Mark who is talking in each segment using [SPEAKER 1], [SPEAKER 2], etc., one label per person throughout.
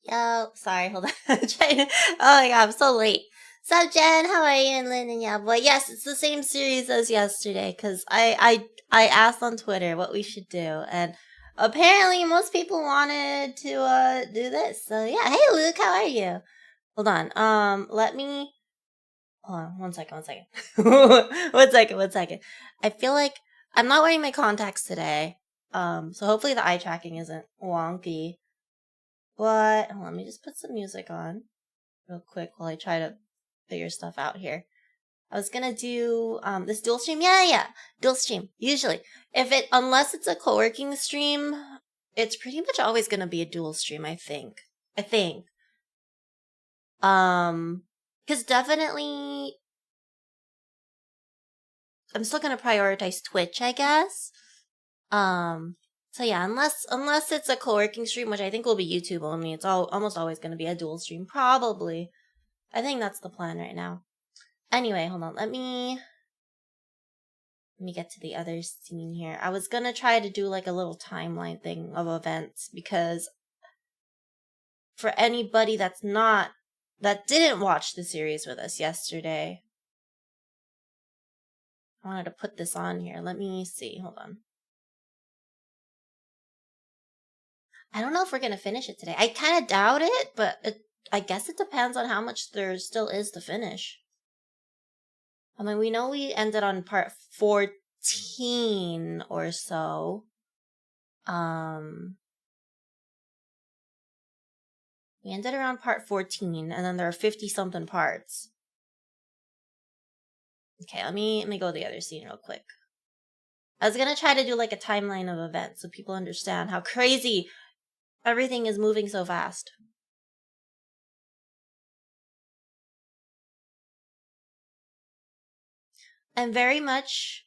[SPEAKER 1] Yo, sorry, hold on. Oh my god, I'm so late. Sup, Jen? How are you? And Lynn and yeah, boy. Yes, it's the same series as yesterday because I asked on Twitter what we should do, and apparently most people wanted to do this. So yeah, hey Luke, how are you? Hold on. Let me hold on 1 second. 1 second. 1 second. 1 second. I feel like I'm not wearing my contacts today. So hopefully the eye tracking isn't wonky. But hold on, let me just put some music on real quick while I try to figure stuff out here. I was gonna do this dual stream. Yeah. Dual stream. Usually. Unless it's a co-working stream, it's pretty much always gonna be a dual stream, I think. Cause definitely I'm still gonna prioritize Twitch, I guess. So yeah, unless it's a co-working stream, which I think will be YouTube only, it's almost always gonna be a dual stream, probably. I think that's the plan right now. Anyway, hold on. Let me get to the other scene here. I was gonna try to do like a little timeline thing of events because for anybody that didn't watch the series with us yesterday, I wanted to put this on here. Let me see. Hold on. I don't know if we're gonna finish it today. I kind of doubt it, but I guess it depends on how much there still is to finish. I mean, we know we ended on part 14 or so. We ended around part 14, and then there are 50-something parts. Okay, let me go to the other scene real quick. I was gonna try to do like a timeline of events so people understand how crazy everything is moving so fast. I'm very much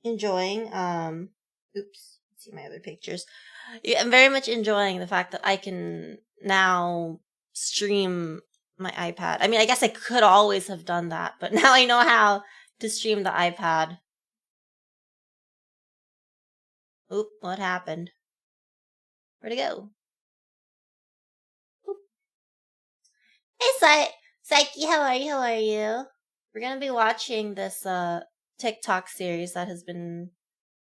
[SPEAKER 1] enjoying, oops, let's see my other pictures. Yeah, I'm very much enjoying the fact that I can now stream my iPad. I mean, I guess I could always have done that, but now I know how to stream the iPad. Oop, what happened? Where'd it go? Oop. Hey, Psyche, how are you? How are you? We're gonna be watching this TikTok series that has been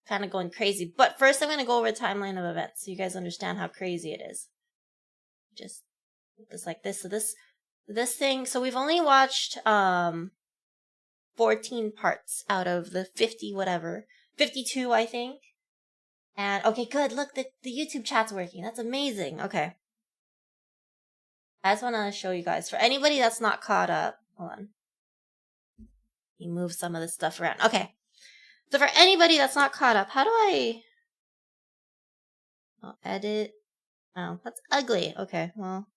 [SPEAKER 1] kind of going crazy. But first, I'm gonna go over a timeline of events so you guys understand how crazy it is. Just put this like this. So this thing. So we've only watched 14 parts out of the 50 whatever, 52 I think. And okay, good. Look, the YouTube chat's working. That's amazing. Okay. I just want to show you guys. For anybody that's not caught up, hold on. You move some of this stuff around. Okay. So for anybody that's not caught up, how do I... I'll edit. Oh, that's ugly. Okay, well.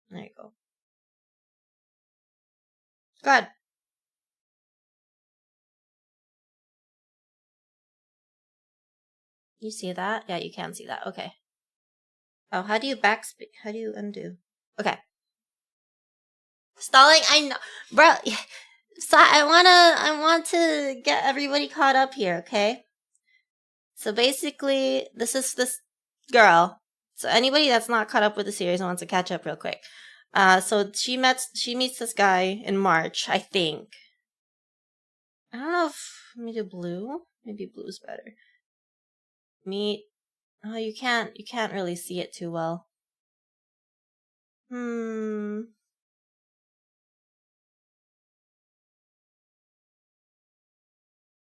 [SPEAKER 1] There you go. Good. You see that? Yeah, you can see that. Okay. Oh, how do you backspace? How do you undo? Okay. Stalling, I know, bro. So I want to get everybody caught up here, okay? So basically, this is this girl. So anybody that's not caught up with the series wants to catch up real quick. So she meets this guy in March, I think. I don't know if let me do blue. Maybe blue's better. Oh, you can't really see it too well.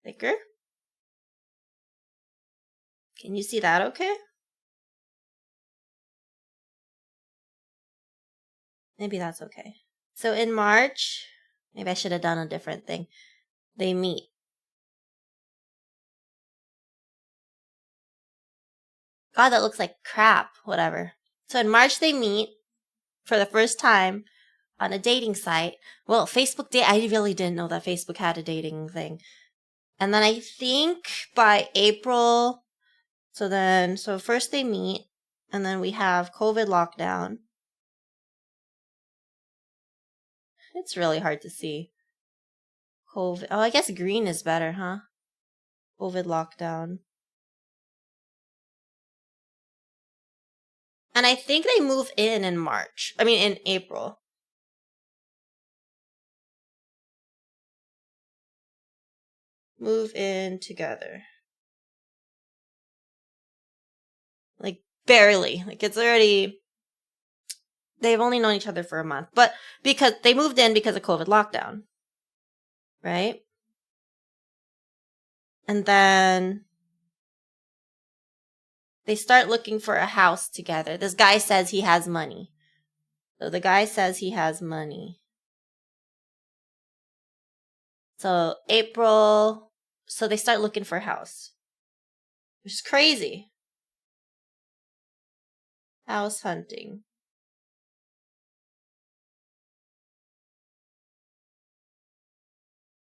[SPEAKER 1] Thicker? Can you see that okay? Maybe that's okay. So in March, maybe I should have done a different thing. They meet. God, that looks like crap. Whatever. So in March, they meet for the first time on a dating site. Well, Facebook date. I really didn't know that Facebook had a dating thing. And then I think by April, so first they meet, and then we have COVID lockdown. It's really hard to see. COVID. Oh, I guess green is better, huh? COVID lockdown. And I think they move in March. I mean, in April. move in together. Like, barely. Like, it's already... They've only known each other for a month. But because they moved in because of COVID lockdown. Right? And then they start looking for a house together. This guy says he has money. So the guy says he has money. So April... So they start looking for a house. Which is crazy. House hunting.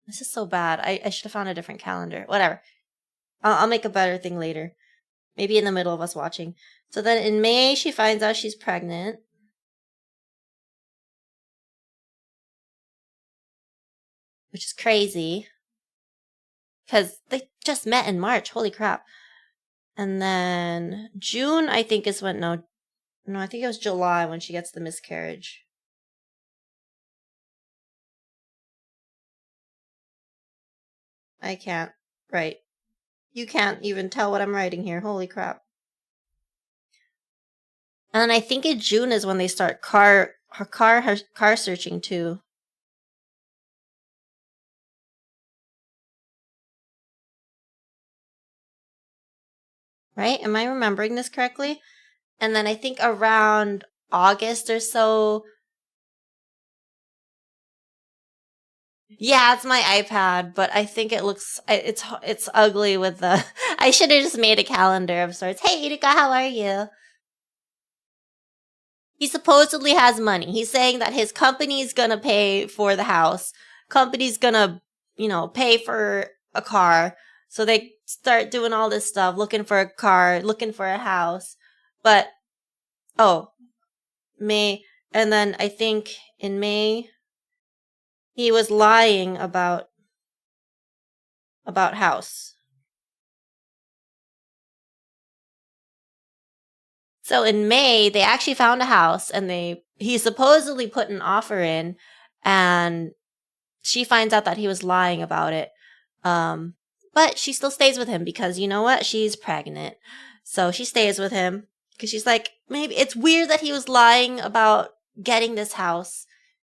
[SPEAKER 1] This is so bad. I should have found a different calendar. Whatever. I'll make a better thing later. Maybe in the middle of us watching. So then in May, she finds out she's pregnant. Which is crazy. Because they just met in March. Holy crap. And then June, I think, is when... No, I think it was July when she gets the miscarriage. I can't write. You can't even tell what I'm writing here. Holy crap. And I think in June is when they start car searching too. Right? Am I remembering this correctly? And then I think around August or so... Yeah, it's my iPad, but I think it looks... It's ugly with the... I should have just made a calendar of sorts. Hey, Erika, how are you? He supposedly has money. He's saying that his company's gonna pay for the house. Company's gonna, pay for a car. So they start doing all this stuff, looking for a car, looking for a house. But, May. And then I think in May, he was lying about house. So in May, they actually found a house and he supposedly put an offer in, and she finds out that he was lying about it. But she still stays with him because you know what? She's pregnant. So she stays with him because she's like, maybe it's weird that he was lying about getting this house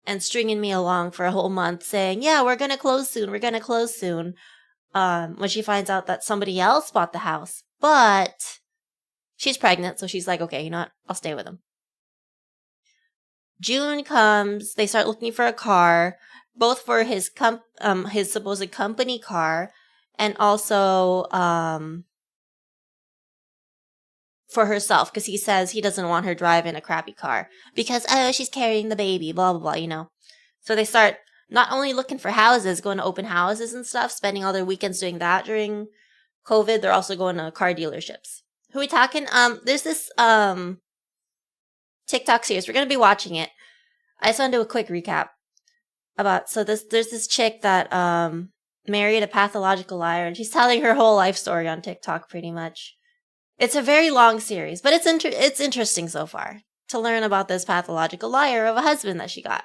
[SPEAKER 1] and stringing me along for a whole month saying, yeah, we're going to close soon. We're going to close soon. When she finds out that somebody else bought the house, but she's pregnant. So she's like, okay, you know what? I'll stay with him. June comes. They start looking for a car, both for his supposed company car and also for herself, because he says he doesn't want her driving a crappy car because, she's carrying the baby, blah, blah, blah, So they start not only looking for houses, going to open houses and stuff, spending all their weekends doing that during COVID, they're also going to car dealerships. Who are we talking? There's this TikTok series. We're going to be watching it. I just want to do a quick recap there's this chick that married a pathological liar, and she's telling her whole life story on TikTok pretty much. It's a very long series, but it's interesting so far to learn about this pathological liar of a husband that she got.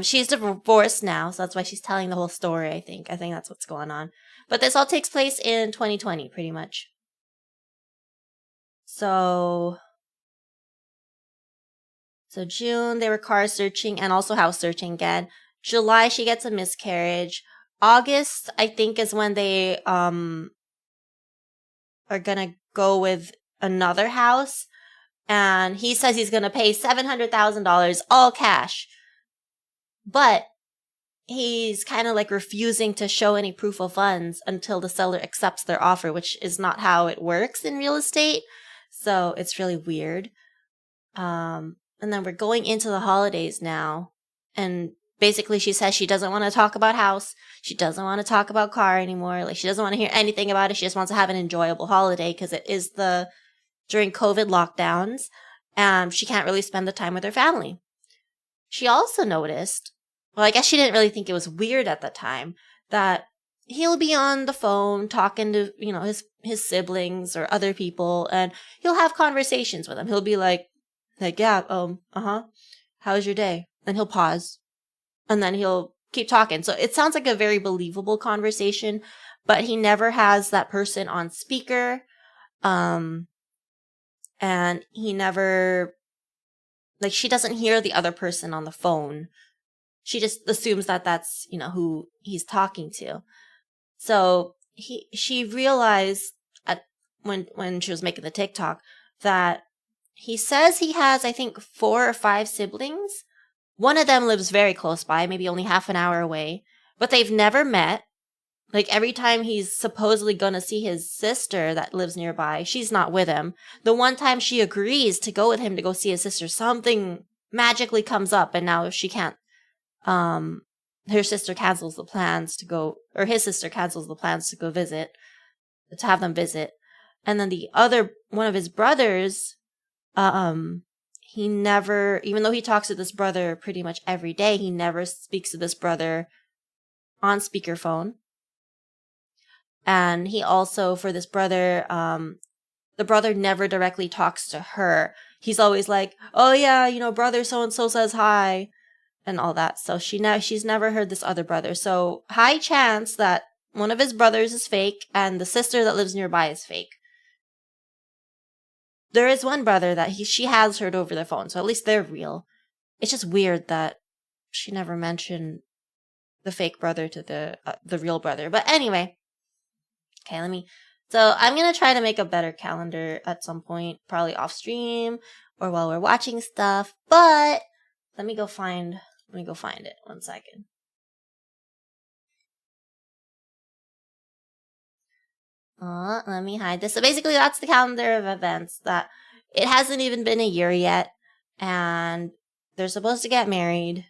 [SPEAKER 1] She's divorced now, so that's why she's telling the whole story, I think. I think that's what's going on. But this all takes place in 2020, pretty much. So June, they were car searching and also house searching again. July, she gets a miscarriage. August, I think, is when they are gonna go with another house. And he says he's gonna pay $700,000 all cash. But he's kind of like refusing to show any proof of funds until the seller accepts their offer, which is not how it works in real estate. So it's really weird. And then we're going into the holidays now. And basically she says she doesn't want to talk about house. She doesn't want to talk about car anymore. Like, she doesn't want to hear anything about it. She just wants to have an enjoyable holiday because it is during COVID lockdowns. She can't really spend the time with her family. She also noticed, well, I guess she didn't really think it was weird at the time, that he'll be on the phone talking to, his siblings or other people, and he'll have conversations with them. He'll be like, yeah, how was your day? And he'll pause. And then he'll keep talking. So it sounds like a very believable conversation, but he never has that person on speaker. And he never, like, she doesn't hear the other person on the phone. She just assumes that that's, who he's talking to. So she realized when she was making the TikTok that he says he has, I think, 4 or 5 siblings. One of them lives very close by, maybe only half an hour away, but they've never met. Like, every time he's supposedly going to see his sister that lives nearby, she's not with him. The one time she agrees to go with him to go see his sister, something magically comes up, and now she can't. Her sister cancels the plans to go, or his sister cancels the plans to go visit, to have them visit. And then the other, one of his brothers, he never, even though he talks to this brother pretty much every day, he never speaks to this brother on speakerphone. And he also, for this brother, the brother never directly talks to her. He's always like, oh yeah, brother so-and-so says hi, and all that. So she's never heard this other brother. So high chance that one of his brothers is fake and the sister that lives nearby is fake. There is one brother that she has heard over the phone, so at least they're real. It's just weird that she never mentioned the fake brother to the real brother. But anyway, okay, so I'm gonna try to make a better calendar at some point, probably off stream or while we're watching stuff. But let me go find it. 1 second. Let me hide this. So basically, that's the calendar of events. That it hasn't even been a year yet, and they're supposed to get married,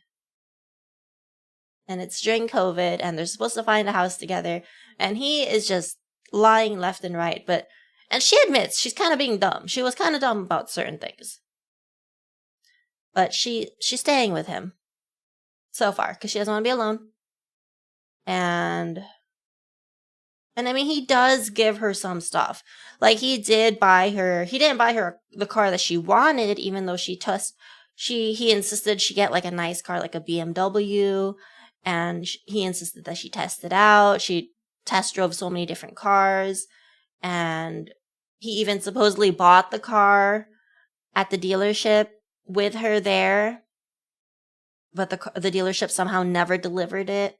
[SPEAKER 1] and it's during COVID, and they're supposed to find a house together, and he is just lying left and right. And she admits she's kind of being dumb. She was kind of dumb about certain things, but she's staying with him so far because she doesn't want to be alone, and I mean, he does give her some stuff. Like, he didn't buy her the car that she wanted, even though he insisted she get like a nice car, like a BMW. And he insisted that she test it out. She test drove so many different cars. And he even supposedly bought the car at the dealership with her there. But the dealership somehow never delivered it.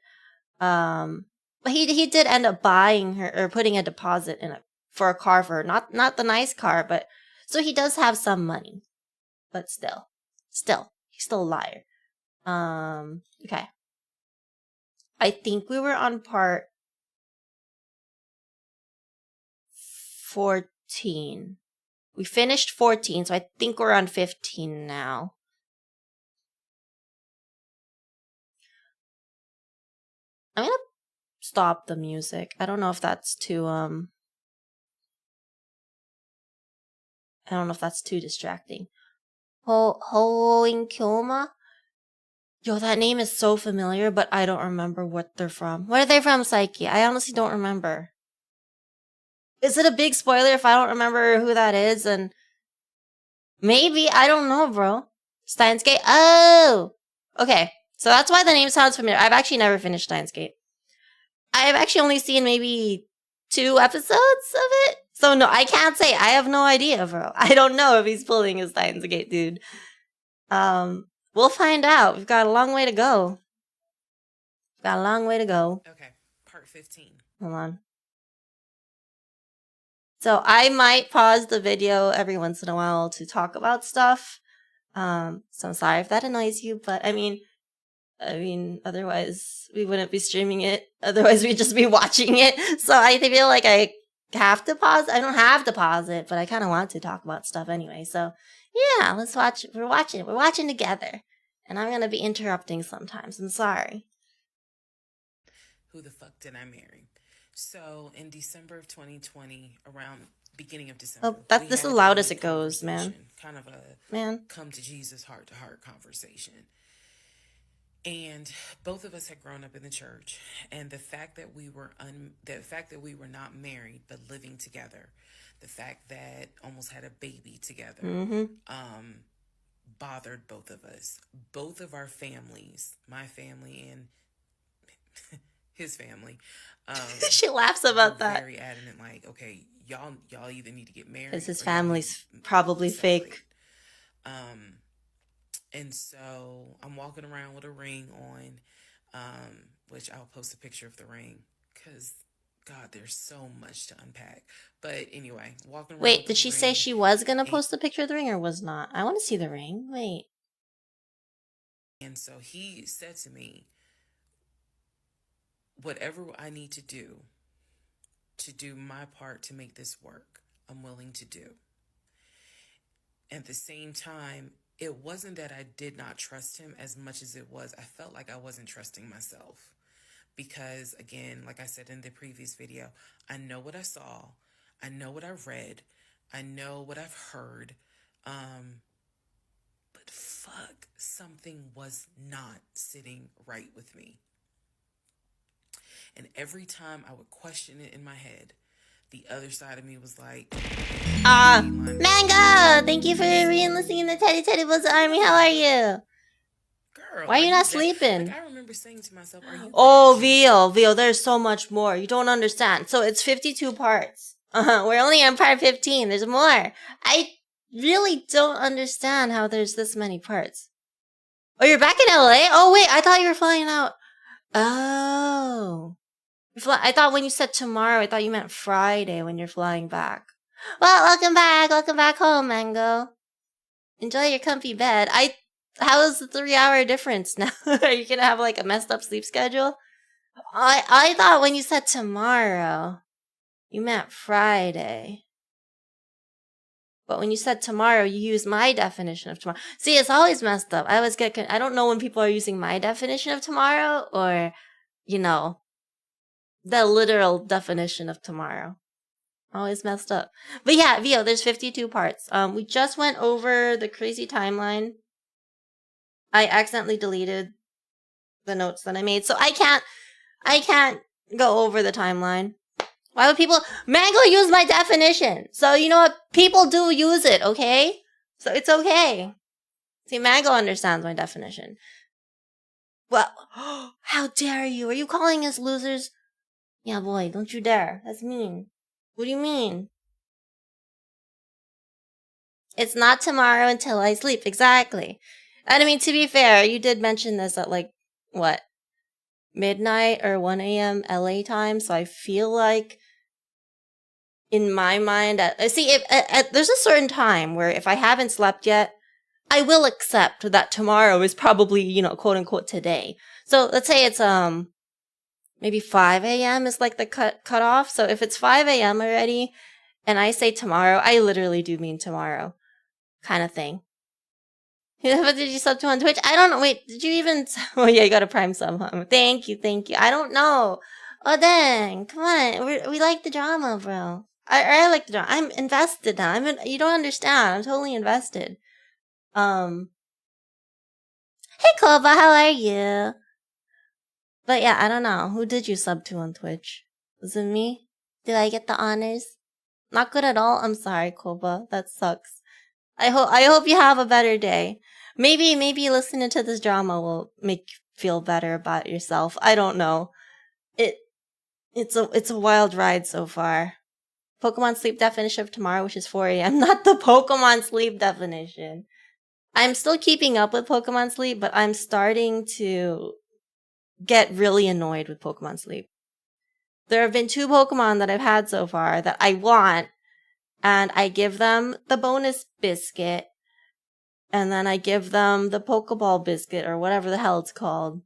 [SPEAKER 1] But he did end up buying her or putting a deposit for a car for her. Not the nice car, but so he does have some money. But still, he's still a liar. Okay. I think we were on part 14. We finished 14, so I think we're on 15 now. I'm gonna stop the music. I don't know if that's too distracting. Hoinkyoma? Yo, that name is so familiar, but I don't remember what they're from. Where are they from, Psyche? I honestly don't remember. Is it a big spoiler if I don't remember who that is? And maybe, I don't know, bro. Steins Gate? Oh! Okay, so that's why the name sounds familiar. I've actually never finished Steins Gate. I've actually only seen maybe 2 episodes of it. So no, I can't say. I have no idea, bro. I don't know if he's pulling his Steins Gate, dude. We'll find out. We've got a long way to go.
[SPEAKER 2] Okay, part 15.
[SPEAKER 1] Hold on. So I might pause the video every once in a while to talk about stuff. So I'm sorry if that annoys you, but I mean, otherwise we wouldn't be streaming it. Otherwise we'd just be watching it. So I feel like I have to pause. I don't have to pause it, but I kind of want to talk about stuff anyway. So yeah, let's watch. We're watching together. And I'm going to be interrupting sometimes. I'm sorry.
[SPEAKER 2] Who the fuck did I marry? So in December of 2020, around beginning of December.
[SPEAKER 1] Oh, this is as loud as it goes, man.
[SPEAKER 2] Kind of a come to Jesus heart-to-heart conversation. And both of us had grown up in the church, and the fact that we were not married but living together, the fact that almost had a baby together, bothered both of us. Both of our families, my family and his family.
[SPEAKER 1] She laughs about that.
[SPEAKER 2] Very adamant, like, okay, y'all either need to get married
[SPEAKER 1] because his
[SPEAKER 2] or
[SPEAKER 1] family's probably fake.
[SPEAKER 2] And so I'm walking around with a ring on, which I'll post a picture of the ring because, God, there's so much to unpack. But anyway, walking around.
[SPEAKER 1] Wait, did she say she was going to post a picture of the ring or was not? I want to see the ring. Wait.
[SPEAKER 2] And so he said to me, whatever I need to do my part to make this work, I'm willing to do. At the same time, it wasn't that I did not trust him as much as it was I felt like I wasn't trusting myself. Because, again, like I said in the previous video, I know what I saw, I know what I read, I know what I've heard, but fuck, something was not sitting right with me. And every time I would question it in my head, the other side of me was like,
[SPEAKER 1] Mango! Thank you for re-enlisting in the Teddy Teddy Buzz Army. How are you?
[SPEAKER 2] Girl,
[SPEAKER 1] why are you not sleeping?
[SPEAKER 2] Like, I remember saying to myself, are you
[SPEAKER 1] Vio, there's so much more. You don't understand. So it's 52 parts. We're only on part 15. There's more. I really don't understand how there's this many parts. Oh, you're back in LA? Oh, wait, I thought you were flying out. Oh. I thought when you said tomorrow, I thought you meant Friday when you're flying back. Well, welcome back. Welcome back home, Mango. Enjoy your comfy bed. How is the 3-hour difference now? Are you gonna have like a messed up sleep schedule? I thought when you said tomorrow, you meant Friday. But when you said tomorrow, you used my definition of tomorrow. See, it's always messed up. I don't know when people are using my definition of tomorrow or, the literal definition of tomorrow. Always messed up. But yeah, Vio, there's 52 parts. We just went over the crazy timeline. I accidentally deleted the notes that I made, so I can't go over the timeline. Why would people... Mango use my definition! So you know what? People do use it, okay? So it's okay. See, Mango understands my definition. Well, how dare you? Are you calling us losers? Yeah, boy, don't you dare. That's mean. What do you mean? It's not tomorrow until I sleep. Exactly. And I mean, to be fair, you did mention this at midnight or 1 a.m. LA time. So I feel like in my mind, there's a certain time where if I haven't slept yet, I will accept that tomorrow is probably, quote unquote today. So let's say it's, maybe 5 a.m. is like the cut off. So if it's 5 a.m. already and I say tomorrow, I literally do mean tomorrow kind of thing. What did you sub to on Twitch? I don't know. Wait, did you even... Oh, yeah, you got a Prime sub. Huh? Thank you. I don't know. Oh, dang. Come on. We like the drama, bro. I like the drama. I'm invested now. You don't understand. I'm totally invested. Hey, Koba, how are you? But yeah, I don't know. Who did you sub to on Twitch? Was it me? Did I get the honors? Not good at all? I'm sorry, Koba. That sucks. I hope you have a better day. Maybe listening to this drama will make you feel better about yourself. I don't know. It's a wild ride so far. Pokemon sleep definition of tomorrow, which is 4 a.m. Not the Pokemon sleep definition. I'm still keeping up with Pokemon sleep, but I'm starting to get really annoyed with Pokemon sleep. There have been 2 Pokemon that I've had so far that I want, and I give them the bonus biscuit, and then I give them the Pokeball biscuit, or whatever the hell it's called,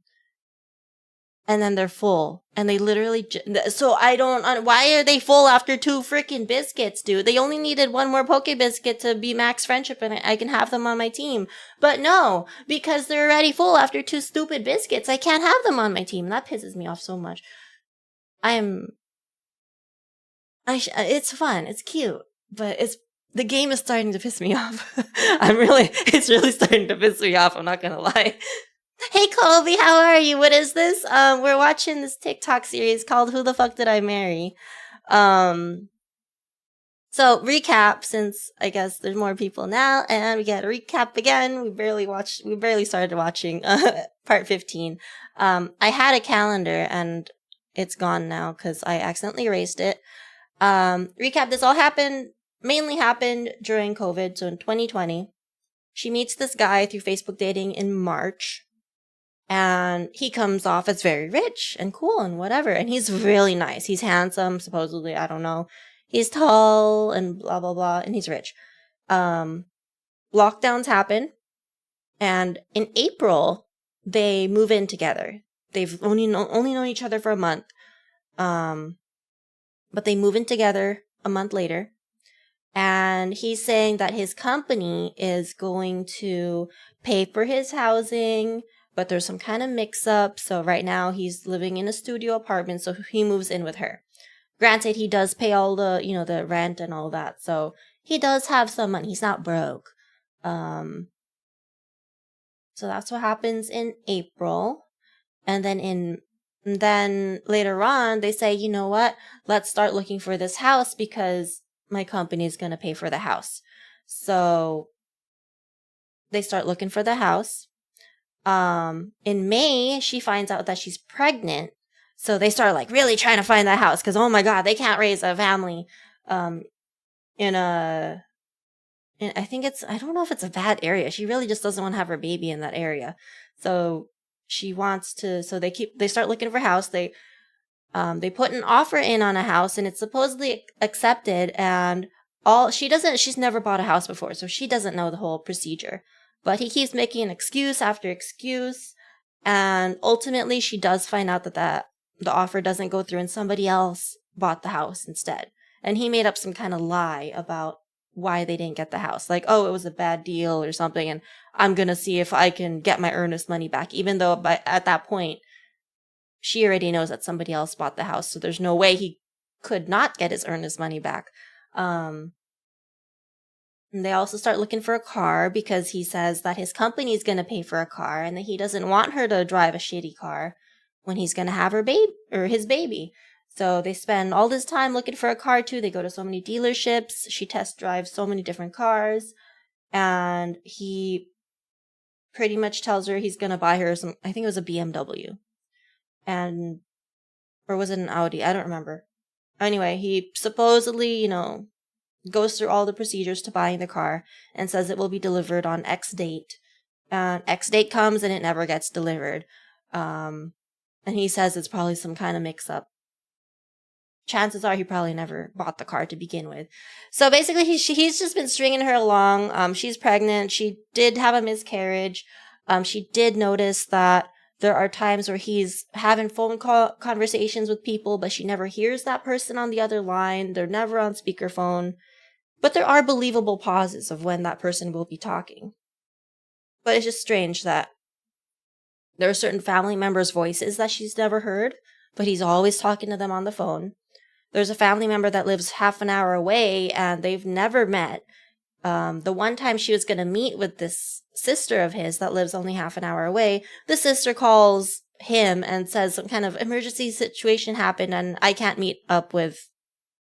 [SPEAKER 1] and then they're full. And they literally... So I don't... Why are they full after 2 freaking biscuits, dude? They only needed 1 more Poke Biscuit to be max friendship, and I can have them on my team. But no, because they're already full after 2 stupid biscuits, I can't have them on my team. That pisses me off so much. It's fun. It's cute. But the game is starting to piss me off. It's really starting to piss me off. I'm not gonna lie. Hey, Colby, how are you? What is this? We're watching this TikTok series called Who the Fuck Did I Marry? So recap, since I guess there's more people now, and we get a recap again. We barely started watching part 15. I had a calendar and it's gone now because I accidentally erased it. Recap, this all mainly happened during COVID. So in 2020, she meets this guy through Facebook dating in March. And he comes off as very rich and cool and whatever. And he's really nice. He's handsome, supposedly. I don't know. He's tall and blah, blah, blah. And he's rich. Lockdowns happen. And in April, they move in together. They've only known each other for a month. But they move in together a month later. And he's saying that his company is going to pay for his housing, but there's some kind of mix-up. So right now he's living in a studio apartment, so he moves in with her. Granted, he does pay all the, the rent and all that. So he does have some money. He's not broke. So that's what happens in April. And then later on, they say, you know what? Let's start looking for this house because my company is going to pay for the house. So they start looking for the house. In May, she finds out that she's pregnant. So they start like really trying to find that house because, oh my God, they can't raise a family, I don't know if it's a bad area. She really just doesn't want to have her baby in that area. So they start looking for a house. They put an offer in on a house and it's supposedly accepted, and she's never bought a house before, so she doesn't know the whole procedure. But he keeps making excuse after excuse, and ultimately she does find out that the offer doesn't go through and somebody else bought the house instead. And he made up some kind of lie about why they didn't get the house. Like, oh, it was a bad deal or something, and I'm going to see if I can get my earnest money back, even though at that point, she already knows that somebody else bought the house, so there's no way he could not get his earnest money back. And they also start looking for a car because he says that his company is going to pay for a car and that he doesn't want her to drive a shitty car when he's going to have his baby. So they spend all this time looking for a car too. They go to so many dealerships. She test drives so many different cars, and he pretty much tells her he's going to buy her I think it was a BMW. Or was it an Audi? I don't remember. Anyway, he supposedly, goes through all the procedures to buying the car and says it will be delivered on X date. And X date comes and it never gets delivered. And he says it's probably some kind of mix-up. Chances are he probably never bought the car to begin with. So basically, he's just been stringing her along. She's pregnant. She did have a miscarriage. She did notice that there are times where he's having phone call conversations with people, but she never hears that person on the other line. They're never on speakerphone. But there are believable pauses of when that person will be talking. But it's just strange that there are certain family members' voices that she's never heard, but he's always talking to them on the phone. There's a family member that lives half an hour away and they've never met. The one time she was going to meet with this sister of his that lives only half an hour away, the sister calls him and says some kind of emergency situation happened and I can't meet up with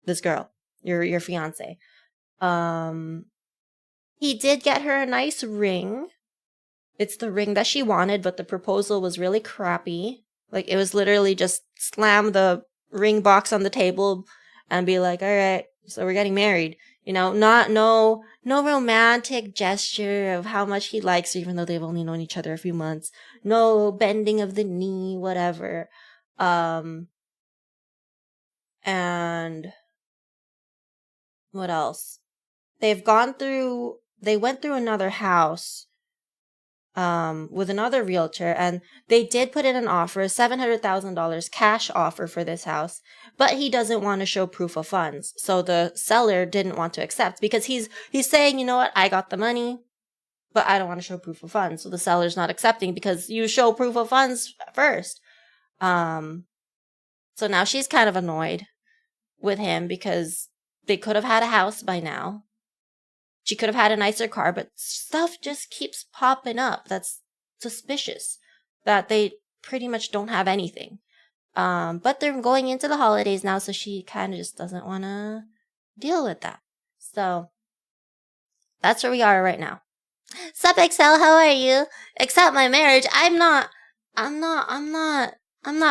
[SPEAKER 1] this girl, your fiance. He did get her a nice ring. It's the ring that she wanted, but the proposal was really crappy. Like, it was literally just slam the ring box on the table and be like, all right, so we're getting married. No romantic gesture of how much he likes her, even though they've only known each other a few months. No bending of the knee, whatever. And what else? They went through another house with another realtor, and they did put in an offer, a $700,000 cash offer for this house, but he doesn't want to show proof of funds. So the seller didn't want to accept because he's saying, you know what, I got the money, but I don't want to show proof of funds. So the seller's not accepting because you show proof of funds first. So now she's kind of annoyed with him because they could have had a house by now. She could have had a nicer car, but stuff just keeps popping up that's suspicious, that they pretty much don't have anything. But they're going into the holidays now, so she kind of just doesn't want to deal with that. So that's where we are right now. Sup, Excel, how are you? Accept my marriage. I'm not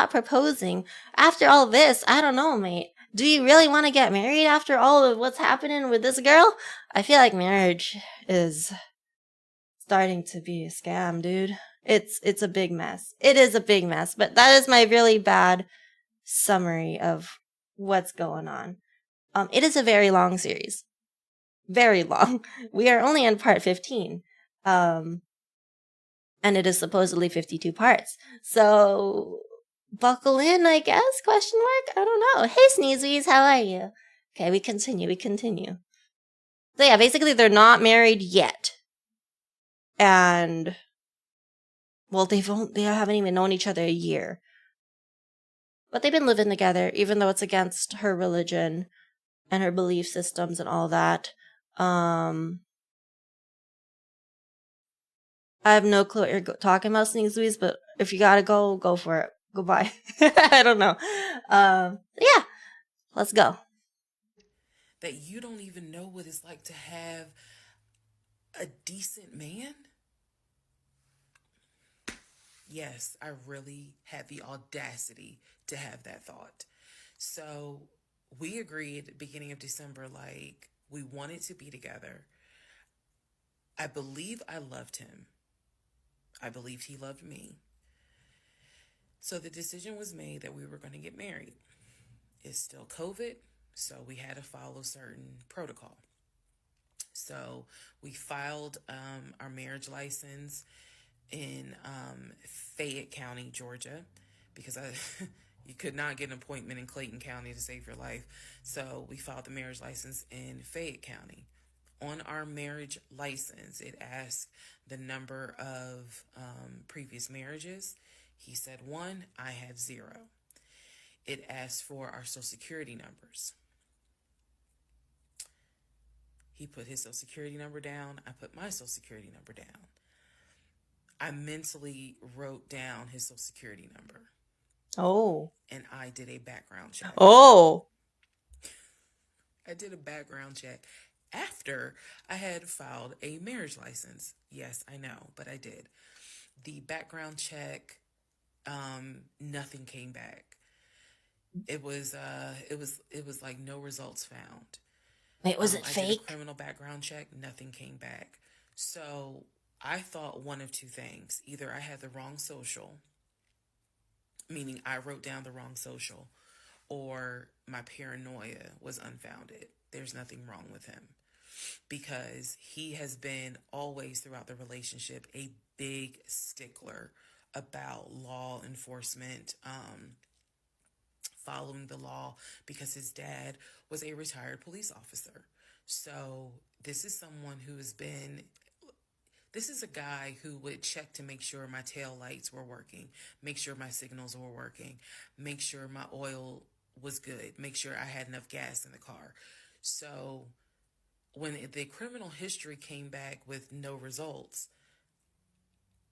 [SPEAKER 1] proposing. After all this, I don't know, mate. Do you really want to get married after all of what's happening with this girl? I feel like marriage is starting to be a scam, dude. It's a big mess. It is a big mess, but that is my really bad summary of what's going on. It is a very long series. Very long. We are only on part 15. And it is supposedly 52 parts. So buckle in, I guess? Question mark? I don't know. Hey, Sneezies, how are you? Okay, we continue. So yeah, basically they're not married yet. And well, they haven't even known each other a year. But they've been living together, even though it's against her religion and her belief systems and all that. I have no clue what you're talking about, Sneezies, but if you gotta go for it. Goodbye. I don't know. Yeah, let's go.
[SPEAKER 2] That you don't even know what it's like to have a decent man? Yes, I really had the audacity to have that thought. So we agreed at the beginning of December, like, we wanted to be together. I believe I loved him. I believed he loved me. So the decision was made that we were going to get married. It's still COVID, so we had to follow certain protocol. So we filed our marriage license in Fayette County, Georgia, because you could not get an appointment in Clayton County to save your life. So we filed the marriage license in Fayette County. On our marriage license, it asked the number of previous marriages. He said 1, I had 0. It asked for our social security numbers. He put his social security number down. I put my social security number down. I mentally wrote down his social security number.
[SPEAKER 1] Oh.
[SPEAKER 2] And I did a background check.
[SPEAKER 1] Oh.
[SPEAKER 2] I did a background check after I had filed a marriage license. Yes, I know, but I did. The background check, nothing came back. It was like no results found.
[SPEAKER 1] Wait, was it fake?
[SPEAKER 2] I did a criminal background check, nothing came back. So I thought one of two things. Either I had the wrong social, meaning I wrote down the wrong social, or my paranoia was unfounded. There's nothing wrong with him, because he has been always throughout the relationship a big stickler about law enforcement, following the law, because his dad was a retired police officer. So this is someone who has been... This is a guy who would check to make sure my tail lights were working, make sure my signals were working, make sure my oil was good, make sure I had enough gas in the car. So when the criminal history came back with no results,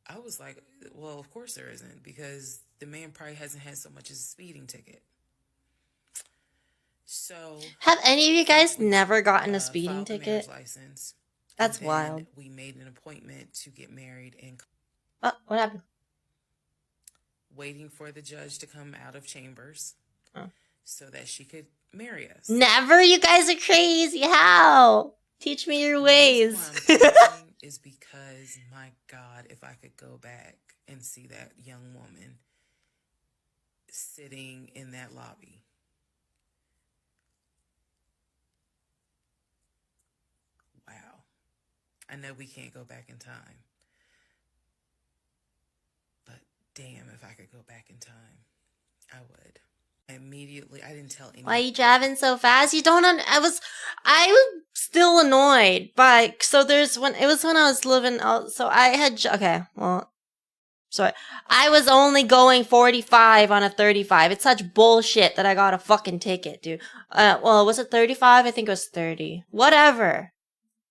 [SPEAKER 2] I was like, well, of course there isn't, because the man probably hasn't had so much as a speeding ticket. So
[SPEAKER 1] have any of you guys never gotten a speeding ticket?
[SPEAKER 2] License.
[SPEAKER 1] That's wild.
[SPEAKER 2] We made an appointment to get married in...
[SPEAKER 1] Oh, what happened?
[SPEAKER 2] Waiting for the judge to come out of chambers so that she could marry us.
[SPEAKER 1] Never? You guys are crazy. How? Teach me your ways.
[SPEAKER 2] Is because, my God, if I could go back and see that young woman sitting in that lobby. Wow. I know we can't go back in time. But damn, if I could go back in time, I would. Immediately, I didn't tell anyone.
[SPEAKER 1] Why are you driving so fast? You don't I was still annoyed by, so there's when, it was when I was living out, so I had, okay, well, sorry. I was only going 45 on a 35. It's such bullshit that I got a fucking ticket, dude. Well, was it 35? I think it was 30. Whatever.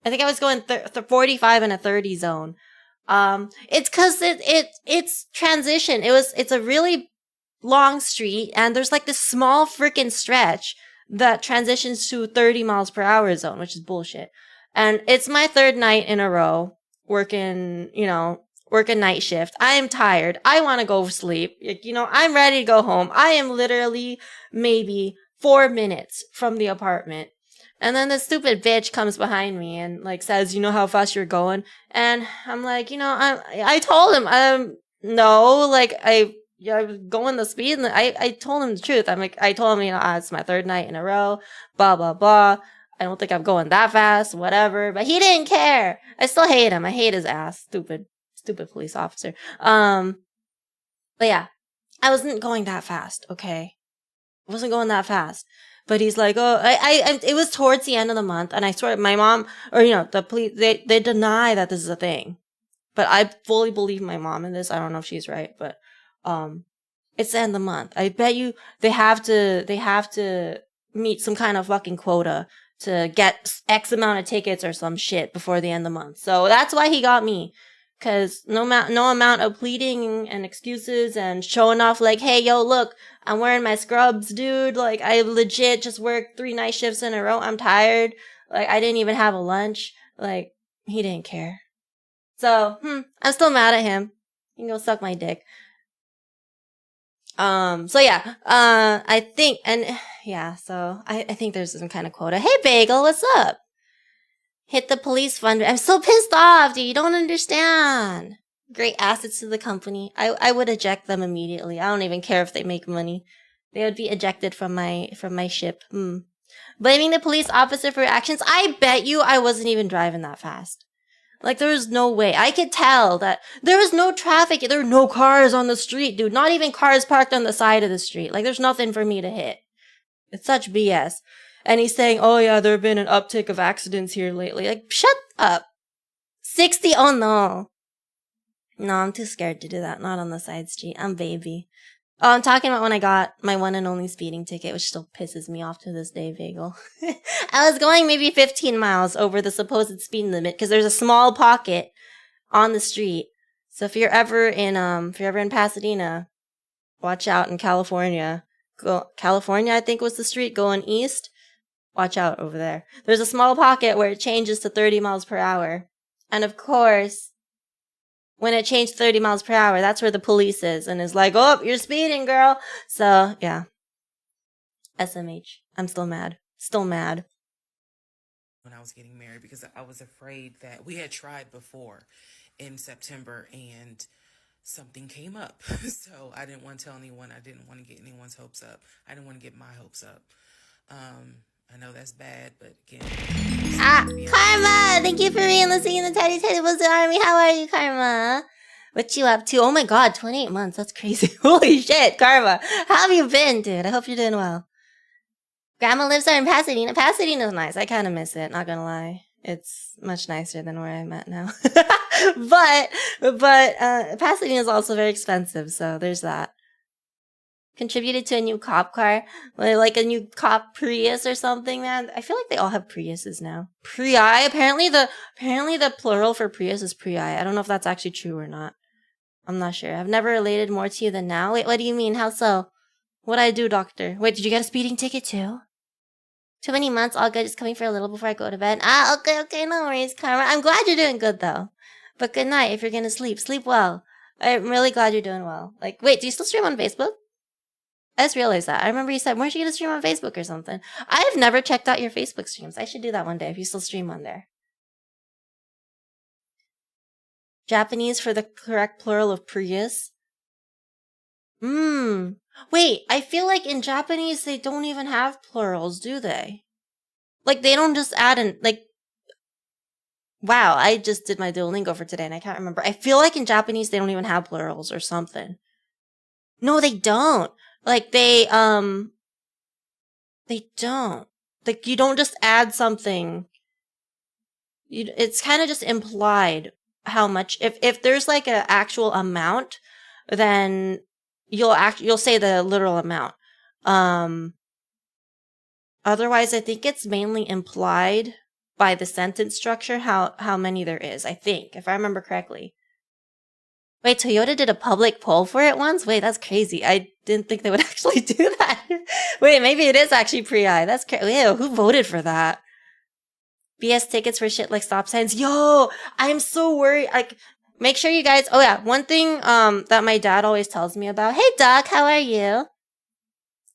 [SPEAKER 1] I think I was going 45 in a 30 zone. It's cause it's transition. It's a really long street, and there's like this small freaking stretch that transitions to 30 miles per hour zone, which is bullshit. And it's my third night in a row working, working night shift. I am tired. I want to go sleep. I'm ready to go home. I am literally maybe 4 minutes from the apartment. And then this stupid bitch comes behind me and like says, you know how fast you're going? And I'm like, I told him, no, like I was going the speed. And I told him the truth. I told him, it's my third night in a row, blah, blah, blah. I don't think I'm going that fast, whatever. But he didn't care. I still hate him. I hate his ass. Stupid police officer. But yeah, I wasn't going that fast, okay? I wasn't going that fast. But he's like, oh, it was towards the end of the month, and I swear, my mom, or, the police, they deny that this is a thing. But I fully believe my mom in this. I don't know if she's right, but, it's the end of the month. I bet you they have to meet some kind of fucking quota to get X amount of tickets or some shit before the end of the month. So that's why he got me. Cause no amount of pleading and excuses and showing off like, hey, yo, look, I'm wearing my scrubs, dude. Like, I legit just worked 3 night shifts in a row. I'm tired. Like, I didn't even have a lunch. Like, he didn't care. So, I'm still mad at him. You can go suck my dick. So yeah, I think, so I think there's some kind of quota. Hey, Bagel, what's up? Hit the police fund. I'm so pissed off, dude. You don't understand. Great assets to the company. I would eject them immediately. I don't even care if they make money. They would be ejected from my ship. Blaming the police officer for actions. I bet you I wasn't even driving that fast. Like, there was no way. I could tell that there was no traffic. There were no cars on the street, dude. Not even cars parked on the side of the street. Like, there's nothing for me to hit. It's such BS. And he's saying, oh yeah, there have been an uptick of accidents here lately. Like, shut up. 60, oh no. No, I'm too scared to do that. Not on the side street. I'm baby. Oh, I'm talking about when I got my one and only speeding ticket, which still pisses me off to this day, Bagel. I was going maybe 15 miles over the supposed speed limit because there's a small pocket on the street. So if you're ever in Pasadena, watch out. In California, California, I think was the street going east. Watch out over there. There's a small pocket where it changes to 30 miles per hour. And of course, when it changed 30 miles per hour, that's where the police is and is like, oh, you're speeding, girl. So, yeah. SMH. I'm still mad. Still mad.
[SPEAKER 2] When I was getting married, because I was afraid that we had tried before in September and something came up. So I didn't want to tell anyone. I didn't want to get anyone's hopes up. I didn't want to get my hopes up. I know that's bad, but again.
[SPEAKER 1] Karma! Thank you for re-enlisting in the Teddy Teddy Blizzard Army. How are you, Karma? What you up to? Oh my god, 28 months. That's crazy. Holy shit, Karma. How have you been, dude? I hope you're doing well. Grandma lives there in Pasadena. Pasadena's nice. I kind of miss it, not gonna lie. It's much nicer than where I'm at now. but Pasadena's also very expensive, so there's that. Contributed to a new cop car, like a new cop Prius or something, man. I feel like they all have Priuses now. Prii. Apparently the plural for Prius is Prii. I don't know if that's actually true or not. I'm not sure. I've never related more to you than now. Wait, what do you mean? How so? What'd I do, doctor? Wait, did you get a speeding ticket too? Too many months, all good. Just coming for a little before I go to bed. Okay, no worries, Karma. I'm glad you're doing good though. But good night if you're gonna sleep. Sleep well. I'm really glad you're doing well. Like, wait, do you still stream on Facebook? I just realized that. I remember you said, weren't you going to stream on Facebook or something? I've never checked out your Facebook streams. I should do that one day if you still stream on there. Japanese for the correct plural of Prius. Wait, I feel like in Japanese they don't even have plurals, do they? Like, they don't just add in, like... Wow, I just did my Duolingo for today and I can't remember. I feel like in Japanese they don't even have plurals or something. No, they don't. Like, they don't. Like, you don't just add something. It's kind of just implied how much. If there's like an actual amount, then you'll say the literal amount. Otherwise, I think it's mainly implied by the sentence structure how many there is. I think, if I remember correctly. Wait, Toyota did a public poll for it once? Wait, that's crazy. I didn't think they would actually do that. Wait, maybe it is actually pre-I. That's crazy. Ew, who voted for that? BS tickets for shit like stop signs. Yo, I'm so worried. Like, make sure you guys. Oh yeah, one thing that my dad always tells me about. Hey, Doc, how are you?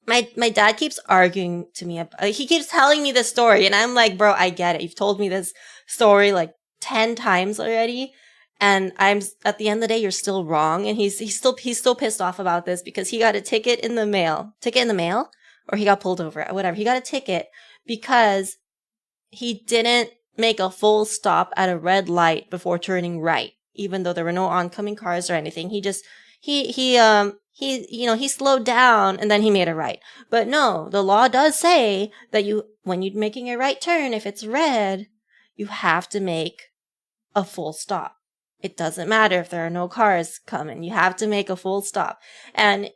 [SPEAKER 1] My dad keeps arguing to me. He keeps telling me the story, and I'm like, bro, I get it. You've told me this story like 10 times already, and I'm at the end of the day, you're still wrong. And he's still pissed off about this because he got a ticket in the mail, or he got pulled over, whatever. He got a ticket because he didn't make a full stop at a red light before turning right, even though there were no oncoming cars or anything. He slowed down and then he made a right. But no, the law does say that when you're making a right turn, if it's red, you have to make a full stop. It doesn't matter if there are no cars coming. You have to make a full stop. And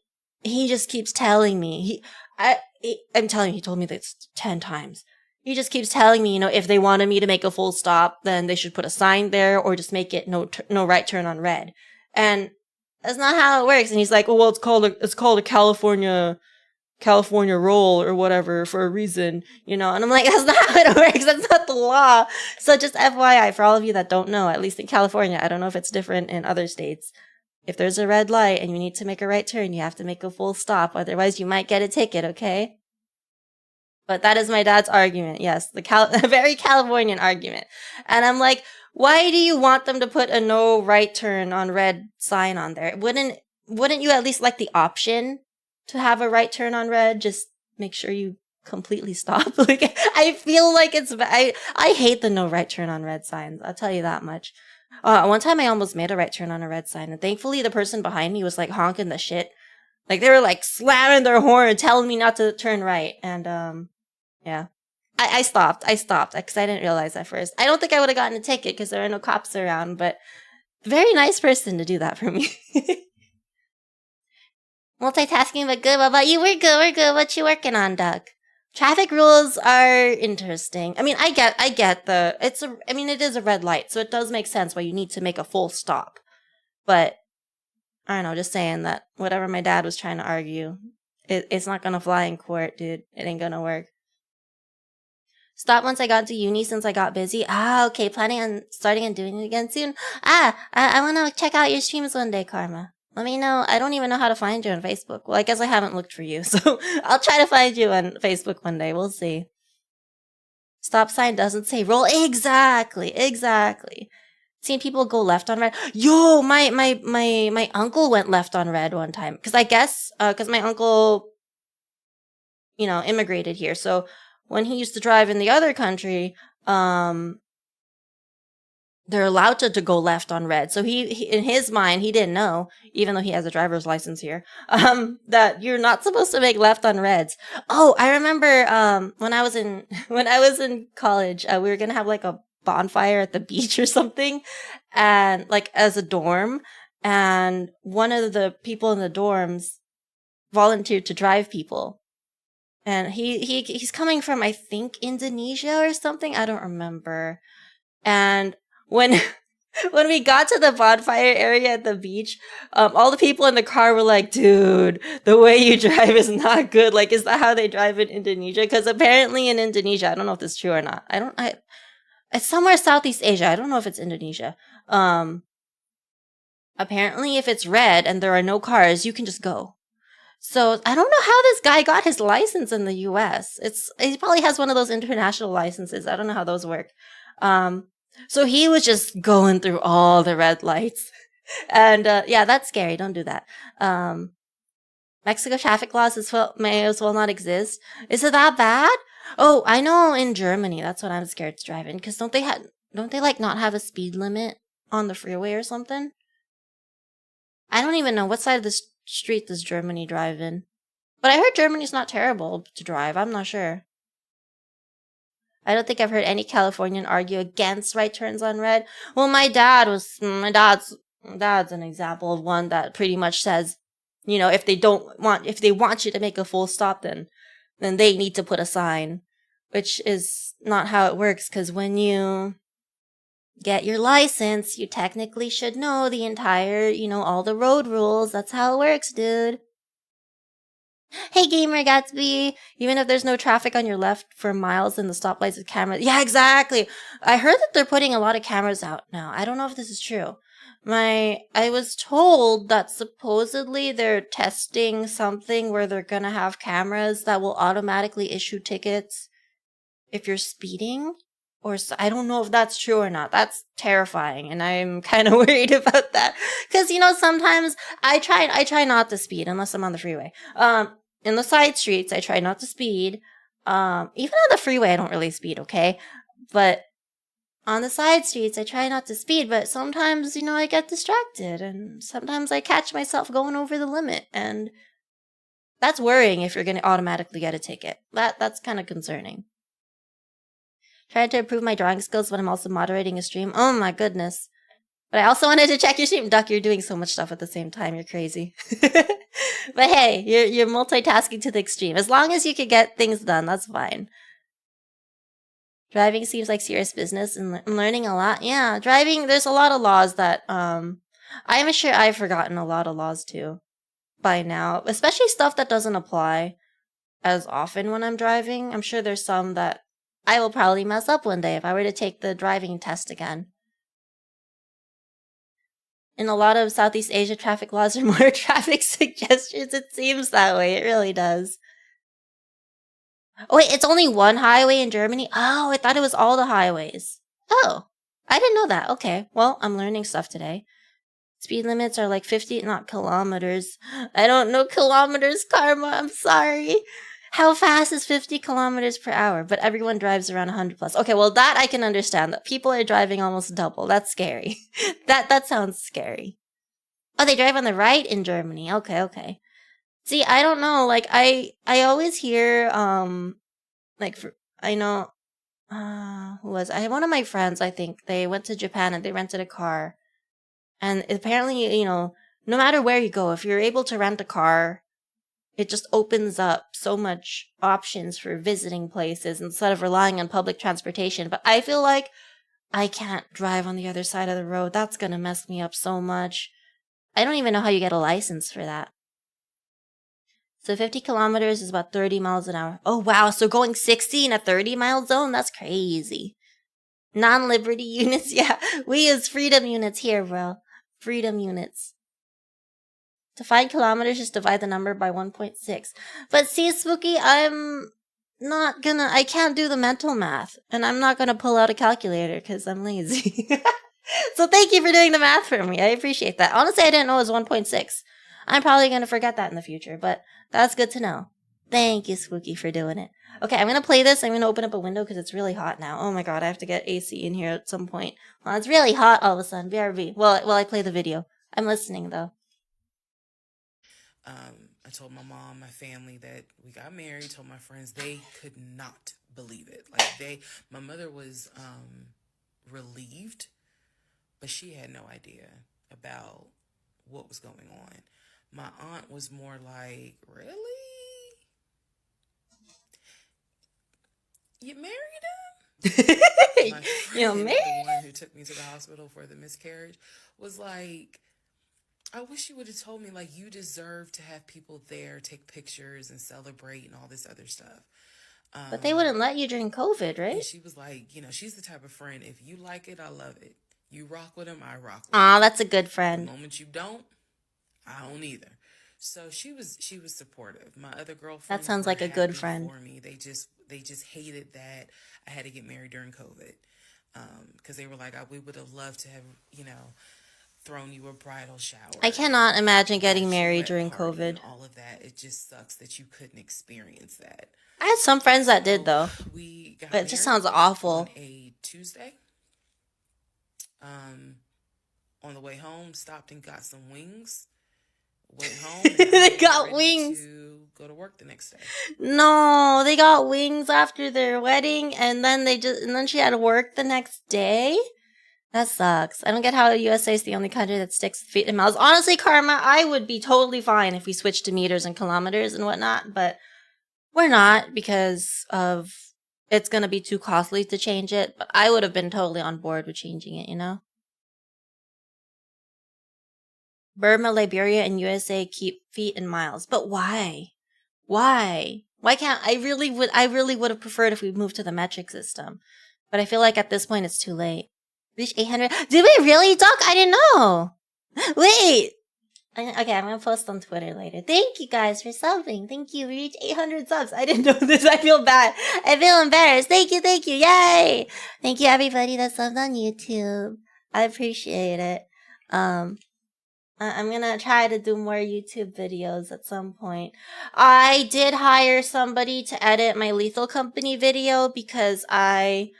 [SPEAKER 1] he just keeps telling me, I'm telling you, he told me this 10 times. He just keeps telling me, if they wanted me to make a full stop, then they should put a sign there or just make it no right turn on red. And that's not how it works. And he's like, well, it's called a California roll or whatever for a reason, And I'm like, that's not how it works. That's not the law. So just FYI, for all of you that don't know, at least in California, I don't know if it's different in other states. If there's a red light and you need to make a right turn, you have to make a full stop. Otherwise, you might get a ticket, okay? But that is my dad's argument. Yes, a very Californian argument. And I'm like, why do you want them to put a no right turn on red sign on there? Wouldn't you at least like the option to have a right turn on red? Just make sure you completely stop. Like, I feel like I hate the no right turn on red signs. I'll tell you that much. One time I almost made a right turn on a red sign, and thankfully the person behind me was like honking the shit. Like they were like slamming their horn and telling me not to turn right. And yeah. I stopped because I didn't realize at first. I don't think I would have gotten a ticket because there are no cops around, but very nice person to do that for me. Multitasking, but good. What about you? We're good. What you working on, Doug? Traffic rules are interesting. I mean, I get it is a red light, so it does make sense why you need to make a full stop. But I don't know, just saying that whatever my dad was trying to argue, it's not gonna fly in court, dude. It ain't gonna work. Stopped once I got to uni since I got busy. Okay. Planning on starting and doing it again soon. I want to check out your streams one day, Karma. Let me know. I don't even know how to find you on Facebook. Well, I guess I haven't looked for you, so I'll try to find you on Facebook one day. We'll see. Stop sign doesn't say roll. Exactly. Seen people go left on red. Yo, my uncle went left on red one time. Cause I guess, cause my uncle, immigrated here. So, when he used to drive in the other country, they're allowed to go left on red. So he in his mind, he didn't know, even though he has a driver's license here, that you're not supposed to make left on reds. Oh, I remember, when I was in college, we were going to have like a bonfire at the beach or something, and like as a dorm, and one of the people in the dorms volunteered to drive people. And he's coming from, I think, Indonesia or something. I don't remember. And when we got to the bonfire area at the beach, all the people in the car were like, dude, the way you drive is not good. Like, is that how they drive in Indonesia? Because apparently in Indonesia, I don't know if this is true or not. It's somewhere Southeast Asia. I don't know if it's Indonesia. Apparently if it's red and there are no cars, you can just go. So I don't know how this guy got his license in the US. He probably has one of those international licenses. I don't know how those work. So he was just going through all the red lights. And yeah, that's scary. Don't do that. Mexico traffic laws may as well not exist. Is it that bad? Oh, I know in Germany, that's what I'm scared to drive in. Because don't they like not have a speed limit on the freeway or something? I don't even know what side of the street does Germany drive in. But I heard Germany's not terrible to drive. I'm not sure. I don't think I've heard any Californian argue against right turns on red. Well, my dad's an example of one that pretty much says, if they want you to make a full stop, then they need to put a sign, which is not how it works. Because when you get your license, you technically should know the entire, all the road rules. That's how it works, dude. Hey, Gamer Gatsby. Even if there's no traffic on your left for miles and the stoplights with cameras. Yeah, exactly. I heard that they're putting a lot of cameras out now. I don't know if this is true. I was told that supposedly they're testing something where they're gonna have cameras that will automatically issue tickets if you're speeding. I don't know if that's true or not. That's terrifying, and I'm kind of worried about that because sometimes I try not to speed unless I'm on the freeway. In the side streets, I try not to speed. Even on the freeway, I don't really speed. Okay, but on the side streets, I try not to speed. But sometimes, I get distracted, and sometimes I catch myself going over the limit, and that's worrying if you're going to automatically get a ticket. That's kind of concerning. Trying to improve my drawing skills when I'm also moderating a stream. Oh my goodness. But I also wanted to check your stream. Duck, you're doing so much stuff at the same time. You're crazy. But hey, you're multitasking to the extreme. As long as you can get things done, that's fine. Driving seems like serious business and I'm learning a lot. Yeah, driving, there's a lot of laws that, I'm sure I've forgotten a lot of laws too by now. Especially stuff that doesn't apply as often when I'm driving. I'm sure there's some that I will probably mess up one day if I were to take the driving test again. In a lot of Southeast Asia, traffic laws are more traffic suggestions. It seems that way. It really does. Oh, wait, it's only one highway in Germany? Oh, I thought it was all the highways. Oh, I didn't know that. Okay, well, I'm learning stuff today. Speed limits are like 50, not kilometers. I don't know kilometers, Karma. I'm sorry. How fast is 50 kilometers per hour? But everyone drives around 100 plus. Okay, well, that I can understand. That people are driving almost double. That's scary. That sounds scary. Oh, they drive on the right in Germany. Okay. See, I don't know. Like, I always hear, I know, who was, I had one of my friends, I think, they went to Japan and they rented a car. And apparently, no matter where you go, if you're able to rent a car, it just opens up so much options for visiting places instead of relying on public transportation. But I feel like I can't drive on the other side of the road. That's gonna mess me up so much. I don't even know how you get a license for that. So 50 kilometers is about 30 miles an hour. Oh, wow. So going 60 in a 30-mile zone? That's crazy. Non-liberty units? Yeah, we use freedom units here, bro. Freedom units. To find kilometers, just divide the number by 1.6. But see, Spooky, I can't do the mental math. And I'm not gonna pull out a calculator because I'm lazy. So thank you for doing the math for me. I appreciate that. Honestly, I didn't know it was 1.6. I'm probably gonna forget that in the future, but that's good to know. Thank you, Spooky, for doing it. Okay, I'm gonna play this. I'm gonna open up a window because it's really hot now. Oh my god, I have to get AC in here at some point. Well, it's really hot all of a sudden. BRB. Well, I play the video. I'm listening though.
[SPEAKER 2] I told my mom, my family that we got married, told my friends, they could not believe it. My mother was relieved, but she had no idea about what was going on. My aunt was more like, really? You married him? My friend, the one who took me to the hospital for the miscarriage, was like, I wish you would have told me, like, you deserve to have people there, take pictures and celebrate and all this other stuff.
[SPEAKER 1] But they wouldn't let you during COVID, right?
[SPEAKER 2] And she was like, she's the type of friend, if you like it, I love it. You rock with him, I rock with him.
[SPEAKER 1] Aw, that's a good friend.
[SPEAKER 2] The moment you don't, I don't either. So she was supportive. My other girlfriend,
[SPEAKER 1] that sounds like a good friend
[SPEAKER 2] for me. They just hated that I had to get married during COVID, because they were like, we would have loved to have thrown you a bridal shower.
[SPEAKER 1] I cannot imagine getting married during COVID.
[SPEAKER 2] All of that. It just sucks that you couldn't experience that.
[SPEAKER 1] I had some friends that did though. But it just sounds awful.
[SPEAKER 2] On a Tuesday. On the way home, stopped and got some wings. Went home. And
[SPEAKER 1] they got wings.
[SPEAKER 2] To go to work the next day.
[SPEAKER 1] No, they got wings after their wedding, and then she had to work the next day. That sucks. I don't get how the USA is the only country that sticks with feet and miles. Honestly, Karma, I would be totally fine if we switched to meters and kilometers and whatnot, but we're not because of it's going to be too costly to change it. But I would have been totally on board with changing it, Burma, Liberia, and USA keep feet and miles. But why? Why? Why can't I really would have preferred if we moved to the metric system. But I feel like at this point it's too late. Reach 800. Did we really, Doc? I didn't know. Wait. Okay, I'm gonna post on Twitter later. Thank you guys for subbing. Thank you. We reached 800 subs. I didn't know this. I feel bad. I feel embarrassed. Thank you. Yay! Thank you everybody that subbed on YouTube. I appreciate it. I'm gonna try to do more YouTube videos at some point. I did hire somebody to edit my Lethal Company video because I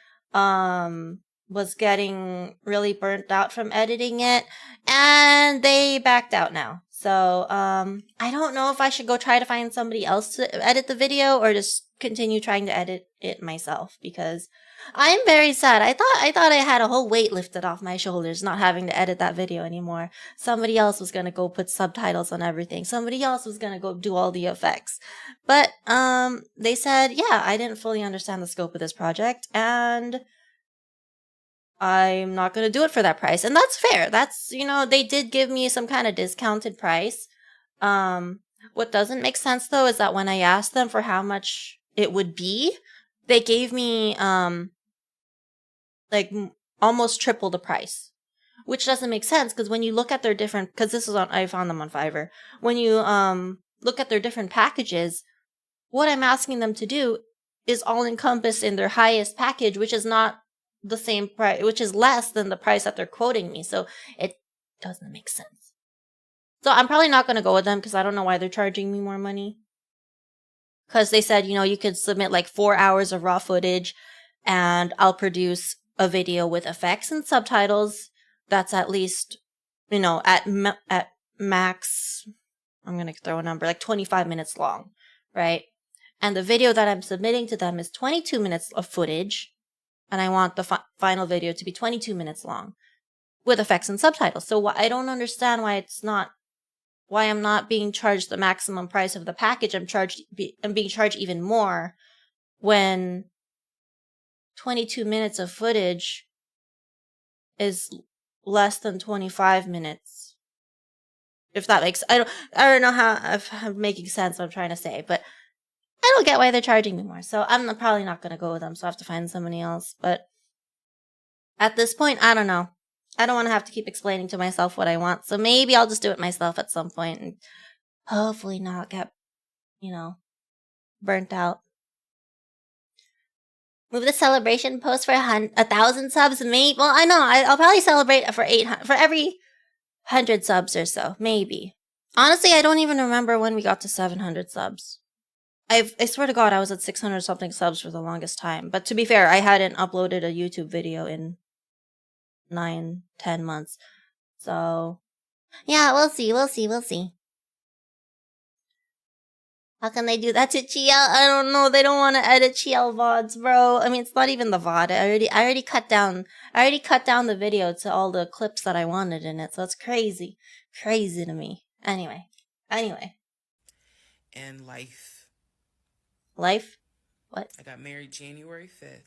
[SPEAKER 1] was getting really burnt out from editing it, and they backed out now. So I don't know if I should go try to find somebody else to edit the video or just continue trying to edit it myself, because I'm very sad. I thought I had a whole weight lifted off my shoulders not having to edit that video anymore. Somebody else was gonna go put subtitles on everything. Somebody else was gonna go do all the effects. But they said, yeah, I didn't fully understand the scope of this project, and I'm not gonna do it for that price. And that's fair. That's, they did give me some kind of discounted price. What doesn't make sense though is that when I asked them for how much it would be, they gave me almost triple the price, which doesn't make sense, because when you look at their different, because I found them on Fiverr. When you look at their different packages, what I'm asking them to do is all encompassed in their highest package, which is not the same price, which is less than the price that they're quoting me. So it doesn't make sense. So I'm probably not going to go with them, because I don't know why they're charging me more money. Because they said, you could submit like 4 hours of raw footage and I'll produce a video with effects and subtitles that's at least, at max, I'm going to throw a number, like 25 minutes long, right? And the video that I'm submitting to them is 22 minutes of footage, and I want the final video to be 22 minutes long with effects and subtitles. So I don't understand why I'm not being charged the maximum price of the package. I'm being charged even more when 22 minutes of footage is less than 25 minutes. If that makes, I don't know if I'm making sense what I'm trying to say, but I don't get why they're charging me more. So I'm probably not going to go with them. So I have to find somebody else. But at this point, I don't know. I don't want to have to keep explaining to myself what I want. So maybe I'll just do it myself at some point and hopefully not get, burnt out. Move the celebration post for 1,000 subs. Maybe. Well, I know. I'll probably celebrate for every 100 subs or so. Maybe. Honestly, I don't even remember when we got to 700 subs. I swear to God, I was at 600 something subs for the longest time. But to be fair, I hadn't uploaded a YouTube video in 9-10 months. So, yeah, we'll see. How can they do that to Chiel? I don't know. They don't want to edit Chiel VODs, bro. I mean, it's not even the VOD. I already cut down the video to all the clips that I wanted in it. So it's crazy to me. Anyway.
[SPEAKER 2] And life.
[SPEAKER 1] What?
[SPEAKER 2] I got married January 5th.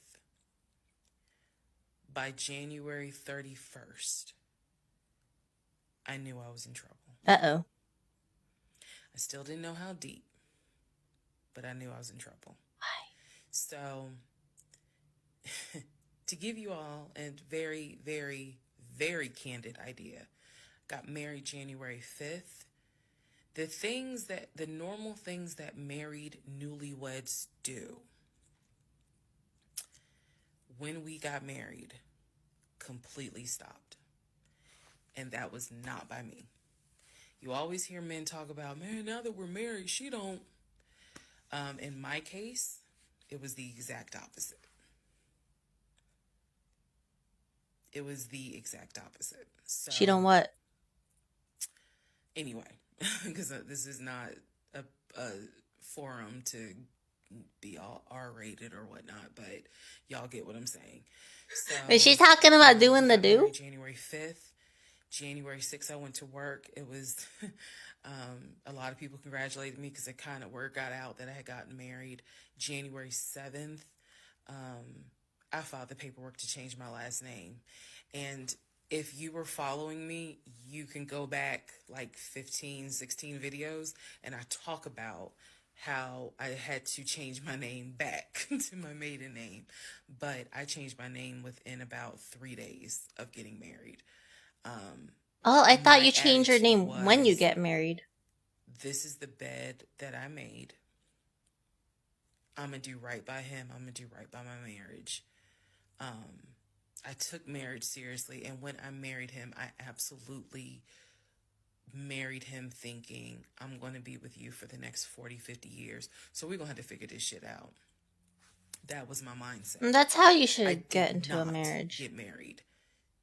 [SPEAKER 2] By January 31st, I knew I was in trouble.
[SPEAKER 1] Uh-oh.
[SPEAKER 2] I still didn't know how deep, but I knew I was in trouble.
[SPEAKER 1] Why?
[SPEAKER 2] So, to give you all a very, very, very candid idea, got married January 5th. The normal things that married newlyweds do when we got married completely stopped. And that was not by me. You always hear men talk about, man, now that we're married, she don't. In my case, it was the exact opposite. So,
[SPEAKER 1] she don't what?
[SPEAKER 2] Anyway, because this is not a forum to be all R-rated or whatnot, but y'all get what I'm saying. So,
[SPEAKER 1] is she talking about doing the do?
[SPEAKER 2] January 5th. January 6th, I went to work. It was a lot of people congratulated me because it kind of word got out that I had gotten married. January 7th, I filed the paperwork to change my last name. And if you were following me, you can go back like 15, 16 videos, and I talk about how I had to change my name back to my maiden name. But I changed my name within about 3 days of getting married.
[SPEAKER 1] Oh, I thought
[SPEAKER 2] My
[SPEAKER 1] you changed your
[SPEAKER 2] attitude
[SPEAKER 1] name when you
[SPEAKER 2] was,
[SPEAKER 1] get married.
[SPEAKER 2] this is the bed that I made. I'm going to do right by him. I'm going to do right by my marriage. I took marriage seriously. And when I married him, I absolutely married him thinking, I'm going to be with you for the next 40, 50 years. So we're going to have to figure this shit out. That was my mindset.
[SPEAKER 1] And that's how you
[SPEAKER 2] I
[SPEAKER 1] should get
[SPEAKER 2] did
[SPEAKER 1] into a
[SPEAKER 2] not
[SPEAKER 1] marriage.
[SPEAKER 2] get married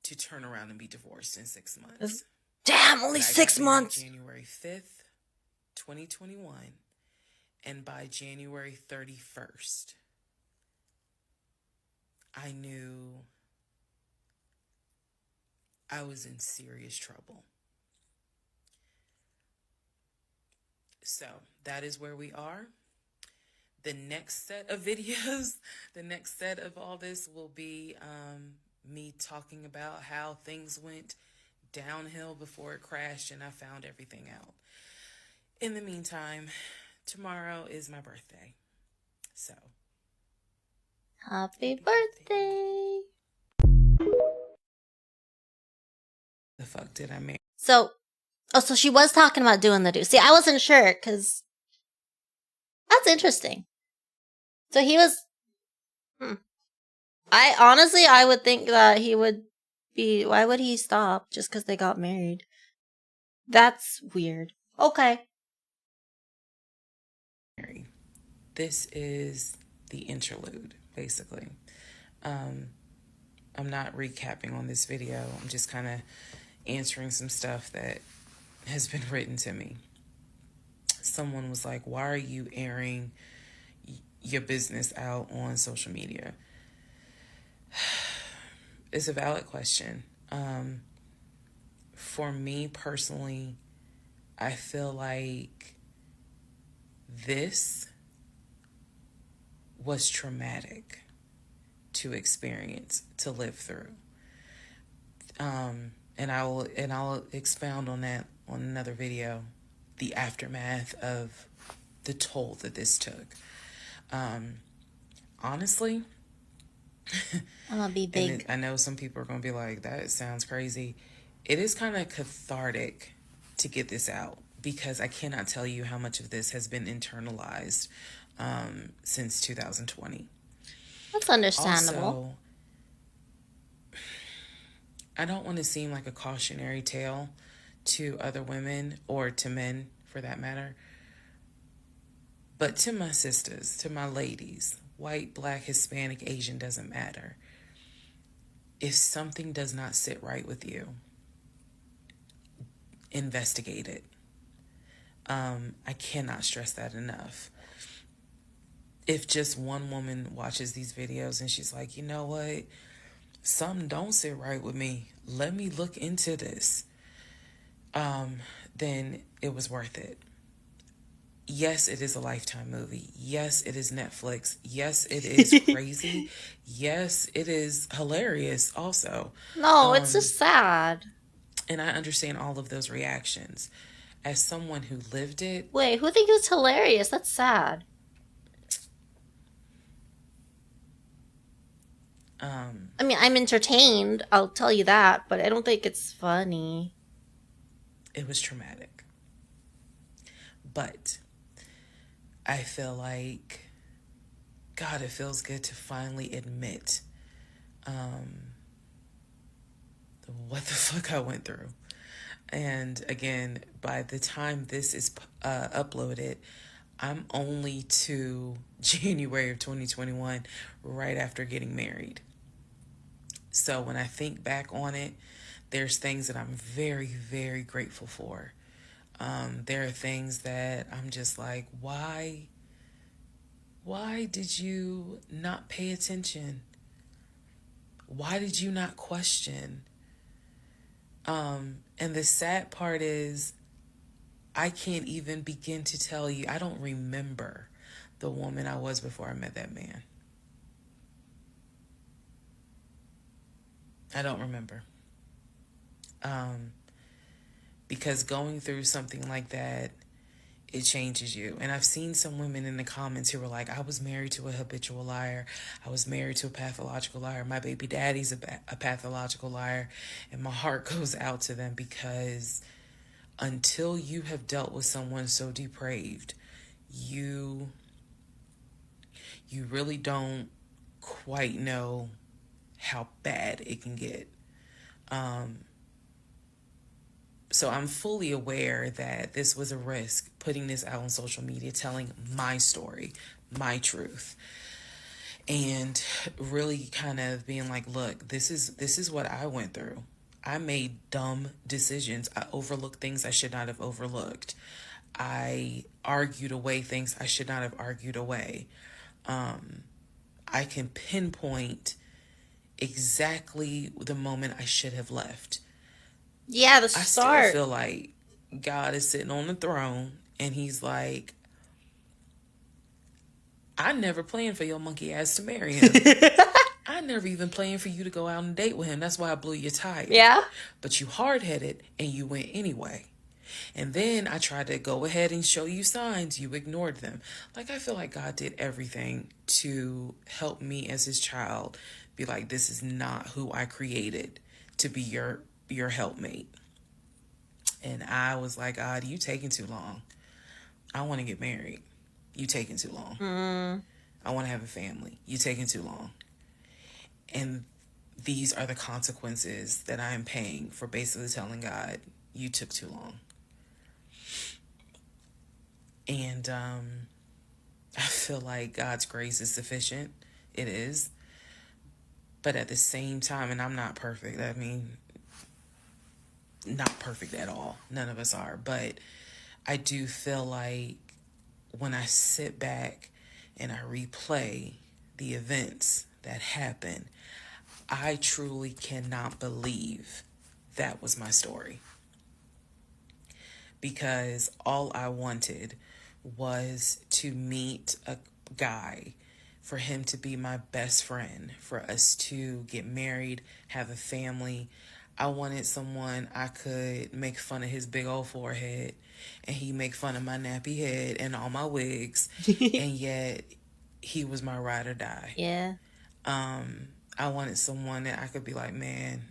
[SPEAKER 2] to turn around and be divorced in 6 months.
[SPEAKER 1] Damn, only
[SPEAKER 2] But I
[SPEAKER 1] 6
[SPEAKER 2] got married
[SPEAKER 1] months.
[SPEAKER 2] January 5th, 2021. And by January 31st, I knew I was in serious trouble. So that is where we are. The next set of videos, the next set of all this will be me talking about how things went downhill before it crashed and I found everything out. In the meantime, tomorrow is my birthday. So,
[SPEAKER 1] Happy birthday.
[SPEAKER 2] the fuck did I marry?
[SPEAKER 1] So she was talking about doing the do. See, I wasn't sure because that's interesting. So he was. I would think that he would be. Why would he stop just because they got married? That's weird. Okay.
[SPEAKER 2] This is the interlude, basically. I'm not recapping on this video. I'm just kind of answering some stuff that has been written to me. Someone was like, why are you airing your business out on social media? It's a valid question. For me personally, I feel like this was traumatic to experience, to live through. And I'll expound on that on another video, the aftermath of the toll that this took. Honestly,
[SPEAKER 1] I'm gonna be big.
[SPEAKER 2] and I know some people are gonna be like, that sounds crazy. It is kind of cathartic to get this out because I cannot tell you how much of this has been internalized since 2020.
[SPEAKER 1] That's understandable.
[SPEAKER 2] Also, I don't want to seem like a cautionary tale to other women or to men for that matter. But to my sisters, to my ladies, white, black, Hispanic, Asian, doesn't matter. If something does not sit right with you, investigate it. I cannot stress that enough. If just one woman watches these videos and she's like, you know what? Something don't sit right with me. Let me look into this. Then it was worth it. Yes, it is a Lifetime movie. Yes, it is Netflix. Yes, it is crazy. Yes, it is hilarious also.
[SPEAKER 1] No, it's just sad.
[SPEAKER 2] And I understand all of those reactions. As someone who lived it...
[SPEAKER 1] Wait, who thinks it's hilarious? That's sad. I mean, I'm entertained, I'll tell you that, but I don't think it's funny.
[SPEAKER 2] It was traumatic. But I feel like, God, it feels good to finally admit what the fuck I went through. And again, by the time this is uploaded, I'm only to January of 2021, right after getting married. So when I think back on it, there's things that I'm very, very grateful for. There are things that I'm just like, why did you not pay attention? Why did you not question? And the sad part is, I can't even begin to tell you, I don't remember the woman I was before I met that man. I don't remember. Because going through something like that it changes you. And I've seen some women in the comments who were like, I was married to a habitual liar. I was married to a pathological liar. My baby daddy's a pathological liar. And my heart goes out to them, because until you have dealt with someone so depraved, you really don't quite know how bad it can get. So I'm fully aware that this was a risk, putting this out on social media, telling my story, my truth, and really kind of being like, look, this is what I went through. I made dumb decisions. I overlooked things I should not have overlooked. I argued away things I should not have argued away. I can pinpoint exactly the moment I should have left.
[SPEAKER 1] Yeah, the
[SPEAKER 2] I
[SPEAKER 1] start.
[SPEAKER 2] still feel like God is sitting on the throne and he's like, I never planned for your monkey ass to marry him. I never even planned for you to go out and date with him. That's why I blew your tire.
[SPEAKER 1] Yeah.
[SPEAKER 2] But you hard-headed and you went anyway. And then I tried to go ahead and show you signs. You ignored them. Like, I feel like God did everything to help me as his child be like, this is not who I created to be your helpmate. And I was like, God, you taking too long. I want to get married. You taking too long. I want to have a family. You taking too long. And these are the consequences that I am paying for basically telling God, you took too long. And I feel like God's grace is sufficient. It is. But at the same time, and I'm not perfect. I mean, not perfect at all. None of us are. But I do feel like when I sit back and I replay the events that happened, I truly cannot believe that was my story. Because all I wanted was to meet a guy, for him to be my best friend, for us to get married, have a family. I wanted someone I could make fun of his big old forehead, and he make fun of my nappy head and all my wigs, and yet he was my ride or die.
[SPEAKER 1] Yeah.
[SPEAKER 2] I wanted someone that I could be like, man,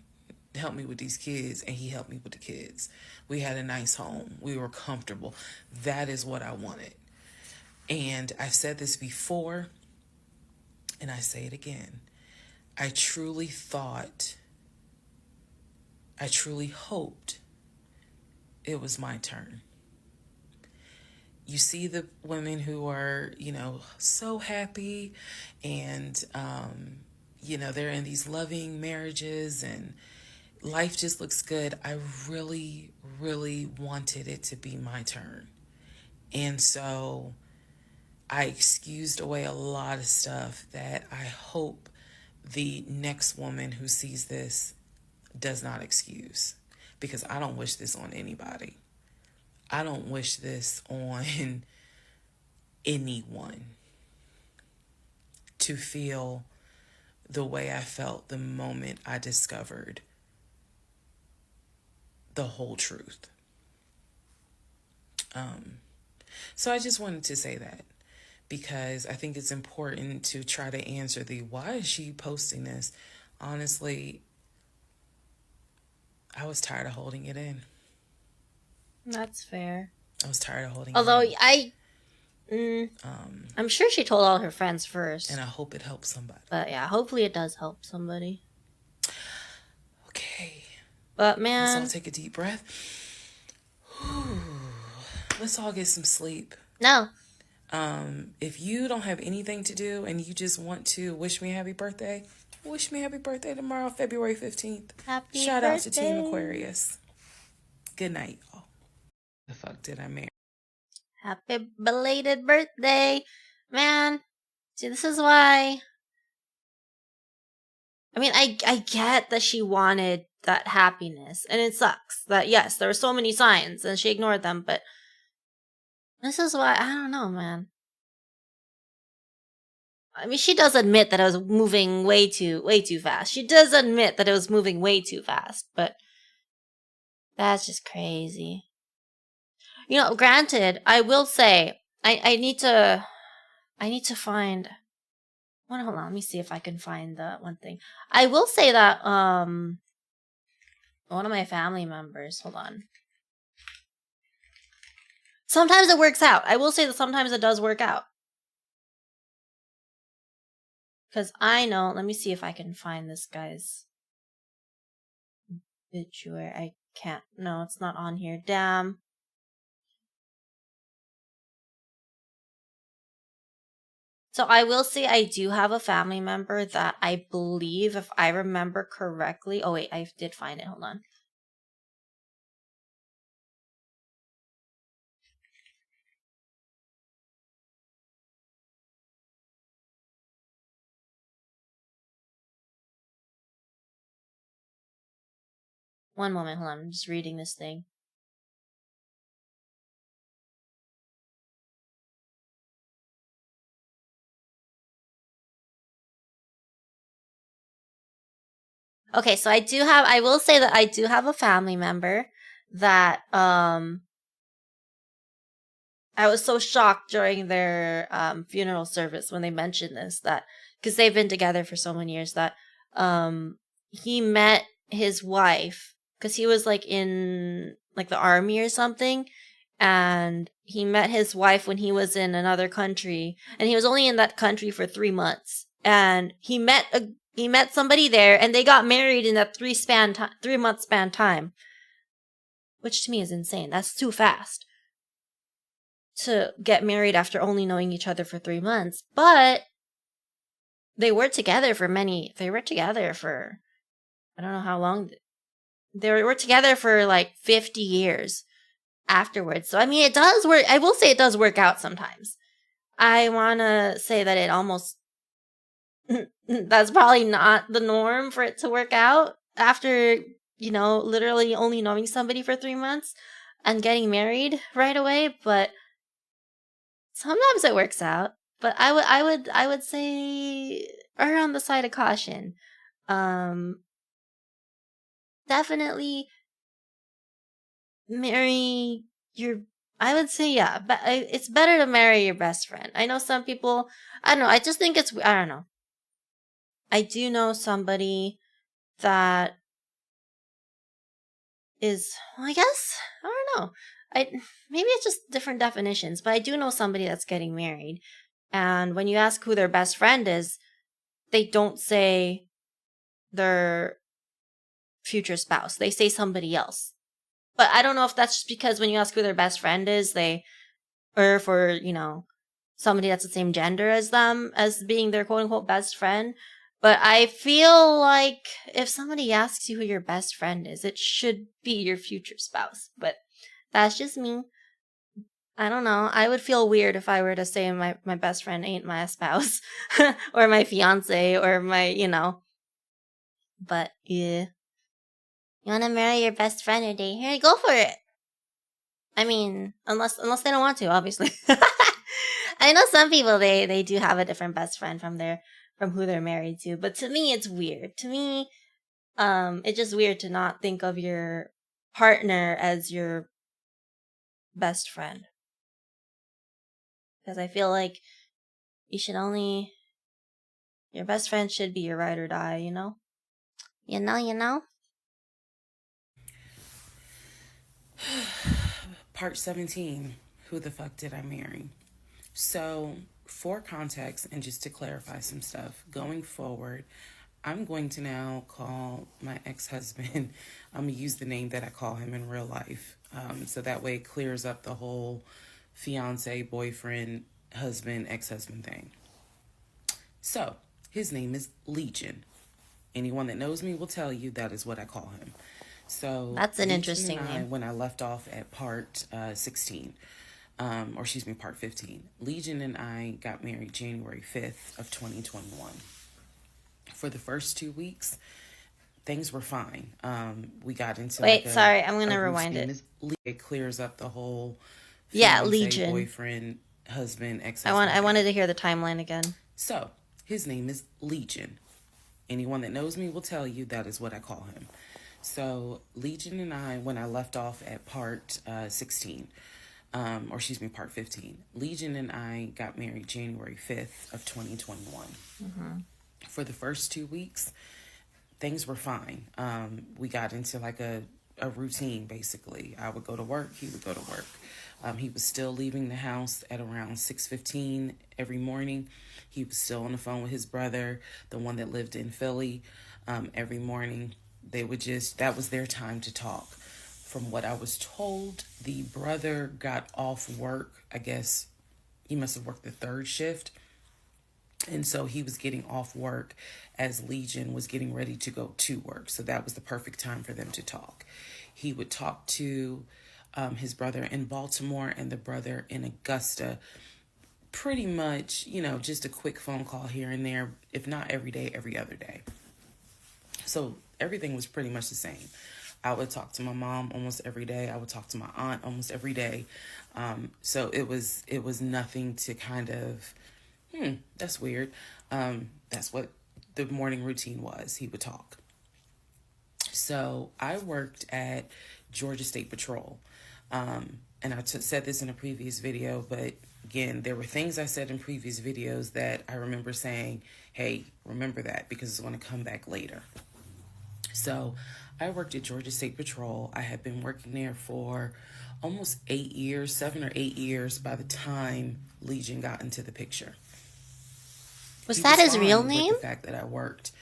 [SPEAKER 2] help me with these kids, and he helped me with the kids. We had a nice home. We were comfortable. That is what I wanted. And I've said this before, and I say it again. I truly hoped it was my turn. You see the women who are, so happy, and, they're in these loving marriages and life just looks good. I really, really wanted it to be my turn. And so I excused away a lot of stuff that I hope the next woman who sees this does not excuse, because I don't wish this on anybody. I don't wish this on anyone, to feel the way I felt the moment I discovered the whole truth. So I just wanted to say that, because I think it's important to try to answer why is she posting this? Honestly, I was tired of holding it in.
[SPEAKER 1] That's fair.
[SPEAKER 2] I was tired of holding
[SPEAKER 1] Although
[SPEAKER 2] it in.
[SPEAKER 1] I'm sure she told all her friends first.
[SPEAKER 2] And I hope it helps somebody.
[SPEAKER 1] But yeah, hopefully it does help somebody.
[SPEAKER 2] Okay.
[SPEAKER 1] But man,
[SPEAKER 2] let's all take a deep breath. Let's all get some sleep.
[SPEAKER 1] No.
[SPEAKER 2] If you don't have anything to do and you just want to wish me a happy birthday, wish me a happy birthday tomorrow, February 15th. Shout out to Team Aquarius. Good night, y'all. The fuck did I marry?
[SPEAKER 1] Happy belated birthday, man. See, this is why. I mean, I get that she wanted that happiness, and it sucks that, yes, there were so many signs and she ignored them, but this is why, I don't know, man. I mean, she does admit that it was moving way too fast. She does admit that it was moving way too fast, but that's just crazy. Granted, I will say I need to find. Hold on, let me see if I can find the one thing. I will say that one of my family members. Hold on. Sometimes it works out. I will say that sometimes it does work out. Because I know. Let me see if I can find this guy's obituary. I can't. No, it's not on here. Damn. So I will say I do have a family member that I believe, if I remember correctly. Oh wait, I did find it. Hold on. One moment, hold on. I'm just reading this thing. Okay, so I will say that I do have a family member that I was so shocked during their funeral service when they mentioned this, that because they've been together for so many years, that he met his wife because he was like in like the army or something, and he met his wife when he was in another country, and he was only in that country for 3 months, and he met somebody there, and they got married in that 3-month span time, which to me is insane. That's too fast to get married after only knowing each other for 3 months. But they were together for I don't know how long. They were together for like 50 years afterwards. So I mean, it does work. I will say it does work out sometimes. I want to say that it almost that's probably not the norm for it to work out after, literally only knowing somebody for 3 months and getting married right away, but sometimes it works out. But I would say err on the side of caution. Definitely marry your. I would say, yeah, but it's better to marry your best friend. I know some people. I don't know. I just think it's. I don't know. I do know somebody that is. Well, I guess I don't know. Maybe it's just different definitions, but I do know somebody that's getting married, and when you ask who their best friend is, they don't say their future spouse. They say somebody else. But I don't know if that's just because when you ask who their best friend is, or for, somebody that's the same gender as them as being their quote unquote best friend. But I feel like if somebody asks you who your best friend is, it should be your future spouse. But that's just me. I don't know. I would feel weird if I were to say my best friend ain't my spouse or my fiance or my. But yeah. You want to marry your best friend or date? Here, go for it. I mean, unless they don't want to, obviously. I know some people they do have a different best friend from who they're married to, but to me it's weird. To me, it's just weird to not think of your partner as your best friend. Because I feel like your best friend should be your ride or die, you know? You know?
[SPEAKER 2] Part 17, who the fuck did I marry? So, for context and just to clarify some stuff, going forward, I'm going to now call my ex-husband, I'm going to use the name that I call him in real life. So that way it clears up the whole fiance, boyfriend, husband, ex-husband thing. So, his name is Legion. Anyone that knows me will tell you that is what I call him. So
[SPEAKER 1] that's an interesting name.
[SPEAKER 2] When I left off at part 16, part 15, Legion and I got married January 5th of 2021. For the first 2 weeks, things were fine. We got into
[SPEAKER 1] sorry, I'm gonna rewind it.
[SPEAKER 2] It clears up the whole
[SPEAKER 1] Legion
[SPEAKER 2] boyfriend, husband, ex-husband.
[SPEAKER 1] I wanted to hear the timeline again.
[SPEAKER 2] So his name is Legion. Anyone that knows me will tell you that is what I call him. So Legion and I, when I left off at part 16, or excuse me, part 15. Legion and I got married January 5th of 2021. For the first 2 weeks, things were fine. We got into like a routine, basically. I would go to work, he would go to work. He was still leaving the house at around 6:15 every morning. He was still on the phone with his brother, the one that lived in Philly, every morning. That was their time to talk. From what I was told, the brother got off work. I guess he must have worked the third shift. And so he was getting off work as Legion was getting ready to go to work. So that was the perfect time for them to talk. He would talk to his brother in Baltimore and the brother in Augusta. Pretty much, just a quick phone call here and there, if not every day, every other day. So everything was pretty much the same. I would talk to my mom almost every day. I would talk to my aunt almost every day. So it was nothing to kind of, that's weird. That's what the morning routine was. He would talk. So I worked at Georgia State Patrol. And I said this in a previous video, but again, there were things I said in previous videos that I remember saying, hey, remember that because it's going to come back later. So I worked at Georgia State Patrol. I had been working there for almost 8 years, 7 or 8 years by the time Legion got into the picture.
[SPEAKER 1] Was that his real name?
[SPEAKER 2] The fact that I worked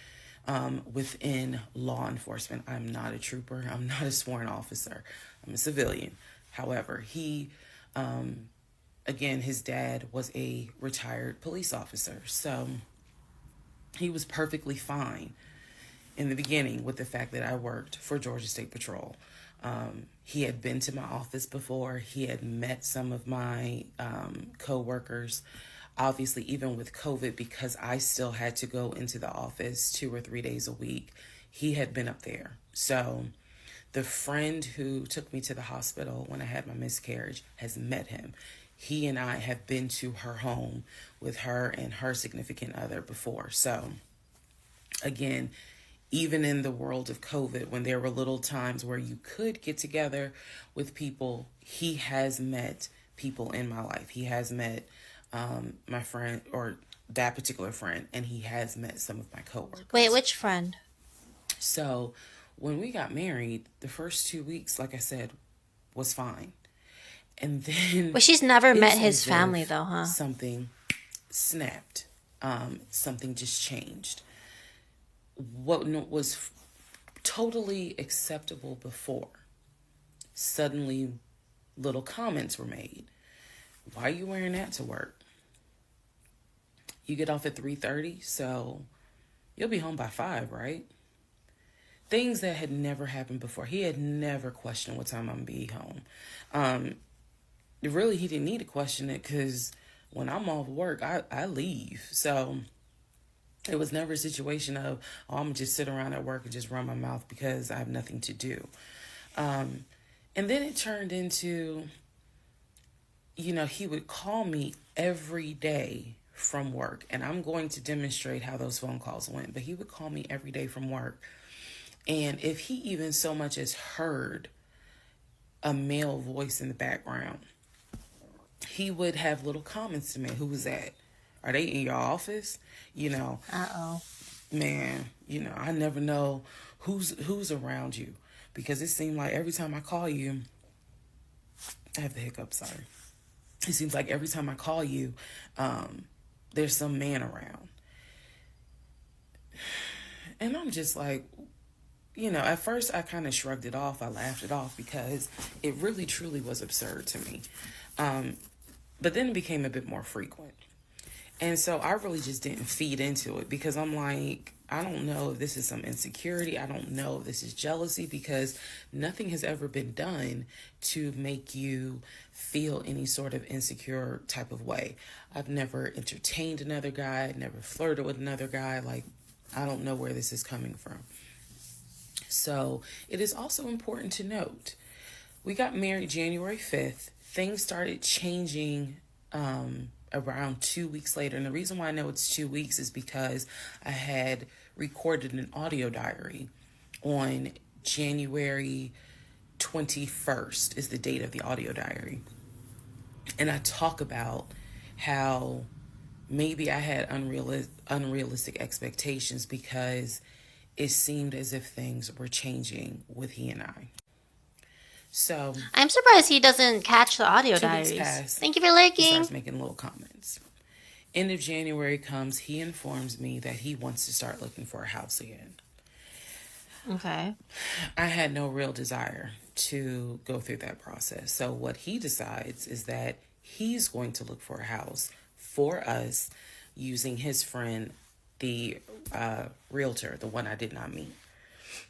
[SPEAKER 2] within law enforcement. I'm not a trooper. I'm not a sworn officer. I'm a civilian. However, he, again, his dad was a retired police officer. So he was perfectly fine in the beginning with the fact that I worked for Georgia State Patrol. He had been to my office before. He had met some of my co-workers. Obviously, even with COVID, because I still had to go into the office 2 or 3 days a week, he had been up there. So the friend who took me to the hospital when I had my miscarriage has met him. He and I have been to her home with her and her significant other before. So again, even in the world of COVID, when there were little times where you could get together with people, he has met people in my life. He has met my friend, or that particular friend, and he has met some of my coworkers.
[SPEAKER 1] Wait, which friend?
[SPEAKER 2] So when we got married, the first 2 weeks, like I said, was fine. And then...
[SPEAKER 1] Well, she's never met his family, though, huh?
[SPEAKER 2] Something snapped. Something just changed. What was totally acceptable before, suddenly little comments were made. Why are you wearing that to work? You get off at 3:30, so you'll be home by 5, right? Things that had never happened before. He had never questioned what time I'm going to be home. Really, he didn't need to question it because when I'm off work, I leave. So it was never a situation of, oh, I'm going to just sit around at work and just run my mouth because I have nothing to do. And then it turned into, he would call me every day from work. And I'm going to demonstrate how those phone calls went. But he would call me every day from work. And if he even so much as heard a male voice in the background, he would have little comments to me. Who was that? Are they in your office?
[SPEAKER 1] Uh-oh.
[SPEAKER 2] Man, I never know who's around you. Because it seemed like every time I call you, I have the hiccups, sorry. It seems like every time I call you, there's some man around. And I'm just like, at first I kind of shrugged it off. I laughed it off because it really, truly was absurd to me. But then it became a bit more frequent. And so I really just didn't feed into it because I'm like, I don't know if this is some insecurity. I don't know if this is jealousy because nothing has ever been done to make you feel any sort of insecure type of way. I've never entertained another guy, never flirted with another guy. Like, I don't know where this is coming from. So it is also important to note, we got married January 5th. Things started changing around 2 weeks later. And the reason why I know it's 2 weeks is because I had recorded an audio diary on January 21st is the date of the audio diary. And I talk about how maybe I had unrealistic expectations because it seemed as if things were changing with he and I. So
[SPEAKER 1] I'm surprised he doesn't catch the audio
[SPEAKER 2] 2 weeks
[SPEAKER 1] diaries.
[SPEAKER 2] pass,
[SPEAKER 1] Thank you for
[SPEAKER 2] he
[SPEAKER 1] lurking.
[SPEAKER 2] starts making little comments. End of January comes, he informs me that he wants to start looking for a house again.
[SPEAKER 1] Okay.
[SPEAKER 2] I had no real desire to go through that process. So what he decides is that he's going to look for a house for us using his friend, the realtor, the one I did not meet.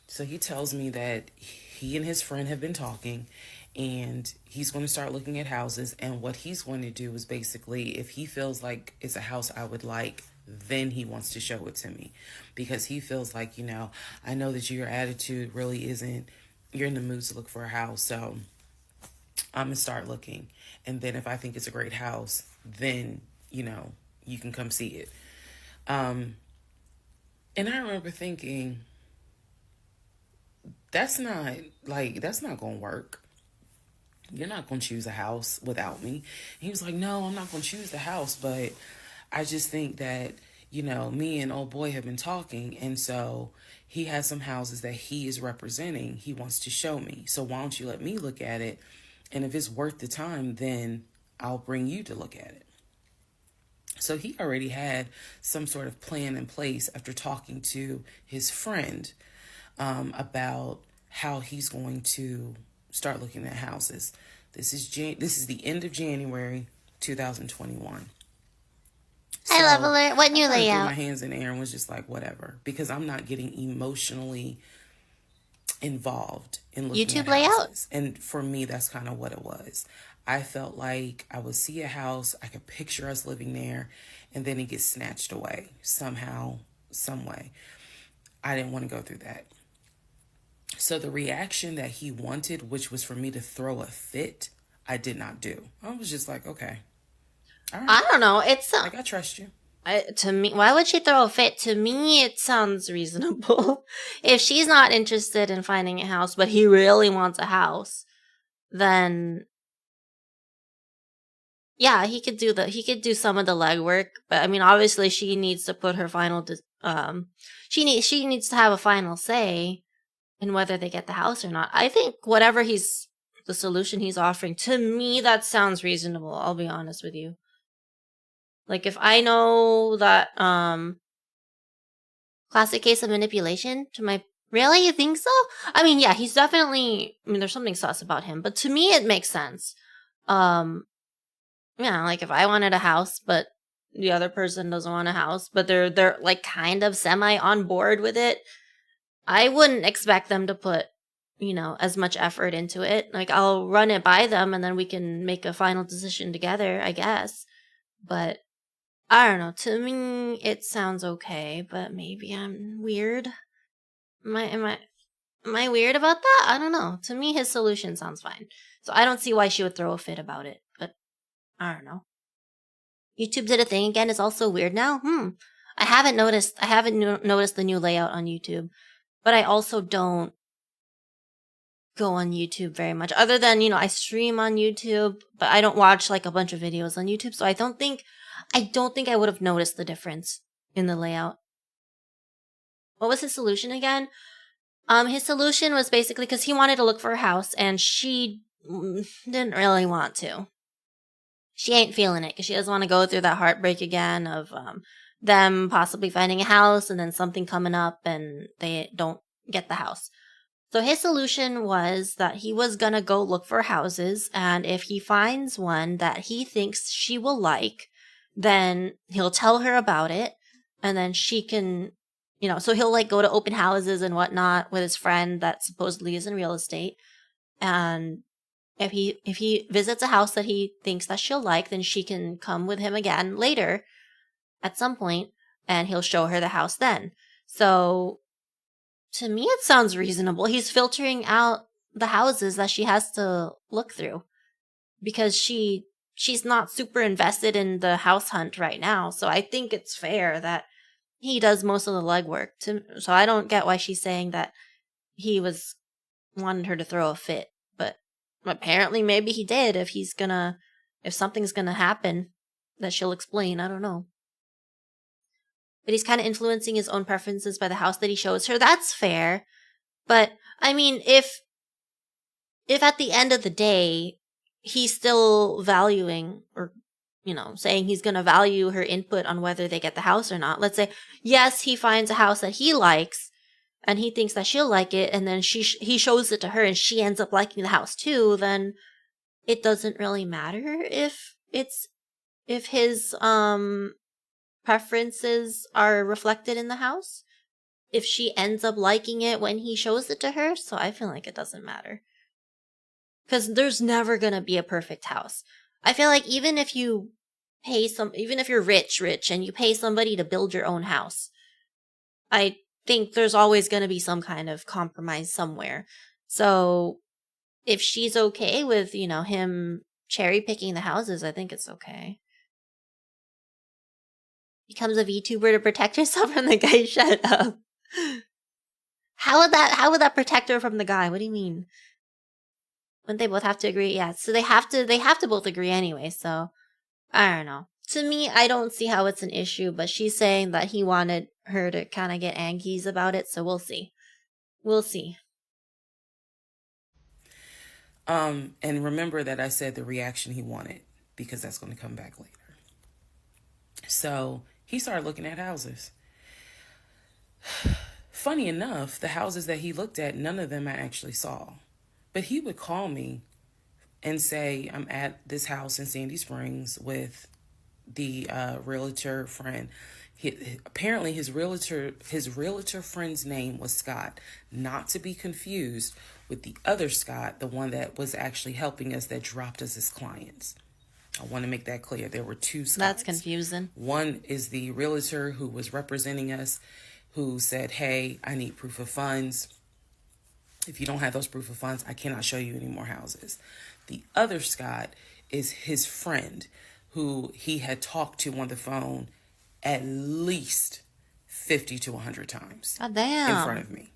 [SPEAKER 2] So he tells me that he and his friend have been talking and he's going to start looking at houses. And what he's going to do is basically, if he feels like it's a house I would like, then he wants to show it to me because he feels like, I know that your attitude really isn't, you're in the mood to look for a house. So I'm going to start looking. And then if I think it's a great house, then, you can come see it. And I remember thinking, that's not going to work. You're not going to choose a house without me. And he was like, no, I'm not going to choose the house, but I just think that, me and old boy have been talking. And so he has some houses that he is representing. He wants to show me. So why don't you let me look at it? And if it's worth the time, then I'll bring you to look at it. So he already had some sort of plan in place after talking to his friend about how he's going to start looking at houses. This is the end of January 2021. So
[SPEAKER 1] Hi, Leveler. What
[SPEAKER 2] I
[SPEAKER 1] new
[SPEAKER 2] kind of threw my
[SPEAKER 1] layout?
[SPEAKER 2] hands in the air and was just like, whatever, because I'm not getting emotionally involved in looking at
[SPEAKER 1] YouTube layout?
[SPEAKER 2] houses. And for me, that's kind of what it was. I felt like I would see a house, I could picture us living there, and then it gets snatched away somehow, some way. I didn't want to go through that. So the reaction that he wanted, which was for me to throw a fit, I did not do. I was just like, okay, all right.
[SPEAKER 1] I don't know. It's
[SPEAKER 2] Like, I trust you.
[SPEAKER 1] to me. Why would she throw a fit? To me, it sounds reasonable. If she's not interested in finding a house, but he really wants a house, then yeah, he could do some of the legwork. But I mean, obviously, she needs to put her she needs to have a final say in whether they get the house or not. I think whatever the solution he's offering, to me, that sounds reasonable. I'll be honest with you. Like, if I know that, classic case of manipulation really? You think so? I mean, yeah, he's definitely, there's something sus about him, but to me, it makes sense. Yeah, like if I wanted a house, but the other person doesn't want a house, but they're like kind of semi on board with it, I wouldn't expect them to put, as much effort into it. Like, I'll run it by them and then we can make a final decision together, I guess. But I don't know. To me, it sounds okay, but maybe I'm weird. Am I weird about that? I don't know. To me, his solution sounds fine. So I don't see why she would throw a fit about it. But I don't know. YouTube did a thing again. It's also weird now. I haven't noticed. I haven't noticed the new layout on YouTube, but I also don't go on YouTube very much. Other than I stream on YouTube, but I don't watch like a bunch of videos on YouTube. So I don't think I would have noticed the difference in the layout. What was his solution again? His solution was basically because he wanted to look for a house and she didn't really want to. She ain't feeling it because she doesn't want to go through that heartbreak again of them possibly finding a house and then something coming up and they don't get the house. So his solution was that he was going to go look for houses, and if he finds one that he thinks she will like, then he'll tell her about it, and then she can, so he'll like go to open houses and whatnot with his friend that supposedly is in real estate. And if he visits a house that he thinks that she'll like, then she can come with him again later at some point, and he'll show her the house then. So to me, it sounds reasonable. He's filtering out the houses that she has to look through because she's not super invested in the house hunt right now. So I think it's fair that he does most of the legwork. So I don't get why she's saying that he wanted her to throw a fit. But apparently maybe he did if he's gonna if something's gonna happen that she'll explain. I don't know. But he's kind of influencing his own preferences by the house that he shows her. That's fair. But I mean, if at the end of the day he's still valuing, or saying he's going to value her input on whether they get the house or not. Let's say, yes, he finds a house that he likes and he thinks that she'll like it, and then he shows it to her and she ends up liking the house too, then it doesn't really matter if his preferences are reflected in the house, if she ends up liking it when he shows it to her. So I feel like it doesn't matter. Because there's never going to be a perfect house. I feel like even if you're rich, and you pay somebody to build your own house, I think there's always going to be some kind of compromise somewhere. So if she's okay with, him cherry picking the houses, I think it's okay. Becomes a VTuber to protect herself from the guy. Shut up. How would that protect her from the guy? What do you mean? Wouldn't they both have to agree? Yeah, so they have to both agree anyway, so I don't know. To me, I don't see how it's an issue, but she's saying that he wanted her to kind of get angies about it, so we'll see. We'll see.
[SPEAKER 2] And remember that I said the reaction he wanted, because that's going to come back later. So he started looking at houses. Funny enough, the houses that he looked at, none of them I actually saw. But he would call me and say, I'm at this house in Sandy Springs with the realtor friend. Apparently his realtor friend's name was Scott, not to be confused with the other Scott, the one that was actually helping us, that dropped us as clients. I want to make that clear. There were two Scotts.
[SPEAKER 1] That's confusing.
[SPEAKER 2] One is the realtor who was representing us, who said, hey, I need proof of funds. If you don't have those proof of funds, I cannot show you any more houses. The other Scott is his friend, who he had talked to on the phone at least 50 to 100 times.
[SPEAKER 1] God damn.
[SPEAKER 2] In front of me.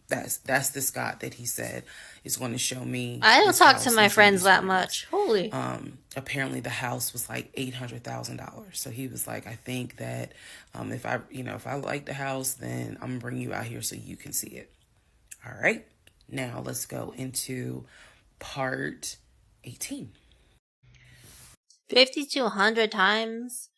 [SPEAKER 2] That's the Scott that he said is going to show me.
[SPEAKER 1] I don't talk to my friends that much. Holy.
[SPEAKER 2] Apparently the house was like $800,000. So he was like, I think that if I like the house, then I'm gonna bring you out here so you can see it. All right. Now let's go into part 18.
[SPEAKER 1] 50 to 100 times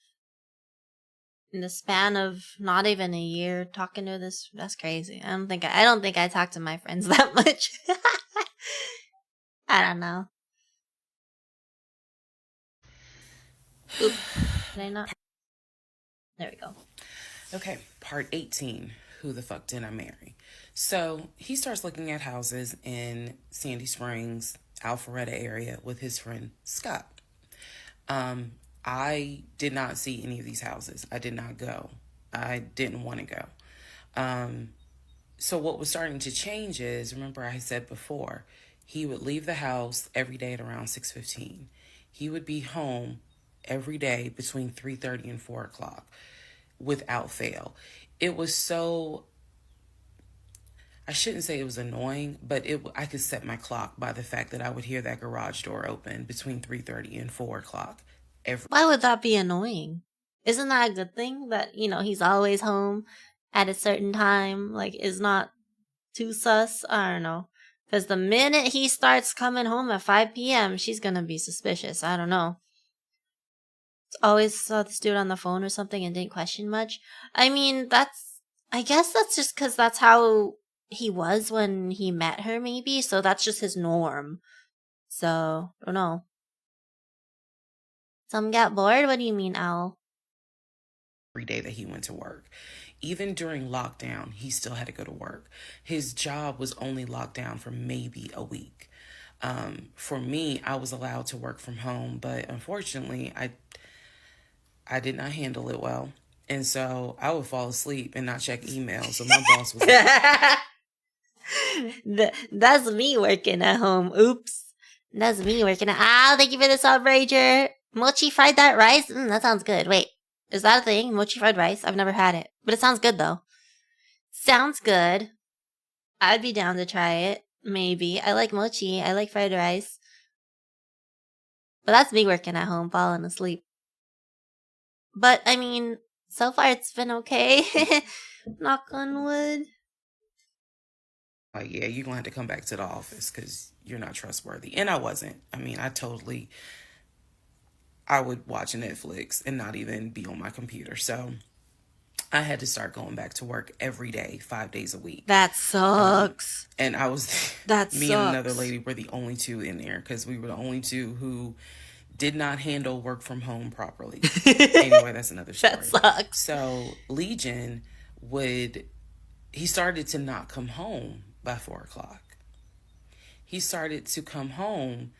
[SPEAKER 1] in the span of not even a year talking to this. That's crazy. I don't think I talk to my friends that much. I don't know. Oop. Did I not? There we go.
[SPEAKER 2] Okay. Part 18. Who the fuck did I marry? So he starts looking at houses in Sandy Springs, Alpharetta area with his friend Scott. I did not see any of these houses. I did not go. I didn't want to go. So what was starting to change is, remember I said before, he would leave the house every day at around 6:15. He would be home every day between 3:30 and 4 o'clock without fail. It was so, I shouldn't say it was annoying, but I could set my clock by the fact that I would hear that garage door open between 3:30 and 4 o'clock.
[SPEAKER 1] Why would that be annoying? Isn't that a good thing that, he's always home at a certain time? Like, is not too sus? I don't know. Because the minute he starts coming home at 5 p.m., she's going to be suspicious. I don't know. Always saw this dude on the phone or something and didn't question much. I mean, I guess that's just because that's how he was when he met her, maybe. So that's just his norm. So, I don't know. Some got bored? What do you mean, Owl?
[SPEAKER 2] Every day that he went to work. Even during lockdown, he still had to go to work. His job was only locked down for maybe a week. For me, I was allowed to work from home, but unfortunately, I did not handle it well. And so I would fall asleep and not check emails. So my boss was like,
[SPEAKER 1] that's me working at home. Oops. That's me working at... thank you for the sub, Rager. Mochi fried that rice? That sounds good. Wait, is that a thing? Mochi fried rice? I've never had it. But it sounds good, though. Sounds good. I'd be down to try it. Maybe. I like mochi. I like fried rice. But that's me working at home, falling asleep. But I mean, so far it's been okay. Knock on wood.
[SPEAKER 2] Like, yeah, you're going to have to come back to the office because you're not trustworthy. And I wasn't. I mean, I would watch Netflix and not even be on my computer. So I had to start going back to work every day, 5 days a week.
[SPEAKER 1] That sucks.
[SPEAKER 2] And I was,
[SPEAKER 1] That
[SPEAKER 2] me
[SPEAKER 1] sucks.
[SPEAKER 2] and another lady were the only two in there because we were the only two who did not handle work from home properly. Anyway, that's another story.
[SPEAKER 1] That sucks.
[SPEAKER 2] So Legion he started to not come home by 4:00. He started to come home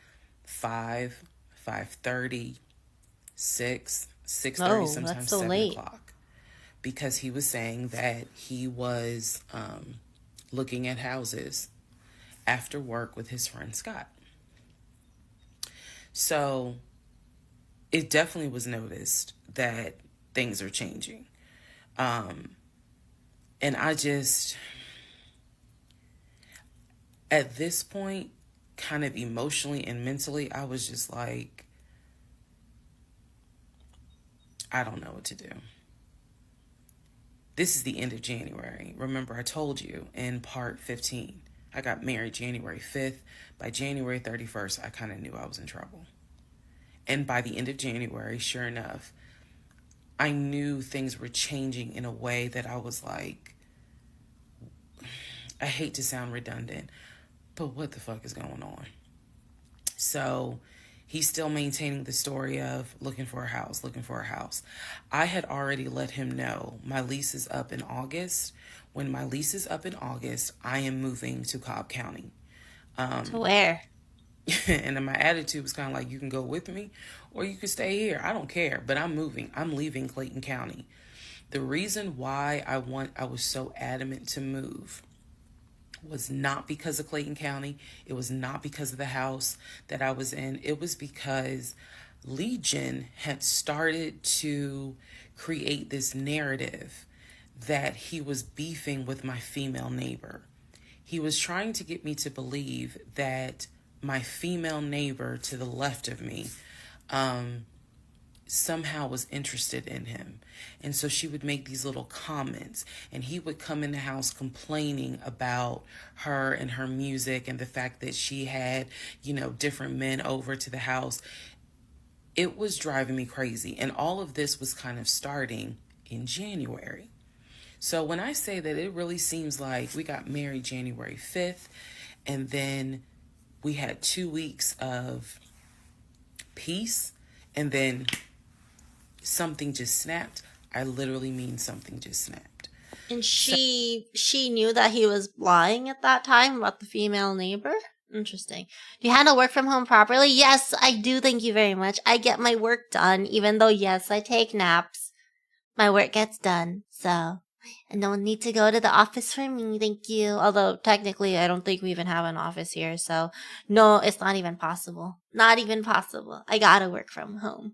[SPEAKER 2] 5, 5:30, 6, 6:30, sometimes
[SPEAKER 1] so
[SPEAKER 2] 7
[SPEAKER 1] late.
[SPEAKER 2] o'clock. Because he was saying that he was looking at houses after work with his friend Scott. So it definitely was noticed that things are changing. And I just, at this point, kind of emotionally and mentally, I was just like, I don't know what to do. This is the end of January. Remember, I told you in part 15, I got married January 5th. By January 31st, I kind of knew I was in trouble. And by the end of January, sure enough, I knew things were changing in a way that I was like, I hate to sound redundant, but what the fuck is going on? So he's still maintaining the story of looking for a house. I had already let him know my lease is up in August. When my lease is up in August, I am moving to Cobb County.
[SPEAKER 1] To where?
[SPEAKER 2] And then my attitude was kind of like, you can go with me or you can stay here. I don't care, but I'm moving. I'm leaving Clayton County. The reason why I was so adamant to move was not because of Clayton County. It was not because of the house that I was in. It was because Legion had started to create this narrative that he was beefing with my female neighbor. He was trying to get me to believe that my female neighbor to the left of me somehow was interested in him. And so she would make these little comments and he would come in the house complaining about her and her music and the fact that she had, different men over to the house. It was driving me crazy. And all of this was kind of starting in January. So when I say that, it really seems like we got married January 5th and then we had 2 weeks of peace and then something just snapped. I literally mean something just snapped.
[SPEAKER 1] And she knew that he was lying at that time about the female neighbor? Interesting. Do you handle work from home properly? Yes, I do. Thank you very much. I get my work done, even though, yes, I take naps. My work gets done, so I don't need to go to the office for me. Thank you. Although, technically, I don't think we even have an office here, so no, it's not even possible. Not even possible. I gotta work from home.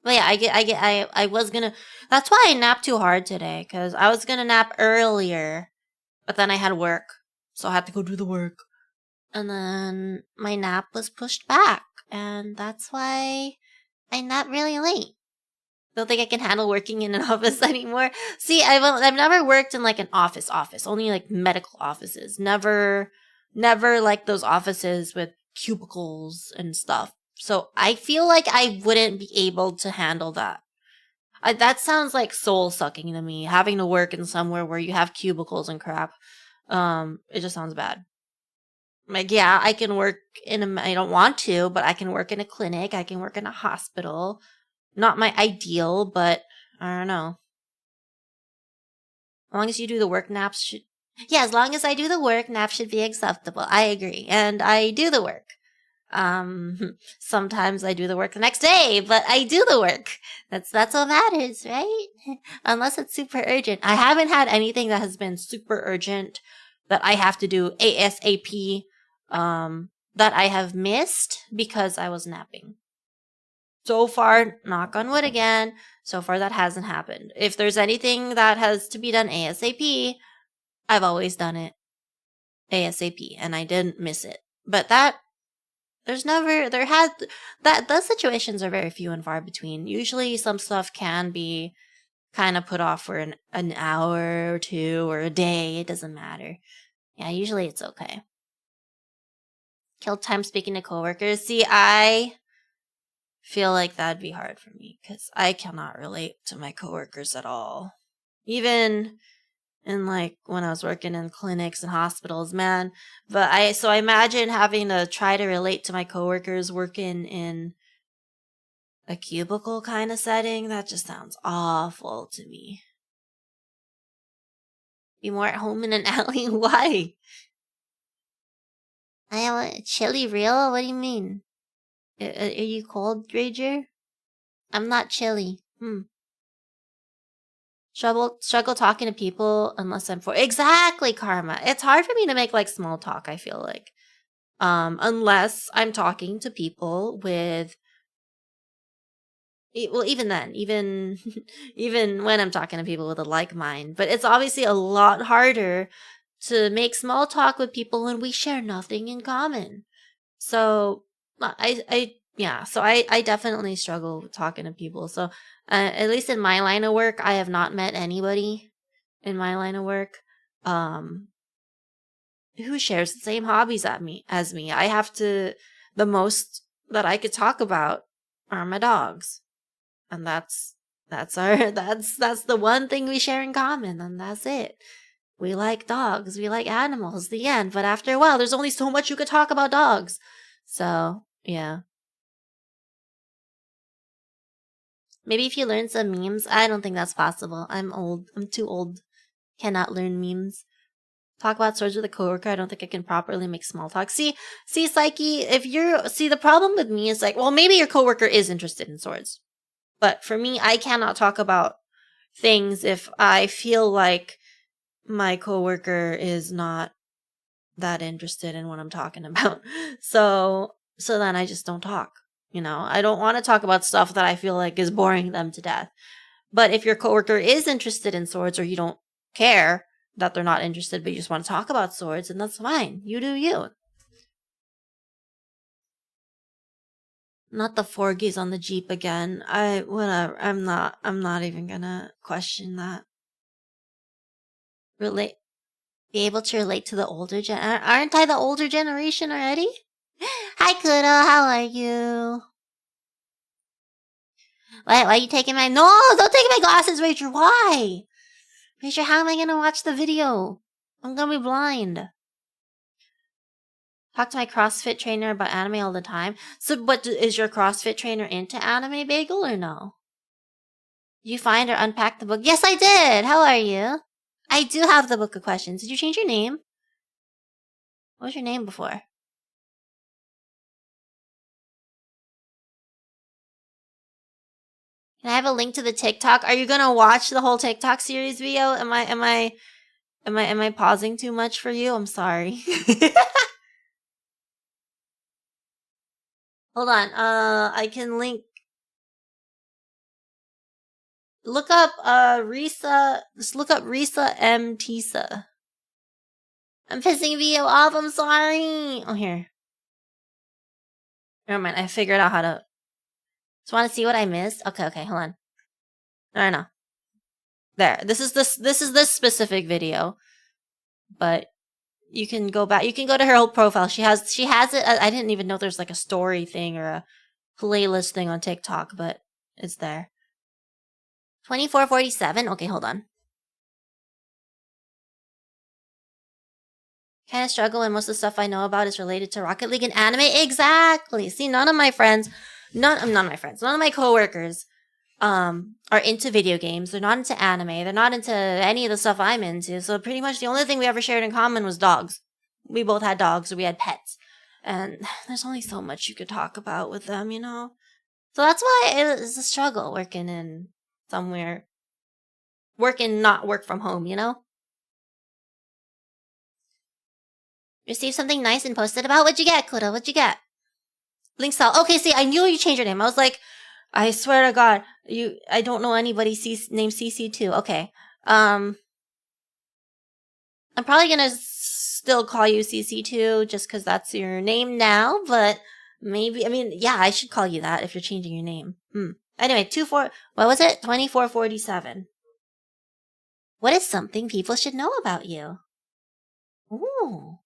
[SPEAKER 1] But yeah, I was gonna, that's why I napped too hard today, because I was gonna nap earlier, but then I had work, so I had to go do the work. And then my nap was pushed back, and that's why I nap really late. Don't think I can handle working in an office anymore. See, I've never worked in like an office, only like medical offices. Never like those offices with cubicles and stuff. So I feel like I wouldn't be able to handle that. That sounds like soul sucking to me, having to work in somewhere where you have cubicles and crap. It just sounds bad. Like, yeah, I can work I don't want to, but I can work in a clinic. I can work in a hospital. Not my ideal, but I don't know. As long as you do the work, naps should... Yeah, as long as I do the work, naps should be acceptable. I agree. And I do the work. Sometimes I do the work the next day, but I do the work. That's what matters, right? Unless it's super urgent. I haven't had anything that has been super urgent that I have to do ASAP, that I have missed because I was napping. So far, knock on wood again, so far that hasn't happened. If there's anything that has to be done ASAP, I've always done it ASAP, and I didn't miss it. But that There's never there had that those situations are very few and far between. Usually some stuff can be kind of put off for an hour or two or a day. It doesn't matter. Yeah, usually it's okay. Kill time speaking to coworkers. See, I feel like that'd be hard for me because I cannot relate to my coworkers at all. Even in like when I was working in clinics and hospitals, man. But I imagine having to try to relate to my coworkers working in a cubicle kind of setting. That just sounds awful to me. Be more at home in an alley. Why? I am chilly real? What do you mean? Are you cold, Rager? I'm not chilly. Struggle talking to people unless I'm exactly, Karma. It's hard for me to make like small talk, I feel like. Unless I'm talking to people with even then, even even when I'm talking to people with a like mind, but it's obviously a lot harder to make small talk with people when we share nothing in common. So I definitely struggle with talking to people. So at least in my line of work, I have not met anybody in my line of work who shares the same hobbies as me. I have to the most that I could talk about are my dogs. And that's the one thing we share in common, and that's it. We like dogs, we like animals, the end. But after a while, there's only so much you could talk about dogs. So, yeah. Maybe if you learn some memes, I don't think that's possible. I'm old. I'm too old. Cannot learn memes. Talk about swords with a coworker. I don't think I can properly make small talk. See, Psyche, the problem with me is like, well, maybe your coworker is interested in swords. But for me, I cannot talk about things if I feel like my coworker is not that interested in what I'm talking about. So then I just don't talk. I don't want to talk about stuff that I feel like is boring them to death. But if your coworker is interested in swords, or you don't care that they're not interested, but you just want to talk about swords, and that's fine. You do you. Not the Forgies on the Jeep again. Whatever. I'm not even gonna question that. Be able to relate to the older aren't I the older generation already? Hi Kudo, how are you? Why are you taking my no, don't take my glasses, Rachel. Why? Rachel, how am I gonna watch the video? I'm gonna be blind. Talk to my CrossFit trainer about anime all the time. So what is your CrossFit trainer into anime, Bagel, or no? Did you find or unpack the book? Yes, I did. How are you? I do have the book of questions. Did you change your name? What was your name before? Can I have a link to the TikTok? Are you gonna watch the whole TikTok series video? Am I pausing too much for you? I'm sorry. Hold on. I can link. Look up Risa. Just look up Risa M Tisa. I'm pissing video off. I'm sorry. Oh, here. Never mind. I figured out how to. Just want to see what I missed. Okay. Hold on. No. There. This is this specific video, but you can go back. You can go to her old profile. She has it. I didn't even know there's like a story thing or a playlist thing on TikTok, but it's there. 2447. Okay, hold on. Kind of struggle when most of the stuff I know about is related to Rocket League and anime. Exactly. See, none of my coworkers are into video games. They're not into anime. They're not into any of the stuff I'm into. So pretty much the only thing we ever shared in common was dogs. We both had dogs, or we had pets. And there's only so much you could talk about with them, So that's why it's a struggle working in somewhere. Not work from home, Received something nice and posted about. What'd you get, Kudo? What'd you get? Linksal. Okay, see, I knew you changed your name. I was like, I swear to God, I don't know anybody named CC2. Okay. I'm probably gonna still call you CC2 just because that's your name now, but maybe, I mean, yeah, I should call you that if you're changing your name. Anyway, what was it? 2447. What is something people should know about you? Ooh.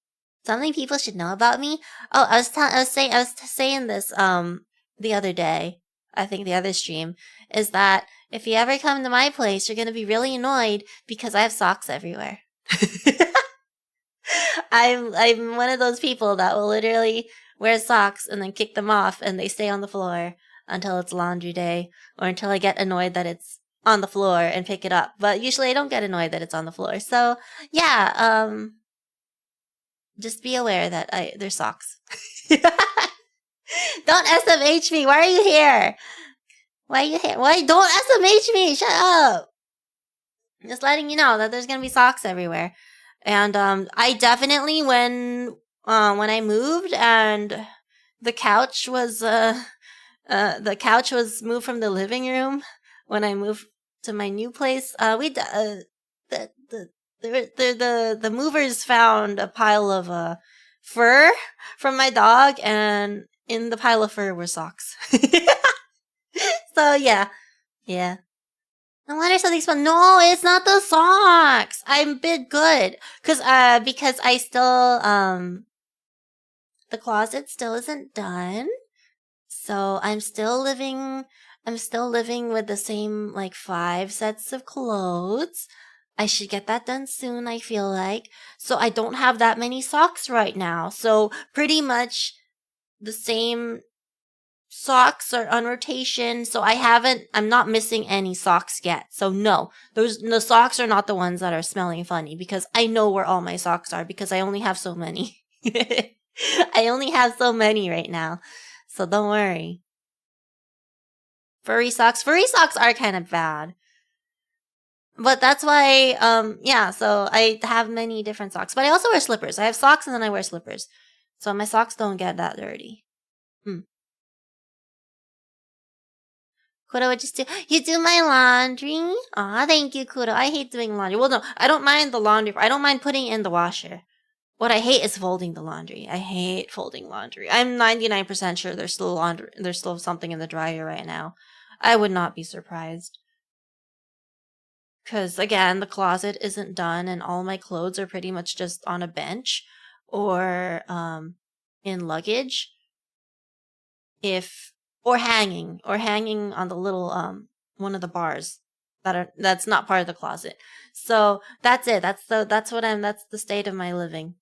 [SPEAKER 1] Something people should know about me? Oh, I was saying this, the other day, I think the other stream, is that if you ever come to my place, you're gonna be really annoyed because I have socks everywhere. I'm one of those people that will literally wear socks and then kick them off and they stay on the floor until it's laundry day or until I get annoyed that it's on the floor and pick it up. But usually I don't get annoyed that it's on the floor. So yeah, just be aware that there's socks. Don't SMH me. Why are you here? Why are you here? Why don't SMH me? Shut up. Just letting you know that there's gonna be socks everywhere. And I definitely when I moved and the couch was moved from the living room when I moved to my new place. The movers found a pile of fur from my dog, and in the pile of fur were socks. So yeah. No wonder something's fun. No, it's not the socks. I'm a bit good because I still the closet still isn't done, so I'm still living with the same like 5 sets of clothes. I should get that done soon, I feel like. So I don't have that many socks right now. So pretty much the same socks are on rotation. So I'm not missing any socks yet. So no, the socks are not the ones that are smelling funny because I know where all my socks are because I only have so many. I only have so many right now. So don't worry. Furry socks are kind of bad. But that's why, so I have many different socks. But I also wear slippers. I have socks and then I wear slippers. So my socks don't get that dirty. Kuro would just do, you do my laundry? Aw, thank you, Kuro. I hate doing laundry. Well, no, I don't mind the laundry. I don't mind putting it in the washer. What I hate is folding the laundry. I hate folding laundry. I'm 99% sure there's still something in the dryer right now. I would not be surprised. Because, again, the closet isn't done and all my clothes are pretty much just on a bench or in luggage. Or hanging on the little, one of the bars that's not part of the closet. So that's it. That's the state of my living.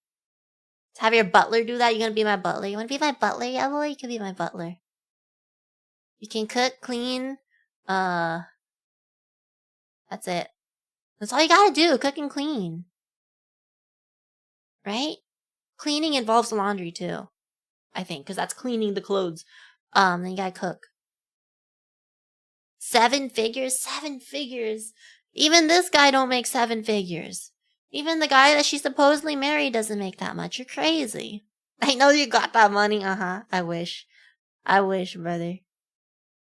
[SPEAKER 1] Have your butler do that. You're going to be my butler. You want to be my butler? Yeah, boy, you can be my butler. You can cook, clean, that's it. That's all you gotta do, cook and clean. Right? Cleaning involves laundry too, I think, because that's cleaning the clothes. Then you gotta cook. 7 figures? 7 figures. Even this guy don't make 7 figures. Even the guy that she supposedly married doesn't make that much. You're crazy. I know you got that money, I wish. I wish, brother.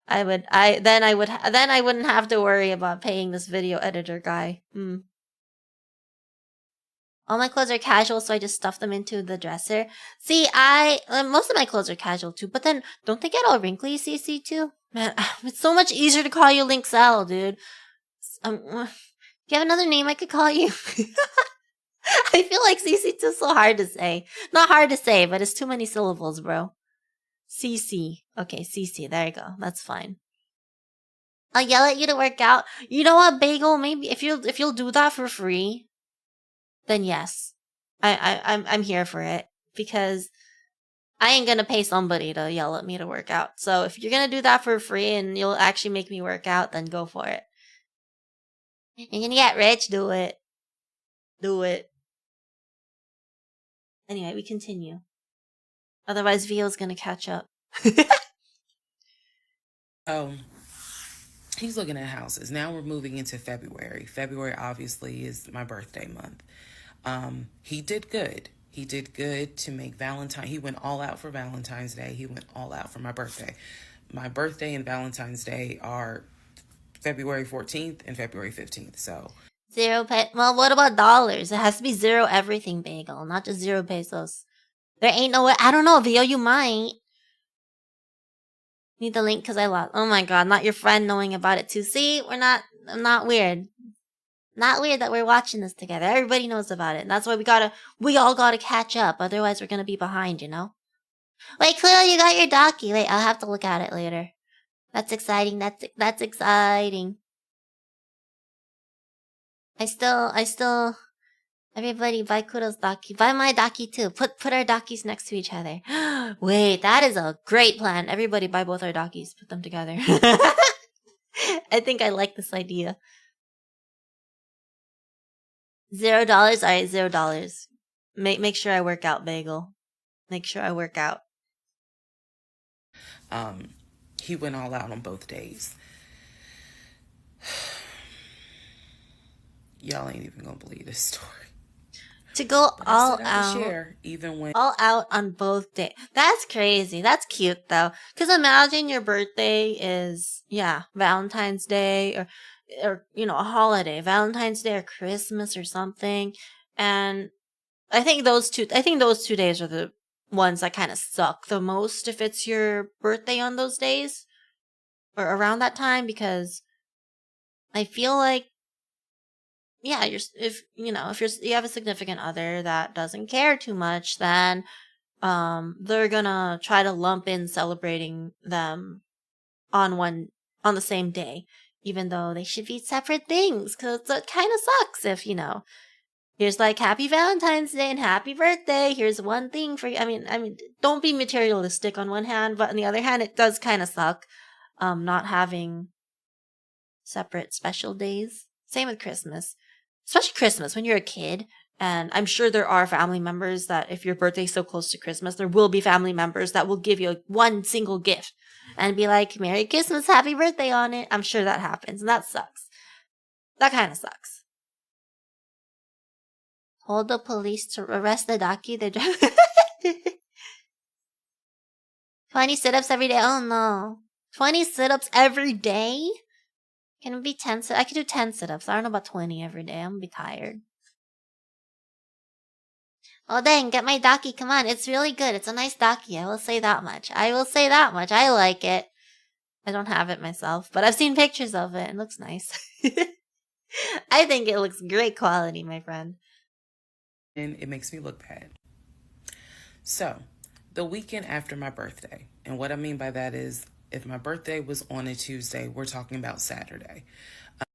[SPEAKER 1] Then I wouldn't have to worry about paying this video editor guy. All my clothes are casual, so I just stuff them into the dresser. See, most of my clothes are casual too, but then don't they get all wrinkly, CC too? Man, it's so much easier to call you Linksel, dude. Do you have another name I could call you? I feel like CC2 is so hard to say. Not hard to say, but it's too many syllables, bro. CC. Okay, CC. There you go. That's fine. I'll yell at you to work out. You know what, Bagel? Maybe if you'll do that for free, then yes, I'm here for it because I ain't gonna pay somebody to yell at me to work out. So if you're gonna do that for free and you'll actually make me work out, then go for it. You're gonna get rich, do it. Do it. Anyway, we continue. Otherwise, Vio's gonna catch up.
[SPEAKER 2] He's looking at houses. Now we're moving into February. February obviously is my birthday month. He did good. He did good to make Valentine. He went all out for Valentine's Day. He went all out for my birthday. My birthday and Valentine's Day are February 14th and February 15th. So
[SPEAKER 1] 0 well, what about dollars? It has to be 0 everything, Bagel, not just 0 pesos. There ain't no way. I don't know, Vio, you might. Need the link because I lost. Oh my god, not your friend knowing about it too. See, I'm not weird. Not weird that we're watching this together. Everybody knows about it. And that's why we all gotta catch up. Otherwise, we're gonna be behind, you know? Wait, Cleo, you got your docky. Wait, I'll have to look at it later. That's exciting. That's exciting. I still. Everybody buy Kuro's daki. Buy my daki too. Put our dakis next to each other. Wait, that is a great plan. Everybody buy both our dakis. Put them together. I think I like this idea. $0? Alright, $0. Make sure I work out, Bagel. Make sure I work out.
[SPEAKER 2] He went all out on both days. Y'all ain't even gonna believe this story.
[SPEAKER 1] To go all
[SPEAKER 2] out. Share, even when
[SPEAKER 1] all out on both days. That's crazy. That's cute though. Cause imagine your birthday is, Valentine's Day or, you know, a holiday, Valentine's Day or Christmas or something. And I think those 2 days are the ones that kind of suck the most if it's your birthday on those days or around that time, because I feel like, if you have a significant other that doesn't care too much, then they're gonna try to lump in celebrating them on the same day, even though they should be separate things, because it kind of sucks if, here's like happy Valentine's Day and happy birthday, here's one thing for you. I mean, don't be materialistic on one hand, but on the other hand, it does kind of suck not having separate special days. Same with Christmas. Especially Christmas when you're a kid. And I'm sure there are family members that if your birthday's so close to Christmas, there will be family members that will give you one single gift and be like, Merry Christmas, happy birthday on it. I'm sure that happens. And that sucks. That kind of sucks. Hold the police to arrest the daki. 20 sit-ups every day. Oh no. 20 sit-ups every day? Can it be 10 sit-ups? I could do 10 sit-ups. I don't know about 20 every day. I'm gonna be tired. Oh dang, get my daki. Come on, it's really good. It's a nice daki. I will say that much. I like it. I don't have it myself, but I've seen pictures of it. It looks nice. I think it looks great quality, my friend.
[SPEAKER 2] And it makes me look bad. So, the weekend after my birthday, and what I mean by that is, if my birthday was on a Tuesday, we're talking about Saturday.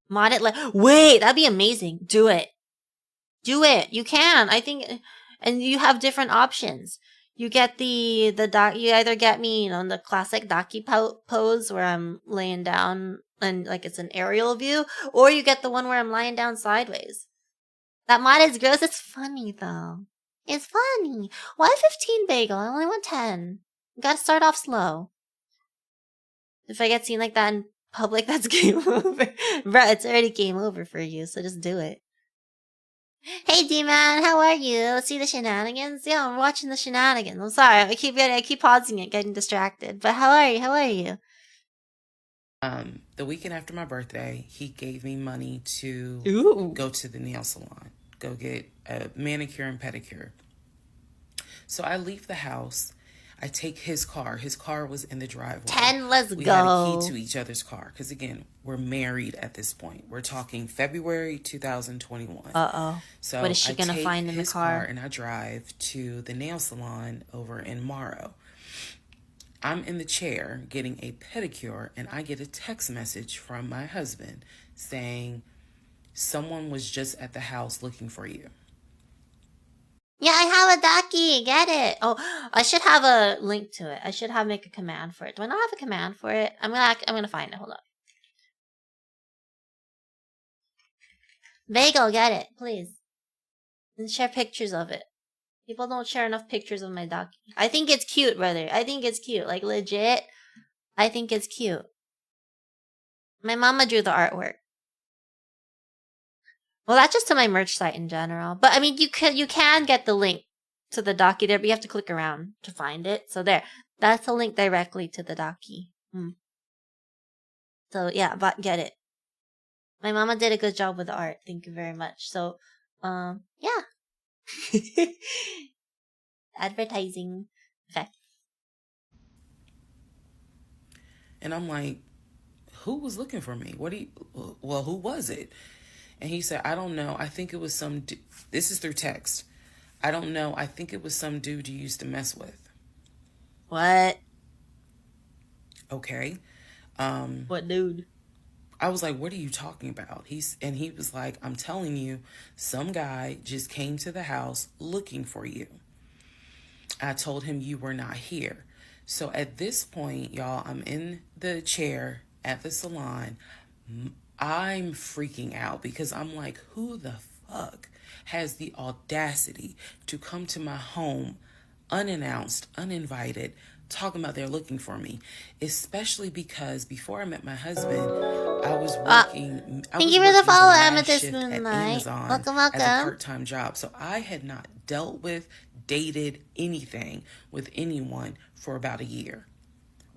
[SPEAKER 1] Mod it wait, that'd be amazing. Do it. You can. I think, and you have different options. You get you either get me, in the classic daki pose where I'm laying down and like it's an aerial view, or you get the one where I'm lying down sideways. That mod is gross. It's funny though. It's funny. Why 15 bagel? I only want 10. You gotta start off slow. If I get seen like that in public, that's game over. Bruh, it's already game over for you, so just do it. Hey D-Man, how are you? See the shenanigans? Yeah, I'm watching the shenanigans. I'm sorry, I keep pausing it, getting distracted. But how are you?
[SPEAKER 2] The weekend after my birthday, he gave me money to go to the nail salon, go get a manicure and pedicure. So I leave the house. I take his car. His car was in the driveway.
[SPEAKER 1] 10, let's go.
[SPEAKER 2] We had a key to each other's car. Because, again, we're married at this point. We're talking February 2021.
[SPEAKER 1] Uh-oh.
[SPEAKER 2] So
[SPEAKER 1] what is she going to find in the car?
[SPEAKER 2] And I drive to the nail salon over in Morrow. I'm in the chair getting a pedicure, and I get a text message from my husband saying, someone was just at the house looking for you.
[SPEAKER 1] Yeah, I have a daki. Get it. Oh, I should have a link to it. I should make a command for it. Do I not have a command for it? I'm gonna find it. Hold up. Bagel, get it, please. And share pictures of it. People don't share enough pictures of my daki. I think it's cute, brother. I think it's cute. Like, legit. I think it's cute. My mama drew the artwork. Well, that's just to my merch site in general. But I mean, you can get the link to the daki there, but you have to click around to find it. So there, that's a link directly to the daki. So yeah, but get it. My mama did a good job with the art. Thank you very much. So, yeah. Advertising. Okay.
[SPEAKER 2] And I'm like, who was looking for me? Who was it? And he said, I don't know. I think it was this is through text. I don't know. I think it was some dude you used to mess with.
[SPEAKER 1] What?
[SPEAKER 2] Okay.
[SPEAKER 1] What dude?
[SPEAKER 2] I was like, what are you talking about? He was like, I'm telling you, some guy just came to the house looking for you. I told him you were not here. So at this point, y'all, I'm in the chair at the salon. I'm freaking out because I'm like, who the fuck has the audacity to come to my home unannounced, uninvited, talking about they're looking for me? Especially because before I met my husband, I was working.
[SPEAKER 1] Thank you for the follow,
[SPEAKER 2] last
[SPEAKER 1] Amethyst
[SPEAKER 2] shift at
[SPEAKER 1] Moonlight.
[SPEAKER 2] Amazon
[SPEAKER 1] Welcome,
[SPEAKER 2] as a
[SPEAKER 1] welcome.
[SPEAKER 2] part-time job. So I had not dealt with, dated anything with anyone for about a year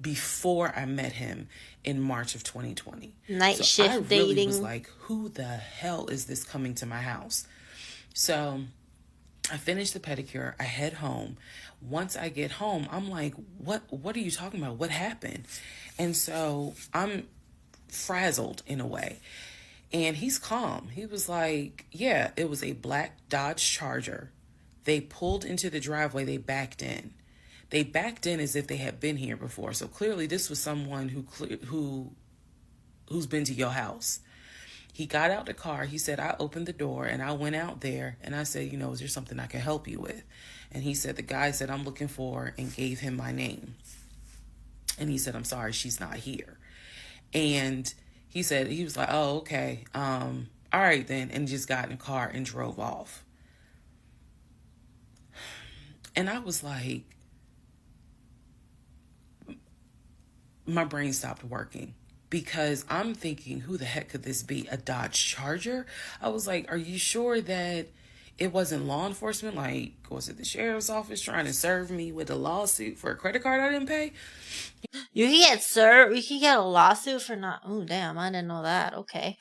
[SPEAKER 2] before I met him in March of 2020.
[SPEAKER 1] Night shift
[SPEAKER 2] I really
[SPEAKER 1] dating.
[SPEAKER 2] was like, who the hell is this coming to my house? So I finish the pedicure. I head home. Once I get home, I'm like, what are you talking about? What happened? And so I'm frazzled in a way. And he's calm. He was like, yeah, it was a black Dodge Charger. They pulled into the driveway. They backed in. They backed in as if they had been here before. So clearly this was someone who's been to your house. He got out the car. He said, I opened the door and I went out there and I said, is there something I can help you with? And he said, the guy said, I'm looking for, and gave him my name. And he said, I'm sorry, she's not here. And he said, he was like, oh, okay. All right then. And just got in the car and drove off. And I was like, my brain stopped working. Because I'm thinking, who the heck could this be? A Dodge Charger? I was like, are you sure that it wasn't law enforcement? Like, was it the sheriff's office trying to serve me with a lawsuit for a credit card I didn't pay?
[SPEAKER 1] You can get served. You can get a lawsuit for not. Oh, damn. I didn't know that. Okay.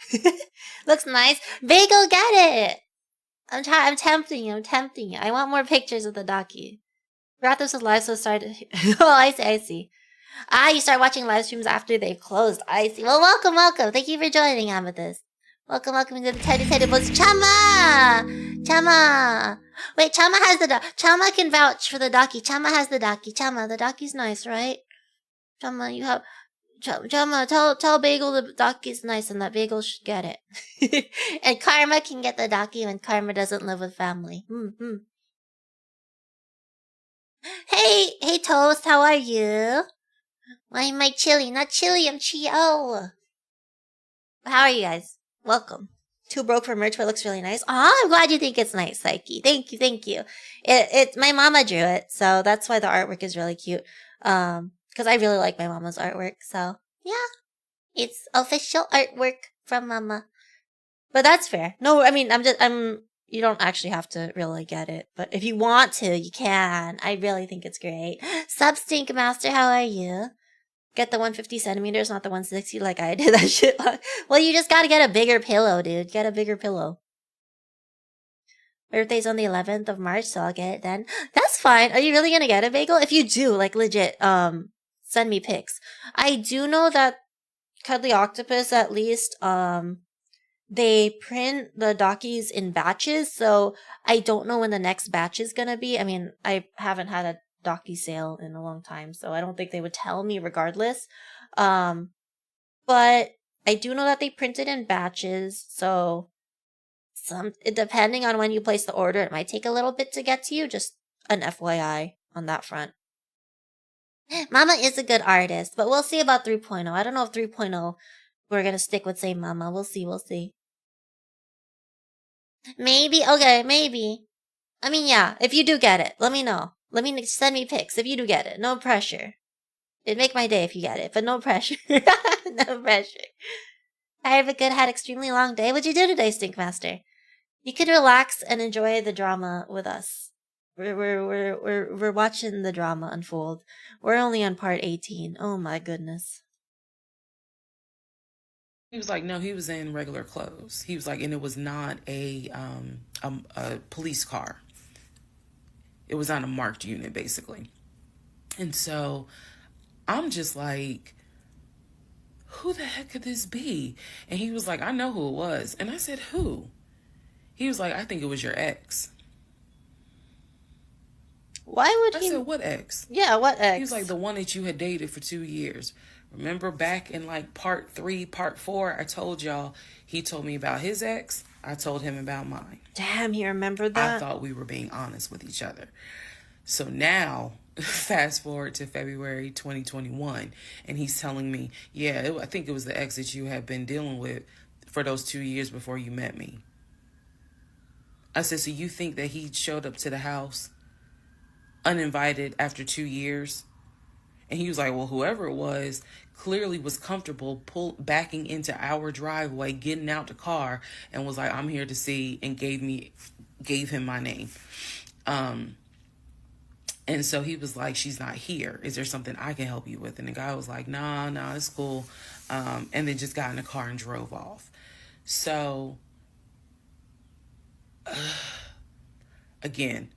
[SPEAKER 1] Looks nice. Bagel, get it. I'm tempting you. I want more pictures of the docu. Forgot this was live, so started. Oh, I see. You start watching live streams after they've closed. I see. Well, welcome. Thank you for joining, Amethyst. Welcome to the Teddy Books. Chama! Wait, Chama has the Chama can vouch for the docu. Chama has the docu. Chama, the docu's nice, right? Chama, you have... Chama, tell Bagel the docu's nice and that Bagel should get it. And Karma can get the docu when Karma doesn't live with family. Hey, Toast, how are you? Why am I chilly? Not chilly, I'm Chio. How are you guys? Welcome. Too broke for merch, but it looks really nice. I'm glad you think it's nice, Psyche. Thank you. It's my mama drew it, so that's why the artwork is really cute. Because I really like my mama's artwork, so yeah. It's official artwork from mama. But that's fair. No, I mean, you don't actually have to really get it, but if you want to, you can. I really think it's great. Substink Master, how are you? Get the 150 centimeters, not the 160 like I did that shit. Well, you just gotta get a bigger pillow, dude. Get a bigger pillow. Birthday's on the 11th of March, so I'll get it then. That's fine. Are you really gonna get a bagel? If you do, like legit, send me pics. I do know that Cuddly Octopus, at least, they print the dockies in batches, so I don't know when the next batch is gonna be. I mean, I haven't had a docky sale in a long time, so I don't think they would tell me regardless. But I do know that they print it in batches, so depending on when you place the order, it might take a little bit to get to you. Just an FYI on that front. Mama is a good artist, but we'll see about 3.0. I don't know if 3.0 we're gonna stick with same Mama. We'll see. Maybe, okay, maybe. I mean, yeah, if you do get it, let me know. Send me pics if you do get it. No pressure. It'd make my day if you get it, but no pressure. No pressure. I have had extremely long day. What'd you do today, Stinkmaster? You could relax and enjoy the drama with us. We're watching the drama unfold. We're only on part 18. Oh my goodness.
[SPEAKER 2] He was like, no, he was in regular clothes. He was like, and it was not a police car. It was on a marked unit, basically. And so I'm just like, who the heck could this be? And he was like, I know who it was. And I said, who? He was like, I think it was your ex.
[SPEAKER 1] Why would
[SPEAKER 2] I
[SPEAKER 1] he?
[SPEAKER 2] said, what ex?
[SPEAKER 1] Yeah, what ex?
[SPEAKER 2] He was like, the one that you had dated for 2 years. Remember back in like part 3, part 4, I told y'all he told me about his ex. I told him about mine.
[SPEAKER 1] Damn, he remembered that?
[SPEAKER 2] I thought we were being honest with each other. So now, fast forward to February 2021, and he's telling me, yeah, I think it was the ex that you had been dealing with for those 2 years before you met me. I said, so you think that he showed up to the house uninvited after 2 years? And he was like, well, whoever it was clearly was comfortable backing into our driveway, getting out the car, and was like, I'm here to see, and gave him my name. And so he was like, she's not here. Is there something I can help you with? And the guy was like, nah, it's cool. And then just got in the car and drove off. So, again,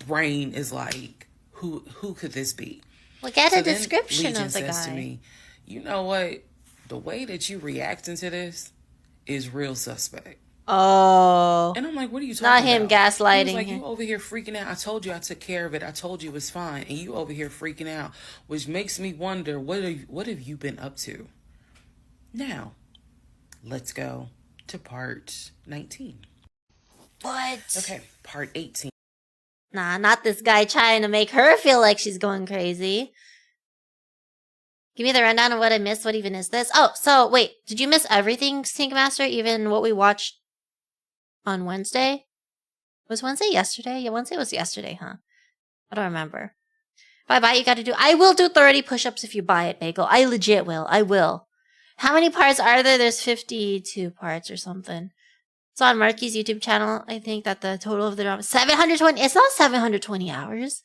[SPEAKER 2] brain is like, who could this be?
[SPEAKER 1] Well, get a description of the guy.
[SPEAKER 2] Says to me, you know what? The way that you reacting to this is real suspect.
[SPEAKER 1] Oh.
[SPEAKER 2] And I'm like, what are you talking about?
[SPEAKER 1] Not him gaslighting.
[SPEAKER 2] He was like, you over here freaking out. I told you I took care of it. I told you it was fine. And you over here freaking out, which makes me wonder, what have you been up to? Now, let's go to part 19.
[SPEAKER 1] What?
[SPEAKER 2] Okay, part 18.
[SPEAKER 1] Nah, not this guy trying to make her feel like she's going crazy. Give me the rundown of what I missed. What even is this? Oh, so wait, did you miss everything, Stink Master? Even what we watched on Wednesday? Was Wednesday yesterday? Yeah, Wednesday was yesterday, huh? I don't remember. If I buy it, you gotta do... I will do 30 push-ups if you buy it, Bagel. I legit will. I will. How many parts are there? There's 52 parts or something. It's on Marky's YouTube channel. I think that the total of the drama... 720... It's not 720 hours.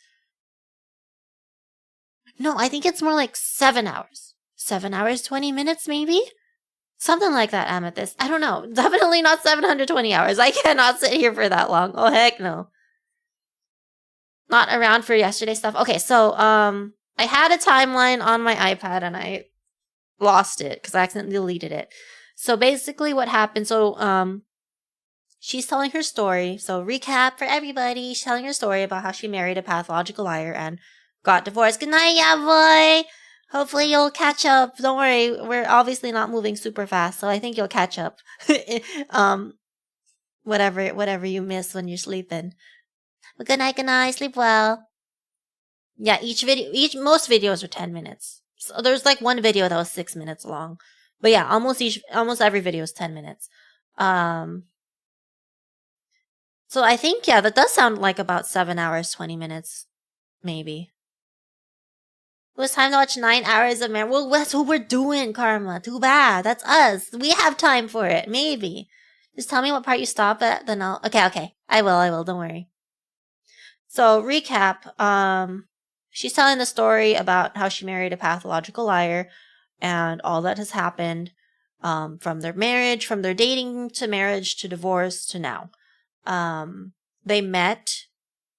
[SPEAKER 1] No, I think it's more like 7 hours. 7 hours, 20 minutes, maybe? Something like that, Amethyst. I don't know. Definitely not 720 hours. I cannot sit here for that long. Oh, heck no. Not around for yesterday's stuff. Okay, so, I had a timeline on my iPad and I lost it because I accidentally deleted it. So basically what happened, she's telling her story. So recap for everybody. She's telling her story about how she married a pathological liar and got divorced. Good night, yeah, boy. Hopefully you'll catch up. Don't worry, we're obviously not moving super fast, so I think you'll catch up. Whatever you miss when you're sleeping. But good night, sleep well. Yeah, most videos are 10 minutes. So there's like one video that was 6 minutes long. But yeah, almost every video is 10 minutes. So I think, yeah, that does sound like about 7 hours, 20 minutes, maybe. It was time to watch 9 hours of marriage. Well, that's what we're doing, Karma. Too bad. That's us. We have time for it. Maybe. Just tell me what part you stop at, then I'll... Okay. I will. Don't worry. So, recap. She's telling the story about how she married a pathological liar and all that has happened from their marriage, from their dating to marriage to divorce to now. They met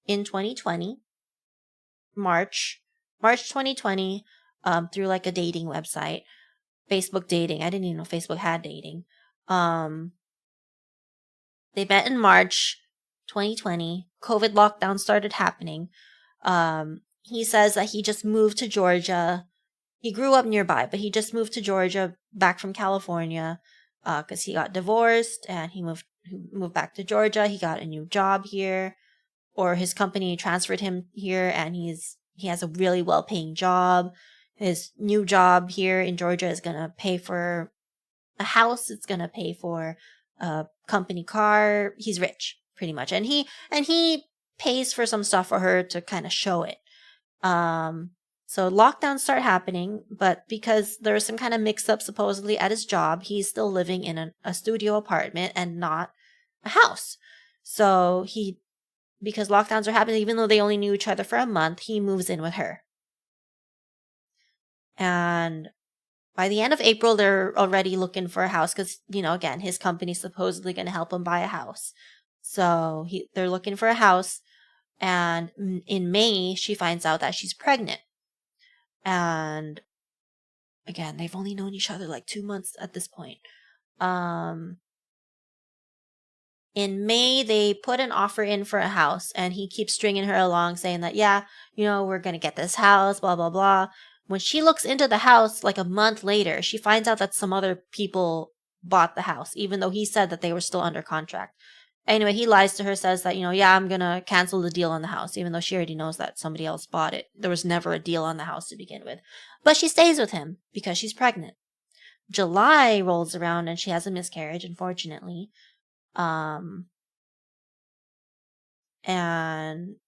[SPEAKER 1] in 2020, March 2020, through like a dating website, Facebook dating. I didn't even know Facebook had dating. They met in March 2020. COVID lockdown started happening. He says that he just moved to Georgia. He grew up nearby, but he just moved to Georgia back from California, because he got divorced and he moved back to Georgia. He got a new job here, or his company transferred him here, and he has a really well-paying job. His new job here in Georgia is going to pay for a house. It's going to pay for a company car. He's rich, pretty much. And he pays for some stuff for her to kind of show it. So lockdowns start happening, but because there was some kind of mix-up supposedly at his job, he's still living in a studio apartment and not a house. So because lockdowns are happening, even though they only knew each other for a month, he moves in with her. And by the end of April, they're already looking for a house because, again, his company's supposedly going to help him buy a house. So they're looking for a house. And in May, she finds out that she's pregnant. And again, they've only known each other like 2 months at this point. In May, they put an offer in for a house, and he keeps stringing her along saying that, yeah, we're going to get this house, blah, blah, blah. When she looks into the house like a month later, she finds out that some other people bought the house, even though he said that they were still under contract. Anyway, he lies to her, says that, yeah, I'm going to cancel the deal on the house, even though she already knows that somebody else bought it. There was never a deal on the house to begin with. But she stays with him because she's pregnant. July rolls around and she has a miscarriage, unfortunately. But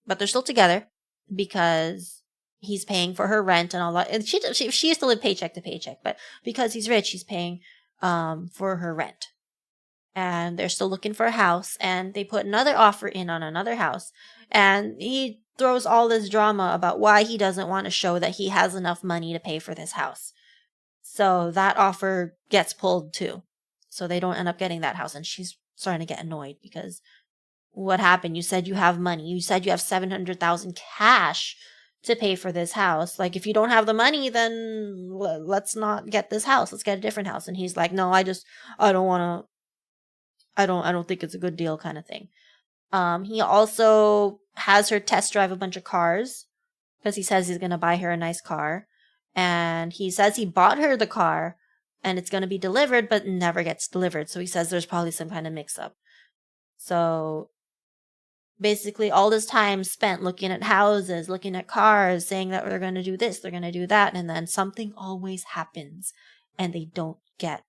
[SPEAKER 1] they're still together because he's paying for her rent and all that. And she used to live paycheck to paycheck, but because he's rich, he's paying for her rent. And they're still looking for a house, and they put another offer in on another house, and he throws all this drama about why he doesn't want to show that he has enough money to pay for this house. So that offer gets pulled too. So they don't end up getting that house, and she's starting to get annoyed because what happened? You said you have money. You said you have $700,000 cash to pay for this house. Like, if you don't have the money, then let's not get this house. Let's get a different house. And he's like, no, I don't want to. I don't think it's a good deal, kind of thing. He also has her test drive a bunch of cars because he says he's going to buy her a nice car. And he says he bought her the car and it's going to be delivered, but never gets delivered. So he says there's probably some kind of mix up. So basically all this time spent looking at houses, looking at cars, saying that they're going to do this, they're going to do that. And then something always happens and they don't get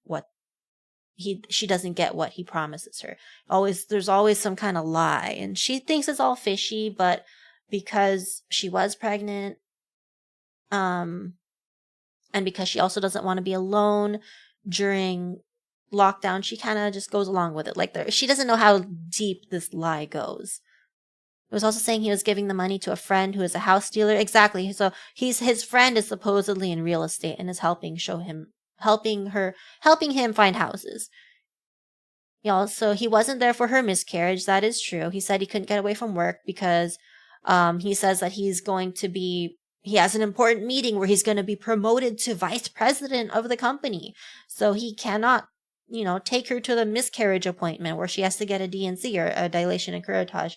[SPEAKER 1] she doesn't get what he promises her. There's always some kind of lie, and she thinks it's all fishy, but because she was pregnant, and because she also doesn't want to be alone during lockdown, she kind of just goes along with it. Like, she doesn't know how deep this lie goes. It was also saying he was giving the money to a friend who is a house dealer. Exactly. So his friend is supposedly in real estate and is helping him find houses. He wasn't there for her miscarriage. That is true. He said he couldn't get away from work because he says that he has an important meeting where he's going to be promoted to vice president of the company. So he cannot, take her to the miscarriage appointment where she has to get a D&C, or a dilation and curettage.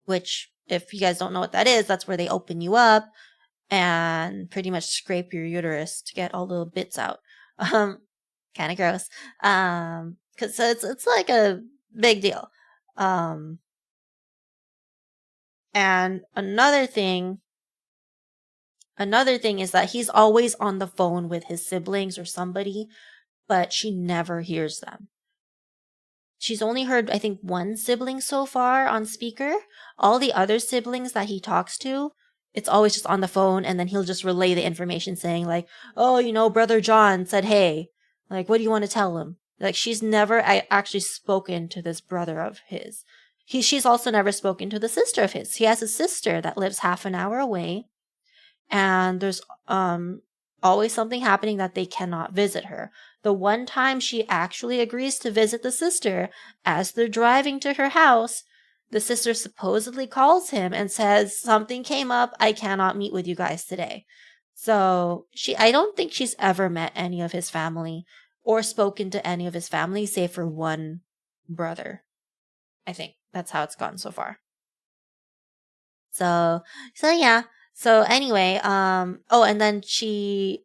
[SPEAKER 1] Which, if you guys don't know what that is, that's where they open you up and pretty much scrape your uterus to get all the bits out. Kind of gross. Cause so it's like a big deal. And another thing is that he's always on the phone with his siblings or somebody, but she never hears them. She's only heard, I think, one sibling so far on speaker. All the other siblings that he talks to, it's always just on the phone, and then he'll just relay the information saying like, oh, Brother John said, hey, like, what do you want to tell him? Like, she's never actually spoken to this brother of his. She's also never spoken to the sister of his. He has a sister that lives half an hour away, and there's always something happening that they cannot visit her. The one time she actually agrees to visit the sister, as they're driving to her house, the sister supposedly calls him and says, something came up, I cannot meet with you guys today. So I don't think she's ever met any of his family or spoken to any of his family, save for one brother. I think that's how it's gone so far. So yeah. So anyway, and then he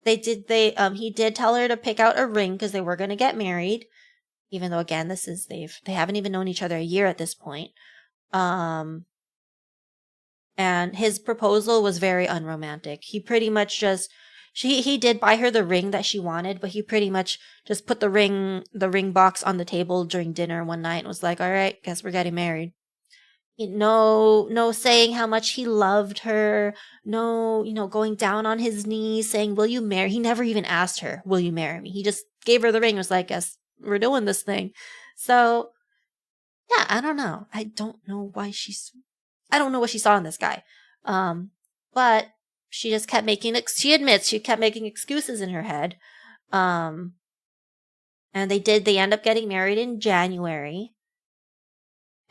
[SPEAKER 1] did tell her to pick out a ring because they were going to get married, even though, again, they haven't even known each other a year at this point. And his proposal was very unromantic. He pretty much just, he did buy her the ring that she wanted, but he pretty much just put the ring box on the table during dinner one night and was like, all right, guess we're getting married. No saying how much he loved her. No, going down on his knees saying, will you marry? He never even asked her, will you marry me? He just gave her the ring and was like, guess we're doing this thing. So, yeah, I don't know. I don't know what she saw in this guy. But she just kept she admits she kept making excuses in her head. And they end up getting married in January.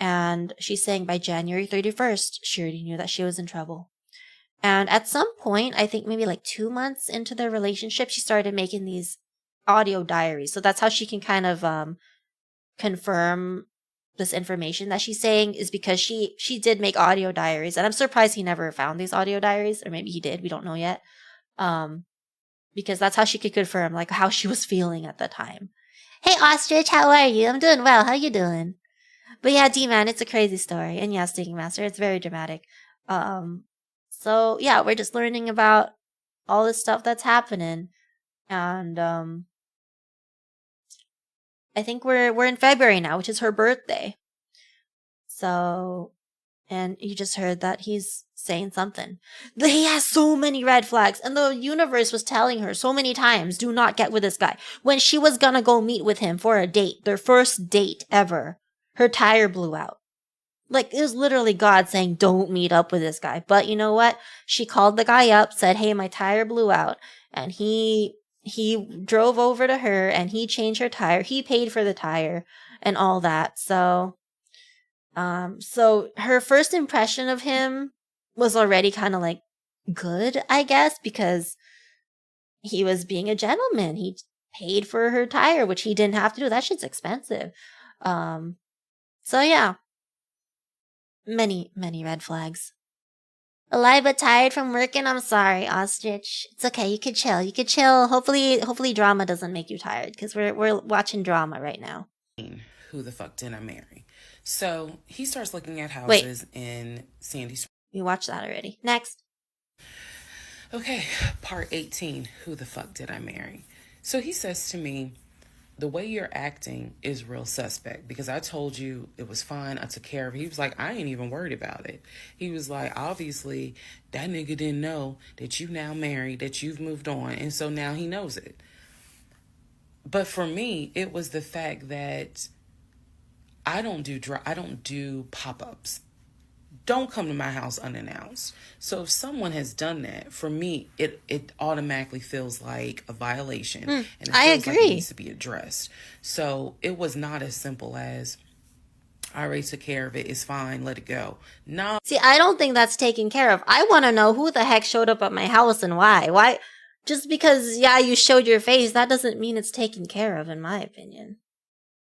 [SPEAKER 1] And she's saying by January 31st, she already knew that she was in trouble. And at some point, I think maybe like 2 months into their relationship, she started making these audio diaries. So that's how she can kind of confirm this information that she's saying, is because she did make audio diaries. And I'm surprised he never found these audio diaries, or maybe he did. We don't know yet. Because that's how she could confirm like how she was feeling at the time. Hey Ostrich, how are you? I'm doing well. How you doing? But yeah, D-Man, it's a crazy story. And yeah, Stinking Master, it's very dramatic. So yeah, we're just learning about all this stuff that's happening. And I think we're in February now, which is her birthday. So, and you just heard that he's saying something. He has so many red flags, and the universe was telling her so many times, do not get with this guy. When she was gonna go meet with him for a date, their first date ever, her tire blew out. Like, it was literally God saying, don't meet up with this guy. But you know what? She called the guy up, said, hey, my tire blew out. And he drove over to her and he changed her tire. He paid for the tire and all that. So her first impression of him was already kind of like good, I guess, because he was being a gentleman. He paid for her tire, which he didn't have to do. That shit's expensive. So yeah. Many red flags. Alive but tired from working? I'm sorry, Ostrich. It's okay, you could chill. You could chill. Hopefully drama doesn't make you tired, because we're watching drama right now.
[SPEAKER 2] Who the fuck did I marry? So he starts looking at houses in Sandy Springs.
[SPEAKER 1] We watched that already. Next.
[SPEAKER 2] Okay, part 18. Who the fuck did I marry? So he says to me, the way you're acting is real suspect, because I told you it was fine. I took care of it. He was like, I ain't even worried about it. He was like, obviously, that nigga didn't know that you now married, that you've moved on. And so now he knows it. But for me, it was the fact that I don't do pop-ups. Don't come to my house unannounced. So if someone has done that, for me, it automatically feels like a violation. And it feels like it needs to be addressed. So it was not as simple as, I already took care of it, it's fine, let it go. No.
[SPEAKER 1] See, I don't think that's taken care of. I want to know who the heck showed up at my house and why. Why? Just because, yeah, you showed your face, that doesn't mean it's taken care of, in my opinion.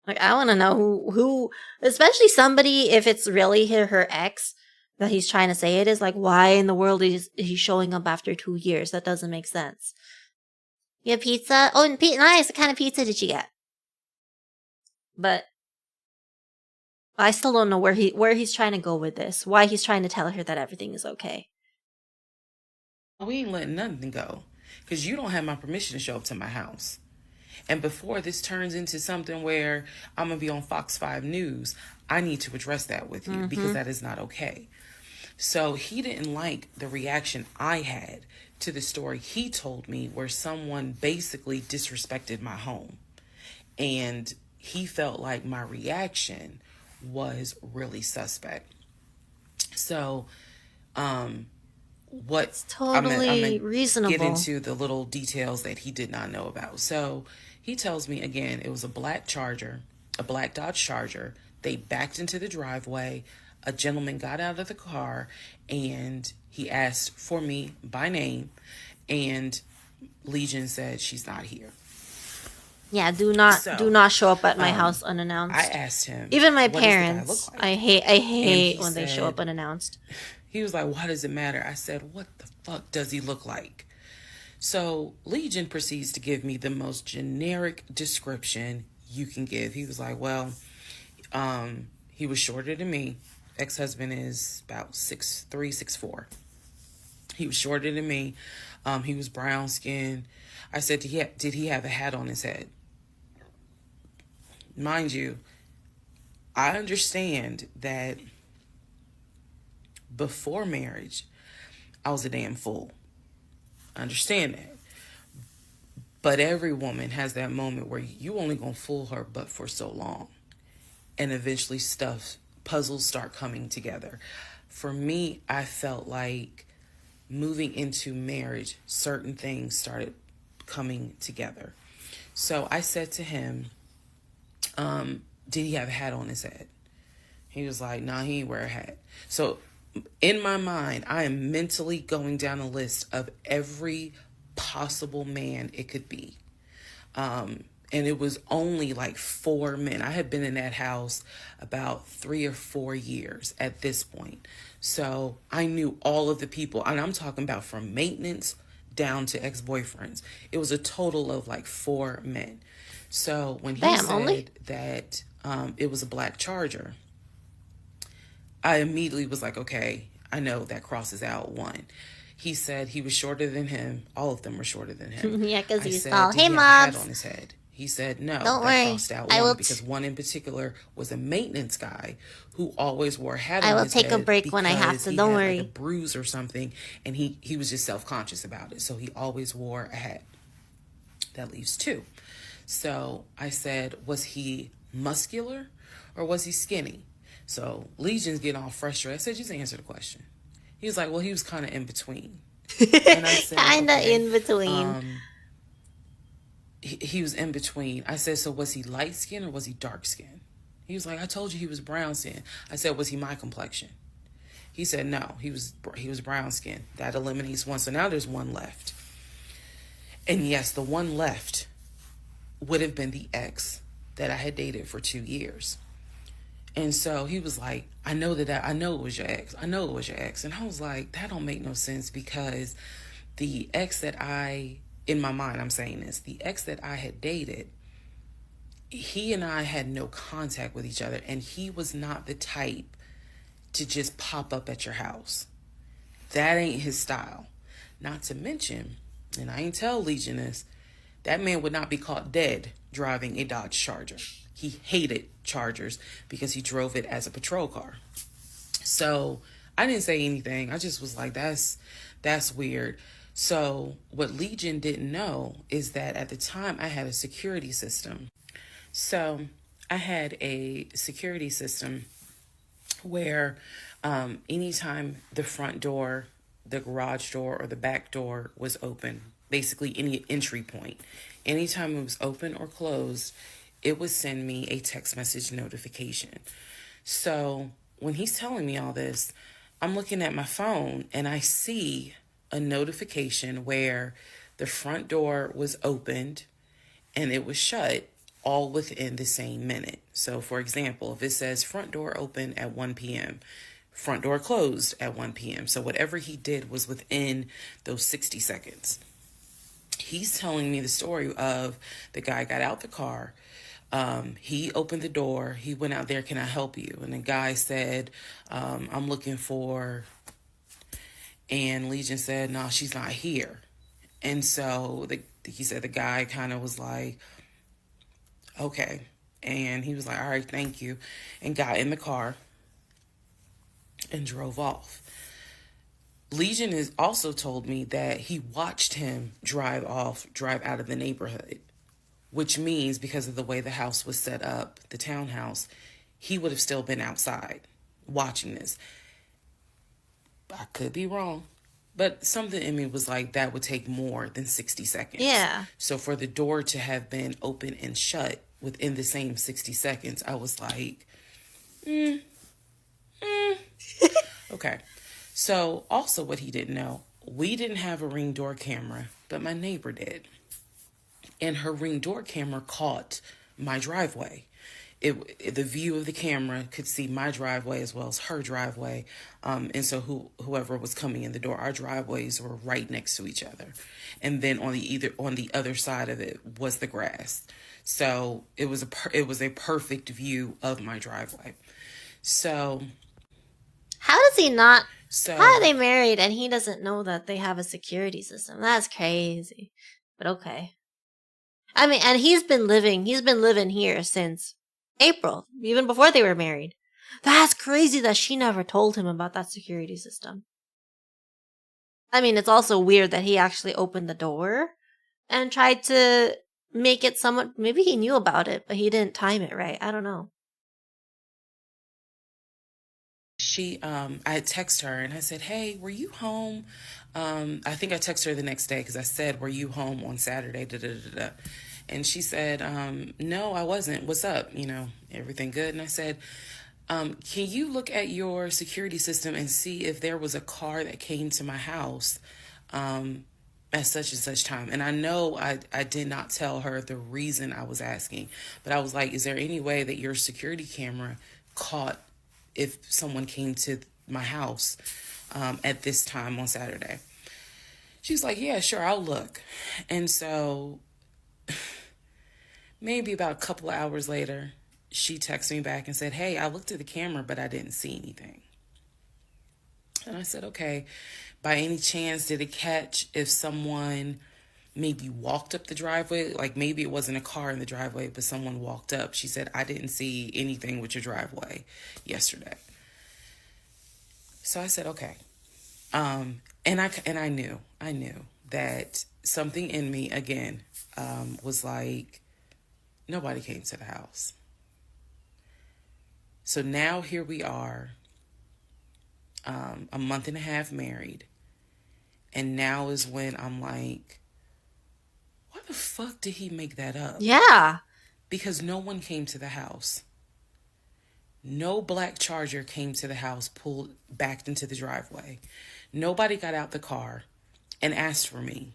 [SPEAKER 1] Like, I want to know who, especially somebody, if it's really her ex, that he's trying to say it is, like, why in the world is he showing up after 2 years? That doesn't make sense. You have pizza? Oh, and nice. What kind of pizza did you get? But I still don't know where he's trying to go with this. Why he's trying to tell her that everything is okay.
[SPEAKER 2] We ain't letting nothing go, because you don't have my permission to show up to my house. And before this turns into something where I'm going to be on Fox 5 News, I need to address that with you, because that is not okay. So he didn't like the reaction I had to the story he told me, where someone basically disrespected my home. And he felt like my reaction was really suspect. So,
[SPEAKER 1] what's totally reasonable.
[SPEAKER 2] Get into the little details that he did not know about. So he tells me again, it was a black Dodge Charger. They backed into the driveway. A gentleman got out of the car and he asked for me by name, and Legion said she's not here.
[SPEAKER 1] Yeah, do not show up at my house unannounced.
[SPEAKER 2] I asked him.
[SPEAKER 1] Even my parents. Like? I hate when they show up unannounced.
[SPEAKER 2] He was like, why does it matter? I said, what the fuck does he look like? So Legion proceeds to give me the most generic description you can give. He was like, well, he was shorter than me. Ex-husband is about 6'3", 6'4". He was shorter than me. He was brown skinned. I said, did he have a hat on his head? Mind you, I understand that before marriage, I was a damn fool. I understand that. But every woman has that moment where you only gonna fool her but for so long. And eventually puzzles start coming together. For me, I felt like moving into marriage, certain things started coming together. So I said to him, did he have a hat on his head? He was like, nah, he ain't wear a hat. So in my mind, I am mentally going down a list of every possible man it could be. And it was only like 4 men. I had been in that house about 3 or 4 years at this point. So I knew all of the people, and I'm talking about from maintenance down to ex-boyfriends. It was a total of like 4 men. So when he
[SPEAKER 1] Damn,
[SPEAKER 2] said
[SPEAKER 1] only?
[SPEAKER 2] that it was a black Charger, I immediately was like, okay, I know that crosses out one. He said he was shorter than him. All of them were shorter than him.
[SPEAKER 1] Yeah, because
[SPEAKER 2] I
[SPEAKER 1] he's
[SPEAKER 2] said,
[SPEAKER 1] tall.
[SPEAKER 2] did
[SPEAKER 1] Hey,
[SPEAKER 2] he have a hat
[SPEAKER 1] mobs.
[SPEAKER 2] on his head? He said, no,
[SPEAKER 1] Don't
[SPEAKER 2] that
[SPEAKER 1] worry.
[SPEAKER 2] crossed out
[SPEAKER 1] I
[SPEAKER 2] one
[SPEAKER 1] will.
[SPEAKER 2] because one in particular was a maintenance guy who always wore a hat
[SPEAKER 1] I
[SPEAKER 2] on
[SPEAKER 1] will
[SPEAKER 2] his
[SPEAKER 1] take a
[SPEAKER 2] head
[SPEAKER 1] break when I have
[SPEAKER 2] because
[SPEAKER 1] to.
[SPEAKER 2] he
[SPEAKER 1] Don't
[SPEAKER 2] had like a
[SPEAKER 1] worry.
[SPEAKER 2] bruise or something, and he was just self-conscious about it. So he always wore a hat. That leaves 2. So I said, was he muscular or was he skinny? So Legion's getting all frustrated. I said, just answer the question. He was like, well, he was kind of in between. And I said,
[SPEAKER 1] Kinda
[SPEAKER 2] okay.
[SPEAKER 1] in between.
[SPEAKER 2] He was in between. I said, so was he light skin or was he dark skin? He was like, I told you he was brown skin. I said, was he my complexion? He said, no, he was brown skin. That eliminates one. So now there's one left. And yes, the one left would have been the ex that I had dated for 2 years. And so he was like, I know it was your ex. I know it was your ex. And I was like, that don't make no sense because the ex that in my mind, I'm saying this, the ex that I had dated, he and I had no contact with each other. And he was not the type to just pop up at your house. That ain't his style. Not to mention, and I ain't tell Legion this, that man would not be caught dead driving a Dodge Charger. He hated Chargers because he drove it as a patrol car. So I didn't say anything. I just was like, that's weird. So what Legion didn't know is that at the time I had a security system. So I had a security system where anytime the front door, the garage door, or the back door was open, basically any entry point, anytime it was open or closed, it would send me a text message notification. So when he's telling me all this, I'm looking at my phone and I see a notification where the front door was opened and it was shut all within the same minute. So for example, if it says front door open at 1 p.m., front door closed at 1 p.m. So whatever he did was within those 60 seconds. He's telling me the story of the guy got out the car. He opened the door. He went out there, can I help you? And the guy said, I'm looking for, and Legion said, no, she's not here. And so he said the guy kind of was like, okay. And he was like, all right, thank you. And got in the car and drove off. Legion has also told me that he watched him drive out of the neighborhood, which means because of the way the house was set up, the townhouse, he would have still been outside watching this. I could be wrong, but something in me was like, that would take more than 60 seconds.
[SPEAKER 1] Yeah.
[SPEAKER 2] So for the door to have been open and shut within the same 60 seconds, I was like, okay. So also what he didn't know, we didn't have a Ring door camera, but my neighbor did. And her Ring door camera caught my driveway. The view of the camera could see my driveway as well as her driveway. And so whoever was coming in the door, our driveways were right next to each other. And then on the other side of it was the grass. So it was a perfect view of my driveway. So
[SPEAKER 1] how does he not?
[SPEAKER 2] So
[SPEAKER 1] how are they married and he doesn't know that they have a security system? That's crazy. But okay. I mean, and he's been living here since April, even before they were married. That's crazy that she never told him about that security system. I mean, it's also weird that he actually opened the door and tried to make it somewhat, maybe he knew about it, but he didn't time it right. I don't know.
[SPEAKER 2] I had texted her and I said, hey, were you home? I think I texted her the next day because I said, were you home on Saturday? Da, da, da, da. And she said, no, I wasn't. What's up? Everything good? And I said, Can you look at your security system and see if there was a car that came to my house at such and such time? And I know I did not tell her the reason I was asking, but I was like, is there any way that your security camera caught if someone came to my house at this time on Saturday? She's like, yeah, sure, I'll look. And so maybe about a couple of hours later, she texted me back and said, hey, I looked at the camera, but I didn't see anything. And I said, okay, by any chance, did it catch if someone maybe walked up the driveway? Like maybe it wasn't a car in the driveway, but someone walked up. She said, I didn't see anything with your driveway yesterday. So I said, okay. And I knew that something in me, again, was like, nobody came to the house. So now here we are, a month and a half married. And now is when I'm like, why the fuck did he make that up?
[SPEAKER 1] Yeah.
[SPEAKER 2] Because no one came to the house. No black Charger came to the house, backed into the driveway. Nobody got out the car and asked for me.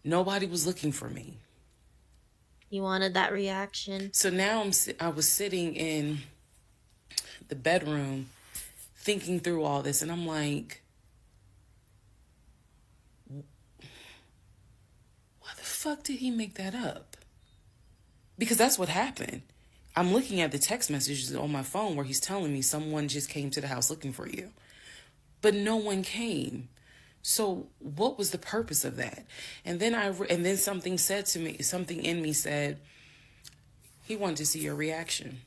[SPEAKER 2] Nobody was looking for me.
[SPEAKER 1] You wanted that reaction.
[SPEAKER 2] So now I was sitting in the bedroom thinking through all this, and I'm like, why the fuck did he make that up? Because that's what happened. I'm looking at the text messages on my phone where he's telling me someone just came to the house looking for you. But no one came. So what was the purpose of that? And then something said to me, something in me said, he wanted to see your reaction.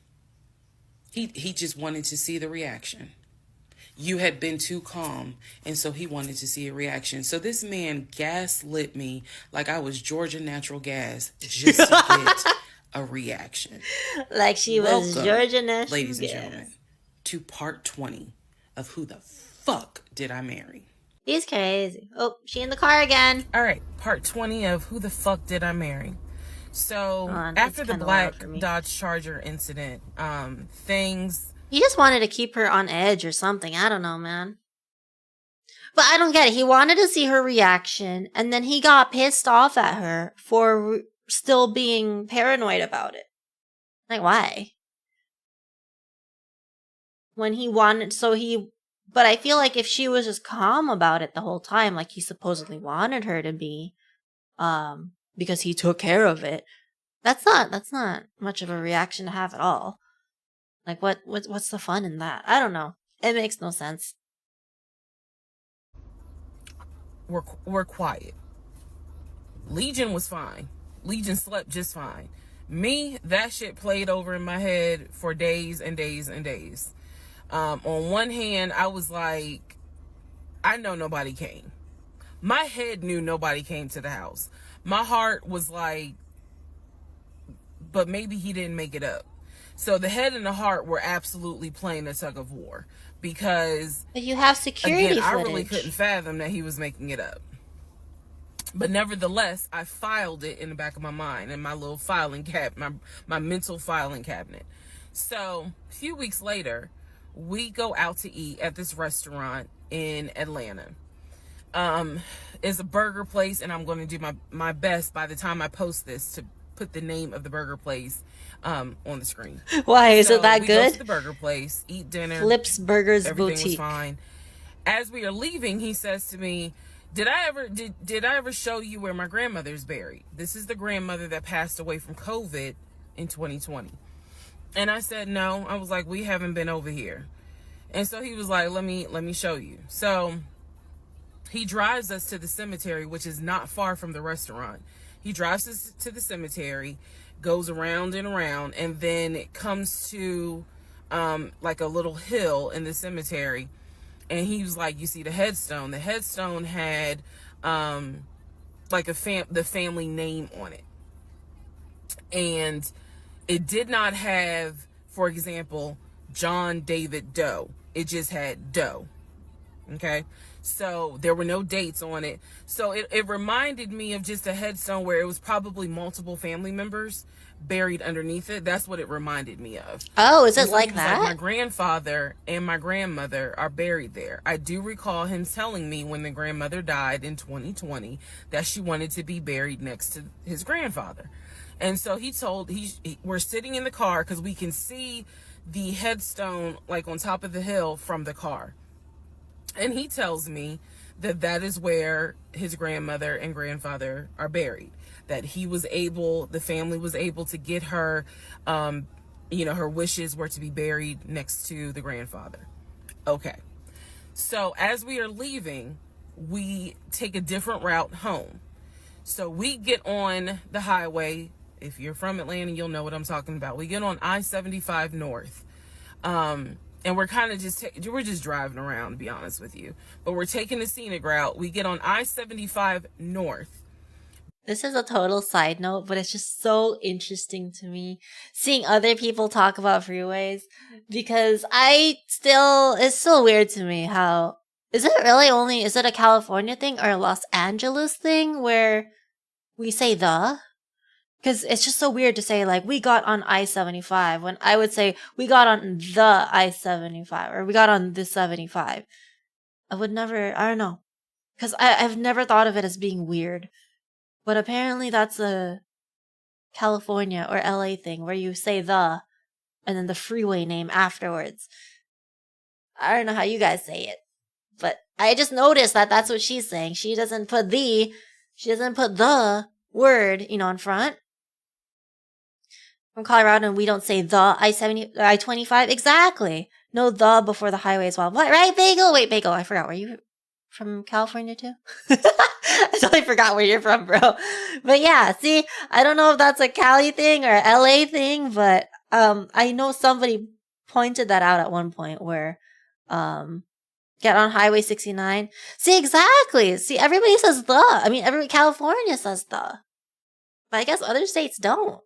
[SPEAKER 2] He just wanted to see the reaction. You had been too calm, and so he wanted to see a reaction. So this man gaslit me like I was Georgia Natural Gas just to get a reaction.
[SPEAKER 1] Like she was Georgia Natural
[SPEAKER 2] ladies and
[SPEAKER 1] Gas.
[SPEAKER 2] gentlemen, to part 20 of Who the Fuck Did I Marry?
[SPEAKER 1] He's crazy. Oh, she in the car again.
[SPEAKER 2] All right, part 20 of Who the Fuck Did I Marry? So after the black Dodge Charger incident, things...
[SPEAKER 1] He just wanted to keep her on edge or something. I don't know, man. But I don't get it. He wanted to see her reaction, and then he got pissed off at her for still being paranoid about it. Like, why? When he wanted... But I feel like if she was just calm about it the whole time, like he supposedly wanted her to be, because he took care of it, that's not much of a reaction to have at all. Like, what's the fun in that? I don't know. It makes no sense.
[SPEAKER 2] We're quiet. Legion was fine. Legion slept just fine. Me, that shit played over in my head for days and days and days. On one hand, I was like, I know nobody came. My head knew nobody came to the house. My heart was like, but maybe he didn't make it up. So the head and the heart were absolutely playing a tug of war because... But
[SPEAKER 1] you have security footage.
[SPEAKER 2] I really couldn't fathom that he was making it up. But nevertheless, I filed it in the back of my mind in my little filing my mental filing cabinet. So a few weeks later, we go out to eat at this restaurant in Atlanta. It's a burger place, and I'm going to do my best by the time I post this to put the name of the burger place on the screen.
[SPEAKER 1] Why? Is it that good?
[SPEAKER 2] We go to the burger place, eat dinner.
[SPEAKER 1] Flip's Burgers
[SPEAKER 2] Everything
[SPEAKER 1] Boutique.
[SPEAKER 2] was fine. As we are leaving, he says to me, did I ever show you where my grandmother's buried? This is the grandmother that passed away from COVID in 2020. And I said, no. I was like, we haven't been over here. And so he was like, let me show you. So he drives us to the cemetery, which is not far from the restaurant. He drives us to the cemetery, goes around and around, and then it comes to like a little hill in the cemetery. And he was like, you see the headstone. The headstone had like the family name on it. And it did not have, for example, John David Doe. It just had Doe. Okay? So there were no dates on it. So it reminded me of just a headstone where it was probably multiple family members, buried underneath it. That's what it reminded me of.
[SPEAKER 1] Oh, is it
[SPEAKER 2] And so
[SPEAKER 1] like
[SPEAKER 2] he was
[SPEAKER 1] that?
[SPEAKER 2] like, my grandfather and my grandmother are buried there. I do recall him telling me when the grandmother died in 2020 that she wanted to be buried next to his grandfather. And so we're sitting in the car because we can see the headstone like on top of the hill from the car. And he tells me that that is where his grandmother and grandfather are buried. That the family was able to get her, her wishes were to be buried next to the grandfather. Okay. So as we are leaving, we take a different route home. So we get on the highway. If you're from Atlanta, you'll know what I'm talking about. We get on I-75 North. And we're kind of we're just driving around, to be honest with you. But we're taking the scenic route. We get on I-75 North.
[SPEAKER 1] This is a total side note, but it's just so interesting to me seeing other people talk about freeways, because it's still weird to me how, is it a California thing or a Los Angeles thing where we say the? Because it's just so weird to say, like, we got on I-75, when I would say, we got on the I-75, or we got on the 75. I don't know. Because I've never thought of it as being weird. But apparently that's a California or LA thing, where you say the, and then the freeway name afterwards. I don't know how you guys say it. But I just noticed that that's what she's saying. She doesn't put the word, in front. From Colorado, and we don't say the I-25. Exactly. No the before the highway as well. What, right, Bagel? Wait, Bagel, I forgot. Were you from California too? I totally forgot where you're from, bro. But yeah, see, I don't know if that's a Cali thing or LA thing, but I know somebody pointed that out at one point where get on Highway 69. See, exactly. See, everybody says the. I mean, California says the. But I guess other states don't.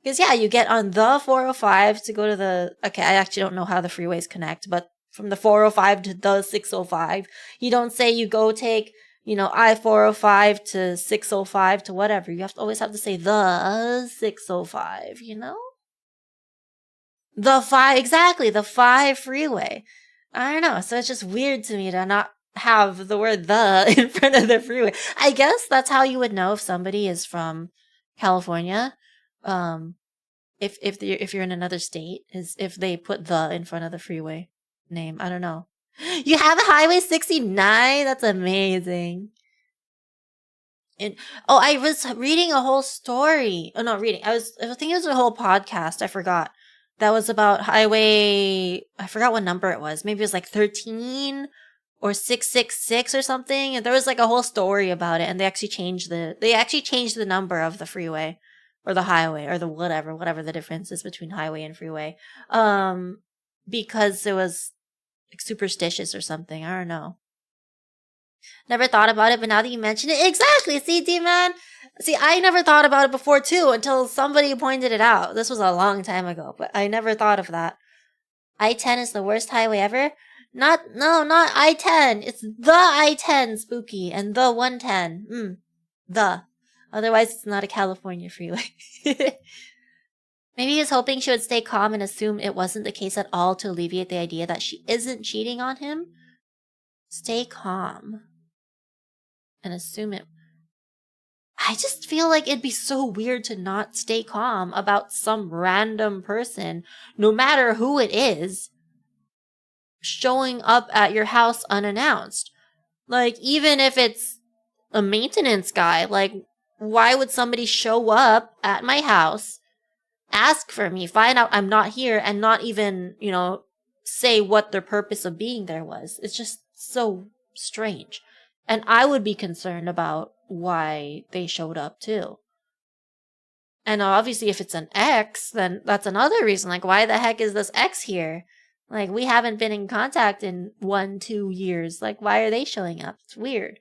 [SPEAKER 1] Because, yeah, you get on the 405 to go to okay, I actually don't know how the freeways connect, but from the 405 to the 605, you don't say you go take, I-405 to 605 to whatever. You always have to say the 605, The 5, exactly, the 5 freeway. I don't know, so it's just weird to me to not have the word the in front of the freeway. I guess that's how you would know if somebody is from California. If you're in another state, is if they put the in front of the freeway name. I don't know. You have a Highway 69? That's amazing. I was reading a whole story. Oh, not reading. I think it was a whole podcast. I forgot. That was about highway. I forgot what number it was. Maybe it was like 13 or 666 or something. And there was like a whole story about it. And they actually changed the number of the freeway. Or the highway, or the whatever the difference is between highway and freeway. Because it was like superstitious or something. I don't know. Never thought about it, but now that you mention it, exactly. See, D-Man? See, I never thought about it before too, until somebody pointed it out. This was a long time ago, but I never thought of that. I-10 is the worst highway ever? Not I-10. It's the I-10, spooky, and the 110. The. Otherwise, it's not a California freeway. Maybe he was hoping she would stay calm and assume it wasn't the case at all to alleviate the idea that she isn't cheating on him. Stay calm. And assume it. I just feel like it'd be so weird to not stay calm about some random person, no matter who it is, showing up at your house unannounced. Like, even if it's a maintenance guy, like, why would somebody show up at my house, ask for me, find out I'm not here, and not even, say what their purpose of being there was? It's just so strange. And I would be concerned about why they showed up too. And obviously if it's an ex, then that's another reason. Like, why the heck is this ex here? Like, we haven't been in contact in 1-2 years. Like, why are they showing up? It's weird.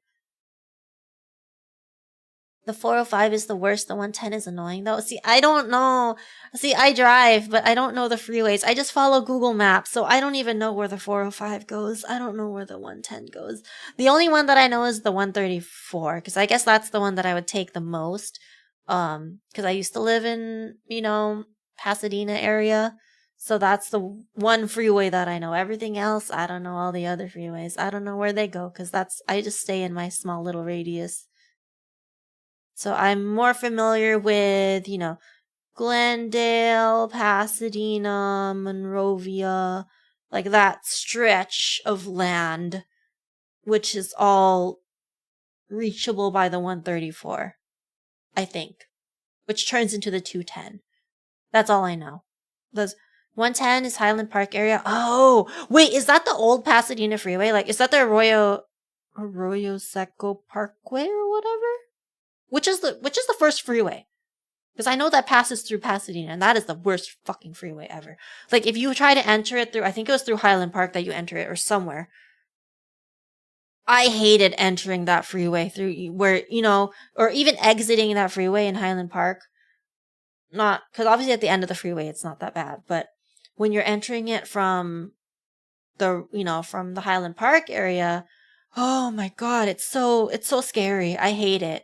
[SPEAKER 1] The 405 is the worst. The 110 is annoying, though. See, I don't know. See, I drive, but I don't know the freeways. I just follow Google Maps, so I don't even know where the 405 goes. I don't know where the 110 goes. The only one that I know is the 134, because I guess that's the one that I would take the most. Because I used to live in, Pasadena area. So that's the one freeway that I know. Everything else, I don't know all the other freeways. I don't know where they go because I just stay in my small little radius. So I'm more familiar with, Glendale, Pasadena, Monrovia, like that stretch of land, which is all reachable by the 134, I think, which turns into the 210. That's all I know. The 110 is Highland Park area. Oh, wait, is that the old Pasadena freeway? Like, is that the Arroyo Seco Parkway or whatever? Which is the first freeway? Because I know that passes through Pasadena, and that is the worst fucking freeway ever. Like, if you try to enter it through, I think it was through Highland Park that you enter it, or somewhere. I hated entering that freeway through where, or even exiting that freeway in Highland Park. Not, because obviously at the end of the freeway, it's not that bad, but when you're entering it from from the Highland Park area, oh my God, it's so scary. I hate it.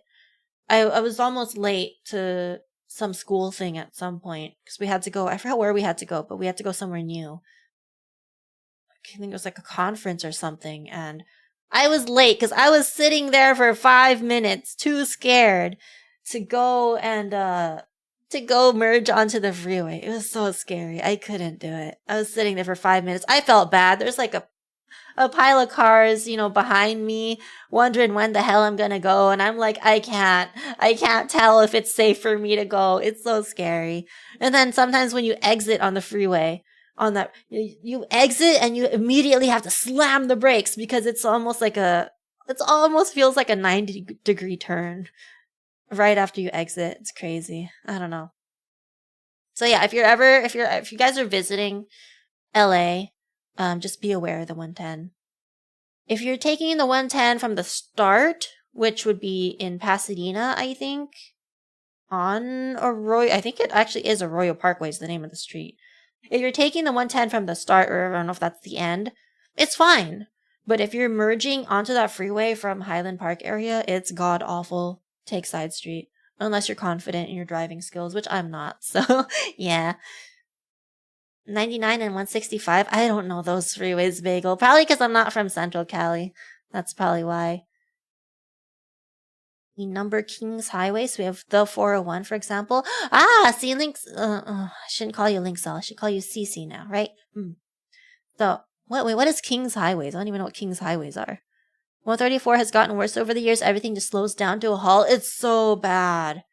[SPEAKER 1] I was almost late to some school thing at some point because we had to go. I forgot where we had to go, but we had to go somewhere new. I think it was like a conference or something, and I was late because I was sitting there for 5 minutes, too scared to go and to go merge onto the freeway. It was so scary. I couldn't do it. I was sitting there for 5 minutes. I felt bad. There's like a pile of cars, behind me, wondering when the hell I'm gonna go. And I'm like, I can't tell if it's safe for me to go. It's so scary. And then sometimes when you exit on the freeway, you exit and you immediately have to slam the brakes because it almost feels like a 90-degree turn right after you exit. It's crazy. I don't know. So yeah, if you guys are visiting LA, just be aware of the 110. If you're taking the 110 from the start, which would be in Pasadena, I think, on Arroyo, I think it actually is Arroyo Parkway is the name of the street. If you're taking the 110 from the start, or I don't know if that's the end, it's fine. But if you're merging onto that freeway from Highland Park area, it's god awful. Take side street. Unless you're confident in your driving skills, which I'm not. So, yeah. 99 and 165, I don't know those freeways, Bagel. Probably because I'm not from Central Cali. That's probably why. We number Kings Highway, so we have the 401, for example. See, Links. I shouldn't call you Linksell. I should call you CC now, right? So, what is Kings Highways? I don't even know what Kings Highways are. 134 has gotten worse over the years. Everything just slows down to a halt. It's so bad.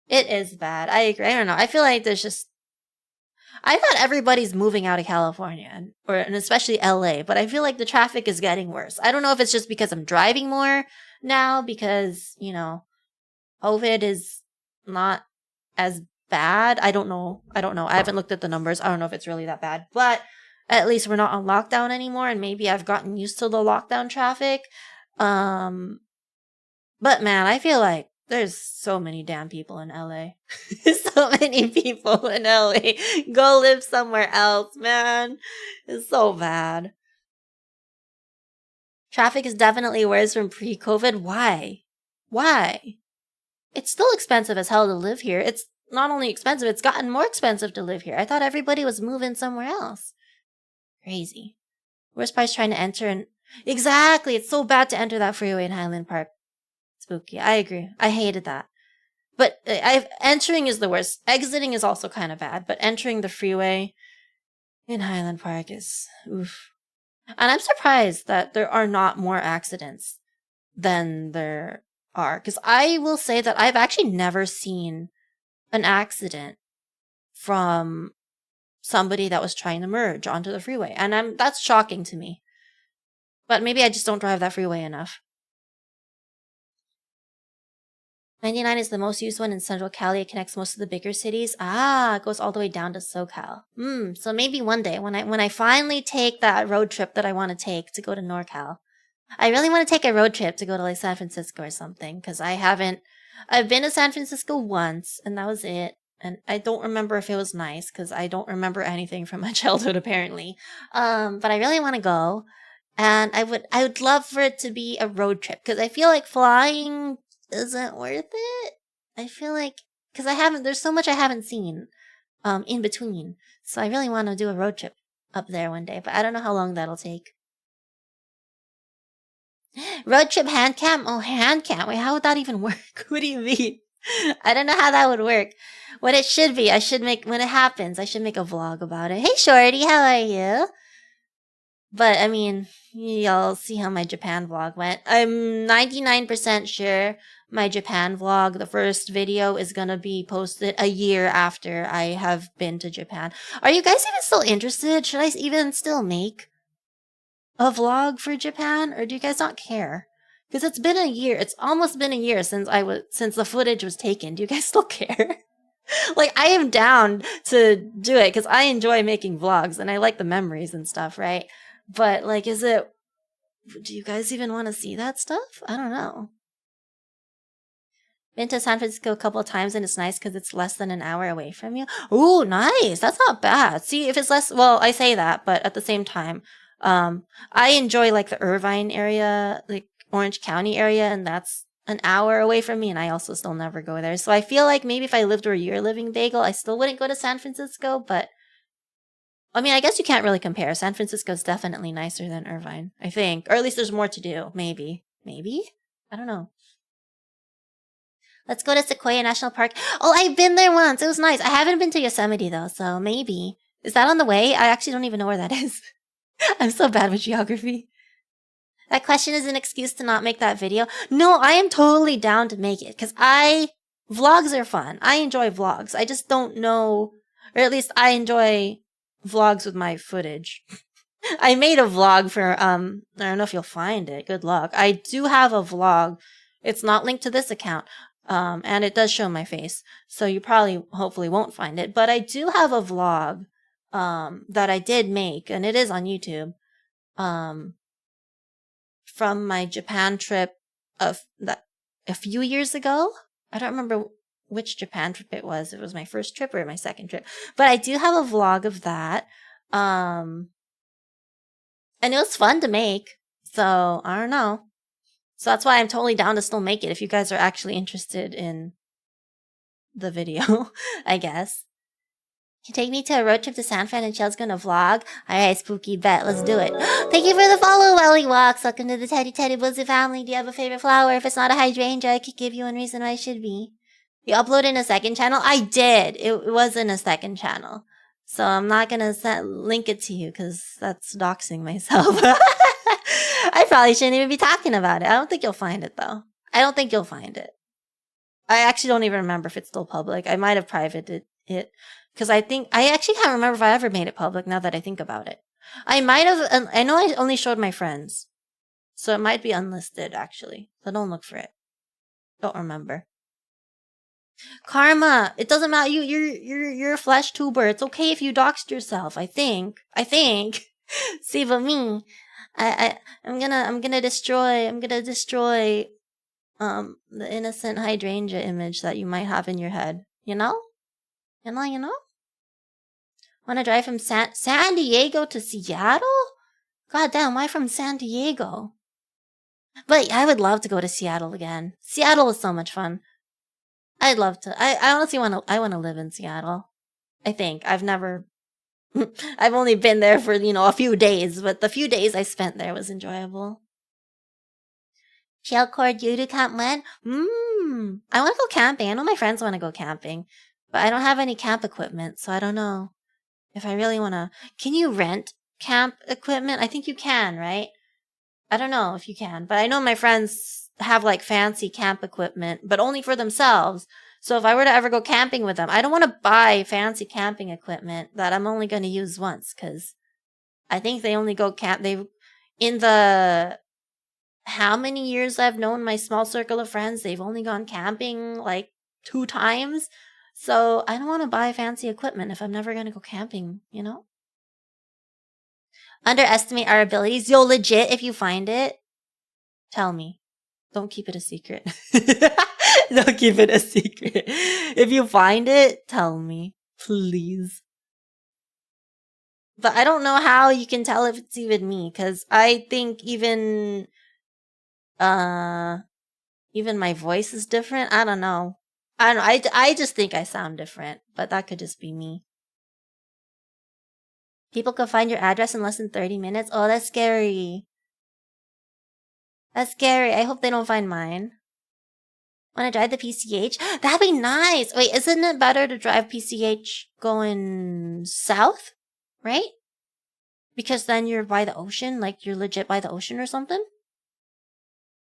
[SPEAKER 1] It is bad. I agree. I don't know. I feel like I thought everybody's moving out of California, and especially LA, but I feel like the traffic is getting worse. I don't know if it's just because I'm driving more now because, COVID is not as bad. I don't know. I haven't looked at the numbers. I don't know if it's really that bad, but at least we're not on lockdown anymore, and maybe I've gotten used to the lockdown traffic. But man, I feel like there's so many damn people in LA. So many people in LA. Go live somewhere else, man. It's so bad. Traffic is definitely worse from pre-COVID. Why? It's still expensive as hell to live here. It's not only expensive, it's gotten more expensive to live here. I thought everybody was moving somewhere else. Crazy. Worst part's trying to enter and... Exactly! It's so bad to enter that freeway in Highland Park. Spooky. I agree. I hated that. But entering is the worst. Exiting is also kind of bad, but entering the freeway in Highland Park is oof. And I'm surprised that there are not more accidents than there are. Because I will say that I've actually never seen an accident from somebody that was trying to merge onto the freeway. And that's shocking to me. But maybe I just don't drive that freeway enough. 99 is the most used one in Central Cali. It connects most of the bigger cities. It goes all the way down to SoCal. So maybe one day when I finally take that road trip that I want to take to go to NorCal. I really want to take a road trip to go to like San Francisco or something because I've been to San Francisco once and that was it. And I don't remember if it was nice because I don't remember anything from my childhood apparently. But I really want to go. And I would love for it to be a road trip because I feel like flying isn't worth it. I feel like because there's so much I haven't seen in between. So I really want to do a road trip up there one day, but I don't know how long that'll take. Road trip hand cam? Oh, hand cam. Wait, how would that even work? What do you mean? I don't know how that would work. What it should be, when it happens, I should make a vlog about it. Hey, Shorty, how are you? But, I mean, y'all see how my Japan vlog went. I'm 99% sure my Japan vlog, the first video, is gonna be posted a year after I have been to Japan. Are you guys even still interested? Should I even still make a vlog for Japan, or do you guys not care? Because it's been a year. It's almost been a year since the footage was taken. Do you guys still care? Like, I am down to do it because I enjoy making vlogs and I like the memories and stuff, right? But like, do you guys even want to see that stuff? I don't know. Been to San Francisco a couple of times and it's nice because it's less than an hour away from you. Ooh, nice. That's not bad. See, if it's less, well, I say that, but at the same time, I enjoy like the Irvine area, like Orange County area, and that's an hour away from me, and I also still never go there. So I feel like maybe if I lived where you're living, Bagel, I still wouldn't go to San Francisco, but I mean, I guess you can't really compare. San Francisco's definitely nicer than Irvine, I think. Or at least there's more to do. Maybe. Maybe? I don't know. Let's go to Sequoia National Park. Oh, I've been there once. It was nice. I haven't been to Yosemite, though, so maybe. Is that on the way? I actually don't even know where that is. I'm so bad with geography. That question is an excuse to not make that video. No, I am totally down to make it, because vlogs are fun. I enjoy vlogs. I just don't know, or at least I enjoy vlogs with my footage. I made a vlog for, I don't know if you'll find it. Good luck. I do have a vlog. It's not linked to this account. And it does show my face. So you probably, hopefully won't find it. But I do have a vlog, that I did make, and it is on YouTube, from my Japan trip a few years ago. I don't remember which Japan trip it was. It was my first trip or my second trip. But I do have a vlog of that. And it was fun to make. So, I don't know. So that's why I'm totally down to still make it if you guys are actually interested in the video, I guess. Can you take me to a road trip to San Fran and Chell's gonna vlog? Alright, spooky bet. Let's do it. Thank you for the follow, Welly Walks. Welcome to the Teddy Teddy Buzzy family. Do you have a favorite flower? If it's not a hydrangea, I could give you one reason why it should be. You uploaded in a second channel? I did. It was in a second channel. So I'm not gonna link it to you because that's doxing myself. I probably shouldn't even be talking about it. I don't think you'll find it, though. I don't think you'll find it. I actually don't even remember if it's still public. I might have privated it. Because I actually can't remember if I ever made it public now that I think about it. I might have, I know I only showed my friends. So it might be unlisted, actually. So don't look for it. Don't remember. Karma, it doesn't matter. You're a flesh tuber. It's okay if you doxed yourself, I think. See, but me, I'm gonna destroy, the innocent hydrangea image that you might have in your head. You know? Want to drive from San Diego to Seattle? God damn, why from San Diego? But I would love to go to Seattle again. Seattle was so much fun. I'd love to. I honestly want to live in Seattle. I think. I've only been there for, a few days, but the few days I spent there was enjoyable. Shellcord Yudu Camp when? I want to go camping. I know my friends want to go camping, but I don't have any camp equipment, so I don't know if I really want to. Can you rent camp equipment? I think you can, right? I don't know if you can, but I know my friends have like fancy camp equipment, but only for themselves. So if I were to ever go camping with them, I don't want to buy fancy camping equipment that I'm only going to use once, because I think they only go in the how many years I've known my small circle of friends, they've only gone camping like 2 times. So I don't want to buy fancy equipment if I'm never going to go camping, Underestimate our abilities. Yo, legit, if you find it, tell me. Don't keep it a secret. Don't keep it a secret. If you find it, tell me. Please. But I don't know how you can tell if it's even me, because I think even my voice is different. I don't know. I don't know. I just think I sound different, but that could just be me. People can find your address in less than 30 minutes. Oh, that's scary. That's scary. I hope they don't find mine. Want to drive the PCH? That'd be nice. Wait, isn't it better to drive PCH going south? Right? Because then you're by the ocean, like you're legit by the ocean or something?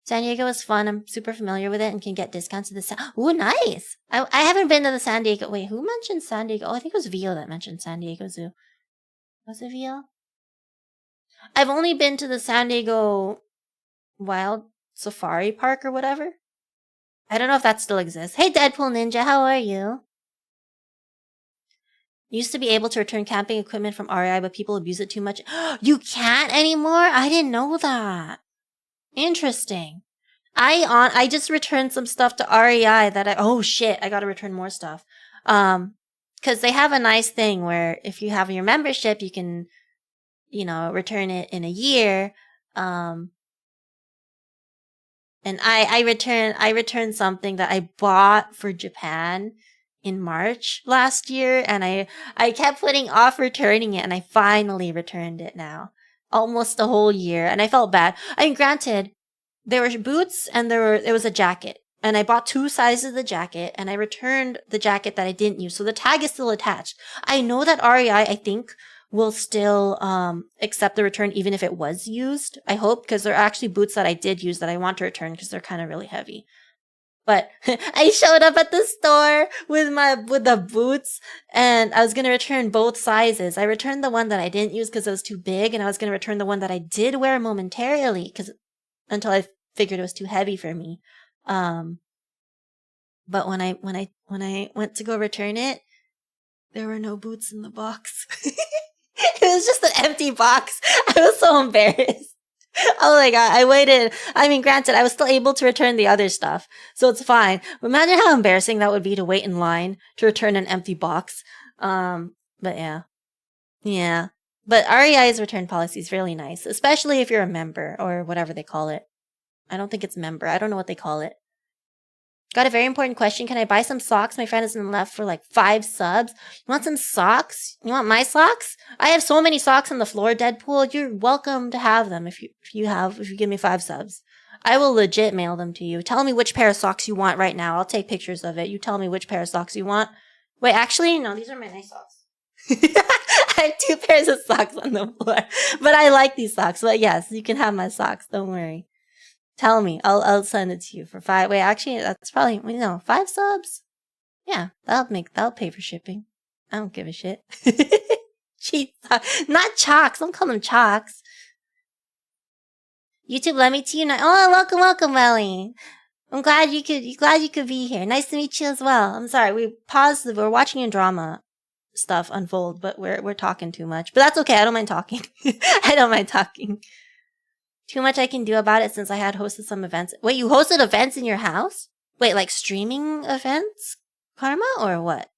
[SPEAKER 1] San Diego is fun. I'm super familiar with it and can get discounts to the south. Ooh, nice. I haven't been to the San Diego. Wait, who mentioned San Diego? Oh, I think it was Vio that mentioned San Diego Zoo. Was it Vio? I've only been to the San Diego Wild Safari Park or whatever. I don't know if that still exists. Hey, Deadpool Ninja, how are you? Used to be able to return camping equipment from REI, but people abuse it too much. You can't anymore? I didn't know that. Interesting. I just returned some stuff to REI that oh shit, I gotta return more stuff. Cause they have a nice thing where if you have your membership, you can, return it in a year. And I returned something that I bought for Japan in March last year, and I kept putting off returning it, and I finally returned it now. Almost a whole year, and I felt bad. I mean, granted, there were boots and there was a jacket. And I bought 2 sizes of the jacket, and I returned the jacket that I didn't use. So the tag is still attached. I know that REI, I think, will still accept the return even if it was used. I hope, because there are actually boots that I did use that I want to return because they're kind of really heavy. But I showed up at the store with the boots, and I was going to return both sizes. I returned the one that I didn't use because it was too big, and I was going to return the one that I did wear momentarily until I figured it was too heavy for me. But when I went to go return it, there were no boots in the box. It was just an empty box. I was so embarrassed. Oh my god, I waited. I mean, granted, I was still able to return the other stuff, so it's fine. But imagine how embarrassing that would be to wait in line to return an empty box. But yeah. Yeah. But REI's return policy is really nice, especially if you're a member or whatever they call it. I don't think it's member. I don't know what they call it. Got a very important question. Can I buy some socks? My friend is in the left for like 5 subs. You want some socks? You want my socks? I have so many socks on the floor, Deadpool. You're welcome to have them if you give me 5 subs. I will legit mail them to you. Tell me which pair of socks you want right now. I'll take pictures of it. You tell me which pair of socks you want. Wait, actually, no, these are my nice socks. I have 2 pairs of socks on the floor. But I like these socks. But yes, you can have my socks. Don't worry. Tell me. I'll send it to you for 5. Wait, actually, that's probably 5 subs. Yeah, that'll pay for shipping. I don't give a shit. Cheap socks. Not chalks. Don't call them chalks. YouTube, let me to you now. Oh, welcome, Welly. I'm glad you could be here. Nice to meet you as well. I'm sorry, we paused. We're watching a drama stuff unfold, but we're talking too much. But that's okay. I don't mind talking. I don't mind talking. Too much I can do about it since I had hosted some events. Wait, you hosted events in your house? Wait, like streaming events? Karma, or what?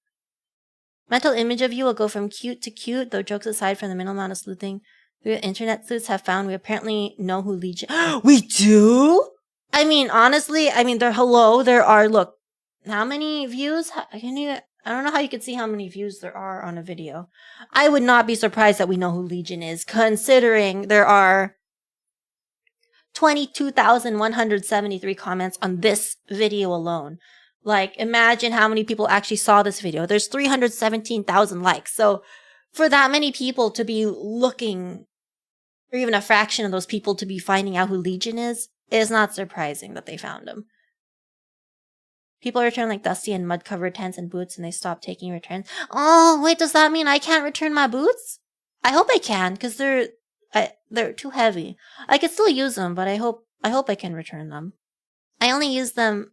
[SPEAKER 1] Mental image of you will go from cute to cute, though jokes aside from the minimal amount of sleuthing the internet sleuths have found, we apparently know who leads you. We do? I mean, honestly, there are, look, how many views? I don't know how you can see how many views there are on a video. I would not be surprised that we know who Legion is, considering there are 22,173 comments on this video alone. Like, imagine how many people actually saw this video. There's 317,000 likes. So, for that many people to be looking, or even a fraction of those people to be finding out who Legion is not surprising that they found him. People return like dusty and mud-covered tents and boots, and they stop taking returns. Oh, wait, does that mean I can't return my boots? I hope I can, because they're too heavy. I could still use them, but I hope I can return them. I only use them.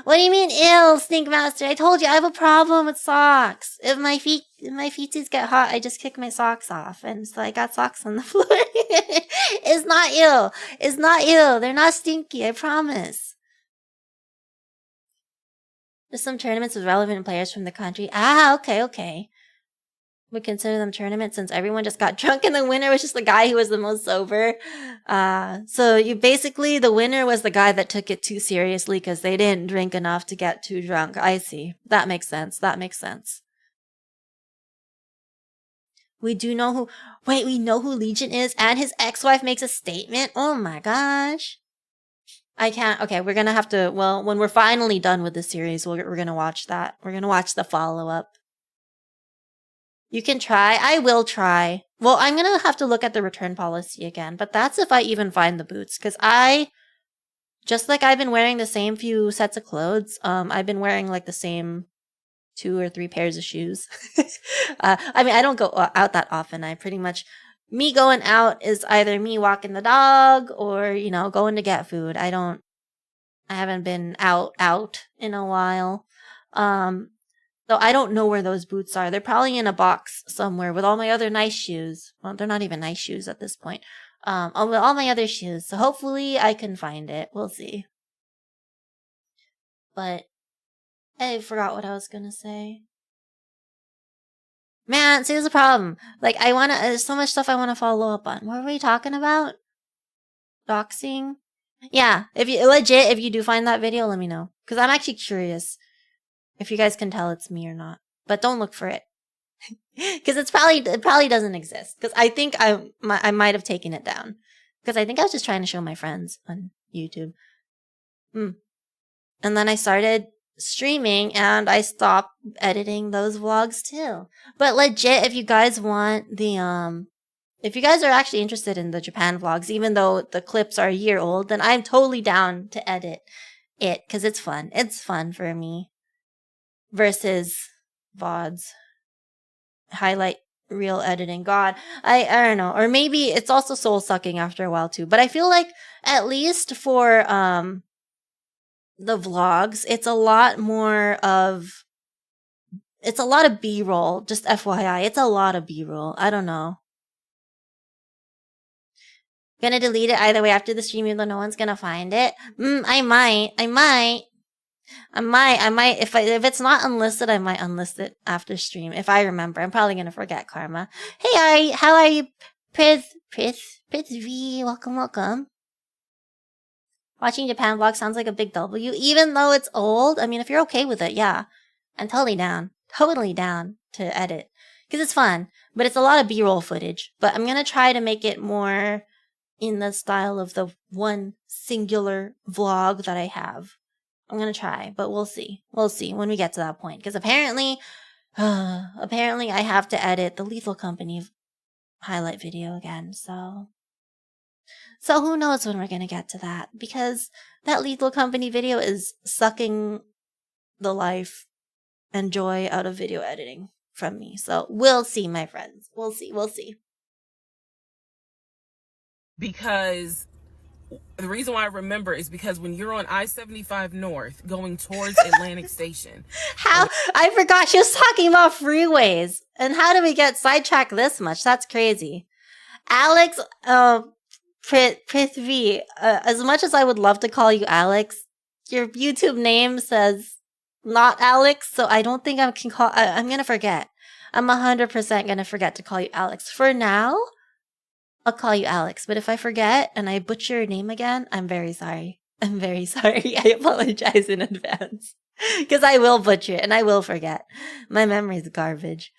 [SPEAKER 1] What do you mean, ill, Snake Master? I told you I have a problem with socks. If my feeties get hot, I just kick my socks off, and so I got socks on the floor. It's not ill. It's not ill. They're not stinky. I promise. There's some tournaments with relevant players from the country. Ah, okay. would consider them tournaments since everyone just got drunk and the winner was just the guy who was the most sober. So you basically, the winner was the guy that took it too seriously because they didn't drink enough to get too drunk. I see. That makes sense. That makes sense. We do know who, wait, we know who Legion is and his ex-wife makes a statement? Oh my gosh. I can't, okay, we're gonna have to, well, when we're finally done with the series, we're gonna watch that. We're gonna watch the follow-up. You can try. I will try. Well, I'm gonna have to look at the return policy again, but that's if I even find the boots, because just like I've been wearing the same few sets of clothes, I've been wearing like the same 2 or 3 pairs of shoes. I mean, I don't go out that often. I pretty much, me going out is either me walking the dog or, going to get food. I haven't been out in a while. Though I don't know where those boots are. They're probably in a box somewhere with all my other nice shoes. Well, they're not even nice shoes at this point. With all my other shoes. So hopefully I can find it. We'll see. But I forgot what I was gonna say. Man, see, there's a problem. Like, there's so much stuff I want to follow up on. What were we talking about? Doxing? Yeah, if you do find that video, let me know. Because I'm actually curious if you guys can tell it's me or not. But don't look for it. Because it probably doesn't exist. Because I think I might have taken it down. Because I think I was just trying to show my friends on YouTube. And then I started streaming and I stopped editing those vlogs too. But legit, if you guys want if you guys are actually interested in the Japan vlogs, even though the clips are a year old, then I'm totally down to edit it because it's fun. It's fun for me versus VODs. Highlight reel editing. God, I don't know. Or maybe it's also soul sucking after a while too. But I feel like at least for the vlogs, it's a lot of B-roll, just FYI. It's a lot of B-roll. I don't know. Gonna delete it either way after the stream, even though no one's gonna find it. I might. If it's not unlisted, I might unlist it after stream. If I remember. I'm probably gonna forget, Karma. Hey, how are you? Prithvi, welcome. Watching Japan vlog sounds like a big W, even though it's old. I mean, if you're okay with it, yeah. I'm totally down to edit. Because it's fun, but it's a lot of B-roll footage. But I'm gonna try to make it more in the style of the one singular vlog that I have. I'm gonna try, but we'll see. We'll see when we get to that point. Because apparently I have to edit the Lethal Company highlight video again, so who knows when we're gonna get to that, because that Lethal Company video is sucking the life and joy out of video editing from me. So we'll see, my friends. We'll see.
[SPEAKER 2] Because the reason why I remember is because when you're on I-75 North going towards Atlantic Station.
[SPEAKER 1] I forgot she was talking about freeways. And how do we get sidetracked this much? That's crazy. Alex, Prithvi, as much as I would love to call you Alex, your YouTube name says not Alex, so I don't think I'm gonna forget. I'm 100% gonna forget to call you Alex. For now, I'll call you Alex, but if I forget and I butcher your name again, I'm very sorry. I apologize in advance. Because I will butcher it and I will forget. My memory's garbage.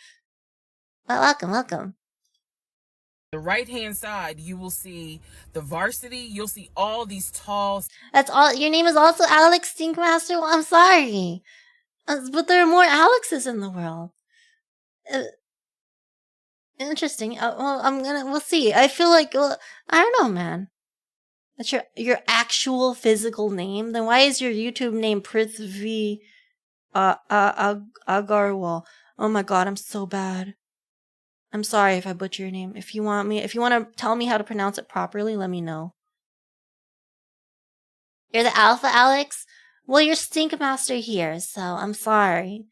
[SPEAKER 1] But welcome.
[SPEAKER 2] The right-hand side, you will see the varsity. You'll see all these tall...
[SPEAKER 1] That's all. Your name is also Alex Stinkmaster? Well, I'm sorry. But there are more Alexes in the world. Interesting. We'll see. I feel like, I don't know, man. That's your actual physical name? Then why is your YouTube name Prithvi Agarwal? Oh my god, I'm so bad. I'm sorry if I butcher your name. If you want to tell me how to pronounce it properly, let me know. You're the Alpha Alex? Well, you're Stinkmaster here, so I'm sorry.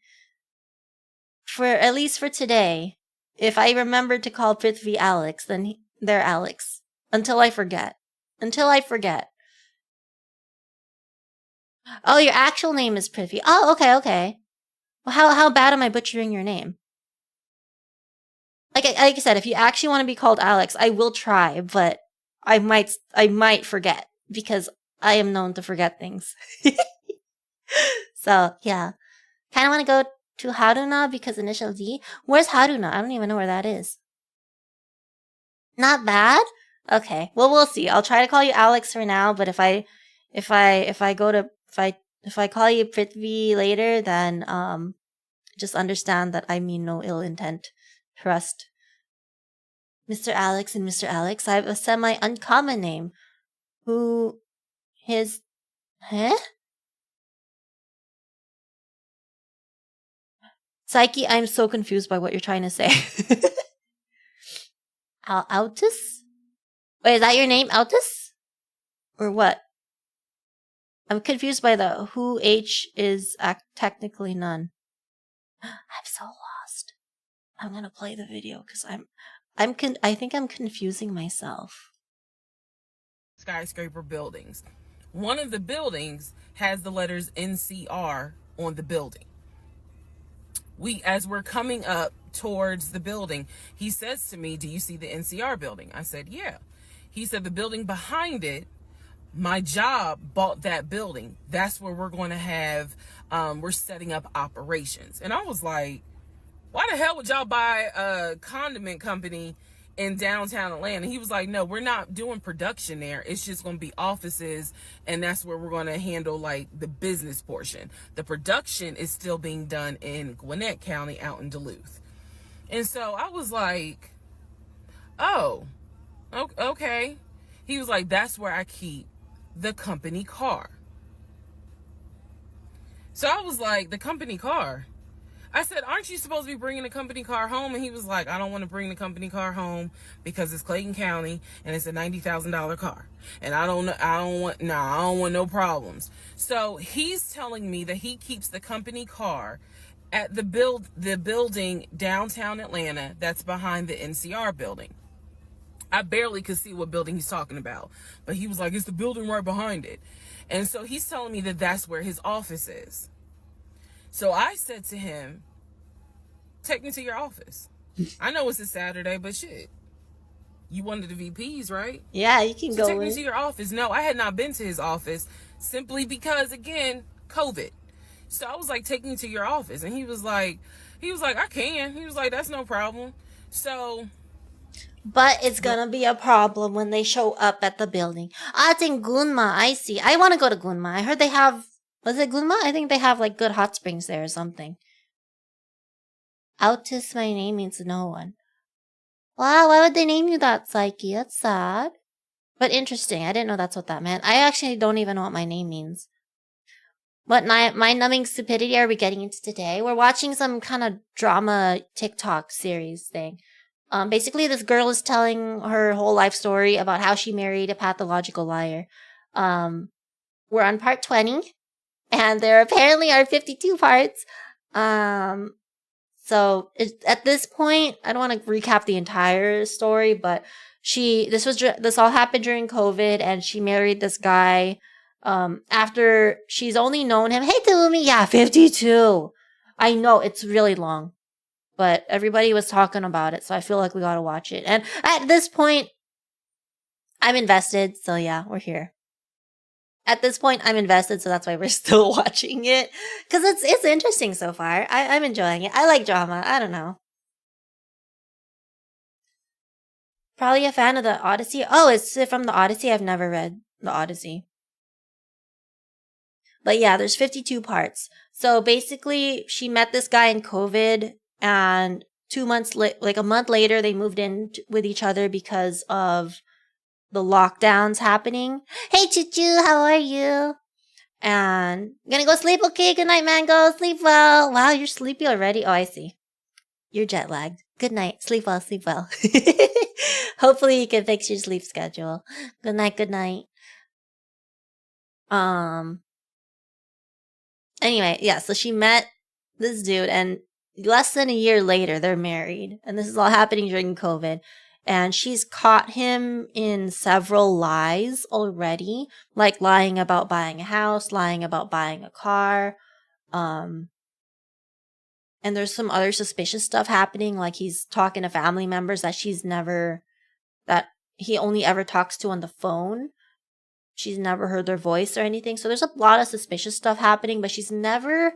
[SPEAKER 1] At least for today. If I remember to call Prithvi Alex, then they're Alex. Until I forget. Oh, your actual name is Prithvi. Oh, okay. Well, how bad am I butchering your name? like I said, if you actually want to be called Alex, I will try, but I might forget because I am known to forget things. So yeah, kind of want to go to Haruna because initial D. Where's Haruna? I don't even know where that is. Not bad. Okay, well we'll see. I'll try to call you Alex for now, but if I call you Prithvi later, then just understand that I mean no ill intent. Trust. Mr. Alex and Mr. Alex, I have a semi-uncommon name. Who his... Huh? Psyche, I'm so confused by what you're trying to say. Altus? Wait, is that your name, Altus? Or what? I'm confused by the who H is technically none. I'm so lost. I'm gonna play the video because I think I'm confusing myself.
[SPEAKER 2] Skyscraper buildings. One of the buildings has the letters NCR on the building. As we're coming up towards the building, he says to me, "Do you see the NCR building?" I said, "Yeah." He said, "The building behind it, my job bought that building. That's where we're going to have, we're setting up operations." And I was like, why the hell would y'all buy a condiment company in downtown Atlanta? He was like, "No, we're not doing production there. It's just going to be offices, and that's where we're going to handle like the business portion. The production is still being done in Gwinnett County out in Duluth." And so I was like, "Oh, okay." He was like, "That's where I keep the company car." So I was like, "The company car?" I said, "Aren't you supposed to be bringing the company car home?" And he was like, "I don't want to bring the company car home because it's Clayton County and it's a $90,000 car. And I don't want no problems." So he's telling me that he keeps the company car at the building downtown Atlanta that's behind the NCR building. I barely could see what building he's talking about, but he was like, "It's the building right behind it." And so he's telling me that that's where his office is. So I said to him, "Take me to your office. I know it's a Saturday, but shit, you one of the VPs, right?"
[SPEAKER 1] Yeah, you can
[SPEAKER 2] So
[SPEAKER 1] go
[SPEAKER 2] take
[SPEAKER 1] in.
[SPEAKER 2] me to your office. No, I had not been to his office simply because, again, COVID. So I was like, "Take me to your office." And he was like, "I can." He was like, "That's no problem." So...
[SPEAKER 1] But it's gonna be a problem when they show up at the building. Ah, it's in Gunma. I see. I want to go to Gunma. I heard they have... Was it Gunma? I think they have like good hot springs there or something. Altus, my name means no one. Wow, why would they name you that, Psyche? That's sad. But interesting. I didn't know that's what that meant. I actually don't even know what my name means. What mind-numbing stupidity are we getting into today? We're watching some kind of drama TikTok series thing. Basically, this girl is telling her whole life story about how she married a pathological liar. We're on part 20, and there apparently are 52 parts. So at this point, I don't want to recap the entire story, but this all happened during COVID, and she married this guy. After she's only known him. Hey, Tumi, yeah, 52. I know it's really long, but everybody was talking about it, so I feel like we gotta watch it. And at this point, I'm invested, so yeah, we're here. At this point, I'm invested, so that's why we're still watching it. Because it's interesting so far. I'm enjoying it. I like drama. I don't know. Probably a fan of the Odyssey. Oh, it's from the Odyssey. I've never read the Odyssey. But yeah, there's 52 parts. So basically, she met this guy in COVID, and 2 months like a month later, they moved in with each other because of the lockdowns happening. Hey, Choo-Choo, how are you? And gonna go sleep. Okay, good night, Mango. Sleep well. Wow, you're sleepy already. Oh, I see. You're jet lagged. Good night. Sleep well. Sleep well. Hopefully, you can fix your sleep schedule. Good night. Good night. Anyway, yeah, so she met this dude, and less than a year later, they're married. And this is all happening during COVID. And she's caught him in several lies already, like lying about buying a house, lying about buying a car. And And there's some other suspicious stuff happening, like he's talking to family members that that he only ever talks to on the phone. She's never heard their voice or anything. So there's a lot of suspicious stuff happening, but she's never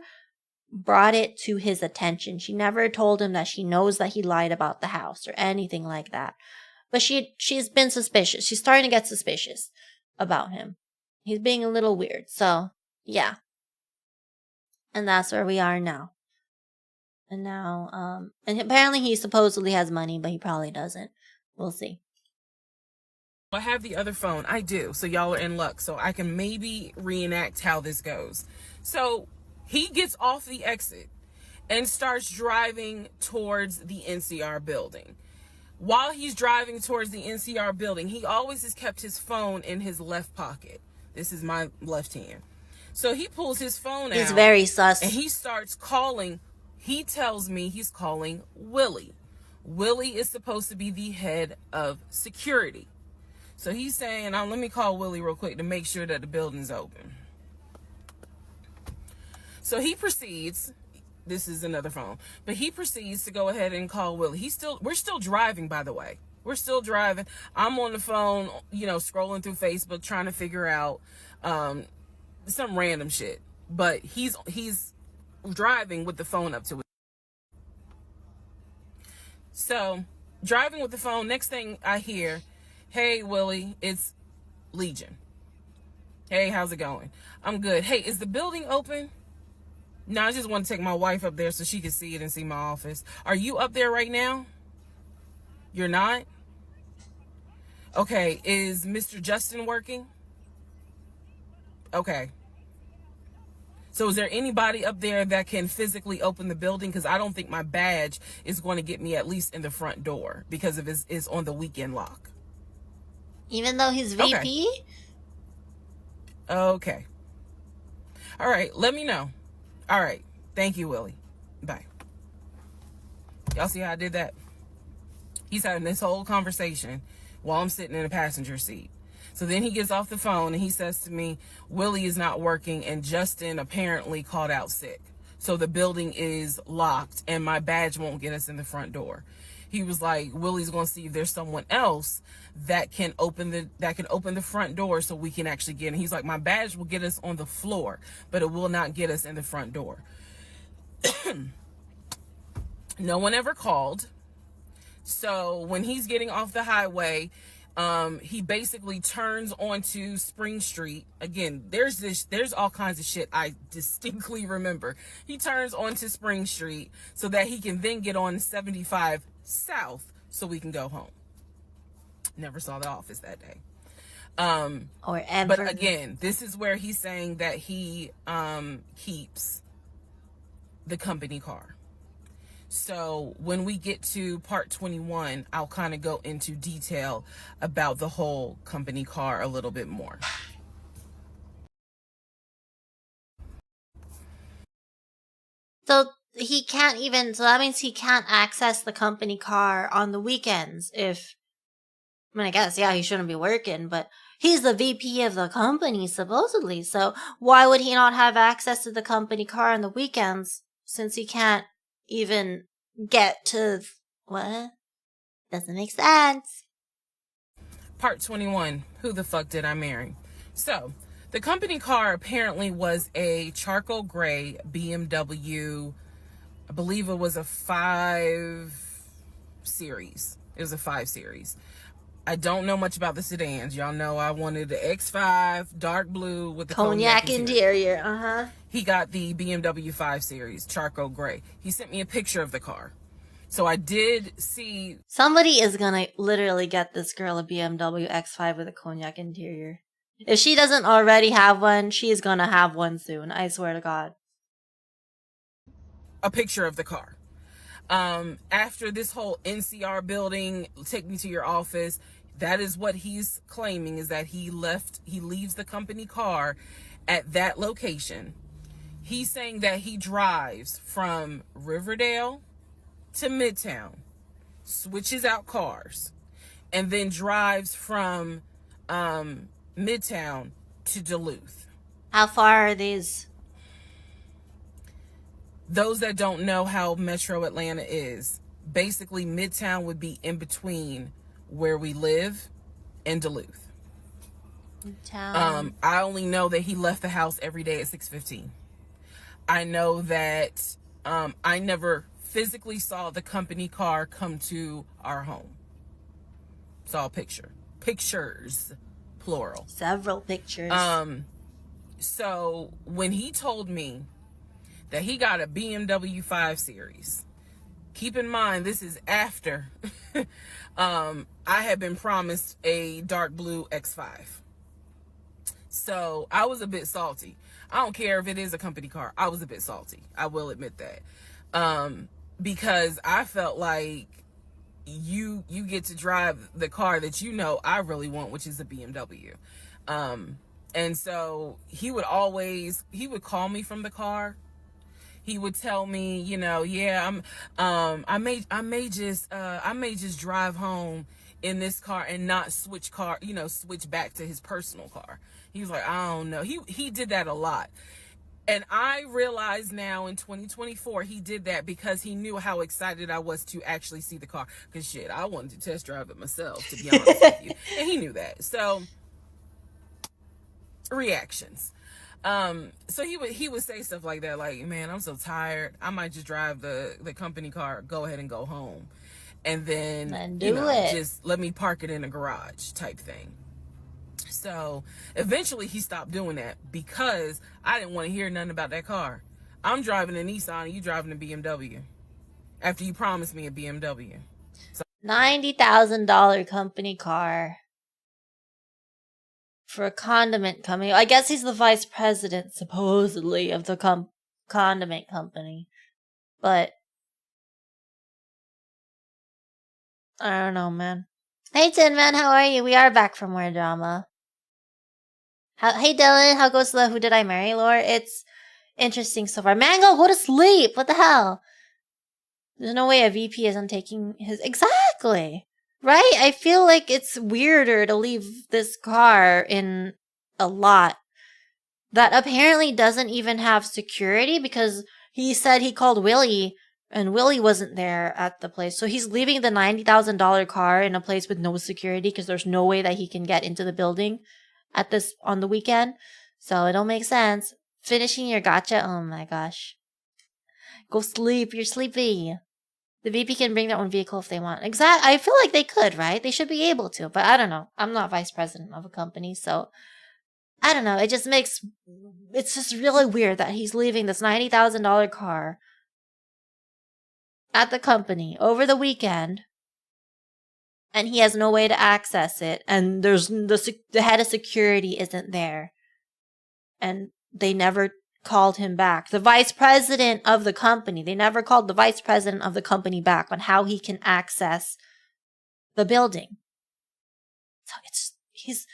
[SPEAKER 1] brought it to his attention. She never told him that she knows that he lied about the house or anything like that. But she's been suspicious. She's starting to get suspicious about him. He's being a little weird. So, yeah. And that's where we are now. And now, and apparently he supposedly has money, but he probably doesn't. We'll see.
[SPEAKER 2] I have the other phone. I do. So y'all are in luck. So I can maybe reenact how this goes. So he gets off the exit and starts driving towards the NCR building. While he's driving towards the NCR building, he always has kept his phone in his left pocket. This is my left hand. So he pulls his phone out.
[SPEAKER 1] He's very sus.
[SPEAKER 2] And he starts calling. He tells me he's calling Willie. Willie is supposed to be the head of security. So he's saying, let me call Willie real quick to make sure that the building's open. So he proceeds, this is another phone, but he proceeds to go ahead and call Willie. We're still driving, by the way. We're still driving. I'm on the phone, scrolling through Facebook, trying to figure out some random shit. But he's driving with the phone up to it. So, driving with the phone, next thing I hear, "Hey, Willie, it's Legion. Hey, how's it going? I'm good. Hey, is the building open? No, I just want to take my wife up there so she can see it and see my office. Are you up there right now? You're not? Okay, is Mr. Justin working? Okay. So is there anybody up there that can physically open the building? Because I don't think my badge is going to get me at least in the front door because of it's on the weekend lock.
[SPEAKER 1] Even though he's VP?
[SPEAKER 2] Okay. All right, let me know. All right. Thank you, Willie. Bye. Y'all see how I did that? He's having this whole conversation while I'm sitting in the passenger seat. So then he gets off the phone and he says to me, Willie is not working and Justin apparently called out sick. So the building is locked and my badge won't get us in the front door. He was like, Willie's going to see if there's someone else that can open the front door so we can actually get in. He's like, my badge will get us on the floor, but it will not get us in the front door. No one ever called. So when he's getting off the highway, he basically turns onto Spring Street. Again, there's all kinds of shit I distinctly remember. He turns onto Spring Street so that he can then get on 75 South so we can go home. Never saw the office that day.
[SPEAKER 1] Or ever.
[SPEAKER 2] But again, this is where he's saying that he keeps the company car. So when we get to part 21, I'll kind of go into detail about the whole company car a little bit more.
[SPEAKER 1] So that means he can't access the company car on the weekends I guess, yeah, he shouldn't be working, but he's the VP of the company, supposedly. So why would he not have access to the company car on the weekends since he can't even get to what? Doesn't make sense.
[SPEAKER 2] Part 21, who the fuck did I marry? So, the company car apparently was a charcoal gray BMW, I believe it was a 5 Series. It was a 5 Series. I don't know much about the sedans. Y'all know I wanted the X5, dark blue with the cognac
[SPEAKER 1] interior.
[SPEAKER 2] He got the BMW 5 Series, charcoal gray. He sent me a picture of the car. So I did see...
[SPEAKER 1] Somebody is gonna literally get this girl a BMW X5 with a cognac interior. If she doesn't already have one, she's gonna have one soon. I swear to God.
[SPEAKER 2] A picture of the car. After this whole NCR building, take me to your office, that is what he's claiming, is that he leaves the company car at that location. He's saying that he drives from Riverdale to Midtown, switches out cars, and then drives from Midtown to Duluth.
[SPEAKER 1] How far are these?
[SPEAKER 2] those that don't know how Metro Atlanta is, basically Midtown would be in between where we live and Duluth.
[SPEAKER 1] Town.
[SPEAKER 2] I only know that he left the house every day at 6:15. I know that I never physically saw the company car come to our home. Saw a pictures, plural.
[SPEAKER 1] Several pictures.
[SPEAKER 2] So when he told me that he got a BMW 5 Series, keep in mind this is after I had been promised a dark blue X5. So I was a bit salty. I don't care if it is a company car. I was a bit salty. I will admit that. Because I felt like you get to drive the car that you know I really want, which is a BMW. And so he would call me from the car. He would tell me, yeah, I may just drive home in this car and not switch back to his personal car. He was like, I don't know. He did that a lot. And I realize now in 2024, he did that because he knew how excited I was to actually see the car. Because shit, I wanted to test drive it myself, to be honest with you. And he knew that. So, reactions. So he would say stuff like that, like, man, I'm so tired. I might just drive the company car, go ahead and go home. And then, just let me park it in a garage type thing. So eventually he stopped doing that because I didn't want to hear nothing about that car. I'm driving a Nissan and you driving a BMW after you promised me a BMW. So
[SPEAKER 1] $90,000 company car for a condiment company. I guess he's the vice president, supposedly, of the condiment company. But I don't know, man. Hey, Tin Man, how are you? We are back from More Drama. Hey, Dylan, how goes the Who Did I Marry lore? It's interesting so far. Mango, go to sleep! What the hell? There's no way a VP isn't taking his... Exactly! Right? I feel like it's weirder to leave this car in a lot that apparently doesn't even have security because he said he called Willie and Willie wasn't there at the place. So he's leaving the $90,000 car in a place with no security because there's no way that he can get into the building on the weekend. So it don't make sense. Finishing your gacha. Oh my gosh. Go sleep. You're sleepy. The VP can bring their own vehicle if they want. I feel like they could, right? They should be able to, but I don't know. I'm not vice president of a company, so I don't know. It's just really weird that he's leaving this $90,000 car at the company over the weekend and he has no way to access it, and there's the head of security isn't there, and they never called him back. The vice president of the company, they never called the vice president of the company back on how he can access the building. So he's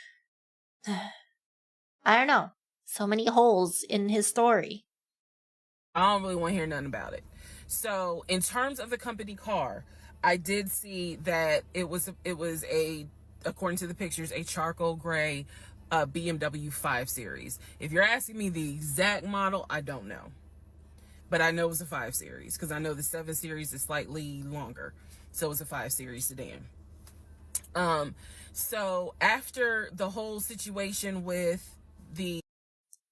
[SPEAKER 1] I don't know, so many holes in his story.
[SPEAKER 2] I don't really want to hear nothing about it. So in terms of the company car, I did see that it was according to the pictures, a charcoal gray BMW 5 Series. If you're asking me the exact model, I don't know. But I know it was a 5 Series because I know the 7 Series is slightly longer. So it's a 5 Series sedan. So after the whole situation with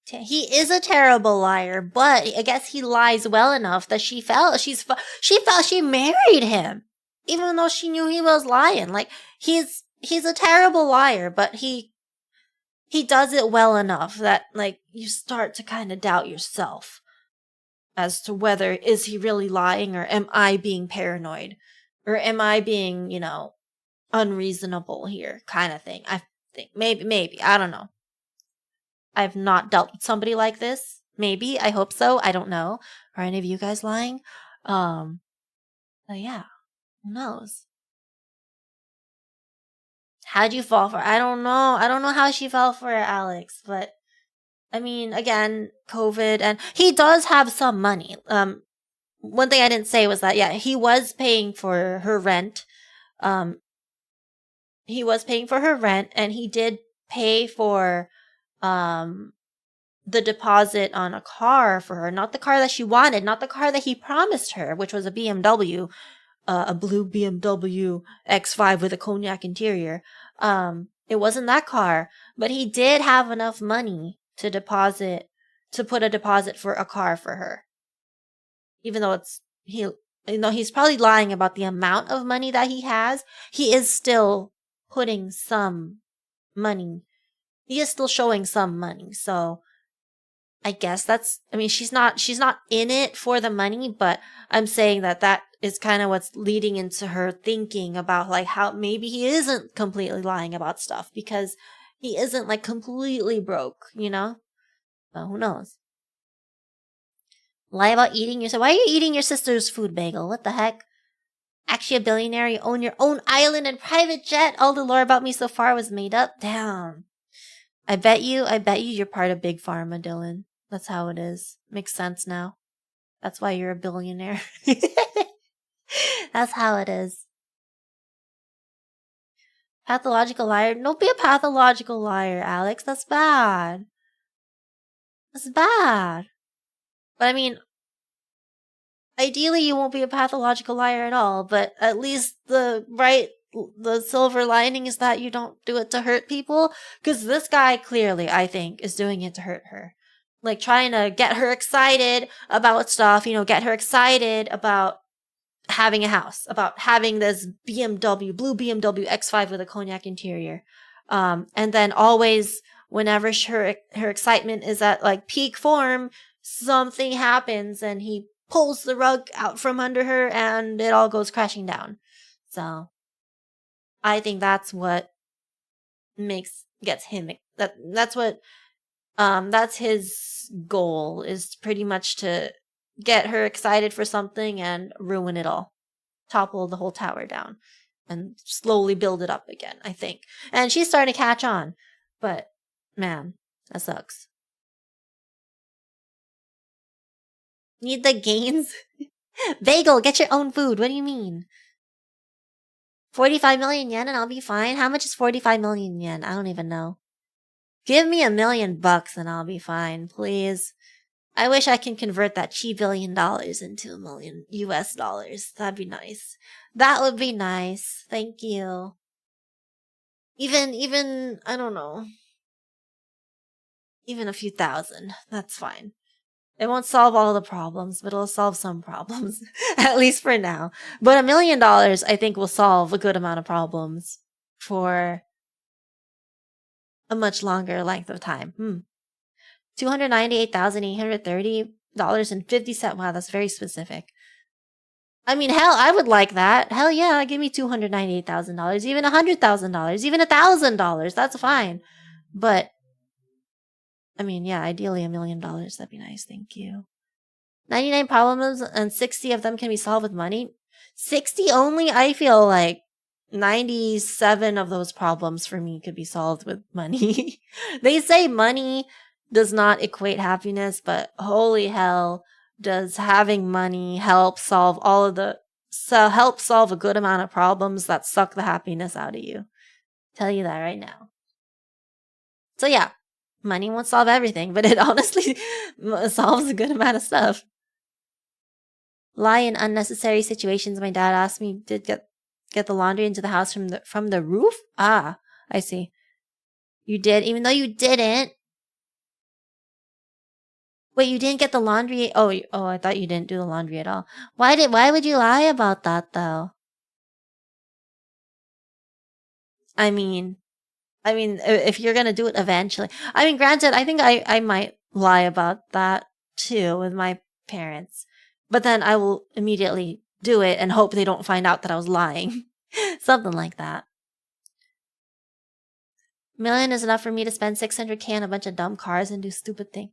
[SPEAKER 1] he is a terrible liar, but I guess he lies well enough that she felt she married him, even though she knew he was lying. Like he's a terrible liar, but he does it well enough that like you start to kind of doubt yourself as to whether is he really lying or am I being paranoid or am I being, unreasonable here kind of thing. I think maybe I don't know. I've not dealt with somebody like this. Maybe. I hope so. I don't know. Are any of you guys lying? But yeah. Who knows? How'd you fall for it? I don't know. I don't know how she fell for it, Alex. But, I mean, again, COVID. And he does have some money. One thing I didn't say was that, yeah, he was paying for her rent. He was paying for her rent. And he did pay for the deposit on a car for her, not the car that she wanted, not the car that he promised her, which was a BMW, a blue BMW X5 with a cognac interior. It wasn't that car, but he did have enough money to put a deposit for a car for her. Even though he's probably lying about the amount of money that he has, he is still putting some money. He is still showing some money. So I guess she's not in it for the money, but I'm saying that is kind of what's leading into her thinking about like how maybe he isn't completely lying about stuff because he isn't like completely broke, you know? Well, who knows? Lie about eating yourself. Why are you eating your sister's food, Bagel? What the heck? Actually a billionaire, you own your own island and private jet. All the lore about me so far was made up. Damn. I bet you you're part of Big Pharma, Dylan. That's how it is. Makes sense now. That's why you're a billionaire. That's how it is. Pathological liar. Don't be a pathological liar, Alex. That's bad. That's bad. But I mean, ideally you won't be a pathological liar at all, but at least the silver lining is that you don't do it to hurt people. Because this guy clearly, I think, is doing it to hurt her. Like trying to get her excited about stuff, get her excited about having a house, about having this blue BMW X5 with a cognac interior. And then always, whenever her excitement is at like peak form, something happens and he pulls the rug out from under her and it all goes crashing down. So I think that's what gets him. That's his goal, is pretty much to get her excited for something and ruin it all. Topple the whole tower down and slowly build it up again, I think. And she's starting to catch on. But, man, that sucks. Need the gains? Bagel, get your own food. What do you mean? 45 million yen and I'll be fine? How much is 45 million yen? I don't even know. Give me $1 million and I'll be fine, please. I wish I can convert that $1 billion into $1 million US dollars. That'd be nice. That would be nice. Thank you. Even, I don't know. Even a few thousand. That's fine. It won't solve all the problems, but it'll solve some problems. At least for now. But $1 million, I think, will solve a good amount of problems for a much longer length of time. $298,830.50. Wow, that's very specific. I mean, hell, I would like that. Hell yeah, give me $298,000, even $100,000, even $1,000. That's fine. But, I mean, yeah, ideally $1 million. That'd be nice. Thank you. 99 problems and 60 of them can be solved with money. 60 only? I feel like 97 of those problems for me could be solved with money. They say money does not equate happiness, but holy hell, does having money help solve help solve a good amount of problems that suck the happiness out of you. Tell you that right now. So yeah, money won't solve everything, but it honestly solves a good amount of stuff. Lie in unnecessary situations. My dad asked me to get the laundry into the house from the roof? Ah, I see. You did, even though you didn't. Wait, you didn't get the laundry? Oh, I thought you didn't do the laundry at all. Why would you lie about that though? I mean, if you're gonna do it eventually. I mean, granted, I think I might lie about that too with my parents. But then I will immediately do it and hope they don't find out that I was lying. Something like that. $1 million is enough for me to spend $600K on a bunch of dumb cars and do stupid things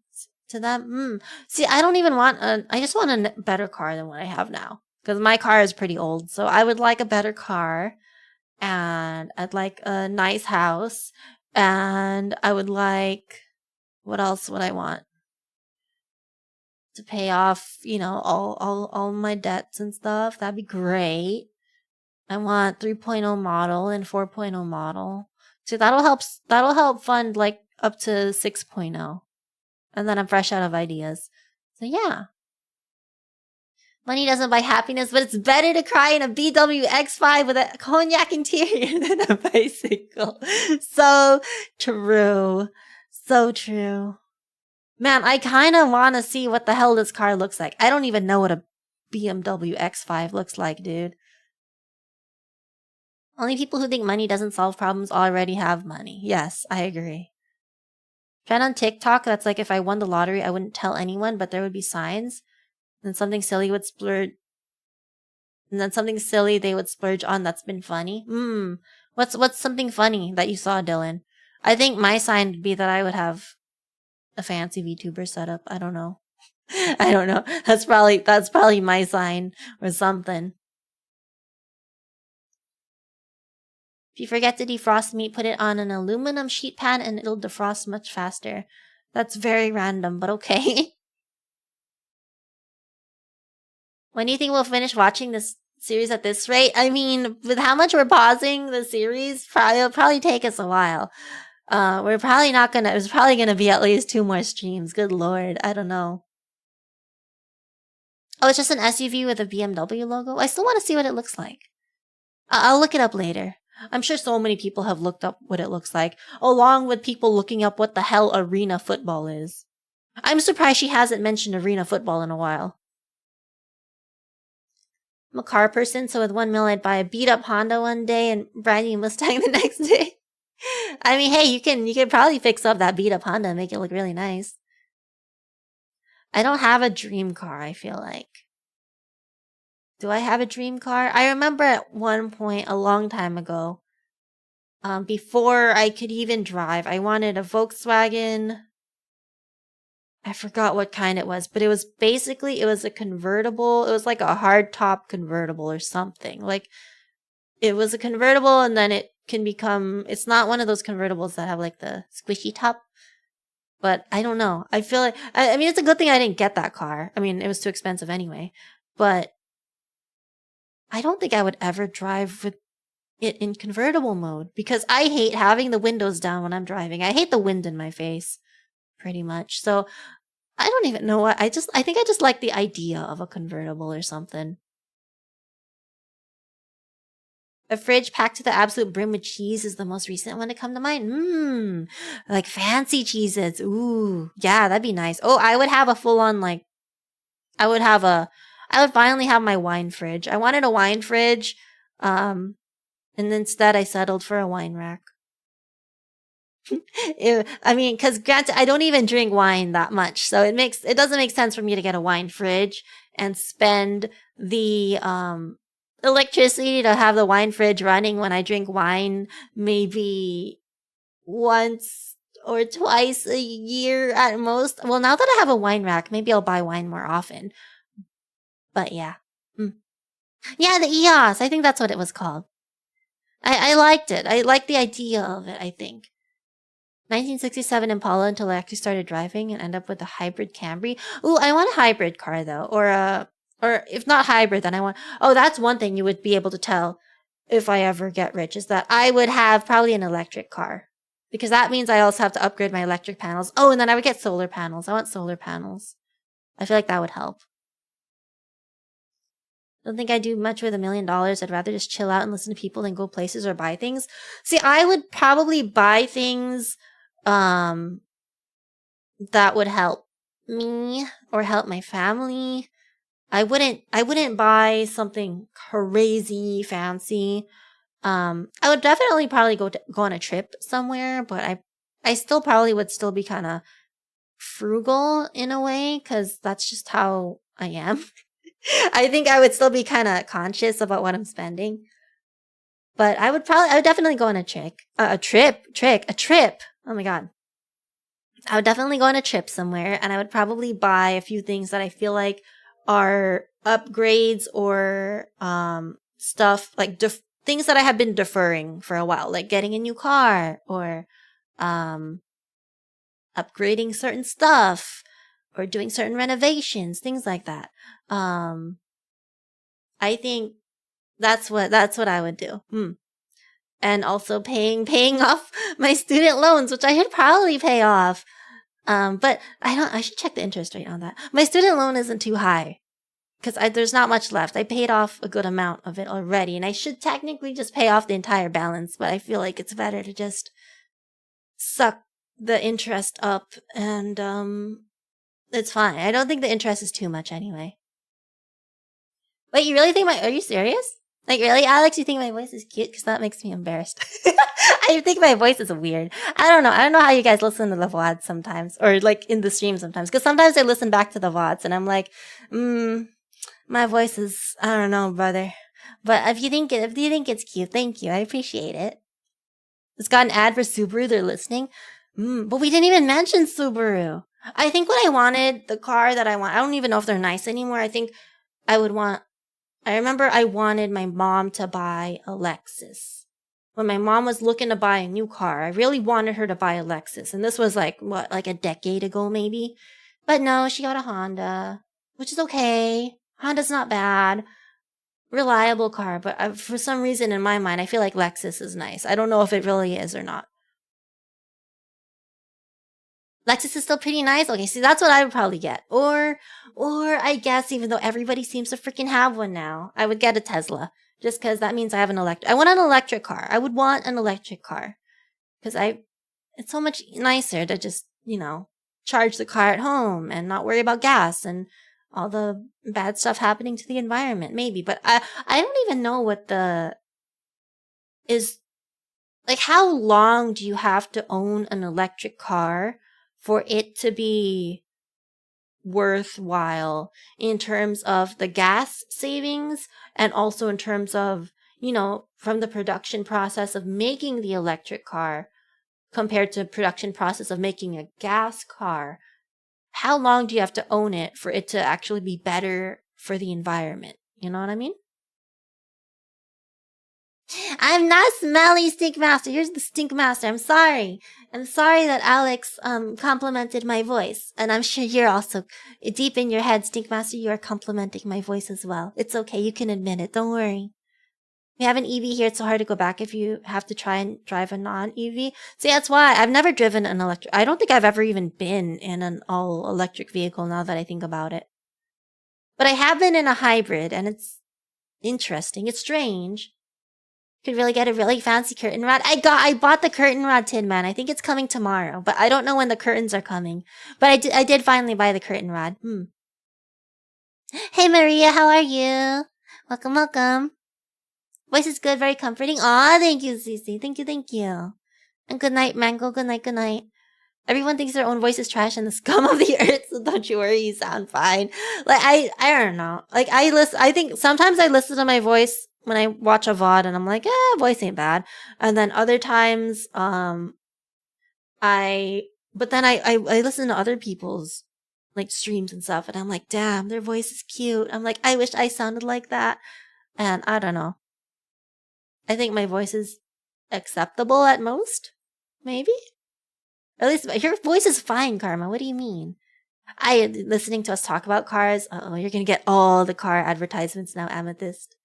[SPEAKER 1] to them. See, I don't even want I just want a better car than what I have now. Because my car is pretty old. So I would like a better car. And I'd like a nice house. And I would like, what else would I want? To pay off, all my debts and stuff. That'd be great. I want 3.0 model and 4.0 model. So that'll help fund like up to 6.0. And then I'm fresh out of ideas. So yeah. Money doesn't buy happiness, but it's better to cry in a BMW X5 with a cognac interior than a bicycle. So true. So true. Man, I kind of want to see what the hell this car looks like. I don't even know what a BMW X5 looks like, dude. Only people who think money doesn't solve problems already have money. Yes, I agree. Trend on TikTok, that's like if I won the lottery, I wouldn't tell anyone, but there would be signs. And something silly would splurge. And then something silly they would splurge on that's been funny. What's something funny that you saw, Dylan? I think my sign would be that I would have a fancy VTuber setup. I don't know. I don't know. That's probably my sign or something. If you forget to defrost meat, put it on an aluminum sheet pan and it'll defrost much faster. That's very random, but okay. When do you think we'll finish watching this series at this rate? I mean, with how much we're pausing the series, it'll probably take us a while. We're probably not gonna, it's probably gonna be at least 2 more streams. Good lord, I don't know. Oh, it's just an SUV with a BMW logo? I still want to see what it looks like. I'll look it up later. I'm sure so many people have looked up what it looks like, along with people looking up what the hell arena football is. I'm surprised she hasn't mentioned arena football in a while. I'm a car person, so with 1 mil I'd buy a beat-up Honda one day and brand new Mustang the next day. I mean, hey, you can probably fix up that beat-up Honda and make it look really nice. I don't have a dream car, I feel like. Do I have a dream car? I remember at one point a long time ago, before I could even drive, I wanted a Volkswagen. I forgot what kind it was, but it was a convertible. It was like a hardtop convertible or something. Like, it was a convertible and then it can become, it's not one of those convertibles that have like the squishy top. But I don't know. I feel like, I mean, it's a good thing I didn't get that car. I mean, it was too expensive anyway. But I don't think I would ever drive with it in convertible mode because I hate having the windows down when I'm driving. I hate the wind in my face, pretty much. So I don't even know what I think I just like the idea of a convertible or something. A fridge packed to the absolute brim with cheese is the most recent one to come to mind. Like fancy cheeses. Ooh, yeah, that'd be nice. Oh, I would have a full on I would finally have my wine fridge. I wanted a wine fridge, and instead I settled for a wine rack. I mean, because granted, I don't even drink wine that much, so it doesn't make sense for me to get a wine fridge and spend the electricity to have the wine fridge running when I drink wine maybe once or twice a year at most. Well, now that I have a wine rack, maybe I'll buy wine more often. But yeah. Yeah, the EOS. I think that's what it was called. I liked it. I liked the idea of it, I think. 1967 Impala until I actually started driving and end up with a hybrid Camry. Ooh, I want a hybrid car though. Or if not hybrid, then I want... Oh, that's one thing you would be able to tell if I ever get rich, is that I would have probably an electric car. Because that means I also have to upgrade my electric panels. Oh, and then I would get solar panels. I want solar panels. I feel like that would help. Don't think I'd do much with $1 million. I'd rather just chill out and listen to people than go places or buy things. See, I would probably buy things that would help me or help my family. I wouldn't buy something crazy fancy. I would definitely probably go on a trip somewhere, but I still probably would still be kind of frugal in a way, because that's just how I am. I think I would still be kind of conscious about what I'm spending. But I would definitely go on a trip. Oh my god. I would definitely go on a trip somewhere, and I would probably buy a few things that I feel like are upgrades or stuff like things that I have been deferring for a while, like getting a new car or upgrading certain stuff or doing certain renovations, things like that. I think that's what I would do. And also paying off my student loans, which I should probably pay off. But I should check the interest rate on that. My student loan isn't too high because there's not much left. I paid off a good amount of it already, and I should technically just pay off the entire balance, but I feel like it's better to just suck the interest up, and it's fine. I don't think the interest is too much anyway. Wait, you really think are you serious? Like, really, Alex, you think my voice is cute? Because that makes me embarrassed. I think my voice is weird. I don't know. I don't know how you guys listen to the VODs sometimes, or like in the stream sometimes. Because sometimes I listen back to the VODs and I'm like, my voice is, I don't know, brother. But if you think it's cute, thank you. I appreciate it. It's got an ad for Subaru. They're listening. But we didn't even mention Subaru. I think what I wanted, the car that I want, I don't even know if they're nice anymore. I think I remember I wanted my mom to buy a Lexus. When my mom was looking to buy a new car, I really wanted her to buy a Lexus. And this was like a decade ago maybe. But no, she got a Honda, which is okay. Honda's not bad. Reliable car, but for some reason in my mind, I feel like Lexus is nice. I don't know if it really is or not. Lexus is still pretty nice. Okay, see, that's what I would probably get. Or I guess even though everybody seems to freaking have one now, I would get a Tesla. Just because that means I have I want an electric car. I would want an electric car. Because it's so much nicer to just, charge the car at home and not worry about gas and all the bad stuff happening to the environment, maybe. But I don't even know what how long do you have to own an electric ar for it to be worthwhile in terms of the gas savings and also in terms of, from the production process of making the electric car compared to production process of making a gas car? How long do you have to own it for it to actually be better for the environment? You know what I mean? I'm not smelly, Stink Master. Here's the Stink Master. I'm sorry. I'm sorry that Alex complimented my voice. And I'm sure you're also, deep in your head, Stink Master, you are complimenting my voice as well. It's okay. You can admit it. Don't worry. We have an EV here. It's so hard to go back if you have to try and drive a non-EV. See, that's why I've never driven an electric. I don't think I've ever even been in an all-electric vehicle now that I think about it. But I have been in a hybrid, and it's interesting. It's strange. Could really get a really fancy curtain rod. I bought the curtain rod, Tin Man. I think it's coming tomorrow, but I don't know when the curtains are coming. But I did finally buy the curtain rod. Hey Maria, how are you? Welcome, welcome. Voice is good, very comforting. Aw, thank you, Cece. Thank you. And good night, Mango. Good night. Everyone thinks their own voice is trash and the scum of the earth, so don't you worry, you sound fine. Like, I don't know. Like, I think sometimes I listen to my voice when I watch a VOD and I'm like, voice ain't bad. And then other times, I listen to other people's, like, streams and stuff and I'm like, damn, their voice is cute. I'm like, I wish I sounded like that. And I don't know. I think my voice is acceptable at most. Maybe? At least your voice is fine, Karma. What do you mean? Listening to us talk about cars. You're gonna get all the car advertisements now, Amethyst.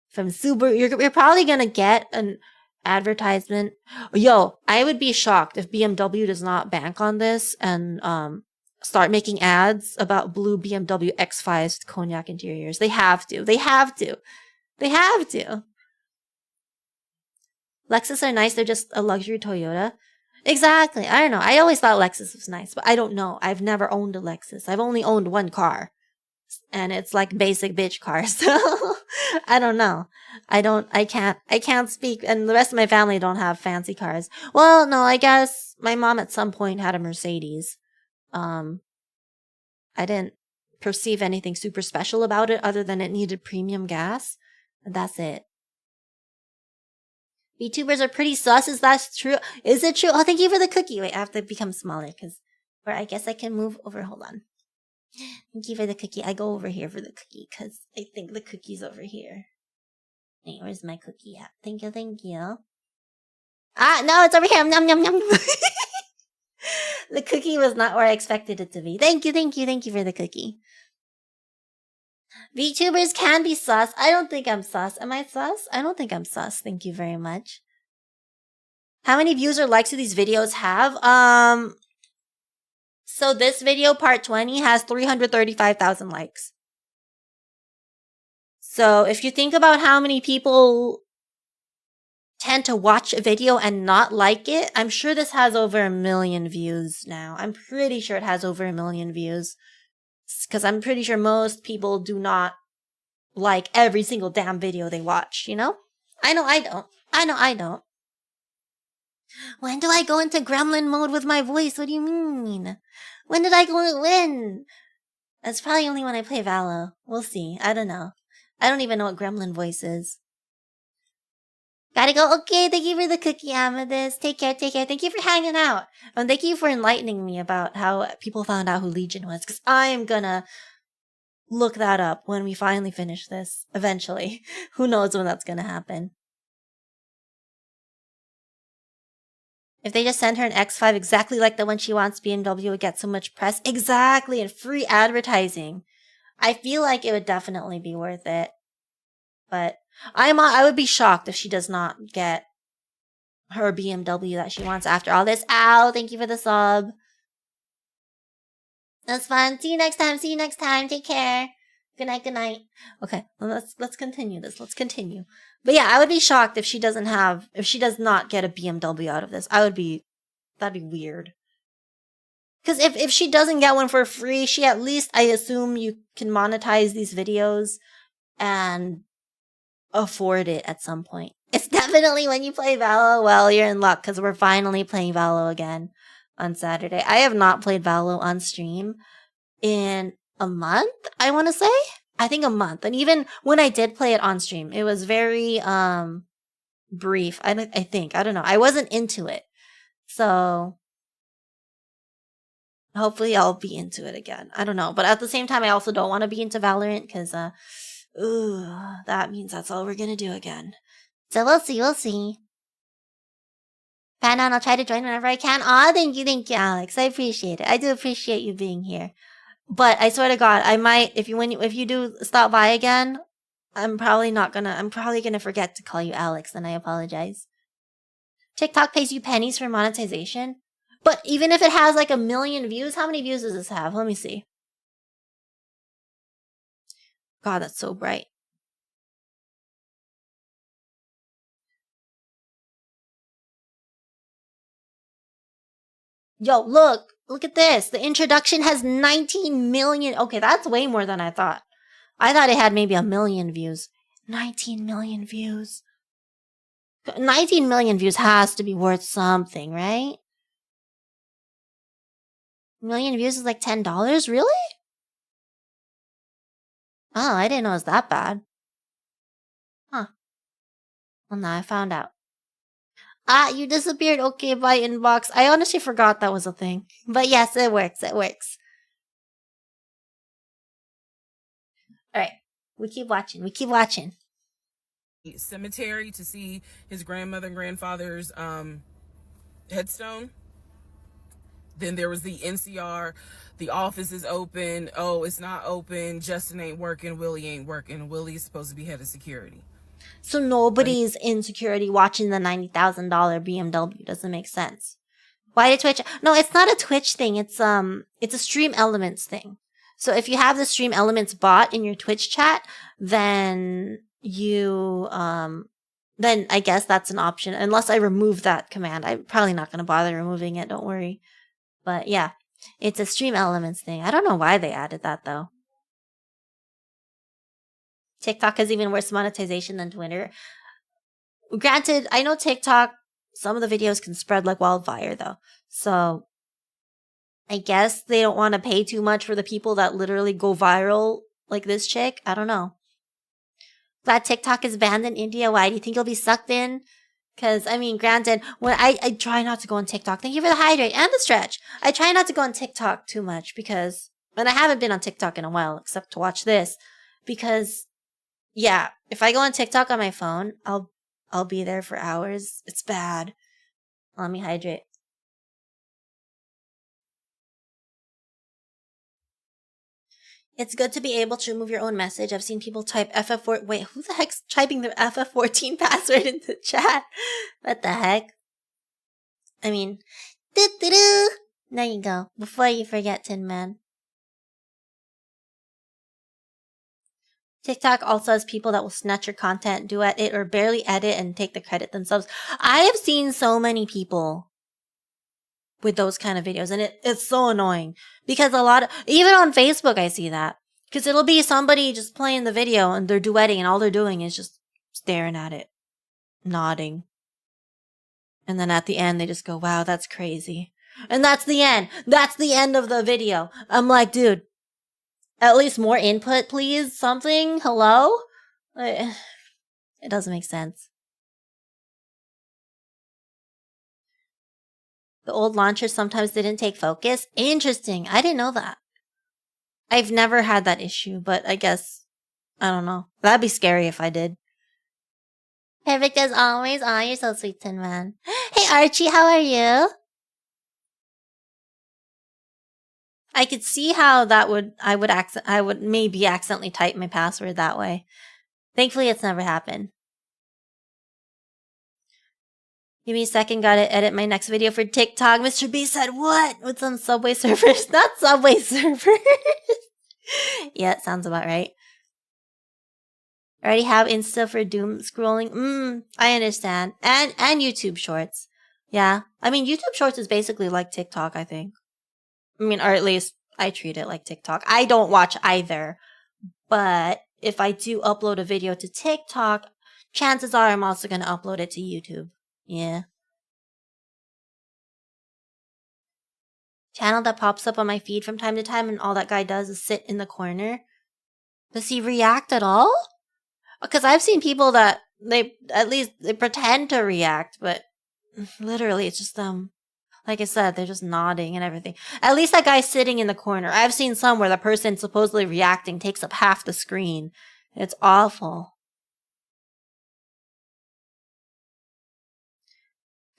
[SPEAKER 1] From Subaru. You're probably gonna get an advertisement. Yo, I would be shocked if BMW does not bank on this and start making ads about blue BMW X5s with cognac interiors. They have to. Lexus are nice. They're just a luxury Toyota. Exactly. I don't know. I always thought Lexus was nice, but I don't know. I've never owned a Lexus. I've only owned one car. And it's like basic bitch car. So I don't know. I can't speak. And the rest of my family don't have fancy cars. Well, no, I guess my mom at some point had a Mercedes. I didn't perceive anything super special about it other than it needed premium gas. And that's it. VTubers are pretty sus. Is that true? Is it true? Oh, thank you for the cookie. Wait, I have to become smaller or I guess I can move over. Hold on. Thank you for the cookie. I go over here for the cookie because I think the cookie's over here. Wait, where's my cookie at? Thank you. Ah, no, it's over here. Nom, nom, nom. The cookie was not where I expected it to be. Thank you for the cookie. VTubers can be sus. I don't think I'm sus. Am I sus? I don't think I'm sus. Thank you very much. How many views or likes do these videos have? So this video, part 20, has 335,000 likes. So if you think about how many people tend to watch a video and not like it, I'm sure this has over 1 million views now. I'm pretty sure it has over 1 million views. Because I'm pretty sure most people do not like every single damn video they watch, you know? I know I don't. I don't. When do I go into gremlin mode with my voice? What do you mean? When did I go in? That's probably only when I play Valo. We'll see. I don't know. I don't even know what gremlin voice is. Gotta go. Okay, thank you for the cookie, Amethyst. Take care. Thank you for hanging out. And thank you for enlightening me about how people found out who Legion was. Because I am gonna look that up when we finally finish this. Eventually. Who knows when that's gonna happen. If they just send her an X5 exactly like the one she wants, BMW would get so much press. Exactly, and free advertising. I feel like it would definitely be worth it. But I would be shocked if she does not get her BMW that she wants after all this. Ow, thank you for the sub. That's fun. See you next time. Take care. Good night. Okay, well, let's continue this. But yeah, I would be shocked if she does not get a BMW out of this. That'd be weird. Because if she doesn't get one for free, she at least, I assume, you can monetize these videos and afford it at some point. It's definitely when you play Valo, well, you're in luck because we're finally playing Valo again on Saturday. I have not played Valo on stream in a month, I want to say. I think a month. And even when I did play it on stream, it was very brief. I think. I don't know. I wasn't into it. So hopefully I'll be into it again. I don't know. But at the same time, I also don't want to be into Valorant because that means that's all we're going to do again. So we'll see. Fan on, I'll try to join whenever I can. Aw, thank you, Alex. I appreciate it. I do appreciate you being here. But I swear to God, I might, if you do stop by again, I'm probably gonna forget to call you Alex, and I apologize. TikTok pays you pennies for monetization. But even if it has like 1 million views, how many views does this have? Let me see. God, that's so bright. Yo, look at this. The introduction has 19 million. Okay, that's way more than I thought. I thought it had maybe 1 million views. 19 million views. 19 million views has to be worth something, right? 1 million views is like $10? Really? Oh, I didn't know it was that bad. Huh. Well, now I found out. Ah, you disappeared. Okay, by inbox. I honestly forgot that was a thing. But yes, it works. Alright. We keep watching.
[SPEAKER 2] Cemetery to see his grandmother and grandfather's headstone. Then there was the NCR. The office is open. Oh, it's not open. Justin ain't working. Willie ain't working. Willie's supposed to be head of security.
[SPEAKER 1] So nobody's in security watching the $90,000 BMW. Doesn't make sense. Why did Twitch? No, it's not a Twitch thing. It's a Stream Elements thing. So if you have the Stream Elements bot in your Twitch chat, then then I guess that's an option. Unless I remove that command. I'm probably not going to bother removing it. Don't worry. But yeah, it's a Stream Elements thing. I don't know why they added that though. TikTok has even worse monetization than Twitter. Granted, I know TikTok, some of the videos can spread like wildfire though. So I guess they don't want to pay too much for the people that literally go viral like this chick. I don't know. Glad TikTok is banned in India. Why do you think you'll be sucked in? Because, I mean, granted, when I try not to go on TikTok. Thank you for the hydrate and the stretch. I try not to go on TikTok too much because, and I haven't been on TikTok in a while except to watch this. Because, yeah, if I go on TikTok on my phone, I'll be there for hours. It's bad. Let me hydrate. It's good to be able to remove your own message. I've seen people type FF4. Wait, who the heck's typing their FF14 password into the chat? What the heck? I mean, There you go. Before you forget, Tin Man. TikTok also has people that will snatch your content, do it, or barely edit and take the credit themselves. I have seen so many people with those kind of videos, and it's so annoying because even on Facebook, I see that because it'll be somebody just playing the video and they're duetting, and all they're doing is just staring at it, nodding, and then at the end they just go, "Wow, that's crazy," and that's the end. That's the end of the video. I'm like, dude, at least more input, please. Something. Hello. It doesn't make sense. The old launchers sometimes didn't take focus. Interesting. I didn't know that. I've never had that issue, but I guess, I don't know. That'd be scary if I did. Perfect as always. Aw, you're so sweet, Tin Man. Hey, Archie, how are you? I could see how I would maybe accidentally type my password that way. Thankfully, it's never happened. Give me a second, gotta edit my next video for TikTok. Mr. B said, what? With some Subway servers? Not Subway servers. Yeah, it sounds about right. I already have Insta for doom scrolling. I understand. And YouTube Shorts. Yeah. I mean, YouTube Shorts is basically like TikTok, I think. I mean, or at least I treat it like TikTok. I don't watch either. But if I do upload a video to TikTok, chances are I'm also going to upload it to YouTube. Yeah. Channel that pops up on my feed from time to time, and all that guy does is sit in the corner. Does he react at all? Because I've seen people that they pretend to react, but literally it's just like I said, they're just nodding and everything. At least that guy's sitting in the corner. I've seen some where the person supposedly reacting takes up half the screen. It's awful.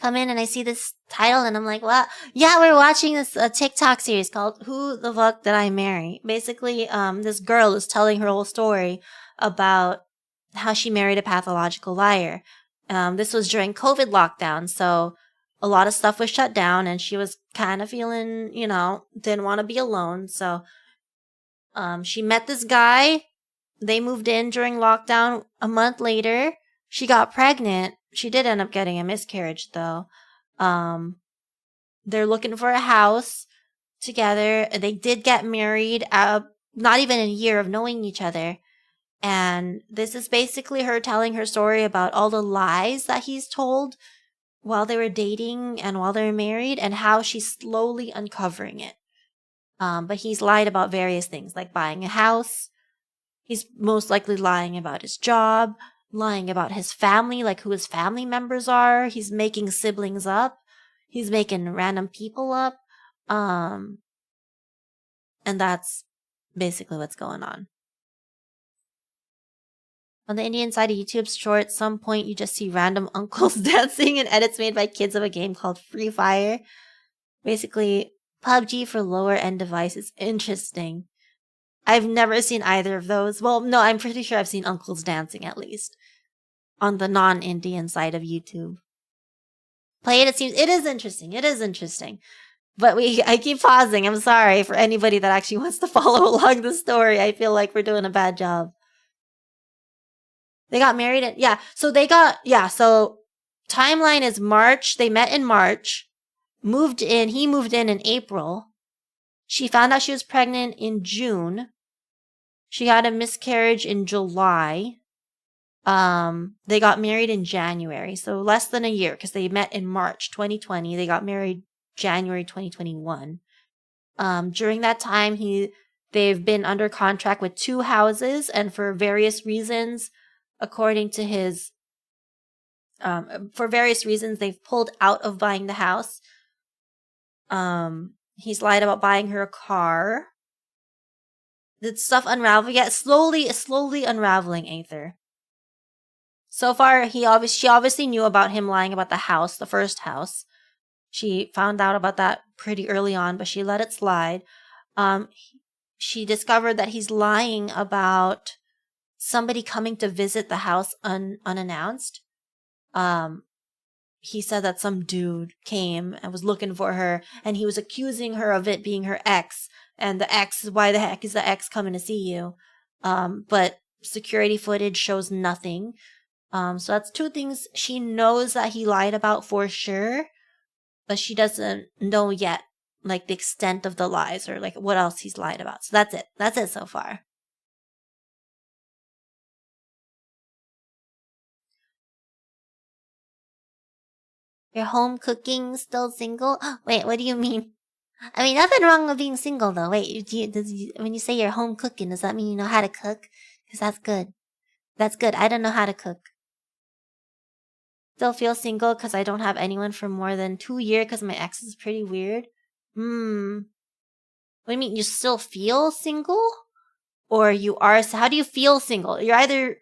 [SPEAKER 1] Come in and I see this title and I'm like, what? Yeah, we're watching this TikTok series called Who the Fuck Did I Marry? Basically, this girl is telling her whole story about how she married a pathological liar. This was during COVID lockdown, so a lot of stuff was shut down and she was kind of feeling, didn't want to be alone. So she met this guy. They moved in during lockdown. A month later, she got pregnant. She did end up getting a miscarriage, though. They're looking for a house together. They did get married, not even a year of knowing each other. And this is basically her telling her story about all the lies that he's told while they were dating and while they were married, and how she's slowly uncovering it. But he's lied about various things, like buying a house. He's most likely lying about his job, lying about his family, like who his family members are. He's making siblings up. He's making random people up. And that's basically what's going on. On the Indian side of YouTube's short, at some point you just see random uncles dancing and edits made by kids of a game called Free Fire. Basically, PUBG for lower end devices. Interesting. I've never seen either of those. Well, no, I'm pretty sure I've seen uncles dancing at least. On the non-Indian side of YouTube. Play it seems, it is interesting. It is interesting. But I keep pausing. I'm sorry for anybody that actually wants to follow along the story. I feel like we're doing a bad job. They got married so timeline is March. They met in March. He moved in April. She found out she was pregnant in June. She had a miscarriage in July. They got married in January, so less than a year, because they met in March 2020. They got married January 2021. During that time, they've been under contract with 2 houses, and for various reasons, according to they've pulled out of buying the house. He's lied about buying her a car. Did stuff unravel yet? Slowly unraveling, Aether. So far, she obviously knew about him lying about the house, the first house. She found out about that pretty early on, but she let it slide. She discovered that he's lying about somebody coming to visit the house unannounced. he said that some dude came and was looking for her, and he was accusing her of it being her ex. And the ex, why the heck is the ex coming to see you? But security footage shows nothing. So that's two things she knows that he lied about for sure, but she doesn't know yet, like, the extent of the lies or, like, what else he's lied about. So that's it. That's it so far. You're home cooking, still single? Wait, what do you mean? I mean, nothing wrong with being single, though. Wait, when you say you're home cooking, does that mean you know how to cook? Because that's good. That's good. I don't know how to cook. Still feel single because I don't have anyone for more than 2 years because my ex is pretty weird. What do you mean? You still feel single? Or you are, how do you feel single? You're either,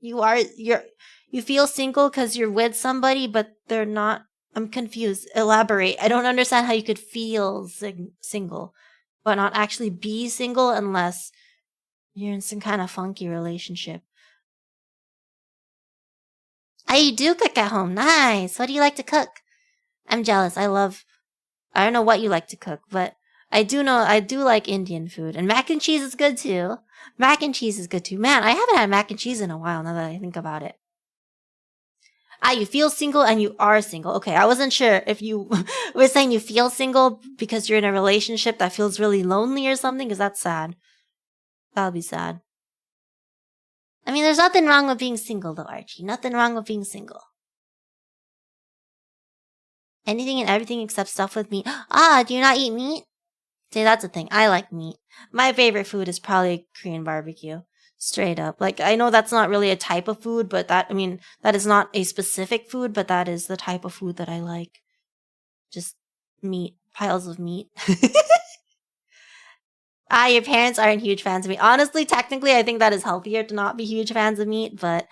[SPEAKER 1] you feel single because you're with somebody, but they're not. I'm confused. Elaborate. I don't understand how you could feel single, but not actually be single unless you're in some kind of funky relationship. I do cook at home. Nice. What do you like to cook? I'm jealous. I don't know what you like to cook, but I do know I do like Indian food. And mac and cheese is good too. Mac and cheese is good too. Man, I haven't had mac and cheese in a while now that I think about it. You feel single and you are single. Okay, I wasn't sure if you were saying you feel single because you're in a relationship that feels really lonely or something, because that's sad. That would be sad. I mean, there's nothing wrong with being single though, Archie. Nothing wrong with being single. Anything and everything except stuff with meat. Do you not eat meat? See, that's the thing. I like meat. My favorite food is probably Korean barbecue. Straight up. Like, I know that's not really a type of food, but that is not a specific food, but that is the type of food that I like. Just meat. Piles of meat. Your parents aren't huge fans of meat. Honestly, technically, I think that is healthier to not be huge fans of meat, but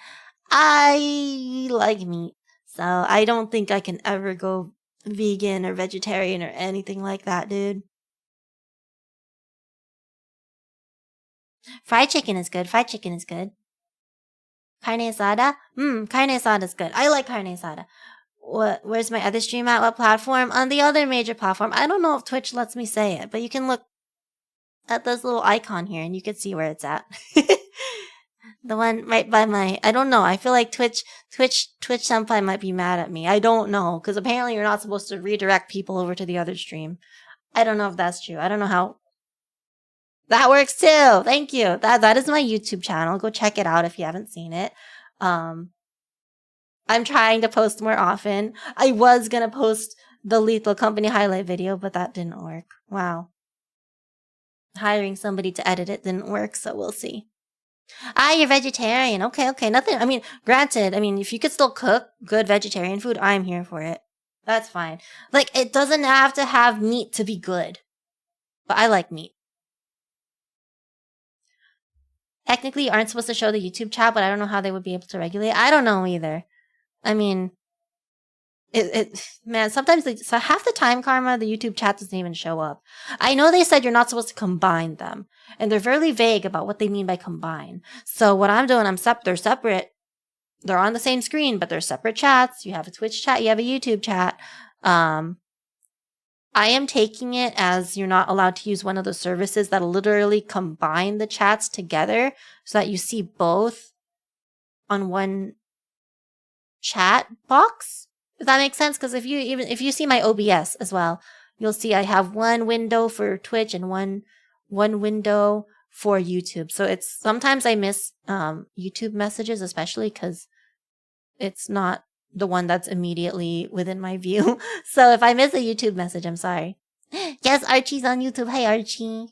[SPEAKER 1] I like meat. So I don't think I can ever go vegan or vegetarian or anything like that, dude. Fried chicken is good. Fried chicken is good. Carne asada? Carne asada is good. I like carne asada. Where's my other stream at? What platform? On the other major platform. I don't know if Twitch lets me say it, but you can look at this little icon here and you can see where it's at. The one right by my, I don't know. I feel like Twitch Senpai might be mad at me. I don't know, because apparently you're not supposed to redirect people over to the other stream. I don't know if that's true. I don't know how. That works too. Thank you. That is my YouTube channel. Go check it out if you haven't seen it. I'm trying to post more often. I was gonna post the Lethal Company highlight video, but that didn't work. Wow. Hiring somebody to edit it didn't work, so we'll see. You're vegetarian. Okay. Nothing. I mean, granted, if you could still cook good vegetarian food, I'm here for it. That's fine. Like, it doesn't have to have meat to be good. But I like meat. Technically, you aren't supposed to show the YouTube chat, but I don't know how they would be able to regulate. I don't know either. I mean, man, sometimes so half the time, Karma, the YouTube chat doesn't even show up. I know they said you're not supposed to combine them, and they're very vague about what they mean by combine. So what I'm doing, they're separate. They're on the same screen, but they're separate chats. You have a Twitch chat, you have a YouTube chat. I am taking it as you're not allowed to use one of the services that literally combine the chats together so that you see both on one chat box. If that makes sense, because if you see my OBS as well, you'll see I have one window for Twitch and one window for YouTube. So it's sometimes I miss YouTube messages, especially because it's not the one that's immediately within my view. So if I miss a YouTube message, I'm sorry. Yes, Archie's on YouTube. Hey, Archie.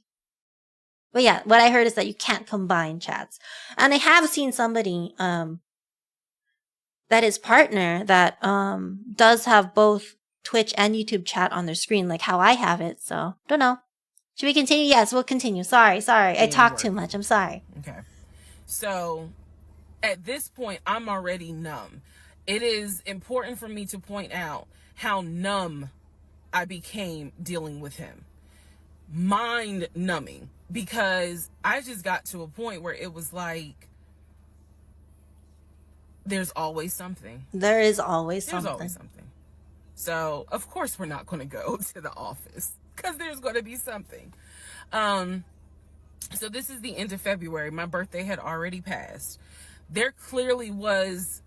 [SPEAKER 1] But yeah, what I heard is that you can't combine chats. And I have seen somebody that is partner that does have both Twitch and YouTube chat on their screen, like how I have it. So, don't know. Should we continue? Yes, we'll continue. Sorry. I talk too much. I'm sorry.
[SPEAKER 2] Okay. So, at this point, I'm already numb. It is important for me to point out how numb I became dealing with him. Mind numbing. Because I just got to a point where it was like, there's always something.
[SPEAKER 1] There is always
[SPEAKER 2] There's
[SPEAKER 1] something.
[SPEAKER 2] always something. So, of course, we're not going to go to the office because there's going to be something. So this is the end of February. My birthday had already passed. There clearly was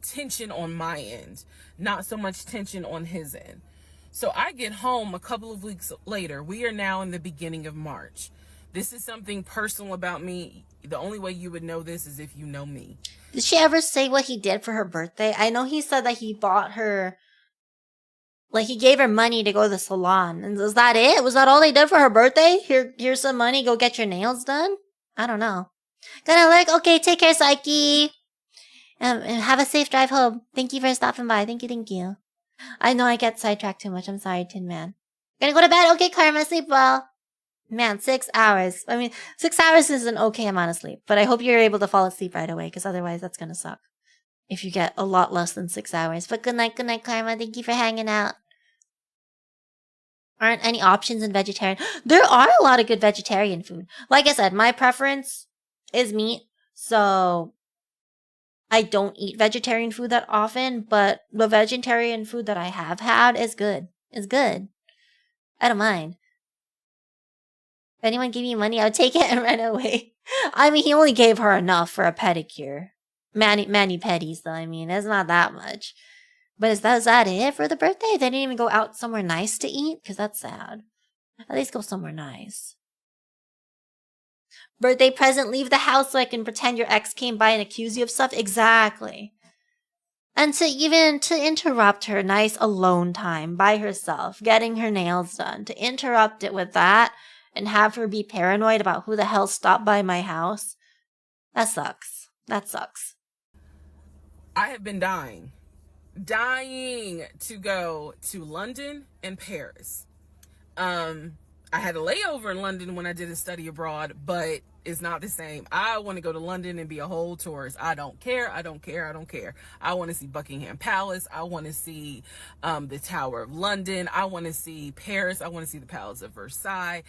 [SPEAKER 2] tension on my end, not so much tension on his end. So I get home a couple of weeks later. We are now in the beginning of March. This is something personal about me. The only way you would know this is if you know me.
[SPEAKER 1] Did she ever say what he did for her birthday? I know he said that he bought her, like he gave her money to go to the salon. And was that it? Was that all they did for her birthday? Here's some money, go get your nails done? I don't know. Gonna look, okay, take care, Psyche. And have a safe drive home. Thank you for stopping by. Thank you. I know I get sidetracked too much. I'm sorry, Tin Man. Gonna go to bed? Okay, Karma, sleep well. Man, 6 hours. I mean, 6 hours is an okay amount of sleep. But I hope you're able to fall asleep right away, because otherwise that's gonna suck. If you get a lot less than 6 hours. But good night, Karma. Thank you for hanging out. Aren't any options in vegetarian? There are a lot of good vegetarian food. Like I said, my preference is meat. So I don't eat vegetarian food that often, but the vegetarian food that I have had is good. I don't mind. If anyone gave me money, I would take it and run away. I mean, he only gave her enough for a pedicure. Mani-pedis, though. I mean, it's not that much. But is that it for the birthday? They didn't even go out somewhere nice to eat? Because that's sad. At least go somewhere nice. Birthday present, leave the house so I can pretend your ex came by and accuse you of stuff? Exactly. And to interrupt her nice alone time by herself, getting her nails done, to interrupt it with that and have her be paranoid about who the hell stopped by my house, that sucks.
[SPEAKER 2] I have been dying to go to London and Paris. I had a layover in London when I did a study abroad, but it's not the same. I want to go to London and be a whole tourist. I don't care. I want to see Buckingham Palace. I want to see the Tower of London. I want to see Paris. I want to see the Palace of Versailles.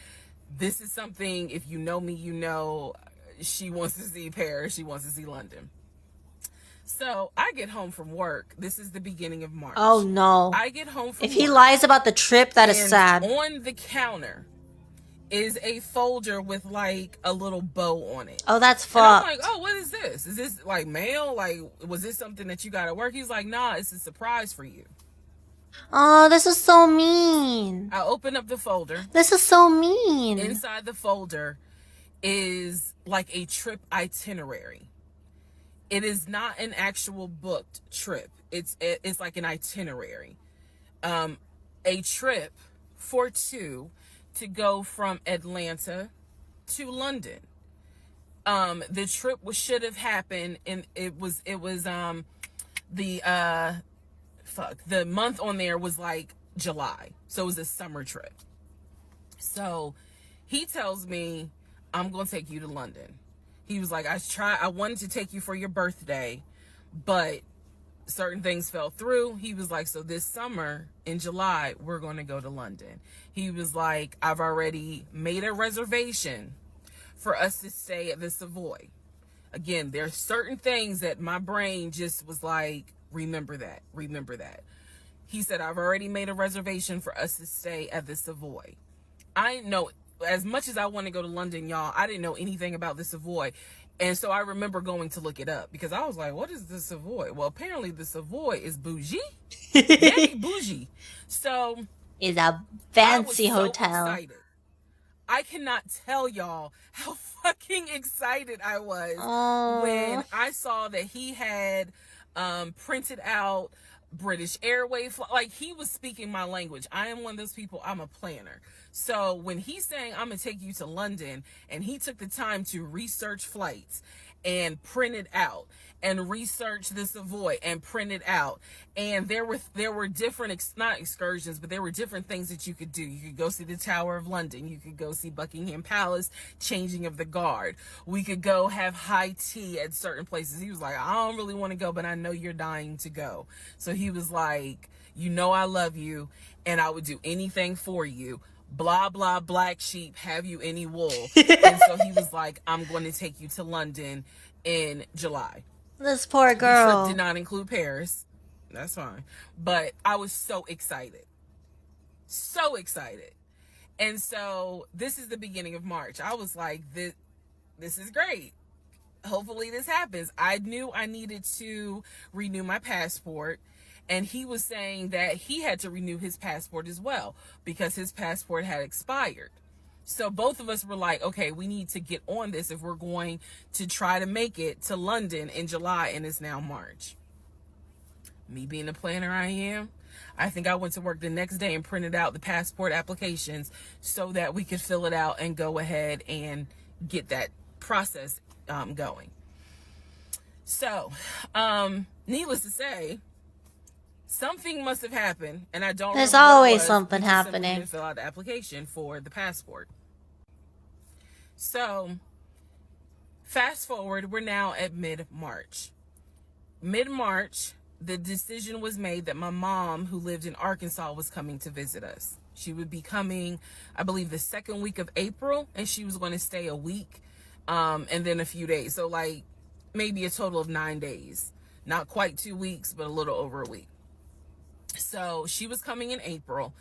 [SPEAKER 2] This is something, if you know me, you know she wants to see Paris. She wants to see London. So I get home from work. This is the beginning of March.
[SPEAKER 1] Oh no.
[SPEAKER 2] I get home from
[SPEAKER 1] work. If he lies about the trip, that is sad.
[SPEAKER 2] On the counter is a folder with like a little bow on it.
[SPEAKER 1] Oh, that's fucked.
[SPEAKER 2] And I'm like, oh, what is this? Is this like mail? Like, was this something that you got at work? He's like, nah, it's a surprise for you.
[SPEAKER 1] Oh, this is so mean.
[SPEAKER 2] I open up the folder.
[SPEAKER 1] This is so mean.
[SPEAKER 2] Inside the folder is like a trip itinerary. It is not an actual booked trip. It's like an itinerary. A trip for two to go from Atlanta to London. The trip should have happened, and it was the month on there was like July. So it was a summer trip. So he tells me, I'm going to take you to London. He was like, I wanted to take you for your birthday, but certain things fell through. He was like, so this summer in July, we're going to go to London. He was like, I've already made a reservation for us to stay at the Savoy. Again, there's certain things that my brain just was like, remember that. He said, I've already made a reservation for us to stay at the Savoy. I know, as much as I want to go to London, y'all, I didn't know anything about the Savoy. And so I remember going to look it up because I was like, what is the Savoy? Well, apparently the Savoy is bougie. Very bougie. So
[SPEAKER 1] it's a fancy hotel.
[SPEAKER 2] Excited. I cannot tell y'all how fucking excited I was when I saw that he had printed out British Airways. Like, he was speaking my language. I am one of those people, I'm a planner. So when he's saying, I'm going to take you to London, and he took the time to research flights and print it out and research the Savoy and print it out. And there were different, not excursions, but there were different things that you could do. You could go see the Tower of London. You could go see Buckingham Palace, changing of the guard. We could go have high tea at certain places. He was like, I don't really want to go, but I know you're dying to go. So he was like, you know I love you, and I would do anything for you. Blah, blah, black sheep, have you any wool? And so he was like, I'm going to take you to London in July.
[SPEAKER 1] This poor
[SPEAKER 2] The trip
[SPEAKER 1] girl.
[SPEAKER 2] did not include Paris. That's fine. But I was so excited. So excited. And so this is the beginning of March. I was like, this is great. Hopefully this happens. I knew I needed to renew my passport. And he was saying that he had to renew his passport as well because his passport had expired. So both of us were like, okay, we need to get on this if we're going to try to make it to London in July, and it's now March. Me being the planner I am, I think I went to work the next day and printed out the passport applications so that we could fill it out and go ahead and get that process going. So, needless to say, something must have happened, and I don't
[SPEAKER 1] There's
[SPEAKER 2] remember what it
[SPEAKER 1] always
[SPEAKER 2] was.
[SPEAKER 1] something
[SPEAKER 2] We just simply
[SPEAKER 1] happening.
[SPEAKER 2] didn't fill out the application for the passport. So, fast forward, we're now at mid-March. Mid-March, the decision was made that my mom, who lived in Arkansas, was coming to visit us. She would be coming, I believe, the second week of April, and she was going to stay a week and then a few days. So, like, maybe a total of 9 days. Not quite 2 weeks, but a little over a week. So she was coming in April,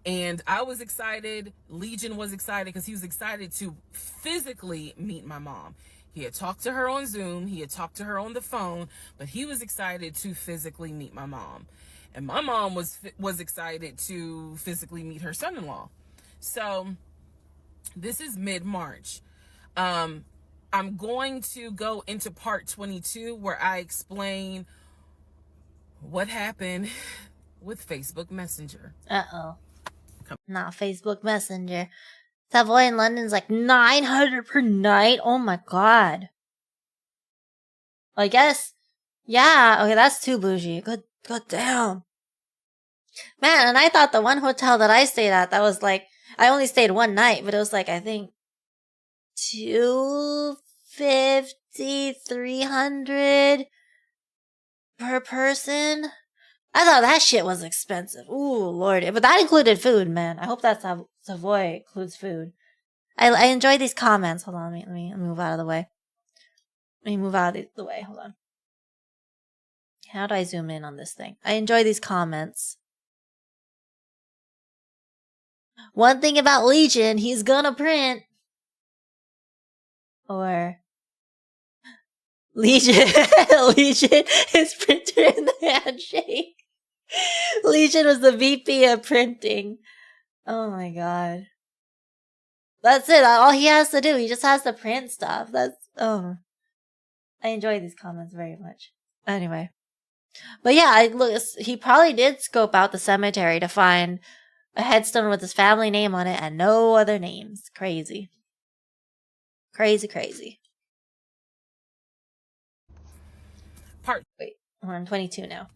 [SPEAKER 2] and I was excited. Legion was excited because he was excited to physically meet my mom. He had talked to her on Zoom. He had talked to her on the phone, but he was excited to physically meet my mom. And my mom was excited to physically meet her son-in-law. So this is mid-March. I'm going to go into part 22 where I explain what happened with Facebook Messenger.
[SPEAKER 1] Uh-oh. Not Facebook Messenger. Savoy in London's like 900 per night. Oh my god. I guess. Yeah, okay, that's too bougie. God damn. Man, and I thought the one hotel that I stayed at, that was like, I only stayed one night, but it was like, I think, 250, 300 per person. I thought that shit was expensive. Ooh, Lord. But that included food, man. I hope that Savoy includes food. I enjoy these comments. Hold on, let me move out of the way. Let me move out of the way. Hold on. How do I zoom in on this thing? I enjoy these comments. One thing about Legion, he's gonna print. Or Legion. Legion is printer in the handshake. Legion was the VP of printing. Oh my god. That's it. All he has to do, he just has to print stuff. I enjoy these comments very much. Anyway. But yeah, he probably did scope out the cemetery to find a headstone with his family name on it and no other names. Crazy. Crazy. Wait, we're on 22 now.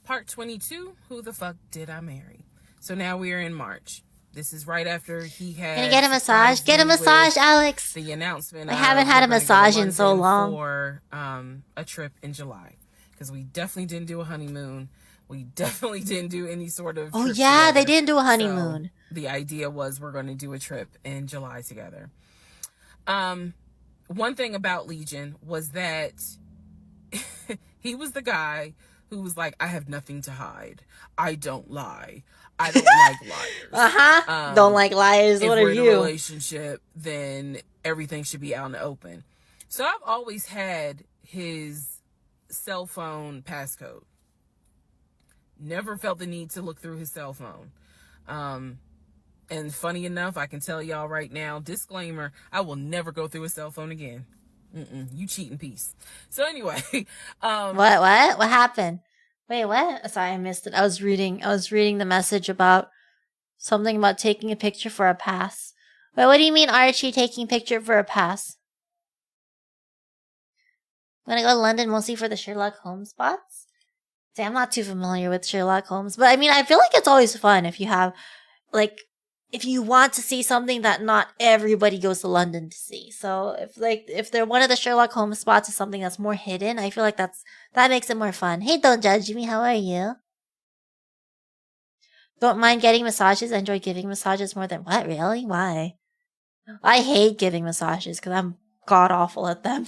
[SPEAKER 2] Part 22, Who the Fuck Did I Marry? So now we are in March. This is right after he had...
[SPEAKER 1] Can I get a massage? Get a massage, Alex!
[SPEAKER 2] The announcement.
[SPEAKER 1] I haven't had a massage in so long.
[SPEAKER 2] For a trip in July. Because we definitely didn't do a honeymoon. We definitely didn't do any sort of...
[SPEAKER 1] Oh yeah, they didn't do a honeymoon.
[SPEAKER 2] So the idea was we're going to do a trip in July together. One thing about Legion was that he was the guy who was like, I have nothing to hide. I don't lie. I don't like liars.
[SPEAKER 1] Don't like liars. What are you?
[SPEAKER 2] If we're in a relationship, then everything should be out in the open. So I've always had his cell phone passcode. Never felt the need to look through his cell phone. And funny enough, I can tell y'all right now, disclaimer, I will never go through a cell phone again. You cheating piece. So anyway,
[SPEAKER 1] What happened? Wait, what? Sorry, I missed it. I was reading the message about something about taking a picture for a pass. Wait, what do you mean, Archie taking a picture for a pass? I'm gonna go to London mostly for the Sherlock Holmes spots. See, I'm not too familiar with Sherlock Holmes, but I mean, I feel like it's always fun if you have, like, if you want to see something that not everybody goes to London to see. So if they're one of the Sherlock Holmes spots is something that's more hidden, I feel like that makes it more fun. Hey, don't judge me. How are you? Don't mind getting massages. I enjoy giving massages more than what? Really? Why? I hate giving massages because I'm god awful at them.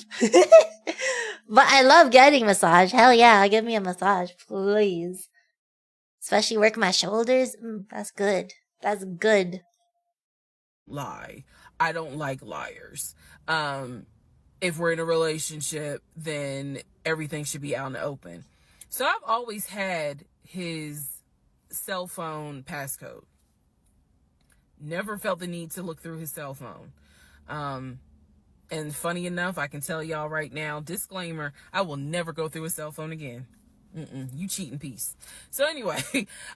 [SPEAKER 1] But I love getting massage. Hell yeah, give me a massage, please. Especially work my shoulders. That's good. That's good.
[SPEAKER 2] Lie. I don't like liars. If we're in a relationship, then everything should be out in the open. So I've always had his cell phone passcode. Never felt the need to look through his cell phone. And funny enough, I can tell y'all right now, disclaimer, I will never go through a cell phone again. You cheating piece. So anyway,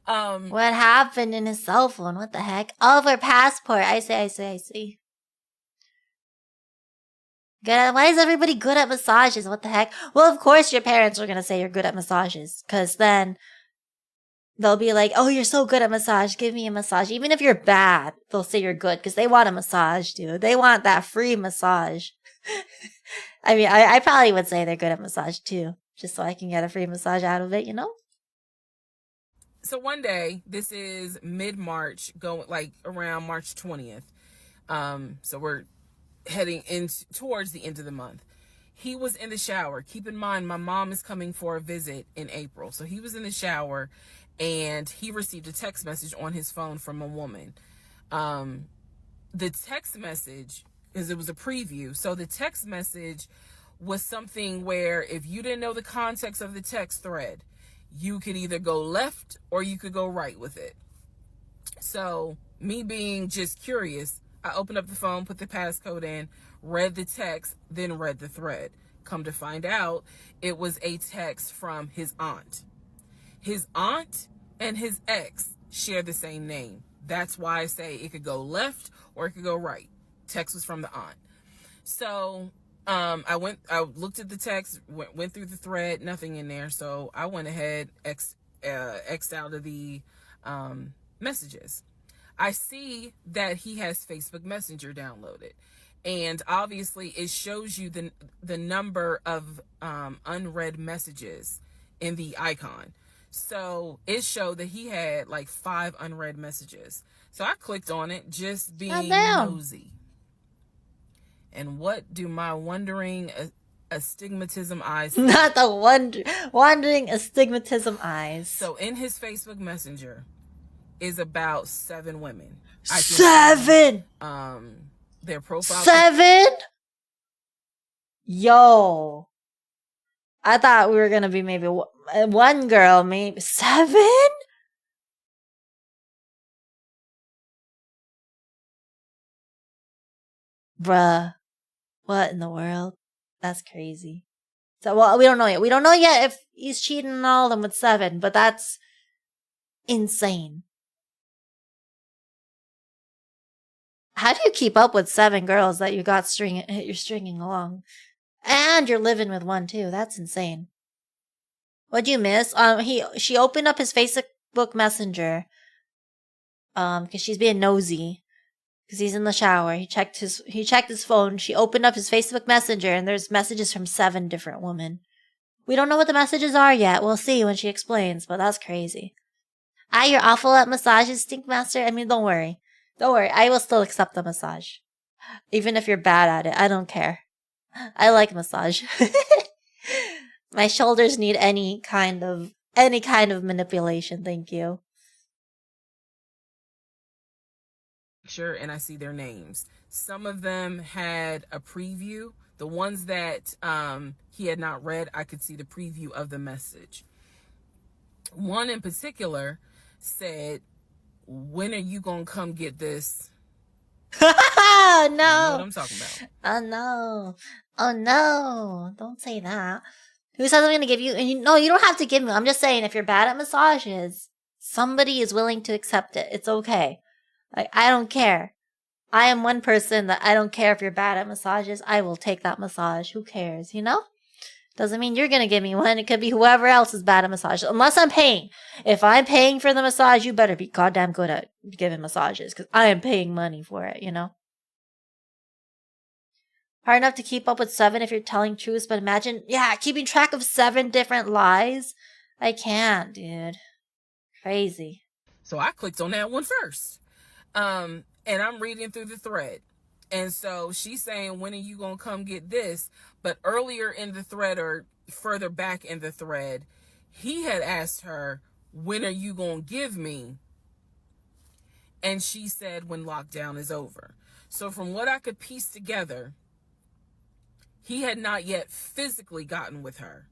[SPEAKER 1] what happened in his cell phone? What the heck? Oh, for passport. I see. Good. Why is everybody good at massages? What the heck? Well, of course your parents are gonna say you're good at massages, because then they'll be like, "Oh, you're so good at massage. Give me a massage." Even if you're bad, they'll say you're good because they want a massage, dude. They want that free massage. I mean, I probably would say they're good at massage too, just so I can get a free massage out of it, you know?
[SPEAKER 2] So one day, this is mid-March, going like around March 20th. So we're heading in towards the end of the month. He was in the shower. Keep in mind, my mom is coming for a visit in April. So he was in the shower and he received a text message on his phone from a woman. The text message, because it was a preview, so the text message was something where if you didn't know the context of the text thread, you could either go left or you could go right with it. So me being just curious, I opened up the phone, put the passcode in, read the text, then read the thread. Come to find out, it was a text from his aunt. His aunt and his ex share the same name. That's why I say it could go left or it could go right. Text was from the aunt. So I looked at the text, went through the thread, nothing in there. So I went ahead, X'd out of the messages. I see that he has Facebook Messenger downloaded. And obviously it shows you the number of unread messages in the icon. So it showed that he had like 5 unread messages. So I clicked on it, just being nosy. And what do my wondering astigmatism eyes see?
[SPEAKER 1] Not the wandering astigmatism eyes.
[SPEAKER 2] So in his Facebook Messenger is about 7 women.
[SPEAKER 1] 7!
[SPEAKER 2] Their profile.
[SPEAKER 1] 7? Yo. I thought we were going to be maybe one girl, maybe 7? Bruh. What in the world? That's crazy. So, well, we don't know yet. We don't know yet if he's cheating on all of them with 7, but that's insane. How do you keep up with 7 girls that you got you're stringing along? And you're living with one too. That's insane. What'd you miss? She opened up his Facebook Messenger. Cause she's being nosy. Cause he's in the shower. He checked his phone. She opened up his Facebook Messenger and there's messages from 7 different women. We don't know what the messages are yet. We'll see when she explains, but that's crazy. You're awful at massages, Stinkmaster. I mean, don't worry. Don't worry. I will still accept the massage. Even if you're bad at it, I don't care. I like massage. My shoulders need any kind of manipulation, thank you.
[SPEAKER 2] Sure, and I see their names. Some of them had a preview. The ones that he had not read, I could see the preview of the message. One in particular said, "When are you gonna come get this?"
[SPEAKER 1] No.
[SPEAKER 2] You know what I'm talking about.
[SPEAKER 1] Oh no. Don't say that. Who says I'm gonna give you? And you don't have to give me. I'm just saying, if you're bad at massages, somebody is willing to accept it. It's okay. Like, I don't care. I am one person that I don't care if you're bad at massages. I will take that massage. Who cares? You know? Doesn't mean you're gonna give me one. It could be whoever else is bad at massages. Unless I'm paying. If I'm paying for the massage, you better be goddamn good at giving massages. Because I am paying money for it, you know? Hard enough to keep up with 7 if you're telling truths, but imagine, keeping track of 7 different lies. I can't, dude. Crazy.
[SPEAKER 2] So I clicked on that one first. And I'm reading through the thread. And so she's saying, when are you going to come get this? But earlier in the thread, or further back in the thread, he had asked her, when are you going to give me? And she said, when lockdown is over. So from what I could piece together, he had not yet physically gotten with her.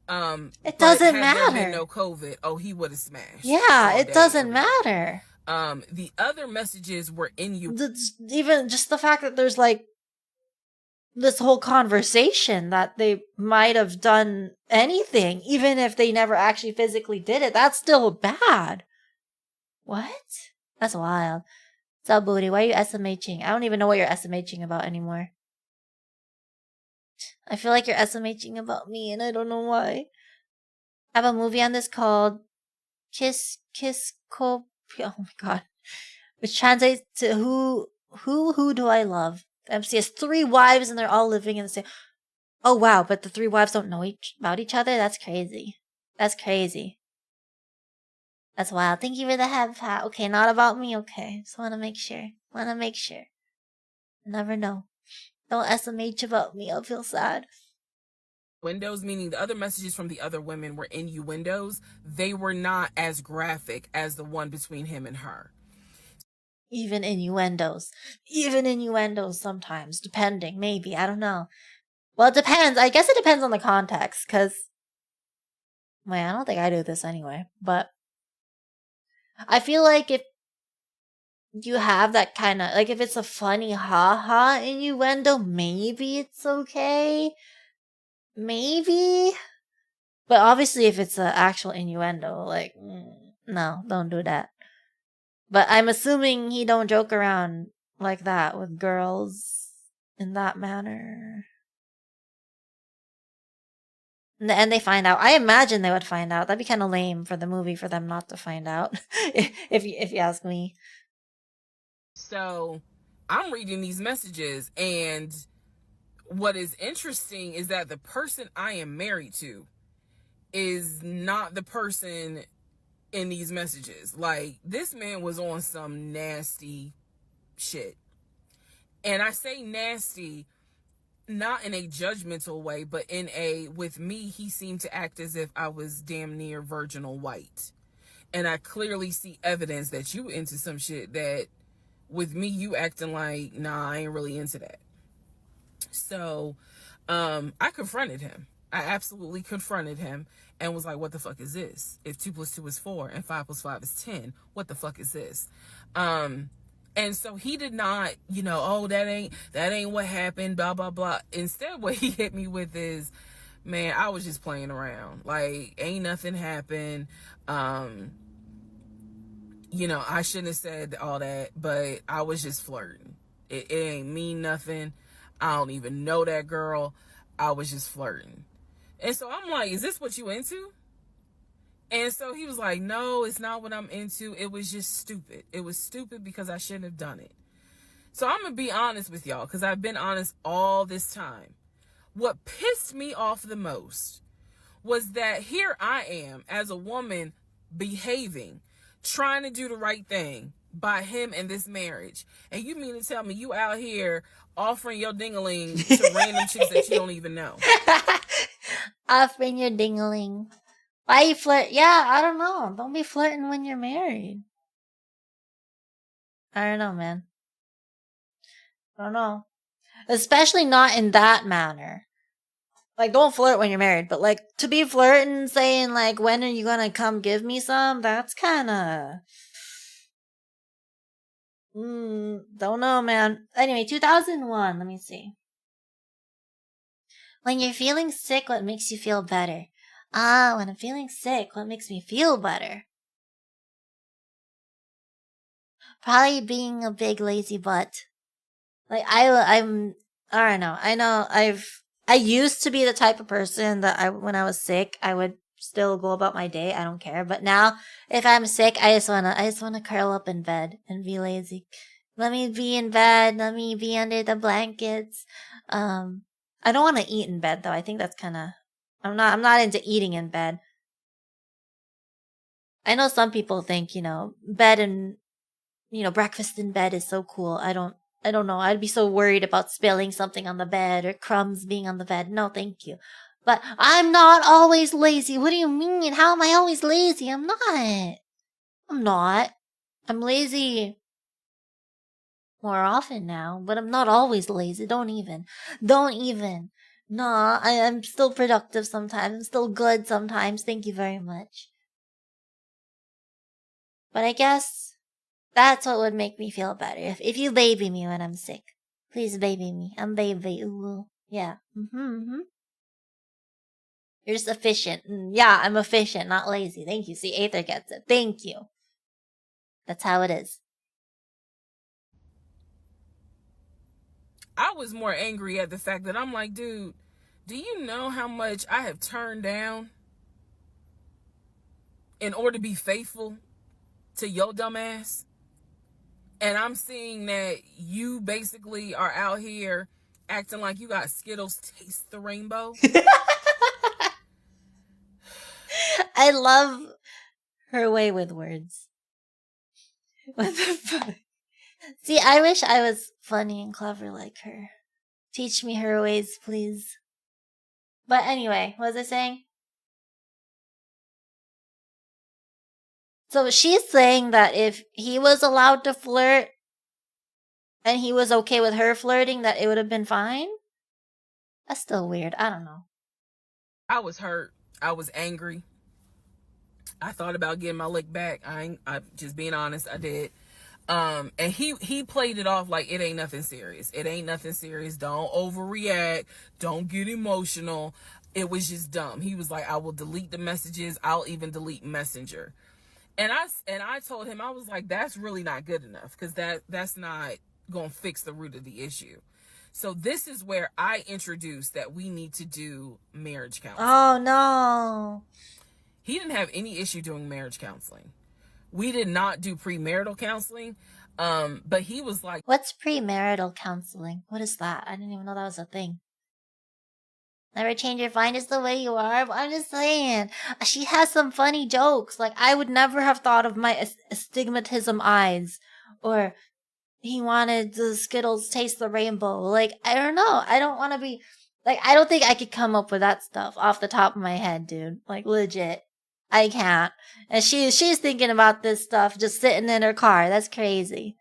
[SPEAKER 1] It
[SPEAKER 2] but
[SPEAKER 1] doesn't
[SPEAKER 2] had there been
[SPEAKER 1] matter.
[SPEAKER 2] no COVID, he would have smashed.
[SPEAKER 1] Yeah,
[SPEAKER 2] all
[SPEAKER 1] it
[SPEAKER 2] day,
[SPEAKER 1] doesn't
[SPEAKER 2] every day.
[SPEAKER 1] matter.
[SPEAKER 2] The other messages were in you.
[SPEAKER 1] Even just the fact that there's like this whole conversation that they might have done anything, even if they never actually physically did it, that's still bad. What? That's wild. So, Booty, why are you SMHing? I don't even know what you're SMHing about anymore. I feel like you're SMHing about me, and I don't know why. I have a movie on this called Kiss Oh my god. Which translates to who do I love? The MC has 3 wives and they're all living in the same. Oh wow, but the 3 wives don't know about each other? That's crazy. That's crazy. That's wild. Thank you for the head pat. Okay, not about me. Okay. Just wanna make sure. Never know. Don't SMH about me. I'll feel sad.
[SPEAKER 2] Windows, meaning the other messages from the other women were innuendos. They were not as graphic as the one between him and her.
[SPEAKER 1] Even innuendos sometimes, depending, maybe, I don't know. Well, it depends. I guess it depends on the context, because, I don't think I do this anyway, but I feel like if you have that kind of, like, if it's a funny ha-ha innuendo, maybe it's okay. Maybe. But obviously if it's an actual innuendo, like, no, don't do that. But I'm assuming he don't joke around like that with girls in that manner. And they find out. I imagine they would find out. That'd be kind of lame for the movie for them not to find out, if you ask me.
[SPEAKER 2] So I'm reading these messages, and what is interesting is that the person I am married to is not the person in these messages. Like, this man was on some nasty shit. And I say nasty not in a judgmental way, but in a, with me, he seemed to act as if I was damn near virginal white. And I clearly see evidence that you into some shit that with me, you acting like, nah, I ain't really into that. So, I confronted him. I absolutely confronted him and was like, what the fuck is this? If 2 + 2 is 4 and 5 + 5 is 10, what the fuck is this? And so he did not, oh, that ain't what happened, blah, blah, blah. Instead, what he hit me with is, man, I was just playing around. Like, ain't nothing happened. I shouldn't have said all that, but I was just flirting. It ain't mean nothing. I don't even know that girl. I was just flirting. And so I'm like, is this what you into? And so he was like, no, it's not what I'm into. It was just stupid. It was stupid because I shouldn't have done it. So I'm going to be honest with y'all, because I've been honest all this time. What pissed me off the most was that here I am as a woman behaving, trying to do the right thing by him and this marriage. And you mean to tell me you out here offering your ding-a-ling to random chicks that you don't even know?
[SPEAKER 1] Offering your ding-a-ling. Why you flirt? Yeah, I don't know. Don't be flirting when you're married. I don't know, man. I don't know. Especially not in that manner. Like, don't flirt when you're married, but like, to be flirting, saying like, when are you gonna come give me some? That's kinda... don't know, man. Anyway, 2001, let me see. When you're feeling sick, what makes you feel better? When I'm feeling sick, what makes me feel better? Probably being a big lazy butt. Like, I don't know. I used to be the type of person that when I was sick, I would still go about my day. I don't care. But now, if I'm sick, I just wanna curl up in bed and be lazy. Let me be in bed. Let me be under the blankets. I don't want to eat in bed though. I think that's kind of, I'm not into eating in bed. I know some people think, bed and, breakfast in bed is so cool. I don't I don't know. I'd be so worried about spilling something on the bed or crumbs being on the bed. No, thank you. But I'm not always lazy. What do you mean? How am I always lazy? I'm not. I'm not. I'm lazy more often now, but I'm not always lazy. Don't even. Don't even. Nah, I'm still productive sometimes. I'm still good sometimes. Thank you very much. But I guess that's what would make me feel better. If you baby me when I'm sick. Please baby me. I'm baby. Ooh. Yeah. Mm-hmm. You're just efficient. Yeah, I'm efficient, not lazy. Thank you. See, Aether gets it. Thank you. That's how it is.
[SPEAKER 2] I was more angry at the fact that I'm like, dude, do you know how much I have turned down in order to be faithful to your dumb ass? And I'm seeing that you basically are out here acting like you got Skittles taste the rainbow.
[SPEAKER 1] I love her way with words. What the fuck? See, I wish I was funny and clever like her. Teach me her ways, please. But anyway, what was I saying? So she's saying that if he was allowed to flirt and he was okay with her flirting, that it would have been fine? That's still weird. I don't know.
[SPEAKER 2] I was hurt. I was angry. I thought about getting my lick back. I'm just being honest, I did. And he played it off like it ain't nothing serious. It ain't nothing serious. Don't overreact. Don't get emotional. It was just dumb. He was like, I will delete the messages. I'll even delete Messenger. And I told him, I was like, that's really not good enough, because that's not gonna fix the root of the issue. So this is where I introduced that we need to do marriage counseling.
[SPEAKER 1] Oh no.
[SPEAKER 2] He didn't have any issue doing marriage counseling. We did not do premarital counseling. But he was like,
[SPEAKER 1] what's premarital counseling? What is that? I didn't even know that was a thing. Never change your mind is the way you are. I'm just saying. She has some funny jokes. Like, I would never have thought of my astigmatism eyes. Or he wanted the Skittles taste the rainbow. Like, I don't know. I don't want to be... Like, I don't think I could come up with that stuff off the top of my head, dude. Like, legit. I can't. And she's thinking about this stuff just sitting in her car. That's crazy.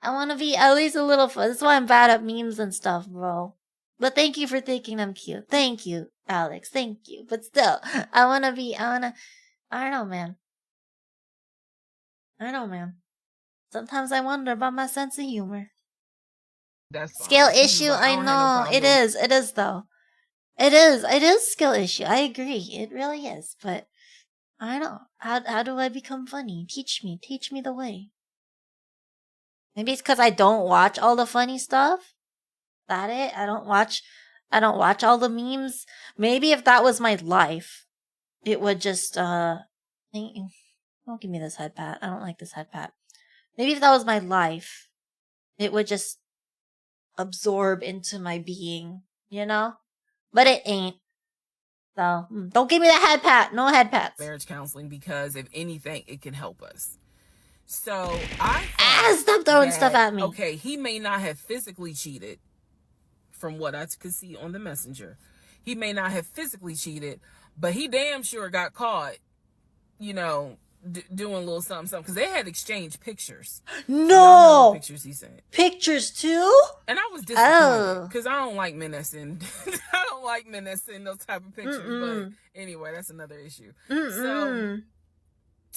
[SPEAKER 1] I want to be at least a little fun. That's why I'm bad at memes and stuff, bro. But thank you for thinking I'm cute. Thank you, Alex. Thank you. But still, I don't know, man. I don't know, man. Sometimes I wonder about my sense of humor.
[SPEAKER 2] that's fine.
[SPEAKER 1] Skill issue,
[SPEAKER 2] Like,
[SPEAKER 1] I know.
[SPEAKER 2] no,
[SPEAKER 1] it is though. It is skill issue. I agree. It really is. But I don't know. How do I become funny? Teach me the way. Maybe it's because I don't watch all the funny stuff. That it? I don't watch all the memes. Maybe if that was my life, it would just don't give me this head pat. I don't like this head pat. Maybe if that was my life, it would just absorb into my being, you know? But it ain't. So, don't give me that head pat. No head pats.
[SPEAKER 2] Marriage counseling, because if anything, it can help us. So I
[SPEAKER 1] stop throwing stuff at me.
[SPEAKER 2] Okay, he may not have physically cheated, from what I could see on the messenger. He may not have physically cheated, but he damn sure got caught, doing a little something, because they had exchanged pictures.
[SPEAKER 1] No
[SPEAKER 2] pictures he sent.
[SPEAKER 1] Pictures too?
[SPEAKER 2] And I was disappointed, because I don't like men that send I don't like men that send those type of pictures. But anyway, that's another issue. So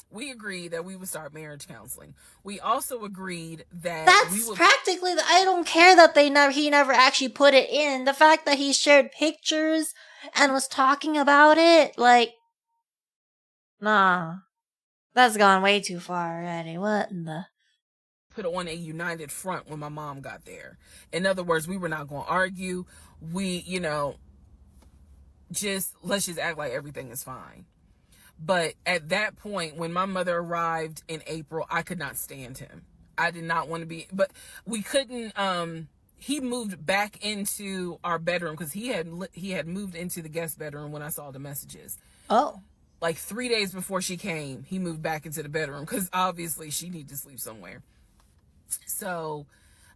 [SPEAKER 2] we agreed that we would start marriage counseling. We also agreed that
[SPEAKER 1] that's practically. I don't care that he never actually put it in. The fact that he shared pictures and was talking about it, like, nah, that's gone way too far already. What in the?
[SPEAKER 2] Put on a united front when my mom got there. In other words, we were not going to argue. We, let's just act like everything is fine. But at that point, when my mother arrived in April, I could not stand him. I did not want to be, but we couldn't, he moved back into our bedroom, because he had moved into the guest bedroom when I saw the messages.
[SPEAKER 1] Oh.
[SPEAKER 2] Like 3 days before she came, he moved back into the bedroom, because obviously she needed to sleep somewhere. So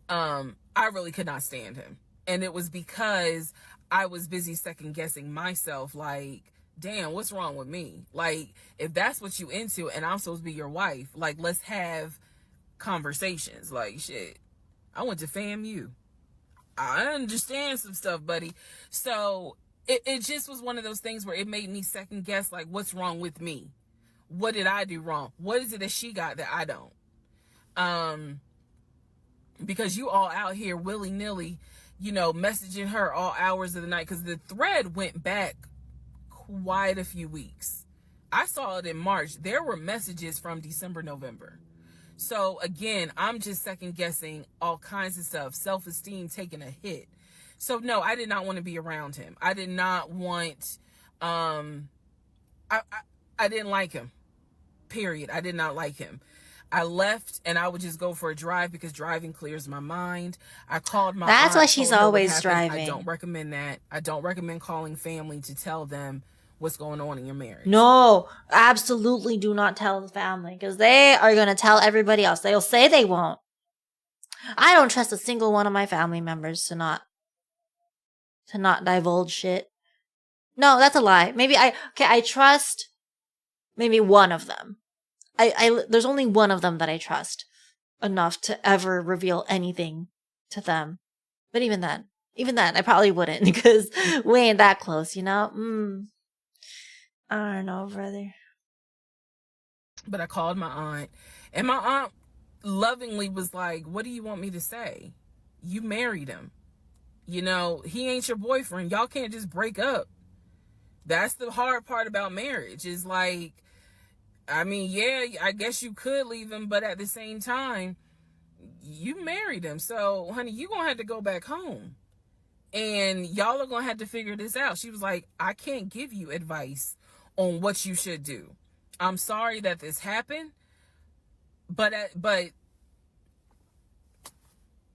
[SPEAKER 2] I really could not stand him. And it was because I was busy second guessing myself, like, damn, what's wrong with me? Like, if that's what you into and I'm supposed to be your wife, like, let's have conversations. Like, shit, I went to FAMU. I understand some stuff, buddy. So it just was one of those things where it made me second guess, like, what's wrong with me? What did I do wrong? What is it that she got that I don't? Because you all out here willy-nilly, messaging her all hours of the night, because the thread went back quite a few weeks. I saw it in March. There were messages from December, November. So again, I'm just second guessing all kinds of stuff, self-esteem taking a hit. So no, I did not want to be around him. I did not want, I didn't like him, period. I did not like him. I left and I would just go for a drive because driving clears my mind. I called my
[SPEAKER 1] That's
[SPEAKER 2] aunt,
[SPEAKER 1] why she's
[SPEAKER 2] told her what
[SPEAKER 1] always
[SPEAKER 2] happened.
[SPEAKER 1] driving.
[SPEAKER 2] I don't recommend that. I don't recommend calling family to tell them what's going on in your marriage.
[SPEAKER 1] No, absolutely do not tell the family, because they are going to tell everybody else. They'll say they won't. I don't trust a single one of my family members to not divulge shit. No, that's a lie. I trust maybe one of them. There's only one of them that I trust enough to ever reveal anything to them. But even then, I probably wouldn't, because we ain't that close, I don't know, brother.
[SPEAKER 2] But I called my aunt, and my aunt lovingly was like, what do you want me to say? You married him. He ain't your boyfriend. Y'all can't just break up. That's the hard part about marriage, is like, I mean, yeah, I guess you could leave him, but at the same time, you married him. So, honey, you're going to have to go back home. And y'all are going to have to figure this out. She was like, I can't give you advice on what you should do. I'm sorry that this happened, but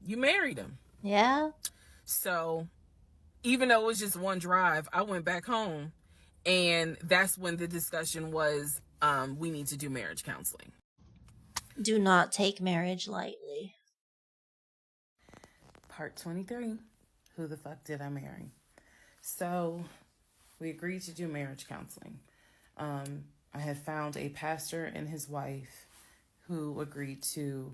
[SPEAKER 2] you married him.
[SPEAKER 1] Yeah.
[SPEAKER 2] So, even though it was just one drive, I went back home, and that's when the discussion was, we need to do marriage counseling.
[SPEAKER 1] Do not take marriage lightly.
[SPEAKER 2] Part 23. Who the fuck did I marry? So, we agreed to do marriage counseling. I had found a pastor and his wife who agreed to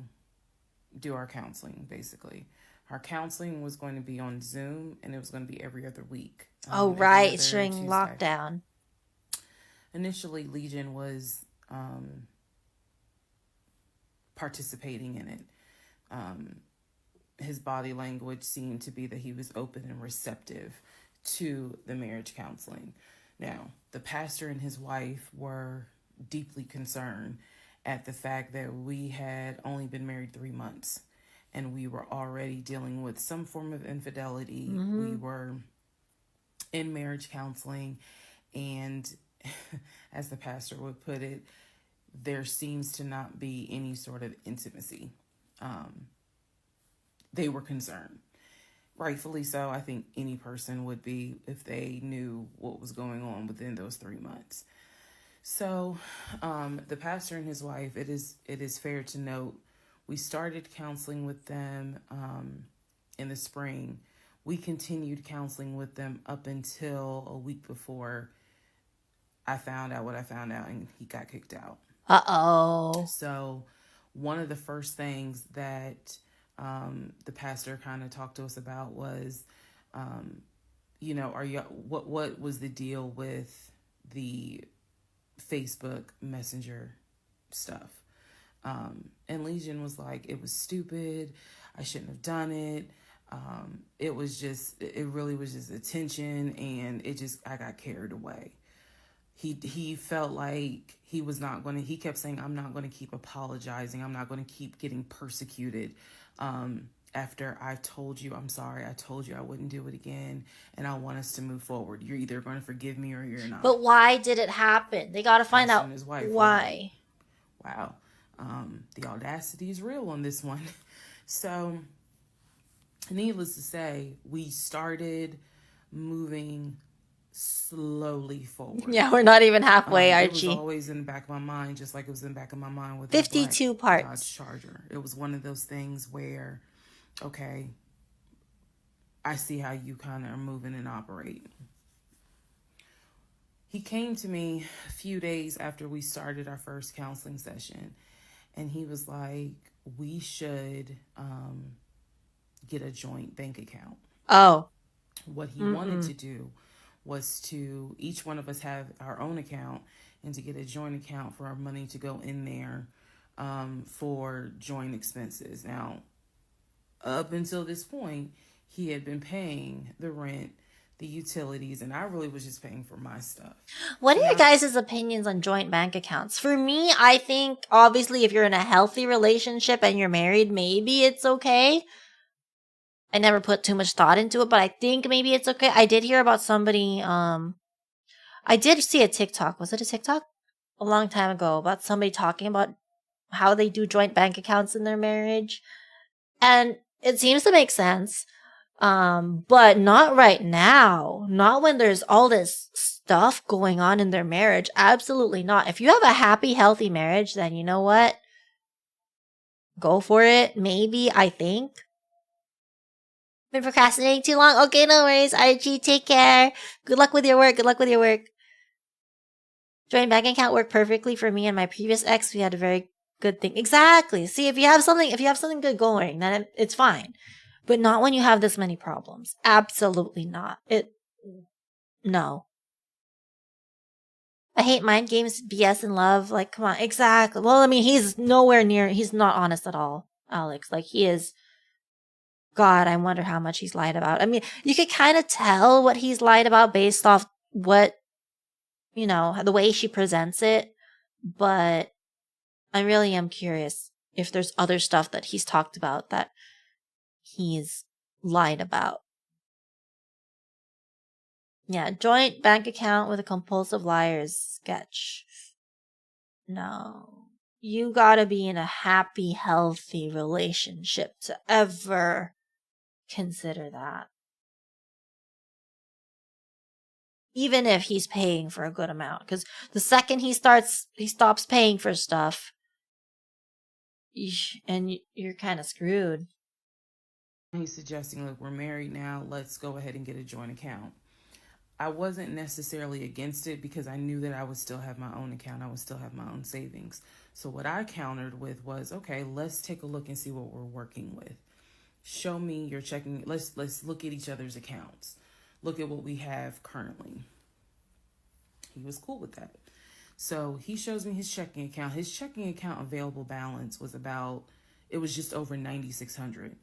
[SPEAKER 2] do our counseling, basically. Our counseling was going to be on Zoom, and it was going to be every other week.
[SPEAKER 1] Right. It's during lockdown.
[SPEAKER 2] Initially, Legion was participating in it. His body language seemed to be that he was open and receptive to the marriage counseling. Now, the pastor and his wife were deeply concerned at the fact that we had only been married 3 months, and we were already dealing with some form of infidelity. Mm-hmm. We were in marriage counseling, and as the pastor would put it, there seems to not be any sort of intimacy. They were concerned. Rightfully so. I think any person would be if they knew what was going on within those 3 months. So the pastor and his wife, it is fair to note, we started counseling with them in the spring. We continued counseling with them up until a week before I found out what I found out, and he got kicked out.
[SPEAKER 1] Uh-oh.
[SPEAKER 2] So one of the first things that the pastor kind of talked to us about was, what was the deal with the Facebook Messenger stuff? And Legion was like, it was stupid. I shouldn't have done it. It really was just attention, and I got carried away. He felt like he kept saying, I'm not going to keep apologizing. I'm not going to keep getting persecuted. After I told you I'm sorry, I told you I wouldn't do it again, and I want us to move forward. You're either going to forgive me or you're not.
[SPEAKER 1] But why did it happen? They got to find out why.
[SPEAKER 2] Wow. The audacity is real on this one. So, needless to say, we started moving slowly forward.
[SPEAKER 1] Yeah, we're not even halfway, Archie.
[SPEAKER 2] It was always in the back of my mind, just like it was in the back of my mind with
[SPEAKER 1] 52 parts
[SPEAKER 2] Dodge Charger. It was one of those things where okay, I see how you kind of are moving and operating. He came to me a few days after we started our first counseling session, and he was like, we should get a joint bank account.
[SPEAKER 1] Oh.
[SPEAKER 2] What he wanted to do was to each one of us have our own account and to get a joint account for our money to go in there for joint expenses. Now, up until this point, he had been paying the rent, the utilities, and I really was just paying for my stuff.
[SPEAKER 1] What are your guys' opinions on joint bank accounts? For me, I think obviously if you're in a healthy relationship and you're married, maybe it's okay. I never put too much thought into it, but I think maybe it's okay. I did hear about somebody, I did see a TikTok. Was it a TikTok? A long time ago about somebody talking about how they do joint bank accounts in their marriage. And it seems to make sense. But not right now. Not when there's all this stuff going on in their marriage. Absolutely not. If you have a happy, healthy marriage, then you know what? Go for it. Maybe, I think. Been procrastinating too long? Okay, no worries. RG, take care. Good luck with your work. Good luck with your work. Joint bank account worked perfectly for me and my previous ex. We had a very good thing. Exactly. See, if you have something good going, then it's fine. But not when you have this many problems. Absolutely not. No. I hate mind games, BS and love. Like, come on. Exactly. Well, I mean, he's not honest at all, Alex. Like, he is. God, I wonder how much he's lied about. I mean, you could kind of tell what he's lied about based off what, the way she presents it. But I really am curious if there's other stuff that he's talked about that he's lied about. Yeah, joint bank account with a compulsive liars sketch. No. You gotta be in a happy, healthy relationship to ever consider that. Even if he's paying for a good amount. Because the second he stops paying for stuff, and you're kind of screwed.
[SPEAKER 2] He's suggesting, look, we're married now, let's go ahead and get a joint account. I wasn't necessarily against it because I knew that I would still have my own account. I would still have my own savings. So what I countered with was, okay, let's take a look and see what we're working with. Show me your checking. Let's look at each other's accounts. Look at what we have currently. He was cool with that. So he shows me his checking account. His checking account available balance was just over $9,600.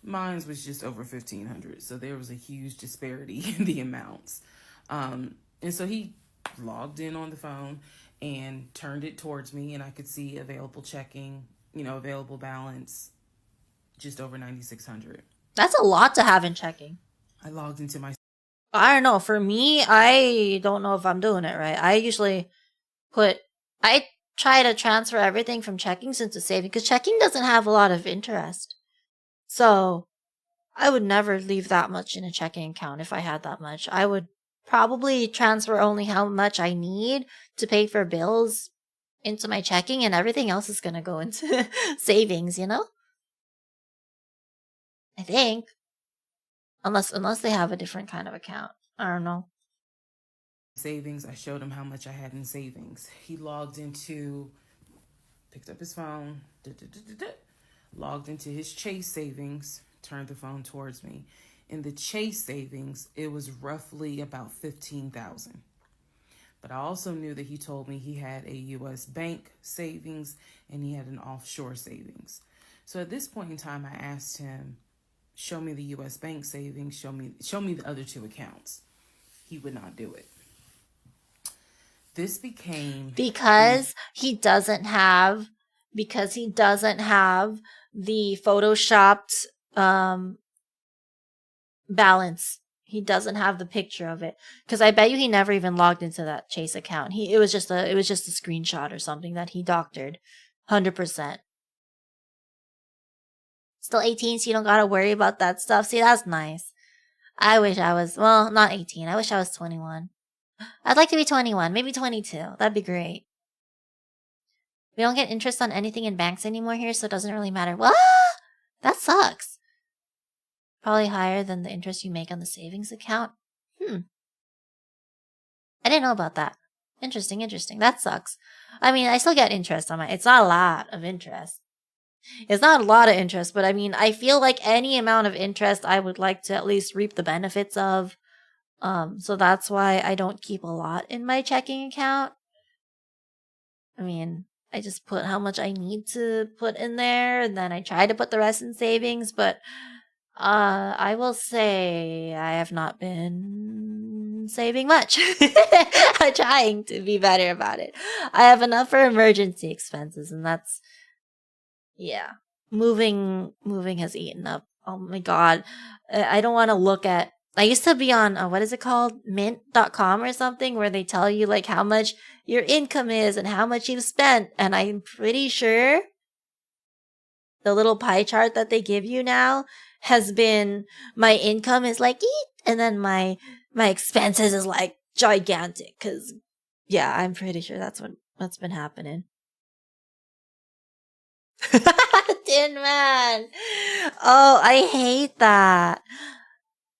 [SPEAKER 2] Mine was just over $1,500. So there was a huge disparity in the amounts. And so he logged in on the phone and turned it towards me, and I could see available checking, available balance, just over $9,600.
[SPEAKER 1] That's a lot to have in checking.
[SPEAKER 2] I logged into my...
[SPEAKER 1] I don't know. For me, I don't know if I'm doing it right. I usually I try to transfer everything from checkings into saving because checking doesn't have a lot of interest. So I would never leave that much in a checking account if I had that much. I would probably transfer only how much I need to pay for bills into my checking, and everything else is going to go into savings, I think. Unless they have a different kind of account. I don't know.
[SPEAKER 2] Savings, I showed him how much I had in savings. He picked up his phone, logged into his Chase savings, turned the phone towards me. In the Chase savings, it was roughly about $15,000. But I also knew that he told me he had a U.S. bank savings and he had an offshore savings. So at this point in time, I asked him, show me the U.S. bank savings, show me the other two accounts. He would not do it. This became... Because
[SPEAKER 1] he doesn't have the photoshopped balance. He doesn't have the picture of it. Because I bet you he never even logged into that Chase account. It was just a screenshot or something that he doctored. 100%. Still 18, so you don't gotta worry about that stuff. See, that's nice. I wish I was, well, not 18. I wish I was 21. I'd like to be 21, maybe 22. That'd be great. We don't get interest on anything in banks anymore here, so it doesn't really matter. What? That sucks. Probably higher than the interest you make on the savings account. I didn't know about that. Interesting. That sucks. I mean, I still get interest on my... It's not a lot of interest. It's not a lot of interest, but I mean, I feel like any amount of interest I would like to at least reap the benefits of. So that's why I don't keep a lot in my checking account. I mean, I just put how much I need to put in there, and then I try to put the rest in savings, but I will say I have not been saving much. I'm trying to be better about it. I have enough for emergency expenses, and that's, yeah. Moving has eaten up. Oh my god. I don't want to look at... I used to be on, what is it called? Mint.com or something, where they tell you like how much your income is and how much you've spent. And I'm pretty sure the little pie chart that they give you now has been, my income is like, eat, and then my expenses is like gigantic. Cause yeah, I'm pretty sure that's what's been happening. Tin Man. Oh, I hate that.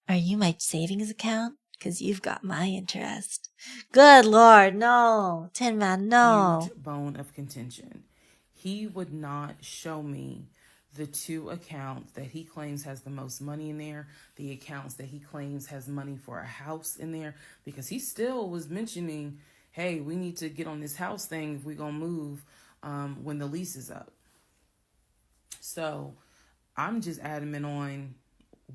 [SPEAKER 1] Are you my savings account? Because you've got my interest. Good Lord, no. Tin Man, no.
[SPEAKER 2] Huge bone of contention. He would not show me the 2 accounts that he claims has the most money in there, the accounts that he claims has money for a house in there, because he still was mentioning, hey, we need to get on this house thing if we're going to move when the lease is up. So I'm just adamant on,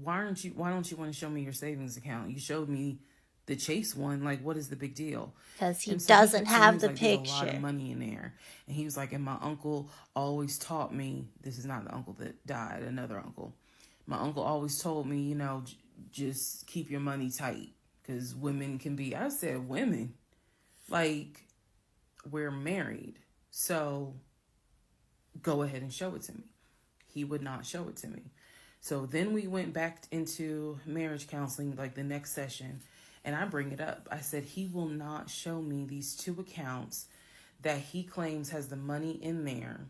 [SPEAKER 2] why don't you want to show me your savings account? You showed me the Chase one. Like, what is the big deal?
[SPEAKER 1] Because he doesn't have the picture.
[SPEAKER 2] There's a lot of money in there. And he was like, and my uncle always taught me, this is not the uncle that died, another uncle. My uncle always told me, you know, just keep your money tight, because women can be... I said, women? Like, we're married. So go ahead and show it to me. He would not show it to me. So then we went back into marriage counseling, like the next session, and I bring it up. I said, he will not show me these 2 accounts that he claims has the money in there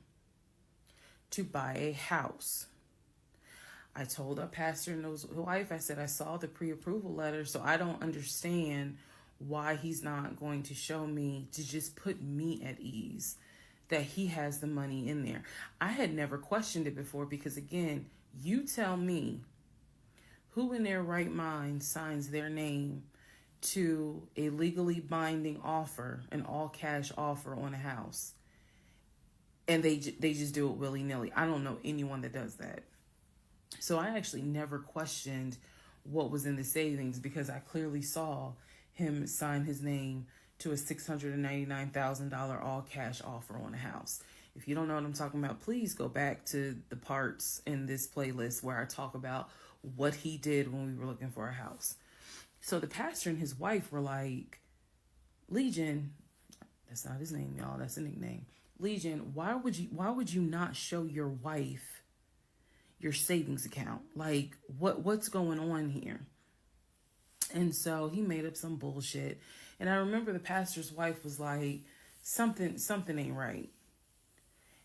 [SPEAKER 2] to buy a house. I told our pastor and his wife, I said, I saw the pre-approval letter, so I don't understand why he's not going to show me, to just put me at ease that he has the money in there. I had never questioned it before, because again, you tell me, who in their right mind signs their name to a legally binding offer, an all-cash offer on a house, and they just do it willy-nilly? I don't know anyone that does that. So I actually never questioned what was in the savings, because I clearly saw him sign his name to a $699,000 all-cash offer on a house. If you don't know what I'm talking about, please go back to the parts in this playlist where I talk about what he did when we were looking for a house. So the pastor and his wife were like, Legion, that's not his name, y'all, that's a nickname. Legion, why would you not show your wife your savings account? Like, what's going on here? And so he made up some bullshit. And I remember the pastor's wife was like, something ain't right.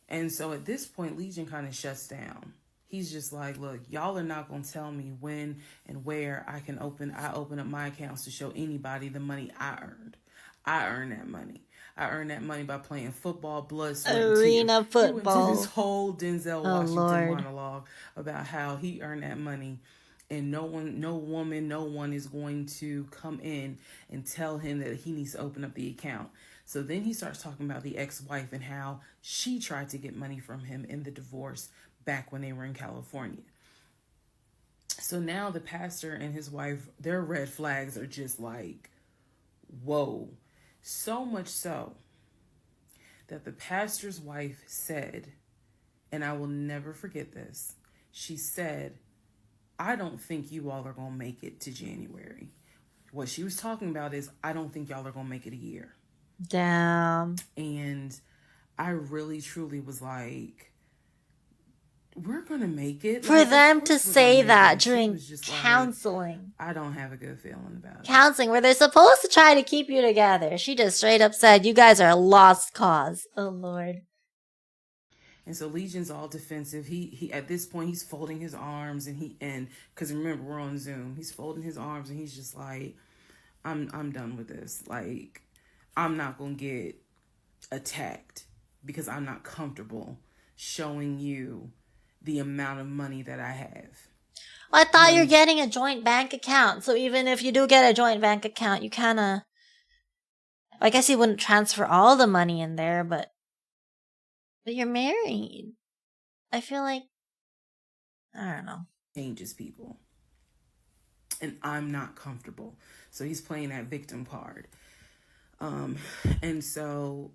[SPEAKER 2] And so at this point, Legion kind of shuts down. He's just like, look, y'all are not going to tell me when and where I open up my accounts to show anybody the money I earned. I earned that money. I earned that money by playing football, blood, sweat, and tears.
[SPEAKER 1] Arena football.
[SPEAKER 2] He went to this whole Denzel Washington monologue about how he earned that money. And no one is going to come in and tell him that he needs to open up the account. So then he starts talking about the ex-wife and how she tried to get money from him in the divorce back when they were in California. So now the pastor and his wife, their red flags are just like, whoa. So much so that the pastor's wife said, and I will never forget this, she said, I don't think you all are going to make it to January. What she was talking about is, I don't think y'all are going to make it a year.
[SPEAKER 1] Damn.
[SPEAKER 2] And I really, truly was like, we're going to make it.
[SPEAKER 1] For them to say that during counseling.
[SPEAKER 2] Like, I don't have a good feeling about it.
[SPEAKER 1] Counseling, where they're supposed to try to keep you together. She just straight up said, you guys are a lost cause. Oh, Lord.
[SPEAKER 2] And so Legion's all defensive. He at this point he's folding his arms and because remember we're on Zoom. He's folding his arms and he's just like, I'm done with this. Like, I'm not gonna get attacked because I'm not comfortable showing you the amount of money that I have.
[SPEAKER 1] Well, I thought you're getting a joint bank account. So even if you do get a joint bank account, you kind of, I guess you wouldn't transfer all the money in there, but you're married. I feel like, I don't know.
[SPEAKER 2] Changes people. And I'm not comfortable. So he's playing that victim card. And so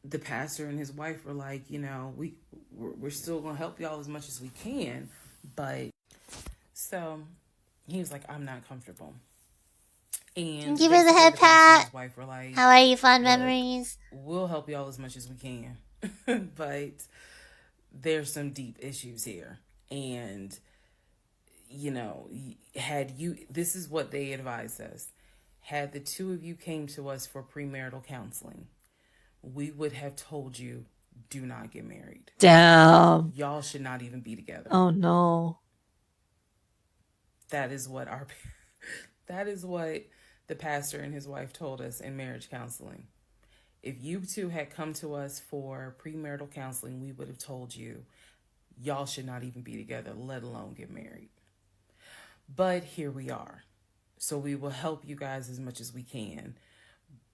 [SPEAKER 2] the pastor and his wife were like, you know, we're still going to help y'all as much as we can. But so he was like, I'm not comfortable. And
[SPEAKER 1] give her the head pat.
[SPEAKER 2] His wife were like,
[SPEAKER 1] how are you? Fond memories.
[SPEAKER 2] We'll help y'all as much as we can. But there's some deep issues here. And, you know, this is what they advised us. Had the two of you came to us for premarital counseling, we would have told you, do not get married.
[SPEAKER 1] Damn.
[SPEAKER 2] Y'all should not even be together.
[SPEAKER 1] Oh no.
[SPEAKER 2] That is what the pastor and his wife told us in marriage counseling. If you two had come to us for premarital counseling, we would have told you, y'all should not even be together, let alone get married. But here we are. So we will help you guys as much as we can.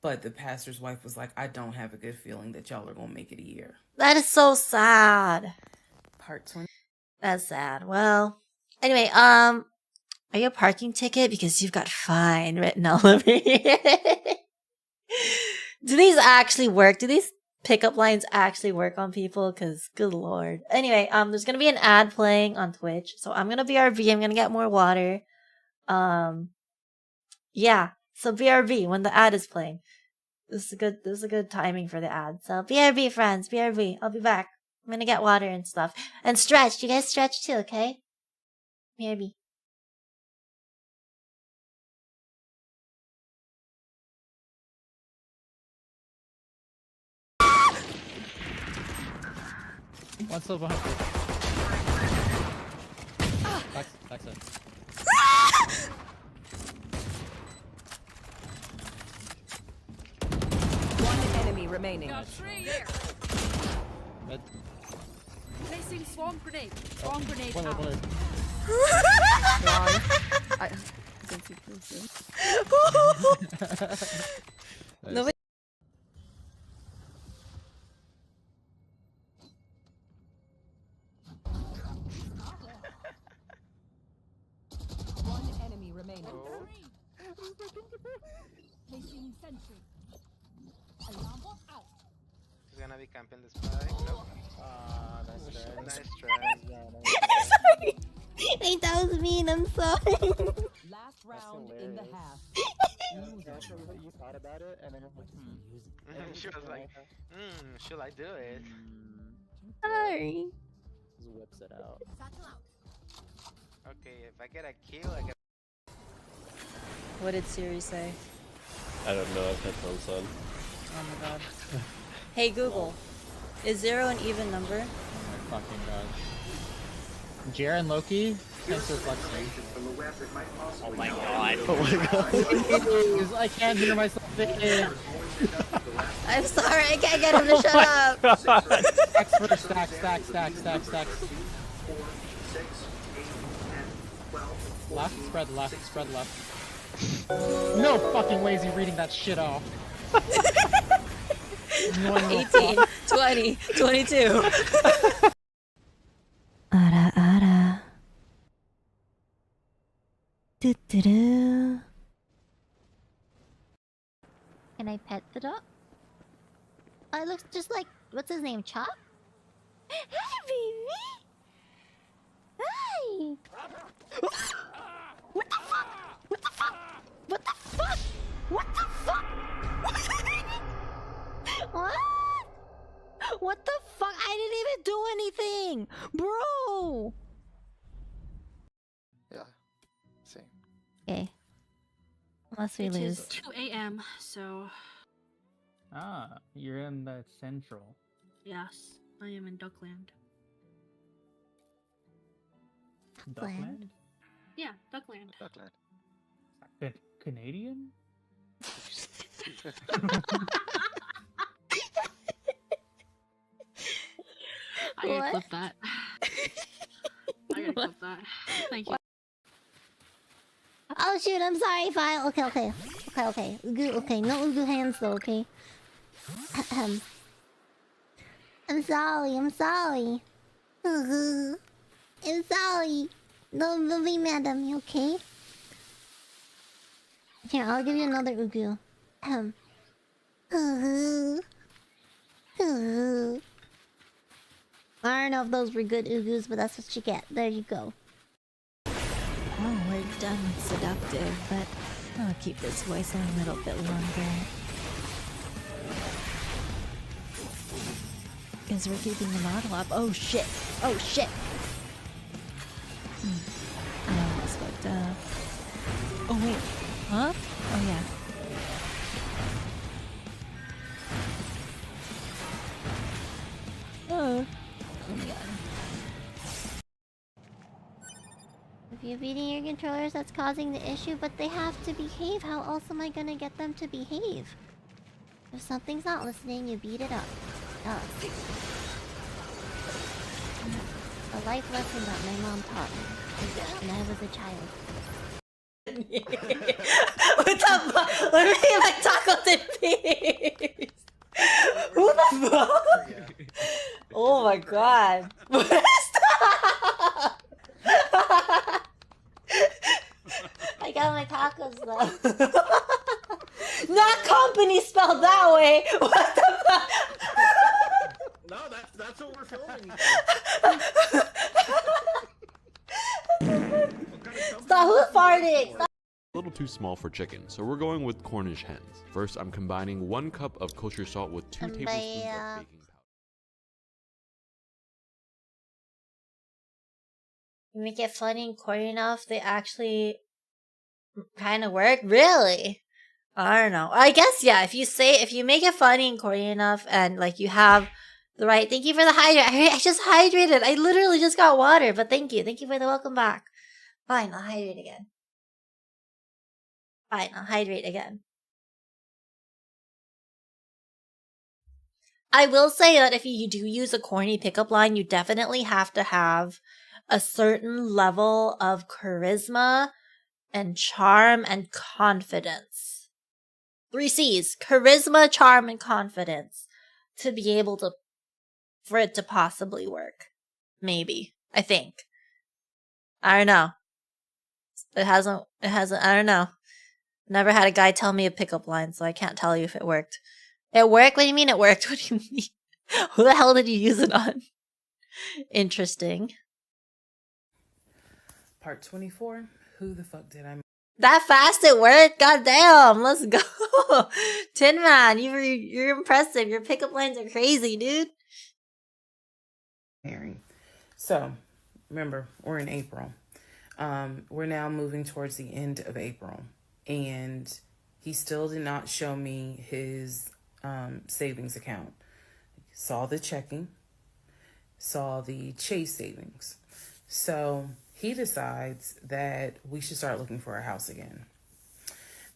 [SPEAKER 2] But the pastor's wife was like, I don't have a good feeling that y'all are going to make it a year.
[SPEAKER 1] That is so sad.
[SPEAKER 2] Part 20.
[SPEAKER 1] That's sad. Well, anyway, are you a parking ticket? Because you've got fine written all over here. Do these actually work? Do these pickup lines actually work on people? Because good lord. Anyway, there's gonna be an ad playing on Twitch, so I'm gonna BRB. I'm gonna get more water. Yeah. So BRB when the ad is playing. This is a good timing for the ad. So BRB friends, BRB. I'll be back. I'm gonna get water and stuff and stretch. You guys stretch too, okay? BRB.
[SPEAKER 3] One still behind you. Backside.
[SPEAKER 4] One enemy remaining.
[SPEAKER 5] Got three here.
[SPEAKER 3] Mid.
[SPEAKER 5] Placing swarm grenade. Swarm grenade
[SPEAKER 3] One
[SPEAKER 5] out.
[SPEAKER 3] more.
[SPEAKER 4] I didn't see person.
[SPEAKER 1] Nobody.
[SPEAKER 4] One enemy remaining.
[SPEAKER 5] Placing sentry. Alarm bot out.
[SPEAKER 6] He's gonna be camping the spike. Nope. Nice try.
[SPEAKER 1] Sorry. Wait, that was mean. I'm sorry.
[SPEAKER 4] Last round in the half.
[SPEAKER 7] You thought about it, and then you're like,
[SPEAKER 6] She was like, should I do it?
[SPEAKER 1] Sorry.
[SPEAKER 7] Just whips it out.
[SPEAKER 6] Okay, if I get a kill, I get.
[SPEAKER 1] What did Siri say?
[SPEAKER 7] I don't know if headphones on.
[SPEAKER 1] Oh my god. Hey Google, is 0 an even number?
[SPEAKER 3] Oh my fucking god. Jaren Loki? Thanks for flexing.
[SPEAKER 7] Oh my god. Oh my god.
[SPEAKER 3] Please, I can't hear myself thinking.
[SPEAKER 1] I'm sorry, I can't get him to shut up.
[SPEAKER 3] Stacks first, stacks. Left, spread left. No fucking way is he reading that shit off.
[SPEAKER 1] 18, 20, 22. Ara. Do. Can I pet the dog? Oh, it looks just like, what's his name, Chop? Hi, baby! Hi! What the fuck? What the fuck? What the fuck? What the fuck? What? What the fuck? I didn't even do anything! Bro!
[SPEAKER 8] Yeah. Same.
[SPEAKER 1] Okay. Unless we
[SPEAKER 5] It
[SPEAKER 1] lose.
[SPEAKER 5] is 2 a.m. So
[SPEAKER 3] Ah, you're in the central.
[SPEAKER 5] yes. I am in Duckland.
[SPEAKER 3] Duckland?
[SPEAKER 5] Yeah, Duckland.
[SPEAKER 6] Duckland.
[SPEAKER 3] Canadian?
[SPEAKER 5] I gotta
[SPEAKER 1] What?
[SPEAKER 5] clip that. I gotta clip that. Thank you.
[SPEAKER 1] Oh shoot, I'm sorry, File. Okay. Okay, no ugu hands though, okay? Ahem. I'm sorry. I'm sorry. Don't be mad at me, okay? Here, I'll give you another ugu. Ahem. I don't know if those were good ugus, but that's what you get. There you go. Oh, we're done with seductive, but I'll keep this voice a little bit longer. Because we're keeping the model up. Oh shit! Oh shit! I almost fucked up. Oh wait. Huh? Oh yeah. Oh my god. If you're beating your controllers, that's causing the issue, but they have to behave. How else am I gonna get them to behave? If something's not listening, you beat it up. A life lesson that my mom taught me when I was a child. What the fuck? What do you mean like tacos and peas? Who the fuck? Oh my god. Stop! I got my tacos though. Not company spelled that way. What the fuck?
[SPEAKER 7] No, that's what we're filming.
[SPEAKER 1] Stop! Who's farting? Stop.
[SPEAKER 8] A little too small for chicken, so we're going with Cornish hens. First, I'm combining 1 cup of kosher salt with 2 tablespoons of baking powder.
[SPEAKER 1] You make it funny and corny enough, they actually kind of work? Really? I don't know. I guess, yeah, if you make it funny and corny enough and, like, you have the right... Thank you for the hydrate. I just hydrated. I literally just got water, but thank you. Thank you for the welcome back. Fine, I'll hydrate again. Fine, I'll hydrate again. I will say that if you do use a corny pickup line, you definitely have to have a certain level of charisma and charm and confidence. 3 C's. Charisma, charm, and confidence. To be able to... For it to possibly work. Maybe. I think. I don't know. It hasn't, I don't know. Never had a guy tell me a pickup line, so I can't tell you if it worked. It worked? What do you mean it worked? What do you mean? Who the hell did you use it on? Interesting.
[SPEAKER 2] Part 24. Who the fuck did I...
[SPEAKER 1] That fast it worked? God damn, let's go. Tin Man, you're impressive. Your pickup lines are crazy, dude.
[SPEAKER 2] So, remember, we're in April. We're now moving towards the end of April. And he still did not show me his savings account. Saw the checking. Saw the Chase savings. So he decides that we should start looking for a house again.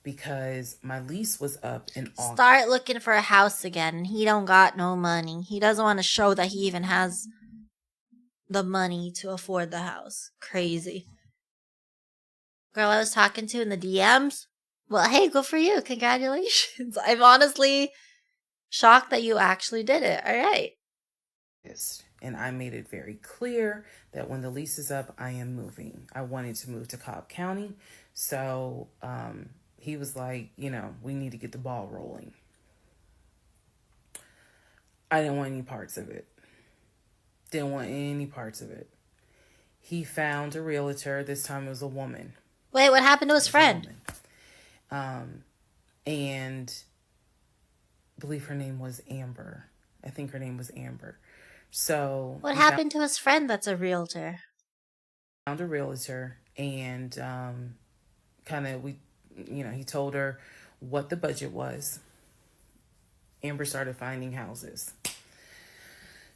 [SPEAKER 2] Because my lease was up in August.
[SPEAKER 1] Start looking for a house again. He don't got no money. He doesn't want to show that he even has the money to afford the house. Crazy. Girl I was talking to in the DMs. Well, hey, good for you. Congratulations. I'm honestly shocked that you actually did it. All right.
[SPEAKER 2] Yes. And I made it very clear that when the lease is up, I am moving. I wanted to move to Cobb County. So he was like, we need to get the ball rolling. I didn't want any parts of it. Didn't want any parts of it. He found a realtor. This time it was a woman.
[SPEAKER 1] Wait, what happened to his friend?
[SPEAKER 2] And I believe her name was Amber. I think her name was Amber. So
[SPEAKER 1] what happened to his friend that's a realtor?
[SPEAKER 2] Found a realtor and he told her what the budget was. Amber started finding houses.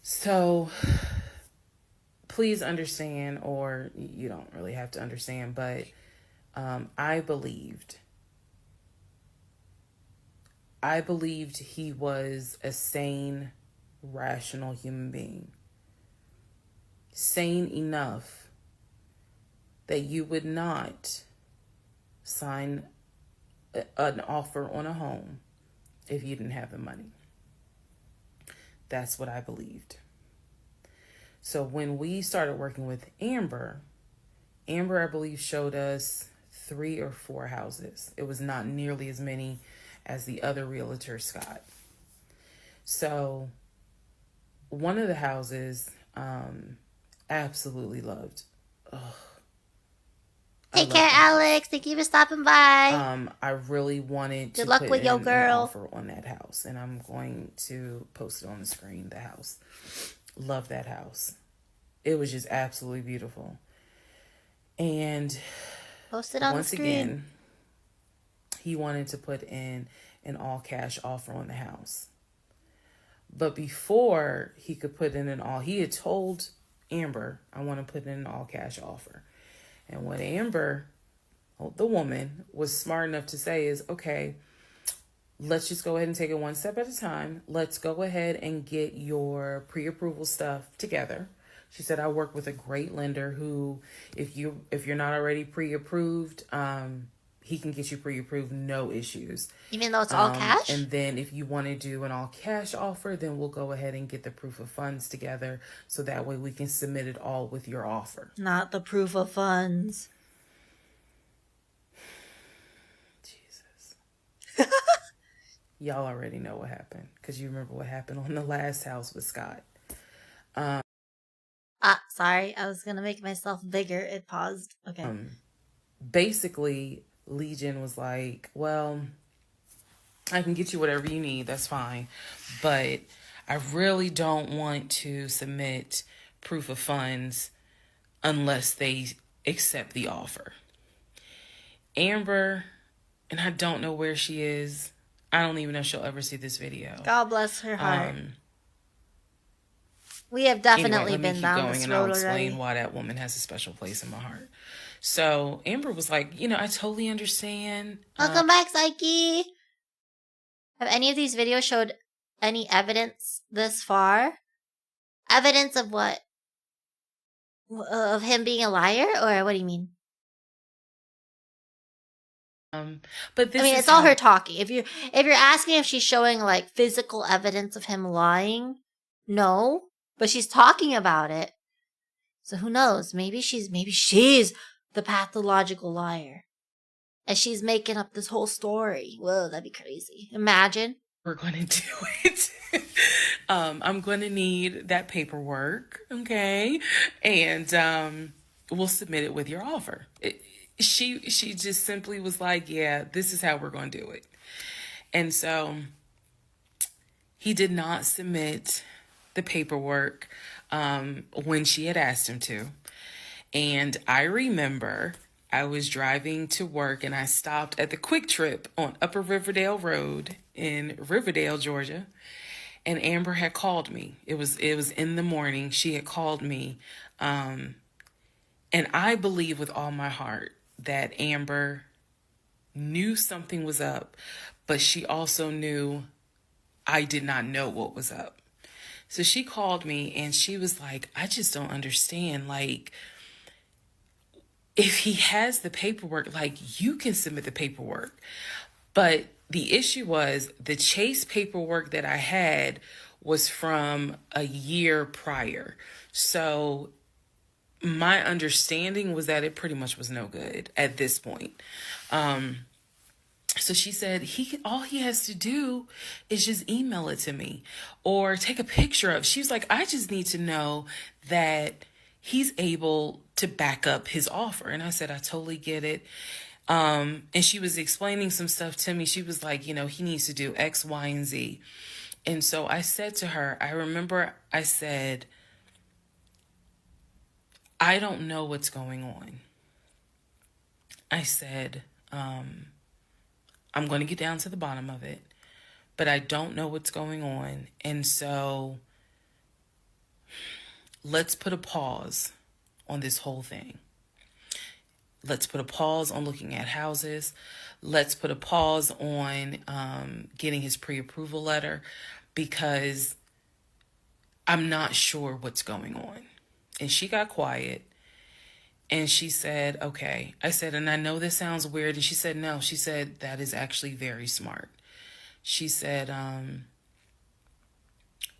[SPEAKER 2] So please understand, or you don't really have to understand, but I believed he was a sane, rational human being. Sane enough that you would not sign an offer on a home if you didn't have the money. That's what I believed. So when we started working with Amber, I believe, showed us 3 or 4 houses. It was not nearly as many as the other realtor, Scott. So one of the houses, absolutely loved. Ugh.
[SPEAKER 1] Take care, Alex. Thank you for stopping by.
[SPEAKER 2] I really wanted to
[SPEAKER 1] Good luck
[SPEAKER 2] put
[SPEAKER 1] with your
[SPEAKER 2] in
[SPEAKER 1] girl.
[SPEAKER 2] an offer on that house, and I'm going to post it on the screen. The house, love that house. It was just absolutely beautiful. And
[SPEAKER 1] Post it on the
[SPEAKER 2] once
[SPEAKER 1] screen.
[SPEAKER 2] again, he wanted to put in an all cash offer on the house. But before he could put in he had told Amber, I want to put in an all cash offer. And what Amber, the woman, was smart enough to say is, okay, let's just go ahead and take it one step at a time. Let's go ahead and get your pre-approval stuff together. She said, I work with a great lender who, if you're not already pre-approved, he can get you pre-approved, no issues.
[SPEAKER 1] Even though it's all cash?
[SPEAKER 2] And then if you want to do an all cash offer, then we'll go ahead and get the proof of funds together. So that way we can submit it all with your offer.
[SPEAKER 1] Not the proof of funds.
[SPEAKER 2] Jesus. Y'all already know what happened. Because you remember what happened on the last house with Scott.
[SPEAKER 1] Sorry. I was going to make myself bigger. It paused. Okay.
[SPEAKER 2] Basically, Legion was like, well, I can get you whatever you need. That's fine. But I really don't want to submit proof of funds unless they accept the offer. Amber, and I don't know where she is. I don't even know if she'll ever see this video.
[SPEAKER 1] God bless her heart. We have definitely
[SPEAKER 2] anyway,
[SPEAKER 1] been down this
[SPEAKER 2] and I'll
[SPEAKER 1] road
[SPEAKER 2] explain
[SPEAKER 1] already.
[SPEAKER 2] why that woman has a special place in my heart. So Amber was like, I totally understand.
[SPEAKER 1] Welcome back, Psyche. Have any of these videos showed any evidence this far? Evidence of what? Of him being a liar? Or what do you mean?
[SPEAKER 2] But this
[SPEAKER 1] it's all her talking. If you're asking if she's showing like physical evidence of him lying, no. But she's talking about it. So who knows? Maybe she's the pathological liar. And she's making up this whole story. Whoa, that'd be crazy. Imagine.
[SPEAKER 2] We're going to do it. I'm going to need that paperwork, okay? And we'll submit it with your offer. She just simply was like, yeah, this is how we're going to do it. And so he did not submit the paperwork when she had asked him to. And I remember I was driving to work and I stopped at the Quick Trip on Upper Riverdale Road in Riverdale, Georgia. And Amber had called me. It was in the morning. She had called me. And I believe with all my heart that Amber knew something was up, but she also knew I did not know what was up. So she called me and she was like, I just don't understand. Like, if he has the paperwork, like, you can submit the paperwork. But the issue was the Chase paperwork that I had was from a year prior. So my understanding was that it pretty much was no good at this point. So she said, all he has to do is just email it to me or take a picture of it. She was like, I just need to know that he's able to back up his offer. And I said, I totally get it. And she was explaining some stuff to me. She was like, he needs to do X, Y, and Z. And so I said to her, I remember I said, I don't know what's going on. I said, I'm going to get down to the bottom of it, but I don't know what's going on. And so let's put a pause on this whole thing. Let's put a pause on looking at houses. Let's put a pause on getting his pre-approval letter, because I'm not sure what's going on. And she got quiet and she said, okay. I said, and I know this sounds weird. And she said, no. She said, that is actually very smart. She said,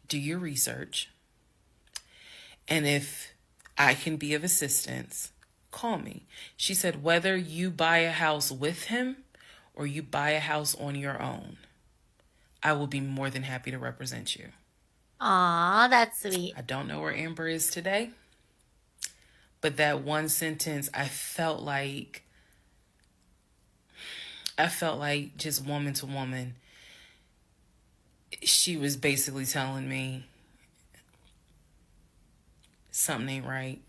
[SPEAKER 2] do your research. And if I can be of assistance, call me. She said, whether you buy a house with him or you buy a house on your own, I will be more than happy to represent you.
[SPEAKER 1] Aw, that's sweet.
[SPEAKER 2] I don't know where Amber is today, but that one sentence, I felt like just woman to woman, she was basically telling me something ain't right.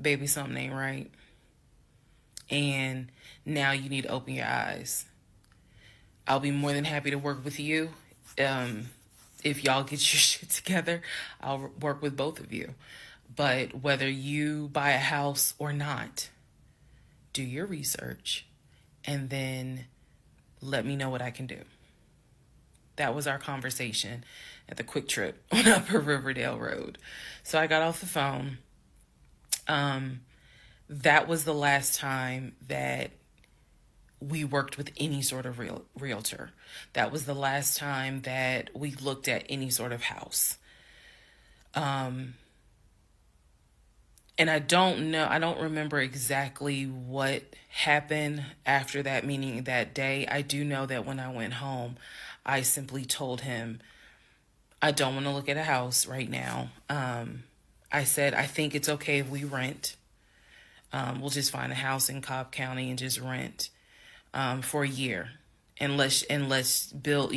[SPEAKER 2] Baby, something ain't right. And now you need to open your eyes. I'll be more than happy to work with you. If y'all get your shit together, I'll work with both of you. But whether you buy a house or not, do your research and then let me know what I can do. That was our conversation at the Quick Trip on Upper Riverdale Road. So I got off the phone. That was the last time that we worked with any sort of realtor. That was the last time that we looked at any sort of house. And I don't remember exactly what happened after that meeting that day. I do know that when I went home, I simply told him, I don't want to look at a house right now. I said, I think it's okay if we rent. We'll just find a house in Cobb County and just rent for a year. And let's build,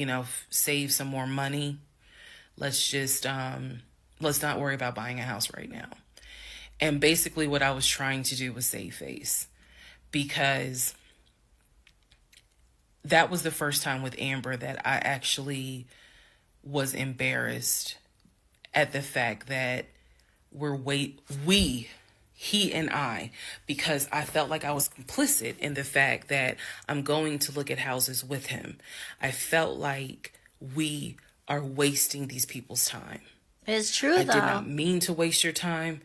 [SPEAKER 2] save some more money. Let's just, let's not worry about buying a house right now. And basically what I was trying to do was save face, because that was the first time with Amber that I actually was embarrassed at the fact that he and I, because I felt like I was complicit in the fact that I'm going to look at houses with him. I felt like we are wasting these people's time.
[SPEAKER 1] It's true, though.
[SPEAKER 2] I did not mean to waste your time.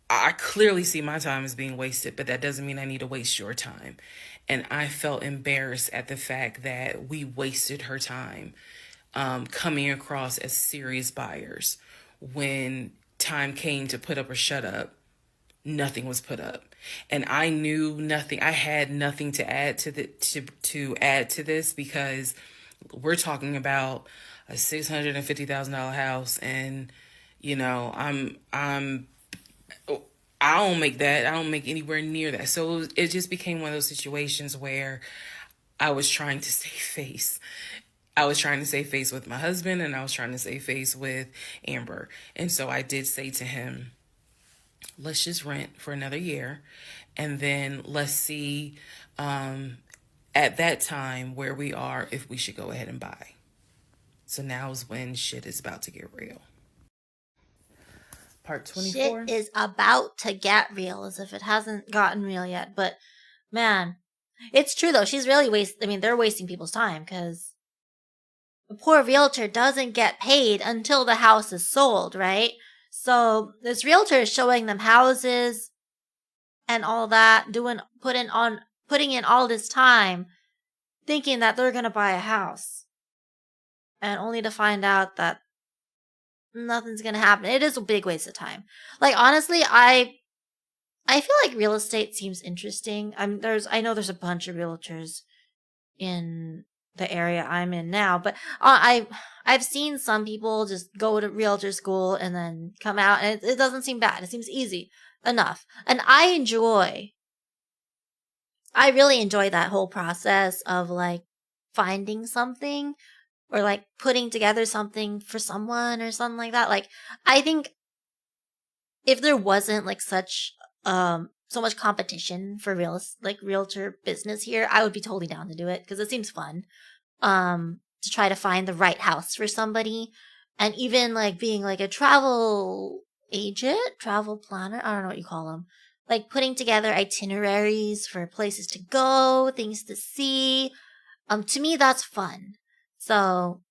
[SPEAKER 2] I clearly see my time as being wasted, but that doesn't mean I need to waste your time. And I felt embarrassed at the fact that we wasted her time coming across as serious buyers. When time came to put up or shut up, nothing was put up. And I knew nothing. I had nothing to add to add to this, because we're talking about a $650,000 house, and I don't make that. I don't make anywhere near that. So it just became one of those situations where I was trying to save face. I was trying to save face with my husband, and I was trying to save face with Amber. And so I did say to him, let's just rent for another year, and then let's see at that time where we are, if we should go ahead and buy. So now is when shit is about to get real. Part 24.
[SPEAKER 1] Shit is about to get real, as if it hasn't gotten real yet. But man, it's true though. She's really they're wasting people's time, because the poor realtor doesn't get paid until the house is sold, right? So this realtor is showing them houses and all that, putting in all this time, thinking that they're gonna buy a house, and only to find out that nothing's gonna happen. It is a big waste of time. Like, honestly, I feel like real estate seems interesting. I know there's a bunch of realtors in the area I'm in now, but I've seen some people just go to realtor school and then come out, and it doesn't seem bad. It seems easy enough, and I really enjoy that whole process of like finding something, or like putting together something for someone or something like that. Like, I think if there wasn't like such so much competition for realtor business here, I would be totally down to do it, because it seems fun to try to find the right house for somebody. and even like being like a travel agent, travel planner, I don't know what you call them. Like putting together itineraries for places to go, things to see. To me that's fun. So,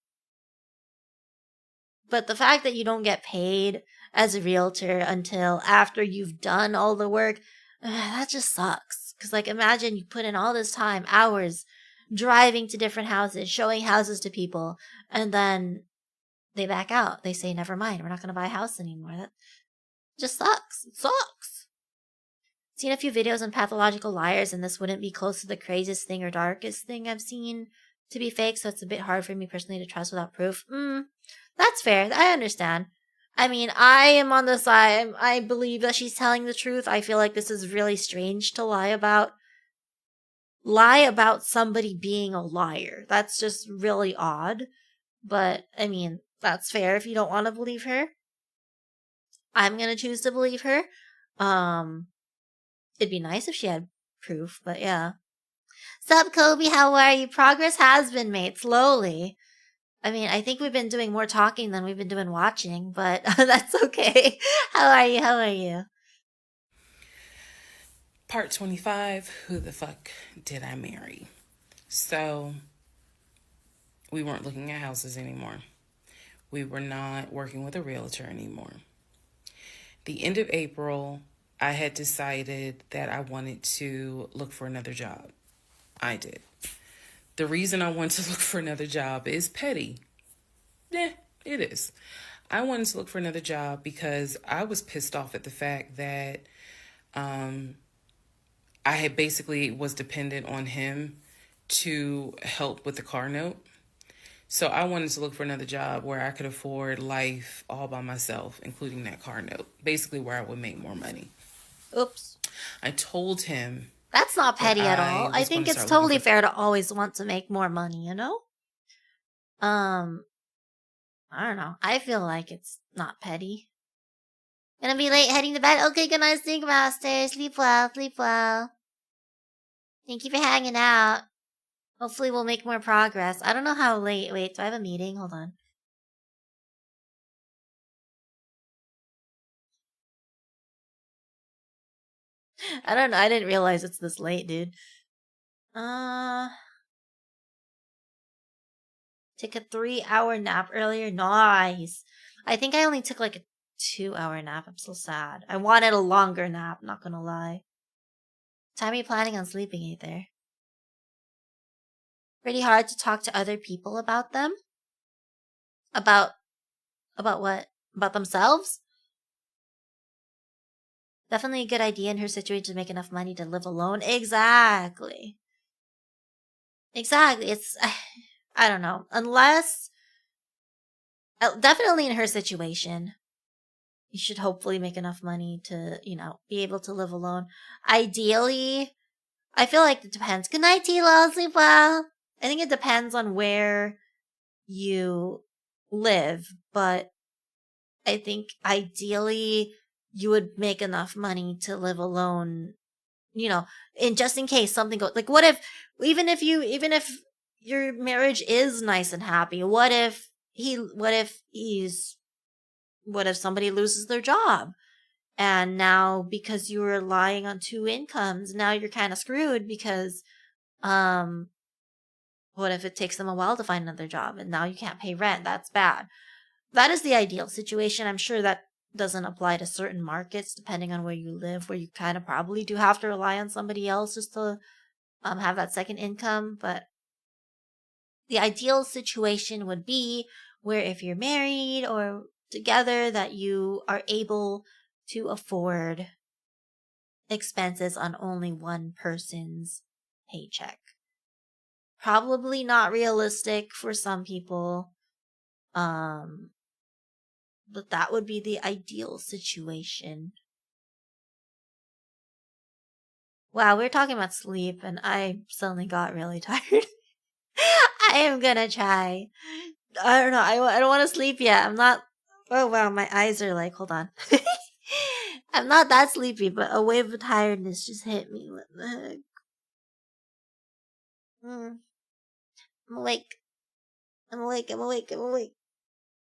[SPEAKER 1] but the fact that you don't get paid as a realtor until after you've done all the work, that just sucks. Because, like, imagine you put in all this time, hours, driving to different houses, showing houses to people, and then they back out. They say, never mind, we're not going to buy a house anymore. That just sucks. It sucks. Seen a few videos on pathological liars, and this wouldn't be close to the craziest thing or darkest thing I've seen to be fake, so it's a bit hard for me personally to trust without proof. That's fair. I understand. I mean, I am on the side. I believe that she's telling the truth. I feel like this is really strange to lie about somebody being a liar. That's just really odd. But, I mean, that's fair if you don't want to believe her. I'm going to choose to believe her. It'd be nice if she had proof, but yeah. Sup, Kobe? How are you? Progress has been made slowly. I mean, I think we've been doing more talking than we've been doing watching, but that's okay. How are you? How are you?
[SPEAKER 2] Part 25, who the fuck did I marry? So, we weren't looking at houses anymore. We were not working with a realtor anymore. The end of April, I had decided that I wanted to look for another job. I did. The reason I wanted to look for another job is petty. Yeah, it is. I wanted to look for another job because I was pissed off at the fact that I had basically was dependent on him to help with the car note. So I wanted to look for another job where I could afford life all by myself, including that car note. Basically where I would make more money.
[SPEAKER 1] Oops.
[SPEAKER 2] I told him...
[SPEAKER 1] That's not petty at all. I think it's totally fair to always want to make more money, you know? I don't know. I feel like it's not petty. Gonna be late heading to bed. Okay, good night, Sneak Master. Sleep well, sleep well. Thank you for hanging out. Hopefully we'll make more progress. I don't know how late. Wait, do I have a meeting? Hold on. I don't know. I didn't realize it's this late, dude. Took a 3-hour nap earlier. Nice. I think I only took like a 2-hour nap. I'm so sad. I wanted a longer nap, not gonna lie. Time are you planning on sleeping, Aether? Pretty hard to talk to other people about them? About what? About themselves? Definitely a good idea in her situation to make enough money to live alone. Exactly. Exactly. It's... I don't know. Unless... Definitely in her situation, you should hopefully make enough money to, you know, be able to live alone. Ideally, I feel like it depends. Good night, Tilo. Sleep well. I think it depends on where you live, but I think ideally you would make enough money to live alone, you know, just in case something goes, like, what if, even if your marriage is nice and happy, what if somebody loses their job? And now, because you were relying on 2 incomes, now you're kind of screwed because, what if it takes them a while to find another job and now you can't pay rent? That's bad. That is the ideal situation. I'm sure that doesn't apply to certain markets, depending on where you live, where you kind of probably do have to rely on somebody else just to have that second income. But the ideal situation would be where if you're married or together, that you are able to afford expenses on only one person's paycheck. Probably not realistic for some people. But that would be the ideal situation. Wow, we're talking about sleep and I suddenly got really tired. I am gonna try. I don't know. I don't want to sleep yet. I'm not. Oh wow, my eyes are like, hold on. I'm not that sleepy, but a wave of tiredness just hit me. What the heck? I'm awake. I'm awake. I'm awake. I'm awake.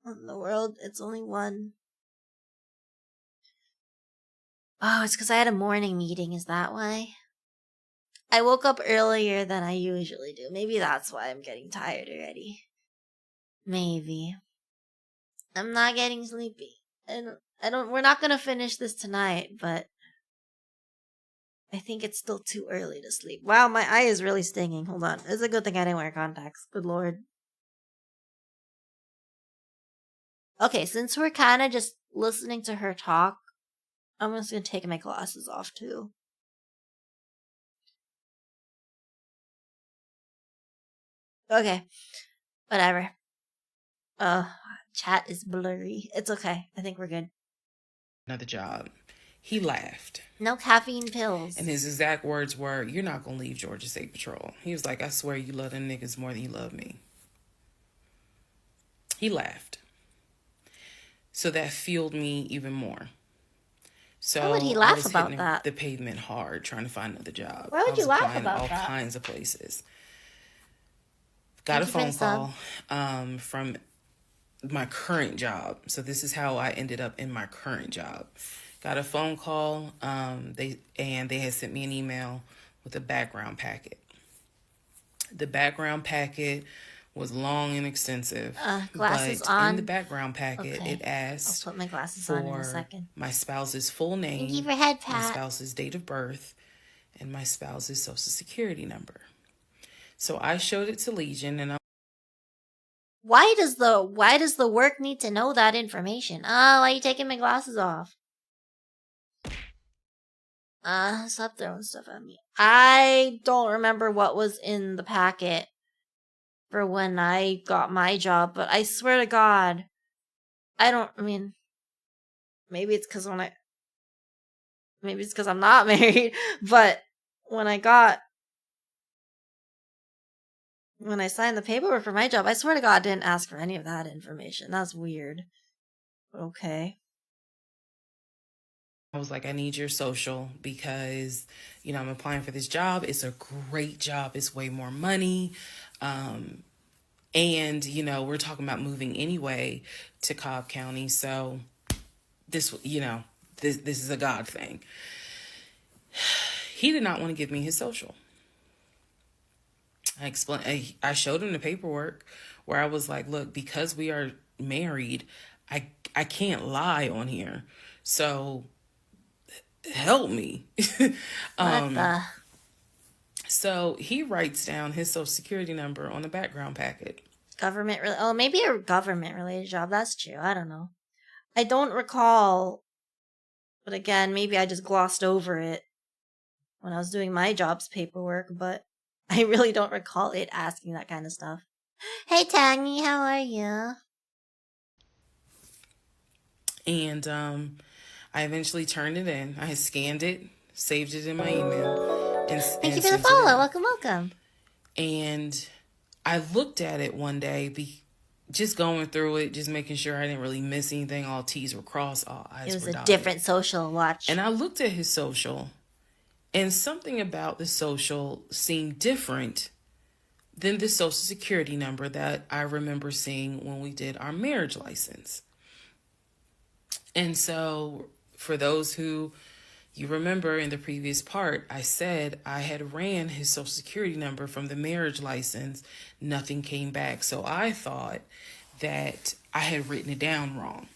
[SPEAKER 1] in the world. It's only one. Oh, it's because I had a morning meeting. Is that why? I woke up earlier than I usually do. Maybe that's why I'm getting tired already. Maybe. I'm not getting sleepy. And we're not gonna finish this tonight, but I think it's still too early to sleep. Wow, my eye is really stinging. Hold on. It's a good thing I didn't wear contacts. Good lord. Okay, since we're kind of just listening to her talk, I'm just gonna take my glasses off too. Okay. Whatever. Chat is blurry. It's okay. I think we're good.
[SPEAKER 2] Another job. He laughed.
[SPEAKER 1] No caffeine pills.
[SPEAKER 2] And his exact words were, "You're not going to leave Georgia State Patrol." He was like, "I swear you love them niggas more than you love me." He laughed. So that fueled me even more. So
[SPEAKER 1] why would he laugh
[SPEAKER 2] I was
[SPEAKER 1] about
[SPEAKER 2] hitting
[SPEAKER 1] that?
[SPEAKER 2] the pavement hard trying to find another job.
[SPEAKER 1] Why would you laugh
[SPEAKER 2] applying
[SPEAKER 1] about
[SPEAKER 2] all
[SPEAKER 1] that?
[SPEAKER 2] kinds of places. Got a phone call from my current job. So this is how I ended up in my current job. Got a phone call. They had sent me an email with a background packet. The background packet was long and extensive.
[SPEAKER 1] Glasses
[SPEAKER 2] but
[SPEAKER 1] on.
[SPEAKER 2] In the background packet,
[SPEAKER 1] Okay.
[SPEAKER 2] it asked
[SPEAKER 1] I'll put my glasses
[SPEAKER 2] for
[SPEAKER 1] on in a second.
[SPEAKER 2] my spouse's full name,
[SPEAKER 1] Thank you for head
[SPEAKER 2] my
[SPEAKER 1] pat.
[SPEAKER 2] spouse's date of birth, and my spouse's social security number. So I showed it to Legion, and
[SPEAKER 1] Why does the work need to know that information? Why are you taking my glasses off? Stop throwing stuff at me. I don't remember what was in the packet for when I got my job, but I swear to God, maybe it's because I'm not married, but when I signed the paperwork for my job, I swear to God, I didn't ask for any of that information. That's weird. Okay.
[SPEAKER 2] I was like, "I need your social because, I'm applying for this job. It's a great job. It's way more money. And, we're talking about moving anyway to Cobb County. So this, this is a God thing." He did not want to give me his social. I showed him the paperwork where I was like, "Look, because we are married, I can't lie on here. So help me." So he writes down his social security number on the background packet.
[SPEAKER 1] Maybe a government related job. That's true. I don't know. I don't recall, but again, maybe I just glossed over it when I was doing my job's paperwork, but I really don't recall it asking that kind of stuff. Hey Tangy, how are you?
[SPEAKER 2] And I eventually turned it in. I had scanned it, saved it in my email.
[SPEAKER 1] Thank you for the follow. Welcome.
[SPEAKER 2] And I looked at it one day, just going through it, just making sure I didn't really miss anything. All T's were crossed, all I's were dotted. It was
[SPEAKER 1] a different social watch.
[SPEAKER 2] And I looked at his social, and something about the social seemed different than the social security number that I remember seeing when we did our marriage license. And so for those who you remember in the previous part, I said I had ran his social security number from the marriage license. Nothing came back. So I thought that I had written it down wrong.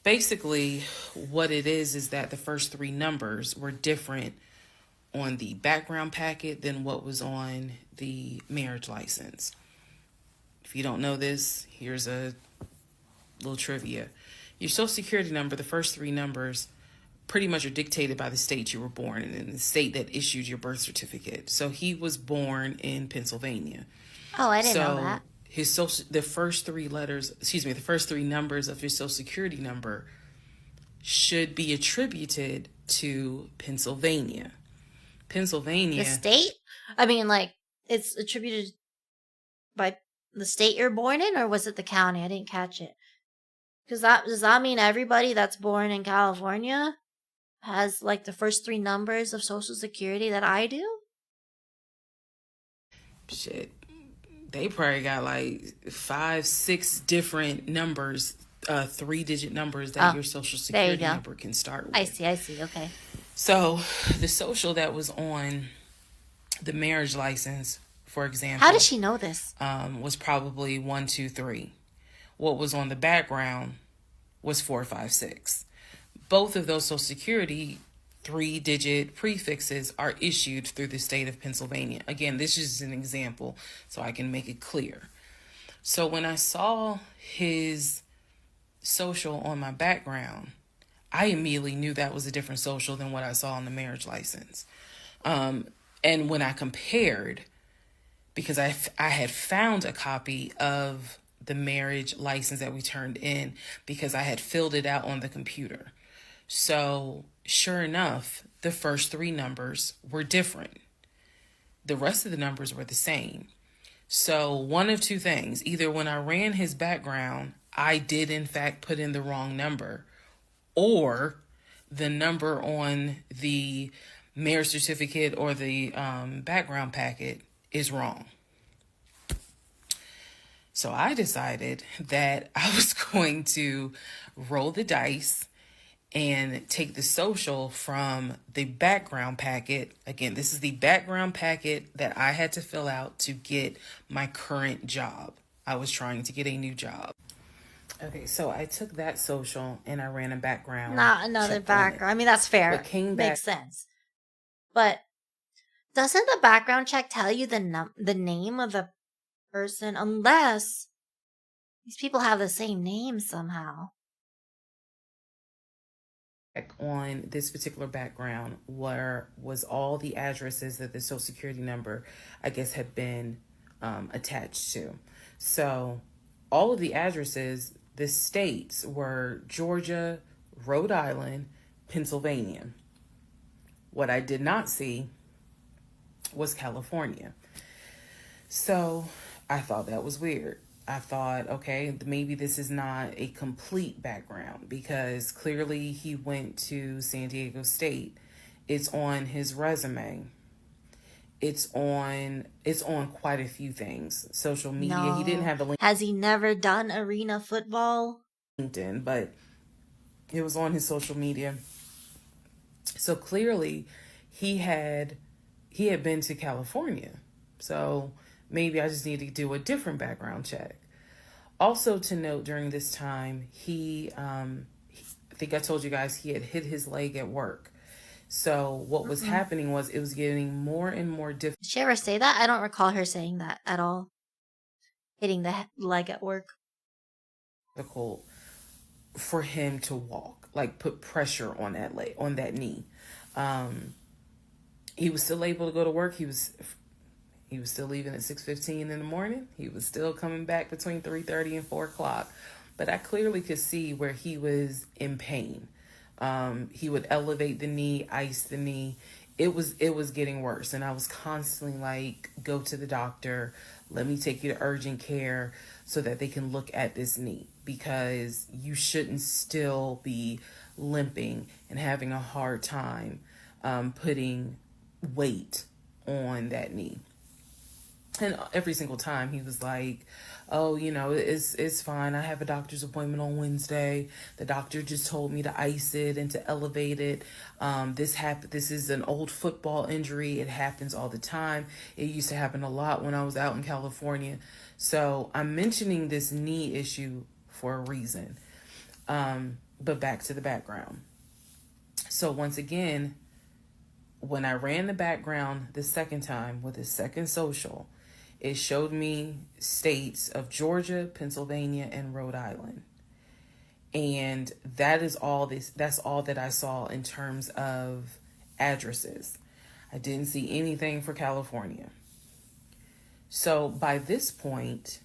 [SPEAKER 2] Basically, what it is that the first three numbers were different on the background packet than what was on the marriage license. If you don't know this, here's a little trivia. Your social security number, the first three numbers, pretty much are dictated by the state you were born in and the state that issued your birth certificate. So he was born in Pennsylvania.
[SPEAKER 1] Oh, I didn't know that.
[SPEAKER 2] The first three numbers of his social security number should be attributed to Pennsylvania.
[SPEAKER 1] The state? It's attributed by the state you're born in, or was it the county? I didn't catch it. Does that mean everybody that's born in California has the first three numbers of social security that I do?
[SPEAKER 2] Shit. they probably got like 5, 6 different numbers, 3-digit numbers that your social security number can start with.
[SPEAKER 1] I see. Okay.
[SPEAKER 2] So the social that was on the marriage license, for example,
[SPEAKER 1] How does she know this?
[SPEAKER 2] was probably 1, 2, 3. What was on the background was 4, 5, 6. Both of those social security 3-digit prefixes are issued through the state of Pennsylvania. Again, this is an example so I can make it clear. So when I saw his social on my background, I immediately knew that was a different social than what I saw on the marriage license. And when I compared, because I had found a copy of the marriage license that we turned in because I had filled it out on the computer. So sure enough, the first 3 numbers were different. The rest of the numbers were the same. So one of 2 things, either when I ran his background, I did in fact put in the wrong number, or the number on the marriage certificate or the background packet is wrong. So I decided that I was going to roll the dice and take the social from the background packet. Again, this is the background packet that I had to fill out to get my current job. I was trying to get a new job. Okay, so I took that social and I ran a background.
[SPEAKER 1] Not another background. I mean, that's fair.
[SPEAKER 2] What came back,
[SPEAKER 1] makes sense. But doesn't the background check tell you the name of the person unless these people have the same name somehow?
[SPEAKER 2] on this particular background where was all the addresses that the social security number, I guess, had been attached to. So all of the addresses, the states were Georgia, Rhode Island, Pennsylvania. What I did not see was California. So I thought that was weird. I thought, okay, maybe this is not a complete background because clearly he went to San Diego State. It's on his resume. It's on quite a few things. Social media.
[SPEAKER 1] No.
[SPEAKER 2] He didn't have the link.
[SPEAKER 1] Has he never done arena football?
[SPEAKER 2] LinkedIn, but it was on his social media. So clearly he had been to California. So maybe I just need to do a different background check. Also to note, during this time, I think I told you guys he had hit his leg at work. So what was happening was it was getting more and more difficult.
[SPEAKER 1] Did she ever say that? I don't recall her saying that at all. Hitting the leg at work.
[SPEAKER 2] Difficult for him to walk, like put pressure on that leg, on that knee. He was still able to go to work. He was still leaving at 6:15 in the morning. He was still coming back between 3:30 and 4 o'clock. But I clearly could see where he was in pain. He would elevate the knee, ice the knee. It was getting worse. And I was constantly like, go to the doctor. Let me take you to urgent care so that they can look at this knee, because you shouldn't still be limping and having a hard time putting weight on that knee. And every single time he was like, oh, it's fine. I have a doctor's appointment on Wednesday. The doctor just told me to ice it and to elevate it. This is an old football injury. It happens all the time. It used to happen a lot when I was out in California. So I'm mentioning this knee issue for a reason. But back to the background. So once again, when I ran the background the second time with the second social, it showed me states of Georgia, Pennsylvania, and Rhode Island. And that's all that I saw in terms of addresses. I didn't see anything for California. So by this point,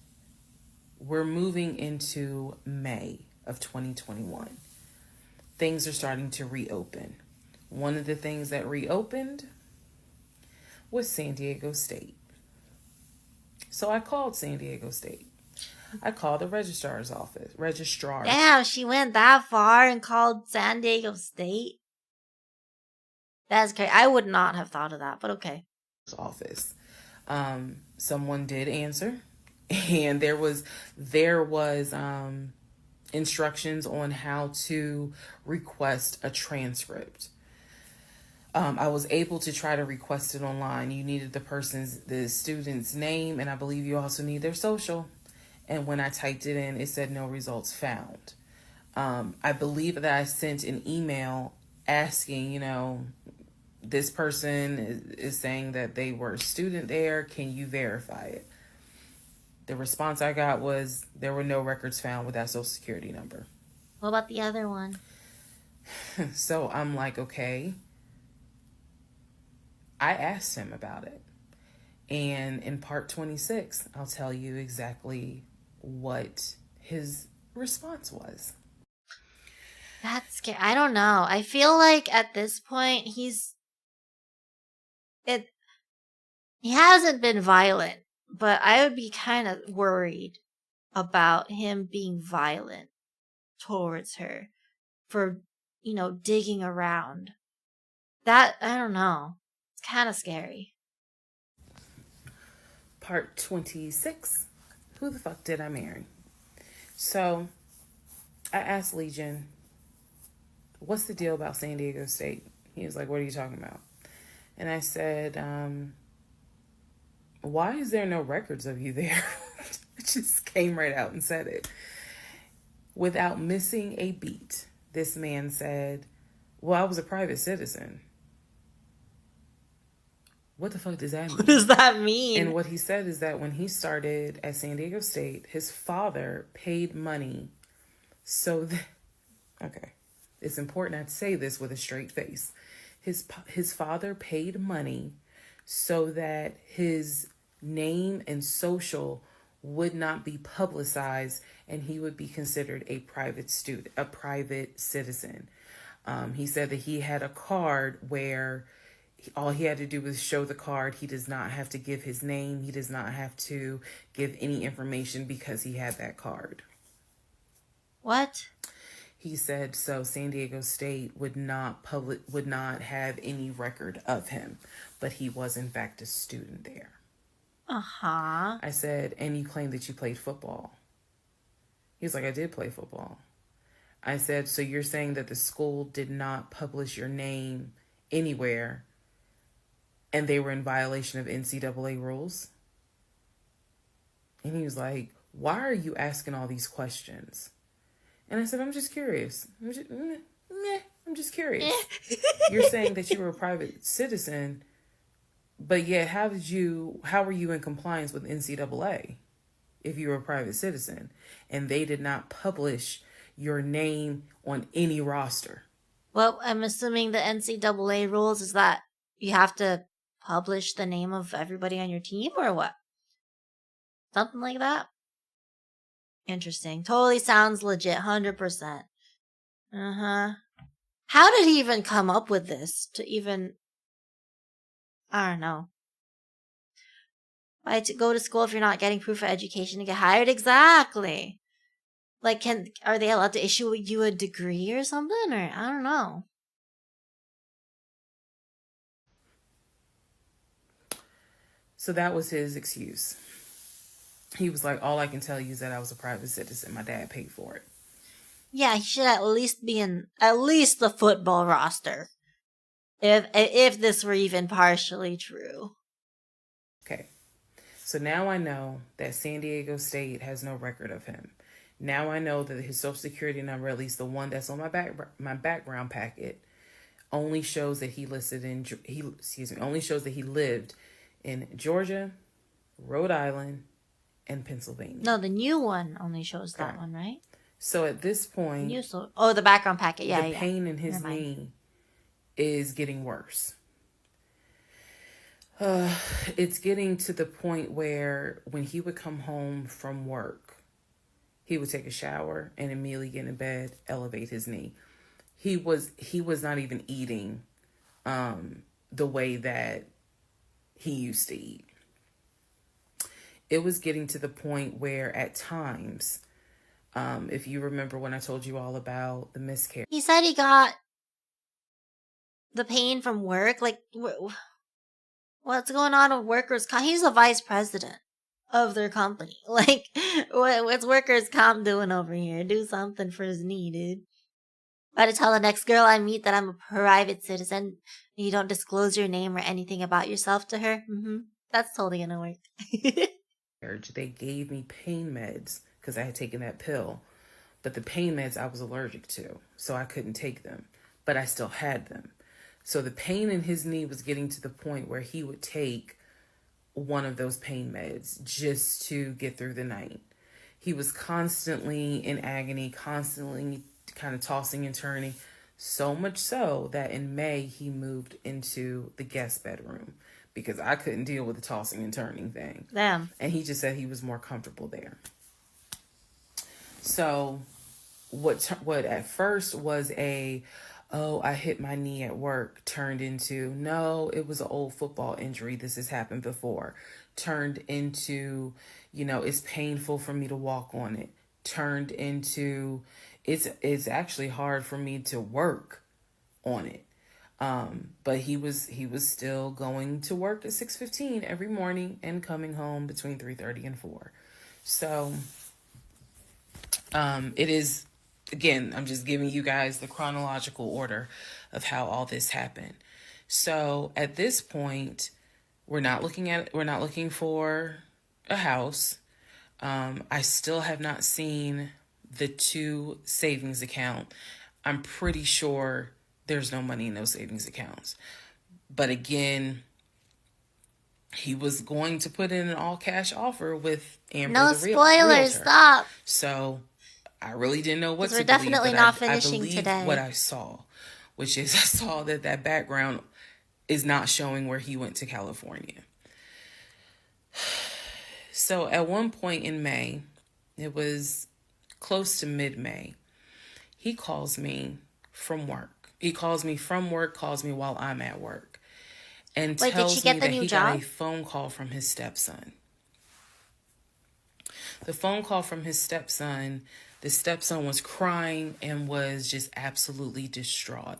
[SPEAKER 2] we're moving into May of 2021. Things are starting to reopen. One of the things that reopened was San Diego State. So I called San Diego State. I called the registrar's office.
[SPEAKER 1] Damn, she went that far and called San Diego State? That's crazy. I would not have thought of that, but okay.
[SPEAKER 2] Office. Someone did answer. and there was instructions on how to request a transcript. I was able to try to request it online. You needed the student's name, and I believe you also need their social. And when I typed it in, it said no results found. I believe that I sent an email asking, this person is saying that they were a student there. Can you verify it? The response I got was there were no records found with that social security number.
[SPEAKER 1] What about the other one?
[SPEAKER 2] So I'm like, okay. I asked him about it. And in part 26, I'll tell you exactly what his response was.
[SPEAKER 1] That's scary. I don't know. I feel like at this point he hasn't been violent, but I would be kind of worried about him being violent towards her for, digging around. That, I don't know. It's kind of scary.
[SPEAKER 2] Part 26. Who the fuck did I marry? So I asked Legion, what's the deal about San Diego State? He was like, what are you talking about? And I said, why is there no records of you there? I just came right out and said it. Without missing a beat, this man said, well, I was a private citizen. What the fuck does that mean?
[SPEAKER 1] What does that mean?
[SPEAKER 2] And what he said is that when he started at San Diego State, his father paid money so that... Okay. It's important I say this with a straight face. His father paid money so that his name and social would not be publicized and he would be considered a private citizen. He said that he had a card where all he had to do was show the card. He does not have to give his name. He does not have to give any information because he had that card.
[SPEAKER 1] What?
[SPEAKER 2] He said so San Diego State would not have any record of him, but he was in fact a student there.
[SPEAKER 1] Uh-huh.
[SPEAKER 2] I said, and you claim that you played football. He was like, I did play football. I said, so you're saying that the school did not publish your name anywhere and they were in violation of NCAA rules? And he was like, why are you asking all these questions? And I said, I'm just curious. I'm just curious. You're saying that you were a private citizen, but yet how were you in compliance with NCAA if you were a private citizen and they did not publish your name on any roster?
[SPEAKER 1] Well, I'm assuming the NCAA rules is that you have to publish the name of everybody on your team or what? Something like that? Interesting. Totally sounds legit. 100%. Uh-huh. How did he even come up with this to even... I don't know. Why to go to school if you're not getting proof of education to get hired? Exactly. Like, are they allowed to issue you a degree or something? Or I don't know.
[SPEAKER 2] So that was his excuse. He was like, all I can tell you is that I was a private citizen. My dad paid for it.
[SPEAKER 1] Yeah, he should at least be in at least the football roster. If this were even partially true.
[SPEAKER 2] Okay. So now I know that San Diego State has no record of him. Now I know that his social security number, at least the one that's on my background packet, only shows that he shows that he lived in Georgia, Rhode Island, and Pennsylvania.
[SPEAKER 1] No, the new one only shows that one, right?
[SPEAKER 2] So at this point,
[SPEAKER 1] the background packet. Yeah,
[SPEAKER 2] the pain in his knee is getting worse. It's getting to the point where when he would come home from work, he would take a shower and immediately get in bed, elevate his knee. He was not even eating the way that he used to eat. It was getting to the point where at times, if you remember when I told you all about the miscarriage.
[SPEAKER 1] He said he got the pain from work. Like, what's going on with workers' comp? He's the vice president of their company. Like, what's workers' comp doing over here? Do something for his knee, dude. Gotta tell the next girl I meet that I'm a private citizen. You don't disclose your name or anything about yourself to her. That's totally gonna work.
[SPEAKER 2] They gave me pain meds because I had taken that pill, but the pain meds I was allergic to, so I couldn't take them, but I still had them. So the pain in his knee was getting to the point where he would take one of those pain meds just to get through the night. He was constantly in agony, constantly kind of tossing and turning, so much so that in May he moved into the guest bedroom because I couldn't deal with the tossing and turning thing.
[SPEAKER 1] Damn.
[SPEAKER 2] And he just said he was more comfortable there. So what at first was I hit my knee at work, turned into, no, it was an old football injury. This has happened before. Turned into, it's painful for me to walk on it. Turned into, it's actually hard for me to work on it. But he was still going to work at 6:15 every morning and coming home between 3:30 and 4. So, it is, again, I'm just giving you guys the chronological order of how all this happened. So at this point, we're not looking for a house. I still have not seen the 2 savings account. I'm pretty sure there's no money in those savings accounts. But again, he was going to put in an all cash offer with Amber.
[SPEAKER 1] No
[SPEAKER 2] the
[SPEAKER 1] spoilers,
[SPEAKER 2] realtor.
[SPEAKER 1] Stop.
[SPEAKER 2] So I really didn't know what to
[SPEAKER 1] We're
[SPEAKER 2] believe.
[SPEAKER 1] definitely
[SPEAKER 2] but
[SPEAKER 1] not
[SPEAKER 2] I
[SPEAKER 1] finishing
[SPEAKER 2] believed
[SPEAKER 1] today.
[SPEAKER 2] what I saw, which is I saw that background is not showing where he went to California. So at one point in May, it was close to mid-May, he calls me from work. He calls me from work, calls me while I'm at work, and
[SPEAKER 1] Wait,
[SPEAKER 2] tells
[SPEAKER 1] did she get
[SPEAKER 2] me
[SPEAKER 1] the
[SPEAKER 2] that
[SPEAKER 1] new
[SPEAKER 2] he
[SPEAKER 1] job?
[SPEAKER 2] got a phone call from his stepson. The phone call from his stepson, the stepson was crying and was just absolutely distraught.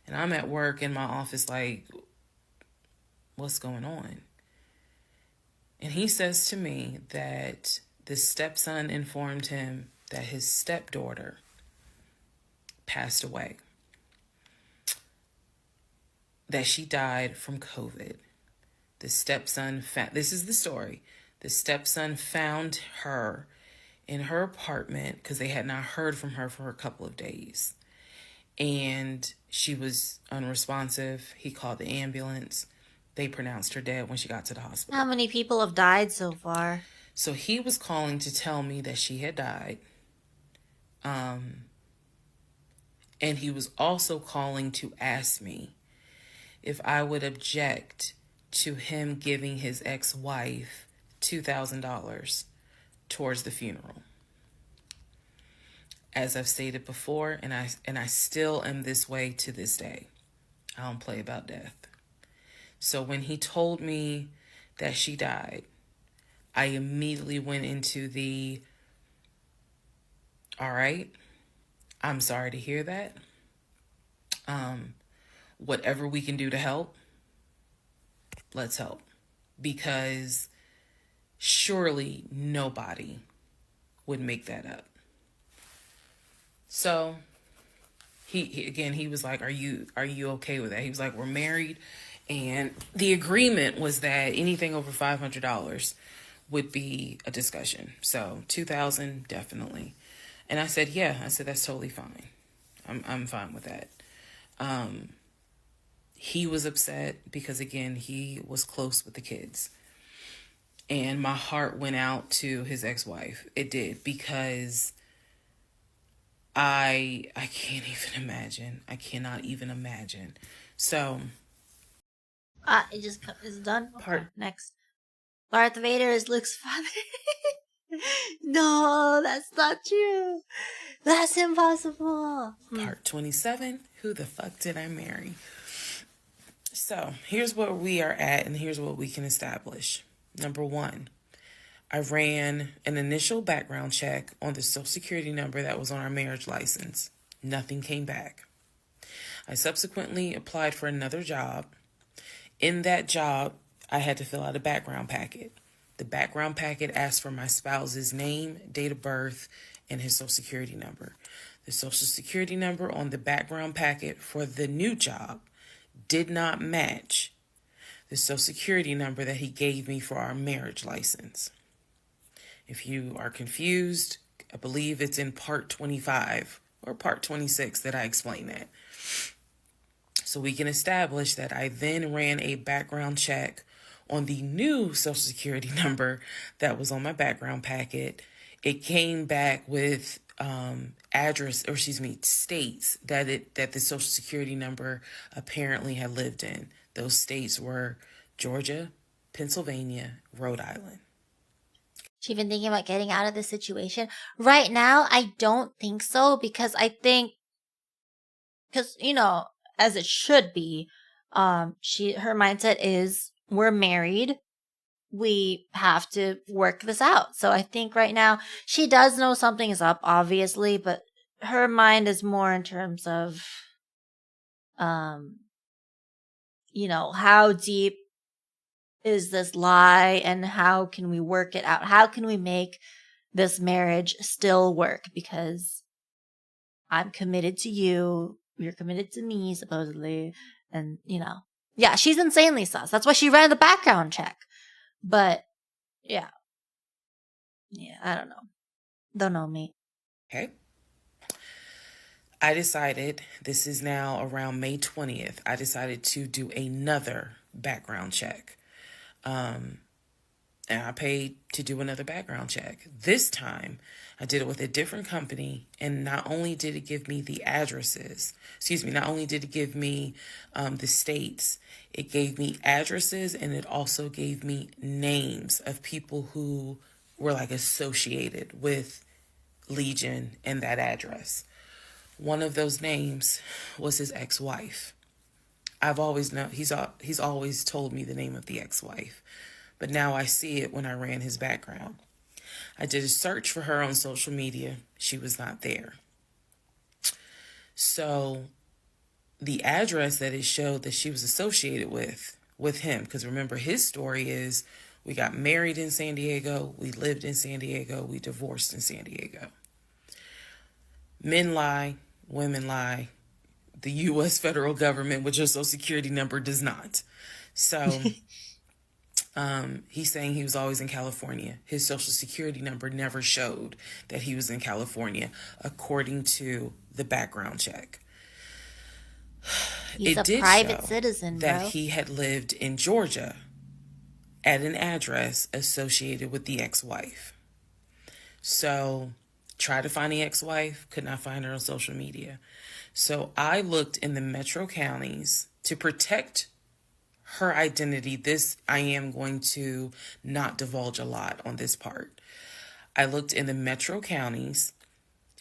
[SPEAKER 2] And I'm at work in my office like, what's going on? And he says to me that the stepson informed him that his stepdaughter passed away. That she died from COVID. The stepson this is the story. The stepson found her in her apartment because they had not heard from her for a couple of days. And she was unresponsive. He called the ambulance. They pronounced her dead when she got to the hospital.
[SPEAKER 1] How many people have died so far?
[SPEAKER 2] So he was calling to tell me that she had died. And he was also calling to ask me if I would object to him giving his ex-wife $2,000 towards the funeral. As I've stated before, and I still am this way to this day. I don't play about death. So when he told me that she died, I immediately went into the, all right, I'm sorry to hear that. Whatever we can do to help, let's help. Because surely nobody would make that up. So he was like, are you okay with that? He was like, we're married. And the agreement was that anything over $500 would be a discussion. So $2,000, definitely. And I said, yeah, that's totally fine. I'm fine with that. He was upset because, again, he was close with the kids. And my heart went out to his ex-wife. It did, because I can't even imagine. I cannot even imagine. So
[SPEAKER 1] It's done? Okay, next. Darth Vader is Luke's father. No, that's not true. That's impossible.
[SPEAKER 2] Part 27, who the fuck did I marry? So here's where we are at, and here's what we can establish. Number 1, I ran an initial background check on the social security number that was on our marriage license. Nothing came back. I subsequently applied for another job. In that job, I had to fill out a background packet. The background packet asked for my spouse's name, date of birth, and his social security number. The social security number on the background packet for the new job did not match the social security number that he gave me for our marriage license. If you are confused, I believe it's in part 25 or part 26 that I explain that. So we can establish that I then ran a background check on the new social security number that was on my background packet. It came back with states that the social security number apparently had lived in. Those states were Georgia, Pennsylvania, Rhode Island.
[SPEAKER 1] She even thinking about getting out of this situation right now? I don't think so, because as it should be, her mindset is, we're married, we have to work this out. So I think right now she does know something is up, obviously, but her mind is more in terms of, how deep is this lie and how can we work it out? How can we make this marriage still work? Because I'm committed to you, you're committed to me, supposedly, and yeah, she's insanely sus. That's why she ran the background check. But yeah, I don't know. Don't know me.
[SPEAKER 2] Okay. I decided, this is now around May 20th, I decided to do another background check. And I paid to do another background check. This time, I did it with a different company, and not only did it give me the addresses, not only did it give me the states, it gave me addresses, and it also gave me names of people who were like associated with Legion and that address. One of those names was his ex-wife. I've always known, he's always told me the name of the ex-wife, but now I see it when I ran his background. I did a search for her on social media. She was not there. So the address that it showed that she was associated with him, because remember, his story is, we got married in San Diego, we lived in San Diego, we divorced in San Diego. Men lie, women lie. The U.S. federal government, with your social security number, does not. So he's saying he was always in California. His social security number never showed that he was in California, according to the background check.
[SPEAKER 1] He's
[SPEAKER 2] it
[SPEAKER 1] a
[SPEAKER 2] did
[SPEAKER 1] private
[SPEAKER 2] show
[SPEAKER 1] citizen,
[SPEAKER 2] that
[SPEAKER 1] bro.
[SPEAKER 2] he had lived in Georgia at an address associated with the ex-wife. So tried to find the ex-wife, could not find her on social media. So I looked in the metro counties to protect her identity. This, I am going to not divulge a lot on this part. I looked in the metro counties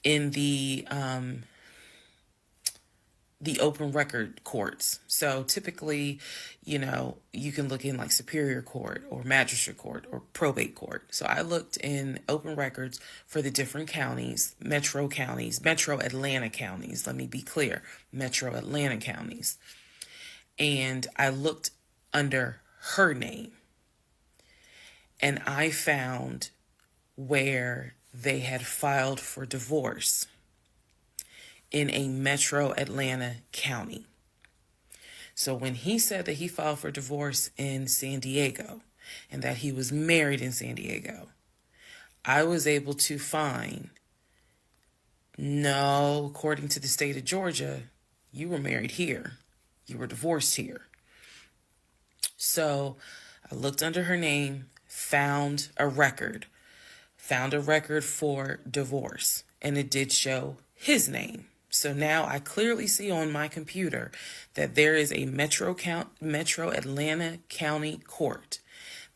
[SPEAKER 2] in the open record courts. So typically, you can look in like Superior Court or Magistrate Court or Probate Court. So I looked in open records for the different counties, metro Atlanta counties. Let me be clear, metro Atlanta counties. And I looked under her name. And I found where they had filed for divorce in a metro Atlanta county. So when he said that he filed for divorce in San Diego and that he was married in San Diego, I was able to find, no, according to the state of Georgia, you were married here. You were divorced here. So I looked under her name, found a record for divorce, and it did show his name. So now I clearly see on my computer that there is a metro Atlanta County Court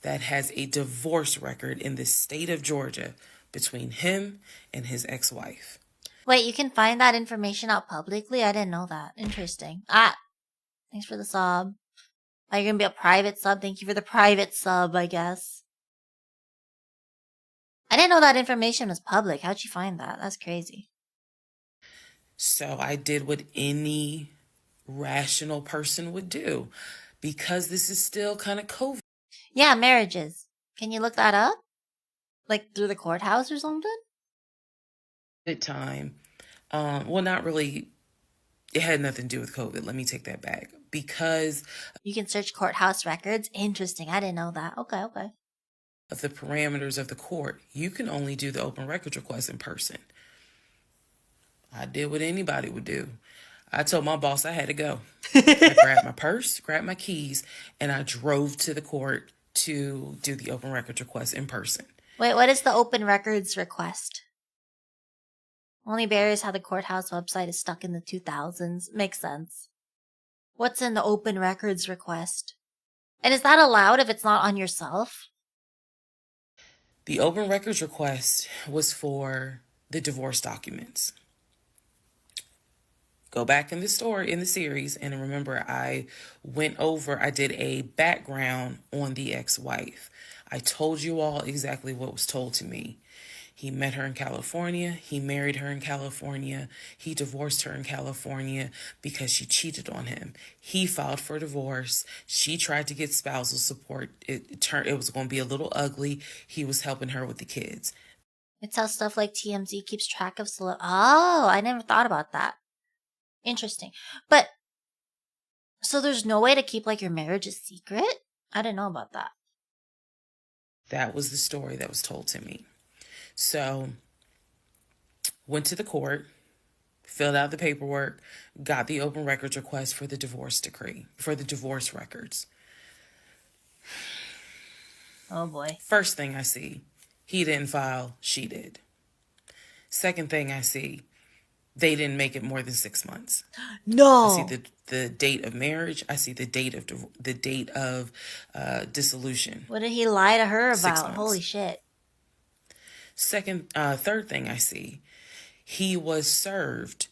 [SPEAKER 2] that has a divorce record in the state of Georgia between him and his ex-wife.
[SPEAKER 1] Wait, you can find that information out publicly? I didn't know that. Interesting. Thanks for the sub. Are you gonna be a private sub? Thank you for the private sub, I guess. I didn't know that information was public. How'd you find that? That's crazy.
[SPEAKER 2] So I did what any rational person would do, because this is still kind of COVID.
[SPEAKER 1] Yeah, marriages. Can you look that up? Like through the courthouse or something?
[SPEAKER 2] Good time. Well, not really. It had nothing to do with COVID. Let me take that back. Because
[SPEAKER 1] You can search courthouse records. Interesting. I didn't know that. Okay.
[SPEAKER 2] of the parameters of the court, you can only do the open records request in person. I did what anybody would do. I told my boss I had to go. I grabbed my purse, grabbed my keys, and I drove to the court to do the open records request in person.
[SPEAKER 1] Wait, what is the open records request? Only barriers how the courthouse website is stuck in the 2000s. Makes sense. What's in the open records request? And is that allowed if it's not on yourself?
[SPEAKER 2] The open records request was for the divorce documents. Go back in the story, in the series, and remember I did a background on the ex-wife. I told you all exactly what was told to me. He met her in California. He married her in California. He divorced her in California because she cheated on him. He filed for divorce. She tried to get spousal support. It was going to be a little ugly. He was helping her with the kids.
[SPEAKER 1] It's how stuff like TMZ keeps track of Oh, I never thought about that. Interesting. But, so there's no way to keep like your marriage a secret? I didn't know about that.
[SPEAKER 2] That was the story that was told to me. So, went to the court, filled out the paperwork, got the open records request for the divorce decree, for the divorce records.
[SPEAKER 1] Oh boy.
[SPEAKER 2] First thing I see, he didn't file, she did. Second thing I see, they didn't make it more than 6 months.
[SPEAKER 1] No.
[SPEAKER 2] I see the date of marriage. I see the date of dissolution.
[SPEAKER 1] What did he lie to her
[SPEAKER 2] 6
[SPEAKER 1] about?
[SPEAKER 2] months.
[SPEAKER 1] Holy shit.
[SPEAKER 2] Third thing I see, he was served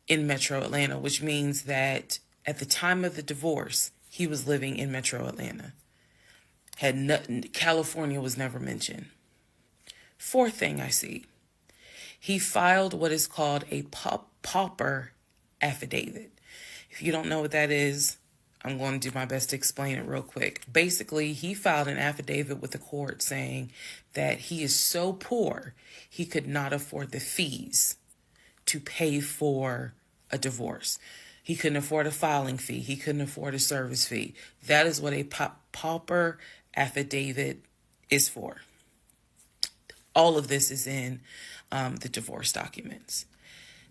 [SPEAKER 2] in Metro Atlanta, which means that at the time of the divorce, he was living in Metro Atlanta. California was never mentioned. Fourth thing I see, he filed what is called a pauper affidavit. If you don't know what that is, I'm going to do my best to explain it real quick. Basically, he filed an affidavit with the court saying that he is so poor, he could not afford the fees to pay for a divorce. He couldn't afford a filing fee. He couldn't afford a service fee. That is what a pauper affidavit is for. All of this is in the divorce documents.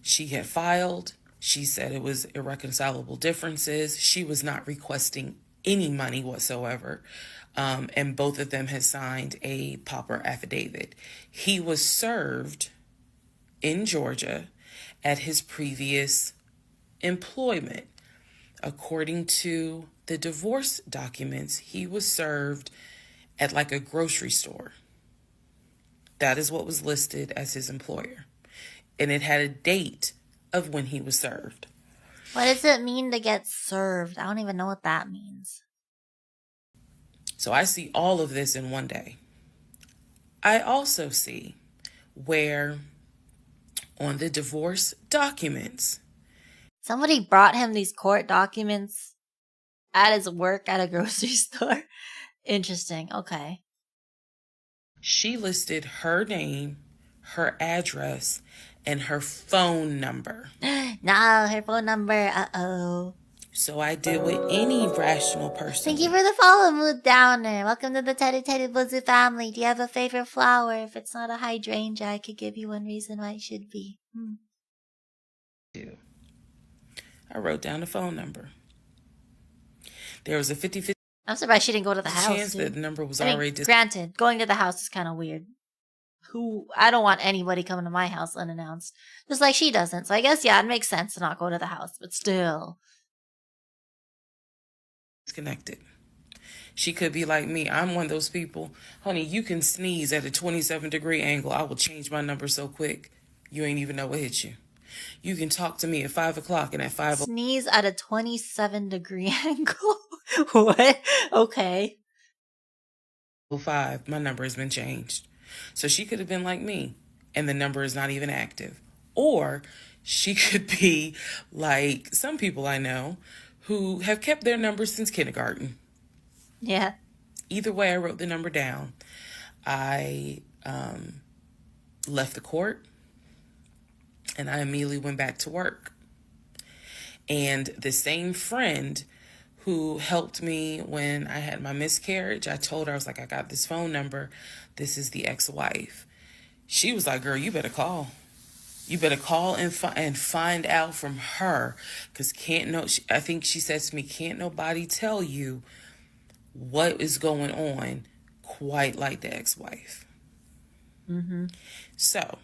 [SPEAKER 2] She had filed. She said it was irreconcilable differences. She was not requesting any money whatsoever. And both of them had signed a pauper affidavit. He was served in Georgia at his previous employment. According to the divorce documents, he was served at like a grocery store. That is what was listed as his employer. And it had a date of when he was served.
[SPEAKER 1] What does it mean to get served? I don't even know what that means.
[SPEAKER 2] So I see all of this in one day. I also see where on the divorce documents,
[SPEAKER 1] somebody brought him these court documents at his work at a grocery store. Interesting. Okay.
[SPEAKER 2] she listed her name, her address, and her phone number.
[SPEAKER 1] No, her phone number. Uh-oh.
[SPEAKER 2] So I did what any rational person.
[SPEAKER 1] Thank you for the follow, Mood Downer. Welcome to the Teddy Teddy Blizzy family. Do you have a favorite flower? If it's not a hydrangea, I could give you one reason why it should be.
[SPEAKER 2] I wrote down the phone number. There was a 50-50
[SPEAKER 1] I'm surprised she didn't go to the house.
[SPEAKER 2] chance that the number was
[SPEAKER 1] I mean,
[SPEAKER 2] already
[SPEAKER 1] granted, going to the house is kind of weird. I don't want anybody coming to my house unannounced. Just like she doesn't. So I guess, yeah, it makes sense to not go to the house. But still.
[SPEAKER 2] disconnected. She could be like me. I'm one of those people. Honey, you can sneeze at a 27-degree angle. I will change my number so quick. You ain't even know what hit you. You can talk to me at 5 o'clock and at 5
[SPEAKER 1] Sneeze at a 27-degree angle? What? Okay.
[SPEAKER 2] 5, my number has been changed. So she could have been like me, and the number is not even active. Or she could be like some people I know who have kept their numbers since kindergarten.
[SPEAKER 1] Yeah.
[SPEAKER 2] Either way, I wrote the number down. I left the court and I immediately went back to work. And the same friend who helped me when I had my miscarriage, I told her, I was like, I got this phone number. This is the ex-wife. She was like, girl, you better call. You better call and find out from her. Because I think she says to me, can't nobody tell you what is going on quite like the ex-wife.
[SPEAKER 1] Mm-hmm.
[SPEAKER 2] So,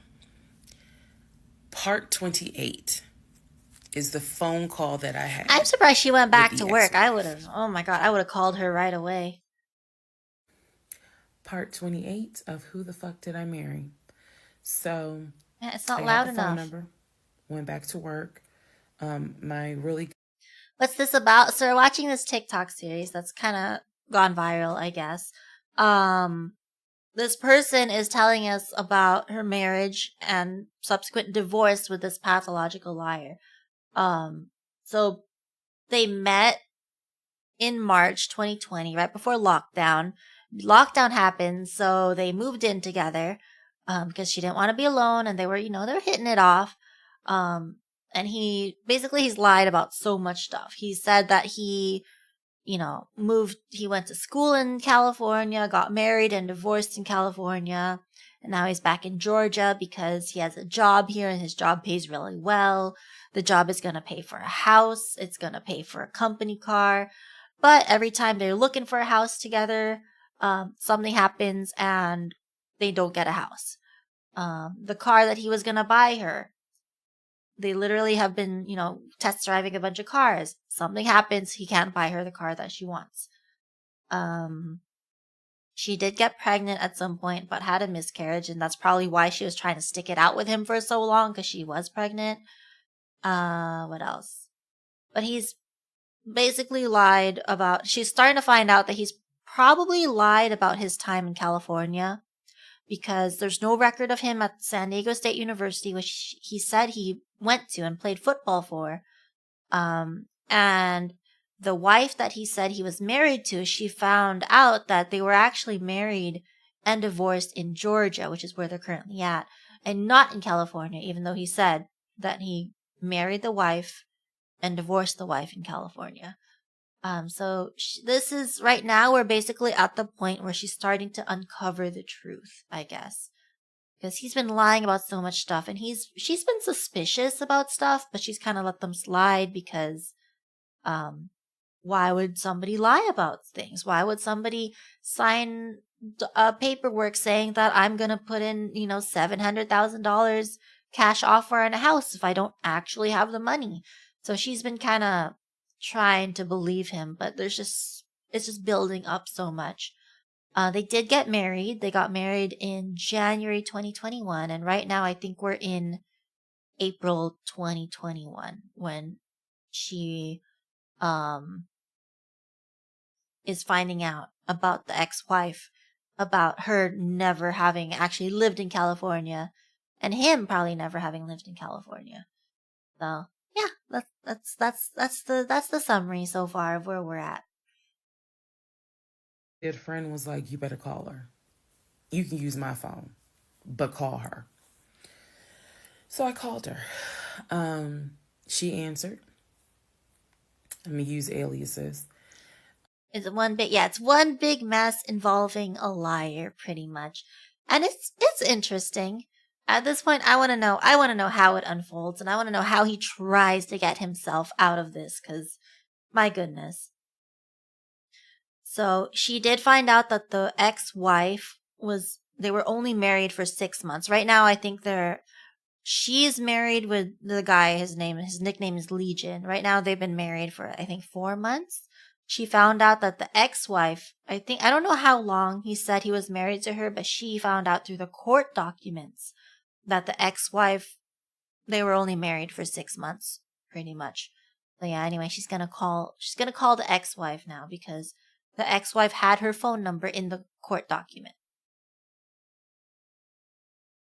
[SPEAKER 2] part 28 is the phone call that I had.
[SPEAKER 1] I'm surprised she went back
[SPEAKER 2] with
[SPEAKER 1] to
[SPEAKER 2] the
[SPEAKER 1] work.
[SPEAKER 2] ex-wife.
[SPEAKER 1] I would have, oh my God, I would have called her right away.
[SPEAKER 2] Part 28 of Who the Fuck Did I Marry? So,
[SPEAKER 1] Yeah, it's not
[SPEAKER 2] I
[SPEAKER 1] loud
[SPEAKER 2] got the phone
[SPEAKER 1] enough.
[SPEAKER 2] number, went back to work.
[SPEAKER 1] What's this about? So we're watching this TikTok series that's kind of gone viral, I guess. This person is telling us about her marriage and subsequent divorce with this pathological liar. So they met in March 2020, right before lockdown. Lockdown happened, so they moved in together because she didn't want to be alone, and they were hitting it off. And he's lied about so much stuff. He said that he went to school in California, got married and divorced in California, and now he's back in Georgia because he has a job here and his job pays really well. The job is going to pay for a house. It's going to pay for a company car. But every time they're looking for a house together, something happens and they don't get a house. The car that he was going to buy her, they literally have been, test driving a bunch of cars. Something happens, he can't buy her the car that she wants. She did get pregnant at some point, but had a miscarriage, and that's probably why she was trying to stick it out with him for so long, because she was pregnant. What else? But he's basically lied about, she's starting to find out that he's probably lied about his time in California, because there's no record of him at San Diego State University, which he said he went to and played football for. And the wife that he said he was married to, she found out that they were actually married and divorced in Georgia, which is where they're currently at, and not in California, even though he said that he married the wife and divorced the wife in California. This is right now we're basically at the point where she's starting to uncover the truth, I guess. Because he's been lying about so much stuff, and she's been suspicious about stuff, but she's kind of let them slide because, why would somebody lie about things? Why would somebody sign paperwork saying that I'm gonna put in, $700,000 cash offer on a house if I don't actually have the money? So she's been kind of trying to believe him, but it's just building up so much. They did get married. They got married in January 2021, and right now I think we're in April 2021 when she is finding out about the ex-wife, about her never having actually lived in California, and him probably never having lived in California. So yeah, that's the summary so far of where we're at.
[SPEAKER 2] Good friend was like, you better call her. You can use my phone, but call her. So I called her. She answered. Let me use aliases.
[SPEAKER 1] It's one big mess involving a liar, pretty much. And it's interesting. At this point, I want to know how it unfolds, and I want to know how he tries to get himself out of this, because my goodness. So she did find out that the ex-wife they were only married for 6 months. Right now, I think she's married with the guy, his nickname is Legion. Right now, they've been married for, I think, 4 months. She found out that the ex-wife, I don't know how long he said he was married to her, but she found out through the court documents that the ex-wife, they were only married for 6 months, pretty much. So yeah, anyway, she's gonna call the ex-wife now because the ex-wife had her phone number in the court document.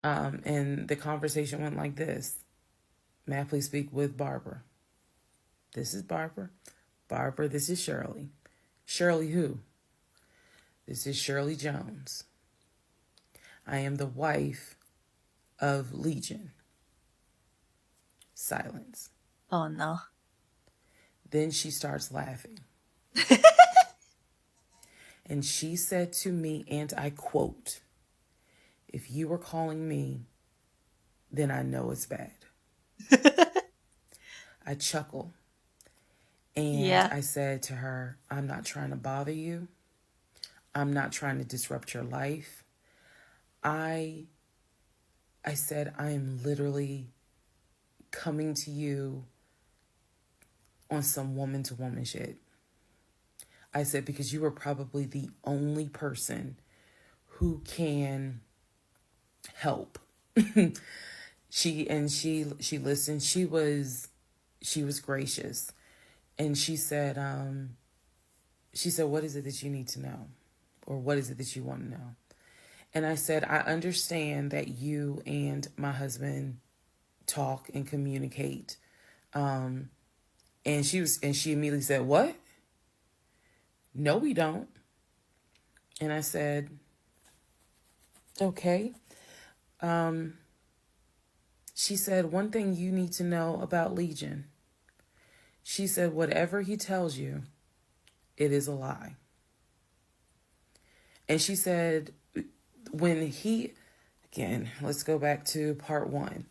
[SPEAKER 2] And the conversation went like this. May I please speak with Barbara? This is Barbara. Barbara, this is Shirley. Shirley who? This is Shirley Jones. I am the wife of Legion. Silence.
[SPEAKER 1] Oh no.
[SPEAKER 2] Then she starts laughing. And she said to me, and I quote, "If you were calling me, then I know it's bad." I chuckle. And I said to her, "I'm not trying to bother you. I'm not trying to disrupt your life. I said, I am literally coming to you on some woman-to-woman shit. I said, because you are probably the only person who can help." She listened. She was gracious. And she said, "What is it that you need to know? Or what is it that you want to know?" And I said, "I understand that you and my husband talk and communicate." And she immediately said, "What? No, we don't." And I said, "Okay." She said, "One thing you need to know about Legion." She said, "Whatever he tells you, it is a lie." And she said, again, let's go back to part 1.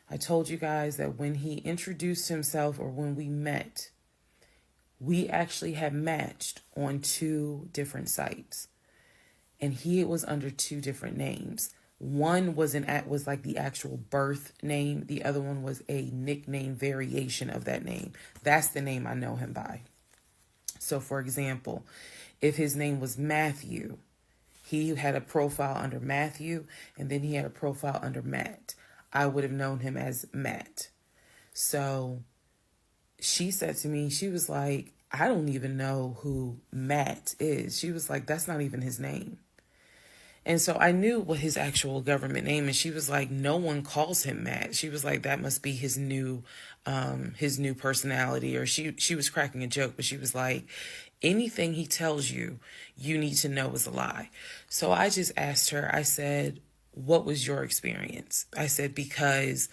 [SPEAKER 2] I told you guys that when he introduced himself, or when we met, we actually had matched on 2 different sites. And he was under 2 different names. One was like the actual birth name. The other one was a nickname variation of that name. That's the name I know him by. So for example, if his name was Matthew, he had a profile under Matthew, and then he had a profile under Matt. I would have known him as Matt. So she said to me, she was like, "I don't even know who Matt is." She was like, "That's not even his name." And so I knew what his actual government name, and she was like, "No one calls him Matt." She was like, "That must be his new personality," or she was cracking a joke, but she was like, "Anything he tells you, you need to know is a lie." So I just asked her, I said, "What was your experience?" I said, "Because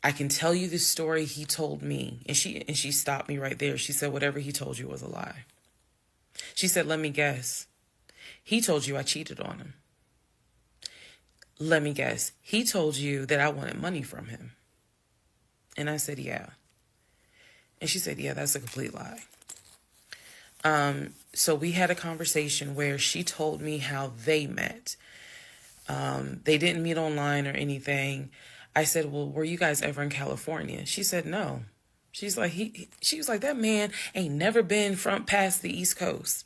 [SPEAKER 2] I can tell you the story he told me." And she stopped me right there. She said, "Whatever he told you was a lie." She said, "Let me guess. He told you I cheated on him. Let me guess. He told you that I wanted money from him." And I said, "Yeah." And she said, "Yeah, that's a complete lie." So we had a conversation where she told me how they met. They didn't meet online or anything. I said, "Well, were you guys ever in California?" She said, "No." She's like, she was like, "That man ain't never been past the East Coast."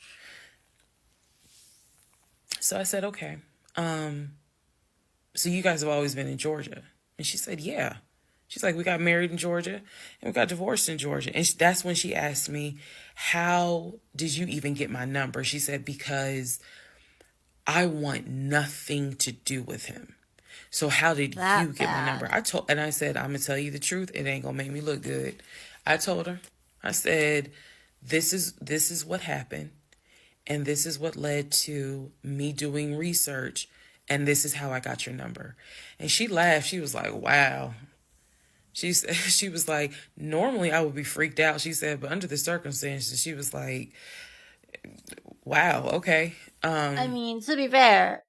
[SPEAKER 2] So I said, "Okay. So you guys have always been in Georgia?" And she said, "Yeah." She's like, "We got married in Georgia and we got divorced in Georgia." And that's when she asked me, "How did you even get my number?" She said, "Because I want nothing to do with him. So how did you get my number?" I said, "I'm going to tell you the truth. It ain't going to make me look good." I told her, I said, this is what happened. And this is what led to me doing research. And this is how I got your number. And she laughed. She was like, "Wow." She was like, "Normally I would be freaked out." She said, "But under the circumstances," she was like, "Wow, okay."
[SPEAKER 1] I mean, to be fair,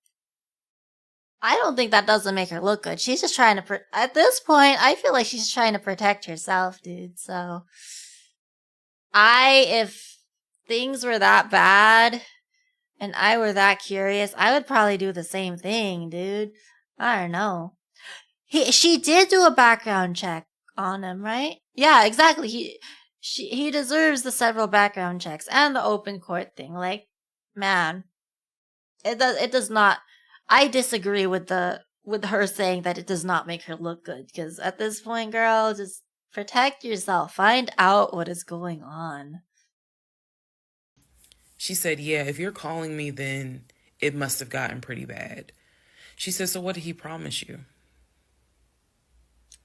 [SPEAKER 1] I don't think that doesn't make her look good. She's just trying to, at this point, I feel like she's trying to protect herself, dude. So, if things were that bad and I were that curious, I would probably do the same thing, dude. I don't know. She did do a background check on him, right? Yeah, exactly. He deserves the several background checks and the open court thing. Like, man, it does not. I disagree with her saying that it does not make her look good, because at this point, girl, just protect yourself. Find out what is going on.
[SPEAKER 2] She said, "Yeah, if you're calling me, then it must have gotten pretty bad." She said, "So what did he promise you?"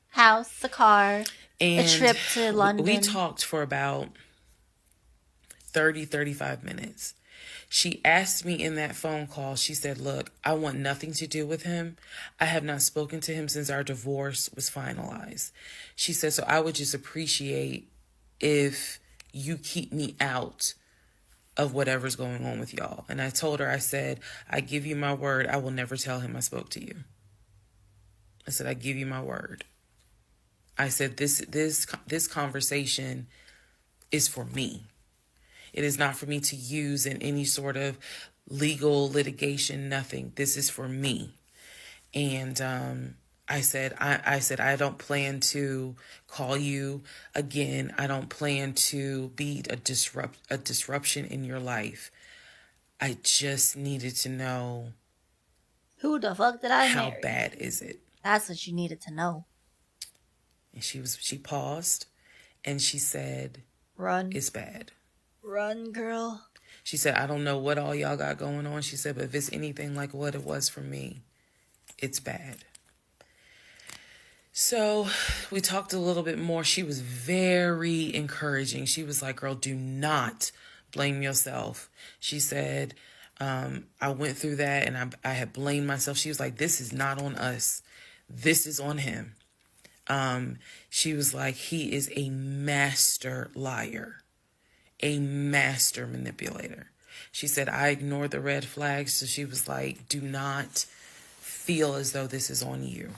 [SPEAKER 1] House, a car,
[SPEAKER 2] And
[SPEAKER 1] a trip to London.
[SPEAKER 2] we talked for about 35 minutes. She asked me in that phone call, she said, look, I want nothing to do with him. I have not spoken to him since our divorce was finalized. She said, so I would just appreciate if you keep me out of whatever's going on with y'all. And I told her, I said, I give you my word, I will never tell him I spoke to you. I said, I give you my word. I said, this conversation is for me. It is not for me to use in any sort of legal litigation, nothing. This is for me. And I said, I don't plan to call you again. I don't plan to be a disruption in your life. I just needed to know,
[SPEAKER 1] Who the fuck did I
[SPEAKER 2] how
[SPEAKER 1] marry?
[SPEAKER 2] bad is it?
[SPEAKER 1] That's what you needed to know.
[SPEAKER 2] And she paused and she said,
[SPEAKER 1] Run.
[SPEAKER 2] it's bad.
[SPEAKER 1] Run, girl.
[SPEAKER 2] She said, I don't know what all y'all got going on. She said, but if it's anything like what it was for me, it's bad. So we talked a little bit more. She was very encouraging. She was like, girl, do not blame yourself. She said, I went through that and I had blamed myself. She was like, this is not on us. This is on him. She was like, he is a master liar, a master manipulator. She said, I ignored the red flags. So she was like, do not feel as though this is on you.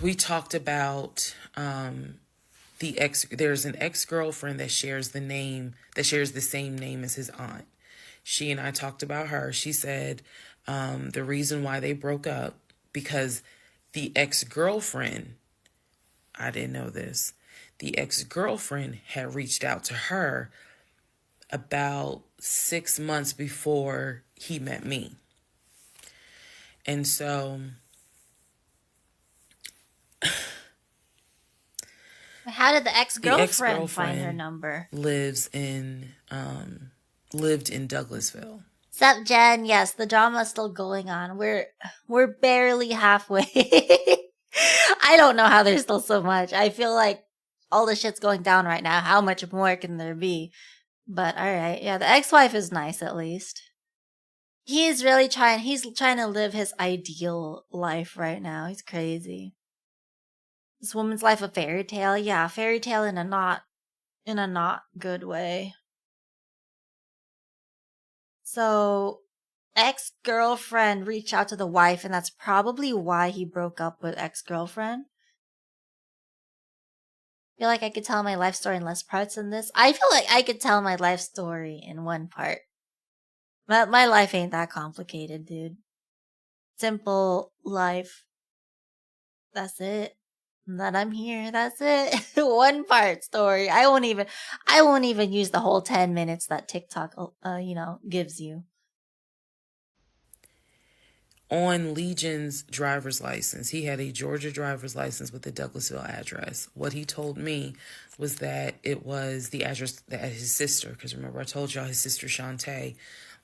[SPEAKER 2] We talked about there's an ex-girlfriend that shares the same name as his aunt. She and I talked about her. She said the reason why they broke up, because the ex-girlfriend, I didn't know this, the ex-girlfriend had reached out to her about 6 months before he met me. And so
[SPEAKER 1] how did the ex-girlfriend find her number?
[SPEAKER 2] Lived in Douglasville.
[SPEAKER 1] Sup, Jen? Yes, the drama's still going on. We're barely halfway. I don't know how there's still so much. I feel like all the shit's going down right now. How much more can there be? But alright, yeah, the ex-wife is nice at least. He's trying to live his ideal life right now. He's crazy. This woman's life a fairy tale? Yeah, fairy tale in a not good way. So, ex-girlfriend reached out to the wife, and that's probably why he broke up with ex-girlfriend. I feel like I could tell my life story in less parts than this. I feel like I could tell my life story in one part. But my life ain't that complicated, dude. Simple life. That's it. That I'm here. That's it. One part story. I won't even use the whole 10 minutes that TikTok, gives you.
[SPEAKER 2] On Legion's driver's license, he had a Georgia driver's license with the Douglasville address. What he told me was that it was the address that his sister, because remember I told y'all his sister Shantae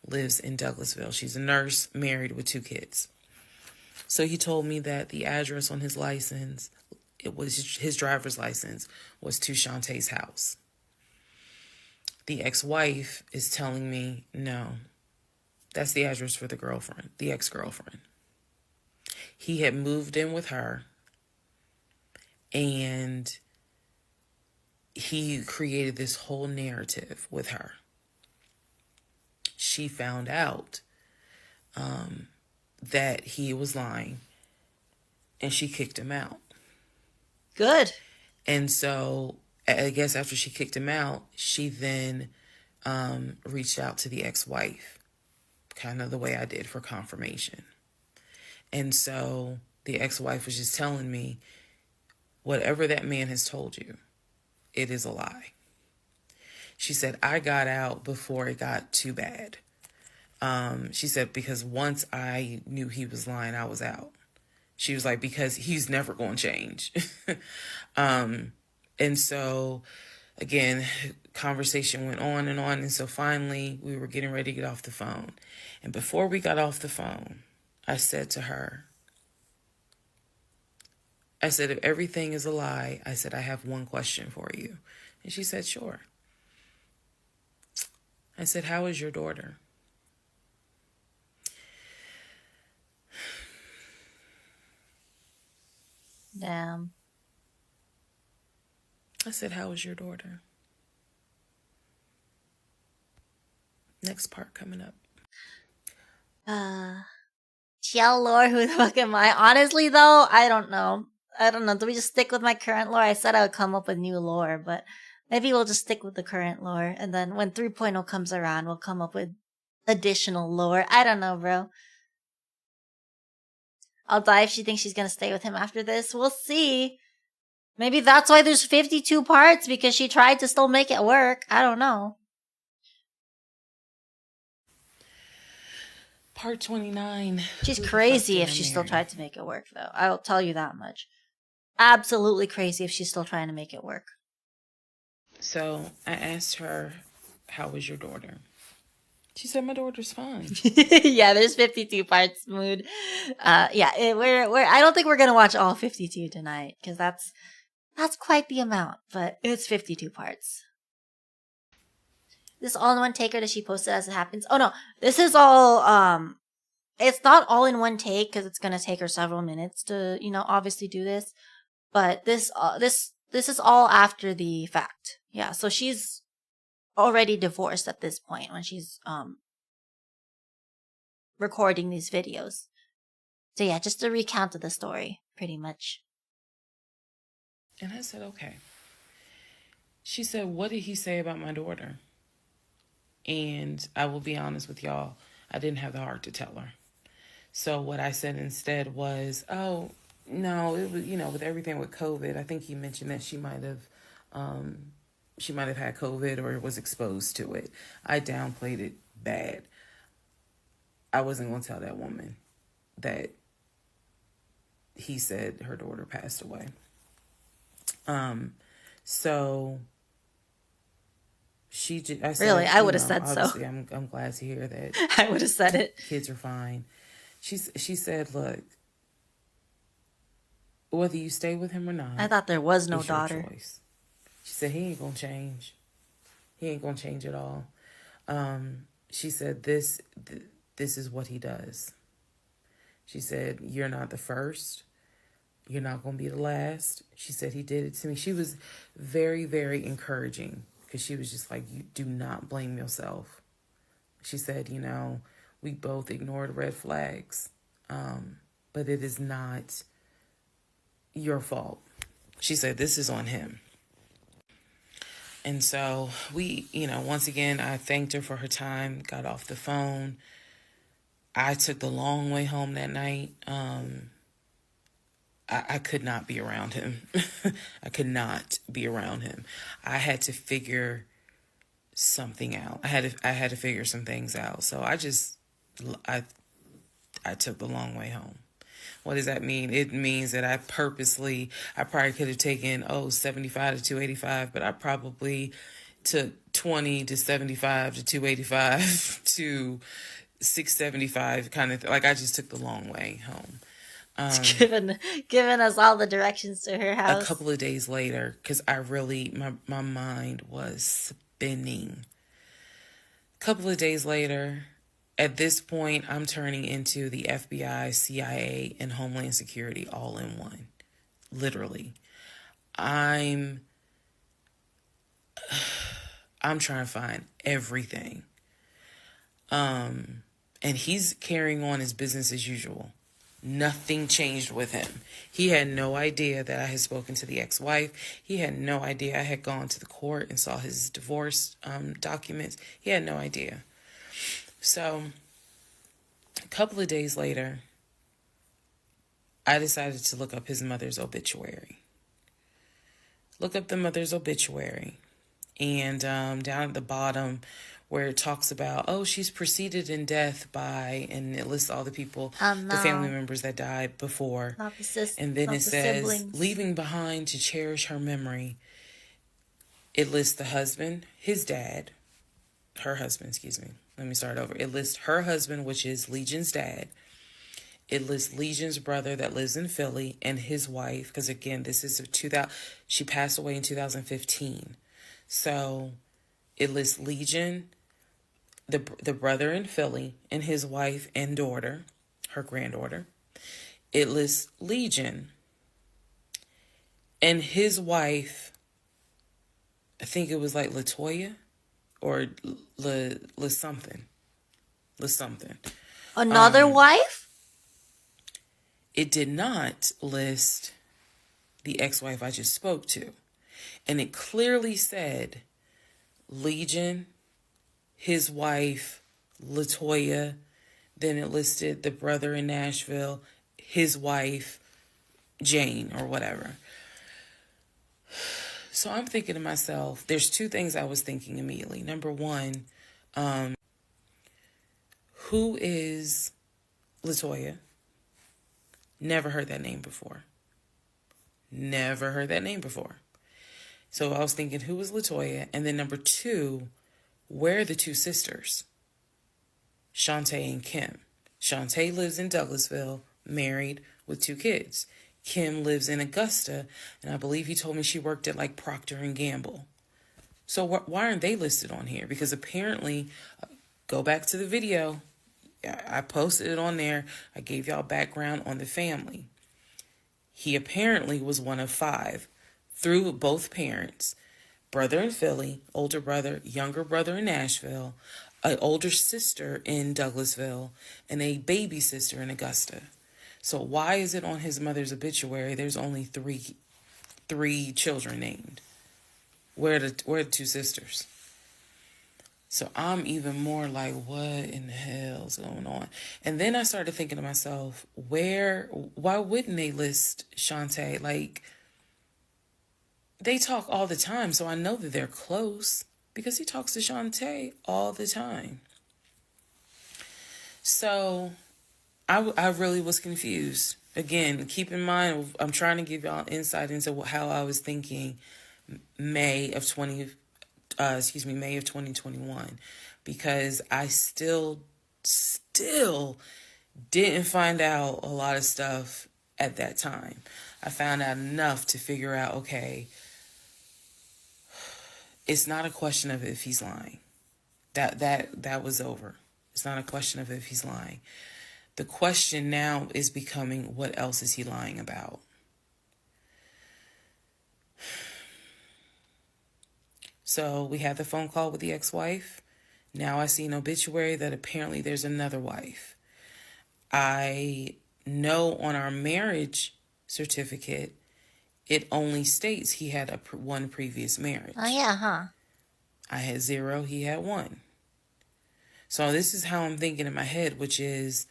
[SPEAKER 2] lives in Douglasville. She's a nurse, married with 2 kids. So he told me that the address on his license, it was his driver's license, was to Shantae's house. The ex-wife is telling me, no, that's the address for the ex-girlfriend. He had moved in with her and he created this whole narrative with her. She found out that he was lying and she kicked him out.
[SPEAKER 1] Good.
[SPEAKER 2] And so I guess after she kicked him out, she then reached out to the ex-wife, kind of the way I did for confirmation. And so the ex-wife was just telling me, whatever that man has told you, it is a lie. She said, I got out before it got too bad. She said, because once I knew he was lying, I was out. She was like, because he's never going to change. And so, again, conversation went on. And so finally, we were getting ready to get off the phone. And before we got off the phone, I said to her, I said, if everything is a lie, I said, I have one question for you. And she said, sure. I said, how is your daughter?
[SPEAKER 1] Damn.
[SPEAKER 2] I said, how is your daughter? Next part coming up.
[SPEAKER 1] TL lore, who the fuck am I? Honestly, though, I don't know. Do we just stick with my current lore? I said I would come up with new lore, but maybe we'll just stick with the current lore. And then when 3.0 comes around, we'll come up with additional lore. I don't know, bro. I'll die if she thinks she's gonna stay with him after this. We'll see. Maybe that's why there's 52 parts, because she tried to still make it work. I don't know.
[SPEAKER 2] Part 29.
[SPEAKER 1] She's crazy if she still tried to make it work, though. I'll tell you that much. Absolutely crazy if she's still trying to make it work.
[SPEAKER 2] So I asked her, how was your daughter? She said, my daughter's fine.
[SPEAKER 1] Yeah, there's 52 parts, mood. Yeah, I don't think we're gonna watch all 52 tonight, because that's quite the amount, but it's 52 parts. This all-in-one taker that she posted as it happens. Oh no, this is all, it's not all in one take, because it's gonna take her several minutes to, obviously do this. But this is all after the fact. Yeah, so she's already divorced at this point when she's recording these videos. So yeah, just a recount of the story, pretty much.
[SPEAKER 2] And I said, okay. She said, what did he say about my daughter? And I will be honest with y'all, I didn't have the heart to tell her. So what I said instead was, oh, no, it was, with everything with COVID, I think he mentioned that she might have had COVID or was exposed to it. I downplayed it bad. I wasn't going to tell that woman that he said her daughter passed away. So I said,
[SPEAKER 1] really, I would have said so.
[SPEAKER 2] I'm glad to hear that.
[SPEAKER 1] I would have said it.
[SPEAKER 2] Kids are fine. She said, look, whether you stay with him or not,
[SPEAKER 1] I thought there was no
[SPEAKER 2] it's your
[SPEAKER 1] daughter.
[SPEAKER 2] choice. She said, he ain't gonna change. He ain't gonna change at all. She said, this is what he does. She said, you're not the first. You're not going to be the last. She said, he did it to me. She was very, very encouraging, because she was just like, you do not blame yourself. She said, we both ignored red flags, but it is not your fault. She said, this is on him. And so we, once again, I thanked her for her time, got off the phone. I took the long way home that night. I could not be around him. I could not be around him. I had to figure something out. I had to figure some things out. So I took the long way home. What does that mean? It means that I probably could have taken 75 to 285, but I probably took 20 to 75 to 285 to 675 kind of like I just took the long way home.
[SPEAKER 1] Giving us all the directions to her house.
[SPEAKER 2] A couple of days later, because I really, my mind was spinning. A couple of days later, at this point, I'm turning into the FBI, CIA, and Homeland Security all in one. Literally. I'm trying to find everything. And he's carrying on his business as usual. Nothing changed with him. He had no idea that I had spoken to the ex-wife. He had no idea I had gone to the court and saw his divorce documents. He had no idea. So a couple of days later, I decided to look up his mother's obituary. Look up the mother's obituary. And down at the bottom where it talks about, she's preceded in death by, and it lists all the people, the family members that died before.
[SPEAKER 1] Not the sisters.
[SPEAKER 2] And then it says,
[SPEAKER 1] siblings.
[SPEAKER 2] Leaving behind to cherish her memory. It lists the husband, his dad, her husband, excuse me. Let me start over. It lists her husband, which is Legion's dad. It lists Legion's brother that lives in Philly and his wife, because again, this is she passed away in 2015. So it lists Legion, the brother in Philly, and his wife and daughter, her granddaughter. It lists Legion and his wife, I think it was like Latoya or La something. La something.
[SPEAKER 1] Another wife?
[SPEAKER 2] It did not list the ex-wife I just spoke to. And it clearly said Legion, his wife, Latoya. Then it listed the brother in Nashville, his wife, Jane, or whatever. So I'm thinking to myself, there's two things I was thinking immediately. Number one, who is Latoya? Never heard that name before. Never heard that name before. So I was thinking, who is Latoya? And then number two, where are the two sisters? Shantae and Kim. Shantae lives in Douglasville, married with 2 kids. Kim lives in Augusta, and I believe he told me she worked at like Procter and Gamble. So why aren't they listed on here? Because apparently, go back to the video. I posted it on there. I gave y'all background on the family. He apparently was one of 5 through both parents. Brother in Philly, older brother, younger brother in Nashville, an older sister in Douglasville, and a baby sister in Augusta. So why is it on his mother's obituary there's only three children named? Where are the 2 sisters? So I'm even more like, what in the hell's going on? And then I started thinking to myself, why wouldn't they list Shantae? Like, they talk all the time, so I know that they're close because he talks to Shantae all the time. So I really was confused. Again, keep in mind, I'm trying to give y'all insight into how I was thinking May of 2021, because I still didn't find out a lot of stuff at that time. I found out enough to figure out, okay, it's not a question of if he's lying. That was over. It's not a question of if he's lying. The question now is becoming, what else is he lying about? So we had the phone call with the ex-wife. Now I see an obituary that apparently there's another wife. I know on our marriage certificate, it only states he had one previous marriage.
[SPEAKER 1] Oh, yeah, huh?
[SPEAKER 2] I had 0, he had 1. So this is how I'm thinking in my head, which is,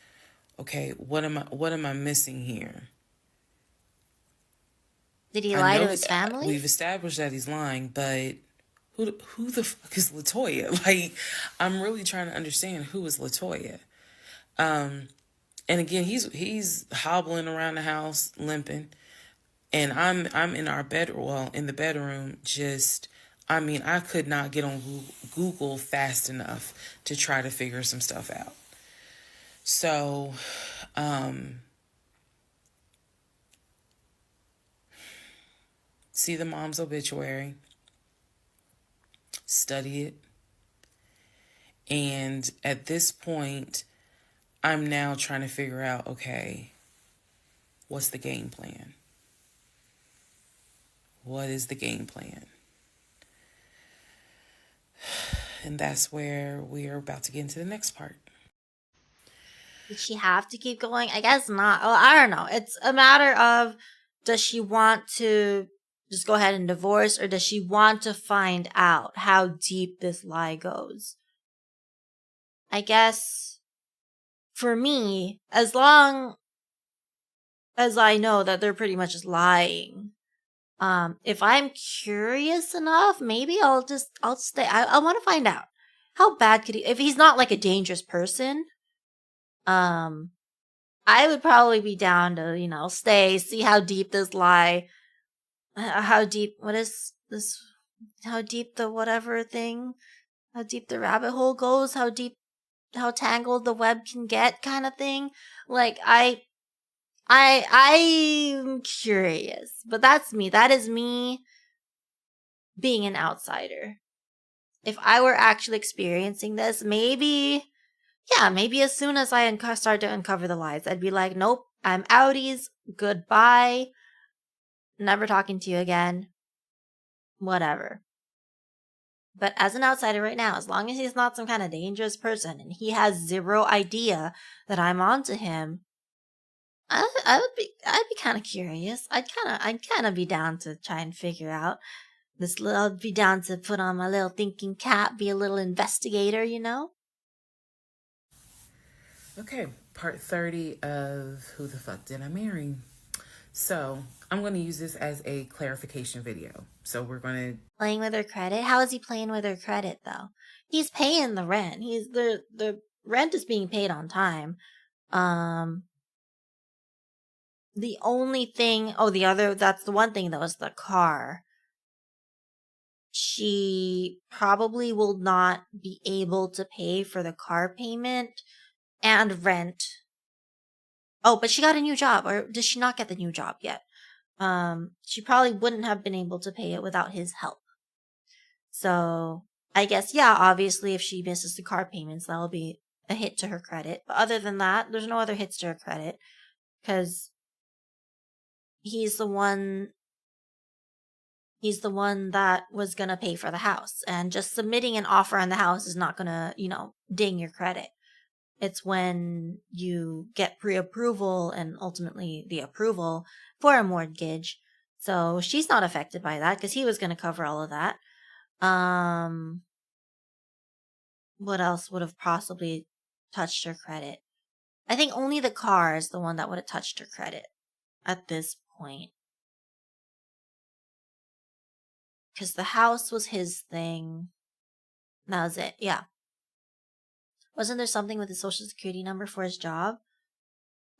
[SPEAKER 2] okay, what am I missing here?
[SPEAKER 1] Did he lie to his family?
[SPEAKER 2] We've established that he's lying, but who the fuck is Latoya? Like, I'm really trying to understand who is Latoya. And again, he's hobbling around the house, limping, and I'm in our bedroom. Well, in the bedroom, I could not get on Google fast enough to try to figure some stuff out. So, see the mom's obituary, study it, and at this point, I'm now trying to figure out, okay, what's the game plan? What is the game plan? And that's where we are about to get into the next part.
[SPEAKER 1] Did she have to keep going? I guess not. Oh, I don't know. It's a matter of, does she want to just go ahead and divorce, or does she want to find out how deep this lie goes? I guess for me, as long as I know that they're pretty much just lying, if I'm curious enough, maybe I'll stay. I want to find out how bad could he, if he's not like a dangerous person, I would probably be down to, stay, see how deep this lie, how deep, what is this, how deep the whatever thing, how deep the rabbit hole goes, how how tangled the web can get, kind of thing. Like, I'm curious, but that's me. That is me being an outsider. If I were actually experiencing this, maybe as soon as I start to uncover the lies, I'd be like, nope, I'm outies, goodbye, never talking to you again, whatever. But as an outsider right now, as long as he's not some kind of dangerous person and he has zero idea that I'm onto him, I'd be kind of curious. I'd kind of be down to try and figure out I'd be down to put on my little thinking cap, be a little investigator, you know?
[SPEAKER 2] Okay, part 30 of Who the Fuck Did I Marry? So I'm going to use this as a clarification video. So we're going to...
[SPEAKER 1] Playing with her credit? How is he playing with her credit, though? He's paying the rent. The rent is being paid on time. The only thing... that's the one thing that was the car. She probably will not be able to pay for the car payment and rent. Oh, but she got a new job, or did she not get the new job yet? She probably wouldn't have been able to pay it without his help. So, I guess, yeah, obviously if she misses the car payments, that'll be a hit to her credit. But other than that, there's no other hits to her credit. Because he's the one that was gonna pay for the house. And just submitting an offer on the house is not gonna, ding your credit. It's when you get pre-approval and ultimately the approval for a mortgage. So she's not affected by that because he was going to cover all of that. What else would have possibly touched her credit? I think only the car is the one that would have touched her credit at this point. Because the house was his thing. That was it. Yeah. Wasn't there something with his social security number for his job?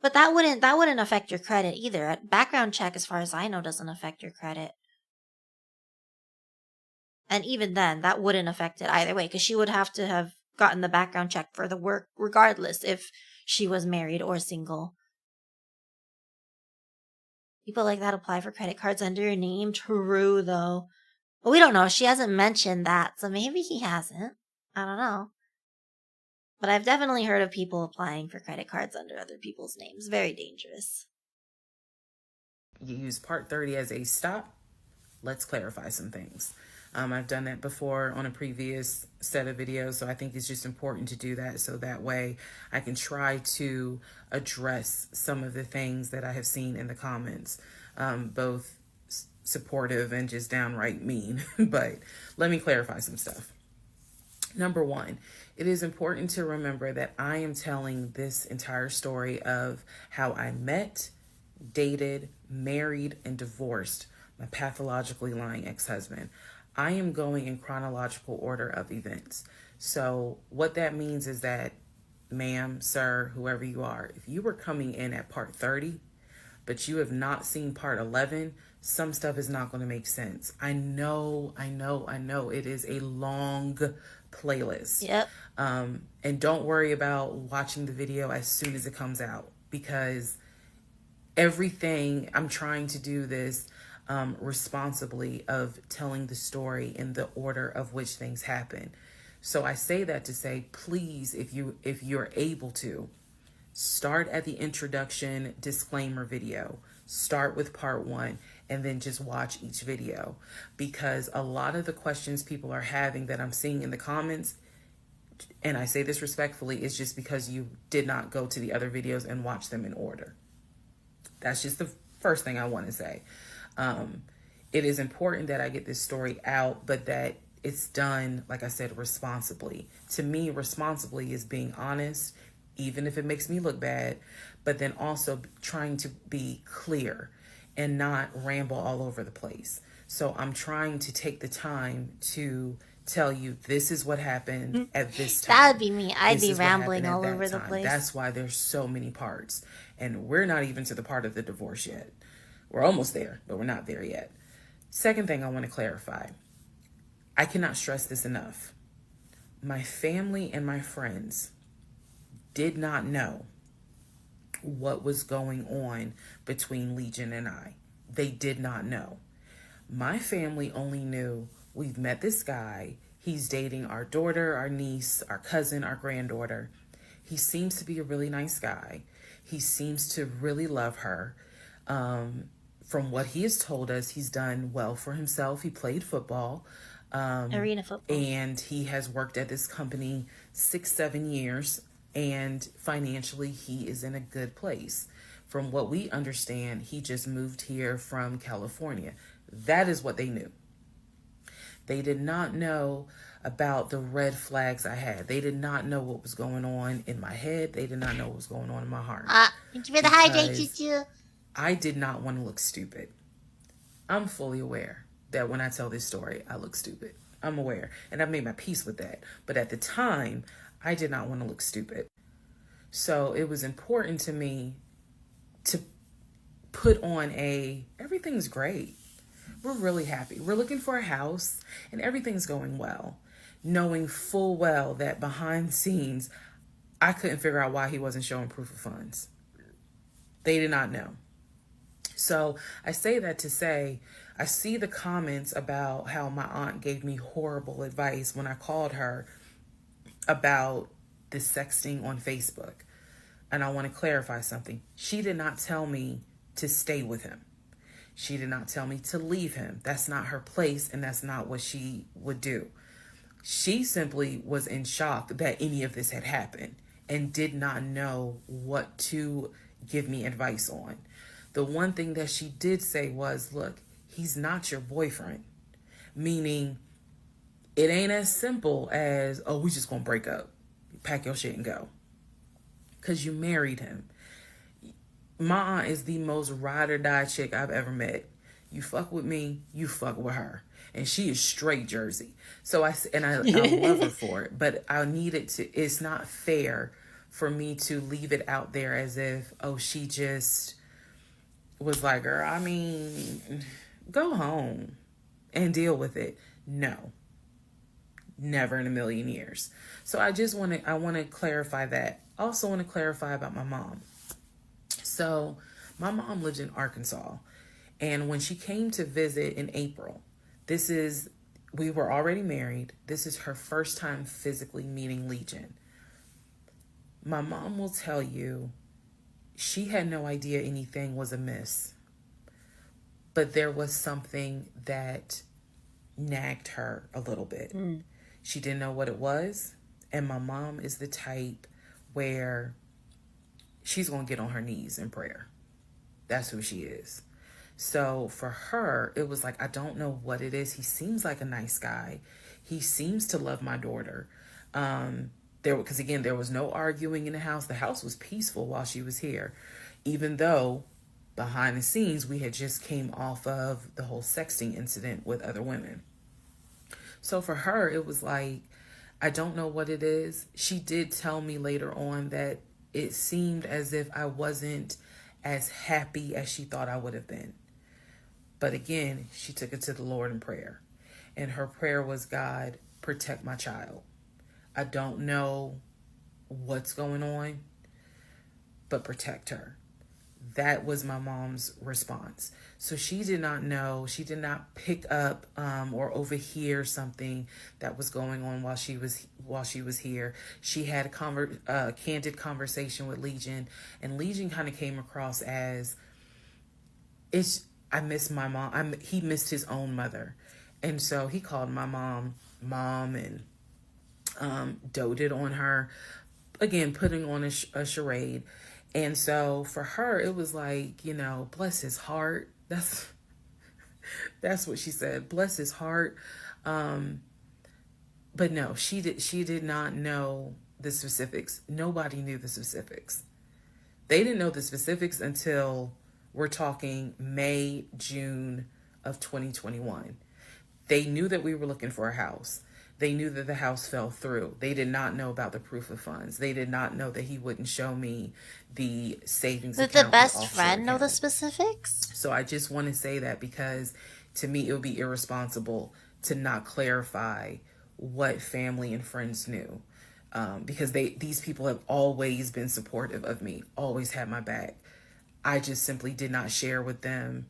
[SPEAKER 1] But that wouldn't affect your credit either. A background check, as far as I know, doesn't affect your credit. And even then, that wouldn't affect it either way, because she would have to have gotten the background check for the work regardless if she was married or single. People like that apply for credit cards under your name. True, though. But we don't know. She hasn't mentioned that, so maybe he hasn't. I don't know. But I've definitely heard of people applying for credit cards under other people's names. Very dangerous.
[SPEAKER 2] You use part 30 as a stop. Let's clarify some things. I've done that before on a previous set of videos, so I think it's just important to do that so that way I can try to address some of the things that I have seen in the comments, both supportive and just downright mean. But let me clarify some stuff. Number one, it is important to remember that I am telling this entire story of how I met, dated, married, and divorced my pathologically lying ex-husband. I am going in chronological order of events. So what that means is that, ma'am, sir, whoever you are, if you were coming in at part 30, but you have not seen part 11, some stuff is not going to make sense. I know. It is a long playlist.
[SPEAKER 1] Yep.
[SPEAKER 2] And don't worry about watching the video as soon as it comes out, because everything, I'm trying to do this responsibly of telling the story in the order of which things happen. So I say that to say, please, if you're able to, start at the introduction disclaimer video. Start with part 1 and then just watch each video, because a lot of the questions people are having that I'm seeing in the comments, and I say this respectfully, is just because you did not go to the other videos and watch them in order. That's just the first thing I want to say. It is important that I get this story out, but that it's done, like I said, responsibly. To me, responsibly is being honest, even if it makes me look bad, but then also trying to be clear and not ramble all over the place. So I'm trying to take the time to tell you this is what happened at this time.
[SPEAKER 1] That would be me. I'd
[SPEAKER 2] This
[SPEAKER 1] be
[SPEAKER 2] is what
[SPEAKER 1] rambling
[SPEAKER 2] happened
[SPEAKER 1] all
[SPEAKER 2] at
[SPEAKER 1] over
[SPEAKER 2] that
[SPEAKER 1] the
[SPEAKER 2] time.
[SPEAKER 1] place.
[SPEAKER 2] That's why there's so many parts. And we're not even to the part of the divorce yet. We're almost there, but we're not there yet. Second thing I want to clarify. I cannot stress this enough. My family and my friends did not know what was going on between Legion and I. They did not know. My family only knew we've met this guy. He's dating our daughter, our niece, our cousin, our granddaughter. He seems to be a really nice guy. He seems to really love her. From what he has told us, he's done well for himself. He played football.
[SPEAKER 1] Arena football.
[SPEAKER 2] And he has worked at this company 6-7 years. And financially, he is in a good place. From what we understand, he just moved here from California. That is what they knew. They did not know about the red flags I had. They did not know what was going on in my head. They did not know what was going on in my heart.
[SPEAKER 1] Thank you for the hydrate, Choo-Choo.
[SPEAKER 2] I did not want to look stupid. I'm fully aware that when I tell this story, I look stupid. I'm aware. And I've made my peace with that. But at the time, I did not want to look stupid. So it was important to me to put on everything's great. We're really happy. We're looking for a house and everything's going well. Knowing full well that behind the scenes, I couldn't figure out why he wasn't showing proof of funds. They did not know. So I say that to say, I see the comments about how my aunt gave me horrible advice when I called her about the sexting on Facebook. And I want to clarify something. She did not tell me to stay with him. She did not tell me to leave him. That's not her place, and that's not what she would do. She simply was in shock that any of this had happened and did not know what to give me advice on. The one thing that she did say was, look, he's not your boyfriend. Meaning, it ain't as simple as, oh, we just gonna break up. Pack your shit and go. Because you married him. My aunt is the most ride or die chick I've ever met. You fuck with me, you fuck with her. And she is straight Jersey. So I love her for it. But I needed to, it's not fair for me to leave it out there as if, oh, she just was like, girl, I mean, go home and deal with it. No. Never in a million years. So I want to clarify that. Also want to clarify about my mom. So my mom lived in Arkansas, and when she came to visit in April, we were already married. This is her first time physically meeting Legion. My mom will tell you she had no idea anything was amiss, but there was something that nagged her a little bit. She didn't know what it was, and my mom is the type where she's going to get on her knees in prayer. That's who she is. So for her, it was like, I don't know what it is. He seems like a nice guy. He seems to love my daughter. Because again, there was no arguing in the house. The house was peaceful while she was here, even though behind the scenes, we had just came off of the whole sexting incident with other women. So for her, it was like, I don't know what it is. She did tell me later on that it seemed as if I wasn't as happy as she thought I would have been. But again, she took it to the Lord in prayer. And her prayer was, God, protect my child. I don't know what's going on, but protect her. That was my mom's response. So she did not know, she did not pick up or overhear something that was going on while she was here. She had a candid conversation with Legion, and Legion kind of came across as, I miss my mom. He missed his own mother. And so he called my mom, and doted on her, again, putting on a charade. And so for her, it was like, bless his heart. That's what she said. Bless his heart. But no, she did not know the specifics. Nobody knew the specifics. They didn't know the specifics until we're talking May, June of 2021. They knew that we were looking for a house. They knew that the house fell through. They did not know about the proof of funds. They did not know that he wouldn't show me the savings account.
[SPEAKER 1] Did the best friend know the specifics?
[SPEAKER 2] So I just want to say that because to me it would be irresponsible to not clarify what family and friends knew. Because these people have always been supportive of me, always had my back. I just simply did not share with them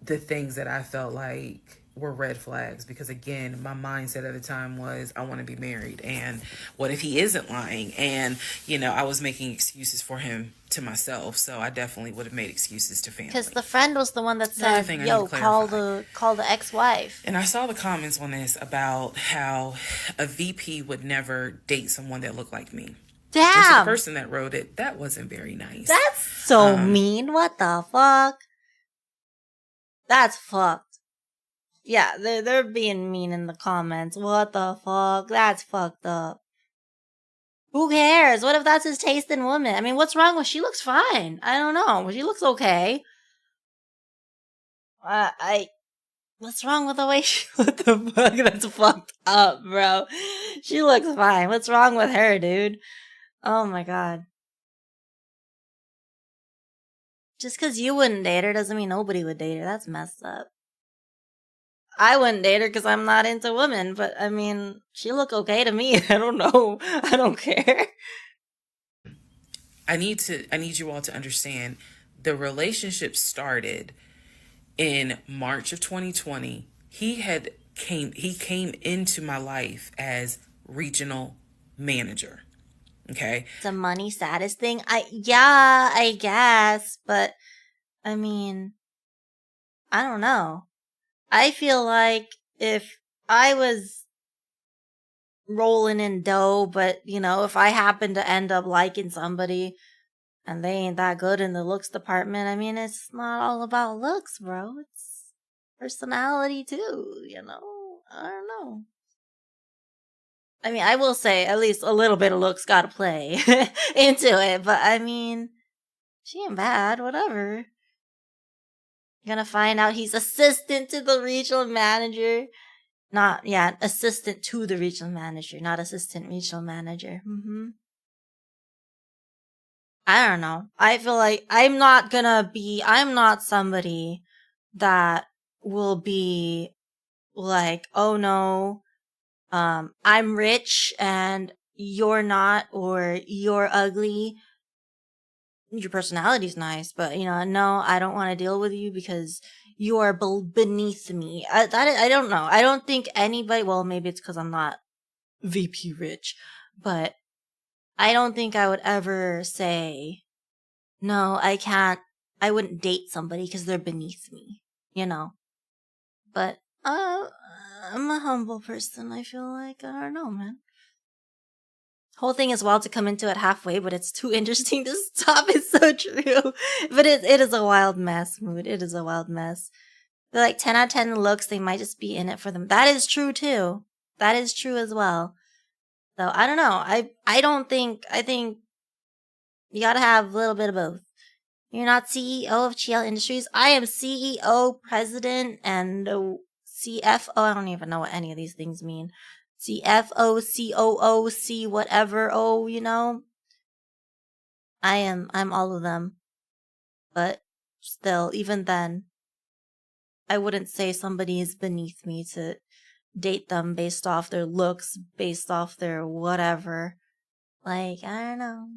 [SPEAKER 2] the things that I felt like were red flags, because again, my mindset at the time was I want to be married, and what if he isn't lying? And I was making excuses for him to myself, so I definitely would have made excuses to family.
[SPEAKER 1] Because the friend was the one that
[SPEAKER 2] Another
[SPEAKER 1] said,
[SPEAKER 2] thing I
[SPEAKER 1] "Yo,
[SPEAKER 2] need to
[SPEAKER 1] call
[SPEAKER 2] clarify.
[SPEAKER 1] the ex-wife."
[SPEAKER 2] And I saw the comments on this about how a VP would never date someone that looked like me. And to the
[SPEAKER 1] Damn,
[SPEAKER 2] person that wrote it, that wasn't very nice.
[SPEAKER 1] that's so mean. What the fuck? That's fucked. Yeah, they're being mean in the comments. What the fuck? That's fucked up. Who cares? What if that's his taste in women? I mean, what's wrong with? She looks fine. I don't know. She looks okay. What's wrong with the way she? What the fuck? That's fucked up, bro. She looks fine. What's wrong with her, dude? Oh my god. Just because you wouldn't date her doesn't mean nobody would date her. That's messed up. I wouldn't date her because I'm not into women, but I mean, she look okay to me. I don't know. I don't care.
[SPEAKER 2] I need you all to understand, the relationship started in March of 2020. He came into my life as regional manager. Okay.
[SPEAKER 1] It's a money status thing. I guess, but I mean, I don't know. I feel like if I was rolling in dough, but if I happen to end up liking somebody and they ain't that good in the looks department, I mean, it's not all about looks, bro. It's personality too, I don't know. I mean, I will say at least a little bit of looks gotta play into it, but I mean, she ain't bad, whatever. You're gonna find out he's assistant to the regional manager. Assistant to the regional manager, not assistant regional manager. I don't know. I feel like I'm not somebody that will be like, oh no, I'm rich and you're not, or you're ugly. Your personality's nice, but no, I don't want to deal with you because you are beneath me. I don't know. I don't think anybody. Well, maybe it's because I'm not VP rich, but I don't think I would ever say, no, I can't. I wouldn't date somebody because they're beneath me. But I'm a humble person. I feel like I don't know, man. Whole thing is wild to come into it halfway, but it's too interesting to stop. It's so true. But it is a wild mess, Mood. It is a wild mess. They're like 10 out of 10 looks, they might just be in it for them. That is true too. That is true as well. So I don't know. I think you gotta have a little bit of both. You're not CEO of GL Industries. I am CEO, president, and CFO. I don't even know what any of these things mean. CFO, COO, C whatever, I'm all of them. But still, even then, I wouldn't say somebody is beneath me to date them based off their looks, based off their whatever. Like, I don't know.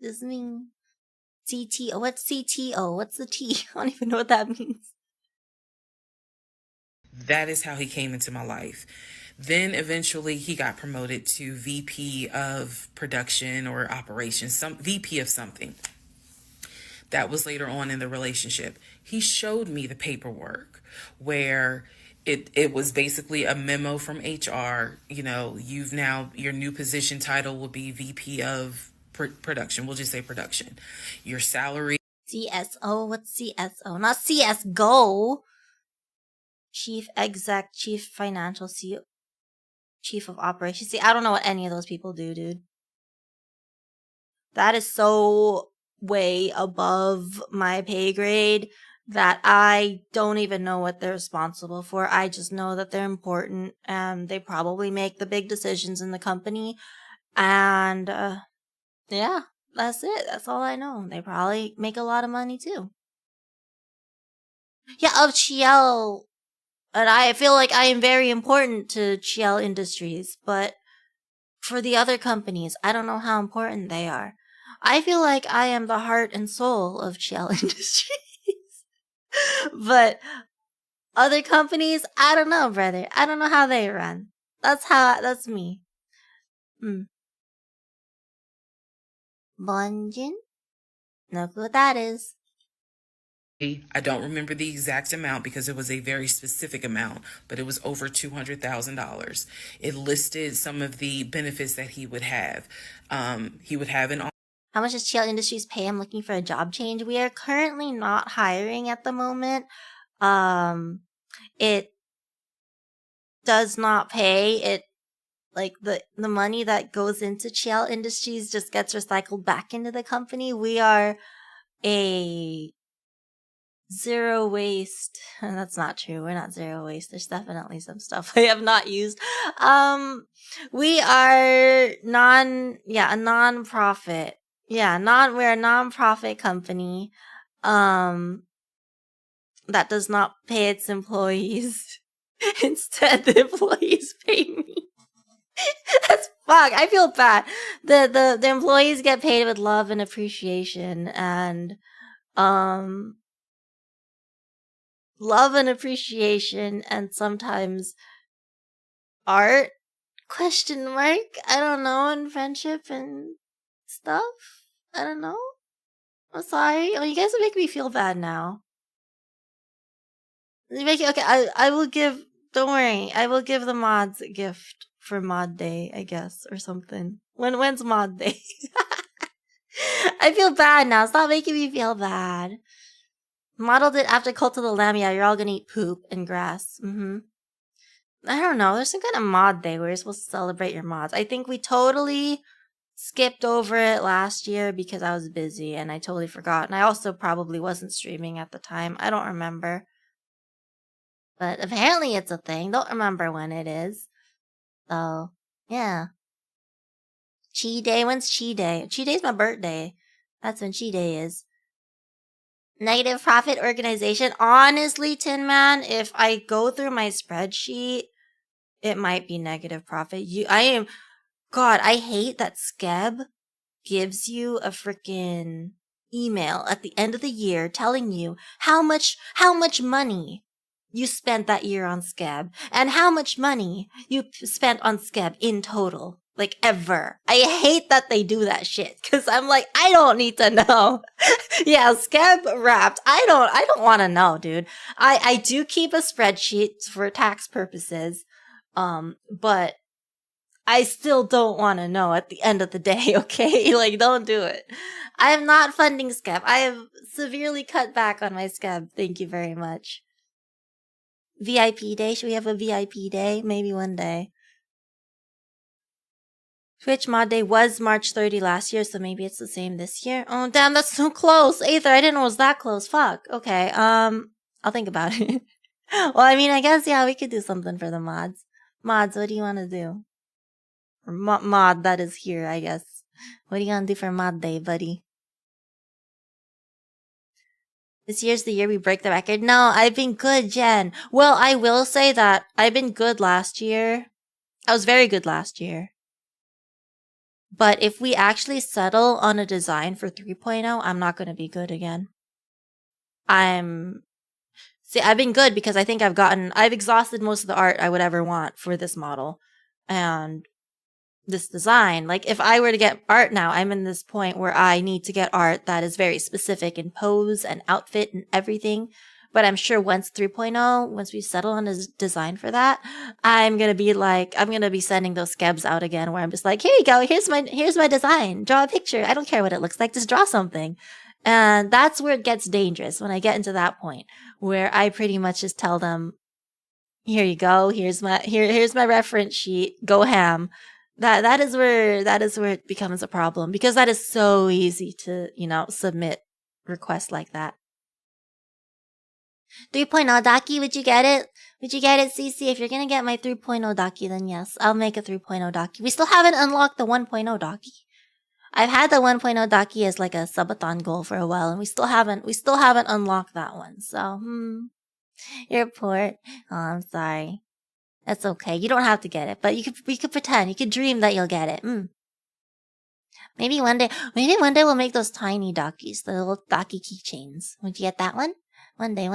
[SPEAKER 1] Just me. CTO. What's CTO? What's the T? I don't even know what that means.
[SPEAKER 2] That is how he came into my life. Then eventually he got promoted to VP of production or operations, some VP of something. That was later on in the relationship. He showed me the paperwork where it was basically a memo from HR. Your new position title will be VP of production. We'll just say production. Your salary.
[SPEAKER 1] CSO? What's CSO? Not CSGO. Chief Exec, Chief Financial, CEO. Chief of Operations. See, I don't know what any of those people do, dude. That is so way above my pay grade that I don't even know what they're responsible for. I just know that they're important and they probably make the big decisions in the company. And, yeah, that's it. That's all I know. They probably make a lot of money too. Yeah, of Chiel. And I feel like I am very important to Chiel Industries, but for the other companies, I don't know how important they are. I feel like I am the heart and soul of Chiel Industries. But Other companies, I don't know, brother. I don't know how they run. That's me. Bonjin? No clue what that is.
[SPEAKER 2] I don't remember the exact amount because it was a very specific amount, but it was over $200,000. It listed some of the benefits that he would have. He would have an
[SPEAKER 1] How much does TL Industries pay? I'm looking for a job change. We are currently not hiring at the moment. It does not pay. It like the money that goes into TL Industries just gets recycled back into the company. We are a zero waste. That's not true. We're not zero waste. There's definitely some stuff I have not used. We are a non-profit. Yeah, we're a non-profit company. That does not pay its employees. Instead, the employees pay me. That's fuck. I feel bad. The employees get paid with love and appreciation, and love and appreciation, and sometimes art? Question mark? I don't know, and friendship and stuff. I don't know. I'm sorry. Oh, you guys are making me feel bad now. Okay, I will give. Don't worry. I will give the mods a gift for Mod Day, I guess, or something. When's Mod Day? I feel bad now. Stop making me feel bad. Modeled it after Cult of the Lamb. Yeah, you're all gonna eat poop and grass. I don't know. There's some kind of mod day where you're supposed to celebrate your mods. I think we totally skipped over it last year because I was busy and I totally forgot. And I also probably wasn't streaming at the time. I don't remember. But apparently it's a thing. Don't remember when it is. So, yeah. Chi Day. When's Chi Day? Chi Day's my birthday. That's when Chi Day is. Negative profit organization. Honestly, Tin Man, if I go through my spreadsheet, it might be negative profit. God, I hate that Skeb gives you a freaking email at the end of the year telling you how much money you spent that year on Skeb and how much money you spent on Skeb in total. Like, ever. I hate that they do that shit. Cause I'm like, I don't need to know. Yeah, Skeb wrapped. I don't want to know, dude. I do keep a spreadsheet for tax purposes. But I still don't want to know at the end of the day, okay? Like, don't do it. I am not funding Skeb. I have severely cut back on my Skeb. Thank you very much. VIP day? Should we have a VIP day? Maybe one day. Twitch mod day was March 30 last year, so maybe it's the same this year. Oh, damn, that's so close. Aether, I didn't know it was that close. Fuck. Okay, I'll think about it. Well, I mean, I guess, yeah, we could do something for the mods. Mods, what do you want to do? Or mod that is here, I guess. What are you gonna do for mod day, buddy? This year's the year we break the record. No, I've been good, Jen. Well, I will say that I've been good last year. I was very good last year. But if we actually settle on a design for 3.0, I'm not going to be good again. See, I've been good because I think I've exhausted most of the art I would ever want for this model and this design. Like, if I were to get art now, I'm in this point where I need to get art that is very specific in pose and outfit and everything. But I'm sure once 3.0, once we settle on a design for that, I'm going to be sending those skebs out again where I'm just like, here you go. Here's my design. Draw a picture. I don't care what it looks like. Just draw something. And that's where it gets dangerous when I get into that point where I pretty much just tell them, here you go. Here's my reference sheet. Go ham. That is where it becomes a problem because that is so easy to, submit requests like that. 3.0 Daki, would you get it? Would you get it, CC? If you're gonna get my 3.0 Daki, then yes, I'll make a 3.0 Daki. We still haven't unlocked the 1.0 Daki. I've had the 1.0 Daki as like a subathon goal for a while, and we still haven't unlocked that one. So, you're poor. Oh, I'm sorry. That's okay. You don't have to get it, but we could pretend. You could dream that you'll get it. Maybe one day we'll make those tiny Dakis, the little Daki keychains. Would you get that one? One day.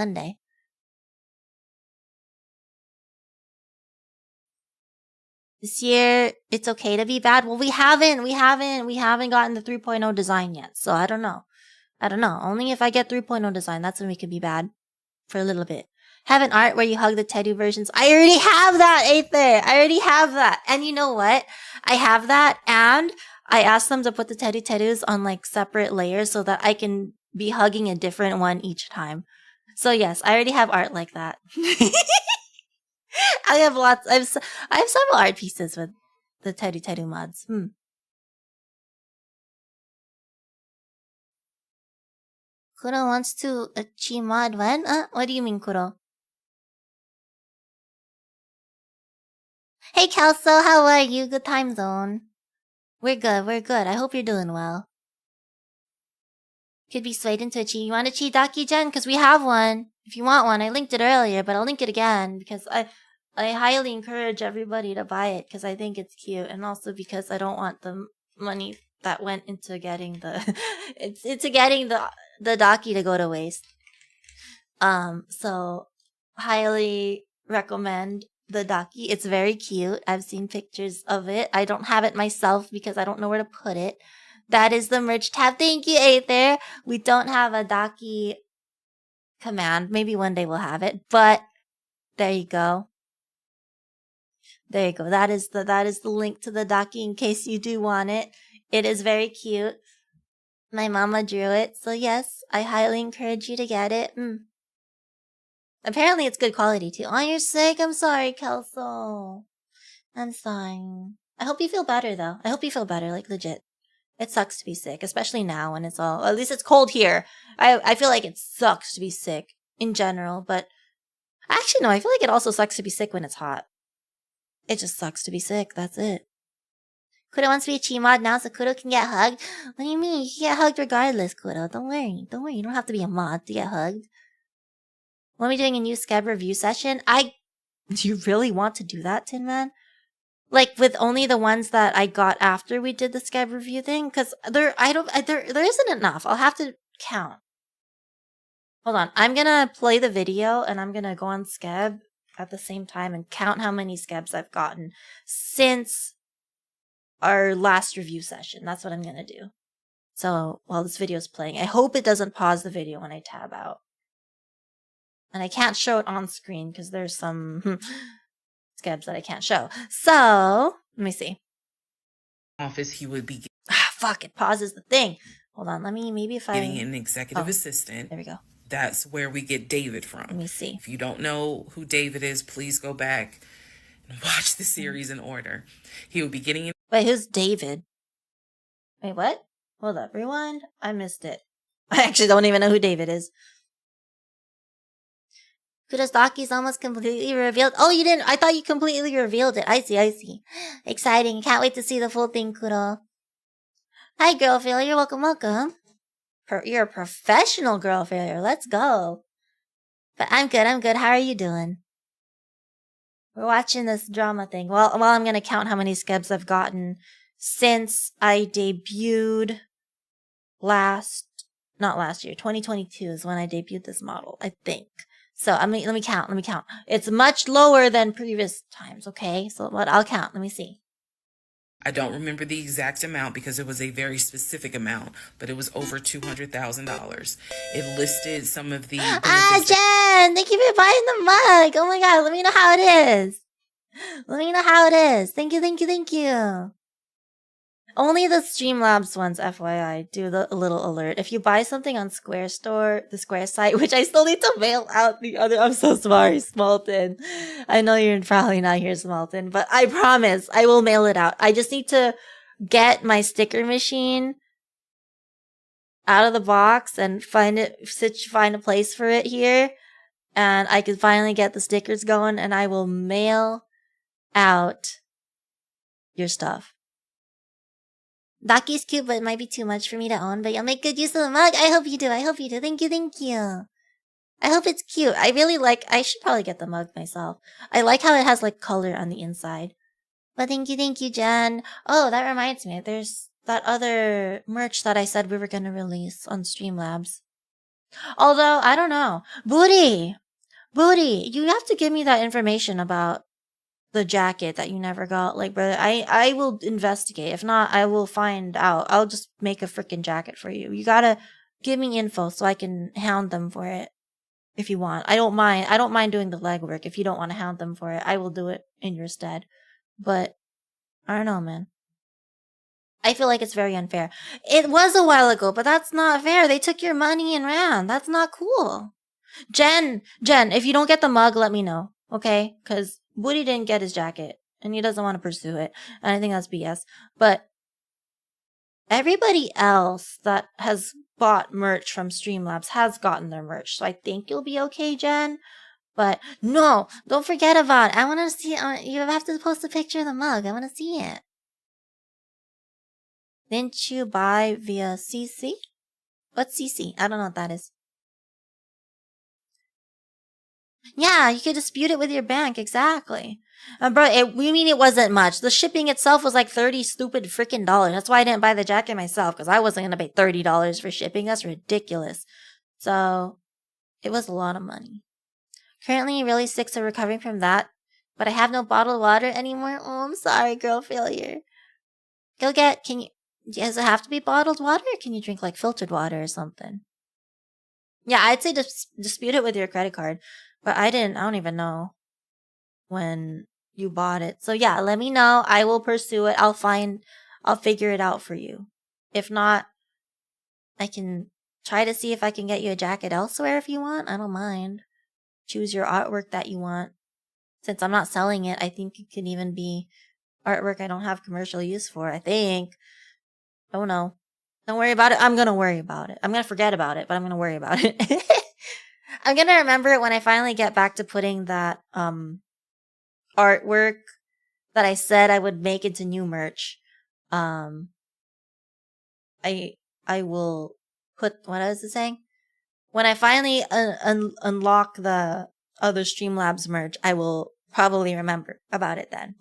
[SPEAKER 1] This year, it's okay to be bad. Well, we haven't gotten the 3.0 design yet. So I don't know. Only if I get 3.0 design, that's when we could be bad for a little bit. Have an art where you hug the Tedu versions. I already have that, Aether. I already have that. And you know what? I have that, and I asked them to put the Tedus on like separate layers so that I can be hugging a different one each time. So yes, I already have art like that. I have lots. I have several art pieces with the Tedu mods. Kuro wants to achieve mod when? What do you mean, Kuro? Hey, Kelso, how are you? Good time zone. We're good. I hope you're doing well. Could be swayed into a chi. You want a chi Daki Gen? Because we have one. If you want one, I linked it earlier, but I'll link it again because I highly encourage everybody to buy it because I think it's cute, and also because I don't want the money that went into getting the into getting the Daki to go to waste. So highly recommend the Daki. It's very cute. I've seen pictures of it. I don't have it myself because I don't know where to put it. That is the merch tab. Thank you, Aether. We don't have a Daki command. Maybe one day we'll have it, but there you go. There you go. That is the link to the Daki in case you do want it. It is very cute. My mama drew it, so yes, I highly encourage you to get it. Apparently it's good quality too. Oh, you're sick? I'm sorry, Kelso. I'm sorry. I hope you feel better though. I hope you feel better, like legit. It sucks to be sick, especially now when it's all, at least it's cold here. I feel like it sucks to be sick in general, but actually no, I feel like it also sucks to be sick when it's hot. It just sucks to be sick, that's it. Kuro wants to be a chi mod now so Kuro can get hugged. What do you mean? You can get hugged regardless, Kuro. Don't worry. You don't have to be a mod to get hugged. When are we doing a new Scab review session? Do you really want to do that, Tin Man? Like with only the ones that I got after we did the Scab review thing? Cause there isn't enough. I'll have to count. Hold on. I'm gonna play the video and I'm gonna go on Scab at the same time and count how many Scabs I've gotten since our last review session. That's what I'm gonna do. So while this video is playing, I hope it doesn't pause the video when I tab out. And I can't show it on screen because there's some Scabs that I can't show. So let me see.
[SPEAKER 2] Office, he would be
[SPEAKER 1] Fuck, it pauses the thing. Hold on, maybe if I
[SPEAKER 2] getting an executive assistant.
[SPEAKER 1] There we go.
[SPEAKER 2] That's where we get David from.
[SPEAKER 1] Let me see.
[SPEAKER 2] If you don't know who David is, please go back and watch the series in order. He will be getting...
[SPEAKER 1] Wait, who's David? Wait, what? Hold up, rewind. I missed it. I actually don't even know who David is. Kuro's Daki's almost completely revealed. Oh, you didn't? I thought you completely revealed it. I see. Exciting. Can't wait to see the full thing, Kuro. Hi, girl failure. Welcome. You're a professional girl failure. Let's go. But I'm good. How are you doing? We're watching this drama thing. Well, I'm gonna count how many Scabs I've gotten since I debuted not last year. 2022 is when I debuted this model, I think. So let me count. It's much lower than previous times, okay? So I'll count. Let me see.
[SPEAKER 2] I don't remember the exact amount because it was a very specific amount, but it was over $200,000. It listed some of the...
[SPEAKER 1] Jen! Thank you for buying the mug! Oh my god, let me know how it is. Thank you. Only the Streamlabs ones, FYI, do the little alert. If you buy something on Square Store, the Square site, which I still need to mail out the other... I'm so sorry, Smalton. I know you're probably not here, Smalton, but I promise I will mail it out. I just need to get my sticker machine out of the box and find a place for it here, and I can finally get the stickers going, and I will mail out your stuff. Daki's cute, but it might be too much for me to own, but you'll make good use of the mug. I hope you do. Thank you. I hope it's cute. I should probably get the mug myself. I like how it has like color on the inside. But thank you, Jen. Oh, that reminds me. There's that other merch that I said we were going to release on Streamlabs. Although, I don't know. Booty, you have to give me that information about the jacket that you never got. Like, brother, I will investigate. If not, I will find out. I'll just make a freaking jacket for you. You gotta give me info so I can hound them for it. If you want. I don't mind doing the legwork. If you don't want to hound them for it, I will do it in your stead. But I don't know, man. I feel like it's very unfair. It was a while ago, but that's not fair. They took your money and ran. That's not cool. Jen, if you don't get the mug, let me know. Okay? Because Woody didn't get his jacket. And he doesn't want to pursue it. And I think that's BS. But everybody else that has bought merch from Streamlabs has gotten their merch. So I think you'll be okay, Jen. But no, don't forget about it. I want to see, you have to post a picture of the mug. I want to see it. Didn't you buy via CC? What's CC? I don't know what that is. Yeah, you could dispute it with your bank, exactly. Bro, we mean it wasn't much. The shipping itself was like 30 stupid freaking dollars. That's why I didn't buy the jacket myself, because I wasn't going to pay $30 for shipping. That's ridiculous. So, it was a lot of money. Currently really sick, so recovering from that. But I have no bottled water anymore. Oh, I'm sorry, girl failure. Does it have to be bottled water, or can you drink like filtered water or something? Yeah, I'd say dispute it with your credit card. But I don't even know when you bought it. So yeah, let me know. I will pursue it. I'll figure it out for you. If not, I can try to see if I can get you a jacket elsewhere if you want. I don't mind. Choose your artwork that you want. Since I'm not selling it, I think it could even be artwork I don't have commercial use for, I think. Oh no. Don't worry about it. I'm gonna worry about it. I'm gonna forget about it, but I'm gonna worry about it. I'm gonna remember it when I finally get back to putting that artwork that I said I would make into new merch. I will put, what was it saying? When I finally unlock the other Streamlabs merch, I will probably remember about it then.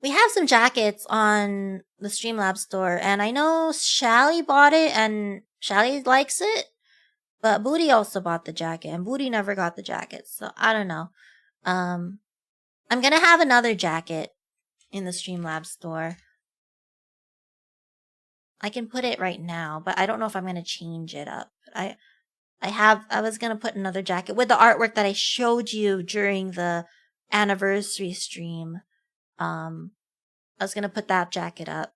[SPEAKER 1] We have some jackets on the Streamlabs store, and I know Shally bought it, and Shally likes it, but Booty also bought the jacket, and Booty never got the jacket, so I don't know. I'm gonna have another jacket in the Streamlabs store. I can put it right now, but I don't know if I'm gonna change it up. I was gonna put another jacket with the artwork that I showed you during the anniversary stream. I was gonna put that jacket up,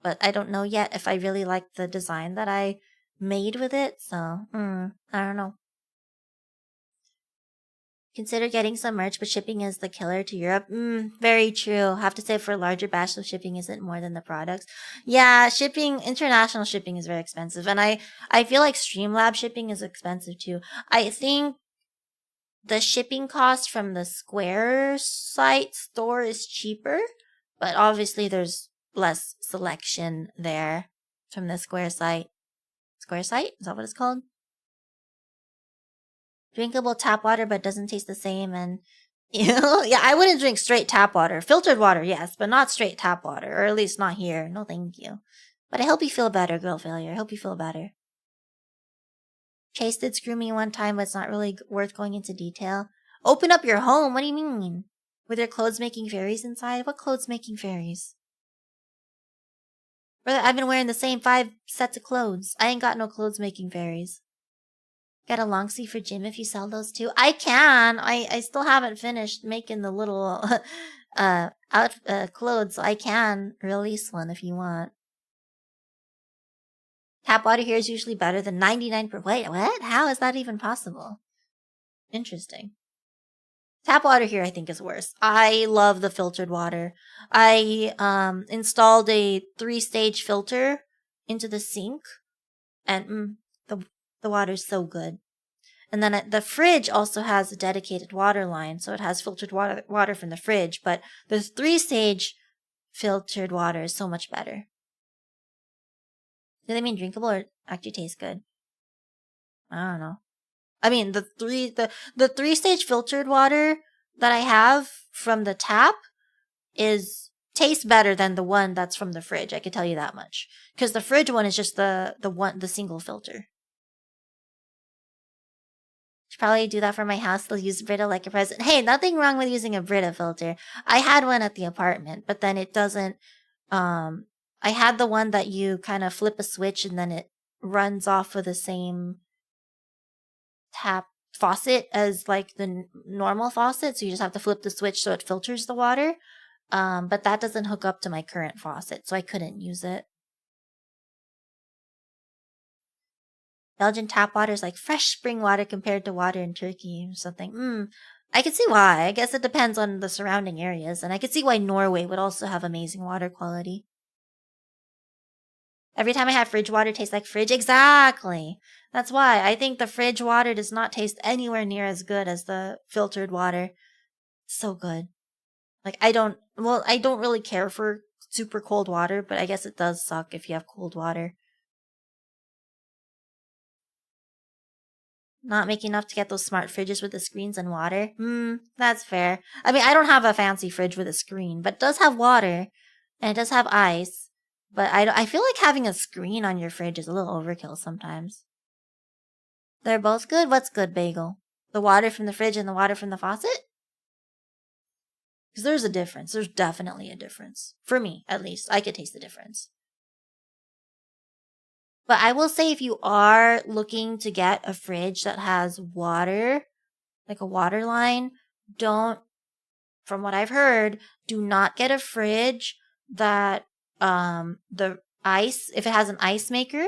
[SPEAKER 1] but I don't know yet if I really like the design that I made with it, so, I don't know. Consider getting some merch, but shipping is the killer to Europe. Very true. Have to say for a larger batch, so shipping isn't more than the products. Yeah, international shipping is very expensive, and I feel like Streamlab shipping is expensive too. I think the shipping cost from the Square site store is cheaper, but obviously there's less selection there from the Square site. Square site? Is that what it's called? Drinkable tap water, but doesn't taste the same. And, yeah, I wouldn't drink straight tap water. Filtered water, yes, but not straight tap water, or at least not here. No, thank you. But I hope you feel better, girl failure. I hope you feel better. Chase did screw me one time, but it's not really worth going into detail. Open up your home? What do you mean? With your clothes-making fairies inside? What clothes-making fairies? Brother, I've been wearing the same 5 sets of clothes. I ain't got no clothes-making fairies. Get a long sleeve for gym if you sell those too. I can. I still haven't finished making the little clothes, so I can release one if you want. Tap water here is usually better than 99%. Wait, what? How is that even possible? Interesting. Tap water here I think is worse. I love the filtered water. I installed a 3-stage filter into the sink, and the water's so good. And then the fridge also has a dedicated water line, so it has filtered water from the fridge, but the 3-stage filtered water is so much better. Do they mean drinkable or actually taste good? I don't know. I mean, the 3-stage filtered water that I have from the tap tastes better than the one that's from the fridge. I can tell you that much, because the fridge one is just the single filter. Should probably do that for my house. They'll use Brita like a present. Hey, nothing wrong with using a Brita filter. I had one at the apartment, but then it doesn't. I had the one that you kind of flip a switch and then it runs off with the same tap faucet as like the normal faucet. So you just have to flip the switch so it filters the water. But that doesn't hook up to my current faucet, so I couldn't use it. Belgian tap water is like fresh spring water compared to water in Turkey or something. I can see why. I guess it depends on the surrounding areas, and I can see why Norway would also have amazing water quality. Every time I have fridge water, it tastes like fridge. Exactly. That's why I think the fridge water does not taste anywhere near as good as the filtered water. So good. Like, I don't really care for super cold water, but I guess it does suck if you have cold water. Not making enough to get those smart fridges with the screens and water? That's fair. I mean, I don't have a fancy fridge with a screen, but it does have water, and it does have ice. But I feel like having a screen on your fridge is a little overkill sometimes. They're both good? What's good, Bagel? The water from the fridge and the water from the faucet? Because there's a difference. There's definitely a difference. For me, at least. I could taste the difference. But I will say if you are looking to get a fridge that has water, like a water line, from what I've heard, do not get a fridge that, if it has an ice maker,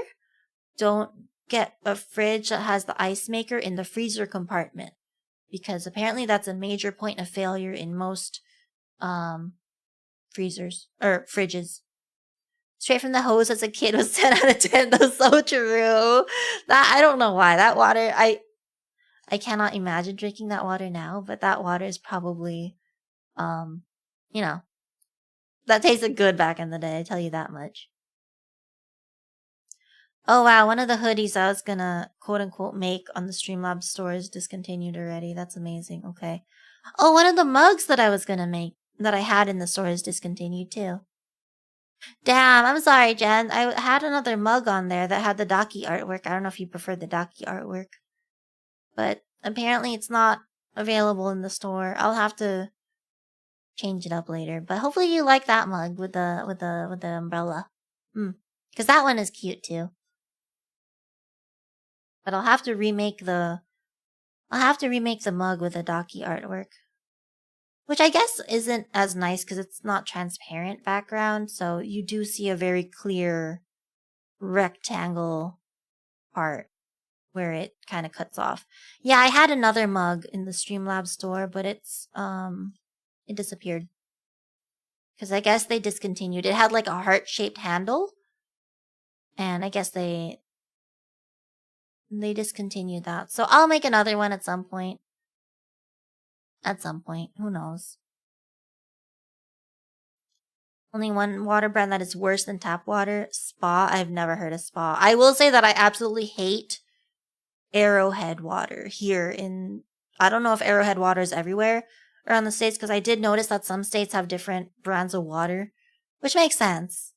[SPEAKER 1] don't get a fridge that has the ice maker in the freezer compartment. Because apparently that's a major point of failure in most, fridges. Straight from the hose as a kid was 10 out of 10. That's so true. I don't know why. That water, I cannot imagine drinking that water now, but that water is probably, that tasted good back in the day, I tell you that much. Oh wow, one of the hoodies I was gonna quote unquote make on the Streamlabs store is discontinued already. That's amazing. Okay. Oh, one of the mugs that I was gonna make that I had in the store is discontinued too. Damn, I'm sorry, Jen. I had another mug on there that had the Daki artwork. I don't know if you prefer the Daki artwork. But apparently it's not available in the store. I'll have to change it up later. But hopefully you like that mug with the umbrella. Because that one is cute too. But I'll have to remake the mug with the Daki artwork. Which I guess isn't as nice because it's not transparent background, so you do see a very clear rectangle part where it kind of cuts off. Yeah, I had another mug in the Streamlabs store, but it disappeared. Because I guess they discontinued. It had like a heart-shaped handle, and I guess they discontinued that. So I'll make another one at some point. Who knows? Only one water brand that is worse than tap water. Spa. I've never heard of Spa. I will say that I absolutely hate Arrowhead water here in... I don't know if Arrowhead water is everywhere around the states, because I did notice that some states have different brands of water, which makes sense.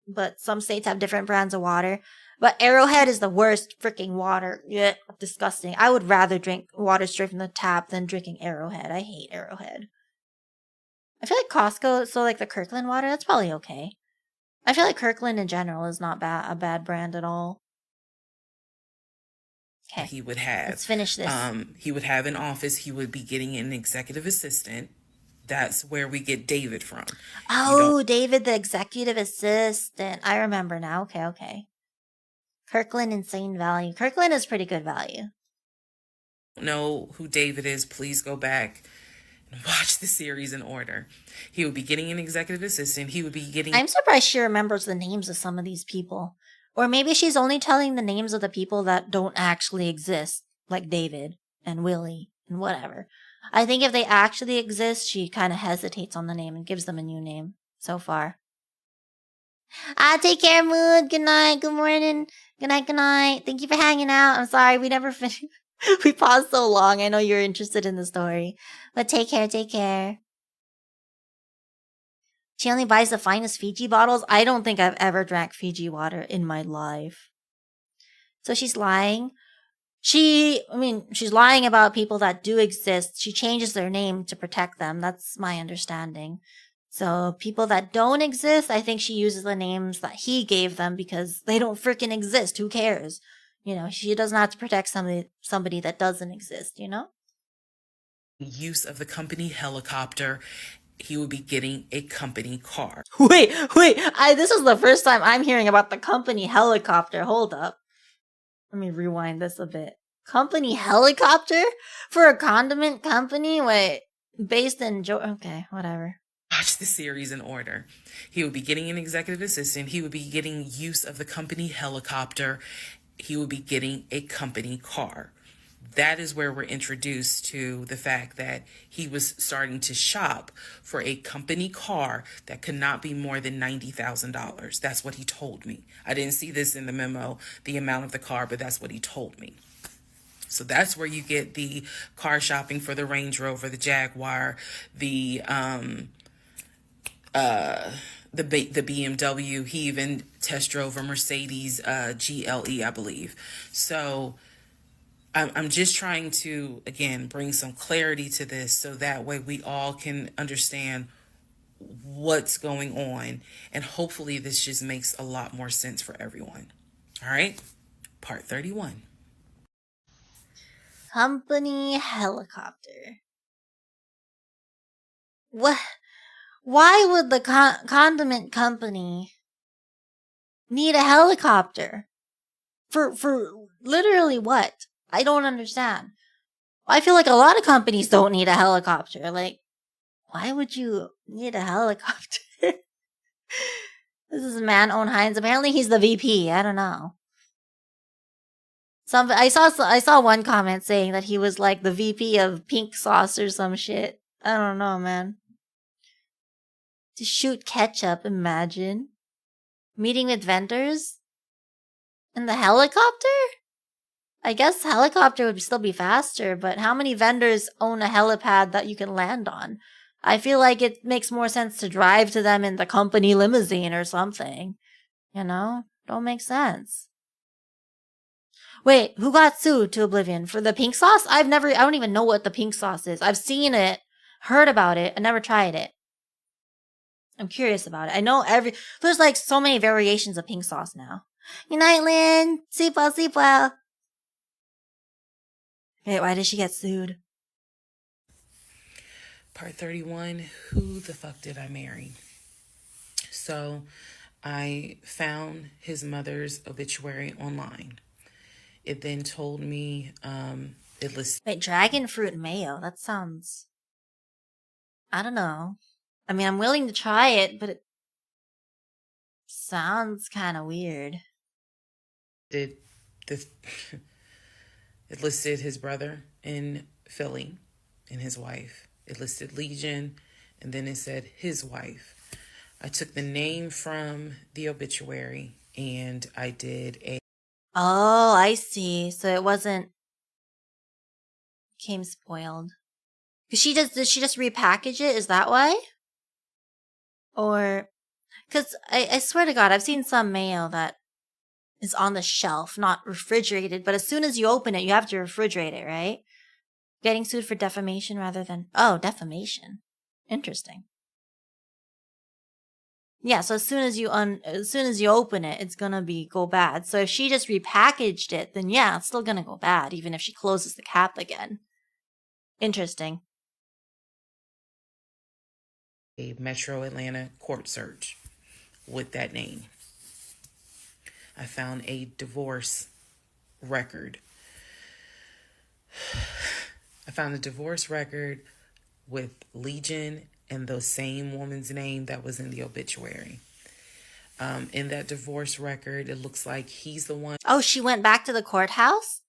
[SPEAKER 1] But some states have different brands of water. But Arrowhead is the worst freaking water. Yeah, disgusting. I would rather drink water straight from the tap than drinking Arrowhead. I hate Arrowhead. I feel like Costco, so like the Kirkland water, that's probably okay. I feel like Kirkland in general is not a bad brand at all. Okay.
[SPEAKER 2] He would have.
[SPEAKER 1] Let's finish this.
[SPEAKER 2] He would have an office. He would be getting an executive assistant. That's where we get David from.
[SPEAKER 1] Oh, David, the executive assistant. I remember now. Okay. Kirkland, insane value. Kirkland is pretty good value.
[SPEAKER 2] Know who David is, please go back and watch the series in order. He would be getting an executive assistant. He would be getting...
[SPEAKER 1] I'm surprised she remembers the names of some of these people. Or maybe she's only telling the names of the people that don't actually exist, like David and Willie and whatever. I think if they actually exist, she kind of hesitates on the name and gives them a new name so far. Take care, Mood. Good night. Good morning. Good night. Thank you for hanging out. I'm sorry, we never finished. We paused so long. I know you're interested in the story. But take care. She only buys the finest Fiji bottles. I don't think I've ever drank Fiji water in my life. So she's lying. she's lying about people that do exist. She changes their name to protect them. That's my understanding. So people that don't exist, I think she uses the names that he gave them because they don't freaking exist. Who cares? You know, she doesn't have to protect somebody that doesn't exist, you know?
[SPEAKER 2] Use of the company helicopter. He would be getting a company car.
[SPEAKER 1] Wait, this is the first time I'm hearing about the company helicopter. Hold up. Let me rewind this a bit. Company helicopter? For a condiment company? Wait, based in okay, whatever.
[SPEAKER 2] Watch the series in order. He would be getting an executive assistant. He would be getting use of the company helicopter. He would be getting a company car. That is where we're introduced to the fact that he was starting to shop for a company car that could not be more than $90,000. That's what he told me. I didn't see this in the memo, the amount of the car, but that's what he told me. So that's where you get the car shopping for the Range Rover, the Jaguar, the BMW. He even test drove a Mercedes GLE, I believe. So I'm just trying to, again, bring some clarity to this so that way we all can understand what's going on. And hopefully this just makes a lot more sense for everyone. All right. Part 31.
[SPEAKER 1] Company helicopter. What? Why would the condiment company need a helicopter? For literally what? I don't understand. I feel like a lot of companies don't need a helicopter. Like, why would you need a helicopter? This is a man owned Heinz. Apparently he's the VP. I don't know. I saw one comment saying that he was like the VP of pink sauce or some shit. I don't know, man. To shoot ketchup, imagine. Meeting with vendors? In the helicopter? I guess helicopter would still be faster, but how many vendors own a helipad that you can land on? I feel like it makes more sense to drive to them in the company limousine or something. You know? Don't make sense. Wait, who got sued to oblivion? For the pink sauce? I don't even know what the pink sauce is. I've seen it, heard about it, I never tried it. I'm curious about it. I know there's like so many variations of pink sauce now. Good night, Lynn. Sleep well, sleep well. Wait, why did she get sued?
[SPEAKER 2] Part 31, who the fuck did I marry? So I found his mother's obituary online. It then told me, it listed...
[SPEAKER 1] Wait, dragon fruit mayo? That sounds... I don't know. I mean, I'm willing to try it, but it sounds kind of weird.
[SPEAKER 2] It listed his brother in Philly and his wife. It listed Legion, and then it said his wife. I took the name from the obituary, and I did a...
[SPEAKER 1] Oh, I see. So it wasn't... Came spoiled. Did she just repackage it? Is that why? Or... Because I swear to God, I've seen some mayo that is on the shelf, not refrigerated, but as soon as you open it, you have to refrigerate it, right? Getting sued for defamation rather than... Oh, defamation. Interesting. Yeah, so as soon as you open it, it's gonna go bad. So if she just repackaged it, then yeah, it's still gonna go bad, even if she closes the cap again. Interesting.
[SPEAKER 2] A Metro Atlanta court search with that name. I found a divorce record. I found a divorce record with Legion and the same woman's name that was in the obituary. In that divorce record, it looks like he's the one.
[SPEAKER 1] Oh, she went back to the courthouse?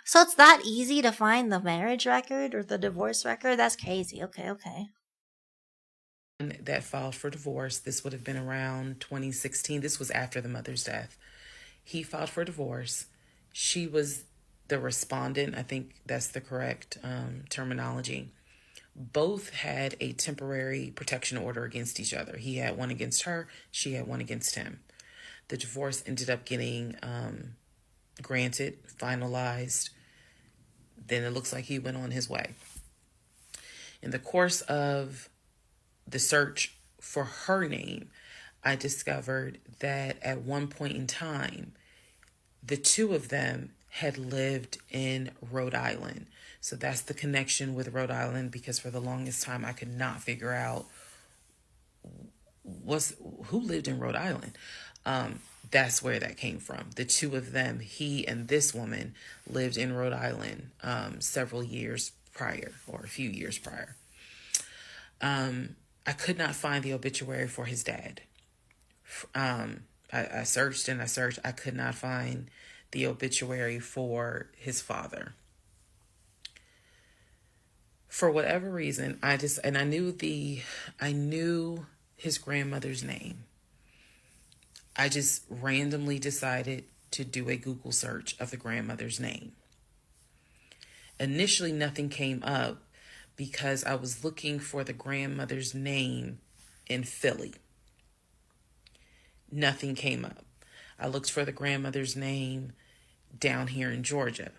[SPEAKER 1] So it's that easy to find the marriage record or the divorce record? That's crazy. Okay.
[SPEAKER 2] That filed for divorce. This would have been around 2016. This was after the mother's death. He filed for divorce. She was the respondent. I think that's the correct terminology. Both had a temporary protection order against each other. He had one against her. She had one against him. The divorce ended up getting granted, finalized. Then it looks like he went on his way. In the course of the search for her name, I discovered that at one point in time, the two of them had lived in Rhode Island. So that's the connection with Rhode Island, because for the longest time I could not figure out who lived in Rhode Island. That's where that came from. The two of them, he and this woman, lived in Rhode Island several years prior, or a few years prior. I could not find the obituary for his dad. I searched and I searched. I could not find the obituary for his father. For whatever reason, I knew his grandmother's name. I just randomly decided to do a Google search of the grandmother's name. Initially, nothing came up because I was looking for the grandmother's name in Philly. Nothing came up. I looked for the grandmother's name down here in Georgia.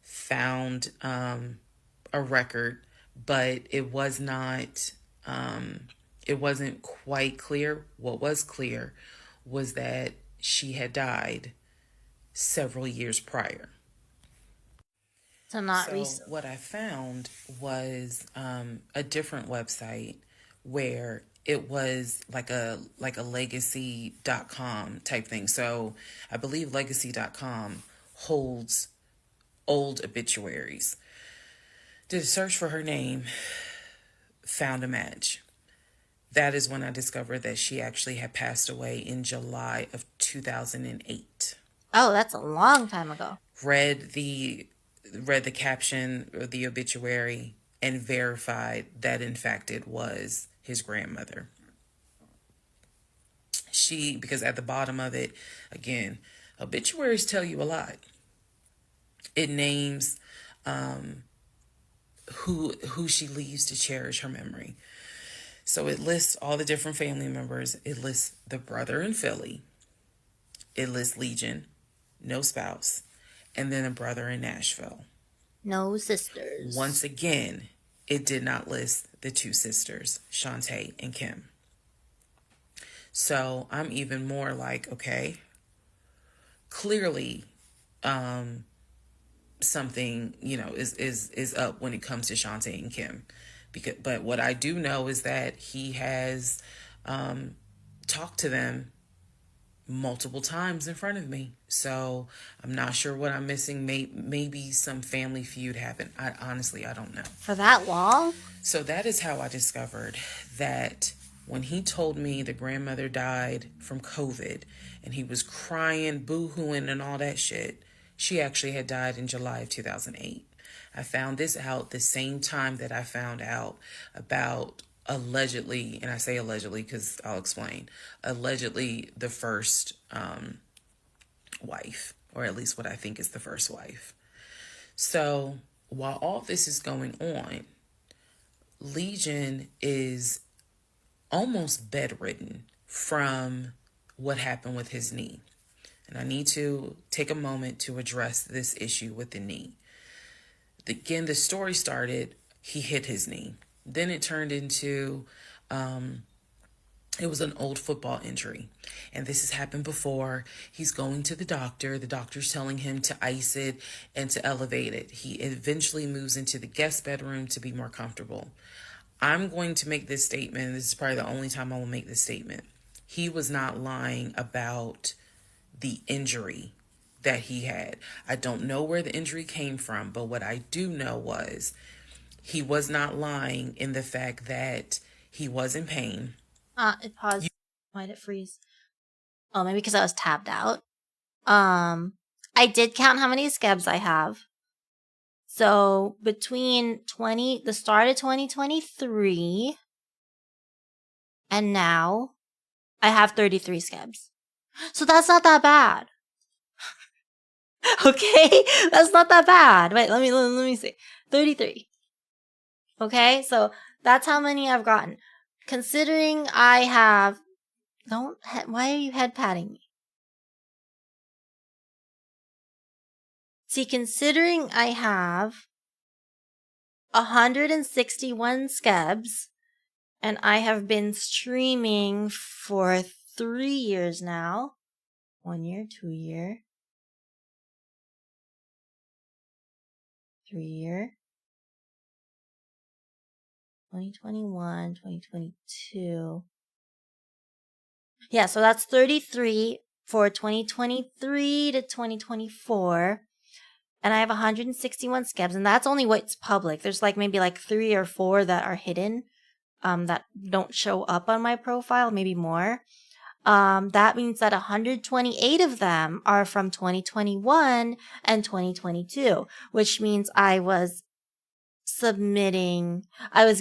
[SPEAKER 2] Found a record, but it wasn't quite clear. What was clear was that she had died several years prior.
[SPEAKER 1] So not recent.
[SPEAKER 2] What I found was a different website where it was like a legacy.com type thing. So I believe legacy.com holds old obituaries. Did a search for her name, found a match. That is when I discovered that she actually had passed away in July of 2008.
[SPEAKER 1] Oh, that's a long time ago.
[SPEAKER 2] Read the caption of the obituary and verified that in fact it was his grandmother. Because at the bottom of it, again, obituaries tell you a lot. It names who she leaves to cherish her memory. So it lists all the different family members. It lists the brother in Philly. It lists Legion, no spouse, and then a brother in Nashville.
[SPEAKER 1] No sisters.
[SPEAKER 2] Once again, it did not list the two sisters, Shantae and Kim. So I'm even more like, okay, clearly something, is up when it comes to Shantae and Kim. But what I do know is that he has talked to them multiple times in front of me. So I'm not sure what I'm missing. Maybe some family feud happened. I don't know.
[SPEAKER 1] For that long?
[SPEAKER 2] So that is how I discovered that when he told me the grandmother died from COVID and he was crying, boo-hooing and all that shit, she actually had died in July of 2008. I found this out the same time that I found out about allegedly, and I say allegedly because I'll explain, allegedly the first wife, or at least what I think is the first wife. So while all this is going on, Legion is almost bedridden from what happened with his knee. And I need to take a moment to address this issue with the knee. Again, the story started, he hit his knee. Then it turned into, it was an old football injury. And this has happened before. He's going to the doctor. The doctor's telling him to ice it and to elevate it. He eventually moves into the guest bedroom to be more comfortable. I'm going to make this statement. This is probably the only time I will make this statement. He was not lying about the injury that he had. I don't know where the injury came from, but what I do know was he was not lying in the fact that he was in pain.
[SPEAKER 1] It paused. Why did it freeze? Oh, maybe because I was tabbed out. I did count how many scabs I have. So between the start of 2023 and now, I have 33 scabs. So that's not that bad. Okay? That's not that bad. Wait, let me see. 33. Okay? So that's how many I've gotten. Considering I have... why are you head patting me? See, considering I have 161 scabs, and I have been streaming for 3 years now. 1 year, 2 year, 3 year. 2021, 2022. Yeah, so that's 33 for 2023 to 2024. And I have 161 scabs, and that's only what's public. There's like maybe like 3 or 4 that are hidden, that don't show up on my profile, maybe more. That means that 128 of them are from 2021 and 2022, which means I was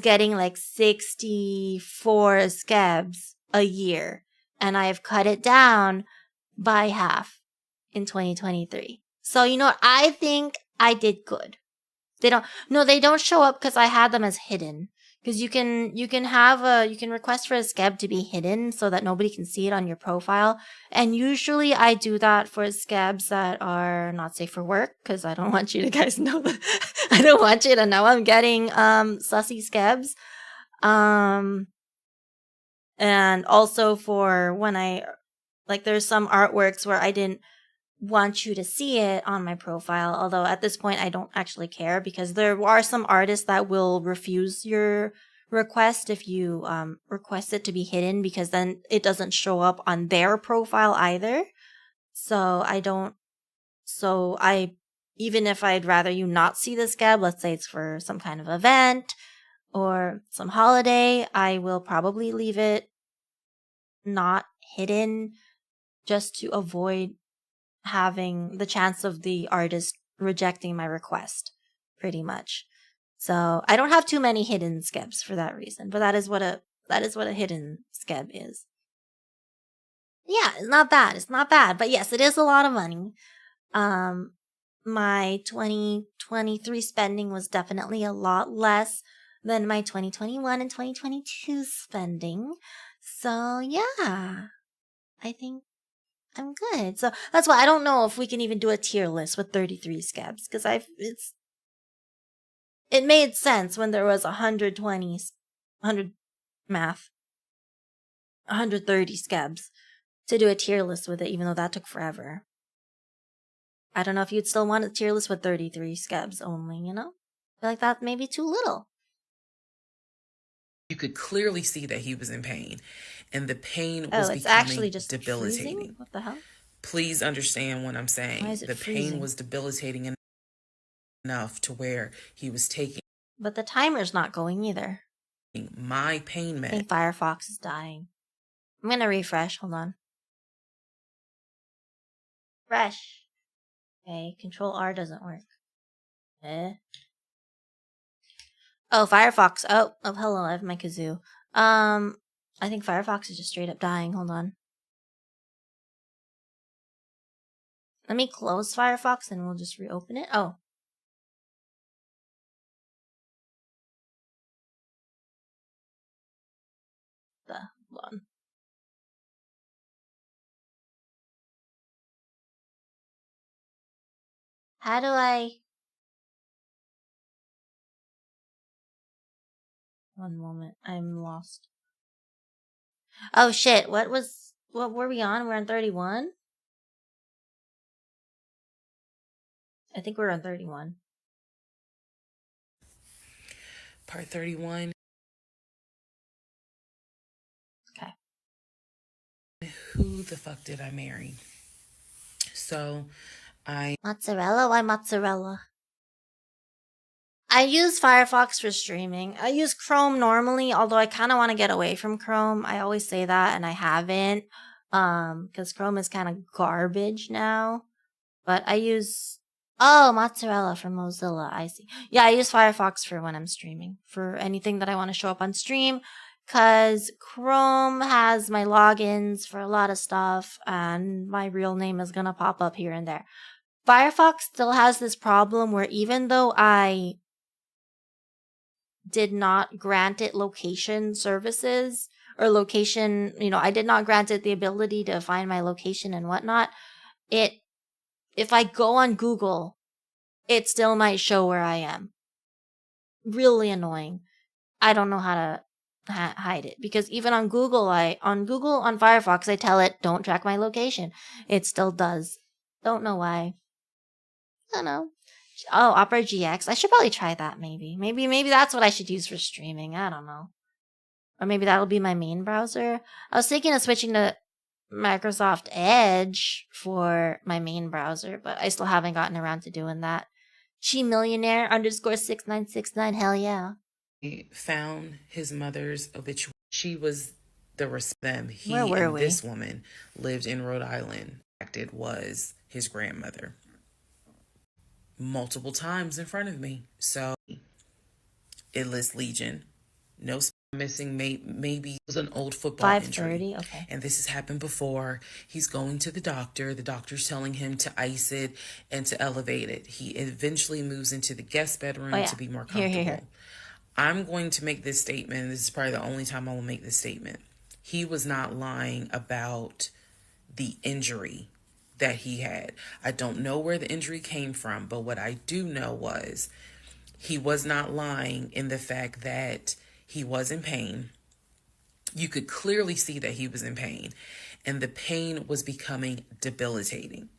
[SPEAKER 1] getting like 64 scabs a year, and I have cut it down by half in 2023. So, you know what? I think I did good. They don't show up because I had them as hidden. Because you can request for a scab to be hidden so that nobody can see it on your profile. And usually I do that for scabs that are not safe for work, because I don't want you to guys know that. I don't want you to know I'm getting sussy scabs. And also for when there's some artworks where I didn't want you to see it on my profile, although at this point I don't actually care, because there are some artists that will refuse your request if you request it to be hidden, because then it doesn't show up on their profile either. Even if I'd rather you not see the scab, let's say it's for some kind of event or some holiday, I will probably leave it not hidden, just to avoid having the chance of the artist rejecting my request, pretty much. So I don't have too many hidden scabs for that reason, but that is what a hidden scab is. Yeah, it's not bad, but yes, it is a lot of money. My 2023 spending was definitely a lot less than my 2021 and 2022 spending. So yeah, I think I'm good. So that's why I don't know if we can even do a tier list with 33 scabs, because it made sense when there was 130 scabs to do a tier list with it, even though that took forever. I don't know if you'd still want a tier list with 33 scabs only, you know? I feel like that may be too little.
[SPEAKER 2] You could clearly see that he was in pain, and the pain was
[SPEAKER 1] it's
[SPEAKER 2] becoming
[SPEAKER 1] actually just
[SPEAKER 2] debilitating.
[SPEAKER 1] Freezing? What the hell?
[SPEAKER 2] Please understand what I'm saying.
[SPEAKER 1] Why is it
[SPEAKER 2] the
[SPEAKER 1] freezing?
[SPEAKER 2] pain was debilitating enough to where he was taking.
[SPEAKER 1] But the timer's not going either.
[SPEAKER 2] My pain
[SPEAKER 1] I think Firefox is dying. I'm gonna refresh. Hold on. Fresh. Okay, Control R doesn't work. Oh, Firefox. Oh, hello, I have my kazoo. I think Firefox is just straight up dying. Hold on. Let me close Firefox and we'll just reopen it. Oh. Hold on. How do I... One moment. I'm lost. Oh shit, what were we on? We're on 31? I think we're on 31.
[SPEAKER 2] Part 31.
[SPEAKER 1] Okay.
[SPEAKER 2] Who the fuck did I marry? So,
[SPEAKER 1] Mozzarella? Why mozzarella? I use Firefox for streaming. I use Chrome normally, although I kind of want to get away from Chrome. I always say that, and I haven't, because Chrome is kind of garbage now. But I use... Oh, mozzarella from Mozilla. I see. Yeah, I use Firefox for when I'm streaming. For anything that I want to show up on stream. Because Chrome has my logins for a lot of stuff. And my real name is going to pop up here and there. Firefox still has this problem where even though I did not grant it location services or location, I did not grant it the ability to find my location and whatnot. If I go on Google it still might show where I am. Really annoying. I don't know how to hide it because even on Google, on Firefox, I tell it don't track my location. It still does. Don't know why. I don't know. Oh, Opera GX. I should probably try that. Maybe that's what I should use for streaming. I don't know. Or maybe that'll be my main browser. I was thinking of switching to Microsoft Edge for my main browser, but I still haven't gotten around to doing that. She millionaire _6969. Hell yeah.
[SPEAKER 2] He found his mother's obituary. She was the them. He
[SPEAKER 1] Where were
[SPEAKER 2] and
[SPEAKER 1] we?
[SPEAKER 2] this woman lived in Rhode Island. It was his grandmother. Multiple times in front of me. So it lists Legion. No missing, maybe it was an old football
[SPEAKER 1] 5:30.
[SPEAKER 2] injury.
[SPEAKER 1] Okay.
[SPEAKER 2] And this has happened before. He's going to the doctor. The doctor's telling him to ice it and to elevate it. He eventually moves into the guest bedroom to be more comfortable.
[SPEAKER 1] Here.
[SPEAKER 2] I'm going to make this statement. This is probably the only time I will make this statement. He was not lying about the injury that he had. I don't know where the injury came from, but what I do know was he was not lying in the fact that he was in pain. You could clearly see that he was in pain, and the pain was becoming debilitating.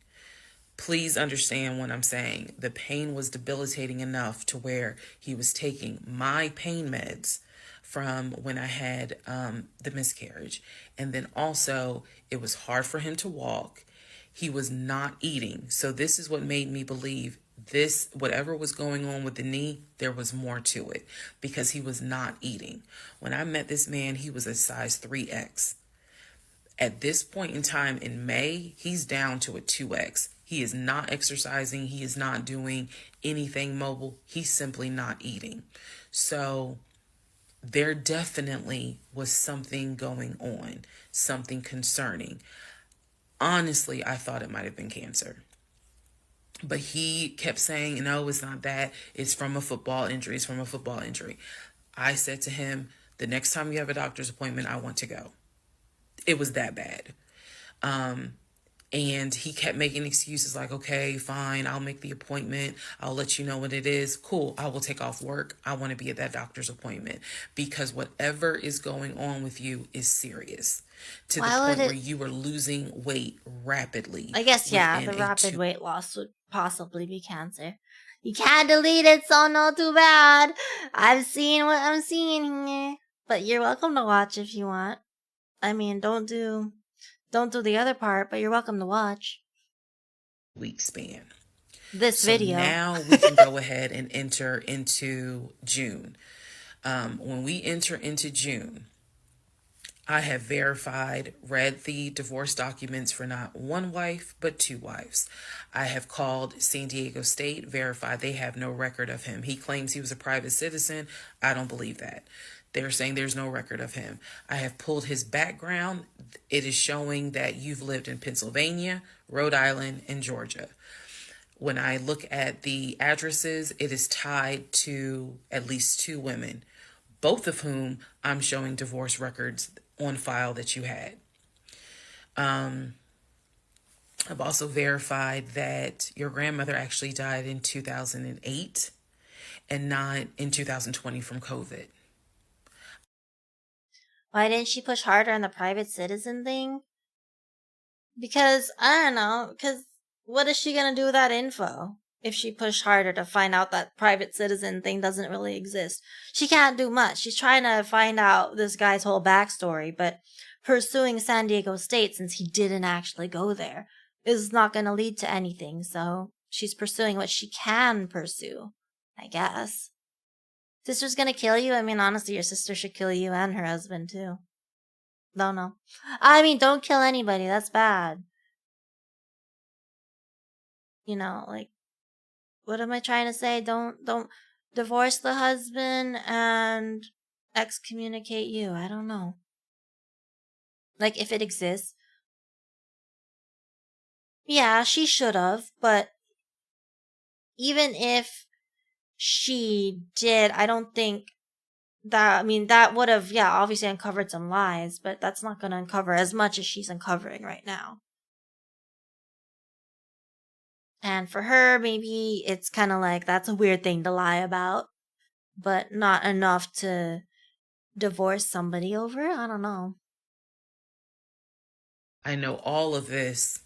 [SPEAKER 2] Please understand what I'm saying. The pain was debilitating enough to where he was taking my pain meds from when I had the miscarriage. And then also it was hard for him to walk. He was not eating. So this is what made me believe this, whatever was going on with the knee, there was more to it because he was not eating. When I met this man, he was a size 3X. At this point in time in May, he's down to a 2X. He is not exercising. He is not doing anything mobile. He's simply not eating. So there definitely was something going on, something concerning. Honestly, I thought it might have been cancer. But he kept saying, no, it's not that. It's from a football injury. It's from a football injury. I said to him, the next time you have a doctor's appointment, I want to go. It was that bad. And he kept making excuses like, okay, fine, I'll make the appointment. I'll let you know what it is. Cool, I will take off work. I want to be at that doctor's appointment because whatever is going on with you is serious to the point where you are losing weight rapidly.
[SPEAKER 1] I guess, yeah, the rapid weight loss would possibly be cancer. You can't delete it, so not too bad. I've seen what I'm seeing here. But you're welcome to watch if you want. I mean, don't do the other part, but you're welcome to watch.
[SPEAKER 2] Week span.
[SPEAKER 1] This video.
[SPEAKER 2] Now we can go ahead and enter into June. When we enter into June, I have read the divorce documents for not one wife, but two wives. I have called San Diego State, verified they have no record of him. He claims he was a private citizen. I don't believe that. They're saying there's no record of him. I have pulled his background. It is showing that you've lived in Pennsylvania, Rhode Island, and Georgia. When I look at the addresses, it is tied to at least two women, both of whom I'm showing divorce records on file that you had. I've also verified that your grandmother actually died in 2008 and not in 2020 from COVID.
[SPEAKER 1] Why didn't she push harder on the private citizen thing? Because, I don't know, because what is she going to do with that info if she pushed harder to find out that private citizen thing doesn't really exist? She can't do much. She's trying to find out this guy's whole backstory, but pursuing San Diego State, since he didn't actually go there, is not going to lead to anything, so she's pursuing what she can pursue, I guess. Sister's gonna kill you? I mean, honestly, your sister should kill you and her husband, too. No. I mean, don't kill anybody. That's bad. You know, like, what am I trying to say? Don't divorce the husband and excommunicate you. I don't know. Like, if it exists. Yeah, she should have, but even if she did, I don't think that, I mean, that would have, yeah, obviously uncovered some lies, but that's not going to uncover as much as she's uncovering right now. And for her, maybe it's kind of like that's a weird thing to lie about, but not enough to divorce somebody over. I don't know.
[SPEAKER 2] I know all of this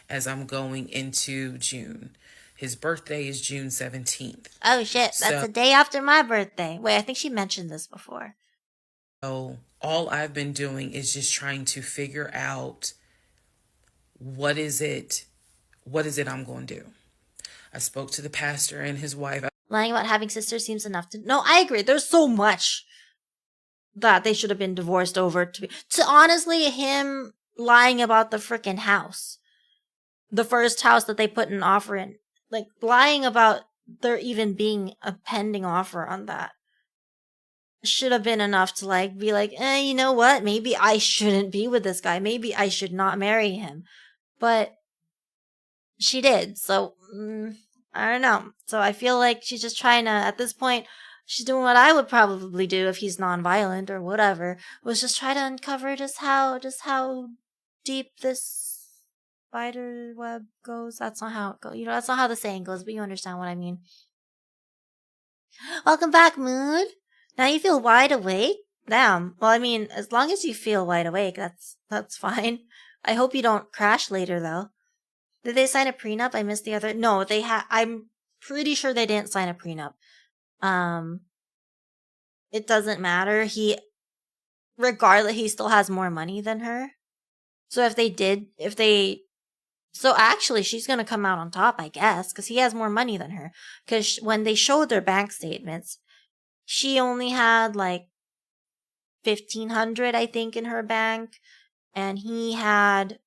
[SPEAKER 2] as I'm going into June. His birthday is June 17th.
[SPEAKER 1] Oh shit, that's the day after my birthday. Wait, I think she mentioned this before.
[SPEAKER 2] So all I've been doing is just trying to figure out what is it I'm going to do. I spoke to the pastor and his wife.
[SPEAKER 1] Lying about having sisters seems enough to... No, I agree. There's so much that they should have been divorced over to honestly, him lying about the freaking house. The first house that they put an offer in. Like, lying about there even being a pending offer on that should have been enough to, like, be like, you know what? Maybe I shouldn't be with this guy. Maybe I should not marry him. But she did, so I don't know. So I feel like she's just trying to, at this point, she's doing what I would probably do if he's nonviolent or whatever, was just try to uncover just how deep this spider web goes. That's not how it goes. You know, that's not how the saying goes, but you understand what I mean. Welcome back, Moon. Now you feel wide awake? Damn. Well, I mean, as long as you feel wide awake, that's fine. I hope you don't crash later, though. Did they sign a prenup? I missed the other. No, they I'm pretty sure they didn't sign a prenup. It doesn't matter. Regardless, he still has more money than her. So so actually, she's gonna come out on top, I guess, because he has more money than her. Because when they showed their bank statements, she only had like $1,500, I think, in her bank, and he had,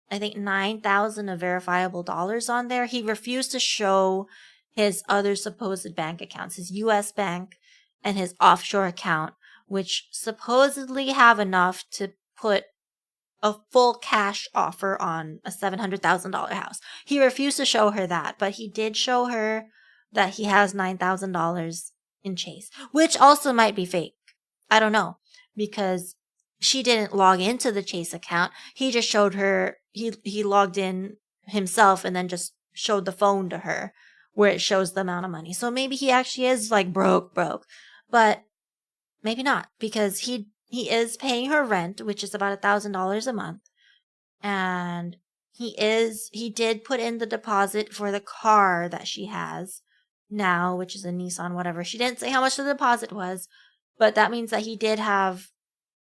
[SPEAKER 1] I think, 9,000 of verifiable dollars on there. He refused to show his other supposed bank accounts, his US bank and his offshore account, which supposedly have enough to put a full cash offer on a $700,000 house. He refused to show her that, but he did show her that he has $9,000 in Chase, which also might be fake. I don't know, because she didn't log into the Chase account. He just showed her, he logged in himself and then just showed the phone to her where it shows the amount of money. So maybe he actually is like broke. But maybe not, because he is paying her rent, which is about $1,000 a month. And he did put in the deposit for the car that she has now, which is a Nissan, whatever. She didn't say how much the deposit was, but that means that he did have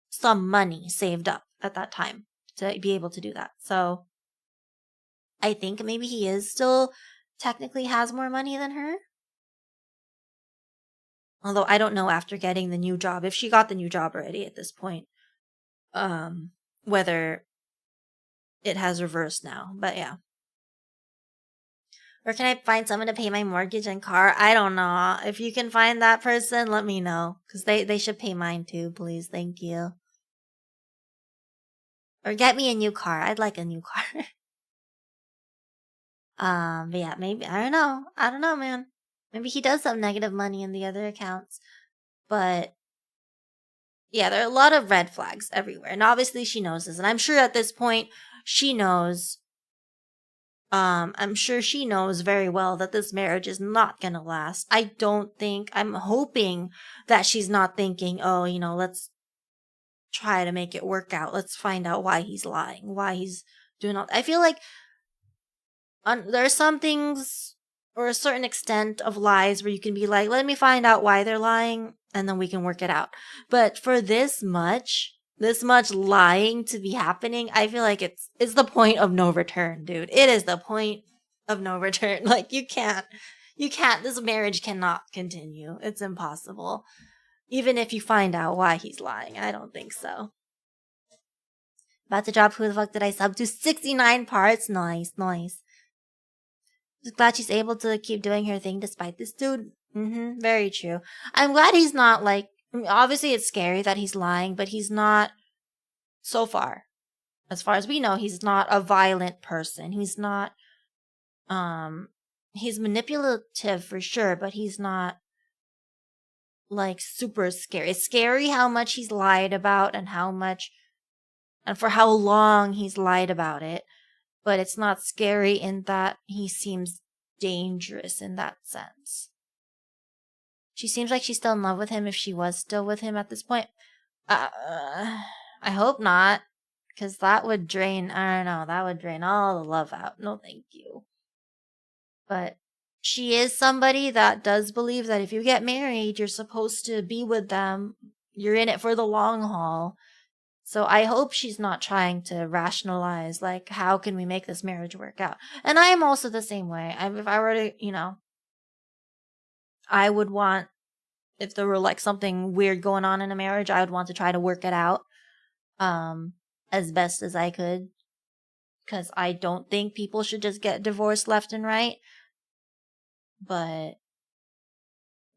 [SPEAKER 1] some money saved up at that time to be able to do that. So I think maybe he is still technically has more money than her. Although I don't know after getting the new job, if she got the new job already at this point, whether it has reversed now. But yeah. Or can I find someone to pay my mortgage and car? I don't know. If you can find that person, let me know. Because they should pay mine too, please. Thank you. Or get me a new car. I'd like a new car. But yeah, maybe, I don't know, man. Maybe he does have negative money in the other accounts. But yeah, there are a lot of red flags everywhere. And obviously she knows this. And I'm sure at this point she knows, I'm sure she knows very well that this marriage is not going to last. I'm hoping that she's not thinking, oh, you know, let's try to make it work out. Let's find out why he's lying, why he's doing all. I feel like there are some things or a certain extent of lies where you can be like, let me find out why they're lying and then we can work it out. But for this much lying to be happening, I feel like it's the point of no return, dude. It is the point of no return. Like, you can't, this marriage cannot continue. It's impossible. Even if you find out why he's lying. I don't think so. About to drop Who the Fuck Did I Sub to 69 parts. Nice. Just glad she's able to keep doing her thing despite this dude. Very true. I'm glad he's not like, I mean, obviously it's scary that he's lying, but he's not, so far as we know, he's not a violent person. He's not, he's manipulative for sure, but he's not like super scary. It's scary how much he's lied about and for how long he's lied about it. but it's not scary in that he seems dangerous in that sense. She seems like she's still in love with him if she was still with him at this point. I hope not, because that would drain, I don't know, that would drain all the love out. No, thank you. But she is somebody that does believe that if you get married, you're supposed to be with them. You're in it for the long haul. So I hope she's not trying to rationalize, like, how can we make this marriage work out? And I am also the same way. If I were to, I would want, if there were like something weird going on in a marriage, I would want to try to work it out as best as I could. Because I don't think people should just get divorced left and right. But,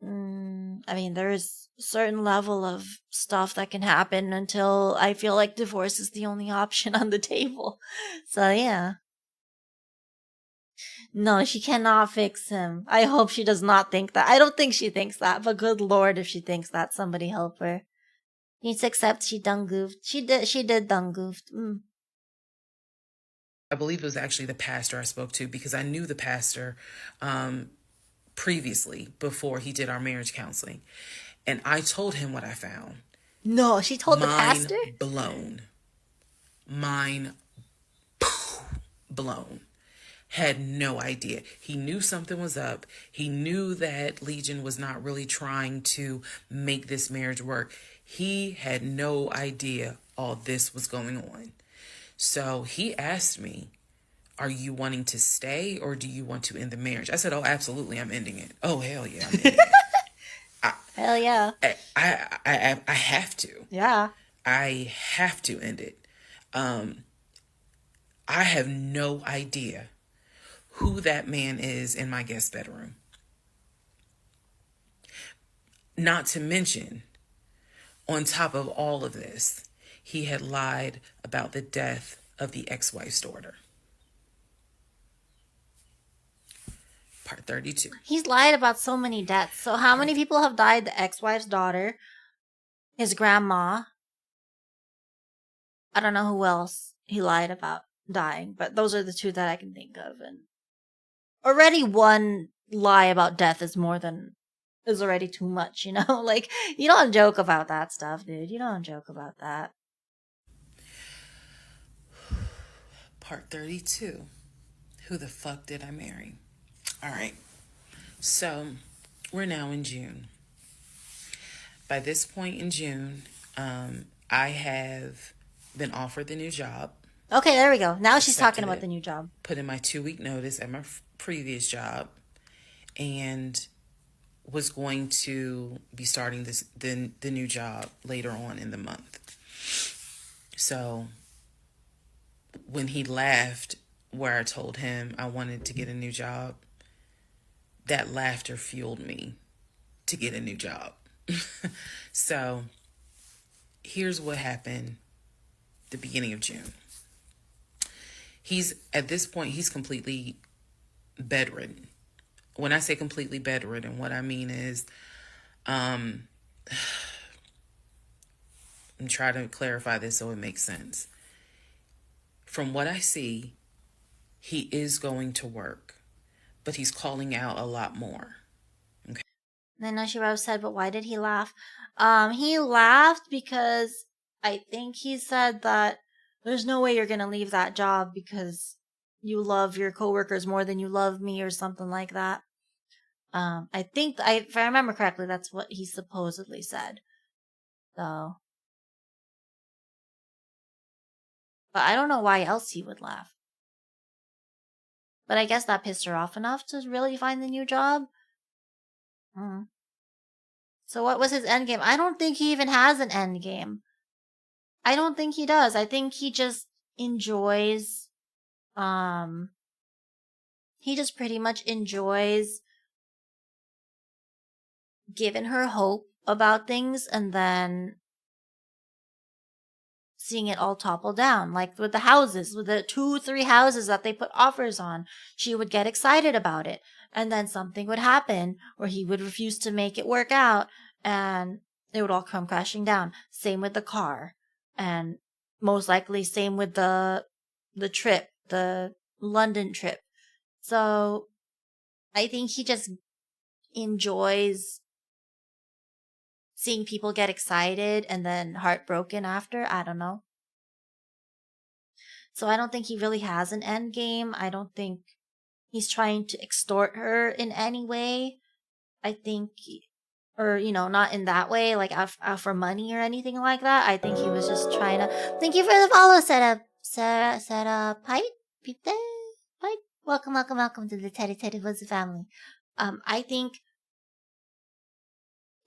[SPEAKER 1] I mean, there's a certain level of stuff that can happen until I feel like divorce is the only option on the table. So, yeah. No, she cannot fix him. I hope she does not think that. I don't think she thinks that, but good lord if she thinks that. Somebody help her. Needs to accept she done goofed. She did done goofed.
[SPEAKER 2] I believe it was actually the pastor I spoke to, because I knew the pastor previously before he did our marriage counseling. And I told him what I found.
[SPEAKER 1] No, she told the pastor?
[SPEAKER 2] Mind blown. Had no idea. He knew something was up. He knew that Legion was not really trying to make this marriage work. He had no idea all this was going on. So he asked me, are you wanting to stay or do you want to end the marriage? I said, oh, absolutely, I'm ending it. Oh, hell yeah, I'm ending it.
[SPEAKER 1] Hell yeah.
[SPEAKER 2] I have to.
[SPEAKER 1] Yeah.
[SPEAKER 2] I have to end it. I have no idea who that man is in my guest bedroom. Not to mention, on top of all of this, he had lied about the death of the ex-wife's daughter. Part 32.
[SPEAKER 1] He's lied about so many deaths. So how many people have died? The ex-wife's daughter, his grandma. I don't know who else he lied about dying, but those are the two that I can think of. And already one lie about death is already too much, Like, you don't joke about that stuff, dude. You don't joke about that.
[SPEAKER 2] Part 32. Who the fuck did I marry? All right. So, we're now in June. By this point in June, I have been offered the new job.
[SPEAKER 1] Okay, there we go. Now she's talking about the new job.
[SPEAKER 2] Put in my 2-week notice at my previous job, and was going to be starting the new job later on in the month. So when he laughed where I told him I wanted to get a new job, that laughter fueled me to get a new job. So here's what happened the beginning of June. At this point, he's completely bedridden. When I say completely bedridden, what I mean is, I'm trying to clarify this so it makes sense. From what I see, he is going to work, but he's calling out a lot more. Okay.
[SPEAKER 1] Then Noshiro said, but why did he laugh? He laughed because I think he said that there's no way you're going to leave that job because you love your coworkers more than you love me or something like that. I think, if I remember correctly, that's what he supposedly said. So. But I don't know why else he would laugh. But I guess that pissed her off enough to really find the new job. So what was his end game? I don't think he even has an end game. I don't think he does. I think he just enjoys, he just pretty much enjoys giving her hope about things and then seeing it all topple down. Like with the houses, with the 2-3 houses that they put offers on, she would get excited about it. And then something would happen or he would refuse to make it work out and it would all come crashing down. Same with the car. And most likely same with the trip the London trip. So I think he just enjoys seeing people get excited and then heartbroken after. I don't know. So I don't think he really has an end game. I don't think he's trying to extort her in any way. I think, or, not in that way, like for money or anything like that. I think he was just trying to. Thank you for the follow, Setup. Pipe? Pipe? Welcome to the Teddy Fuzzy family. I think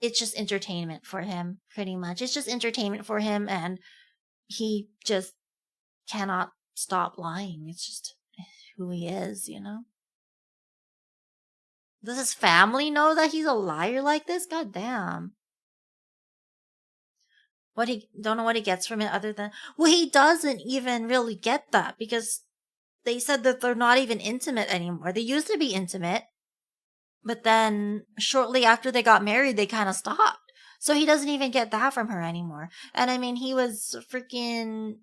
[SPEAKER 1] it's just entertainment for him, pretty much. It's just entertainment for him, and he just cannot stop lying. It's just who he is, Does his family know that he's a liar like this? God damn. Don't know what he gets from it other than, well, he doesn't even really get that because they said that they're not even intimate anymore. They used to be intimate, but then shortly after they got married, they kind of stopped. So he doesn't even get that from her anymore. And I mean, he was freaking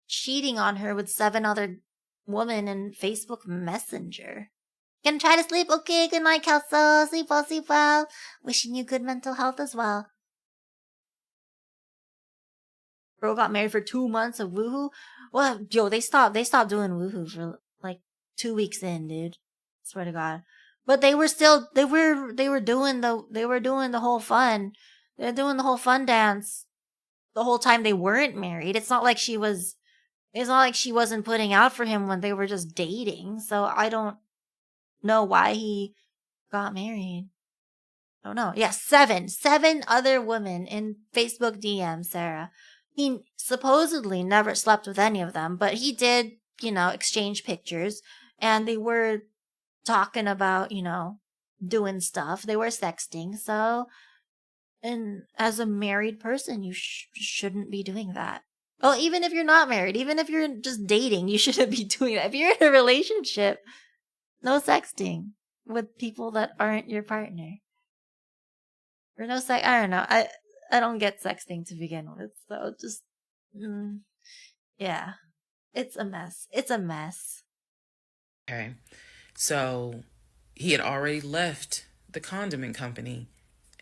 [SPEAKER 1] cheating on her with 7 other women in Facebook Messenger. Gonna try to sleep? Okay, good night, Kelso. Sleep well, sleep well. Wishing you good mental health as well. Bro got married for 2 months of woohoo. Well, yo, they stopped doing woohoo for like 2 weeks in, dude. Swear to God. But they were doing the whole fun. They're doing the whole fun dance the whole time they weren't married. It's not like she wasn't putting out for him when they were just dating. So I don't know why he got married. I don't know. Yeah, 7 other women in Facebook DMs, Sarah. He supposedly never slept with any of them, but he did, exchange pictures, and they were talking about, doing stuff. They were sexting. So, and as a married person, you shouldn't be doing that. Oh, even if you're not married, even if you're just dating, you shouldn't be doing that. If you're in a relationship, no sexting with people that aren't your partner. Or no sex. I don't know. I don't get sexting to begin with. So just, yeah. It's a mess. It's a mess.
[SPEAKER 2] Okay. So he had already left the condiment company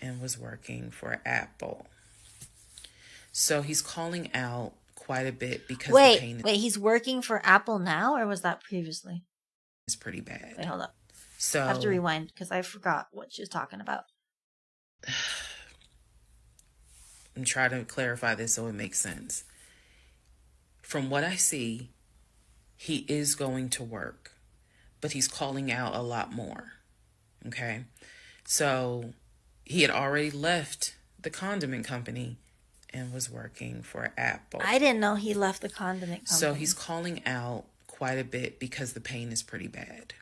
[SPEAKER 2] and was working for Apple. So he's calling out quite a bit because the pain
[SPEAKER 1] he's working for Apple now, or was that previously?
[SPEAKER 2] It's pretty bad.
[SPEAKER 1] Wait, hold up.
[SPEAKER 2] So
[SPEAKER 1] I have to rewind because I forgot what she was talking about.
[SPEAKER 2] I'm trying to clarify this so it makes sense. From what I see, he is going to work, but he's calling out a lot more. Okay? So he had already left the condiment company and was working for Apple.
[SPEAKER 1] I didn't know he left the condiment company.
[SPEAKER 2] So he's calling out quite a bit because the pain is pretty bad.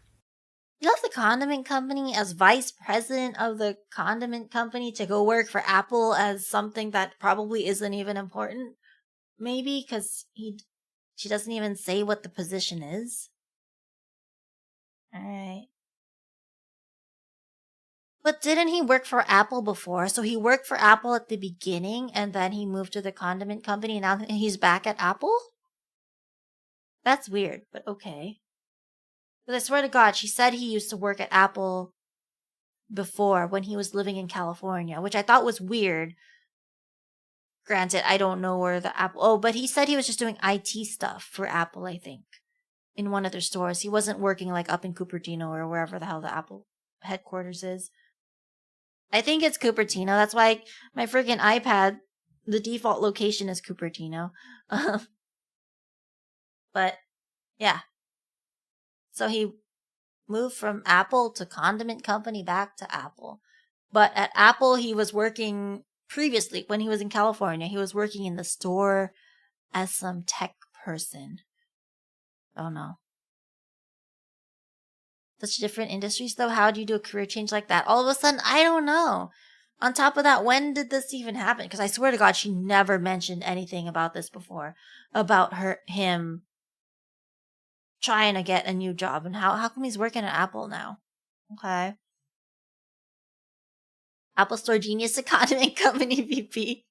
[SPEAKER 1] He left the condiment company as vice president of the condiment company to go work for Apple as something that probably isn't even important. Maybe because she doesn't even say what the position is. Alright. But didn't he work for Apple before? So he worked for Apple at the beginning and then he moved to the condiment company and now he's back at Apple? That's weird, but okay. But I swear to God, she said he used to work at Apple before when he was living in California, which I thought was weird. Granted, I don't know where the Apple... Oh, but he said he was just doing IT stuff for Apple, I think, in one of their stores. He wasn't working like up in Cupertino or wherever the hell the Apple headquarters is. I think it's Cupertino. That's why my freaking iPad, the default location is Cupertino. But, yeah. So he moved from Apple to condiment company back to Apple. But at Apple, he was working previously, when he was in California, he was working in the store as some tech person. Oh no. Such different industries though. How do you do a career change like that? All of a sudden, I don't know. On top of that, when did this even happen? Because I swear to God, she never mentioned anything about this before. About him trying to get a new job. And how come he's working at Apple now? Okay. Apple Store Genius to condiment company VP.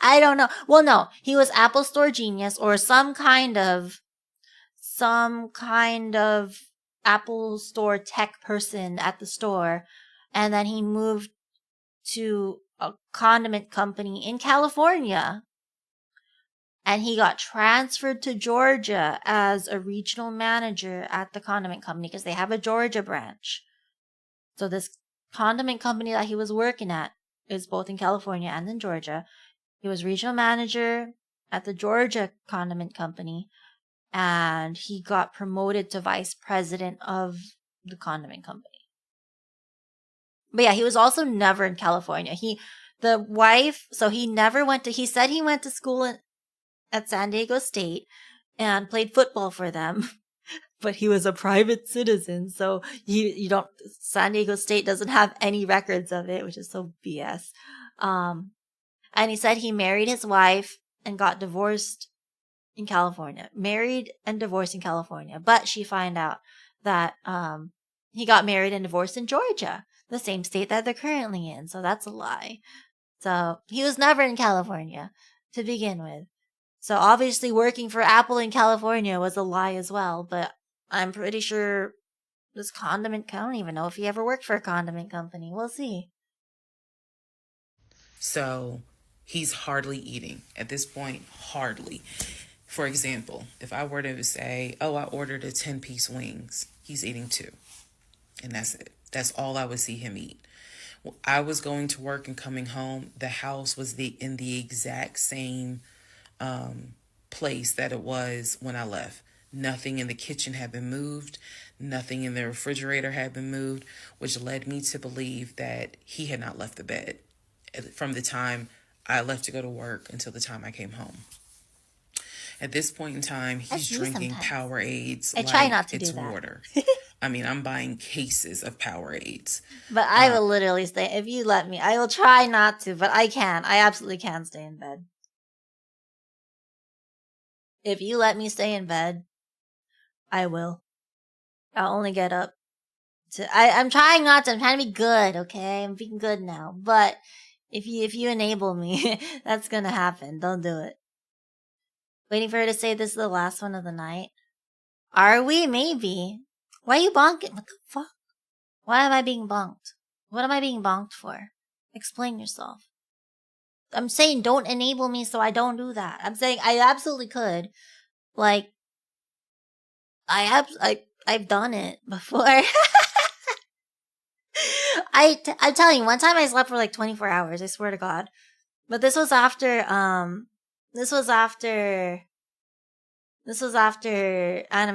[SPEAKER 1] I don't know. Well, no. He was Apple Store Genius or some kind of some kind of Apple Store tech person at the store, and then he moved to a condiment company in California. And he got transferred to Georgia as a regional manager at the condiment company because they have a Georgia branch. So this condiment company that he was working at is both in California and in Georgia. He was regional manager at the Georgia condiment company, and he got promoted to vice president of the condiment company. But yeah, he was also never in California. He said he went to school at San Diego State and played football for them. But he was a private citizen, so San Diego State doesn't have any records of it, which is so BS. And he said he married his wife and got divorced in California. Married and divorced in California. But she found out that he got married and divorced in Georgia, the same state that they're currently in. So that's a lie. So he was never in California to begin with. So obviously working for Apple in California was a lie as well. But I'm pretty sure this condiment company, I don't even know if he ever worked for a condiment company. We'll see.
[SPEAKER 2] So he's hardly eating at this point, hardly. For example, if I were to say, oh, I ordered a 10-piece wings, he's eating 2. And that's it. That's all I would see him eat. I was going to work and coming home. The house was in the exact same place that it was when I left. Nothing in the kitchen had been moved. Nothing in the refrigerator had been moved, which led me to believe that he had not left the bed from the time I left to go to work until the time I came home. At this point in time, he's drinking Powerades
[SPEAKER 1] I try not to
[SPEAKER 2] it's
[SPEAKER 1] do that.
[SPEAKER 2] water. I mean, I'm buying cases of Powerades.
[SPEAKER 1] But I will literally stay. If you let me, I will try not to, but I can. I absolutely can stay in bed. If you let me stay in bed, I will. I'll only get up I'm trying not to. I'm trying to be good, okay? I'm being good now. But if you enable me, that's gonna happen. Don't do it. Waiting for her to say this is the last one of the night. Are we? Maybe. Why are you bonking? What the fuck? Why am I being bonked? What am I being bonked for? Explain yourself. I'm saying don't enable me so I don't do that. I'm saying I absolutely could. Like, I've done it before. I'm telling you, one time I slept for like 24 hours, I swear to God. But this was after Anime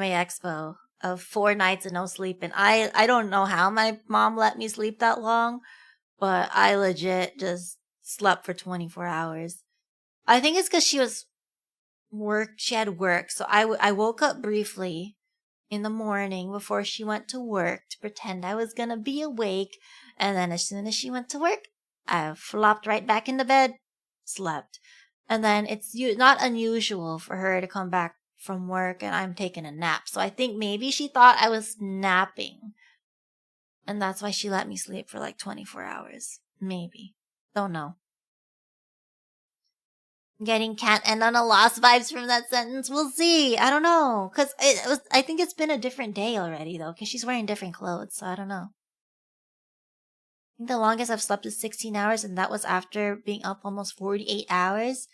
[SPEAKER 1] Expo of 4 nights and no sleep. And I don't know how my mom let me sleep that long, but I legit just slept for 24 hours. I think it's because she had work. So I woke up briefly in the morning before she went to work to pretend I was gonna be awake. And then as soon as she went to work, I flopped right back into bed, slept. And then it's not unusual for her to come back from work and I'm taking a nap. So I think maybe she thought I was napping. And that's why she let me sleep for like 24 hours. Maybe. Don't know. Getting can't end on a loss vibes from that sentence. We'll see. I don't know. I think it's been a different day already though. Cause she's wearing different clothes. So I don't know. I think the longest I've slept is 16 hours, and that was after being up almost 48 hours.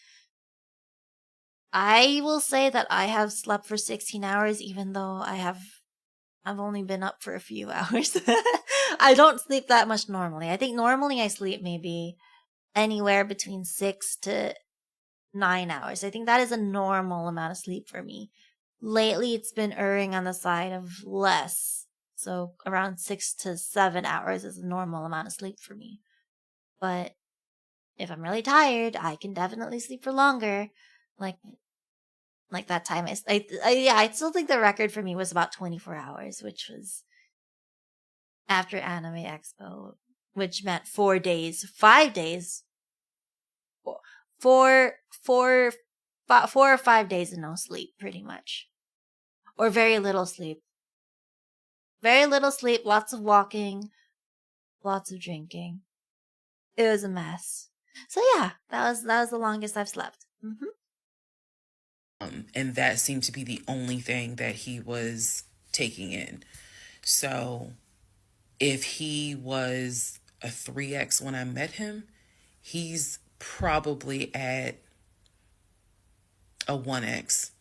[SPEAKER 1] I will say that I have slept for 16 hours, even though I've only been up for a few hours. I don't sleep that much normally. I think normally I sleep maybe anywhere between 6 to 9 hours. I think that is a normal amount of sleep for me. Lately, it's been erring on the side of less. So around 6 to 7 hours is a normal amount of sleep for me. But if I'm really tired, I can definitely sleep for longer. Like that time I still think the record for me was about 24 hours, which was after Anime Expo, which meant 4 days, 5 days, 4 or 5 days of no sleep, pretty much. Or very little sleep. Very little sleep, lots of walking, lots of drinking. It was a mess. So yeah, that was the longest I've slept.
[SPEAKER 2] And that seemed to be the only thing that he was taking in. So if he was a 3x when I met him, he's probably at a 1x,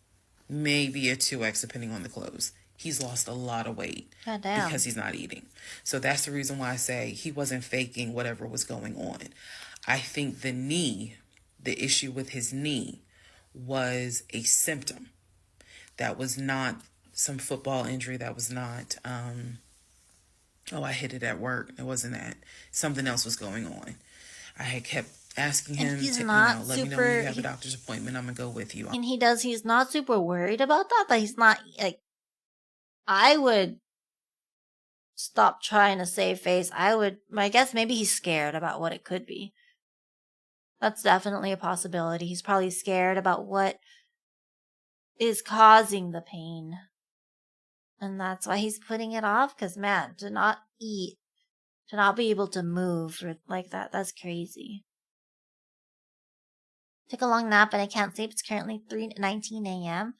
[SPEAKER 2] maybe a 2x, depending on the clothes. He's lost a lot of weight because he's not eating. So that's the reason why I say he wasn't faking whatever was going on. I think the issue with his knee was a symptom. That was not some football injury. That was not, I hit it at work. It wasn't that. Something else was going on. I had kept asking him to, let me know when you have a doctor's appointment. I'm going to go with you.
[SPEAKER 1] And he's not super worried about that, but he's not, like, I would stop trying to save face. I guess maybe he's scared about what it could be. That's definitely a possibility. He's probably scared about what is causing the pain. And that's why he's putting it off. Because, man, to not eat, to not be able to move like that, that's crazy. Took a long nap, but I can't sleep. It's currently 3:19 a.m.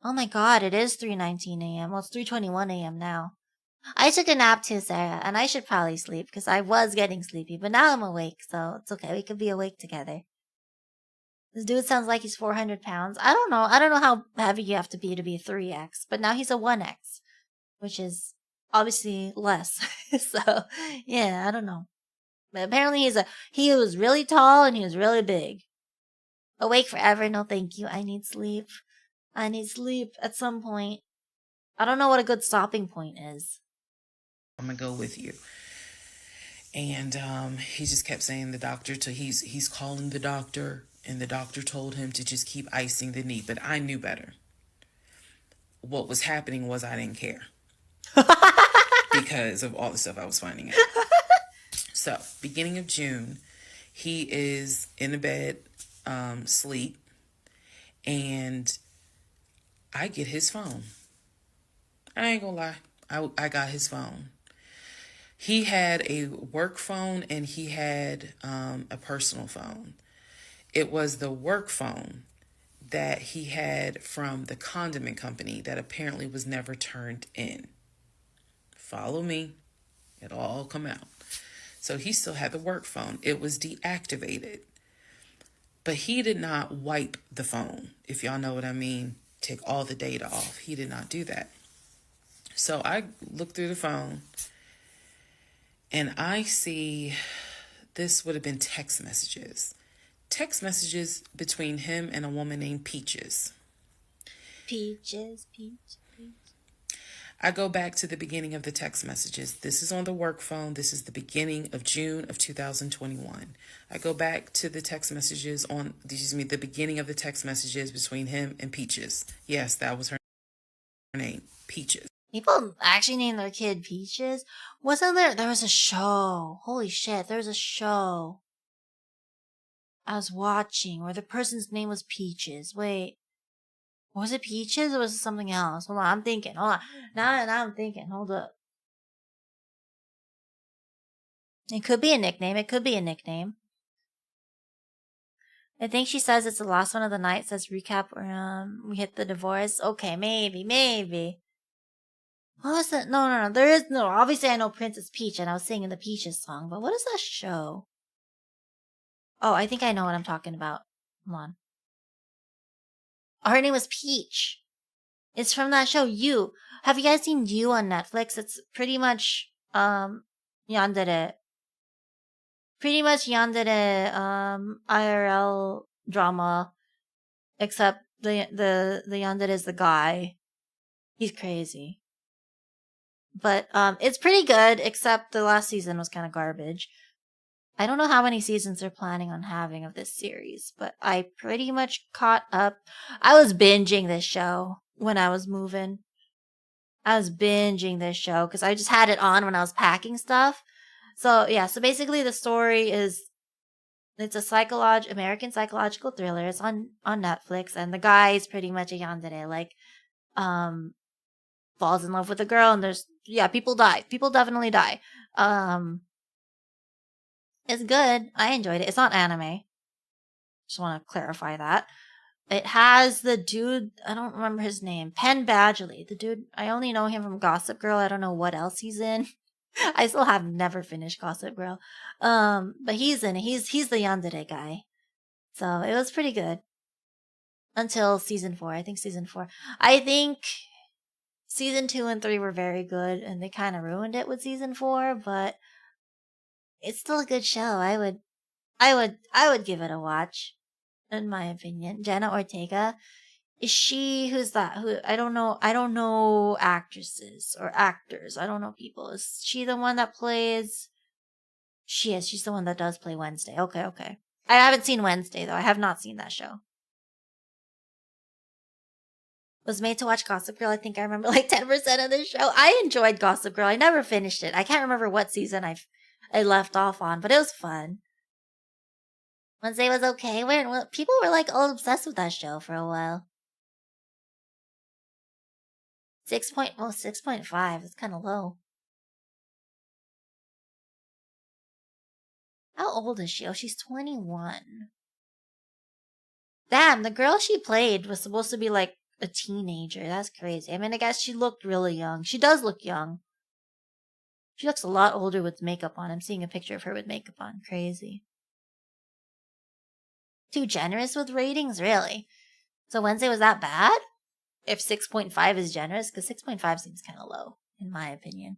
[SPEAKER 1] Oh my god, it is 3:19 a.m. Well, it's 3:21 a.m. now. I took a nap too, Sarah, and I should probably sleep because I was getting sleepy, but now I'm awake, so it's okay. We could be awake together. This dude sounds like he's 400 pounds. I don't know how heavy you have to be a 3x, but now he's a 1x, which is obviously less. So, yeah, I don't know. But apparently he was really tall and he was really big. Awake forever? No, thank you. I need sleep. I need sleep at some point. I don't know what a good stopping point is.
[SPEAKER 2] I'm gonna go with you. And he just kept saying he's calling the doctor, and the doctor told him to just keep icing the knee. But I knew better. What was happening was I didn't care because of all the stuff I was finding out. So, beginning of June, he is in the bed, sleep, and I get his phone. I ain't gonna lie. I got his phone. He had a work phone and he had a personal phone. It was the work phone that he had from the condiment company that apparently was never turned in. Follow me. It'll all come out. So he still had the work phone. It was deactivated. But he did not wipe the phone, if y'all know what I mean. Take all the data off. He did not do that. So I look through the phone and I see this would have been text messages. Text messages between him and a woman named Peaches.
[SPEAKER 1] Peaches.
[SPEAKER 2] I go back to the beginning of the text messages. This is on the work phone. This is the beginning of June of 2021. I go back to the text messages the beginning of the text messages between him and Peaches. Yes, that was her name, Peaches.
[SPEAKER 1] People actually name their kid Peaches? Wasn't there was a show. Holy shit, there was a show I was watching where the person's name was Peaches. Wait. Was it Peaches or was it something else? Hold on, I'm thinking. Hold on. Now I'm thinking. Hold up. It could be a nickname. I think she says it's the last one of the night. Says recap. We hit the divorce. Okay, maybe. What was that? No. There is no. Obviously, I know Princess Peach, and I was singing the Peaches song. But what is that show? Oh, I think I know what I'm talking about. Hold on. Her name was Peach. It's from that show, You. Have you guys seen You on Netflix? It's pretty much, yandere. Pretty much yandere, IRL drama. Except the yandere is the guy. He's crazy. But, it's pretty good, except the last season was kind of garbage. I don't know how many seasons they're planning on having of this series, but I pretty much caught up. I was binging this show when I was moving. I was binging this show because I just had it on when I was packing stuff. So, yeah, so basically the story is, it's a American psychological thriller. It's on Netflix, and the guy is pretty much a yandere, like, falls in love with a girl, and people die. People definitely die. It's good. I enjoyed it. It's not anime. Just want to clarify that. It has the dude, I don't remember his name, Penn Badgley. The dude, I only know him from Gossip Girl. I don't know what else he's in. I still have never finished Gossip Girl. But he's in it. He's the yandere guy. So it was pretty good. Until season 4. I think season 4. I think season 2 and 3 were very good, and they kind of ruined it with season 4, but it's still a good show. I would give it a watch, in my opinion. Jenna Ortega, is she, who's that? Who, I don't know actresses or actors. I don't know people. Is she the one that plays? She's the one that does play Wednesday. Okay. I haven't seen Wednesday though. I have not seen that show. Was made to watch Gossip Girl. I think I remember like 10% of the show. I enjoyed Gossip Girl. I never finished it. I can't remember what season I left off on, but it was fun. Wednesday was okay. People were like all obsessed with that show for a while. 6.5. It's kind of low. How old is she? Oh, she's 21. Damn, the girl she played was supposed to be like a teenager. That's crazy. I mean, I guess she looked really young. She does look young. She looks a lot older with makeup on. I'm seeing a picture of her with makeup on. Crazy. Too generous with ratings? Really? So Wednesday was that bad? If 6.5 is generous? Because 6.5 seems kind of low, in my opinion.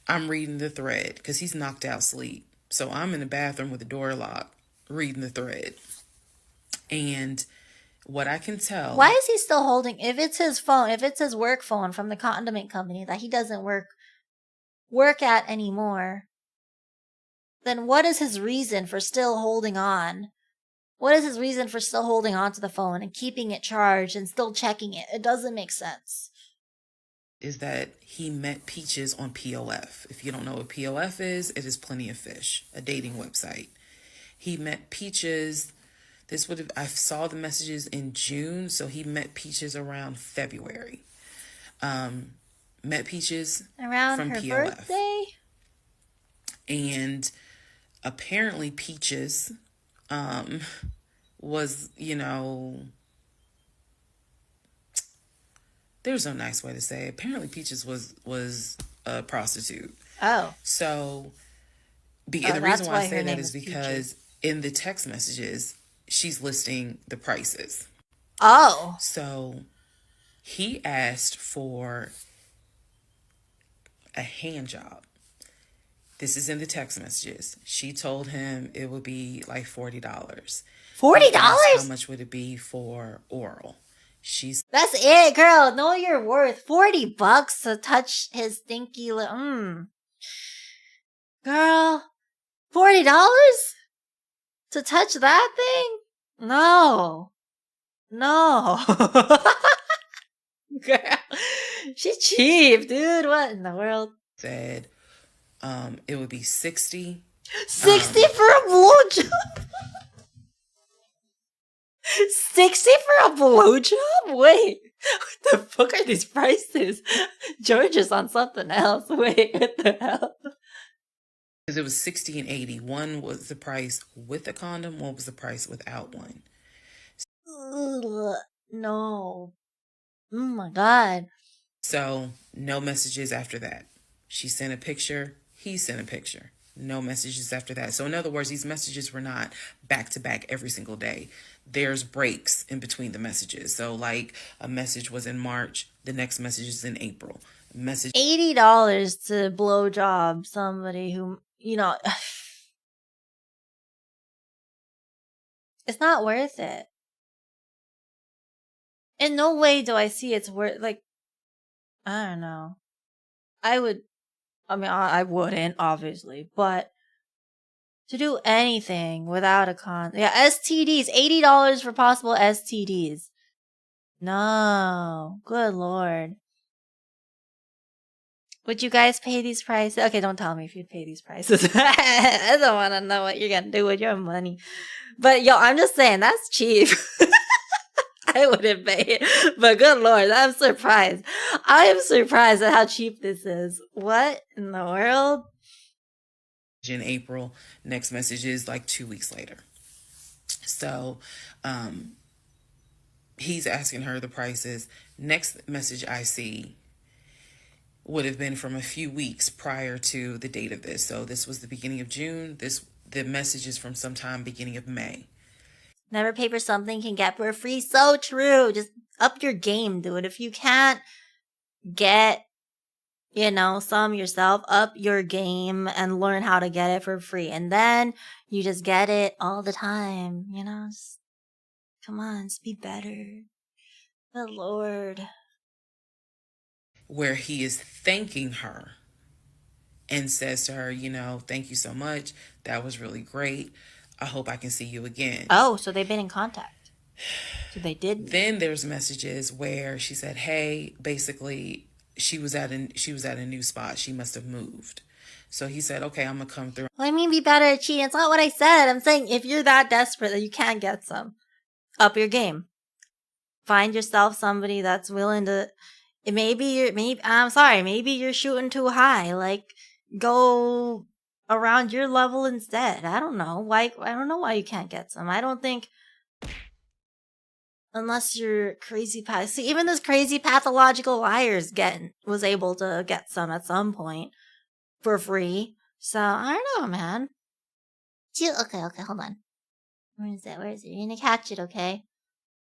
[SPEAKER 2] I'm reading the thread because he's knocked out sleep. So I'm in the bathroom with the door locked, reading the thread. And what I can tell...
[SPEAKER 1] Why is he still holding... If it's his phone, if it's his work phone from the condiment company that he doesn't work at anymore, then what is his reason for still holding on? What is his reason for still holding on to the phone and keeping it charged and still checking it? It doesn't make sense.
[SPEAKER 2] Is that he met Peaches on POF. If you don't know what POF is, it is Plenty of Fish, a dating website. He met Peaches. I saw the messages in June, so he met Peaches around February. Met Peaches
[SPEAKER 1] around
[SPEAKER 2] from
[SPEAKER 1] her
[SPEAKER 2] POF.
[SPEAKER 1] birthday?
[SPEAKER 2] And apparently Peaches was, there's no nice way to say it. Apparently Peaches was a prostitute.
[SPEAKER 1] Oh.
[SPEAKER 2] So, the reason why I say that is because in the text messages, she's listing the prices.
[SPEAKER 1] Oh.
[SPEAKER 2] So, he asked for a hand job. This is in the text messages. She told him it would be like $40.
[SPEAKER 1] $40?
[SPEAKER 2] How much would it be for oral?
[SPEAKER 1] That's it, girl. Know your worth. $40 to touch his stinky Girl, $40 to touch that thing? No. Girl, she's cheap, dude. What in the world?
[SPEAKER 2] Said it would be $60.
[SPEAKER 1] $60 for a blowjob? $60 for a blowjob? Wait, what the fuck are these prices? George is on something else. Wait, what the hell?
[SPEAKER 2] Because it was $60 and $80. One was the price with a condom. One was the price without one.
[SPEAKER 1] Ugh, no. Oh my god.
[SPEAKER 2] So no messages after that. She sent a picture. He sent a picture. No messages after that. So in other words, these messages were not back to back every single day. There's breaks in between the messages. So like a message was in March, the next message is in April. $80
[SPEAKER 1] to blow job somebody who, it's not worth it. In no way do I see it's worth, I don't know. I wouldn't, obviously, but to do anything without a STDs, $80 for possible STDs. No, good lord. Would you guys pay these prices? Okay, don't tell me if you'd pay these prices. I don't want to know what you're gonna do with your money. But I'm just saying, that's cheap. I wouldn't pay it. But good lord, I'm surprised. I am surprised at how cheap this is. What in the world?
[SPEAKER 2] In April, next message is like 2 weeks later. So he's asking her the prices. Next message I see would have been from a few weeks prior to the date of this. So this was the beginning of June. The message is from sometime beginning of May.
[SPEAKER 1] Never pay for something can get for free. So true. Just up your game, dude. If you can't get, some yourself, up your game and learn how to get it for free. And then you just get it all the time, Just, come on, just be better. Good Lord.
[SPEAKER 2] Where he is thanking her and says to her, thank you so much. That was really great. I hope I can see you again.
[SPEAKER 1] Oh, so they've been in contact. So they did.
[SPEAKER 2] Then there's messages where she said, hey, basically she was at a new spot. She must have moved. So he said, okay, I'm going to come through.
[SPEAKER 1] Well, I mean, be better at cheating. It's not what I said. I'm saying if you're that desperate that you can't get some, up your game. Find yourself somebody that's willing to. Maybe you're shooting too high. Like, go around your level instead. I don't know why. I don't know why you can't get some. I don't think, unless you're crazy. See, even this crazy pathological liars was able to get some at some point for free. So I don't know, man. Okay, hold on. Where is it? You're gonna catch it, okay?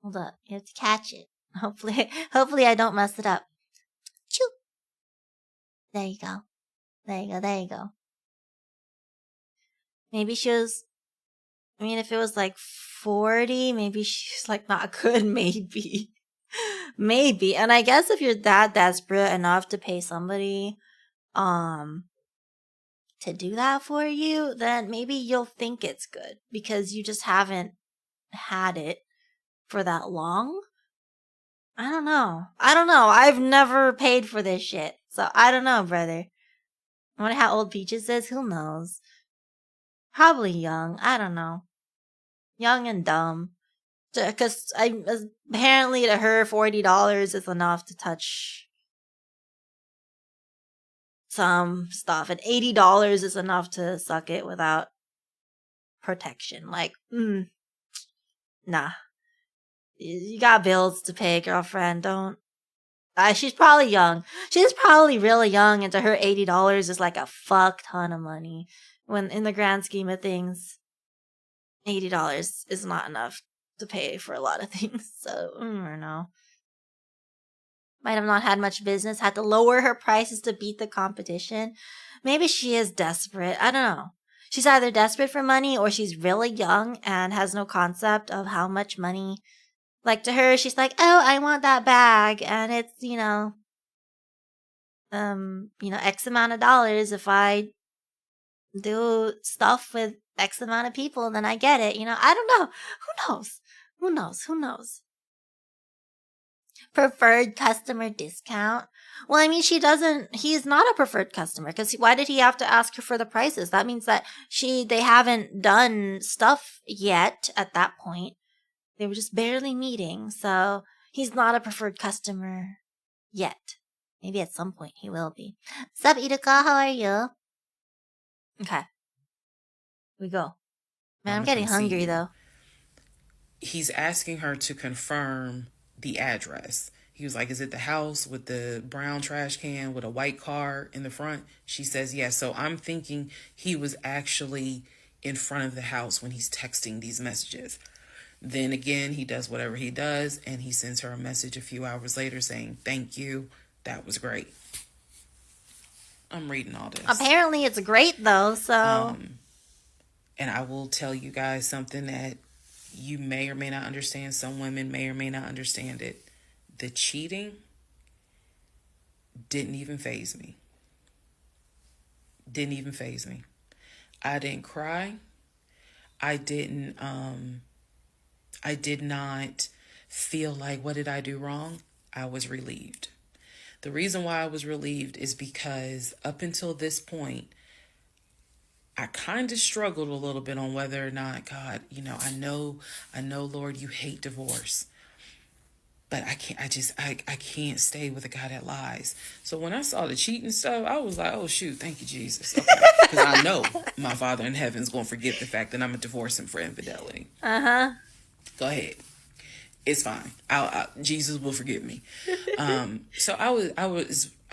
[SPEAKER 1] Hold up. You have to catch it. Hopefully I don't mess it up. Choo. There you go. Maybe she was, if it was like 40, maybe she's like not good, maybe. Maybe. And I guess if you're that desperate enough to pay somebody, to do that for you, then maybe you'll think it's good because you just haven't had it for that long. I don't know. I've never paid for this shit. So I don't know, brother. I wonder how old Peaches is. Who knows? Probably young. I don't know. Young and dumb. Because apparently to her, $40 is enough to touch some stuff. And $80 is enough to suck it without protection. Like, nah. You got bills to pay, girlfriend. Don't. She's probably young. She's probably really young, and to her, $80 is like a fuck ton of money. When in the grand scheme of things, $80 is not enough to pay for a lot of things. So, I don't know. Might have not had much business. Had to lower her prices to beat the competition. Maybe she is desperate. I don't know. She's either desperate for money or she's really young and has no concept of how much money. Like, to her, she's like, oh, I want that bag. And it's, X amount of dollars. If I do stuff with X amount of people, then I get it. I don't know. Who knows? Preferred customer discount. Well, he's not a preferred customer because why did he have to ask her for the prices? That means that they haven't done stuff yet at that point. They were just barely meeting, so he's not a preferred customer yet. Maybe at some point he will be. Sup, Iruka? How are you? Okay. We go. Man, I'm getting hungry, though.
[SPEAKER 2] He's asking her to confirm the address. He was like, is it the house with the brown trash can with a white car in the front? She says yes. So I'm thinking he was actually in front of the house when he's texting these messages. Then again, he does whatever he does, and he sends her a message a few hours later saying, thank you, that was great. I'm reading all this.
[SPEAKER 1] Apparently it's great, though, so...
[SPEAKER 2] And I will tell you guys something that you may or may not understand. Some women may or may not understand it. The cheating didn't even faze me. I didn't cry. I did not feel like, what did I do wrong? I was relieved. The reason why I was relieved is because up until this point, I kind of struggled a little bit on whether or not, God, I know, Lord, you hate divorce. But I can't stay with a guy that lies. So when I saw the cheating stuff, I was like, oh shoot, thank you, Jesus. Okay. Because I know my Father in heaven's going to forget the fact that I'm going to divorce him for infidelity.
[SPEAKER 1] Uh-huh.
[SPEAKER 2] Go ahead. It's fine. Jesus will forgive me. So I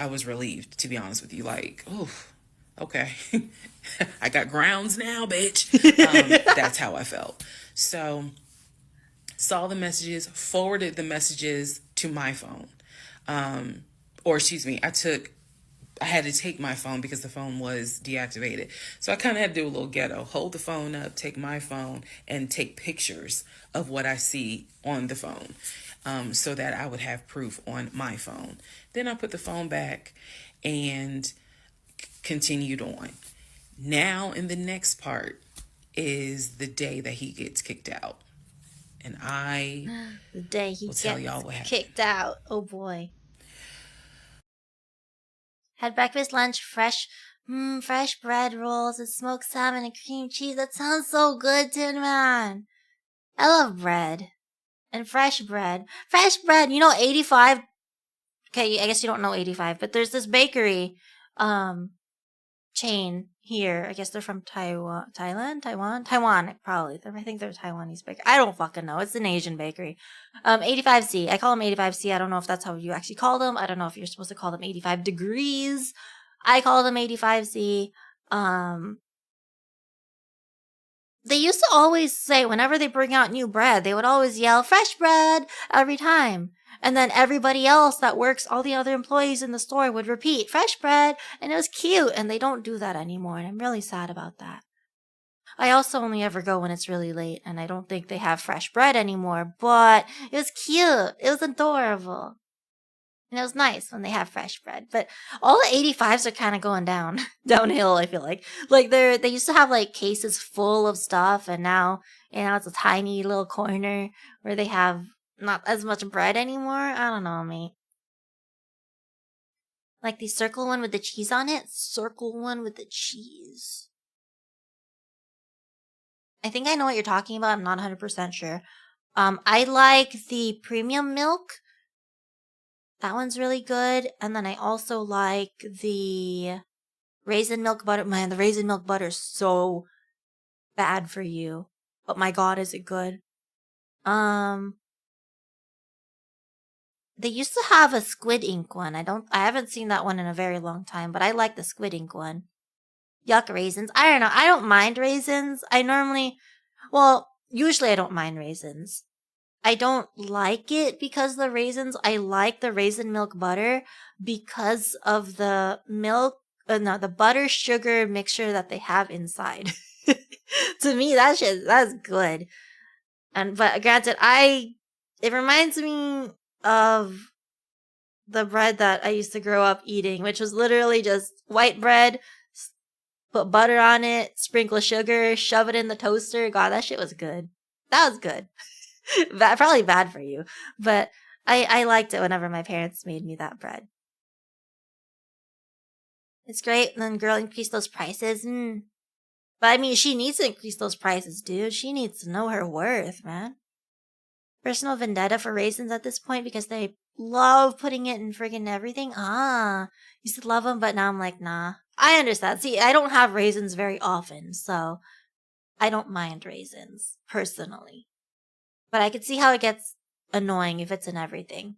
[SPEAKER 2] was relieved, to be honest with you. Like, oh, okay. I got grounds now, bitch. That's how I felt. So saw the messages, forwarded the messages to my phone. Or excuse me, I had to take my phone because the phone was deactivated. So I kind of had to do a little ghetto. Hold the phone up, take my phone, and take pictures of what I see on the phone so that I would have proof on my phone. Then I put the phone back and continued on. Now in the next part is the day that he gets kicked out. And
[SPEAKER 1] the day he
[SPEAKER 2] will
[SPEAKER 1] gets
[SPEAKER 2] tell y'all what happened.
[SPEAKER 1] kicked out. Oh boy. Had breakfast, lunch, fresh bread rolls and smoked salmon and cream cheese. That sounds so good, Tin Man. I love bread. And fresh bread. Fresh bread, 85. Okay, I guess you don't know 85, but there's this bakery chain here. I guess they're from Taiwan, probably. I think they're Taiwanese bakery. I don't fucking know. It's an Asian bakery. 85C. I call them 85C. I don't know if that's how you actually call them. I don't know if you're supposed to call them 85 degrees. I call them 85C. They used to always say, whenever they bring out new bread, they would always yell, fresh bread, every time. And then everybody else that works, all the other employees in the store would repeat, fresh bread. And it was cute. And they don't do that anymore. And I'm really sad about that. I also only ever go when it's really late. And I don't think they have fresh bread anymore. But it was cute. It was adorable. And it was nice when they have fresh bread. But all the 85s are kind of going downhill, I feel like. Like they used to have like cases full of stuff. And now it's a tiny little corner where they have not as much bread anymore. I don't know, mate. Like the circle one with the cheese on it. Circle one with the cheese. I think I know what you're talking about. I'm not 100% sure. I like the premium milk. That one's really good. And then I also like the raisin milk butter. Man, the raisin milk butter is so bad for you. But my God, is it good. They used to have a squid ink one. I haven't seen that one in a very long time, but I like the squid ink one. Yuck, raisins. I don't know. I don't mind raisins. Usually I don't mind raisins. I don't like it because the raisins. I like the raisin milk butter because of the the butter sugar mixture that they have inside. To me, that's good. But granted, it reminds me of the bread that I used to grow up eating, which was literally just white bread, put butter on it, sprinkle sugar, shove it in the toaster. God, that shit was good. That was good. Probably bad for you, but I liked it whenever my parents made me that bread. It's great. And then girl, increase those prices. But I mean, she needs to increase those prices, dude. She needs to know her worth, man. Personal vendetta for raisins at this point because they love putting it in friggin' everything. Used to love them, but now I'm like, nah. I understand. See, I don't have raisins very often, so I don't mind raisins, personally. But I can see how it gets annoying if it's in everything.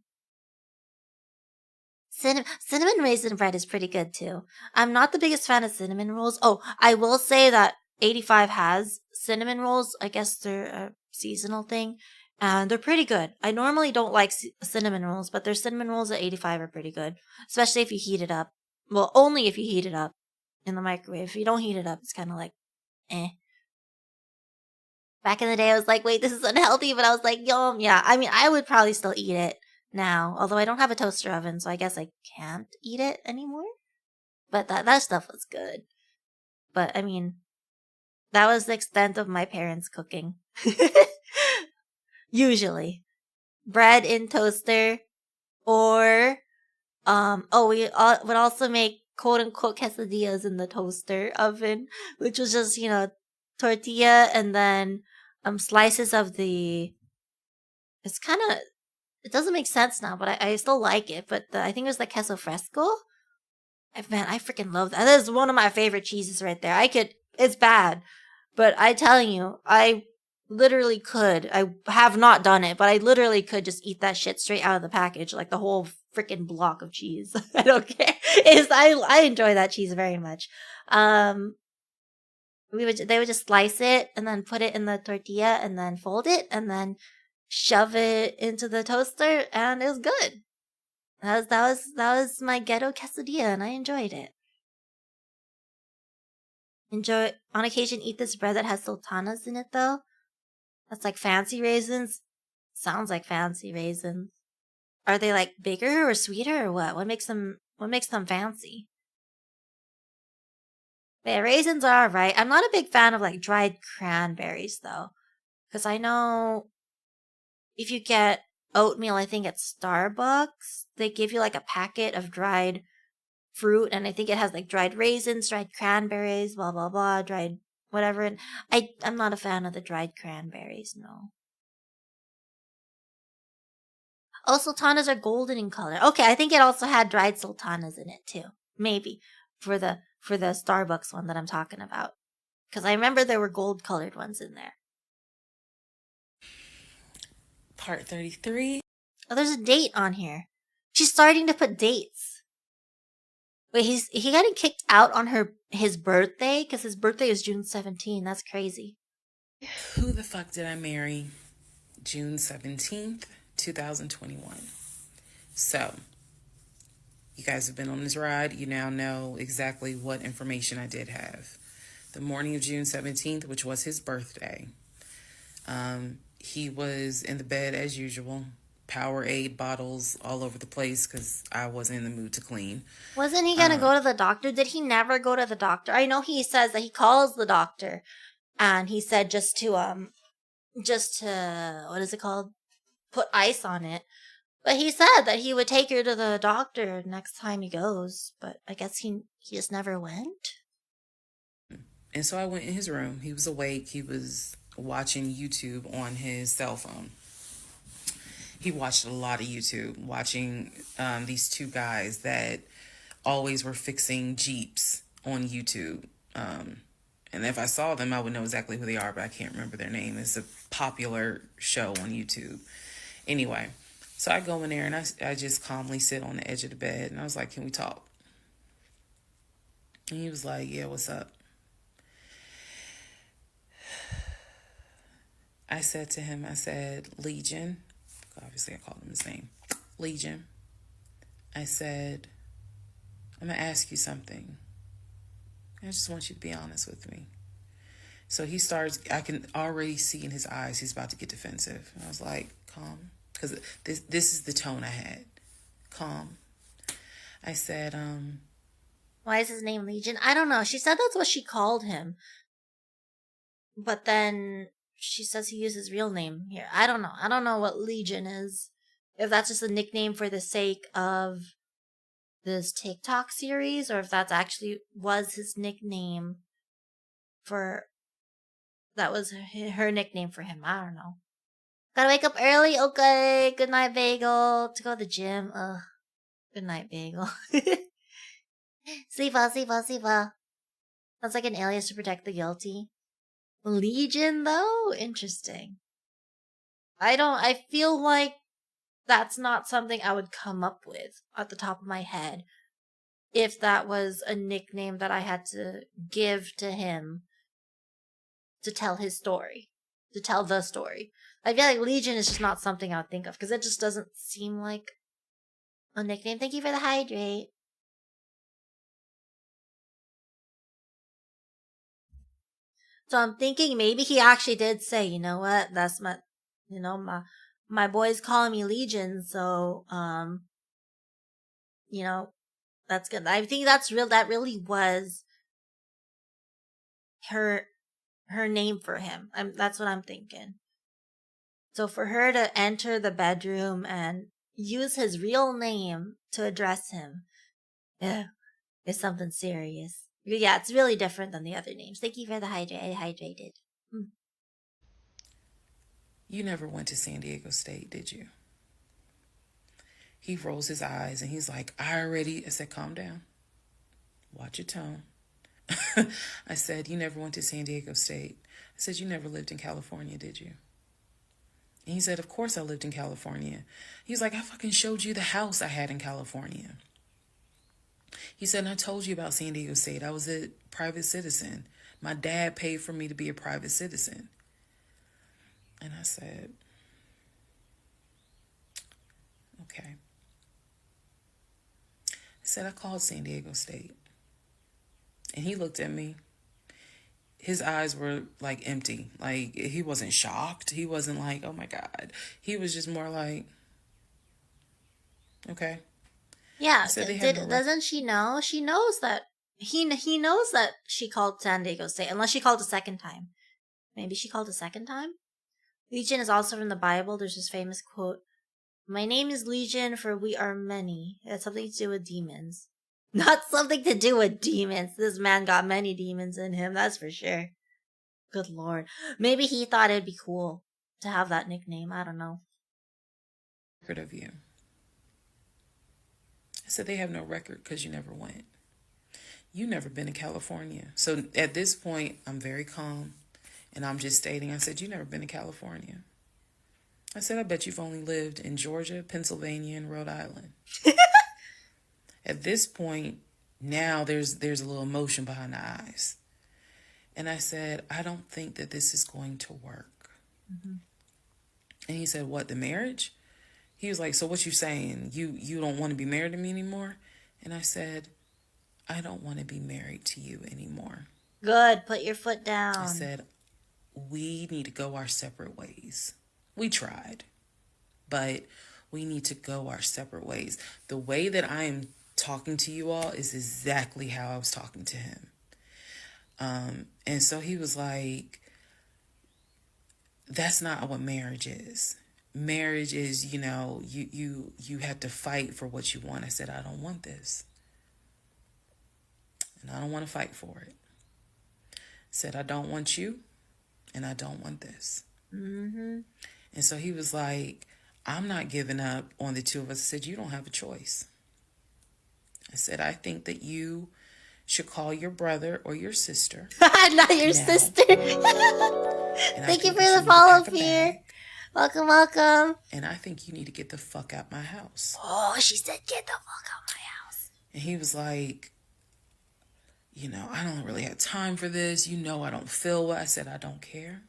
[SPEAKER 1] Cinnamon raisin bread is pretty good, too. I'm not the biggest fan of cinnamon rolls. Oh, I will say that 85 has cinnamon rolls. I guess they're a seasonal thing. And they're pretty good. I normally don't like cinnamon rolls, but their cinnamon rolls at 85 are pretty good. Especially if you heat it up. Well, only if you heat it up in the microwave. If you don't heat it up, it's kind of like, eh. Back in the day, I was like, wait, this is unhealthy. But I was like, yum. Yeah, I mean, I would probably still eat it now. Although I don't have a toaster oven, so I guess I can't eat it anymore. But that stuff was good. But, I mean, that was the extent of my parents' cooking. Usually. Bread in toaster. Or, we would also make quote-unquote quesadillas in the toaster oven. Which was just, tortilla and then slices of it's kind of, It doesn't make sense now, but I still like it. But I think it was the queso fresco. Man, I freaking love that. That is one of my favorite cheeses right there. It's bad, but I telling you, I literally could. I have not done it, but I literally could just eat that shit straight out of the package, like the whole freaking block of cheese. I don't care. I enjoy that cheese very much. They would just slice it and then put it in the tortilla and then fold it and then shove it into the toaster, and it was good. That was my ghetto quesadilla, and I enjoyed it. On occasion eat this bread that has sultanas in it though. That's like fancy raisins. Sounds like fancy raisins. Are they like bigger or sweeter or what? What makes them fancy? Yeah, raisins are alright. I'm not a big fan of like dried cranberries though. Because I know if you get oatmeal, I think at Starbucks, they give you like a packet of dried fruit, and I think it has like dried raisins, dried cranberries, blah blah blah, dried whatever. And I'm not a fan of the dried cranberries, no. Oh, sultanas are golden in color. Okay, I think it also had dried sultanas in it too. Maybe for the Starbucks one that I'm talking about, because I remember there were gold colored ones in there.
[SPEAKER 2] Part 33.
[SPEAKER 1] Oh, there's a date on here. She's starting to put dates. Wait, he got kicked out on his birthday because his birthday is June 17. That's crazy.
[SPEAKER 2] Who the fuck did I marry? June 17th, 2021. So, you guys have been on this ride. You now know exactly what information I did have. The morning of June 17th, which was his birthday, he was in the bed as usual. Powerade bottles all over the place because I wasn't in the mood to clean.
[SPEAKER 1] Wasn't he gonna go to the doctor? Did he never go to the doctor? I know he says that he calls the doctor, and he said just to what is it called? Put ice on it. But he said that he would take her to the doctor next time he goes. But I guess he just never went.
[SPEAKER 2] And so I went in his room. He was awake. He was watching YouTube on his cell phone. He watched a lot of YouTube, watching these two guys that always were fixing Jeeps on YouTube. And if I saw them, I would know exactly who they are, but I can't remember their name. It's a popular show on YouTube. Anyway, so I go in there and I just calmly sit on the edge of the bed. And I was like, can we talk? And he was like, yeah, what's up? I said to him, Legion. Obviously, I called him his name. Legion. I said, I'm going to ask you something. I just want you to be honest with me. So he starts, I can already see in his eyes, he's about to get defensive. And I was like, calm. Because this is the tone I had. Calm. I said,
[SPEAKER 1] Why is his name Legion? I don't know. She said that's what she called him. But then she says he used his real name here. I don't know. I don't know what Legion is. If that's just a nickname for the sake of this TikTok series, or if that's actually was his nickname that was her nickname for him. I don't know. Gotta wake up early. Okay. Good night, Bagel. To go to the gym. Ugh. Good night, Bagel. Siva. Sounds like an alias to protect the guilty. Legion, though? Interesting. I feel like that's not something I would come up with at the top of my head if that was a nickname that I had to give to him to tell his story, to tell the story. I feel like Legion is just not something I would think of because it just doesn't seem like a nickname. Thank you for the hydrate. So I'm thinking maybe he actually did say, you know what, that's my boys calling me Legion, so that's good. I think that's real. That really was her name for him. That's what I'm thinking. So for her to enter the bedroom and use his real name to address him, is something serious. Yeah, it's really different than the other names. Thank you for the hydrated.
[SPEAKER 2] You never went to San Diego State, did you? He rolls his eyes and he's like, I said, calm down. Watch your tone. I said, you never went to San Diego State. I said, you never lived in California, did you? And he said, of course I lived in California. He's like, I fucking showed you the house I had in California. He said, and I told you about San Diego State. I was a private citizen. My dad paid for me to be a private citizen. And I said, okay. I said, I called San Diego State. And he looked at me. His eyes were like empty. Like he wasn't shocked. He wasn't like, oh my God. He was just more like, okay.
[SPEAKER 1] Yeah,
[SPEAKER 2] said they had no
[SPEAKER 1] doesn't she know? She knows that he knows that she called San Diego State, unless she called a second time. Maybe she called a second time? Legion is also from the Bible. There's this famous quote, my name is Legion, for we are many. It has something to do with demons. Not something to do with demons. This man got many demons in him, that's for sure. Good Lord. Maybe he thought it'd be cool to have that nickname. I don't know.
[SPEAKER 2] Record of you. I said, they have no record because you never went. You never been to California. So at this point, I'm very calm. And I'm just stating, I said, you never been to California. I said, I bet you've only lived in Georgia, Pennsylvania, and Rhode Island. At this point, now there's a little emotion behind the eyes. And I said, I don't think that this is going to work. Mm-hmm. And he said, what, the marriage? He was like, so what you saying? You don't want to be married to me anymore? And I said, I don't want to be married to you anymore.
[SPEAKER 1] Good, put your foot down.
[SPEAKER 2] I said, we need to go our separate ways. We tried, but we need to go our separate ways. The way that I am talking to you all is exactly how I was talking to him. And so he was like, that's not what marriage is. Marriage is, you have to fight for what you want. I said, I don't want this. And I don't want to fight for it. I said, I don't want you, and I don't want this. Mm-hmm. And so he was like, I'm not giving up on the two of us. I said, you don't have a choice. I said, I think that you should call your brother or your sister.
[SPEAKER 1] Not your sister. Thank you for the follow here. Welcome, welcome.
[SPEAKER 2] And I think you need to get the fuck out my house.
[SPEAKER 1] Oh, she said, get the fuck out my house.
[SPEAKER 2] And he was like, I don't really have time for this. I don't feel well. I said, I don't care.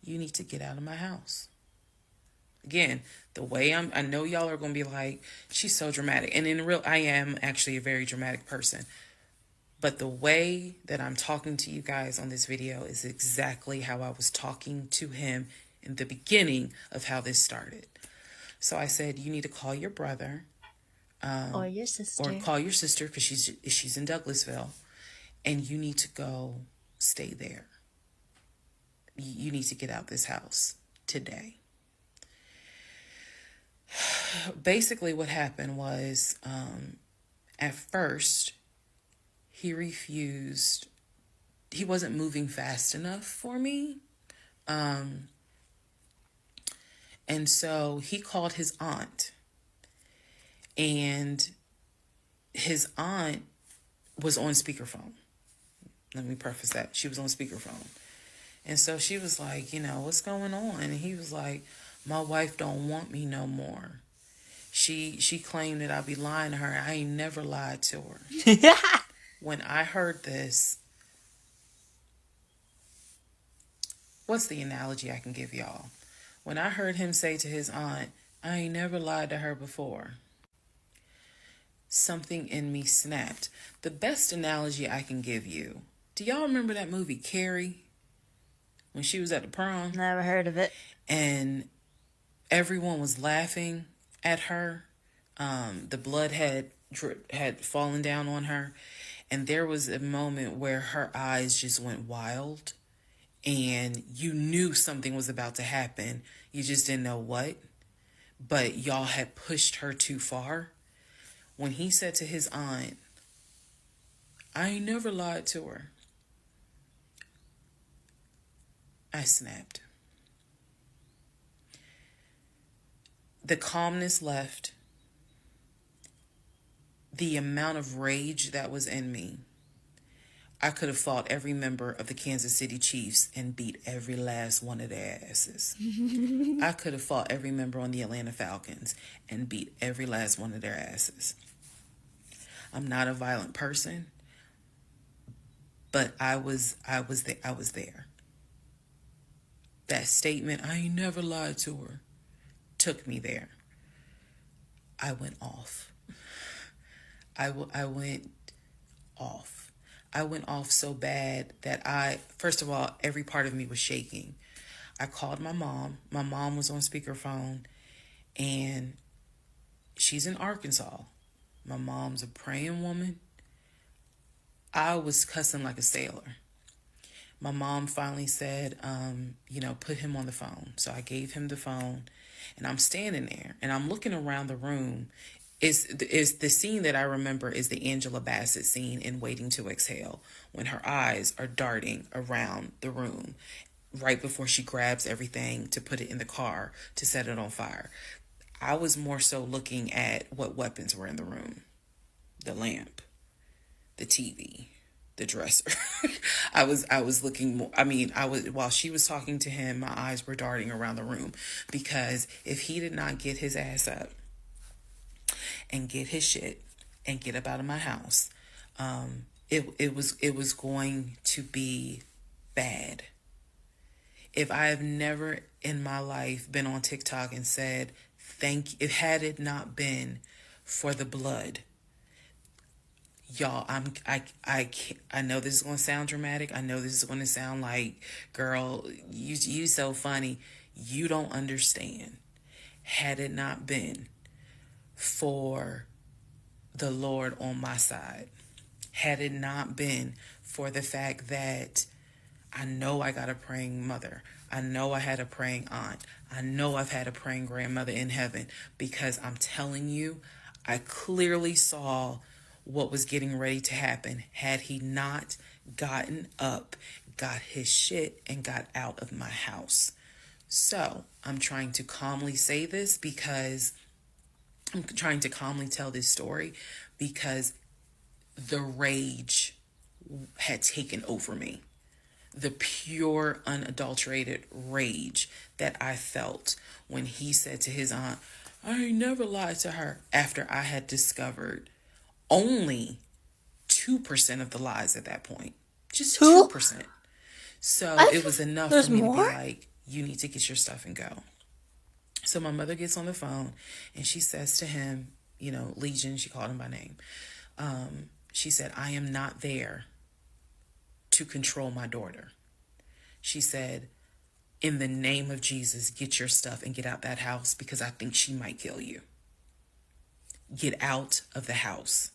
[SPEAKER 2] You need to get out of my house. Again, the way I know y'all are going to be like, she's so dramatic. And I am actually a very dramatic person. But the way that I'm talking to you guys on this video is exactly how I was talking to him in the beginning of how this started. So I said, you need to call your brother.
[SPEAKER 1] Or your sister.
[SPEAKER 2] Or call your sister because she's in Douglasville. And you need to go stay there. You need to get out this house today. Basically what happened was, at first, he refused. He wasn't moving fast enough for me. And so he called his aunt. And his aunt was on speakerphone. Let me preface that. She was on speakerphone. And so she was like, what's going on? And he was like, my wife don't want me no more. She claimed that I'd be lying to her. I ain't never lied to her. When I heard this, what's the analogy I can give y'all? When I heard him say to his aunt, I ain't never lied to her before, something in me snapped. The best analogy I can give you, do y'all remember that movie Carrie? When she was at the prom?
[SPEAKER 1] Never heard of it.
[SPEAKER 2] And everyone was laughing at her. The blood had fallen down on her. And there was a moment where her eyes just went wild. And you knew something was about to happen. You just didn't know what. But y'all had pushed her too far. When he said to his aunt, I ain't never lied to her, I snapped. The calmness left. The amount of rage that was in me. I could have fought every member of the Kansas City Chiefs and beat every last one of their asses. I could have fought every member on the Atlanta Falcons and beat every last one of their asses. I'm not a violent person, but I was there. That statement, I ain't never lied to her, took me there. I went off. I went off. I went off so bad that first of all, every part of me was shaking. I called my mom. My mom was on speakerphone, and she's in Arkansas. My mom's a praying woman. I was cussing like a sailor. My mom finally said, put him on the phone. So I gave him the phone, and I'm standing there, and I'm looking around the room. Is the scene that I remember is the Angela Bassett scene in Waiting to Exhale, when her eyes are darting around the room right before she grabs everything to put it in the car to set it on fire. I was more so looking at what weapons were in the room. The lamp, the TV, the dresser. I was looking more, while she was talking to him, my eyes were darting around the room, because if he did not get his ass up and get his shit and get up out of my house, it was going to be bad. If I have never in my life been on TikTok and said thank you, had it not been for the blood, y'all, I know this is going to sound dramatic. I know this is going to sound like, girl, you so funny. You don't understand. Had it not been for the Lord on my side, had it not been for the fact that I know I got a praying mother, I know I had a praying aunt, I know I've had a praying grandmother in heaven, because I'm telling you, I clearly saw what was getting ready to happen had he not gotten up, got his shit, and got out of my house. So I'm trying to calmly say this because I'm trying to calmly tell this story because the rage had taken over me. The pure, unadulterated rage that I felt when he said to his aunt, I ain't never lied to her, after I had discovered only 2% of the lies at that point. Just 2%. So it was enough for me to be like, you need to get your stuff and go. So my mother gets on the phone and she says to him, Legion, she called him by name. She said, I am not there to control my daughter. She said, in the name of Jesus, get your stuff and get out that house, because I think she might kill you. Get out of the house.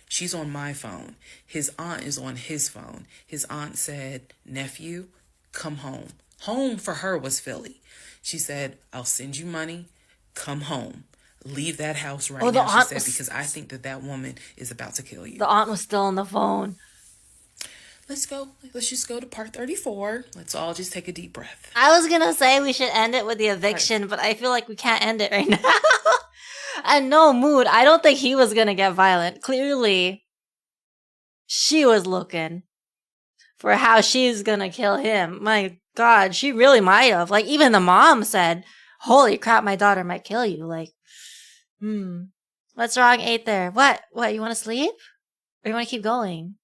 [SPEAKER 2] She's on my phone. His aunt is on his phone. His aunt said, nephew, come home. Home for her was Philly. She said, I'll send you money. Come home. Leave that house right now, she said, because I think that woman is about to kill you.
[SPEAKER 1] The aunt was still on the phone.
[SPEAKER 2] Let's go. Let's just go to part 34. Let's all just take a deep breath.
[SPEAKER 1] I was going to say we should end it with the eviction, but I feel like we can't end it right now. And no mood. I don't think he was going to get violent. Clearly, she was looking for how she's going to kill him. My God, she really might have. Like, even the mom said, holy crap, my daughter might kill you. Like, what's wrong, 8 there? What, you want to sleep? Or you want to keep going?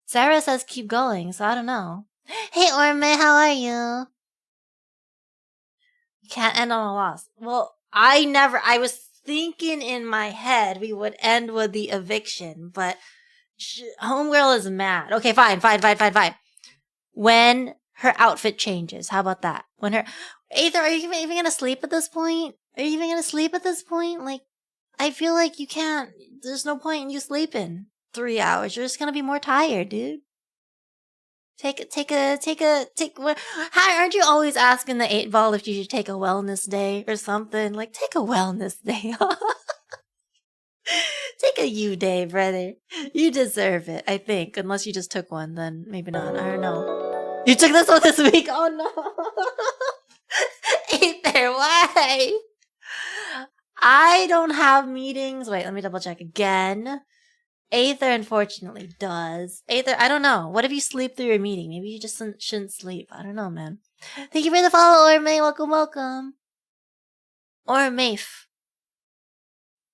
[SPEAKER 1] Sarah says keep going, so I don't know. Hey, Orme, how are you? You can't end on a loss. Well, I was thinking in my head we would end with the eviction, but Homegirl is mad. Okay, fine. When her outfit changes, how about that? When her... Aether, are you even gonna sleep at this point? Like, I feel like you can't... There's no point in you sleeping 3 hours. You're just gonna be more tired, dude. How aren't you always asking the 8-ball if you should take a wellness day or something? Like, take a wellness day. Take a you day, brother. You deserve it, I think. Unless you just took one, then maybe not. I don't know. You took this one this week? Oh no. 8 there, why? I don't have meetings. Wait, let me double check again. Aether unfortunately does. Aether, I don't know. What if you sleep through your meeting? Maybe you just shouldn't sleep. I don't know, man. Thank you for the follow, Orme. Welcome, welcome. Or Mafe.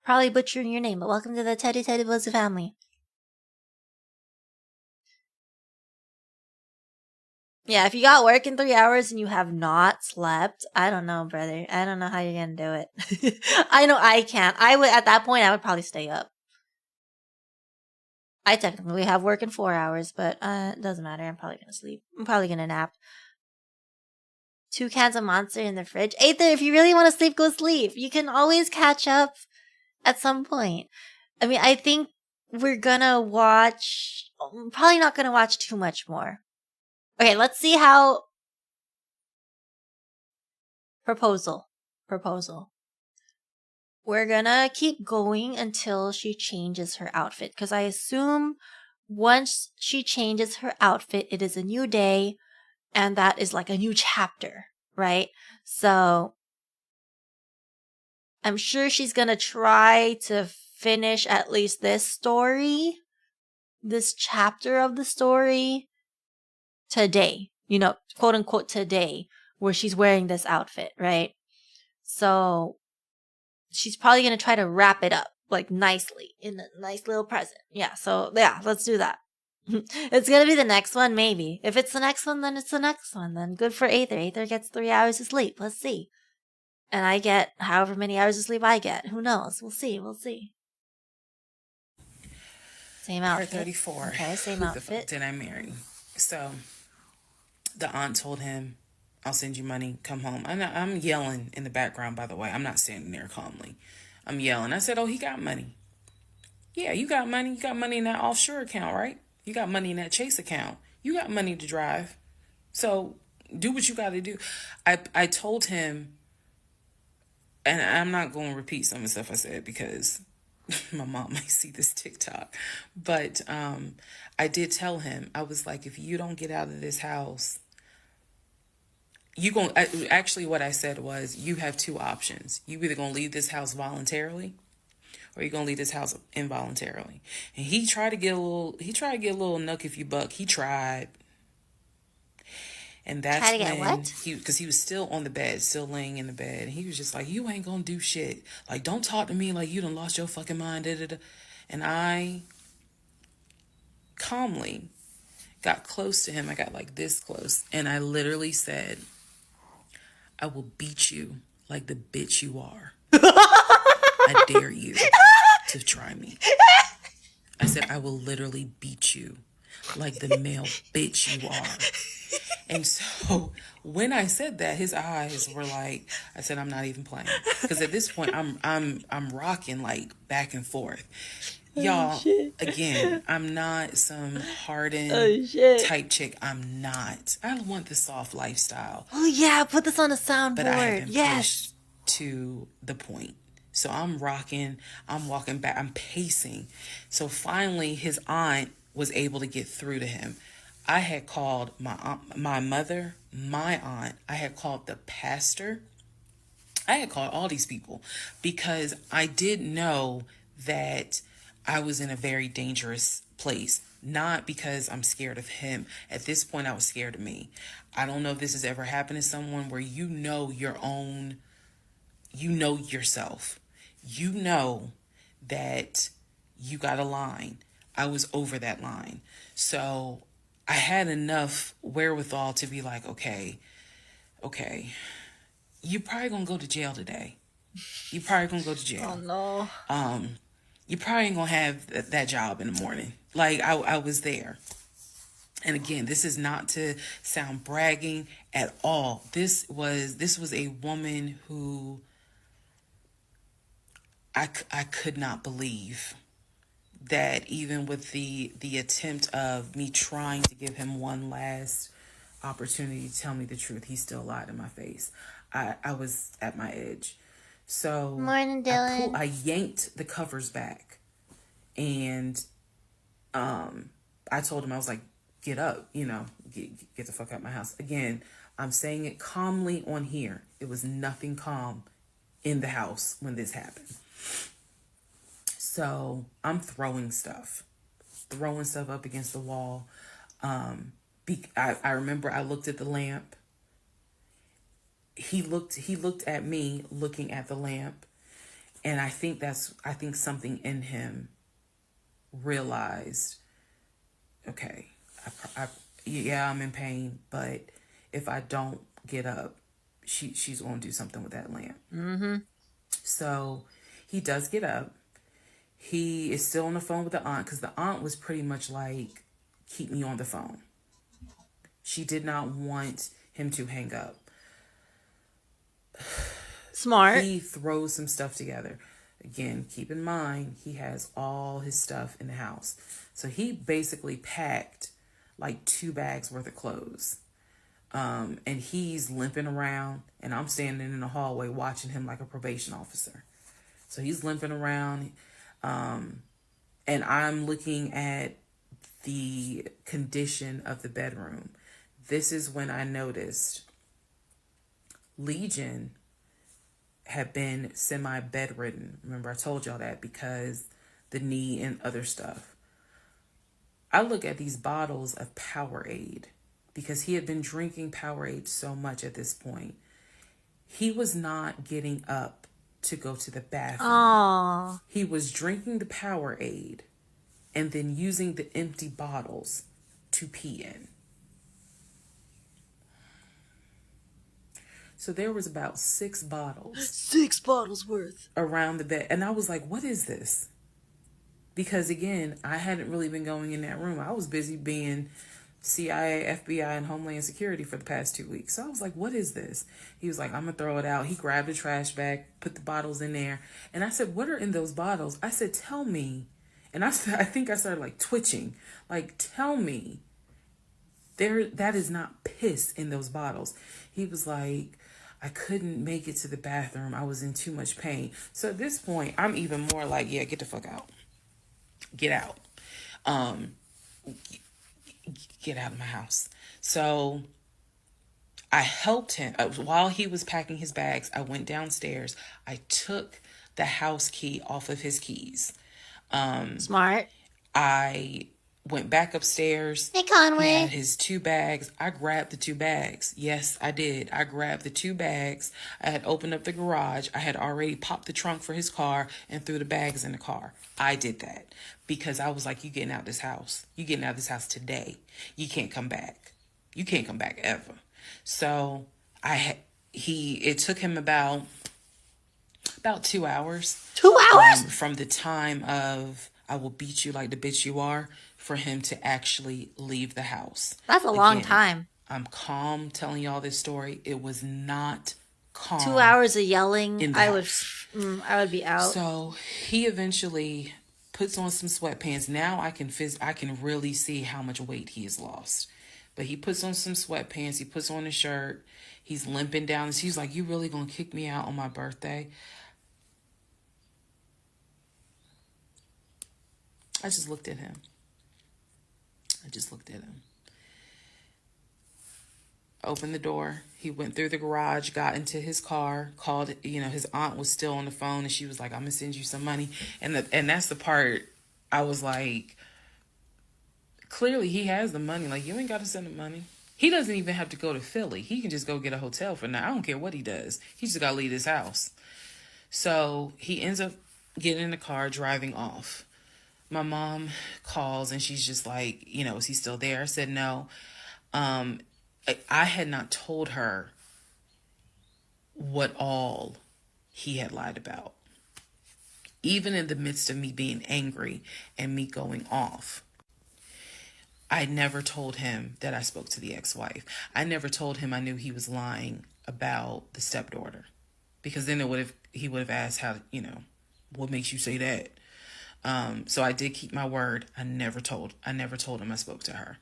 [SPEAKER 1] Probably butchering your name, but welcome to the Teddy Blizzard family. Yeah, if you got work in 3 hours and you have not slept, I don't know, brother. I don't know how you're gonna do it. I know I can't. At that point, I would probably stay up. I technically have work in 4 hours, but it doesn't matter. I'm probably gonna sleep. I'm probably gonna nap. 2 cans of Monster in the fridge. Aether, if you really want to sleep, go sleep. You can always catch up at some point. I mean, I think we're gonna watch... Probably not gonna watch too much more. Okay, let's see how... Proposal. We're gonna keep going until she changes her outfit. Because I assume once she changes her outfit, it is a new day. And that is like a new chapter, right? So I'm sure she's gonna try to finish at least this story, this chapter of the story today, you know, quote unquote today, where she's wearing this outfit, right? So she's probably gonna try to wrap it up like nicely in a nice little present. Yeah, so yeah, let's do that. It's gonna be the next one, maybe. If it's the next one, then it's the next one. Then good for Aether. Aether gets 3 hours of sleep. Let's see. And I get however many hours of sleep I get. Who knows? We'll see. Same outfit.
[SPEAKER 2] Part 34.
[SPEAKER 1] Okay, same outfit.
[SPEAKER 2] Who the fuck did I marry? So the aunt told him, I'll send you money, come home. I'm yelling in the background, by the way. I'm not standing there calmly. I'm yelling. I said, oh, he got money. Yeah, you got money. You got money in that offshore account, right? You got money in that Chase account. You got money to drive. So do what you got to do. I told him, and I'm not going to repeat some of the stuff I said because my mom might see this TikTok. But I did tell him, I was like, if you don't get out of this house, actually what I said was, you have 2 options. You either going to leave this house voluntarily, or you're gonna leave this house involuntarily. And he tried to get a little nuck if you buck. He tried. And that's when because he was still on the bed, still laying in the bed. And he was just like, you ain't gonna do shit. Like, don't talk to me like you done lost your fucking mind. Da, da, da. And I calmly got close to him. I got like this close. And I literally said, I will beat you like the bitch you are. I dare you to try me. I said, I will literally beat you like the male bitch you are. And so when I said that, his eyes were like, I said, I'm not even playing. Because at this point, I'm rocking like back and forth. Y'all, again, I'm not some hardened type chick. I'm not. I want the soft lifestyle.
[SPEAKER 1] Oh yeah, put this on a soundboard.
[SPEAKER 2] But I have been pushed to the point. So I'm rocking, I'm walking back, I'm pacing. So finally, his aunt was able to get through to him. I had called my aunt, my mother, my aunt. I had called the pastor. I had called all these people because I did know that I was in a very dangerous place. Not because I'm scared of him. At this point, I was scared of me. I don't know if this has ever happened to someone where you know your own, you know yourself. You know that you got a line. I was over that line. So I had enough wherewithal to be like, okay, you're probably gonna go to jail today. You probably gonna go to jail.
[SPEAKER 1] Oh no.
[SPEAKER 2] You probably ain't gonna have that job in the morning. Like I was there. And again, this is not to sound bragging at all. This was a woman who I could not believe that even with the attempt of me trying to give him one last opportunity to tell me the truth, he still lied in my face. I was at my edge. So
[SPEAKER 1] Morning, Dylan.
[SPEAKER 2] I yanked the covers back and I told him, I was like, get up, get the fuck out of my house. Again, I'm saying it calmly on here. It was nothing calm in the house when this happened. So I'm throwing stuff up against the wall. I remember I looked at the lamp. He looked at me looking at the lamp, and I think something in him realized, okay, I'm in pain, but if I don't get up, she's going to do something with that lamp.
[SPEAKER 1] Mm-hmm.
[SPEAKER 2] So he does get up. He is still on the phone with the aunt, because the aunt was pretty much like, keep me on the phone. She did not want him to hang up.
[SPEAKER 1] Smart.
[SPEAKER 2] He throws some stuff together. Again, keep in mind, he has all his stuff in the house. So he basically packed like 2 bags worth of clothes. And he's limping around, and I'm standing in the hallway watching him like a probation officer. So he's limping around, and I'm looking at the condition of the bedroom. This is when I noticed Legion had been semi-bedridden. Remember, I told y'all that, because the knee and other stuff. I look at these bottles of Powerade, because he had been drinking Powerade so much at this point. He was not getting up to go to the bathroom.
[SPEAKER 1] Aww.
[SPEAKER 2] He was drinking the Powerade and then using the empty bottles to pee in. So there was about 6 bottles.
[SPEAKER 1] 6 bottles worth.
[SPEAKER 2] Around the bed. And I was like, what is this? Because again, I hadn't really been going in that room. I was busy being CIA, FBI, and Homeland Security for the past 2 weeks. So I was like, what is this? He was like, I'm going to throw it out. He grabbed a trash bag, put the bottles in there. And I said, what are in those bottles? I said, tell me. And I think I started like twitching. Like, tell me. That is not piss in those bottles. He was like, I couldn't make it to the bathroom. I was in too much pain. So at this point, I'm even more like, yeah, get the fuck out. Get out. Get out of my house. So I helped him. While he was packing his bags, I went downstairs. I took the house key off of his keys.
[SPEAKER 1] Smart.
[SPEAKER 2] I went back upstairs.
[SPEAKER 1] Hey, Conway.
[SPEAKER 2] He had his 2 bags. I grabbed the 2 bags. Yes, I did. I grabbed the 2 bags. I had opened up the garage. I had already popped the trunk for his car and threw the bags in the car. I did that because I was like, you getting out of this house. You getting out of this house today. You can't come back. You can't come back ever. So it took him about 2 hours.
[SPEAKER 1] 2 hours?
[SPEAKER 2] From the time of I will beat you like the bitch you are, for him to actually leave the house.
[SPEAKER 1] That's a long time.
[SPEAKER 2] I'm calm telling y'all this story. It was not calm.
[SPEAKER 1] 2 hours of yelling. I would be out.
[SPEAKER 2] So he eventually puts on some sweatpants. Now I can really see how much weight he has lost. But he puts on some sweatpants. He puts on a shirt. He's limping down. He's like, you really gonna kick me out on my birthday? I just looked at him. Opened the door. He went through the garage, got into his car, called, his aunt was still on the phone, and she was like, I'm going to send you some money. And that's the part I was like, clearly he has the money. Like, you ain't got to send him money. He doesn't even have to go to Philly. He can just go get a hotel for now. I don't care what he does. He just got to leave his house. So he ends up getting in the car, driving off. My mom calls and she's just like, is he still there? I said no. I had not told her what all he had lied about. Even in the midst of me being angry and me going off, I never told him that I spoke to the ex-wife. I never told him I knew he was lying about the stepdaughter, because then he would have asked how, what makes you say that? So I did keep my word. I never told him I spoke to her.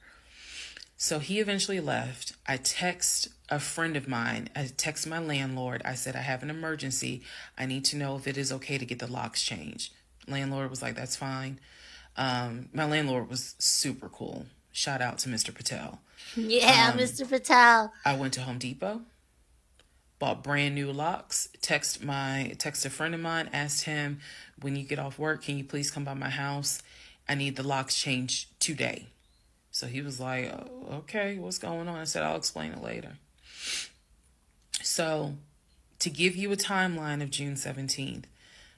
[SPEAKER 2] So he eventually left. I text a friend of mine. I text my landlord. I said, I have an emergency. I need to know if it is okay to get the locks changed. Landlord was like, that's fine. My landlord was super cool. Shout out to Mr. Patel.
[SPEAKER 1] Yeah, Mr. Patel.
[SPEAKER 2] I went to Home Depot. bought brand new locks. Text a friend of mine, asked him, when you get off work, can you please come by my house? I need the locks changed today. So he was like, oh, okay, what's going on? I said, I'll explain it later. So to give you a timeline of June 17th,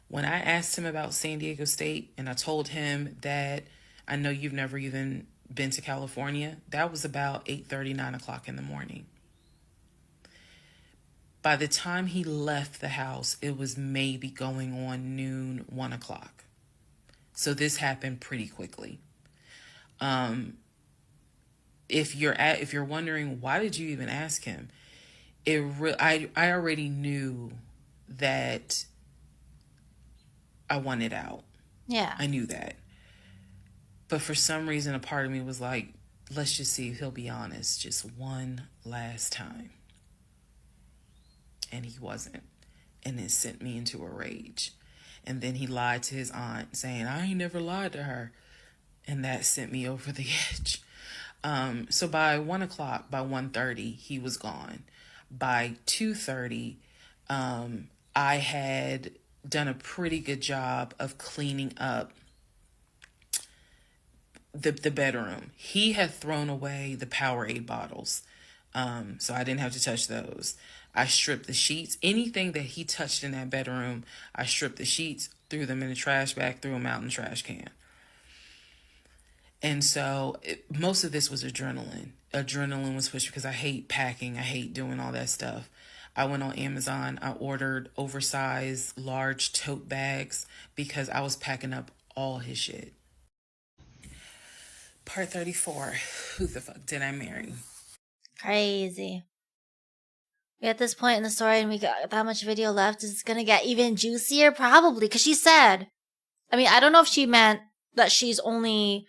[SPEAKER 2] when I asked him about San Diego State and I told him that I know you've never even been to California, that was about 8:30, 9 o'clock in the morning. By the time he left the house, it was maybe going on noon, 1 o'clock. So this happened pretty quickly. If you're wondering, why did you even ask him? I already knew that I wanted out.
[SPEAKER 1] Yeah.
[SPEAKER 2] I knew that. But for some reason, a part of me was like, let's just see if he'll be honest just one last time. And he wasn't. And it sent me into a rage. And then he lied to his aunt saying, I ain't never lied to her. And that sent me over the edge. So by 1 o'clock, by 1:30, he was gone. By 2:30, I had done a pretty good job of cleaning up the bedroom. He had thrown away the Powerade bottles. So I didn't have to touch those. I stripped the sheets. Anything that he touched in that bedroom, I stripped the sheets, threw them in the trash bag, threw them out in the trash can. And so most of this was adrenaline. Adrenaline was pushed because I hate packing. I hate doing all that stuff. I went on Amazon. I ordered oversized, large tote bags because I was packing up all his shit. Part 34. Who the fuck did I marry?
[SPEAKER 1] Crazy. We're at this point in the story and we got that much video left. Is it going to get even juicier? Probably. Because she said, I mean, I don't know if she meant that she's only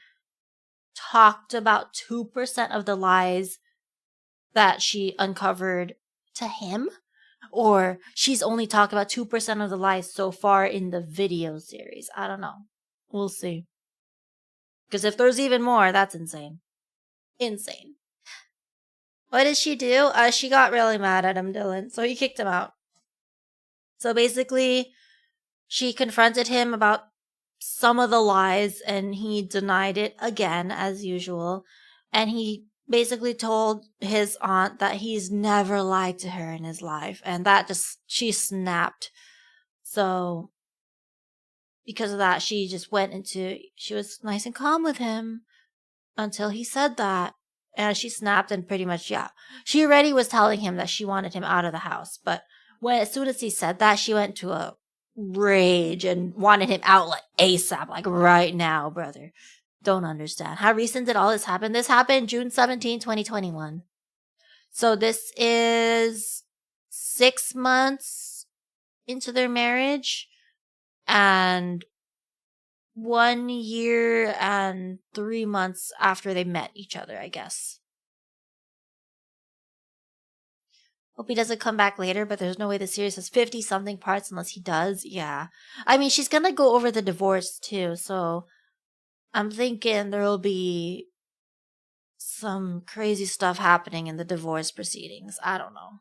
[SPEAKER 1] talked about 2% of the lies that she uncovered to him, or she's only talked about 2% of the lies so far in the video series. I don't know. We'll see. Because if there's even more, that's insane. Insane. What did she do? She got really mad at him, Dylan, so he kicked him out. So basically, she confronted him about some of the lies, and he denied it again, as usual. And he basically told his aunt that he's never lied to her in his life. And that just, she snapped. So, because of that, she just went into, she was nice and calm with him until he said that. And she snapped and pretty much, yeah. She already was telling him that she wanted him out of the house. But as soon as he said that, she went to a rage and wanted him out like ASAP, like right now, brother. Don't understand. How recent did all this happen? This happened June 17, 2021. So this is 6 months into their marriage and 1 year and 3 months after they met each other, I guess. Hope he doesn't come back later, but there's no way the series has 50-something parts unless he does. Yeah. I mean, she's gonna go over the divorce too, so I'm thinking there'll be some crazy stuff happening in the divorce proceedings. I don't know.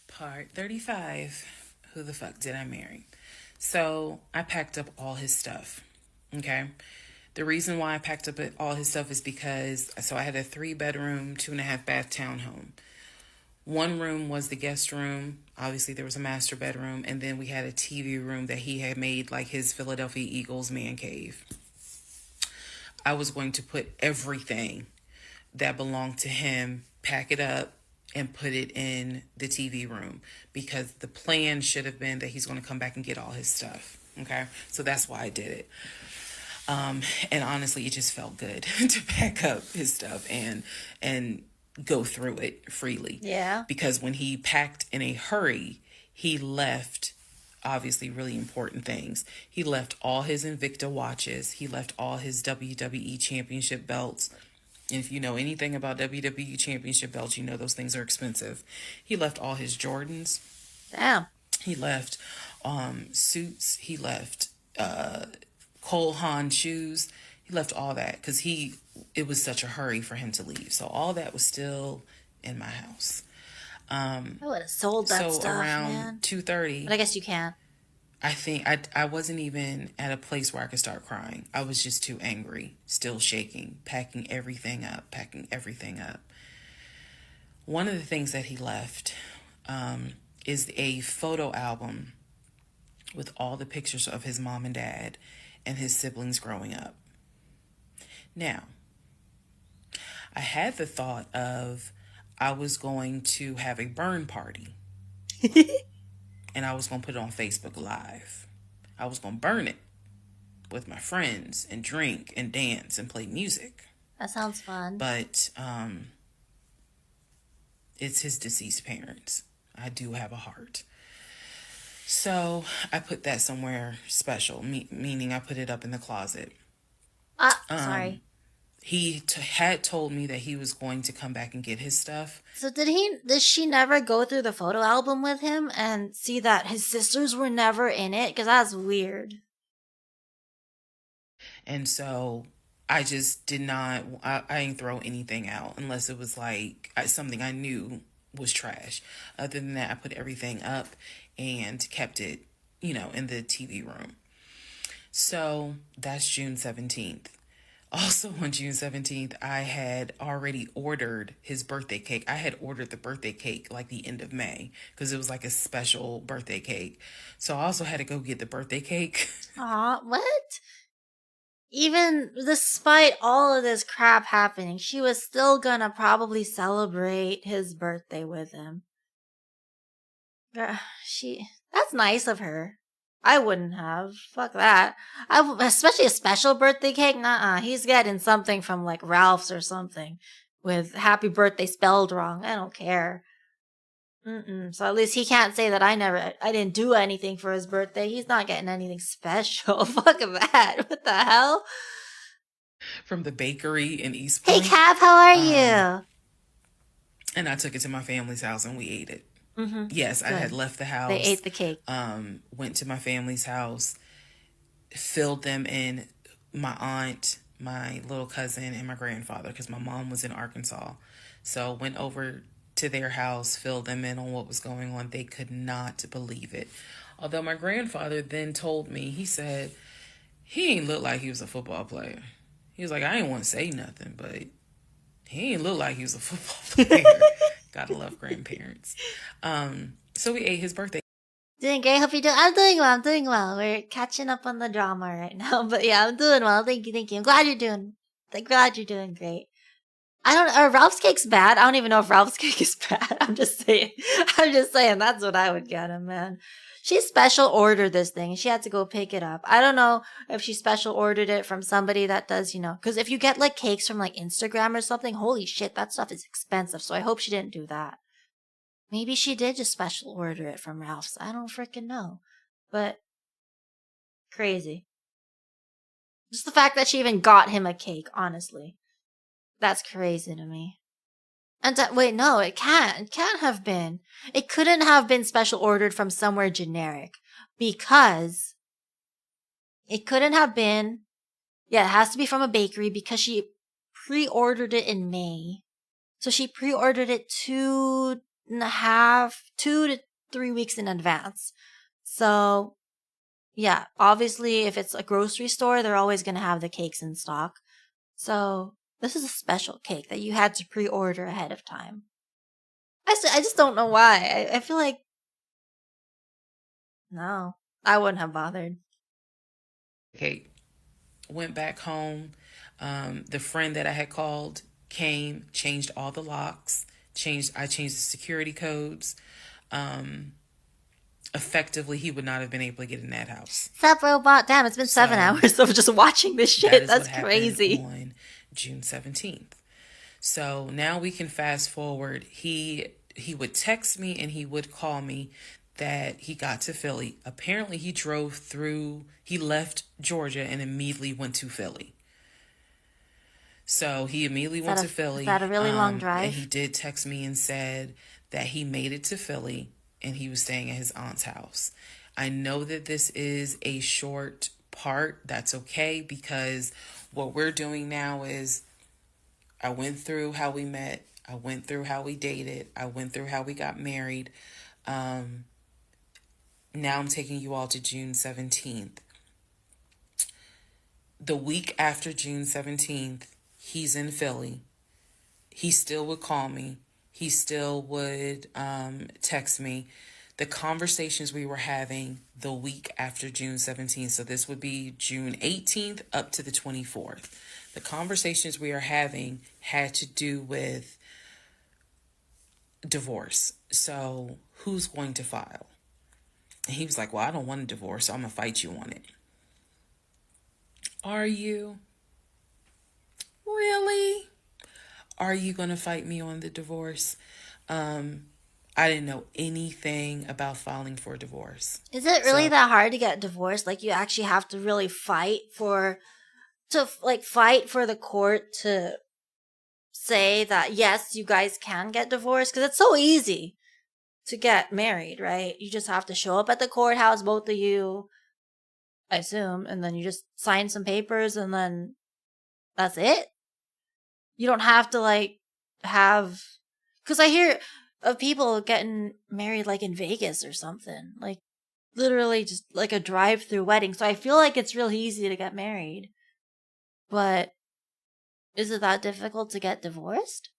[SPEAKER 2] Part 35. Who the fuck did I marry? So I packed up all his stuff. Okay. The reason why I packed up all his stuff is because, so I had a 3-bedroom, 2.5-bath townhome. One room was the guest room. Obviously, there was a master bedroom. And then we had a TV room that he had made like his Philadelphia Eagles man cave. I was going to put everything that belonged to him, pack it up, and put it in the TV room. Because the plan should have been that he's going to come back and get all his stuff. Okay? So that's why I did it. And honestly, it just felt good to pack up his stuff and go through it freely.
[SPEAKER 1] Yeah.
[SPEAKER 2] Because when he packed in a hurry, he left obviously really important things. He left all his Invicta watches. He left all his WWE championship belts. And if you know anything about WWE championship belts, you know those things are expensive. He left all his Jordans.
[SPEAKER 1] Damn.
[SPEAKER 2] He left suits. He left Cole Haan shoes. He left all that because it was such a hurry for him to leave. So all that was still in my house.
[SPEAKER 1] I would have sold that
[SPEAKER 2] So
[SPEAKER 1] stuff,
[SPEAKER 2] around
[SPEAKER 1] man.
[SPEAKER 2] 2:30,
[SPEAKER 1] But I guess you can.
[SPEAKER 2] I think I wasn't even at a place where I could start crying. I was just too angry, still shaking, packing everything up. One of the things that he left is a photo album with all the pictures of his mom and dad and his siblings growing up. Now, I had the thought of I was going to have a burn party. And I was going to put it on Facebook Live. I was going to burn it with my friends and drink and dance and play music.
[SPEAKER 1] That sounds fun.
[SPEAKER 2] But it's his deceased parents. I do have a heart. So I put that somewhere special, meaning I put it up in the closet.
[SPEAKER 1] Sorry.
[SPEAKER 2] He had told me that he was going to come back and get his stuff.
[SPEAKER 1] So did she never go through the photo album with him and see that his sisters were never in it? Because that's weird.
[SPEAKER 2] And so I just did not, I didn't throw anything out unless it was like something I knew was trash. Other than that, I put everything up and kept it, in the TV room. So that's June 17th. Also on June 17th, I had already ordered his birthday cake. I had ordered the birthday cake like the end of May because it was like a special birthday cake. So I also had to go get the birthday cake.
[SPEAKER 1] Aw, what? Even despite all of this crap happening, she was still gonna probably celebrate his birthday with him. That's nice of her. I wouldn't have. Fuck that. Especially a special birthday cake. Nuh-uh. He's getting something from like Ralph's or something with happy birthday spelled wrong. I don't care. So at least he can't say that I didn't do anything for his birthday. He's not getting anything special. Fuck that. What the hell?
[SPEAKER 2] From the bakery in East
[SPEAKER 1] Hey,
[SPEAKER 2] Point.
[SPEAKER 1] Cav, how are you?
[SPEAKER 2] And I took it to my family's house and we ate it. Yes,
[SPEAKER 1] Good.
[SPEAKER 2] I had left the house.
[SPEAKER 1] They ate the cake.
[SPEAKER 2] Went to my family's house, filled them in, my aunt, my little cousin, and my grandfather, because my mom was in Arkansas. So went over to their house, filled them in on what was going on. They could not believe it. Although my grandfather then told me, he said, he ain't look like he was a football player. He was like, I ain't want to say nothing, but he ain't look like he was a football player. Gotta love grandparents. So we ate his birthday.
[SPEAKER 1] Doing great. Hope you're doing. I'm doing well. We're catching up on the drama right now, but yeah, I'm doing well. Thank you. I'm glad you're doing great. I don't. Ralph's cake's bad. I don't even know if Ralph's cake is bad. I'm just saying. That's what I would get him, man. She special ordered this thing. She had to go pick it up. I don't know if she special ordered it from somebody that does, because if you get like cakes from like Instagram or something, holy shit, that stuff is expensive. So I hope she didn't do that. Maybe she did just special order it from Ralph's. I don't freaking know. But crazy. Just the fact that she even got him a cake, honestly. That's crazy to me. And wait, no, it can't. It can't have been. It couldn't have been special ordered from somewhere generic because it couldn't have been. Yeah, it has to be from a bakery because she pre-ordered it in May. So she pre-ordered it 2 to 3 weeks in advance. So yeah, obviously if it's a grocery store, they're always going to have the cakes in stock. So this is a special cake that you had to pre-order ahead of time. I just don't know why. I feel like... No, I wouldn't have bothered.
[SPEAKER 2] Okay, went back home. The friend that I had called came, changed all the locks, I changed the security codes. Effectively, he would not have been able to get in that house.
[SPEAKER 1] Sup, robot? Damn, it's been 7 hours of just watching this shit. That's crazy.
[SPEAKER 2] On June 17th. So now we can fast forward. He would text me and he would call me that he got to Philly. Apparently he left Georgia and immediately went to Philly. So he immediately went to Philly.
[SPEAKER 1] Is that a really long drive?
[SPEAKER 2] And he did text me and said that he made it to Philly and he was staying at his aunt's house. I know that this is a short part. That's okay, because what we're doing now is I went through how we met. I went through how we dated. I went through how we got married. Now I'm taking you all to June 17th. The week after June 17th, he's in Philly. He still would call me. He still would text me. The conversations we were having the week after June 17th, so this would be June 18th up to the 24th. The conversations we are having had to do with divorce. So who's going to file? And he was like, well, I don't want a divorce, so I'm going to fight you on it. Are you? Really? Are you going to fight me on the divorce? I didn't know anything about filing for a divorce.
[SPEAKER 1] Is it really that hard to get divorced? Like, you actually have to really fight for the court to say that, yes, you guys can get divorced? Because it's so easy to get married, right? You just have to show up at the courthouse, both of you, I assume, and then you just sign some papers, and then that's it. You don't have to, like, have... Because I hear of people getting married, like, in Vegas or something. Like, literally just, like, a drive-through wedding. So I feel like it's really easy to get married. But is it that difficult to get divorced?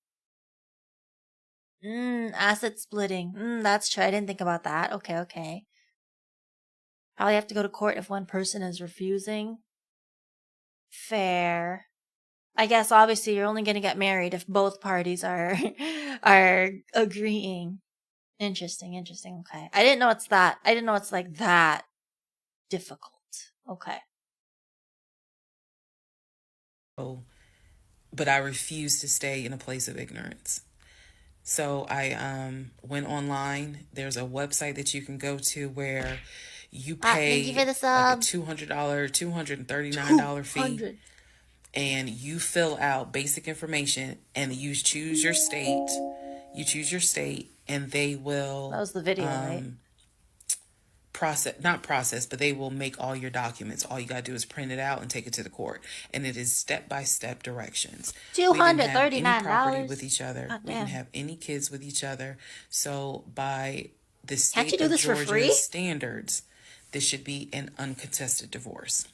[SPEAKER 1] Asset splitting. That's true. I didn't think about that. Okay. Probably have to go to court if one person is refusing. Fair. I guess obviously you're only going to get married if both parties are agreeing. Interesting. Okay. I didn't know it's like that difficult. Okay.
[SPEAKER 2] But I refused to stay in a place of ignorance. So I went online. There's a website that you can go to where you pay
[SPEAKER 1] thank you for the
[SPEAKER 2] like a
[SPEAKER 1] sub.
[SPEAKER 2] $239 fee. And you fill out basic information and you choose your state. And they will...
[SPEAKER 1] That was the video, right?
[SPEAKER 2] Not process, but they will make all your documents. All you got to do is print it out and take it to the court. And it is step-by-step directions.
[SPEAKER 1] $239.
[SPEAKER 2] We didn't have any property with each other.
[SPEAKER 1] Oh,
[SPEAKER 2] we didn't have any kids with each other. So by the
[SPEAKER 1] Can't you
[SPEAKER 2] state
[SPEAKER 1] do
[SPEAKER 2] of
[SPEAKER 1] this for free?
[SPEAKER 2] Georgia's standards, this should be an uncontested divorce.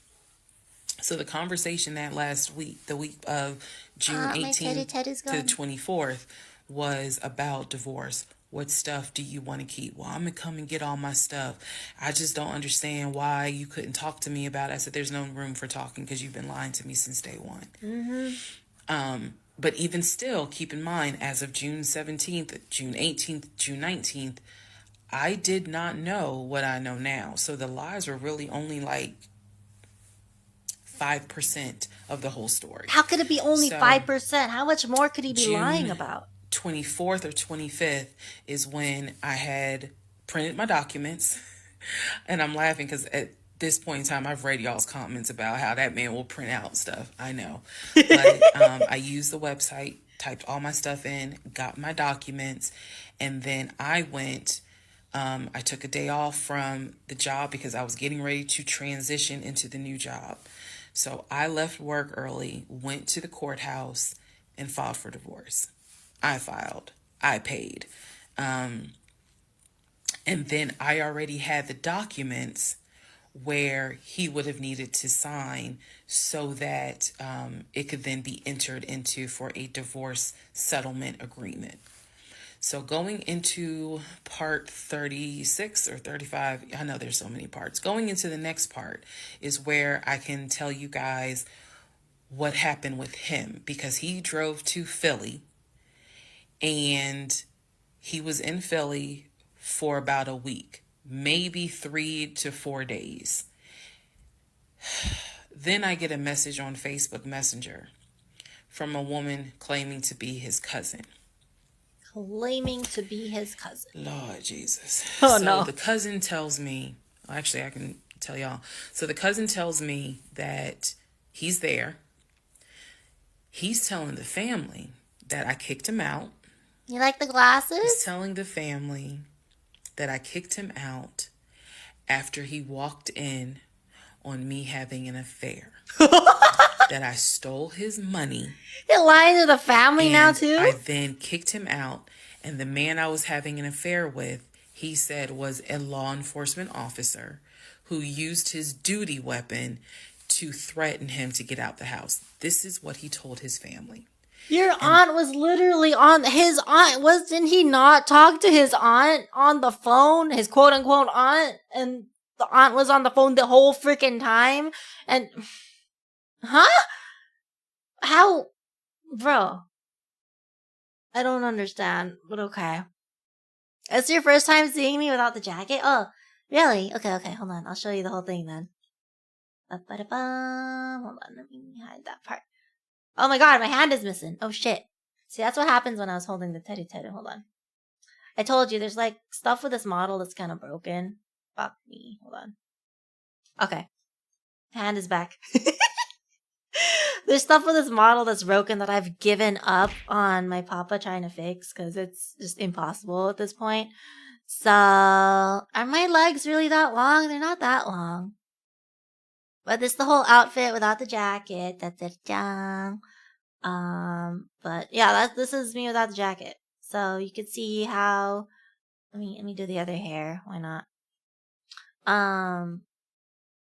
[SPEAKER 2] So the conversation that last week, the week of June 18th to the 24th, was about divorce. What stuff do you want to keep? Well, I'm going to come and get all my stuff. I just don't understand why you couldn't talk to me about it. I said, there's no room for talking because you've been lying to me since day one. But even still, keep in mind, as of June 17th, June 18th, June 19th, I did not know what I know now. So the lies were really only like 5% of the whole story.
[SPEAKER 1] How could it be only 5%? How much more could he be lying about?
[SPEAKER 2] 24th or 25th is when I had printed my documents. And I'm laughing because at this point in time, I've read y'all's comments about how that man will print out stuff. I know. But I used the website, typed all my stuff in, got my documents, and then I went... I took a day off from the job because I was getting ready to transition into the new job. So I left work early, went to the courthouse, and filed for divorce. I filed. I paid. And then I already had the documents where he would have needed to sign so that it could then be entered into for a divorce settlement agreement. So going into part 36 or 35, I know there's so many parts. Going into the next part is where I can tell you guys what happened with him, because he drove to Philly and he was in Philly for about a week, maybe 3 to 4 days. Then I get a message on Facebook Messenger from a woman claiming to be his cousin.
[SPEAKER 1] Claiming to be his cousin.
[SPEAKER 2] Lord Jesus.
[SPEAKER 1] Oh,
[SPEAKER 2] so
[SPEAKER 1] no.
[SPEAKER 2] The cousin tells me, actually I can tell y'all. So the cousin tells me that he's there. He's telling the family that I kicked him out.
[SPEAKER 1] You like the glasses?
[SPEAKER 2] He's telling the family that I kicked him out after he walked in on me having an affair. That I stole his money.
[SPEAKER 1] You're lying to the family now too?
[SPEAKER 2] I then kicked him out, and the man I was having an affair with, he said was a law enforcement officer who used his duty weapon to threaten him to get out the house. This is what he told his family.
[SPEAKER 1] Your aunt was literally on his aunt. Didn't he not talk to his aunt on the phone? His quote unquote aunt? And the aunt was on the phone the whole freaking time? And, huh? How? Bro. I don't understand, but okay. It's your first time seeing me without the jacket? Oh, really? Okay, hold on. I'll show you the whole thing then. Ba-ba-da-bum. Hold on, let me hide that part. Oh my god, my hand is missing. Oh shit. See, that's what happens when I was holding the teddy. Hold on. I told you, there's like stuff with this model that's kind of broken. Fuck me. Hold on. Okay. Hand is back. There's stuff with this model that's broken that I've given up on my papa trying to fix because it's just impossible at this point. So, are my legs really that long? They're not that long. But this is the whole outfit without the jacket. That's it. But yeah, this is me without the jacket. So you can see how. Let me do the other hair. Why not?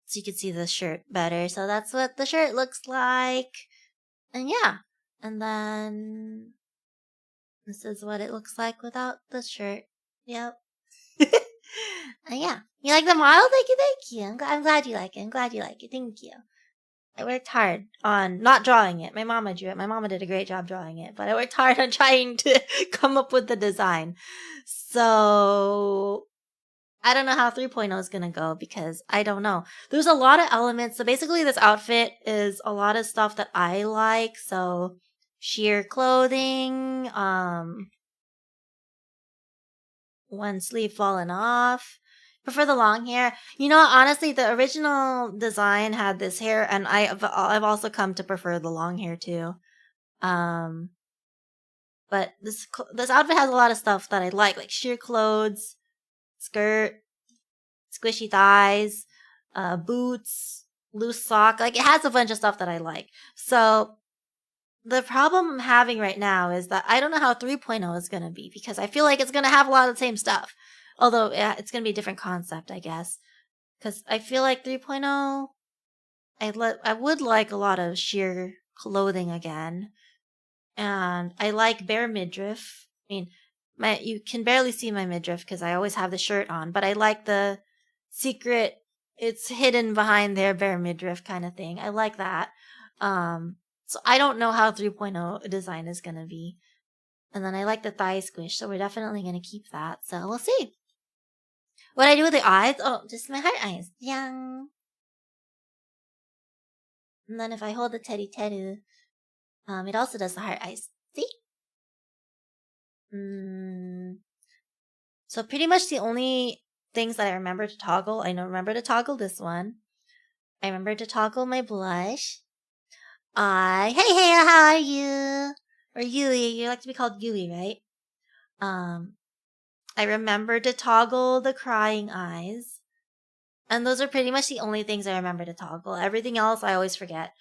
[SPEAKER 1] So you can see the shirt better. So that's what the shirt looks like. And yeah. And then this is what it looks like without the shirt. Yep. And yeah. You like the model? Thank you. I'm glad you like it. Thank you. I worked hard on not drawing it. My mama drew it. My mama did a great job drawing it. But I worked hard on trying to come up with the design. So I don't know how 3.0 is going to go because I don't know. There's a lot of elements. So basically this outfit is a lot of stuff that I like. So sheer clothing, one sleeve falling off. Prefer the long hair. You know, honestly, the original design had this hair and I've also come to prefer the long hair too. But this outfit has a lot of stuff that I like sheer clothes, skirt, squishy thighs, boots, loose sock. Like, it has a bunch of stuff that I like. So, the problem I'm having right now is that I don't know how 3.0 is going to be because I feel like it's going to have a lot of the same stuff. Although, yeah, it's going to be a different concept, I guess. Because I feel like 3.0, I would like a lot of sheer clothing again. And I like bare midriff. I mean, you can barely see my midriff because I always have the shirt on, but I like the secret, it's hidden behind their bare midriff kind of thing. I like that. So I don't know how 3.0 design is going to be. And then I like the thigh squish, so we're definitely going to keep that. So we'll see. What I do with the eyes? Oh, just my heart eyes. Yang. And then if I hold the teddy, it also does the heart eyes. See? So pretty much the only things that I remember to toggle, I remember to toggle this one. I remember to toggle my blush. Hey, how are you? Or Yui, you like to be called Yui, right? I remember to toggle the crying eyes. And those are pretty much the only things I remember to toggle. Everything else I always forget.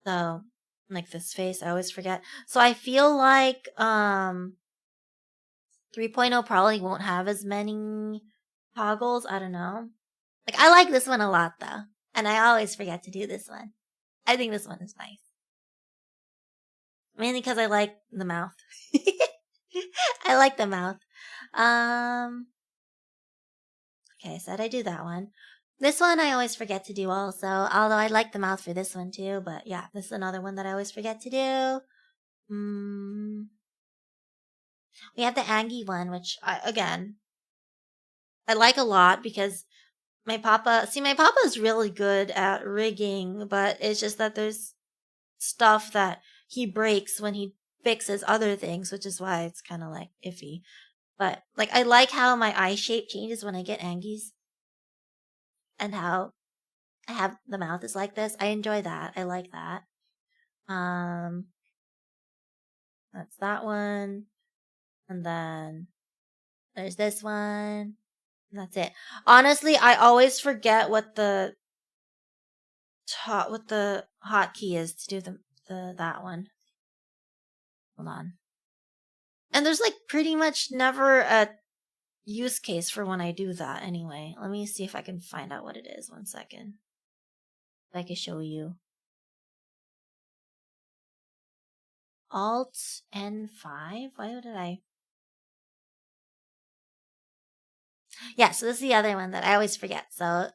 [SPEAKER 1] So, like this face, I always forget. So I feel like 3.0 probably won't have as many toggles. I don't know. Like, I like this one a lot, though. And I always forget to do this one. I think this one is nice. Mainly because I like the mouth. I like the mouth. Okay, I said I do that one. This one I always forget to do also, although I like the mouth for this one too, but yeah, this is another one that I always forget to do. We have the Angie one, which, I like a lot because my papa is really good at rigging, but it's just that there's stuff that he breaks when he fixes other things, which is why it's kind of like iffy. But like, I like how my eye shape changes when I get Angie's and how I have the mouth is like this. I enjoy that. I like that. That's that one. And then there's this one. And that's it. Honestly, I always forget what the what the hotkey is to do that one. Hold on. And there's like pretty much never a use case for when I do that anyway. Let me see if I can find out what it is. 1 second. If I can show you. Alt N5? Why did I? Yeah, so this is the other one that I always forget. So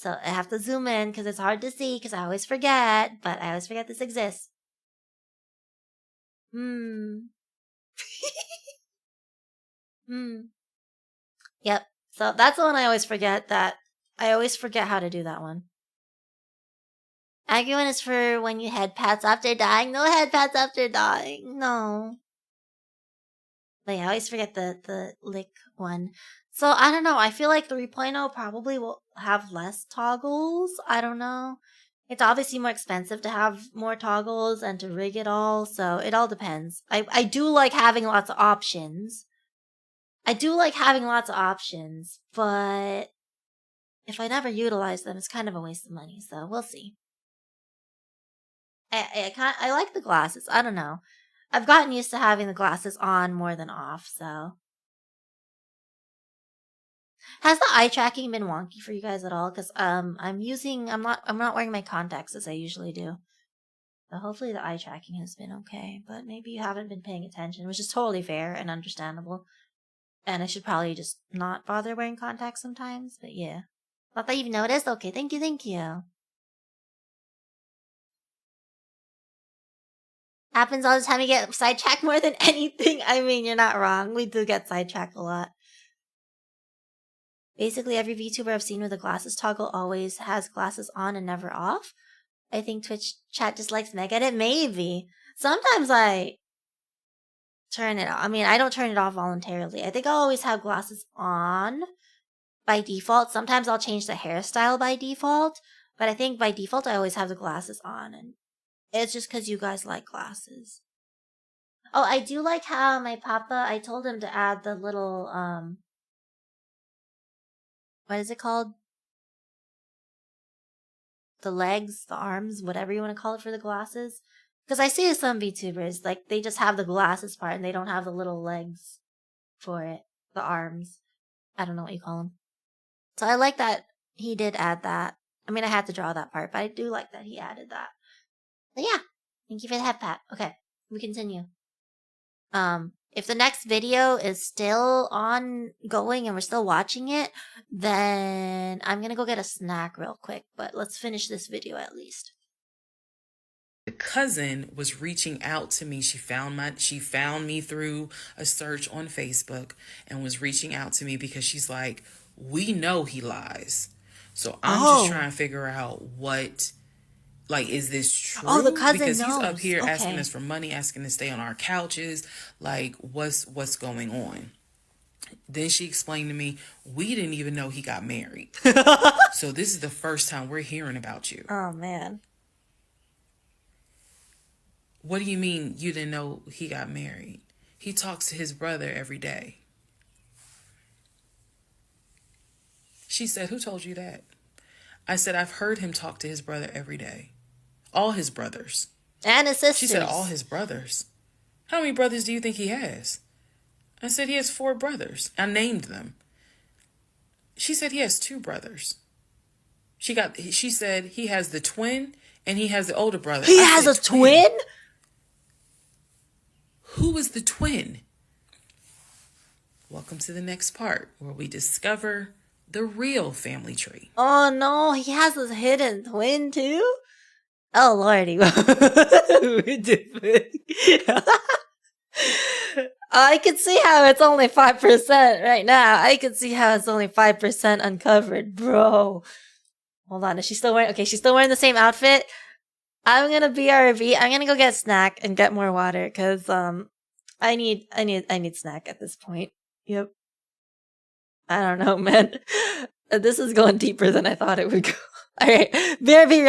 [SPEAKER 1] I have to zoom in because it's hard to see because I always forget, but I always forget this exists. Yep. So that's the one I always forget. I always forget how to do that one. Arguing is for when you head pats after dying. No head pats after dying. No. But yeah, I always forget the lick one. So I don't know. I feel like 3.0 probably will have less toggles. I don't know. It's obviously more expensive to have more toggles and to rig it all. So it all depends. I do like having lots of options. But if I never utilize them, it's kind of a waste of money. So we'll see. I like the glasses. I don't know. I've gotten used to having the glasses on more than off, so. Has the eye tracking been wonky for you guys at all? Because I'm not wearing my contacts as I usually do. So hopefully the eye tracking has been okay. But maybe you haven't been paying attention, which is totally fair and understandable. And I should probably just not bother wearing contacts sometimes, but yeah. Thought that you've noticed? Okay, thank you. Happens all the time. You get sidetracked more than anything. I mean, you're not wrong. We do get sidetracked a lot. Basically, every VTuber I've seen with a glasses toggle always has glasses on and never off. I think Twitch chat just likes meg at it. Maybe. Sometimes I turn it off. I mean, I don't turn it off voluntarily. I think I'll always have glasses on by default. Sometimes I'll change the hairstyle by default. But I think by default, I always have the glasses on. And it's just because you guys like glasses. Oh, I do like how my papa, I told him to add the little, what is it called? The legs, the arms, whatever you want to call it for the glasses. Because I see some VTubers, like, they just have the glasses part and they don't have the little legs for it. The arms. I don't know what you call them. So I like that he did add that. I mean, I had to draw that part, but I do like that he added that. But yeah, thank you for the head pat. Okay, we continue. If the next video is still ongoing and we're still watching it, then I'm gonna go get a snack real quick. But let's finish this video at least.
[SPEAKER 2] The cousin was reaching out to me. She found me through a search on Facebook and was reaching out to me because she's like, we know he lies. So I'm just trying to figure out what. Like, is this true?
[SPEAKER 1] Oh, the cousin
[SPEAKER 2] because
[SPEAKER 1] knows.
[SPEAKER 2] He's up here asking us for money, asking to stay on our couches. Like, what's going on? Then she explained to me, we didn't even know he got married. So this is the first time we're hearing about you.
[SPEAKER 1] Oh, man.
[SPEAKER 2] What do you mean you didn't know he got married? He talks to his brother every day. She said, who told you that? I said, I've heard him talk to his brother every day. All his brothers.
[SPEAKER 1] And his sisters.
[SPEAKER 2] She said, all his brothers. How many brothers do you think he has? I said, he has 4 brothers. I named them. She said, he has 2 brothers. She said, he has the twin and he has the older brother.
[SPEAKER 1] He has a twin?
[SPEAKER 2] Who is the twin? Welcome to the next part where we discover the real family tree.
[SPEAKER 1] Oh no, he has a hidden twin too? Oh lordy. I can see how it's only 5% right now. I can see how it's only 5% uncovered, bro. Hold on, is she still wearing? Okay, she's still wearing the same outfit. I'm gonna BRB. I'm gonna go get a snack and get more water because I need snack at this point. Yep. I don't know, man. This is going deeper than I thought it would go. All right, BRB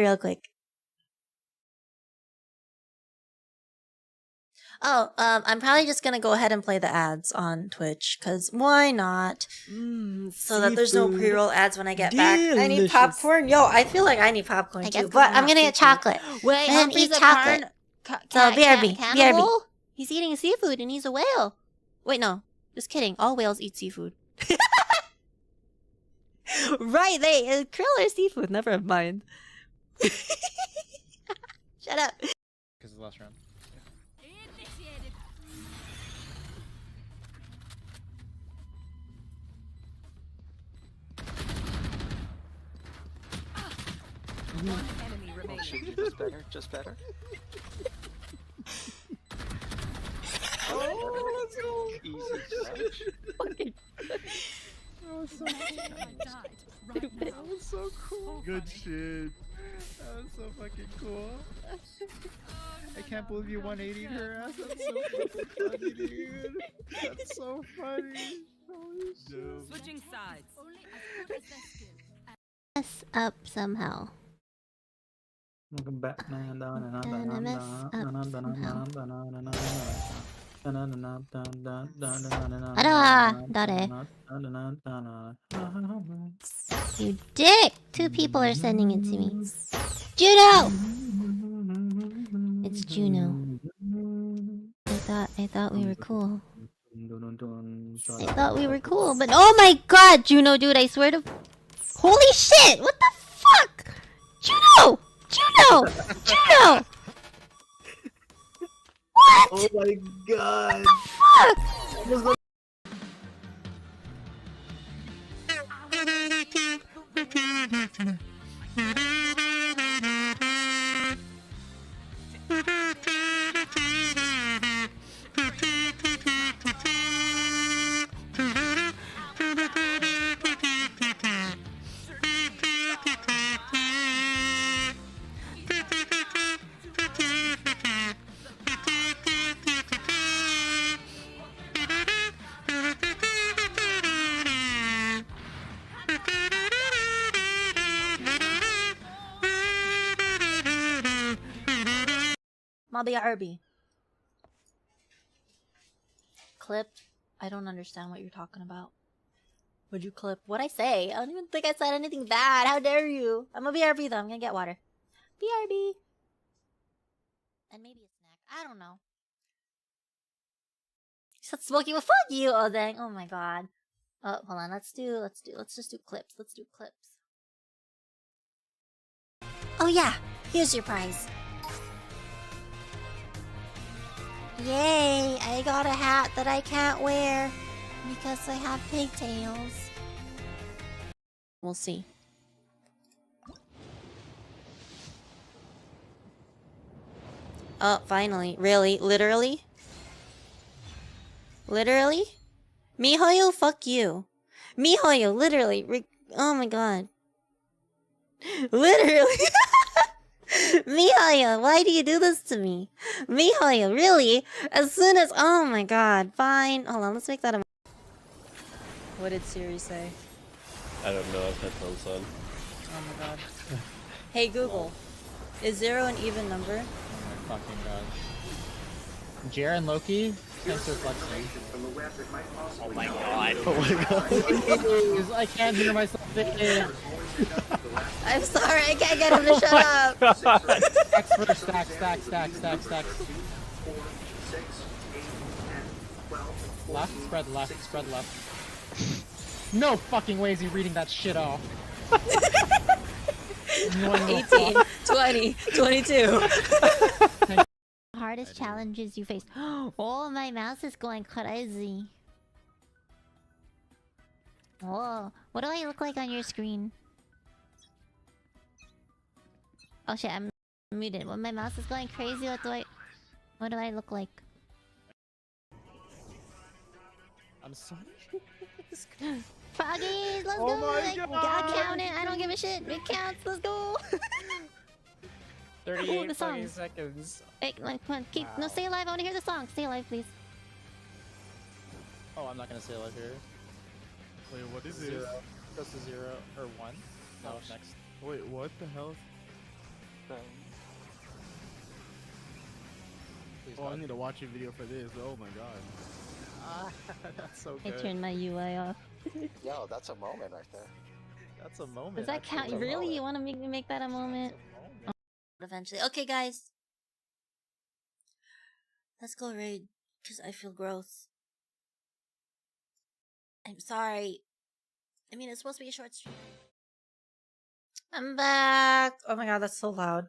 [SPEAKER 1] real quick. Oh, I'm probably just gonna go ahead and play the ads on Twitch, cause why not? So that there's no pre-roll ads when I get back. I need popcorn. Yo, I feel like I need popcorn too, but I'm gonna get chocolate.
[SPEAKER 9] Wait,
[SPEAKER 1] and eat chocolate. So BRB, BRB.
[SPEAKER 9] He's eating seafood and he's a whale. Wait, no, just kidding. All whales eat seafood. Right, they krill are seafood. Never mind. Shut up.
[SPEAKER 3] Because of the last round.
[SPEAKER 5] Initiated.
[SPEAKER 4] One enemy remaining.
[SPEAKER 7] Just better, just better.
[SPEAKER 3] Oh, let's go!
[SPEAKER 7] Easy.
[SPEAKER 4] Fucking
[SPEAKER 3] That was so
[SPEAKER 4] stupid.
[SPEAKER 3] That was so cool. Good shit. That was so fucking cool. I can't believe you 180'd her ass. That's so fucking funny, dude. That's so funny. Holy shit.
[SPEAKER 4] Switching sides.
[SPEAKER 5] Only as good as their skill.
[SPEAKER 9] Mess up somehow.
[SPEAKER 3] Welcome back.
[SPEAKER 9] You dick! 2 people are sending it to me. Juno! It's Juno. I thought we were cool. I thought we were cool, but oh my god, Juno, dude, I swear to... Holy shit! What the fuck? Juno! Juno! Juno! What?
[SPEAKER 3] Oh my god!
[SPEAKER 9] What the fuck?
[SPEAKER 1] Mabia Irby. Clip. I don't understand what you're talking about. Would you clip? What'd I say? I don't even think I said anything bad. How dare you? I'm a BRB though. I'm gonna get water. BRB. And maybe a snack. I don't know. You said smoky. Well, fuck you. Oh dang. Oh my god. Oh, hold on. Let's just do clips. Let's do clips. Oh yeah. Here's your prize. Yay! I got a hat that I can't wear because I have pigtails. We'll see. Oh, finally. Really? Literally? Literally? Mihoyo, fuck you. Mihoyo, literally. Oh my god. Literally. Mihoyo, why do you do this to me? Mihoyo, really? As soon as... Oh my god, fine. Hold on, let's make that a... What did Siri say?
[SPEAKER 10] I don't know if headphones on.
[SPEAKER 1] Oh my god. Hey Google, is 0 an even number?
[SPEAKER 3] Oh my fucking god. Jaren Loki? Tensor flexing.
[SPEAKER 10] Oh my god.
[SPEAKER 3] Oh my god. I can't hear myself thinking.
[SPEAKER 1] I'm sorry, I can't get him to shut up.
[SPEAKER 3] Stacks first, stack. Left, spread left. No fucking way is he reading that shit off.
[SPEAKER 1] 18, 20, 22.
[SPEAKER 9] Hardest challenges you faced. Oh, my mouse is going crazy. Oh, what do I look like on your screen? Oh shit, I'm muted. When my mouse is going crazy, what do I look like?
[SPEAKER 3] I'm sorry.
[SPEAKER 9] Froggies, let's
[SPEAKER 3] Oh
[SPEAKER 9] go!
[SPEAKER 3] my God.
[SPEAKER 9] Gotta count it, I don't give a shit. It counts, let's go!
[SPEAKER 3] 38
[SPEAKER 9] the songs.
[SPEAKER 3] seconds.
[SPEAKER 9] Hey, come on, keep...
[SPEAKER 3] Wow.
[SPEAKER 9] No, stay alive, I wanna hear the song. Stay alive, please.
[SPEAKER 3] Oh, I'm not gonna say live here.
[SPEAKER 10] Wait, what is
[SPEAKER 3] Zero. Goes to 0 or 1. No, next.
[SPEAKER 10] Wait, what the hell? Oh, I need a watching video for this. Oh my god.
[SPEAKER 3] That's so
[SPEAKER 9] I
[SPEAKER 3] good.
[SPEAKER 9] turned my UI off.
[SPEAKER 7] Yo, that's a moment right there.
[SPEAKER 3] That's a moment.
[SPEAKER 9] Does that count?
[SPEAKER 7] a
[SPEAKER 9] Really?
[SPEAKER 7] moment.
[SPEAKER 9] You want to make me make that a moment?
[SPEAKER 1] Eventually. Okay, guys. Let's go raid. Because I feel gross. I'm sorry. I mean, it's supposed to be a short stream. I'm back. Oh my god, that's so loud.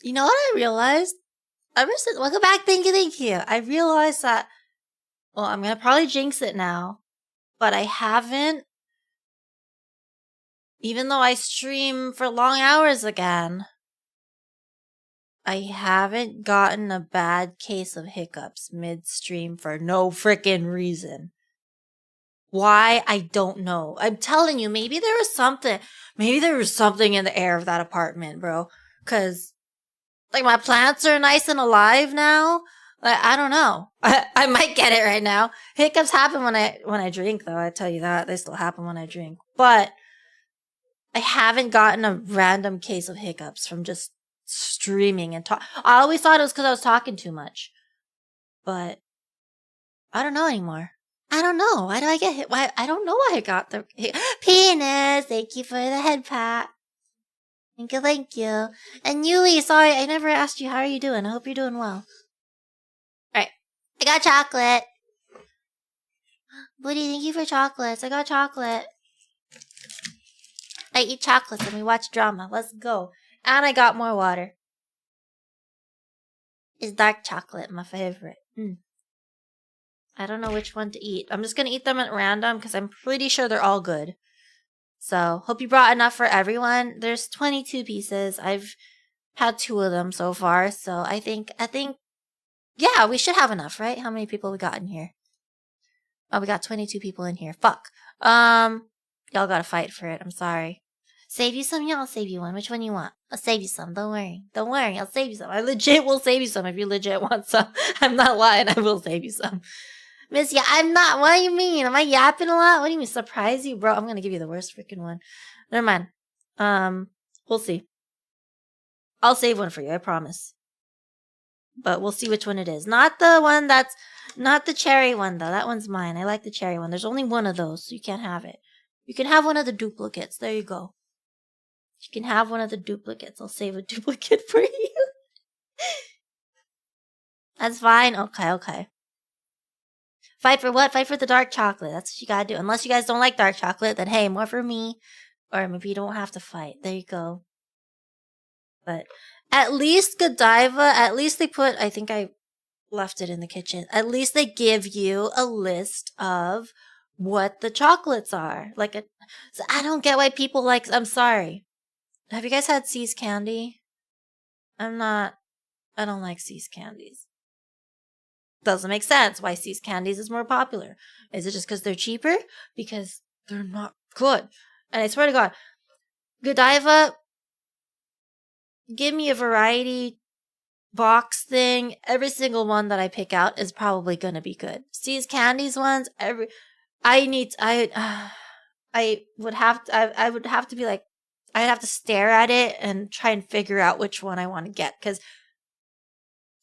[SPEAKER 1] You know what I realized? Welcome back. Thank you. I realized that, well, I'm gonna probably jinx it now, but I haven't, even though I stream for long hours again, I haven't gotten a bad case of hiccups mid-stream for no freaking reason. Why? I don't know. I'm telling you, maybe there was something in the air of that apartment, bro. 'Cause like my plants are nice and alive now. Like, I don't know. I might get it right now. Hiccups happen when I drink, though. I tell you that. They still happen when I drink. But I haven't gotten a random case of hiccups from just streaming and talk. I always thought it was because I was talking too much. But I don't know anymore. I don't know. Why do I get hit? Why? I don't know why I got the penis. Thank you for the head pat. Thank you. And Yui, sorry, I never asked you how are you doing. I hope you're doing well. Alright. I got chocolate. Buddy, thank you for chocolates. I got chocolate. I eat chocolates and we watch drama. Let's go. And I got more water. Is dark chocolate my favorite? I don't know which one to eat. I'm just gonna eat them at random because I'm pretty sure they're all good. So, hope you brought enough for everyone. There's 22 pieces. I've had 2 of them so far. So, I think, yeah, we should have enough, right? How many people we got in here? Oh, we got 22 people in here. Fuck. Y'all gotta fight for it. I'm sorry. Save you some? Yeah, I'll save you one. Which one you want? I'll save you some. Don't worry. Don't worry. I'll save you some. I legit will save you some if you legit want some. I'm not lying. I will save you some. Miss, yeah, I'm not. What do you mean? Am I yapping a lot? What do you mean? Surprise you, bro? I'm gonna give you the worst freaking one. Never mind. We'll see. I'll save one for you, I promise. But we'll see which one it is. Not the one that's... Not the cherry one, though. That one's mine. I like the cherry one. There's only one of those, so you can't have it. You can have one of the duplicates. There you go. You can have one of the duplicates. I'll save a duplicate for you. That's fine. Okay. Fight for what? Fight for the dark chocolate. That's what you gotta do. Unless you guys don't like dark chocolate, then hey, more for me. Or maybe you don't have to fight. There you go. But at least Godiva, at least they put, I think I left it in the kitchen. At least they give you a list of what the chocolates are. So I don't get why people like, I'm sorry. Have you guys had C's candy? I don't like C's candies. Doesn't make sense why C's candies is more popular. Is it just because they're cheaper? Because they're not good. And I swear to God, Godiva, give me a variety box thing. Every single one that I pick out is probably gonna be good. C's candies ones, I would have to be like, I'd have to stare at it and try and figure out which one I want to get, because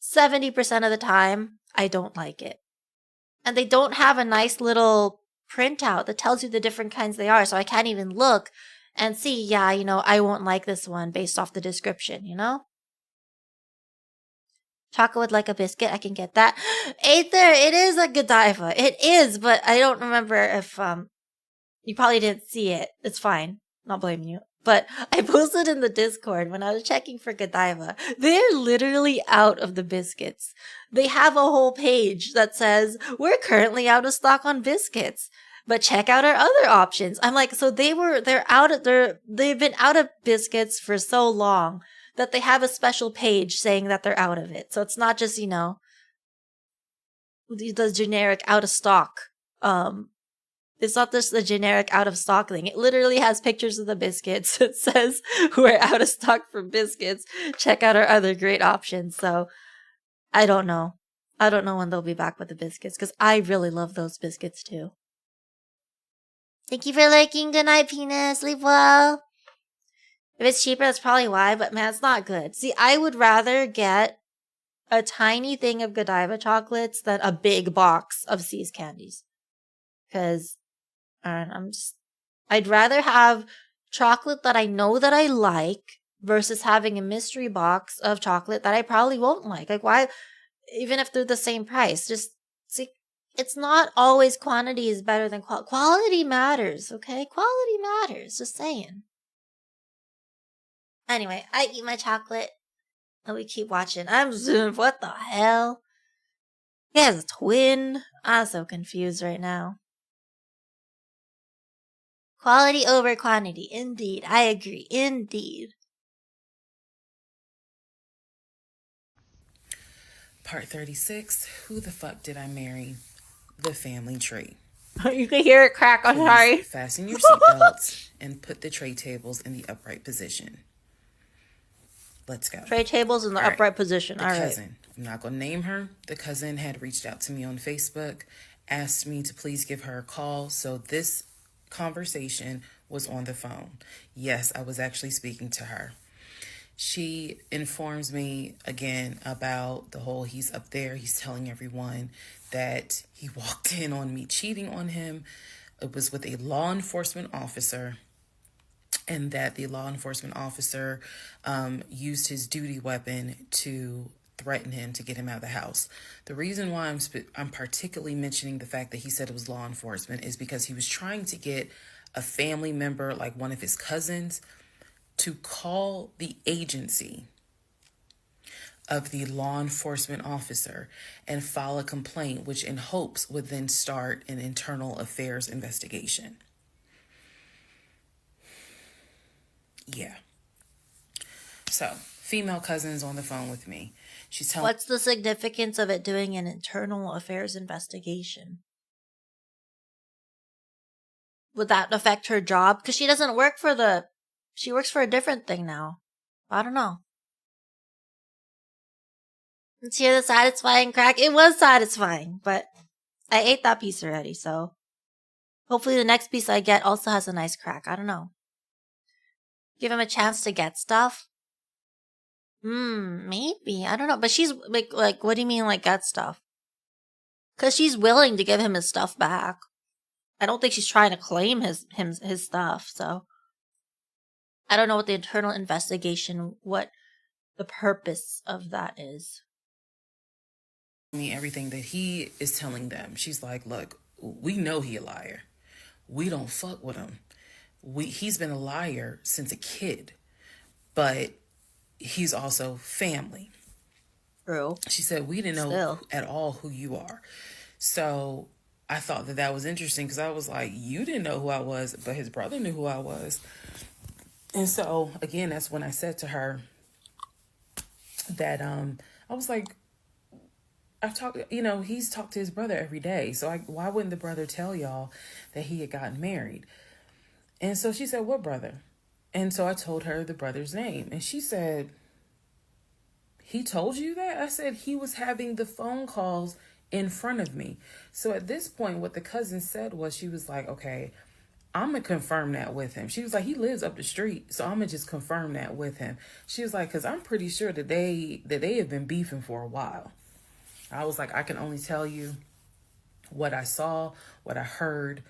[SPEAKER 1] 70% of the time, I don't like it. And they don't have a nice little printout that tells you the different kinds they are, so I can't even look and see, yeah, I won't like this one based off the description, Chocolate like a biscuit, I can get that. Aether, it is a Godiva. It is, but I don't remember if, you probably didn't see it. It's fine. Not blaming you. But I posted in the Discord when I was checking for Godiva. They're literally out of the biscuits. They have a whole page that says, we're currently out of stock on biscuits, but check out our other options. I'm like, so they've been out of biscuits for so long that they have a special page saying that they're out of it. So it's not just, the generic out of stock. It's not just the generic out of stock thing. It literally has pictures of the biscuits. It says we're out of stock for biscuits. Check out our other great options. So I don't know. I don't know when they'll be back with the biscuits, because I really love those biscuits too. Thank you for liking. Good night, penis. Sleep well. If it's cheaper, that's probably why, but man, it's not good. See, I would rather get a tiny thing of Godiva chocolates than a big box of C's candies. Because I'd rather have chocolate that I know that I like versus having a mystery box of chocolate that I probably won't like. Like, why, even if they're the same price, just see, it's not always quantity is better than quality. Quality matters, okay? Quality matters, just saying. Anyway, I eat my chocolate and we keep watching. I'm zoom. What the hell? He has a twin. I'm so confused right now. Quality over quantity. Indeed. I agree. Indeed.
[SPEAKER 2] Part 36. Who the fuck did I marry? The family tree.
[SPEAKER 1] You can hear it crack. I'm sorry.
[SPEAKER 2] Fasten your seatbelts and put the tray tables in the upright position. Let's go.
[SPEAKER 1] Tray tables in the upright position.
[SPEAKER 2] The
[SPEAKER 1] All right.
[SPEAKER 2] cousin. I'm not going to name her. The cousin had reached out to me on Facebook, asked me to please give her a call. So this conversation was on the phone. Yes, I was actually speaking to her. She informs me again about the whole he's up there. He's telling everyone that he walked in on me cheating on him. It was with a law enforcement officer. And that the law enforcement officer used his duty weapon to threaten him to get him out of the house. The reason why I'm particularly mentioning the fact that he said it was law enforcement is because he was trying to get a family member, like one of his cousins, to call the agency of the law enforcement officer and file a complaint, which in hopes would then start an internal affairs investigation. Yeah. So, female cousin's on the phone with me. She's telling.
[SPEAKER 1] What's the significance of it doing an internal affairs investigation? Would that affect her job? Because she doesn't work for the. She works for a different thing now. I don't know. Let's hear the satisfying crack. It was satisfying, but I ate that piece already, so hopefully the next piece I get also has a nice crack. I don't know. Give him a chance to get stuff? Maybe. I don't know. But she's like, what do you mean, like, get stuff? Because she's willing to give him his stuff back. I don't think she's trying to claim his stuff, so. I don't know what the internal investigation, what the purpose of that is.
[SPEAKER 2] Me everything that he is telling them. She's like, look, we know he a liar. We don't fuck with him. He's been a liar since a kid, but he's also family.
[SPEAKER 1] True.
[SPEAKER 2] She said, we didn't know at all who you are. So I thought that was interesting because I was like, you didn't know who I was, but his brother knew who I was. And so, again, that's when I said to her that I was like, I've talked, he's talked to his brother every day. So why wouldn't the brother tell y'all that he had gotten married? And so she said, what brother? And so I told her the brother's name. And she said, he told you that? I said, he was having the phone calls in front of me. So at this point, what the cousin said was, she was like, okay, I'm going to confirm that with him. She was like, he lives up the street, so I'm going to just confirm that with him. She was like, because I'm pretty sure that they have been beefing for a while. I was like, I can only tell you what I saw, what I heard.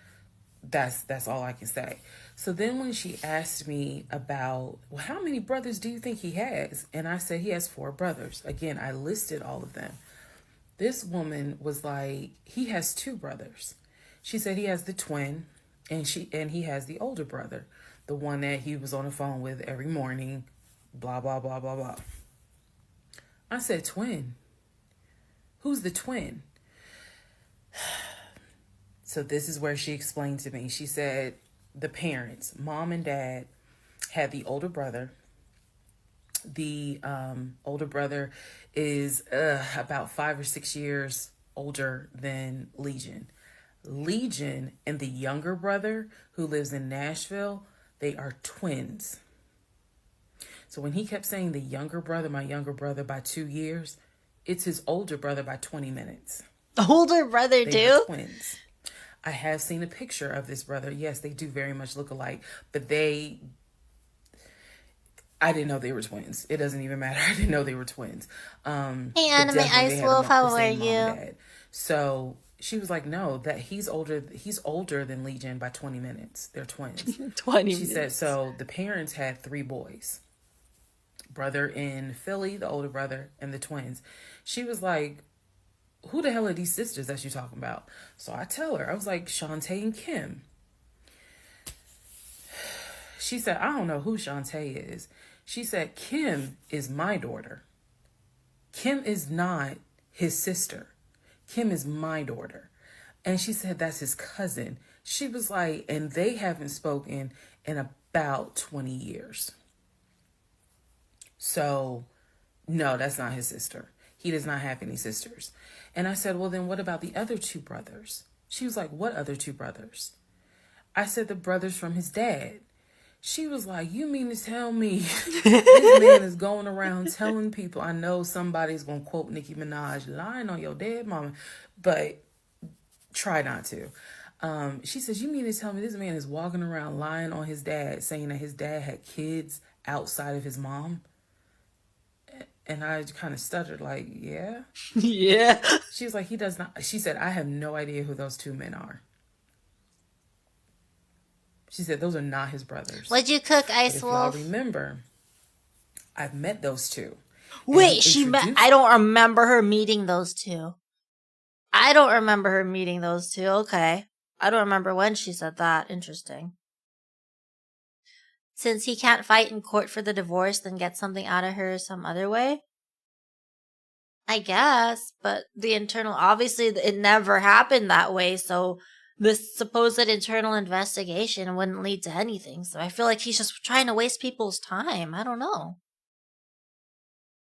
[SPEAKER 2] That's all I can say. So then when she asked me about, well, how many brothers do you think he has? And I said, he has 4 brothers. Again, I listed all of them. This woman was like, he has 2 brothers. She said he has the twin and he has the older brother, the one that he was on the phone with every morning, blah, blah, blah, blah, blah. I said, twin? Who's the twin? So this is where she explained to me. She said the parents, mom and dad, had the older brother. The older brother is about 5 or 6 years older than Legion. Legion and the younger brother who lives in Nashville, they are twins. So when he kept saying the younger brother, my younger brother by 2 years, it's his older brother by 20 minutes.
[SPEAKER 1] Older brother,
[SPEAKER 2] they are twins. I have seen a picture of this brother. Yes, they do very much look alike, but I didn't know they were twins. It doesn't even matter. I didn't know they were twins.
[SPEAKER 1] Hey,
[SPEAKER 2] But
[SPEAKER 1] Anime
[SPEAKER 2] definitely
[SPEAKER 1] Ice
[SPEAKER 2] they had
[SPEAKER 1] Wolf, how
[SPEAKER 2] the
[SPEAKER 1] are
[SPEAKER 2] same mom and
[SPEAKER 1] you?
[SPEAKER 2] dad. So she was like, no, that he's older than Legion by 20 minutes. They're twins.
[SPEAKER 1] 20
[SPEAKER 2] She said,
[SPEAKER 1] minutes.
[SPEAKER 2] so the parents had 3 boys. Brother in Philly, the older brother, and the twins. She was like, who the hell are these sisters that you talking about? So I tell her, I was like, Shantae and Kim. She said, I don't know who Shantae is. She said, Kim is my daughter. Kim is not his sister. Kim is my daughter. And she said, that's his cousin. She was like, and they haven't spoken in about 20 years. So, no, that's not his sister. He does not have any sisters. And I said, well, then what about the other 2 brothers? She was like, what other 2 brothers? I said, the brothers from his dad. She was like, you mean to tell me this man is going around telling people, I know somebody's going to quote Nicki Minaj, lying on your dead mama, but try not to. She says, you mean to tell me this man is walking around lying on his dad, saying that his dad had kids outside of his mom? And I kind of stuttered like, yeah.
[SPEAKER 1] Yeah.
[SPEAKER 2] She was like, he does not. She said, I have no idea who those 2 men are. She said, those are not his brothers.
[SPEAKER 1] What'd you cook,
[SPEAKER 2] But
[SPEAKER 1] Ice
[SPEAKER 2] if
[SPEAKER 1] Wolf?
[SPEAKER 2] y'all remember, I've met those 2.
[SPEAKER 1] Wait, I don't remember her meeting those 2. I don't remember her meeting those 2. Okay. I don't remember when she said that. Interesting. Since he can't fight in court for the divorce, then get something out of her some other way? I guess, but the internal, obviously it never happened that way, so this supposed internal investigation wouldn't lead to anything. So I feel like he's just trying to waste people's time. I don't know.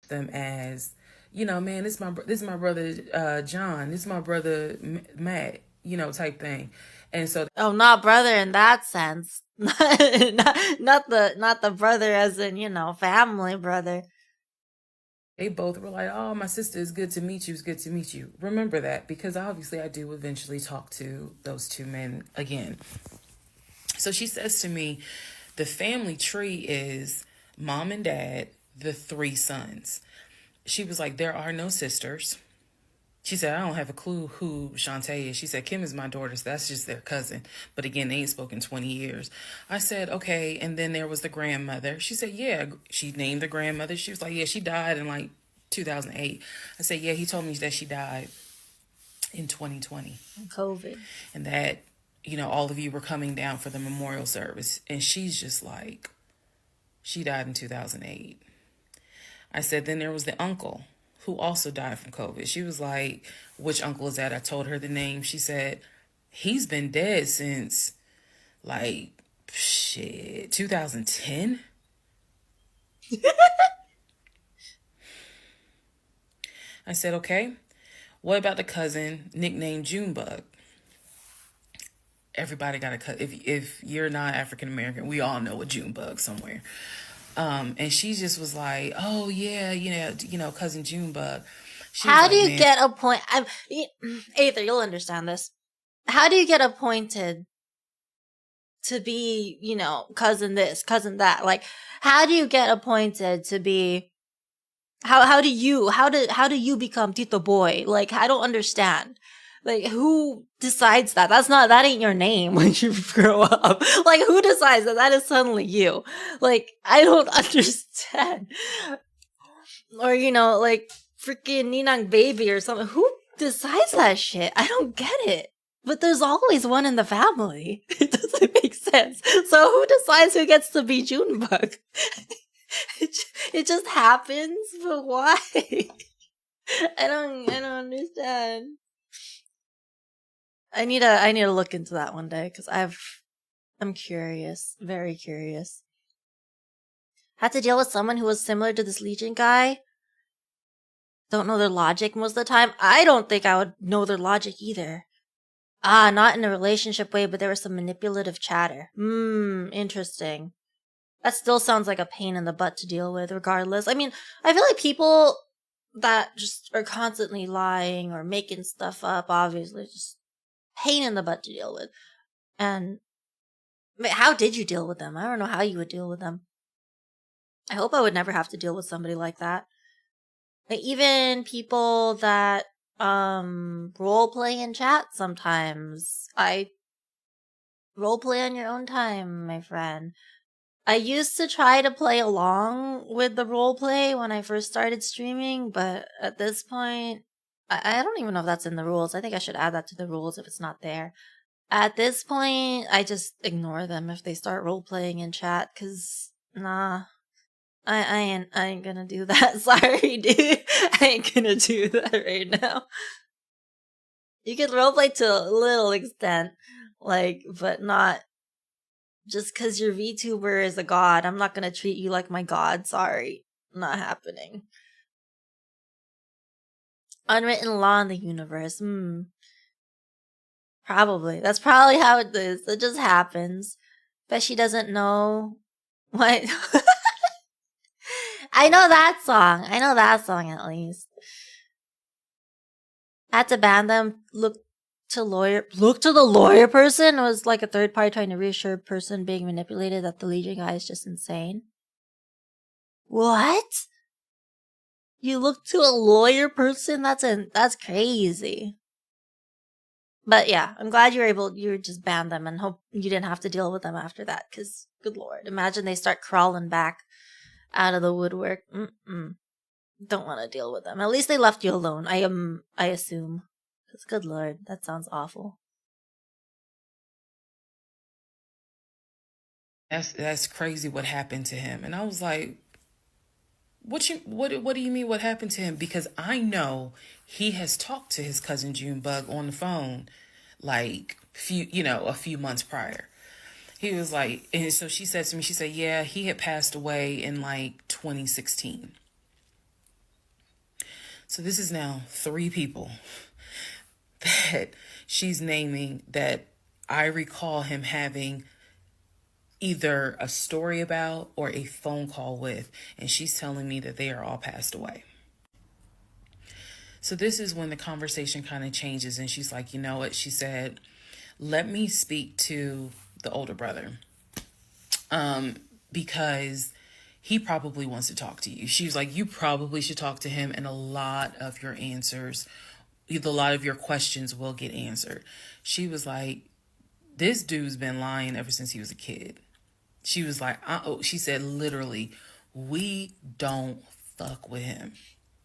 [SPEAKER 2] Them as, you know, man, this is my brother John, this is my brother Matt, you know, type thing. And so,
[SPEAKER 1] oh, not brother in that sense. not the brother as in, you know, family brother.
[SPEAKER 2] They both were like, oh, my sister, is good to meet you. It's good to meet you. Remember that, because obviously I do eventually talk to those 2 men again. So she says to me, the family tree is mom and dad, the 3 sons. She was like, there are no sisters. She said, I don't have a clue who Shantae is. She said, Kim is my daughter, so that's just their cousin. But again, they ain't spoken 20 years. I said, okay. And then there was the grandmother. She said, yeah. She named the grandmother. She was like, yeah, she died in like 2008. I said, yeah, he told me that she died in 2020.
[SPEAKER 1] COVID.
[SPEAKER 2] And that, you know, all of you were coming down for the memorial service. And she's just like, she died in 2008. I said, then there was the uncle who also died from COVID. She was like, which uncle is that? I told her the name. She said, he's been dead since like, 2010. I said, okay, what about the cousin nicknamed Junebug? Everybody got a cut. If you're not African American, we all know a Junebug somewhere. And she just was like, oh yeah, you know, cousin Junebug.
[SPEAKER 1] How do you get appointed? Aether, you'll understand this. How do you get appointed to be, you know, cousin this, cousin that? Like, how do you get appointed to be? How do you become Tito Boy? Like, I don't understand. Like, who decides that? That ain't your name when you grow up. Like, who decides that? That is suddenly you. Like, I don't understand. Or, you know, like, freaking Ninang Baby or something. Who decides that shit? I don't get it. But there's always one in the family. It doesn't make sense. So who decides who gets to be Junebug? It just happens, but why? I don't understand. I need to look into that one day because I'm curious, very curious. Had to deal with someone who was similar to this Legion guy. Don't know their logic most of the time. I don't think I would know their logic either. Not in a relationship way, but there was some manipulative chatter. Interesting. That still sounds like a pain in the butt to deal with, regardless. I mean, I feel like people that just are constantly lying or making stuff up, obviously, just pain in the butt to deal with. And how did you deal with them? I don't know how you would deal with them. I hope I would never have to deal with somebody like that. Like, even people that role play in chat sometimes. Role play on your own time, my friend. I used to try to play along with the role play when I first started streaming, but at this point, I don't even know if that's in the rules. I think I should add that to the rules if it's not there. At this point, I just ignore them if they start role playing in chat, cause nah, I ain't gonna do that. Sorry, dude, I ain't gonna do that right now. You can roleplay to a little extent, like, but not just because your VTuber is a god. I'm not gonna treat you like my god. Sorry, not happening. Unwritten law in the universe. Probably. That's probably how it is. It just happens. Bet she doesn't know what. I know that song. I know that song at least. Had to ban them. Look to the lawyer person. It was like a third party trying to reassure a person being manipulated that the Legion guy is just insane. What? You look to a lawyer person? That's crazy. But yeah, I'm glad you just banned them and hope you didn't have to deal with them after that. Cause good lord, imagine they start crawling back out of the woodwork. Don't want to deal with them. At least they left you alone. I assume. Cause good lord, that sounds awful.
[SPEAKER 2] That's crazy what happened to him. And I was like, what do you mean what happened to him? Because I know he has talked to his cousin Junebug on the phone like a few months prior. He was like, and so she said to me, she said, yeah, he had passed away in like 2016. So this is now 3 people that she's naming that I recall him having either a story about or a phone call with, and she's telling me that they are all passed away. So this is when the conversation kind of changes, and she's like, you know what? She said, let me speak to the older brother, because he probably wants to talk to you. She was like, you probably should talk to him, and a lot of your questions will get answered. She was like, this dude's been lying ever since he was a kid. She was like, she said, literally, we don't fuck with him.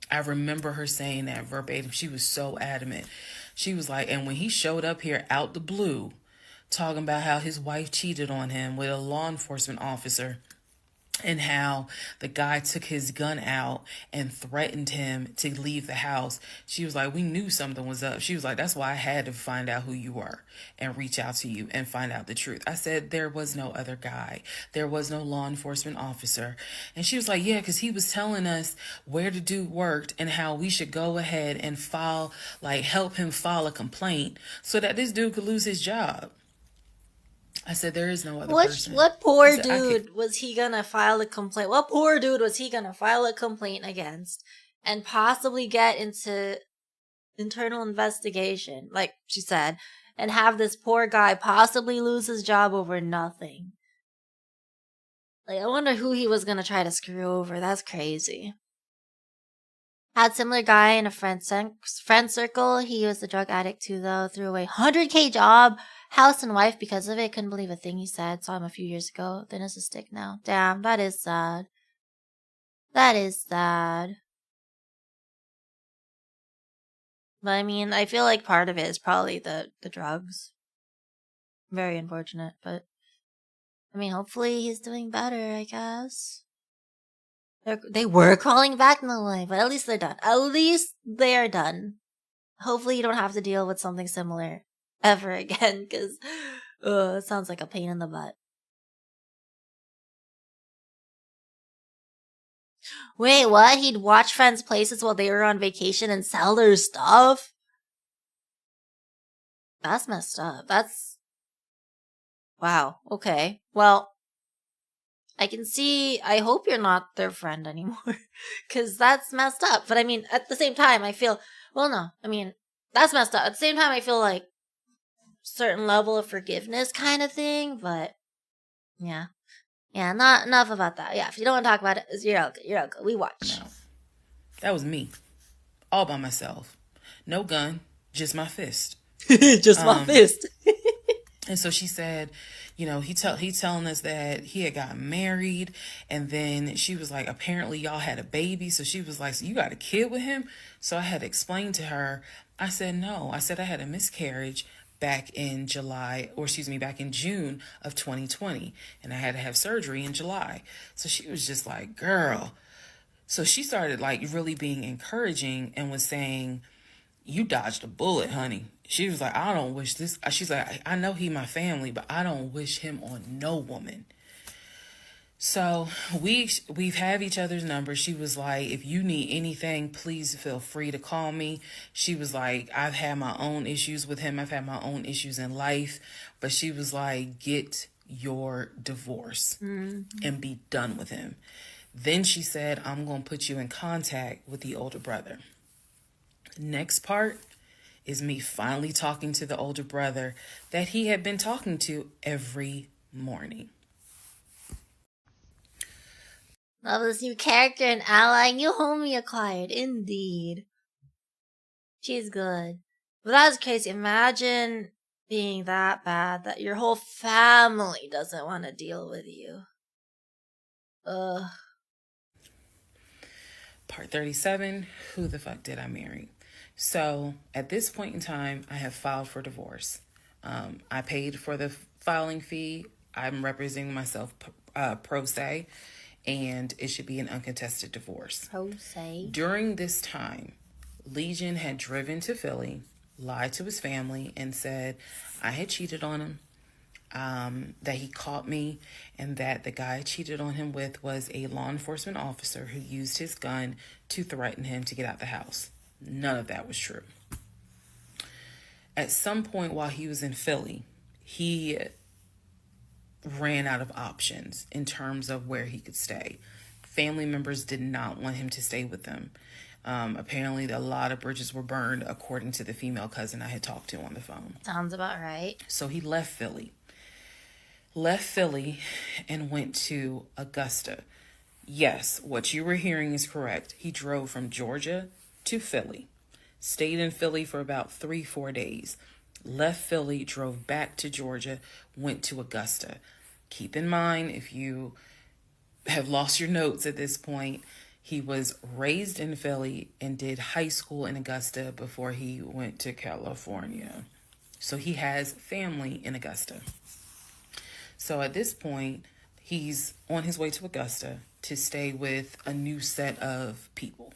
[SPEAKER 2] I remember her saying that verbatim. She was so adamant. She was like, and when he showed up here out the blue, talking about how his wife cheated on him with a law enforcement officer, and how the guy took his gun out and threatened him to leave the house. She was like, we knew something was up. She was like, that's why I had to find out who you were and reach out to you and find out the truth. I said, there was no other guy. There was no law enforcement officer. And she was like, yeah, because he was telling us where the dude worked and how we should go ahead and help him file a complaint so that this dude could lose his job. I said, there is no other person.
[SPEAKER 1] What poor dude was he gonna file a complaint? What poor dude was he gonna file a complaint against and possibly get into internal investigation, like she said, and have this poor guy possibly lose his job over nothing? Like, I wonder who he was gonna try to screw over. That's crazy. Had similar guy in a friend circle. He was a drug addict too, though. Threw away 100K job, house and wife because of it. Couldn't believe a thing he said. Saw him a few years ago. Thin as a stick now. Damn, that is sad. That is sad. But I mean, I feel like part of it is probably the drugs. Very unfortunate, but I mean, hopefully he's doing better, I guess. They were crawling back, no way, but at least they're done. At least they are done. Hopefully you don't have to deal with something similar ever again, because it sounds like a pain in the butt. Wait, what? He'd watch friends' places while they were on vacation and sell their stuff? That's messed up. Wow, okay. Well, I hope you're not their friend anymore, because that's messed up. But I mean, at the same time, that's messed up. At the same time, I feel like certain level of forgiveness kind of thing, but yeah. Yeah, not enough about that. Yeah, if you don't want to talk about it, you're okay. You're okay. We watch.
[SPEAKER 2] No. That was me. All by myself. No gun, just my fist.
[SPEAKER 1] Just my fist.
[SPEAKER 2] And so she said, you know, he telling us that he had got married, and then she was like, apparently y'all had a baby. So she was like, so you got a kid with him? So I had explained to her, I said, no. I said I had a miscarriage back in back in June of 2020. And I had to have surgery in July. So she was just like, girl. So she started like really being encouraging and was saying, you dodged a bullet, honey. She was like, I don't wish this. She's like, I know he my family, but I don't wish him on no woman. So we've have each other's numbers. She was like, if you need anything, please feel free to call me. She was like, I've had my own issues with him. I've had my own issues in life. But she was like, get your divorce and be done with him. Then she said, I'm going to put you in contact with the older brother. Next part is me finally talking to the older brother that he had been talking to every morning.
[SPEAKER 1] Love this new character and ally, new homie acquired. Indeed. She's good. But that's crazy. Imagine being that bad that your whole family doesn't want to deal with you. Ugh.
[SPEAKER 2] Part 37, who the fuck did I marry? So at this point in time, I have filed for divorce. I paid for the filing fee. I'm representing myself pro se, and it should be an uncontested divorce.
[SPEAKER 1] Pro se.
[SPEAKER 2] During this time, Legion had driven to Philly, lied to his family, and said I had cheated on him, that he caught me, and that the guy I cheated on him with was a law enforcement officer who used his gun to threaten him to get out the house. None of that was true. At some point while he was in Philly, he ran out of options in terms of where he could stay. Family members did not want him to stay with them. Apparently, a lot of bridges were burned, according to the female cousin I had talked to on the phone.
[SPEAKER 1] Sounds about right.
[SPEAKER 2] So he left Philly and went to Augusta. Yes, what you were hearing is correct. He drove from Georgia to Philly, stayed in Philly for about 3-4 days, left Philly, drove back to Georgia, went to Augusta. Keep in mind, if you have lost your notes at this point, he was raised in Philly and did high school in Augusta before he went to California. So he has family in Augusta. So at this point, he's on his way to Augusta to stay with a new set of people.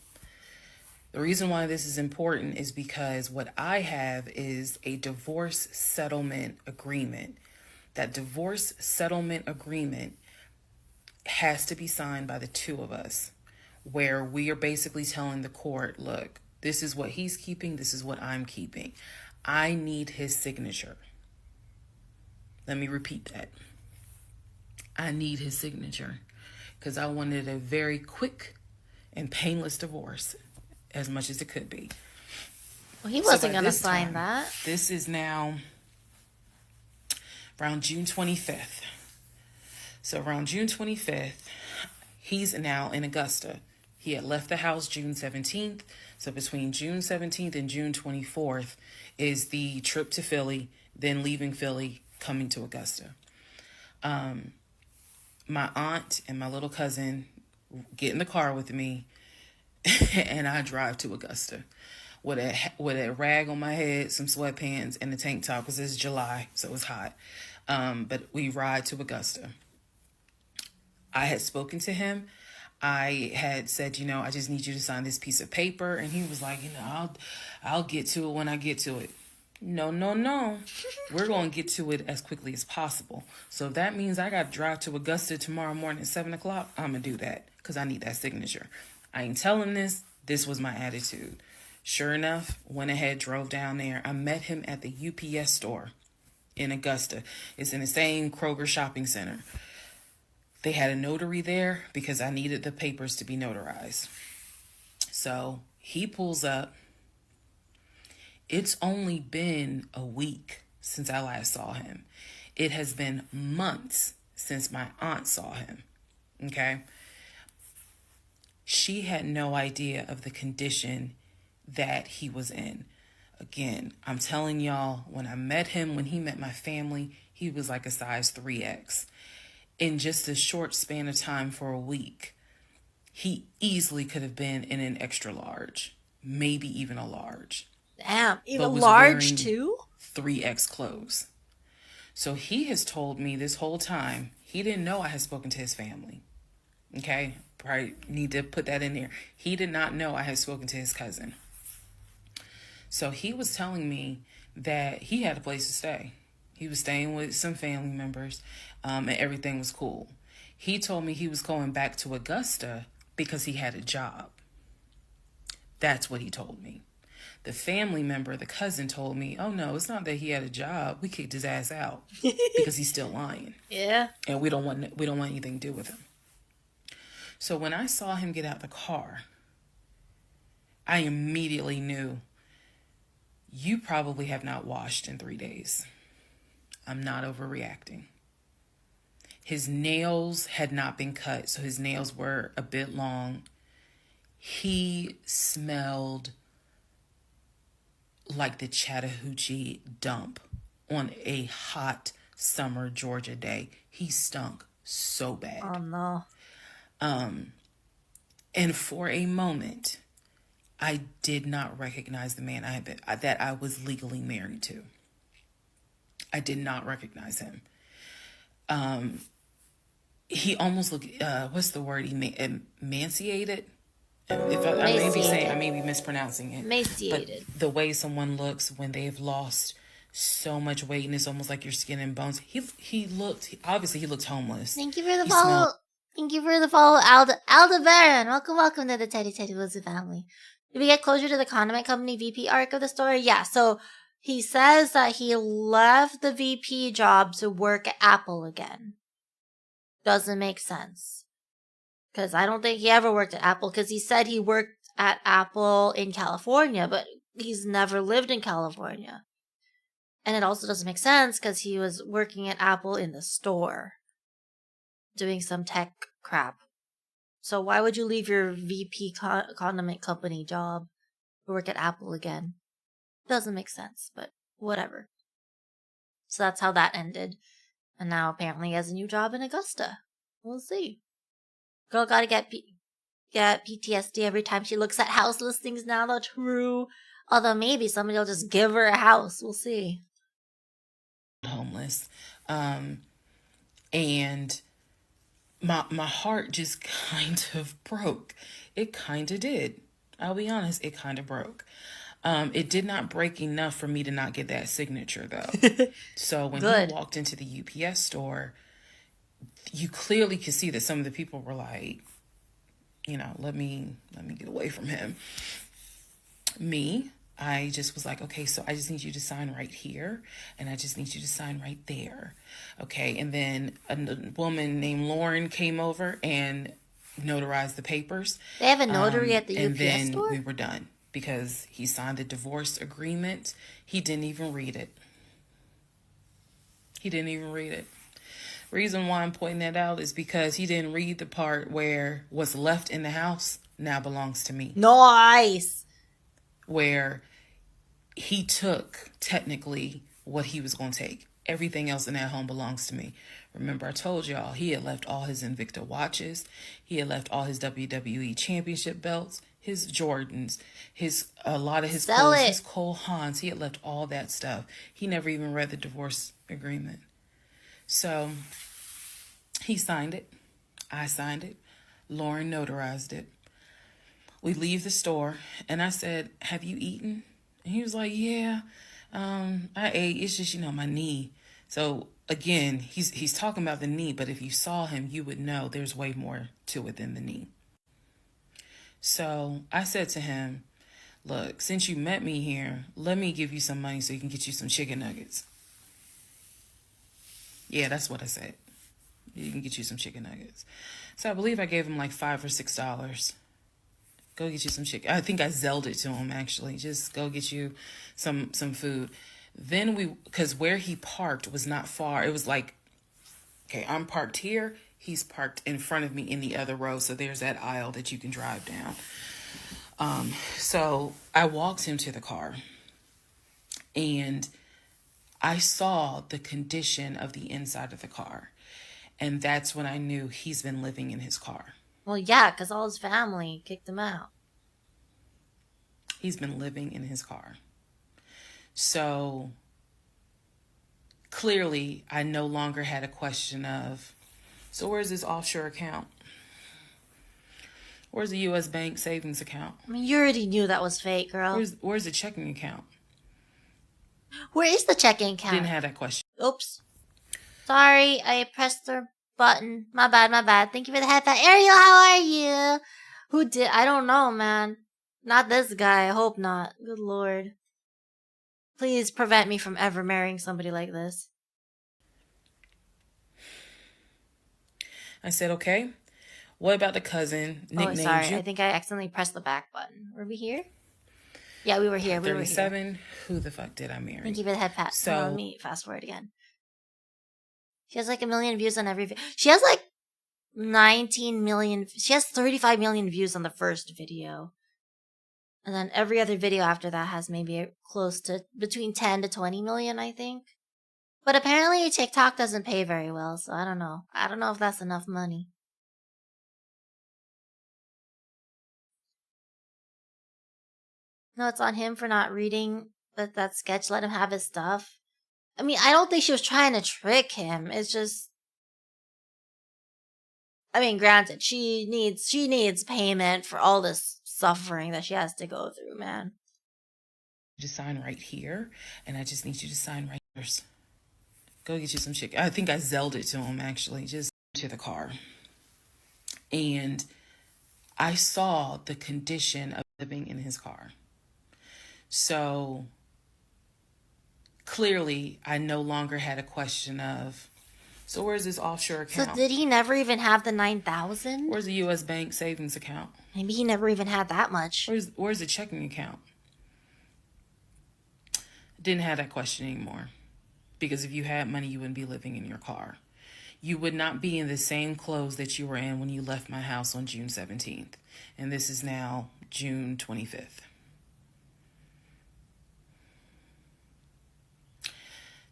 [SPEAKER 2] The reason why this is important is because what I have is a divorce settlement agreement. That divorce settlement agreement has to be signed by the two of us, where we are basically telling the court, look, this is what he's keeping, this is what I'm keeping. I need his signature. Let me repeat that. I need his signature because I wanted a very quick and painless divorce, as much as it could be.
[SPEAKER 1] Well, he wasn't going to sign that.
[SPEAKER 2] This is now around June 25th. So around June 25th, he's now in Augusta. He had left the house June 17th. So between June 17th and June 24th is the trip to Philly, then leaving Philly, coming to Augusta. My aunt and my little cousin get in the car with me, and I drive to Augusta with a rag on my head, some sweatpants, and a tank top because it's July, so it's hot. But we ride to Augusta. I had spoken to him. I had said, I just need you to sign this piece of paper. And he was like, I'll get to it when I get to it. No. We're going to get to it as quickly as possible. So if that means I got to drive to Augusta tomorrow morning at 7 o'clock, I'm going to do that because I need that signature. I ain't telling this. This was my attitude. Sure enough, went ahead, drove down there. I met him at the UPS store in Augusta. It's in the same Kroger shopping center. They had a notary there because I needed the papers to be notarized. So he pulls up. It's only been a week since I last saw him. It has been months since my aunt saw him. Okay. She had no idea of the condition that he was in. Again, I'm telling y'all, when I met him, when he met my family, he was like a size 3X. In just a short span of time for a week, he easily could have been in an extra large, maybe even a large.
[SPEAKER 1] Damn,
[SPEAKER 2] but
[SPEAKER 1] even
[SPEAKER 2] was
[SPEAKER 1] large
[SPEAKER 2] wearing
[SPEAKER 1] too?
[SPEAKER 2] 3X clothes. So he has told me this whole time, he didn't know I had spoken to his family. Okay, probably need to put that in there. He did not know I had spoken to his cousin. So he was telling me that he had a place to stay. He was staying with some family members, and everything was cool. He told me he was going back to Augusta because he had a job. That's what he told me. The family member, the cousin, told me, oh no, it's not that he had a job. We kicked his ass out because he's still lying.
[SPEAKER 1] Yeah.
[SPEAKER 2] And we don't want anything to do with him. So when I saw him get out the car, I immediately knew, you probably have not washed in 3 days. I'm not overreacting. His nails had not been cut, so his nails were a bit long. He smelled like the Chattahoochee dump on a hot summer Georgia day. He stunk so bad.
[SPEAKER 1] Oh no.
[SPEAKER 2] And for a moment, I did not recognize the man that I was legally married to. I did not recognize him. He almost looked, what's the word? Emaciated? I may be mispronouncing it.
[SPEAKER 1] Emaciated.
[SPEAKER 2] But the way someone looks when they've lost so much weight and it's almost like your skin and bones. He looked homeless.
[SPEAKER 1] Thank you for the follow. Thank you for the follow, Alda Baron. Welcome to the Teddy Woodsy family. Did we get closer to the condiment company VP arc of the story? Yeah, so he says that he left the VP job to work at Apple again. Doesn't make sense. Because I don't think he ever worked at Apple, because he said he worked at Apple in California, but he's never lived in California. And it also doesn't make sense because he was working at Apple in the store, doing some tech crap. So why would you leave your VP condiment company job to work at Apple again? Doesn't make sense, but whatever. So that's how that ended. And now apparently he has a new job in Augusta. We'll see. Girl gotta get PTSD every time she looks at house listings now, though. True. Although maybe somebody will just give her a house. We'll see.
[SPEAKER 2] Homeless. And my heart just kind of broke. It kind of did. I'll be honest, it kind of broke. It did not break enough for me to not get that signature, though. So when he walked into the UPS store, you clearly could see that some of the people were like, let me get away from him. Me, I just was like, okay, so I just need you to sign right here, and I just need you to sign right there. Okay, and then a woman named Lauren came over and notarized the papers.
[SPEAKER 1] They have a notary at the UPS
[SPEAKER 2] and then
[SPEAKER 1] store?
[SPEAKER 2] We were done because he signed the divorce agreement. He didn't even read it. Reason why I'm pointing that out is because he didn't read the part where what's left in the house now belongs to me.
[SPEAKER 1] Nice.
[SPEAKER 2] Where he took technically what he was going to take. Everything else in that home belongs to me. Remember, I told y'all he had left all his Invicta watches. He had left all his WWE championship belts, his Jordans, a lot of his clothes, his Cole Haans. He had left all that stuff. He never even read the divorce agreement. So he signed it. I signed it. Lauren notarized it. We leave the store, and I said, have you eaten? And he was like, yeah, I ate. It's just, my knee. So again, he's talking about the knee, but if you saw him, you would know there's way more to it than the knee. So I said to him, look, since you met me here, let me give you some money so you can get you some chicken nuggets. Yeah, that's what I said. You can get you some chicken nuggets. So I believe I gave him like $5 or $6. Go get you some chicken. I think I Zelled it to him, actually. Just go get you some food. Then because where he parked was not far. It was like Okay, I'm parked here. He's parked in front of me in the other row. So there's that aisle that you can drive down. So I walked him to the car, and I saw the condition of the inside of the car. And that's when I knew he's been living in his car.
[SPEAKER 1] Well, yeah, because all his family kicked him out.
[SPEAKER 2] He's been living in his car. So clearly, I no longer had a question of, so where's this offshore account? Where's the U.S. bank savings account?
[SPEAKER 1] I mean, you already knew that was fake, girl.
[SPEAKER 2] Where's the checking account?
[SPEAKER 1] Where is the checking account?
[SPEAKER 2] Didn't have that question.
[SPEAKER 1] Oops. Sorry, I pressed the button. My bad. Thank you for the headset. Ariel, how are you? Who did? I don't know, man. Not this guy. I hope not. Good lord. Please prevent me from ever marrying somebody like this.
[SPEAKER 2] I said, okay. What about the cousin? Nicknamed
[SPEAKER 1] sorry.
[SPEAKER 2] you?
[SPEAKER 1] I think I accidentally pressed the back button. Were we here? Yeah, we were here.
[SPEAKER 2] 37. Who the fuck did I marry?
[SPEAKER 1] Thank you for the head pat.
[SPEAKER 2] So
[SPEAKER 1] let me fast forward again. She has like 1 million views on every video. She has like 19 million. She has 35 million views on the first video. And then every other video after that has maybe close to between 10 to 20 million, I think. But apparently TikTok doesn't pay very well, so I don't know. I don't know if that's enough money. No, it's on him for not reading that sketch. Let him have his stuff. I mean, I don't think she was trying to trick him. It's just, I mean, granted, she needs payment for all this suffering that she has to go through, man.
[SPEAKER 2] Just sign right here, and I just need you to sign right here. Go get you some shit. I think I Zelled it to him, actually, just to the car. And I saw the condition of living in his car. So clearly, I no longer had a question of, so where's this offshore account?
[SPEAKER 1] So did he never even have the 9,000?
[SPEAKER 2] Where's the U.S. bank savings account?
[SPEAKER 1] Maybe he never even had that much.
[SPEAKER 2] Where's the checking account? Didn't have that question anymore. Because if you had money, you wouldn't be living in your car. You would not be in the same clothes that you were in when you left my house on June 17th. And this is now June 25th.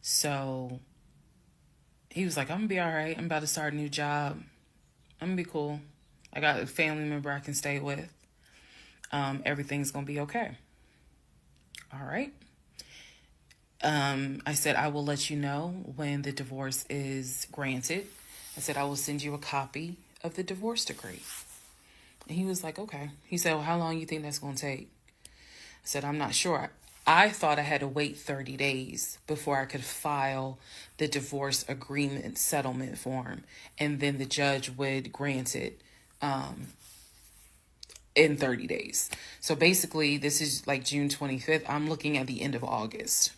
[SPEAKER 2] So he was like, I'm going to be all right. I'm about to start a new job. I'm going to be cool. I got a family member I can stay with. Everything's going to be okay. All right. I said, I will let you know when the divorce is granted. I said, I will send you a copy of the divorce decree. And he was like, okay. He said, well, how long you think that's going to take? I said, I'm not sure. I thought I had to wait 30 days before I could file the divorce agreement settlement form. And then the judge would grant it in 30 days. So basically, this is like June 25th. I'm looking at the end of August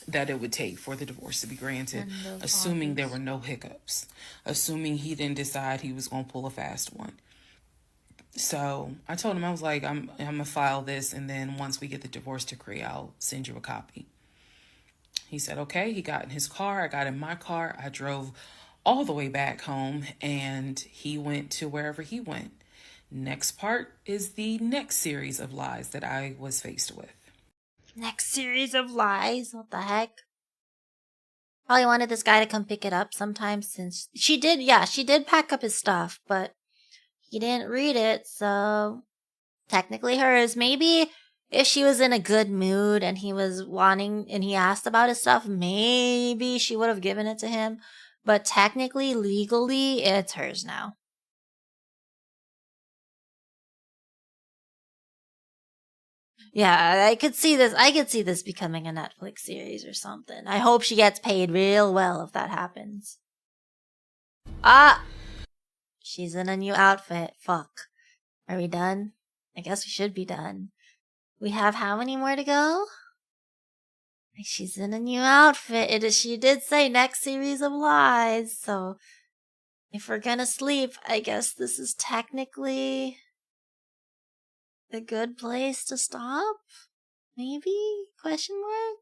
[SPEAKER 2] that it would take for the divorce to be granted, assuming there were no hiccups, assuming he didn't decide he was going to pull a fast one. So I told him, I was like, I'm going to file this, and then once we get the divorce decree, I'll send you a copy. He said, okay. He got in his car. I got in my car. I drove all the way back home, and he went to wherever he went. Next part is the next series of lies that I was faced with.
[SPEAKER 1] Next series of lies? What the heck? Probably wanted this guy to come pick it up sometime since she did pack up his stuff, but he didn't read it, so technically hers. Maybe if she was in a good mood and he was wanting and he asked about his stuff, maybe she would have given it to him. But technically, legally, it's hers now. Yeah, I could see this. I could see this becoming a Netflix series or something. I hope she gets paid real well if that happens. Ah! She's in a new outfit. Fuck. Are we done? I guess we should be done. We have how many more to go? She's in a new outfit. She did say next series of lies, so if we're gonna sleep, I guess this is technically a good place to stop? Maybe? Question mark?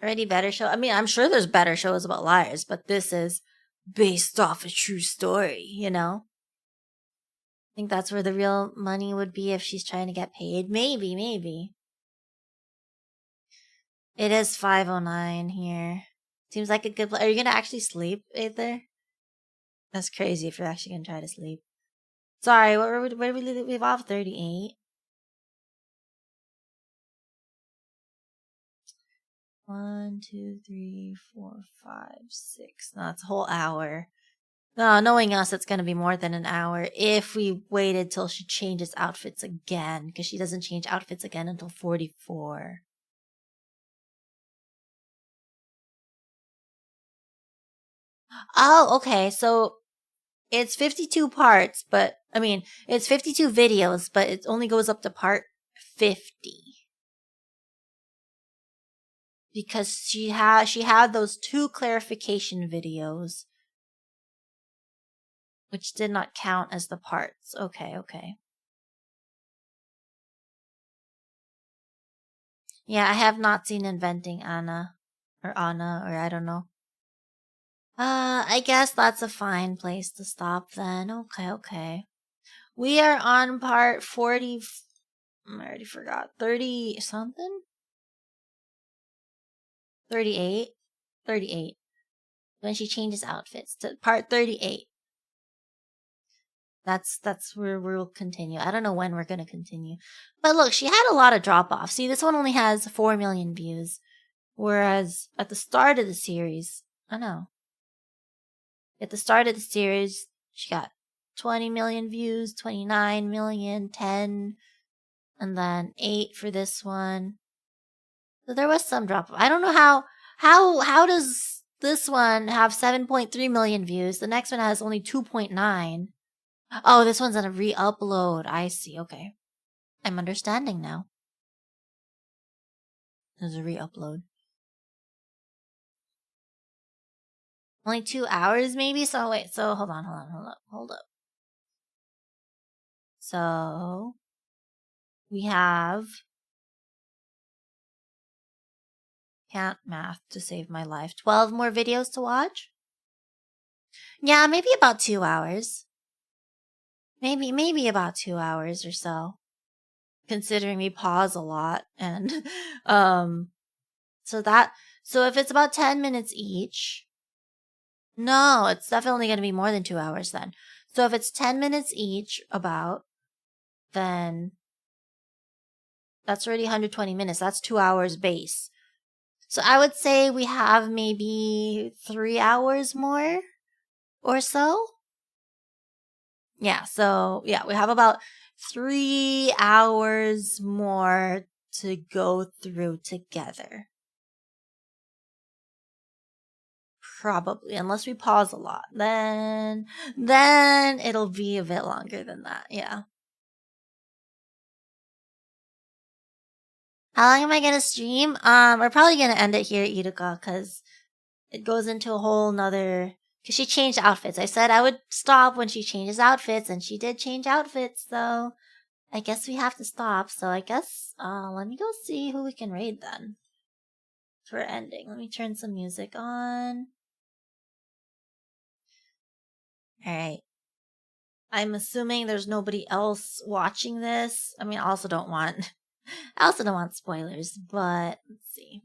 [SPEAKER 1] Already better show. I mean, I'm sure there's better shows about liars, but this is based off a true story, you know? I think that's where the real money would be if she's trying to get paid. Maybe. It is 5:09 here. Seems like a good Are you gonna actually sleep, Aether? That's crazy if you're actually gonna try to sleep. Sorry, where did we leave off? 38. 1, 2, 3, 4, 5, 6. No, it's a whole hour. No, knowing us, it's gonna be more than an hour if we waited till she changes outfits again, because she doesn't change outfits again until 44. Oh, okay. So it's 52 parts, but I mean, it's 52 videos, but it only goes up to part 50. Because she had those 2 clarification videos, which did not count as the parts. Okay. Yeah, I have not seen Inventing Anna, or I don't know. I guess that's a fine place to stop then. Okay. We are on part 40. I already forgot. 30 something? 38? 38. When she changes outfits to part 38. That's where we'll continue. I don't know when we're gonna continue. But look, she had a lot of drop off. See, this one only has 4 million views. Whereas at the start of the series, at the start of the series, she got 20 million views, 29 million, 10, and then 8 for this one. So there was some drop off. I don't know how does this one have 7.3 million views? The next one has only 2.9. Oh, this one's on a re-upload. I see. Okay. I'm understanding now. There's a re-upload. Only 2 hours, maybe? So, wait. So, hold up. So, we have... Can't math to save my life. 12 more videos to watch? Yeah, maybe about 2 hours. Maybe about 2 hours or so. Considering we pause a lot. And, so if it's about 10 minutes each... No, it's definitely going to be more than 2 hours then. So if it's 10 minutes each, then that's already 120 minutes. That's 2 hours base. So I would say we have maybe 3 hours more or so. Yeah, so yeah, we have about 3 hours more to go through together. Probably, unless we pause a lot. Then it'll be a bit longer than that, yeah. How long am I gonna stream? We're probably gonna end it here, Iruka, because it goes into a whole nother... Because she changed outfits. I said I would stop when she changes outfits, and she did change outfits, so I guess we have to stop. So I guess, let me go see who we can raid then. For ending. Let me turn some music on. Alright. I'm assuming there's nobody else watching this. I mean, I also don't want spoilers, but let's see.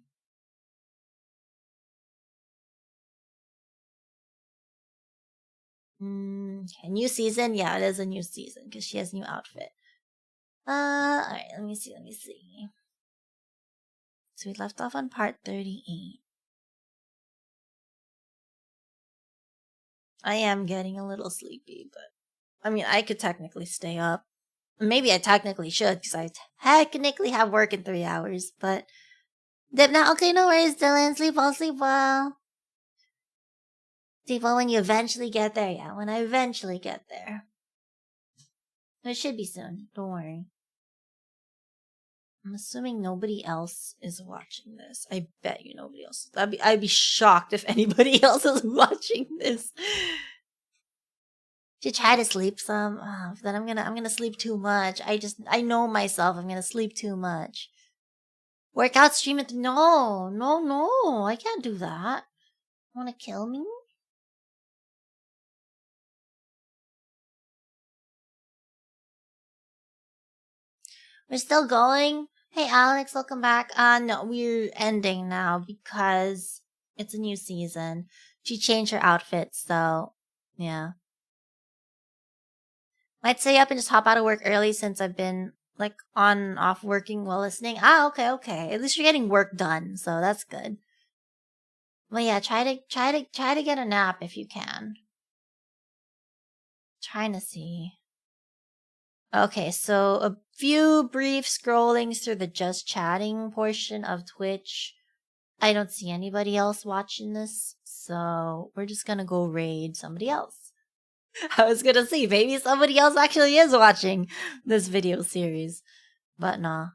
[SPEAKER 1] Okay, new season? Yeah, it is a new season because she has a new outfit. Alright, let me see. So we left off on part 38. I am getting a little sleepy, but I mean, I could technically stay up. Maybe I technically should because I technically have work in 3 hours, but now, okay, no worries, Dylan. Sleep well. Sleep well when you eventually get there. Yeah, when I eventually get there. It should be soon. Don't worry. I'm assuming nobody else is watching this. I bet you nobody else. I'd be shocked if anybody else is watching this. Should try to sleep some. Then I'm gonna sleep too much. I know myself. I'm gonna sleep too much. Workout stream it. No, no, no. I can't do that. Wanna kill me? We're still going. Hey Alex, welcome back. No, we're ending now because it's a new season. She changed her outfit, so yeah. Might stay up and just hop out of work early since I've been like on and off working while listening. Okay, okay. At least you're getting work done, so that's good. Well, yeah, try to get a nap if you can. Trying to see. Okay, so a few brief scrollings through the just chatting portion of Twitch. I don't see anybody else watching this, so we're just gonna go raid somebody else. I was gonna see, maybe somebody else actually is watching this video series, but nah.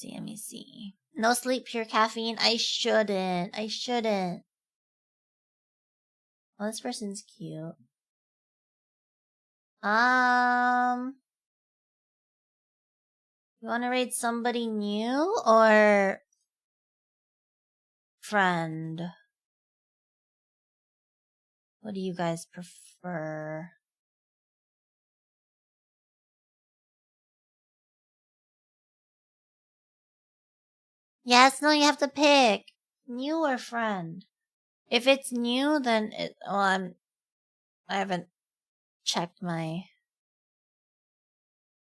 [SPEAKER 1] Let me see. No sleep, pure caffeine. I shouldn't. Well, this person's cute. You want to raid somebody new or friend? What do you guys prefer? Yes, no, you have to pick new or friend. If it's new, then I haven't checked my.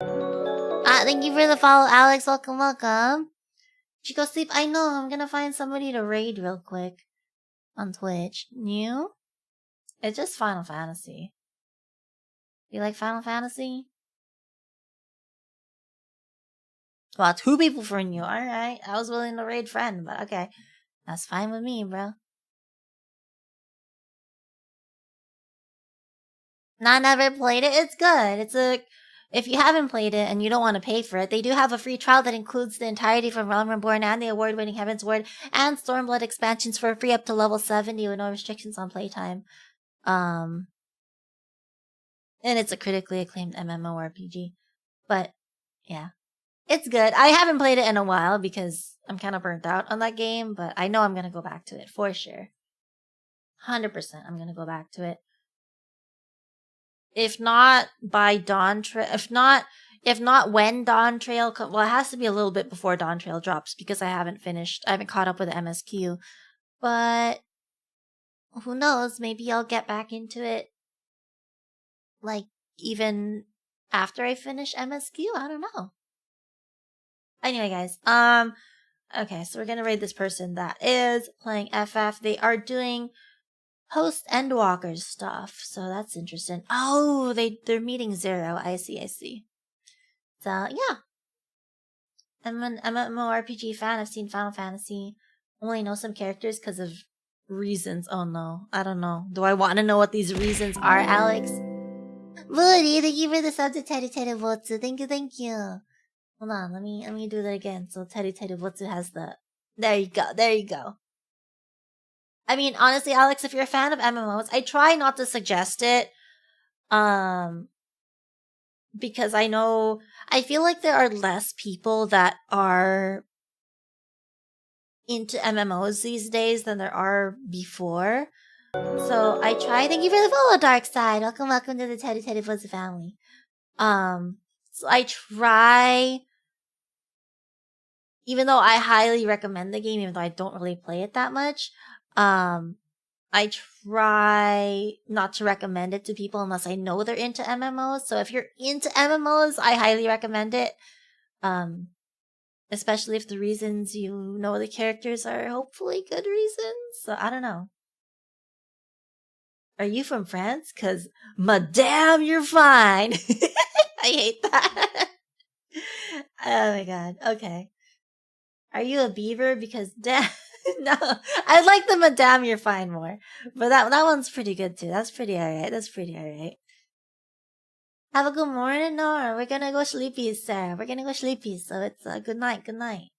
[SPEAKER 1] Thank you for the follow, Alex. Welcome. Did you go sleep? I know. I'm gonna find somebody to raid real quick on Twitch. New? It's just Final Fantasy. You like Final Fantasy? Well, 2 people for new. Alright. I was willing to raid friend, but okay. That's fine with me, bro. Nah, never played it. It's good. If you haven't played it and you don't want to pay for it, they do have a free trial that includes the entirety from Realm Reborn and the award-winning Heaven's Word and Stormblood expansions for free up to level 70 with no restrictions on playtime. And it's a critically acclaimed MMORPG. But, yeah. It's good. I haven't played it in a while because I'm kind of burnt out on that game, but I know I'm going to go back to it for sure. 100% I'm going to go back to it. If not by Dawn Trail, if not when Dawn Trail, well, it has to be a little bit before Dawn Trail drops because I haven't caught up with the MSQ. But who knows? Maybe I'll get back into it, like even after I finish MSQ. I don't know. Anyway, guys, okay, so we're gonna raid this person that is playing FF. They are doing Host Endwalkers stuff, so that's interesting. Oh, they're meeting Zero. I see. So yeah, I'm an MMORPG fan. I've seen Final Fantasy. Only know some characters because of reasons. Oh no, I don't know. Do I want to know what these reasons are, Alex? Woody, thank you for the sub to Teddy Botsu. Thank you. Hold on, let me do that again. So Teddy Botsu has the. There you go. I mean, honestly, Alex, if you're a fan of MMOs, I try not to suggest it. Because I feel like there are less people that are into MMOs these days than there are before. So I try. Thank you for the follow, Dark Side. Welcome to the Teddy Botsu family. So I try, even though I highly recommend the game, even though I don't really play it that much, I try not to recommend it to people unless I know they're into MMOs. So if you're into MMOs, I highly recommend it. Especially if the reasons you know the characters are hopefully good reasons. So I don't know. Are you from France? 'Cause madame, you're fine. I hate that. Oh my god. Okay. Are you a beaver? Because no, I like the Madame You're Fine more, but that one's pretty good too. That's pretty alright. Have a good morning, no, we're gonna go sleepy, sir. We're gonna go sleepy, so it's good night.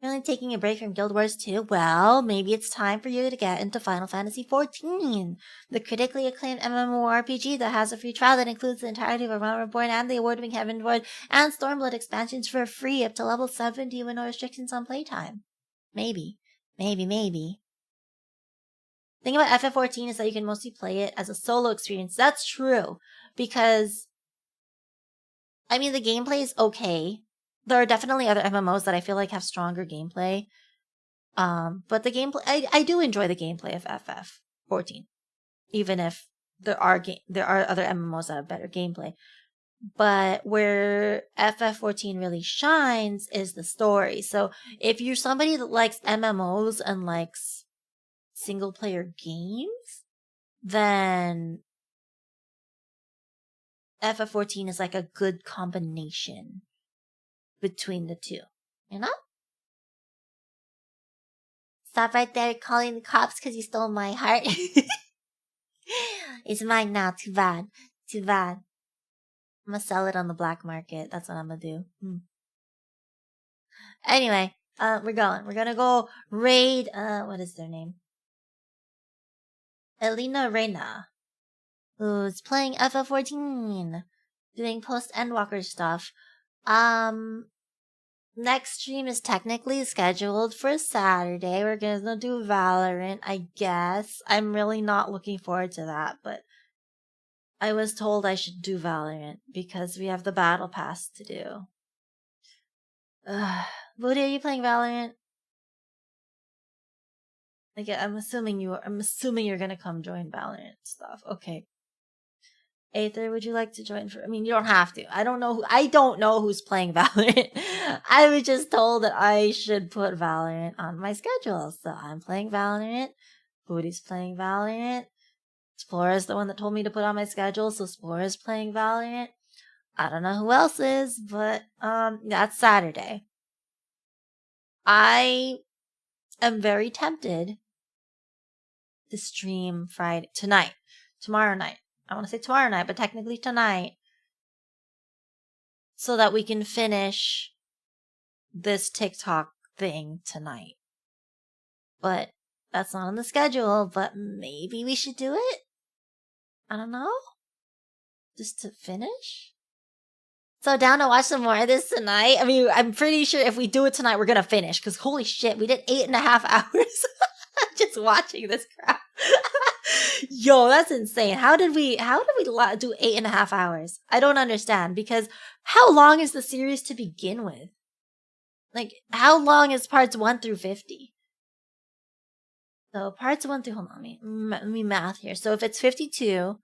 [SPEAKER 1] You're only taking a break from Guild Wars 2? Well, maybe it's time for you to get into Final Fantasy XIV, the critically acclaimed MMORPG that has a free trial that includes the entirety of A Realm Reborn and the award-winning Heavenward and Stormblood expansions for free up to level 70 with no restrictions on playtime. Maybe. Maybe. The thing about FF14 is that you can mostly play it as a solo experience. That's true, because, I mean, the gameplay is okay. There are definitely other MMOs that I feel like have stronger gameplay. But the gameplay, I do enjoy the gameplay of FF14, even if there are other MMOs that have better gameplay. But where FF14 really shines is the story. So if you're somebody that likes MMOs and likes single player games, then FF14 is like a good combination between the two, you know? Stop right there calling the cops because you stole my heart. It's mine now. Too bad. I'm gonna sell it on the black market. That's what I'm gonna do. Anyway, we're gonna go raid, what is their name? Elena Reina, who's playing FF14, doing post-Endwalker stuff. Next stream is technically scheduled for Saturday. We're gonna do Valorant, I guess. I'm really not looking forward to that, but I was told I should do Valorant because we have the battle pass to do. Booty, are you playing Valorant? Like, I'm assuming you're gonna come join Valorant stuff. Okay. Aether, would you like to join I mean, you don't have to. I don't know who's playing Valorant. I was just told that I should put Valorant on my schedule. So I'm playing Valorant. Booty's playing Valorant. Explora's the one that told me to put on my schedule, so Explora's playing Valorant. I don't know who else is, but that's Saturday. I am very tempted to stream tomorrow night. I want to say tomorrow night, but technically tonight, so that we can finish this TikTok thing tonight. But that's not on the schedule, but maybe we should do it? I don't know. Just to finish? So down to watch some more of this tonight? I mean, I'm pretty sure if we do it tonight, we're gonna finish, because holy shit, we did 8.5 hours just watching this crap. Yo, that's insane. How did we do 8.5 hours? I don't understand, because how long is the series to begin with? Like, how long is parts 1 through 50? So parts 1 through, hold on, let me math here. So if it's 52,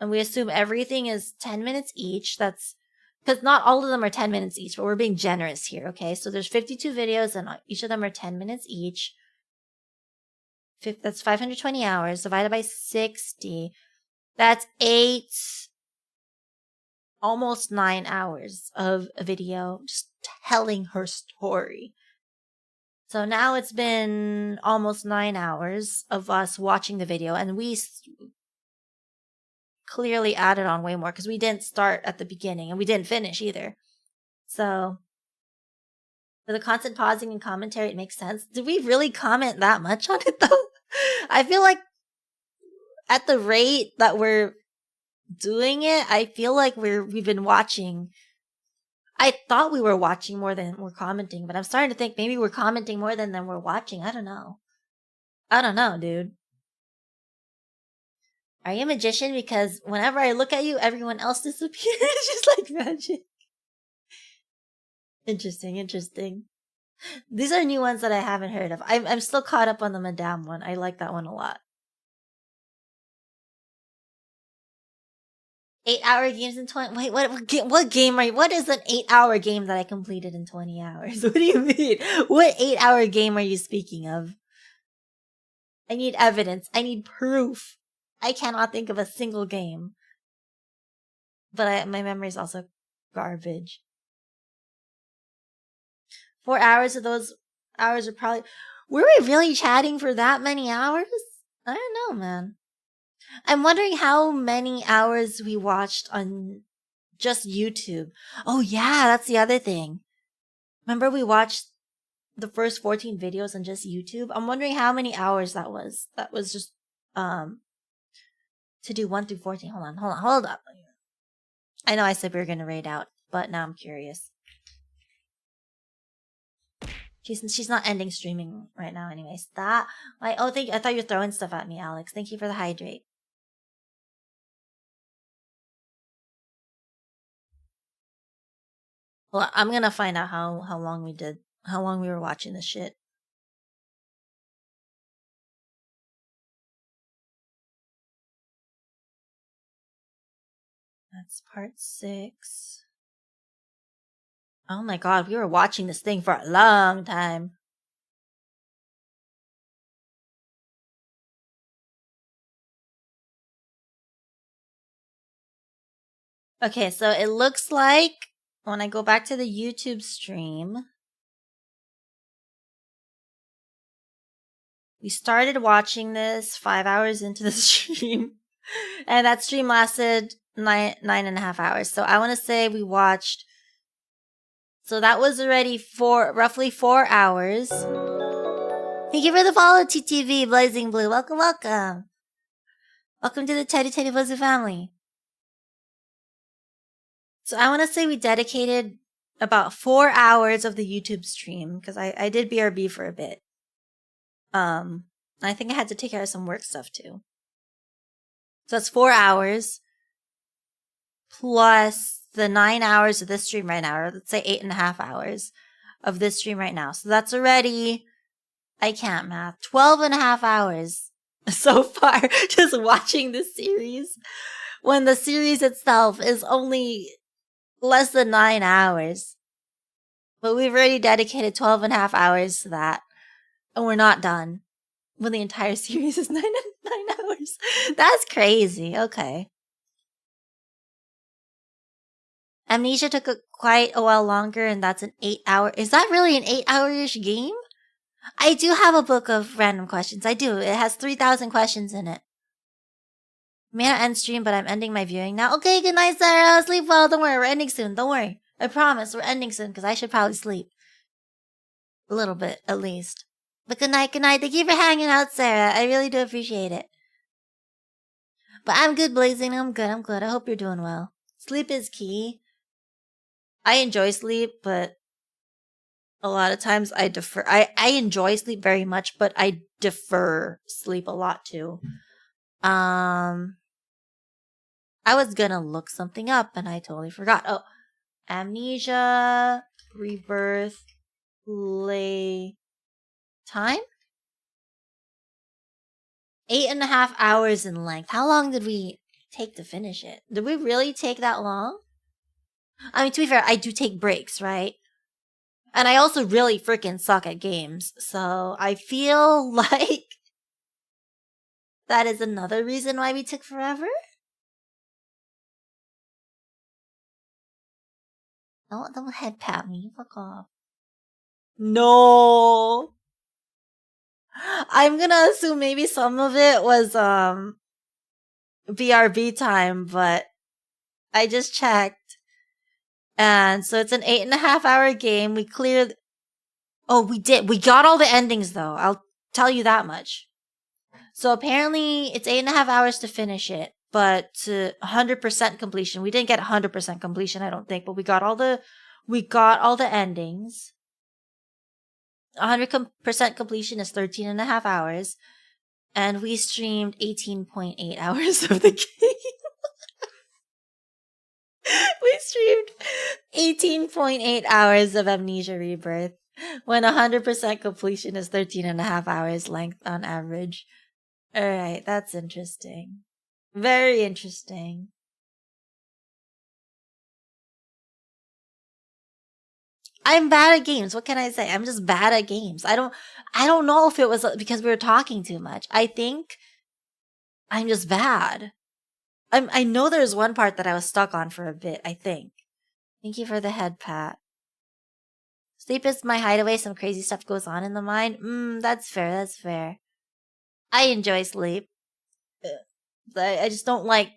[SPEAKER 1] and we assume everything is 10 minutes each, that's, because not all of them are 10 minutes each, but we're being generous here, okay? So there's 52 videos, and each of them are 10 minutes each. That's 520 hours divided by 60. That's almost 9 hours of a video just telling her story. So now it's been almost 9 hours of us watching the video, and we clearly added on way more because we didn't start at the beginning and we didn't finish either. So for the constant pausing and commentary, it makes sense. Did we really comment that much on it though? I feel like at the rate that we're doing it, I feel like we've been watching. I thought we were watching more than we're commenting, but I'm starting to think maybe we're commenting more than we're watching. I don't know, dude. Are you a magician? Because whenever I look at you, everyone else disappears just like magic. Interesting. These are new ones that I haven't heard of. I'm still caught up on the Madame one. I like that one a lot. 8-hour games in 20. Wait, what game are you? What is an 8-hour game that I completed in 20 hours? What do you mean? What 8-hour game are you speaking of? I need evidence. I need proof. I cannot think of a single game. But my memory is also garbage. 4 hours of those hours are probably... Were we really chatting for that many hours? I don't know, man. I'm wondering how many hours we watched on just YouTube. Oh yeah, that's the other thing. Remember we watched the first 14 videos on just YouTube? I'm wondering how many hours that was. That was just to do 1 through 14. Hold up. I know I said we were gonna raid out, but now I'm curious. She's not ending streaming right now anyways. I thought you were throwing stuff at me, Alex. Thank you for the hydrate. Well, I'm gonna find out how long we were watching this shit. That's part 6. Oh my god, we were watching this thing for a long time. Okay, so it looks like when I go back to the YouTube stream, we started watching this 5 hours into the stream, and that stream lasted 9.5 hours. So I want to say we watched. So that was already roughly 4 hours. Thank you for the follow, TTV Blazing Blue. Welcome, welcome. Welcome to the Teddy Fuzzy family. So I want to say we dedicated about 4 hours of the YouTube stream because I did BRB for a bit. I think I had to take care of some work stuff too. So that's 4 hours plus the 9 hours of this stream right now, or let's say 8.5 hours of this stream right now. So that's already, I can't math, 12.5 hours so far just watching this series when the series itself is only less than 9 hours. But we've already dedicated 12.5 hours to that. And we're not done when the entire series is 9 hours. That's crazy. Okay. Amnesia took quite a while longer, and that's an 8-hour. Is that really an 8-hour-ish game? I do have a book of random questions. I do. It has 3,000 questions in it. May not end stream, but I'm ending my viewing now. Okay, good night, Sarah. Sleep well. Don't worry, we're ending soon. Don't worry. I promise, we're ending soon, because I should probably sleep. A little bit, at least. But good night, good night. Thank you for hanging out, Sarah. I really do appreciate it. But I'm good, Blazing. I'm good. I hope you're doing well. Sleep is key. I enjoy sleep, but a lot of times I defer. I enjoy sleep very much, but I defer sleep a lot too. I was gonna look something up and I totally forgot. Oh, Amnesia, Rebirth, play time? 8.5 hours in length. How long did we take to finish it? Did we really take that long? I mean, to be fair, I do take breaks, right? And I also really freaking suck at games. So I feel like that is another reason why we took forever. Don't head pat me. Fuck off. No. I'm gonna assume maybe some of it was BRB time, but I just checked. And so it's an 8.5 hour game. We cleared. Oh, we did. We got all the endings though. I'll tell you that much. So apparently it's 8.5 hours to finish it, but to 100% completion. We didn't get 100% completion, I don't think, but we got all the endings. 100% completion is 13.5 hours. And we streamed 18.8 hours of the game. We streamed 18.8 hours of Amnesia Rebirth when 100% completion is 13.5 hours length on average. Alright, that's interesting. Very interesting. I'm bad at games. What can I say? I'm just bad at games. I don't know if it was because we were talking too much. I think I'm just bad. I know there's one part that I was stuck on for a bit, I think. Thank you for the head pat. Sleep is my hideaway. Some crazy stuff goes on in the mind. That's fair. That's fair. I enjoy sleep. I just don't like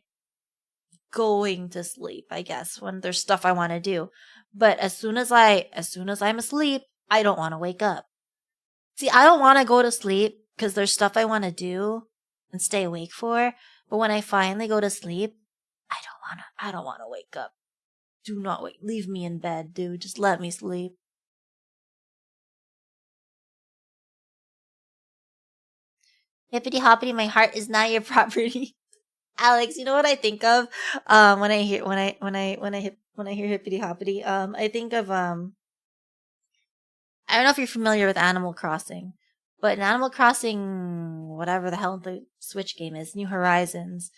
[SPEAKER 1] going to sleep, I guess, when there's stuff I want to do. But as soon as I'm asleep, I don't want to wake up. See, I don't want to go to sleep because there's stuff I want to do and stay awake for. But when I finally go to sleep, I don't want to wake up. Do not wake. Leave me in bed, dude. Just let me sleep. Hippity hoppity, my heart is not your property. Alex, you know what I think of when I hear hippity hoppity? I think of I don't know if you're familiar with Animal Crossing, but in Animal Crossing, whatever the hell the Switch game is, New Horizons,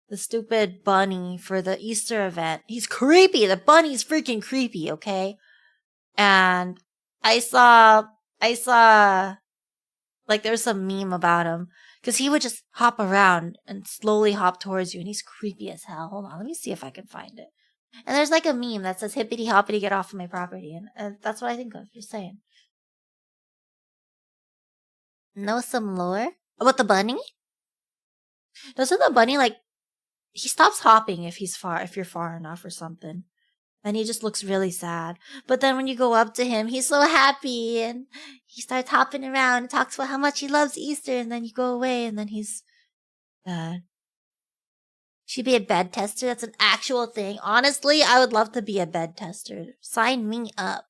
[SPEAKER 1] the stupid bunny for the Easter event, he's creepy. The bunny's freaking creepy, okay? And I saw like there's some meme about him because he would just hop around and slowly hop towards you, and he's creepy as hell. Hold on, let me see if I can find it. And there's like a meme that says hippity hoppity, get off of my property, and that's what I think of. Just saying. Know some lore about the bunny? Doesn't the bunny like he stops hopping if you're far enough or something? And he just looks really sad. But then when you go up to him, he's so happy and he starts hopping around and talks about how much he loves Easter, and then you go away and then he's sad. Should be a bed tester? That's an actual thing. Honestly, I would love to be a bed tester. Sign me up.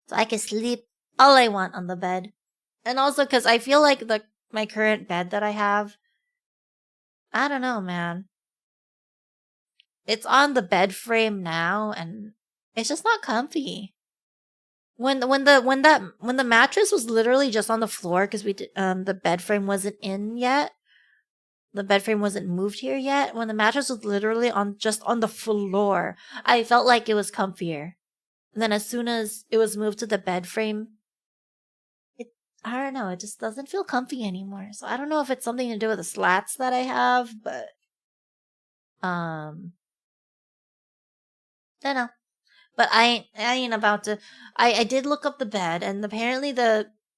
[SPEAKER 1] So I can sleep all I want on the bed. And also because I feel like my current bed that I have, I don't know, man. It's on the bed frame now, and it's just not comfy. When the mattress was literally just on the floor because the bed frame wasn't in yet. The bed frame wasn't moved here yet. When the mattress was literally just on the floor, I felt like it was comfier. And then as soon as it was moved to the bed frame, I don't know, it just doesn't feel comfy anymore. So I don't know if it's something to do with the slats that I have, but I don't know. But I ain't about to. I did look up the bed, and apparently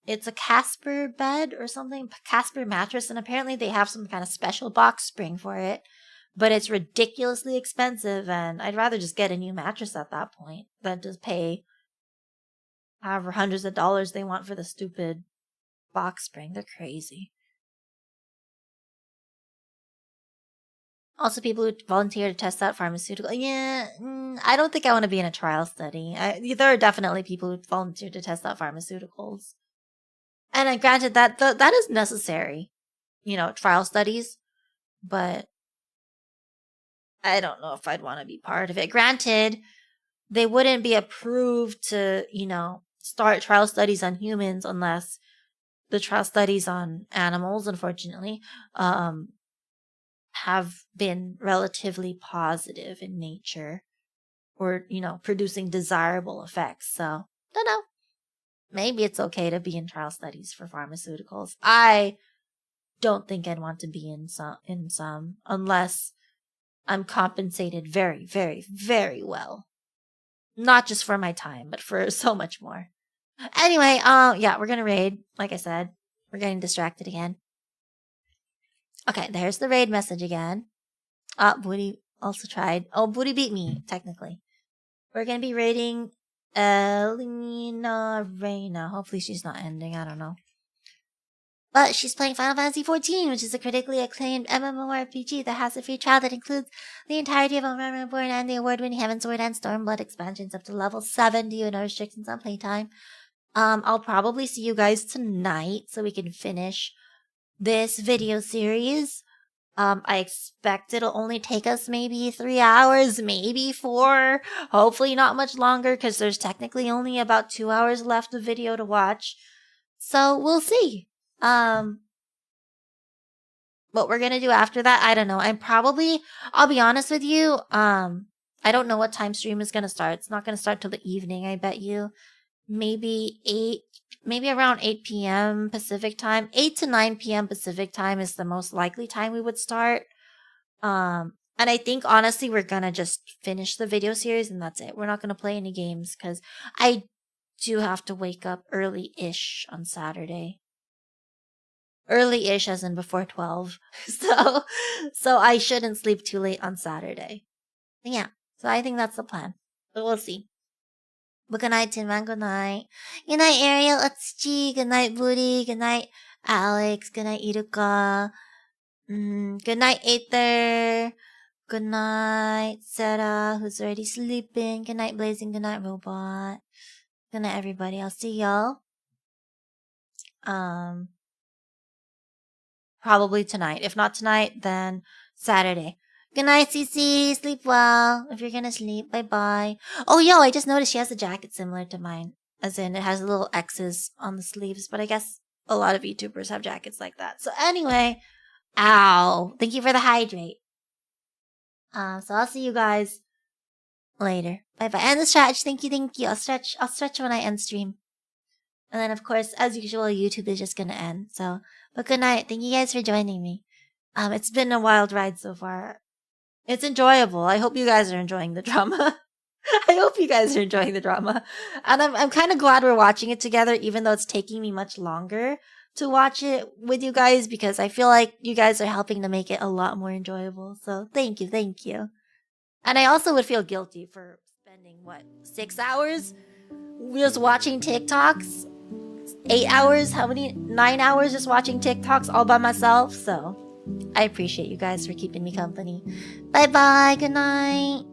[SPEAKER 1] it's a Casper bed or something, Casper mattress, and apparently they have some kind of special box spring for it. But it's ridiculously expensive, and I'd rather just get a new mattress at that point than just pay however hundreds of dollars they want for the stupid box spring. They're crazy. Also, people who volunteer to test out pharmaceutical. Yeah, I don't think I want to be in a trial study. There are definitely people who volunteer to test out pharmaceuticals. And granted, that is necessary. Trial studies. But I don't know if I'd want to be part of it. Granted, they wouldn't be approved to, start trial studies on humans unless the trial studies on animals, unfortunately, have been relatively positive in nature or, producing desirable effects. So, don't know. Maybe it's okay to be in trial studies for pharmaceuticals. I don't think I'd want to be in some unless I'm compensated very, very, very well. Not just for my time, but for so much more. Anyway, yeah, we're gonna raid. Like I said, we're getting distracted again. Okay, there's the raid message again. Booty also tried. Oh, Booty beat me, technically. We're gonna be raiding Elena Reina. Hopefully she's not ending, I don't know. But she's playing Final Fantasy XIV, which is a critically acclaimed MMORPG that has a free trial that includes the entirety of Realm Reborn and the award-winning Heavensward and Stormblood expansions up to level 70 with no restrictions on playtime. I'll probably see you guys tonight so we can finish this video series. I expect it'll only take us maybe 3 hours, maybe 4. Hopefully not much longer because there's technically only about 2 hours left of video to watch. So we'll see. What we're gonna do after that, I don't know. I'll be honest with you, I don't know what time stream is gonna start. It's not gonna start till the evening, I bet you. Maybe around 8 p.m. Pacific time. 8 to 9 p.m. Pacific time is the most likely time we would start. And I think, honestly, we're gonna just finish the video series and that's it. We're not gonna play any games because I do have to wake up early-ish on Saturday. early-ish as in before 12. So I shouldn't sleep too late on Saturday. Yeah, so I think that's the plan. But we'll see. But good night, Tin Man. Good night. Good night, Ariel, Utsuchi. Good night, Booty. Good night, Alex. Good night, Iruka. Good night, Aether. Good night, Sarah, who's already sleeping. Good night, Blazing. Good night, Robot. Good night, everybody. I'll see y'all. Probably tonight. If not tonight, then Saturday. Good night, Cece. Sleep well. If you're gonna sleep, bye-bye. Oh, yo, I just noticed she has a jacket similar to mine. As in, it has little X's on the sleeves. But I guess a lot of VTubers have jackets like that. So anyway, ow. Thank you for the hydrate. So I'll see you guys later. Bye-bye. And the stretch. Thank you. I'll stretch when I end stream. And then, of course, as usual, YouTube is just gonna end. So, but good night. Thank you guys for joining me. It's been a wild ride so far. It's enjoyable. I hope you guys are enjoying the drama. I hope you guys are enjoying the drama. And I'm kind of glad we're watching it together, even though it's taking me much longer to watch it with you guys, because I feel like you guys are helping to make it a lot more enjoyable. So thank you. And I also would feel guilty for spending, 6 hours just watching TikToks? 8 hours? 9 hours just watching TikToks all by myself? So I appreciate you guys for keeping me company. Bye-bye. Good night.